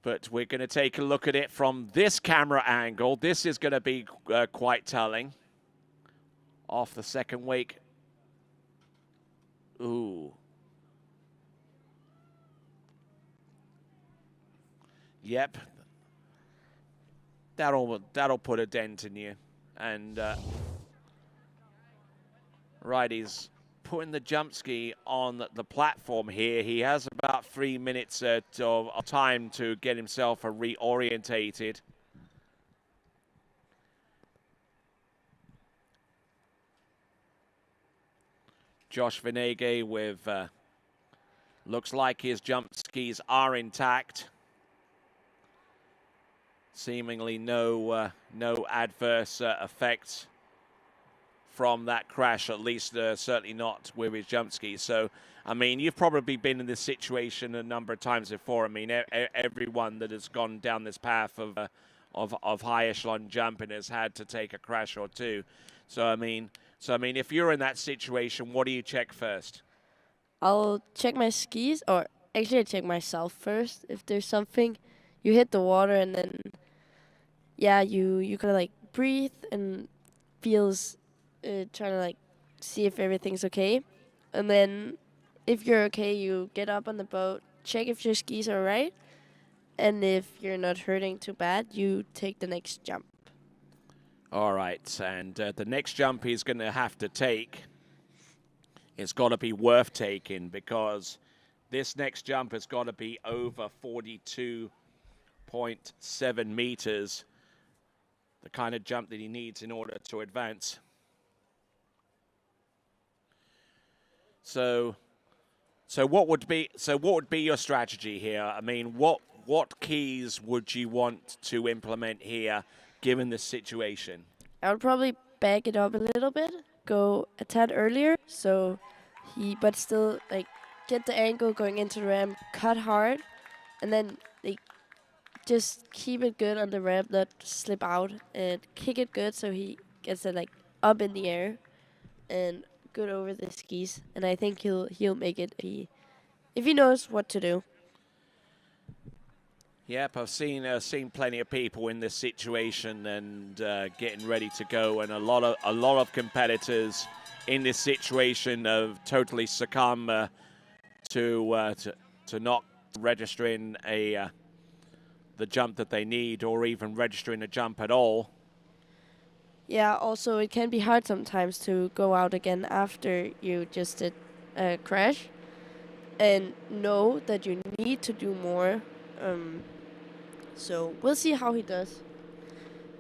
But we're going to take a look at it from this camera angle. This is going to be quite telling. Off the second wake. Ooh. Yep. That'll put a dent in you. And right, he's putting the jump ski on the platform here. He has about 3 minutes of time to get himself reorientated. Josh Venege with, looks like his jump skis are intact. Seemingly no adverse effects from that crash, at least certainly not with his jump skis. So, I mean, you've probably been in this situation a number of times before. I mean, everyone that has gone down this path of high echelon jumping has had to take a crash or two. So, I mean, if you're in that situation, what do you check first? I'll check my skis, or actually I check myself first. If there's something, you hit the water and then, yeah, you kind of like breathe and feels trying to like see if everything's okay. And then if you're okay, you get up on the boat, check if your skis are right. And if you're not hurting too bad, you take the next jump. All right, and the next jump he's going to have to take, it's got to be worth taking, because this next jump has got to be over 42.7 meters, the kind of jump that he needs in order to advance. So what would be your strategy here? I mean, what what keys would you want to implement here, given the situation? I would probably back it up a little bit, go a tad earlier, but still like get the angle going into the ramp, cut hard, and then like just keep it good on the ramp, not slip out, and kick it good so he gets it like up in the air and good over the skis. And I think he'll make it if he knows what to do. Yep, I've seen plenty of people in this situation and getting ready to go, and a lot of competitors in this situation have totally succumb to not registering the jump that they need, or even registering a jump at all. Yeah, also it can be hard sometimes to go out again after you just did a crash and know that you need to do more. So we'll see how he does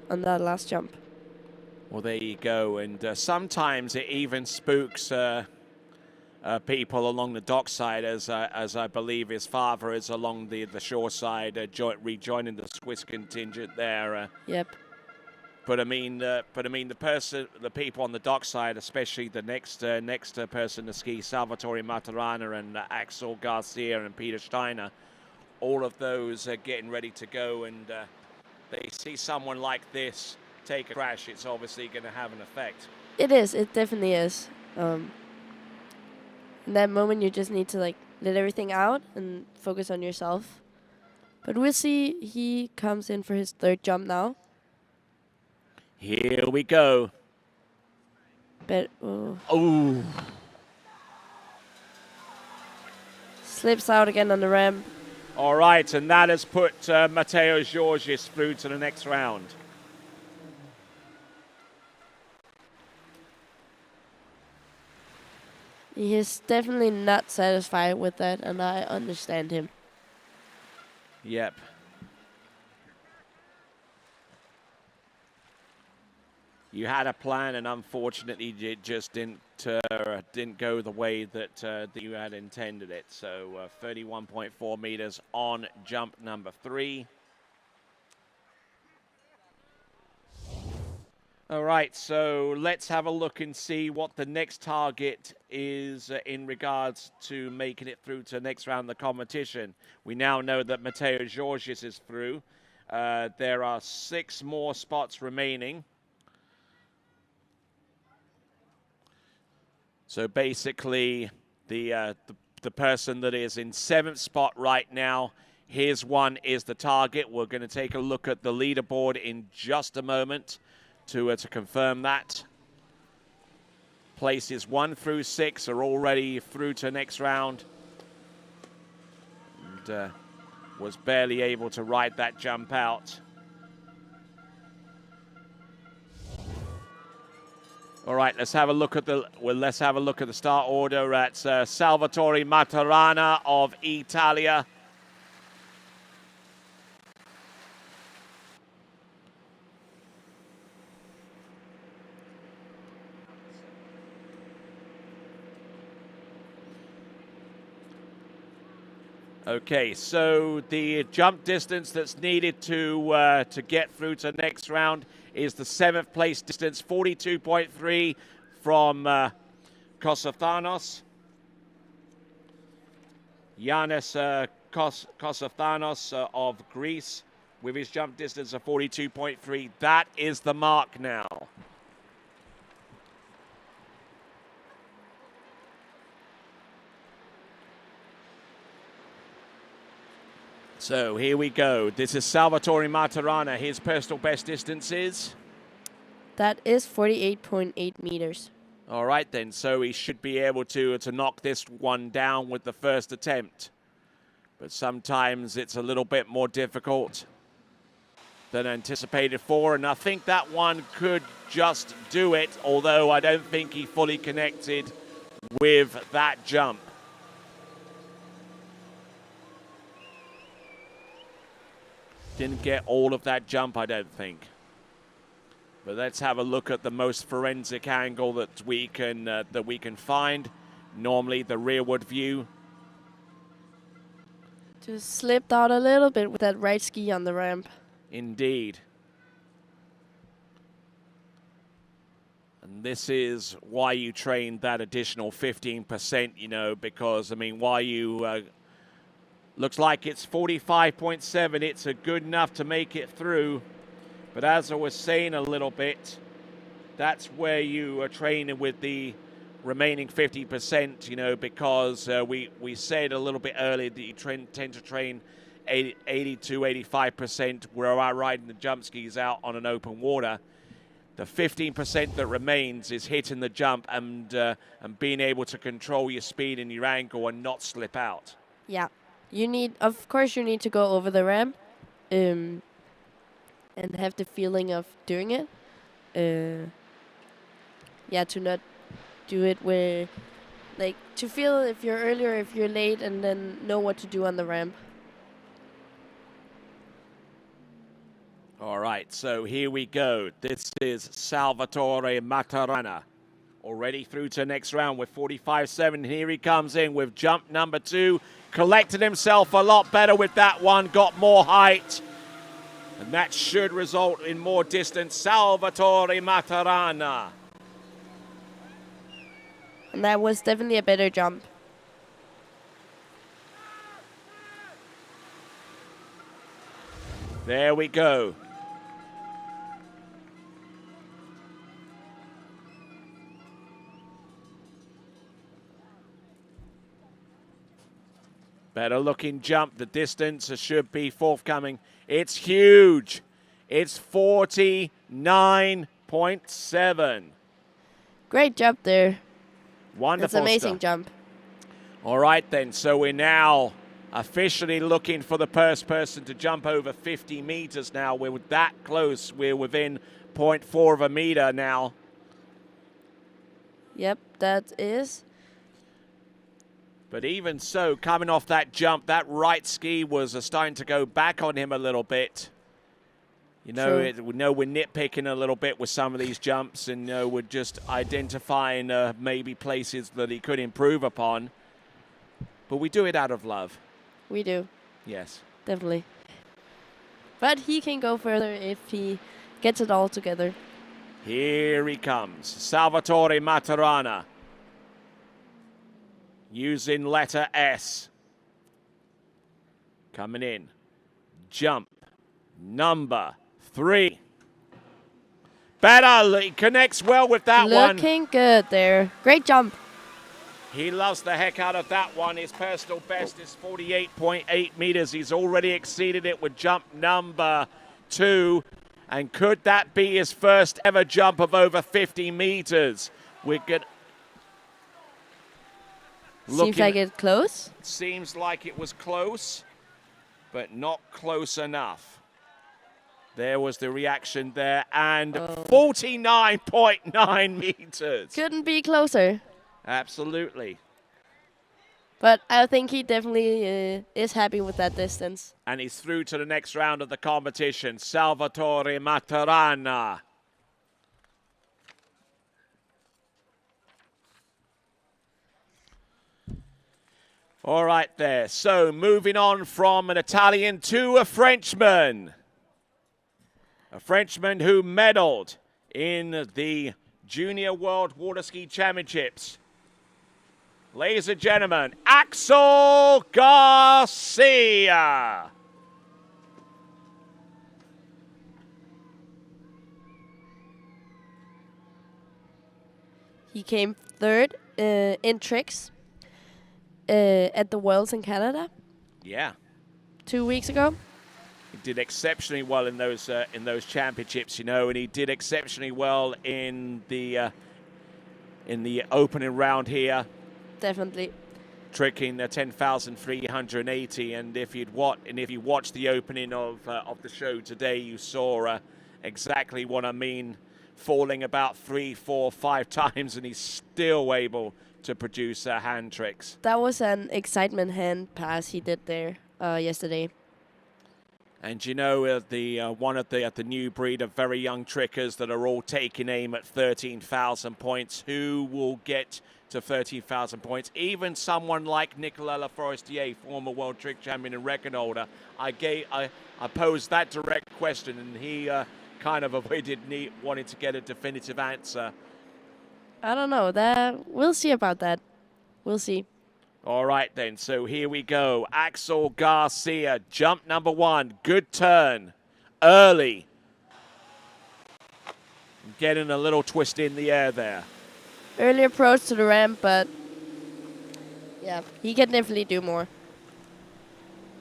on that last jump. Well, there you go. And sometimes it even spooks people along the dockside, as I believe his father is along the shore side, rejoining the Swiss contingent there. Yep. But I mean, the people on the dockside, especially the next person to ski, Salvatore Maturana and Axel Garcia and Peter Steiner, all of those are getting ready to go, and they see someone like this take a crash. It's obviously going to have an effect. It is. It definitely is. In that moment, you just need to like let everything out and focus on yourself. But we'll see. He comes in for his third jump now. Here we go. But oh, slips out again on the ramp. All right, and that has put Matteo Georgis through to the next round. He is definitely not satisfied with that, and I understand him. Yep. You had a plan, and unfortunately, it just didn't go the way that you had intended it. So 31.4 meters on jump number 3. All right, so let's have a look and see what the next target is in regards to making it through to the next round of the competition. We now know that Matteo Georgis is through. There are 6 more spots remaining. So basically, the person that is in 7th spot right now, his one is the target. We're going to take a look at the leaderboard in just a moment to confirm that. Places 1 through 6 are already through to next round. And was barely able to ride that jump out. All right, let's have a look at the start order at Salvatore Maturana of Italia. Okay, so the jump distance that's needed to get through to the next round is the 7th place distance, 42.3 from Kosothanos. Yannis Kosothanos of Greece with his jump distance of 42.3. That is the mark now. So here we go. This is Salvatore Maturana. His personal best distance is? That is 48.8 meters. All right then. So he should be able to knock this one down with the first attempt. But sometimes it's a little bit more difficult than anticipated for. And I think that one could just do it, although I don't think he fully connected with that jump. Didn't get all of that jump, I don't think. But let's have a look at the most forensic angle that we can find. Normally the rearward view. Just slipped out a little bit with that right ski on the ramp. Indeed. And this is why you train that additional 15%, you know, because, I mean, why you... looks like it's 45.7. It's good enough to make it through. But as I was saying a little bit, that's where you are training with the remaining 50%, you know, because we said a little bit earlier that you tend to train 80 to 85% where I riding the jump skis out on an open water. The 15% that remains is hitting the jump and being able to control your speed and your angle and not slip out. Yeah. Of course, you need to go over the ramp and have the feeling of doing it. Yeah, to not do it where, like, to feel if you're early or if you're late and then know what to do on the ramp. All right, so here we go. This is Salvatore Matarana. Already through to next round with 45.7. Here he comes in with jump number 2. Collected himself a lot better with that one. Got more height. And that should result in more distance. Salvatore Matarana. And that was definitely a better jump. There we go. Better looking jump. The distance should be forthcoming. It's huge. It's 49.7. Great jump there. Wonderful. It's an amazing stuff. jump. All right then, so we're now officially looking for the first person to jump over 50 meters now. We're that close. We're within 0.4 of a meter now. Yep, that is. But even so, coming off that jump, that right ski was starting to go back on him a little bit. You know, we know we're nitpicking a little bit with some of these jumps, and you know, we're just identifying maybe places that he could improve upon. But we do it out of love. We do. Yes. Definitely. But he can go further if he gets it all together. Here he comes, Salvatore Matarana. Using letter S. Coming in. Jump number 3. Better. He connects well with that one. Looking good there. Great jump. He loves the heck out of that one. His personal best is 48.8 meters. He's already exceeded it with jump number 2. And could that be his first ever jump of over 50 meters? We're good. Seems like it's close. Seems like it was close, but not close enough. There was the reaction there, and 49.9 meters. Couldn't be closer. Absolutely. But I think he definitely is happy with that distance. And he's through to the next round of the competition. Salvatore Matarana. All right there. So moving on from an Italian to a Frenchman. A Frenchman who medaled in the Junior World Water Ski Championships. Ladies and gentlemen, Axel Garcia. He came third in tricks at the Worlds in Canada. Yeah. 2 weeks ago. He did exceptionally well in those championships, you know, and he did exceptionally well in the opening round here. Definitely. Tricking 10,380, and if you watched the opening of the show today, you saw exactly what I mean. Falling about 3, 4, 5 times, and he's still able to produce hand tricks. That was an excitement hand pass he did there yesterday. And you know, the one of the new breed of very young trickers that are all taking aim at 13,000 points. Who will get to 13,000 points? Even someone like Nicolas Laforestier, former world trick champion and record holder. I posed that direct question, and he kind of avoided wanting to get a definitive answer. I don't know. We'll see about that. We'll see. All right, then. So here we go. Axel Garcia, jump number 1. Good turn. Early. Getting a little twist in the air there. Early approach to the ramp, but yeah, he can definitely do more.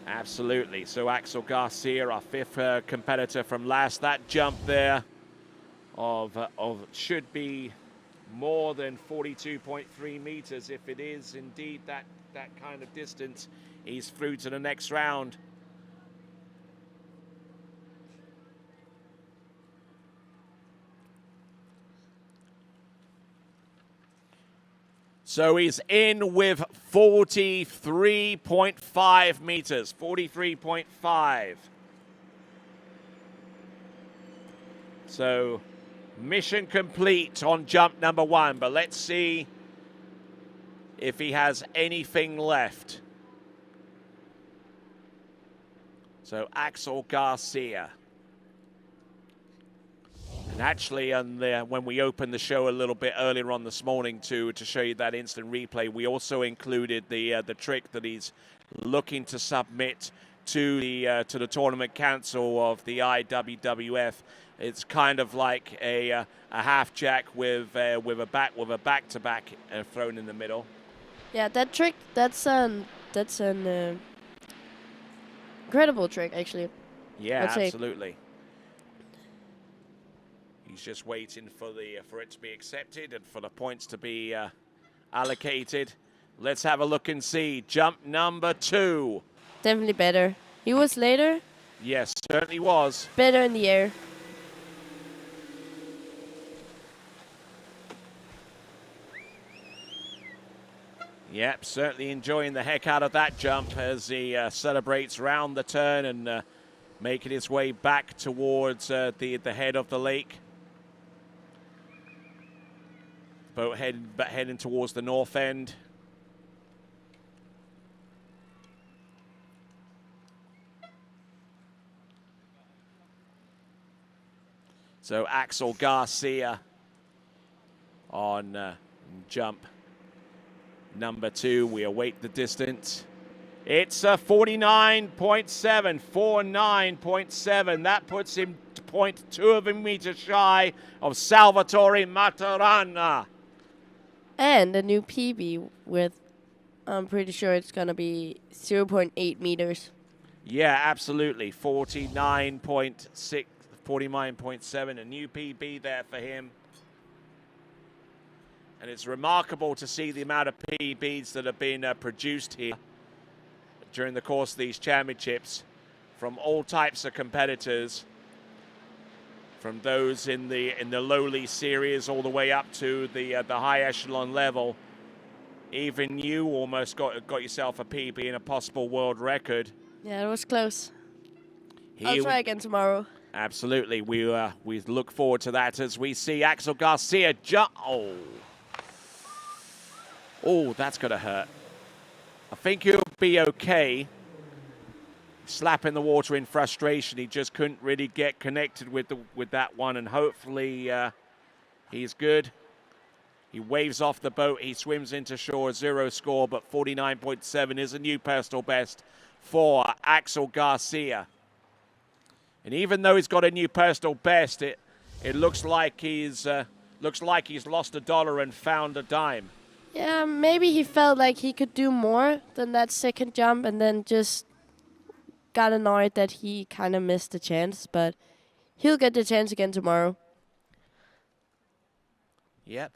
Absolutely. So Axel Garcia, our 5th competitor from last. That jump there of should be more than 42.3 meters. If it is indeed that kind of distance, he's through to the next round. So he's in with 43.5 meters, 43.5. So mission complete on jump number 1, but let's see if he has anything left. So Axel Garcia. And actually, when we opened the show a little bit earlier on this morning to show you that instant replay, we also included the trick that he's looking to submit to the tournament council of the IWWF. It's kind of like a half jack with a back-to-back thrown in the middle. Yeah, that trick, that's an incredible trick, actually. Yeah, I'd say. absolutely. He's just waiting for it to be accepted and for the points to be allocated. Let's have a look and see. Jump number 2. Definitely better. He was later. Yes, certainly was. Better in the air. Yep, certainly enjoying the heck out of that jump as he celebrates round the turn and making his way back towards the head of the lake. Boat heading towards the north end. So Axel Garcia on jump number 2. We await the distance. It's a 49.7, 49.7. That puts him 0.2 of a meter shy of Salvatore Maturana. And a new PB with, I'm pretty sure it's going to be 0.8 meters. Yeah, absolutely. 49.6, 49.7, a new PB there for him. And it's remarkable to see the amount of PBs that have been produced here during the course of these championships from all types of competitors, from those in the lowly series all the way up to the high echelon level. Even you almost got yourself a PB and a possible world record. Yeah, it was close. I'll try again tomorrow. Absolutely. We look forward to that as we see Axel Garcia jump. Oh, that's going to hurt. I think he'll be okay. Slapping the water in frustration. He just couldn't really get connected with that one, and hopefully he's good. He waves off the boat. He swims into shore, 0 score, but 49.7 is a new personal best for Axel Garcia. And even though he's got a new personal best, it looks like he's lost $1 and found a dime. Yeah, maybe he felt like he could do more than that second jump and then just got annoyed that he kind of missed the chance, but he'll get the chance again tomorrow. Yep.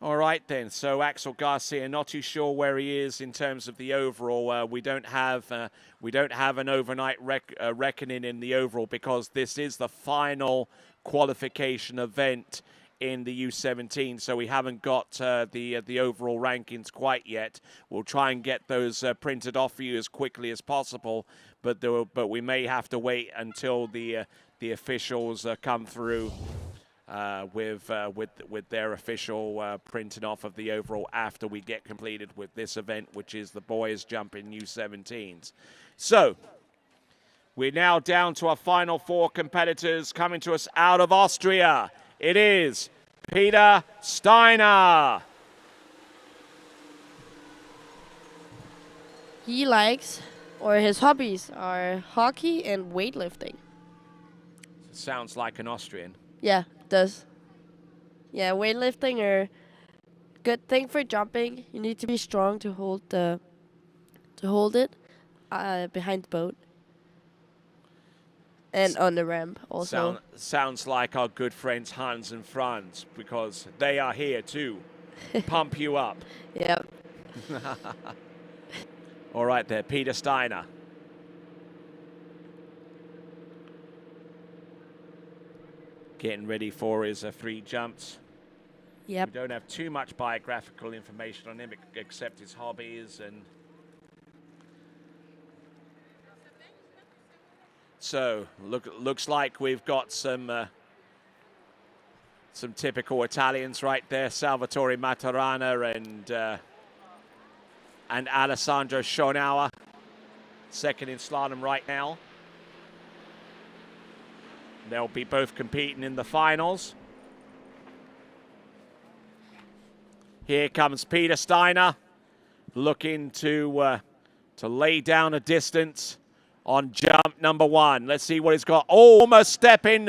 All right then. So Axel Garcia, not too sure where he is in terms of the overall. We don't have an overnight reckoning in the overall because this is the final qualification event in the U17, so we haven't got the overall rankings quite yet. We'll try and get those printed off for you as quickly as possible, but we may have to wait until the officials come through with their official printing off of the overall after we get completed with this event, which is the boys jumping U17s. So we're now down to our final 4 competitors coming to us out of Austria. It is Peter Steiner. He likes, or his hobbies are hockey and weightlifting. Sounds like an Austrian. Yeah, it does. Yeah, weightlifting are good thing for jumping. You need to be strong to hold it behind the boat. And on the ramp also. Sounds like our good friends Hans and Franz, because they are here to pump you up. Yep. All right there, Peter Steiner. Getting ready for his 3 jumps. Yep. We don't have too much biographical information on him except his hobbies and... So, looks like we've got some typical Italians right there. Salvatore Maturana and Alessandro Schonauer, second in slalom right now. They'll be both competing in the finals. Here comes Peter Steiner, looking to lay down a distance on jump number 1. Let's see what he's got. Oh, almost stepping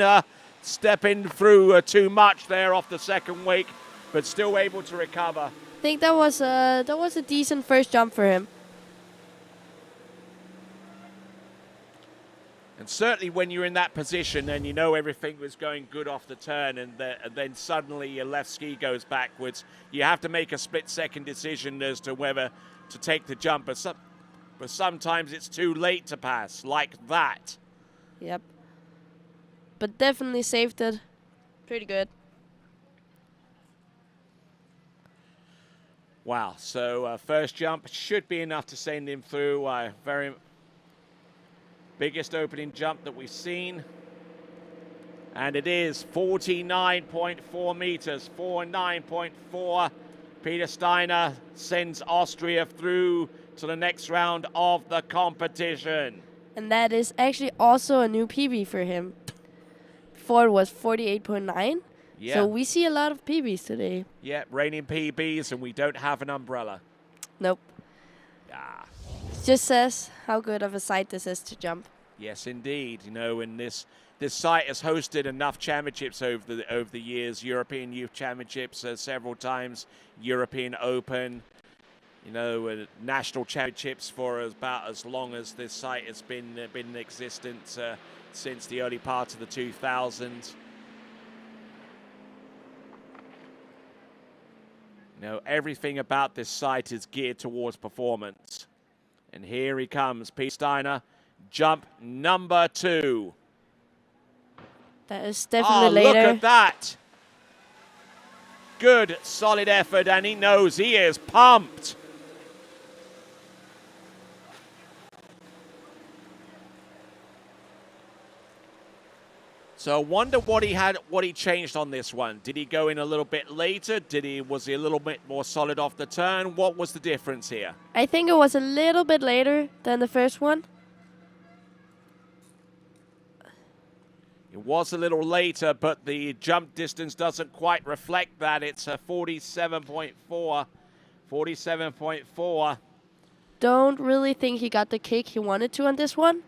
through too much there off the second wake, but still able to recover. I think that was a decent first jump for him. And certainly when you're in that position and you know everything was going good off the turn and then suddenly your left ski goes backwards, you have to make a split-second decision as to whether to take the jump. But sometimes it's too late to pass, like that. Yep. But definitely saved it. Pretty good. Wow, so first jump should be enough to send him through. Very biggest opening jump that we've seen. And it is 49.4 meters, 49.4. Peter Steiner sends Austria through to the next round of the competition. And that is actually also a new PB for him. Before it was 48.9. Yeah. So we see a lot of PBs today. Yeah, reigning PBs, and we don't have an umbrella. Nope. Ah. It just says how good of a site this is to jump. Yes, indeed. You know, and this site has hosted enough championships over the years. European Youth Championships several times, European Open. You know, national championships for about as long as this site has been in existence since the early part of the 2000s. You know, everything about this site is geared towards performance. And here he comes, Pete Steiner, jump number 2. That is definitely later. Look at that. Good, solid effort, and he knows he is pumped. So I wonder what he changed on this one. Did he go in a little bit later? Was he a little bit more solid off the turn? What was the difference here? I think it was a little bit later than the first one. It was a little later, but the jump distance doesn't quite reflect that. It's a 47.4. 47.4. Don't really think he got the kick he wanted to on this one.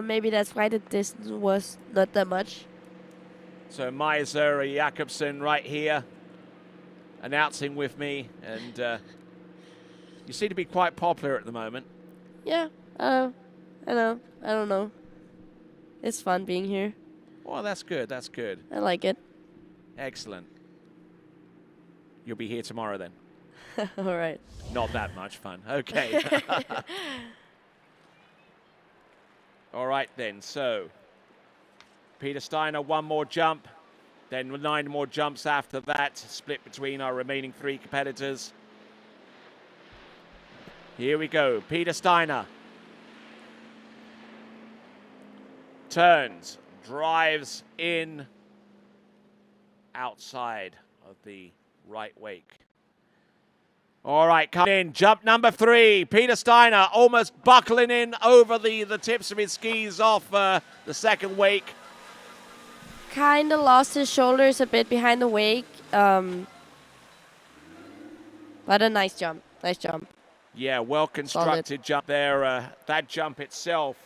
Maybe that's why the distance was not that much. So Meiser Jakobsen right here announcing with me, and you seem to be quite popular at the moment. Yeah, I know. I don't know. It's fun being here. Well, that's good. That's good. I like it. Excellent. You'll be here tomorrow then? All right. Not that much fun. Okay. All right then. So Peter Steiner, one more jump. Then 9 more jumps after that, split between our remaining 3 competitors. Here we go, Peter Steiner. Turns, drives in, outside of the right wake. All right, coming in, jump number 3. Peter Steiner almost buckling in over the tips of his skis off the second wake. Kind of lost his shoulders a bit behind the wake, but a nice jump. Nice jump. Yeah, well-constructed jump there. That jump itself,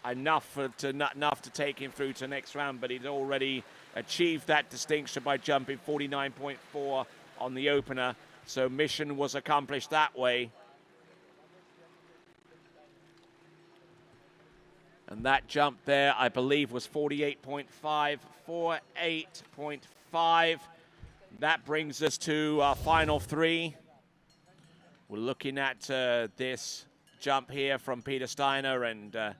enough to take him through to the next round, but he'd already achieved that distinction by jumping 49.4 on the opener. So mission was accomplished that way. And that jump there, I believe, was 48.5, 48.5. That brings us to our final 3. We're looking at this jump here from Peter Steiner, and the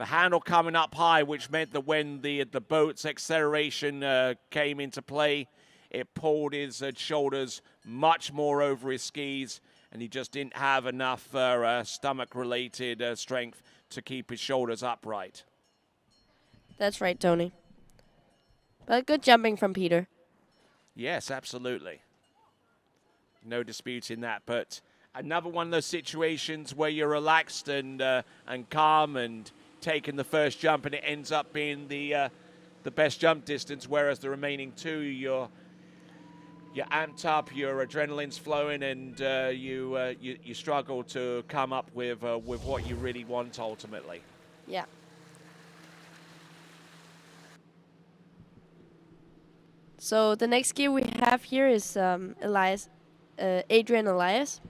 handle coming up high, which meant that when the boat's acceleration came into play, it pulled his shoulders much more over his skis, and he just didn't have enough stomach-related strength to keep his shoulders upright. That's right, Tony. But good jumping from Peter. Yes, absolutely. No disputing that, but another one of those situations where you're relaxed and calm and taking the first jump, and it ends up being the best jump distance, whereas the remaining 2, you're amped up, your adrenaline's flowing, and you struggle to come up with what you really want ultimately. Yeah. So the next skier we have here is Adrian Elias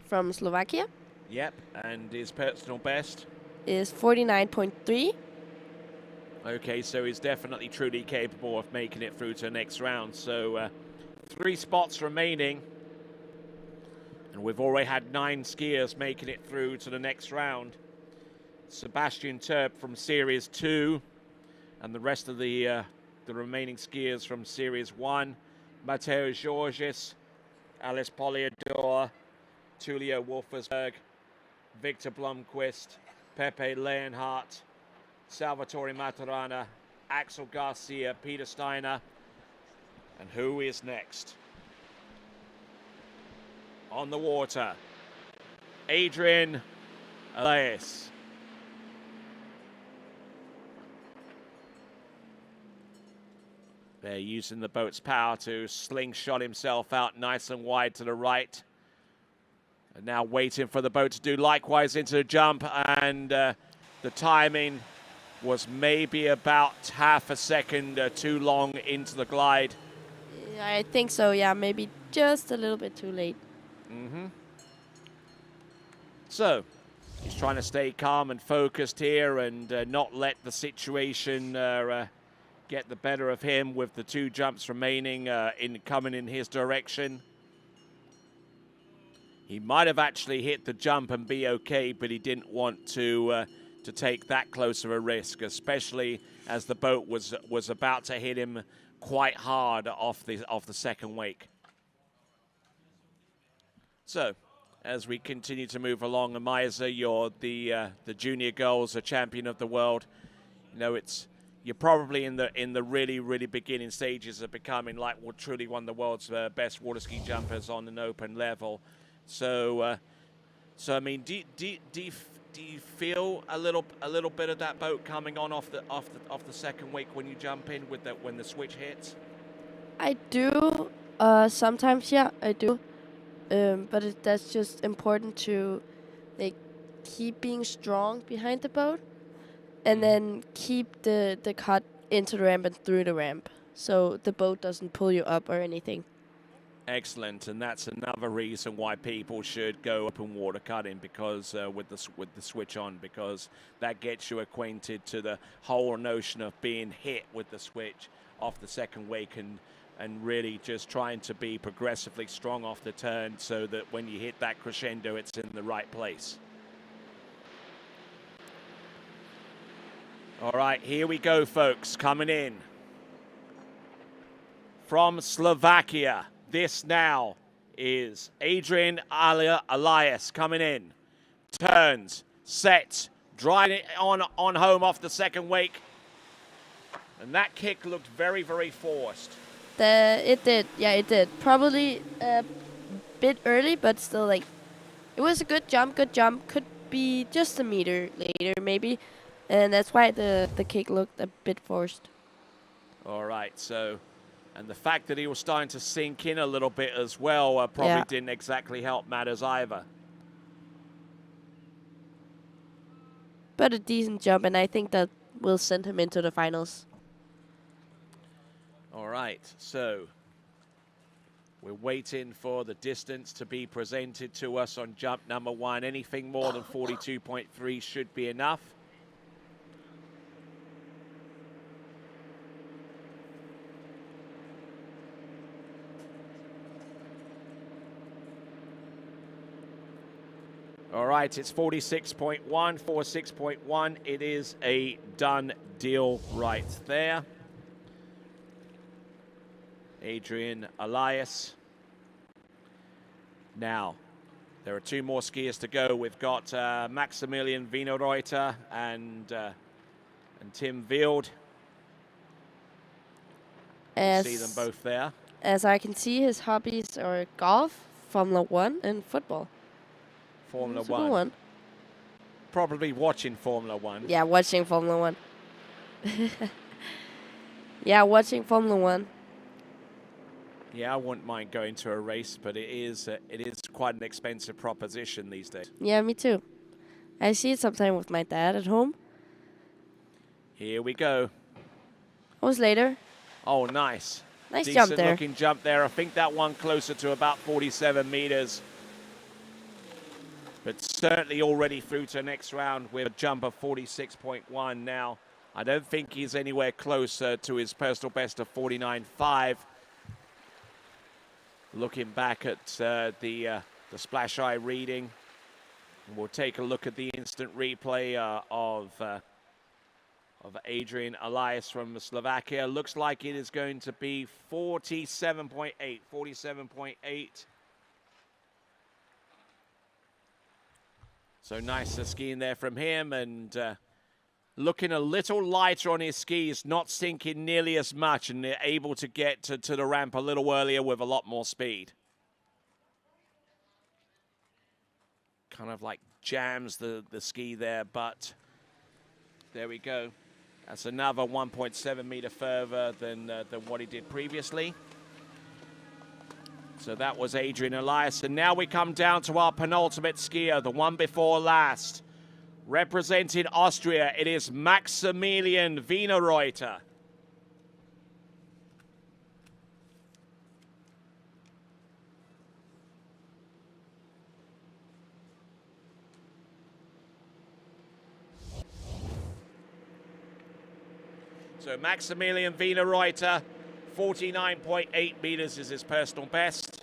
from Slovakia. Yep, and his personal best is 49.3. Okay, so he's definitely truly capable of making it through to the next round. So 3 spots remaining, and we've already had 9 skiers making it through to the next round. Sebastian Terp from Series 2, and the rest of the remaining skiers from Series 1. Matteo Georges, Alice Poliador, Tulio Wolfersberg, Victor Blomqvist, Pepe Leonhardt, Salvatore Maturana, Axel Garcia, Peter Steiner. And who is next? On the water, Adrian Elias. They're using the boat's power to slingshot himself out nice and wide to the right. And now waiting for the boat to do likewise into the jump, and the timing was maybe about half a second too long into the glide. Yeah, I think so, yeah, maybe just a little bit too late. So, he's trying to stay calm and focused here and not let the situation get the better of him with the 2 jumps remaining coming in his direction. He might have actually hit the jump and be okay, but he didn't want to take that close of a risk, especially as the boat was about to hit him quite hard off the second wake. So, as we continue to move along, Amaisa, you're the junior girls, a champion of the world. You know, you're probably in the really, really beginning stages of becoming truly one of the world's best water ski jumpers on an open level. So I mean, do you feel a little bit of that boat coming on off the second wake when you jump in when the switch hits? I do. Sometimes, yeah, I do. But that's just important to keep being strong behind the boat, and then keep the cut into the ramp and through the ramp, so the boat doesn't pull you up or anything. Excellent, and that's another reason why people should go open water cutting, because with the switch on, because that gets you acquainted to the whole notion of being hit with the switch off the second wake, and really just trying to be progressively strong off the turn, so that when you hit that crescendo, it's in the right place. All right, here we go, folks, coming in. from Slovakia. This now is Adrian Elias coming in. Turns, sets, driving it on home off the second wake. And that kick looked very, very forced. It did. Yeah, it did. Probably a bit early, but still, like, it was a good jump. Good jump. Could be just a meter later, maybe. And that's why the kick looked a bit forced. All right, so, and the fact that he was starting to sink in a little bit as well probably didn't exactly help matters either. But a decent jump, and I think that will send him into the finals. All right, so we're waiting for the distance to be presented to us on jump number 1. Anything more than 42.3 should be enough. All right, it's 46.1, 46.1. It is a done deal right there. Adrian Elias. Now, there are 2 more skiers to go. We've got Maximilian Wienerreuter and Tim Wild. See them both there. As I can see, his hobbies are golf, Formula 1, and football. Formula Super 1. Probably watching Formula 1. Yeah, watching Formula 1. Yeah, watching Formula 1. Yeah, I wouldn't mind going to a race, but it is quite an expensive proposition these days. Yeah, me too. I see it sometimes with my dad at home. Here we go. Was later. Oh, nice. Nice Decent jump there. looking jump there. I think that one closer to about 47 meters. But certainly already through to the next round with a jump of 46.1 now. I don't think he's anywhere closer to his personal best of 49.5. Looking back at the splash eye reading, we'll take a look at the instant replay of Adrian Elias from Slovakia. Looks like it is going to be 47.8. 47.8. So nice skiing there from him, and looking a little lighter on his skis, not sinking nearly as much, and they're able to get to the ramp a little earlier with a lot more speed. Kind of like jams the ski there, but there we go. That's another 1.7 meter further than what he did previously. So that was Adrian Elias. And now we come down to our penultimate skier, the one before last. Representing Austria, it is Maximilian Wienerreuter. So Maximilian Wienerreuter, 49.8 meters is his personal best.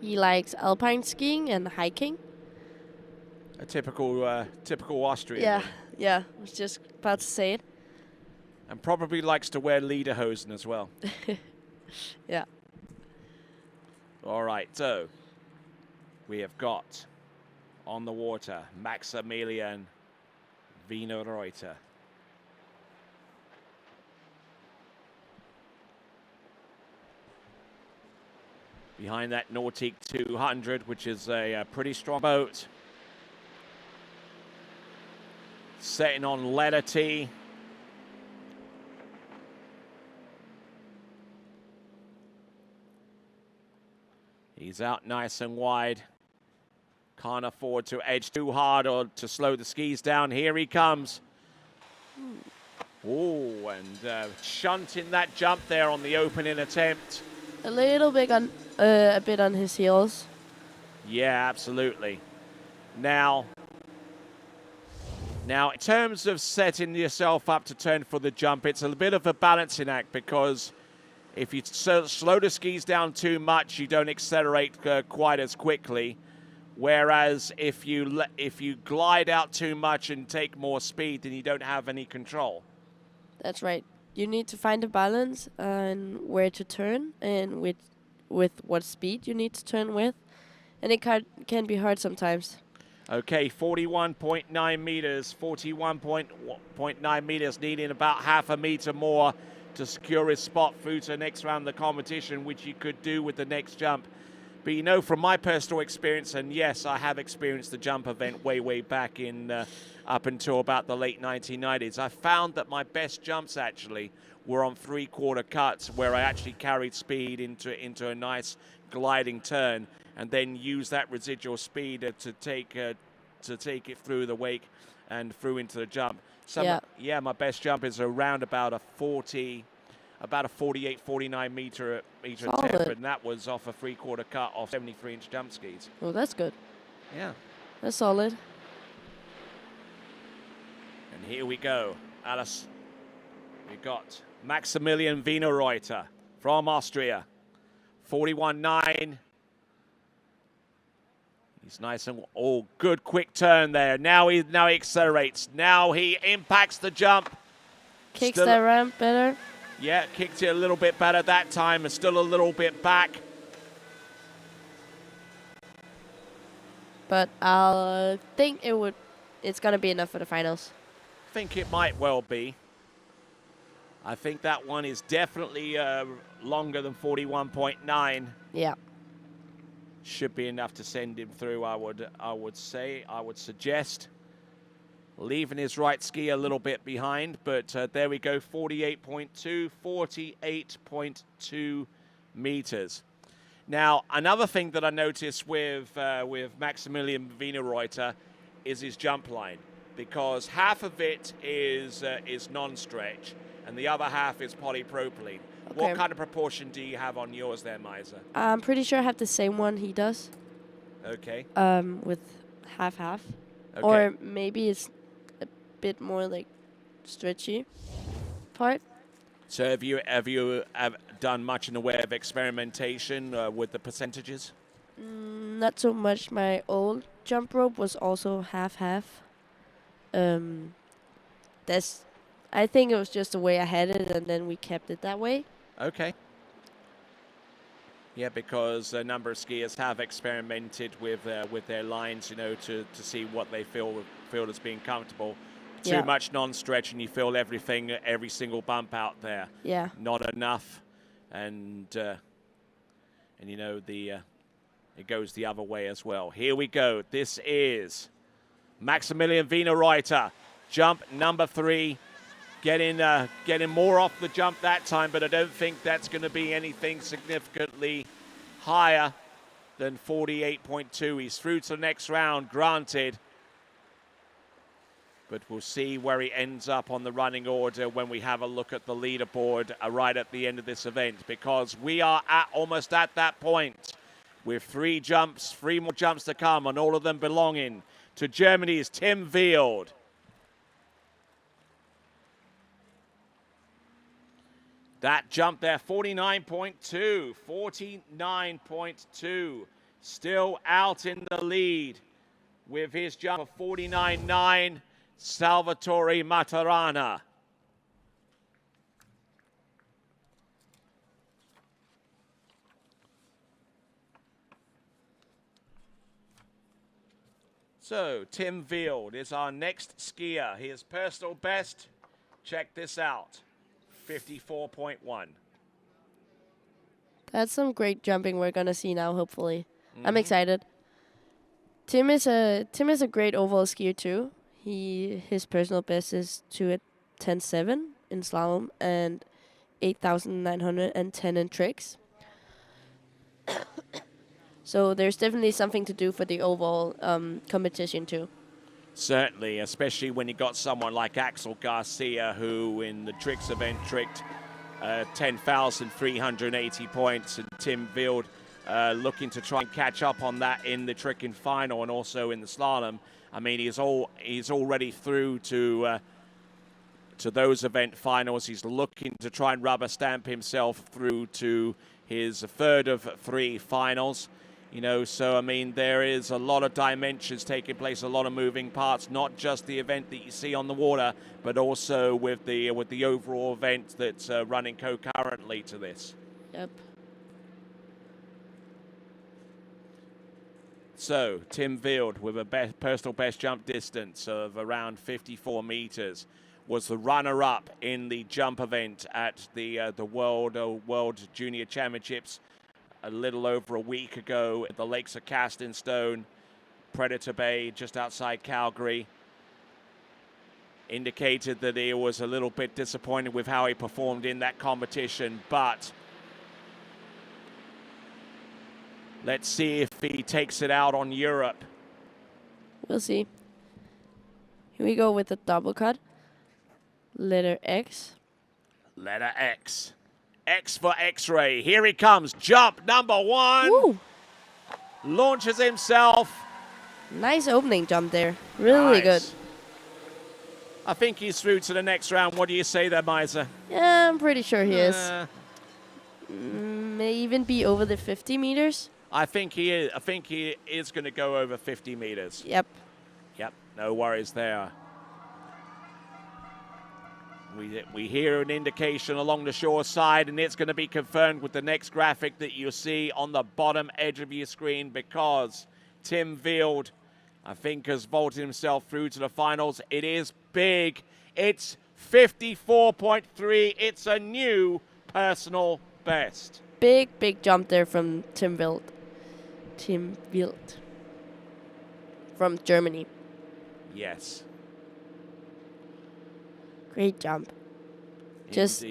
He likes alpine skiing and hiking. A typical Austrian. Yeah, yeah. I was just about to say it. And probably likes to wear lederhosen as well. Yeah. All right, so we have got on the water Maximilian Wienerreuter. Behind that Nautic 200, which is a pretty strong boat. Setting on letter T. He's out nice and wide. Can't afford to edge too hard or to slow the skis down. Here he comes. Oh, and shunting that jump there on the opening attempt. A little bit on, a bit on his heels. Yeah, absolutely. Now, in terms of setting yourself up to turn for the jump, it's a bit of a balancing act, because if you slow the skis down too much, you don't accelerate quite as quickly. Whereas if you glide out too much and take more speed, then you don't have any control. That's right. you need to find a balance and where to turn and with what speed you need to turn with, and it can be hard sometimes. Okay, 41.9 meters, 41.9 meters, needing about half a meter more to secure his spot through to the next round of the competition, which he could do with the next jump. But you know, from my personal experience, and yes, I have experienced the jump event way back in up until about the late 1990s, I found that my best jumps actually were on three-quarter cuts, where I actually carried speed into a nice gliding turn, and then use that residual speed to take it through the wake and through into the jump. Yeah, my best jump is around about a 48, 49 meter attempt, and that was off a three-quarter cut off 73-inch jump skis. Well, that's good. Yeah. That's solid. And here we go, Alice. We got Maximilian Wienerreuter from Austria, 41.9. He's nice and good quick turn there. Now he accelerates. Now he impacts the jump. Kicks that ramp better. Yeah, kicked it a little bit better that time. It's still a little bit back. But I'll think it's gonna be enough for the finals. I think it might well be. I think that one is definitely longer than 41.9. Yeah. Should be enough to send him through, I would suggest. Leaving his right ski a little bit behind, but there we go, 48.2 meters. Now, another thing that I noticed with Maximilian Wienerreuter is his jump line, because half of it is non-stretch, and the other half is polypropylene. Okay. What kind of proportion do you have on yours there, Misa? I'm pretty sure I have the same one he does. Okay. With half. Okay. Or maybe it's a bit more like stretchy part. So have you done much in the way of experimentation with the percentages? Not so much. My old jump rope was also half. I think it was just the way I had it, and then we kept it that way. Okay. Yeah, because a number of skiers have experimented with their lines, you know, to see what they feel as being comfortable. Too much non-stretch, and you feel everything, every single bump out there. Yeah. Not enough, and you know it goes the other way as well. Here we go. This is Maximilian Wienerreuter, jump number 3. Getting more off the jump that time, but I don't think that's going to be anything significantly higher than 48.2. He's through to the next round, granted. But we'll see where he ends up on the running order when we have a look at the leaderboard right at the end of this event, because we are almost at that point with 3 more jumps to come, and all of them belonging to Germany's Tim Wield. That jump there, 49.2, still out in the lead with his jump of 49.9, Salvatore Maturana. So, Tim Wield is our next skier. His personal best, check this out. 54.1. That's some great jumping we're gonna see now. Hopefully, I'm excited. Tim is a great oval skier too. His personal best is 2 at 10.7 in slalom and 8,910 in tricks. So there's definitely something to do for the oval competition too. Certainly, especially when you got someone like Axel Garcia, who in the tricks event tricked 10,380 points, and Tim Wield looking to try and catch up on that in the tricking final and also in the slalom. I mean, he's already through to those event finals. He's looking to try and rubber stamp himself through to his third of 3 finals. You know, so I mean, there is a lot of dimensions taking place, a lot of moving parts, not just the event that you see on the water, but also with the overall event that's running concurrently to this. Yep. So, Tim Field with a personal best jump distance of around 54 meters was the runner-up in the jump event at the World Junior Championships a little over a week ago at the Lakes of Casting Stone, Predator Bay, just outside Calgary. Indicated that he was a little bit disappointed with how he performed in that competition, but let's see if he takes it out on Europe. We'll see. Here we go with the double cut. Letter X. Letter X. X for X-ray. Here he comes. Jump number 1. Woo. Launches himself. Nice opening jump there. Really good. I think he's through to the next round. What do you say there, Miser? Yeah, I'm pretty sure he is. May even be over the 50 meters. I think he is. I think he is going to go over 50 meters. Yep. Yep. No worries there. We hear an indication along the shore side, and it's going to be confirmed with the next graphic that you see on the bottom edge of your screen, because Tim Field, I think, has vaulted himself through to the finals. It is big. It's 54.3. It's a new personal best. Big jump there from Tim Field. Tim Field. From Germany. Yes. Great jump. Indeed. Just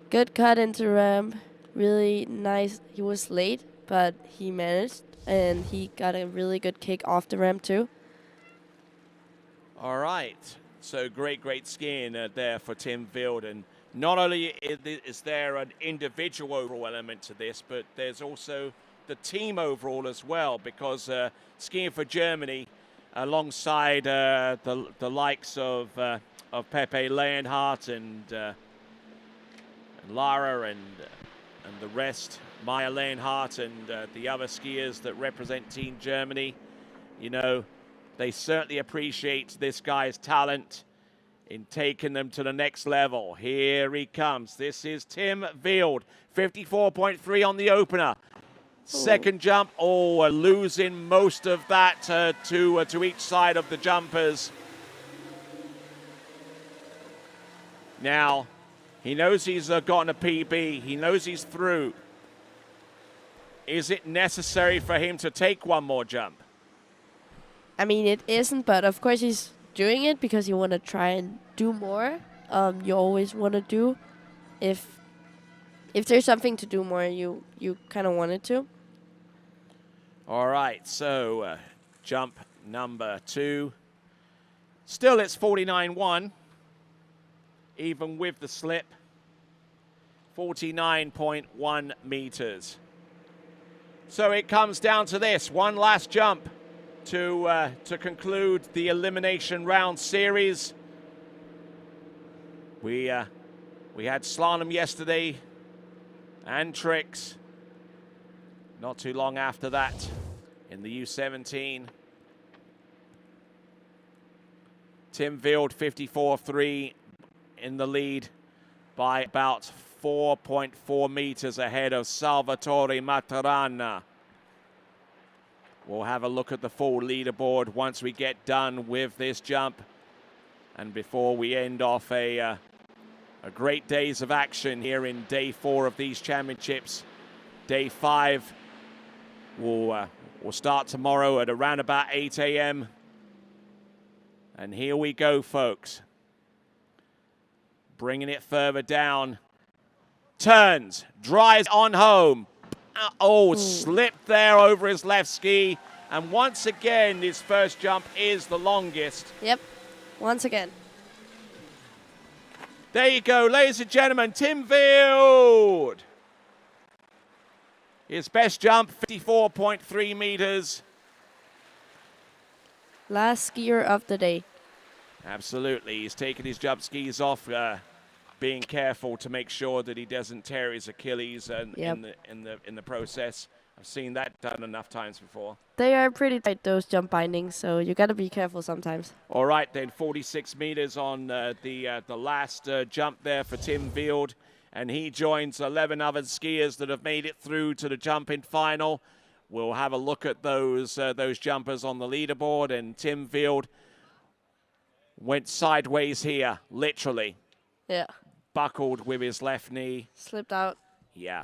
good cut into ramp. Really nice. He was late, but he managed, and he got a really good kick off the ramp too. All right. So great skiing there for Tim Field. And not only is there an individual overall element to this, but there's also the team overall as well, because skiing for Germany alongside the likes of Pepe Leonhardt and Lara and the rest, Maya Leonhardt and the other skiers that represent Team Germany, you know, they certainly appreciate this guy's talent in taking them to the next level. Here he comes. This is Tim Field, 54.3 on the opener. Second jump, losing most of that to each side of the jumpers. Now, he knows he's gotten a PB. He knows he's through. Is it necessary for him to take one more jump? I mean, it isn't, but of course he's doing it because you want to try and do more. You always want to do. If there's something to do more, you kind of want it to. All right, so jump number 2. Still, it's 49.1. Even with the slip, 49.1 meters. So it comes down to this one last jump to conclude the elimination round series. We had slalom yesterday and tricks. Not too long after that in the U17. Tim Field 54.3 in the lead by about 4.4 meters ahead of Salvatore Matarana. We'll have a look at the full leaderboard once we get done with this jump, and before we end off a great days of action here in day 4 of these championships. Day 5 will start tomorrow at around about 8 a.m. And here we go, folks. Bringing it further down. Turns, drives on home. Slipped there over his left ski. And once again, his first jump is the longest. Yep, once again. There you go, ladies and gentlemen, Tim Field. His best jump, 54.3 meters. Last skier of the day. Absolutely, he's taking his jump skis off, being careful to make sure that he doesn't tear his Achilles in the process. I've seen that done enough times before. They are pretty tight, those jump bindings, so you got to be careful sometimes. All right, then 46 meters on the last jump there for Tim Field, and he joins 11 other skiers that have made it through to the jumping final. We'll have a look at those jumpers on the leaderboard, and Tim Field went sideways here, literally. Yeah. Buckled with his left knee. Slipped out. Yeah.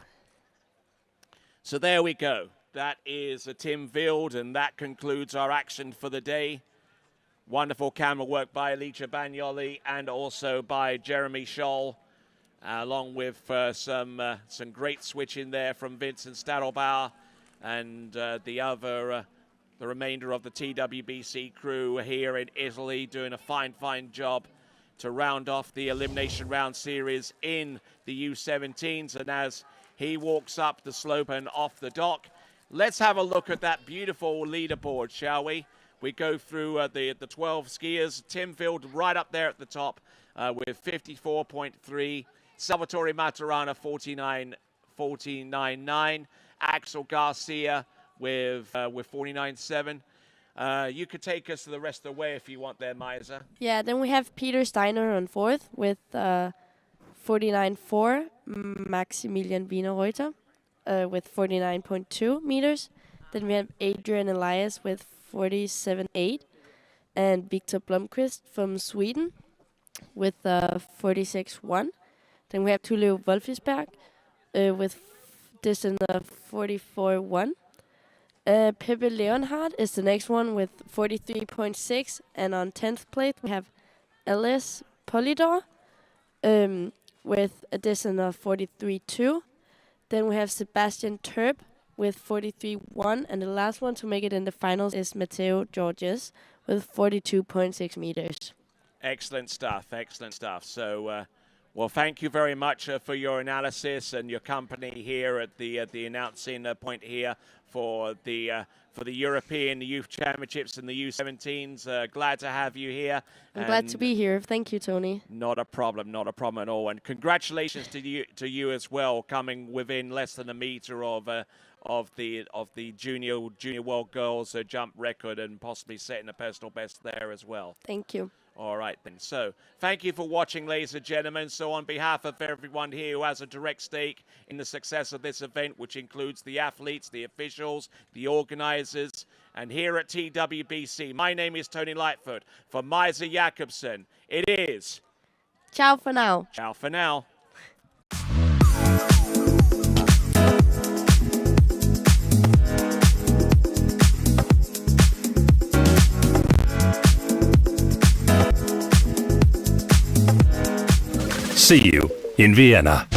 So there we go. That is a Tim Field, and that concludes our action for the day. Wonderful camera work by Alicia Bagnoli and also by Jeremy Scholl, along with some great switching there from Vincent Stadelbauer and the remainder of the TWBC crew here in Italy doing a fine job to round off the Elimination Round Series in the U17s. And as he walks up the slope and off the dock, let's have a look at that beautiful leaderboard, shall we? We go through the 12 skiers. Tim Field right up there at the top with 54.3. Salvatore Maturana 49.9. Axel Garcia with 49.7. You could take us to the rest of the way if you want there, Meisa. Yeah, then we have Peter Steiner on fourth with 49.4. Maximilian Wienerreuter with 49.2 meters. Then we have Adrian Elias with 47.8. And Victor Blomqvist from Sweden with 46.1. Then we have Tulio Wolfisberg with distance of 44.1. Pepe Leonhardt is the next one with 43.6. And on 10th place, we have Alice Polidor with a distance of 43.2. Then we have Sebastian Terp with 43.1. And the last one to make it in the finals is Matteo Georges with 42.6 meters. Excellent stuff. So, well, thank you very much for your analysis and your company here at the announcing point here for the European Youth Championships in the U17s. Glad to have you here. I'm glad to be here. Thank you, Tony. Not a problem at all. And congratulations to you as well, coming within less than a meter of the junior world girls jump record and possibly setting a personal best there as well. Thank you. All right, then. So thank you for watching, ladies and gentlemen. So on behalf of everyone here who has a direct stake in the success of this event, which includes the athletes, the officials, the organizers, and here at TWBC, my name is Tony Lightfoot. For Meisa Jakobsen, it is... Ciao for now. Ciao for now. See you in Vienna.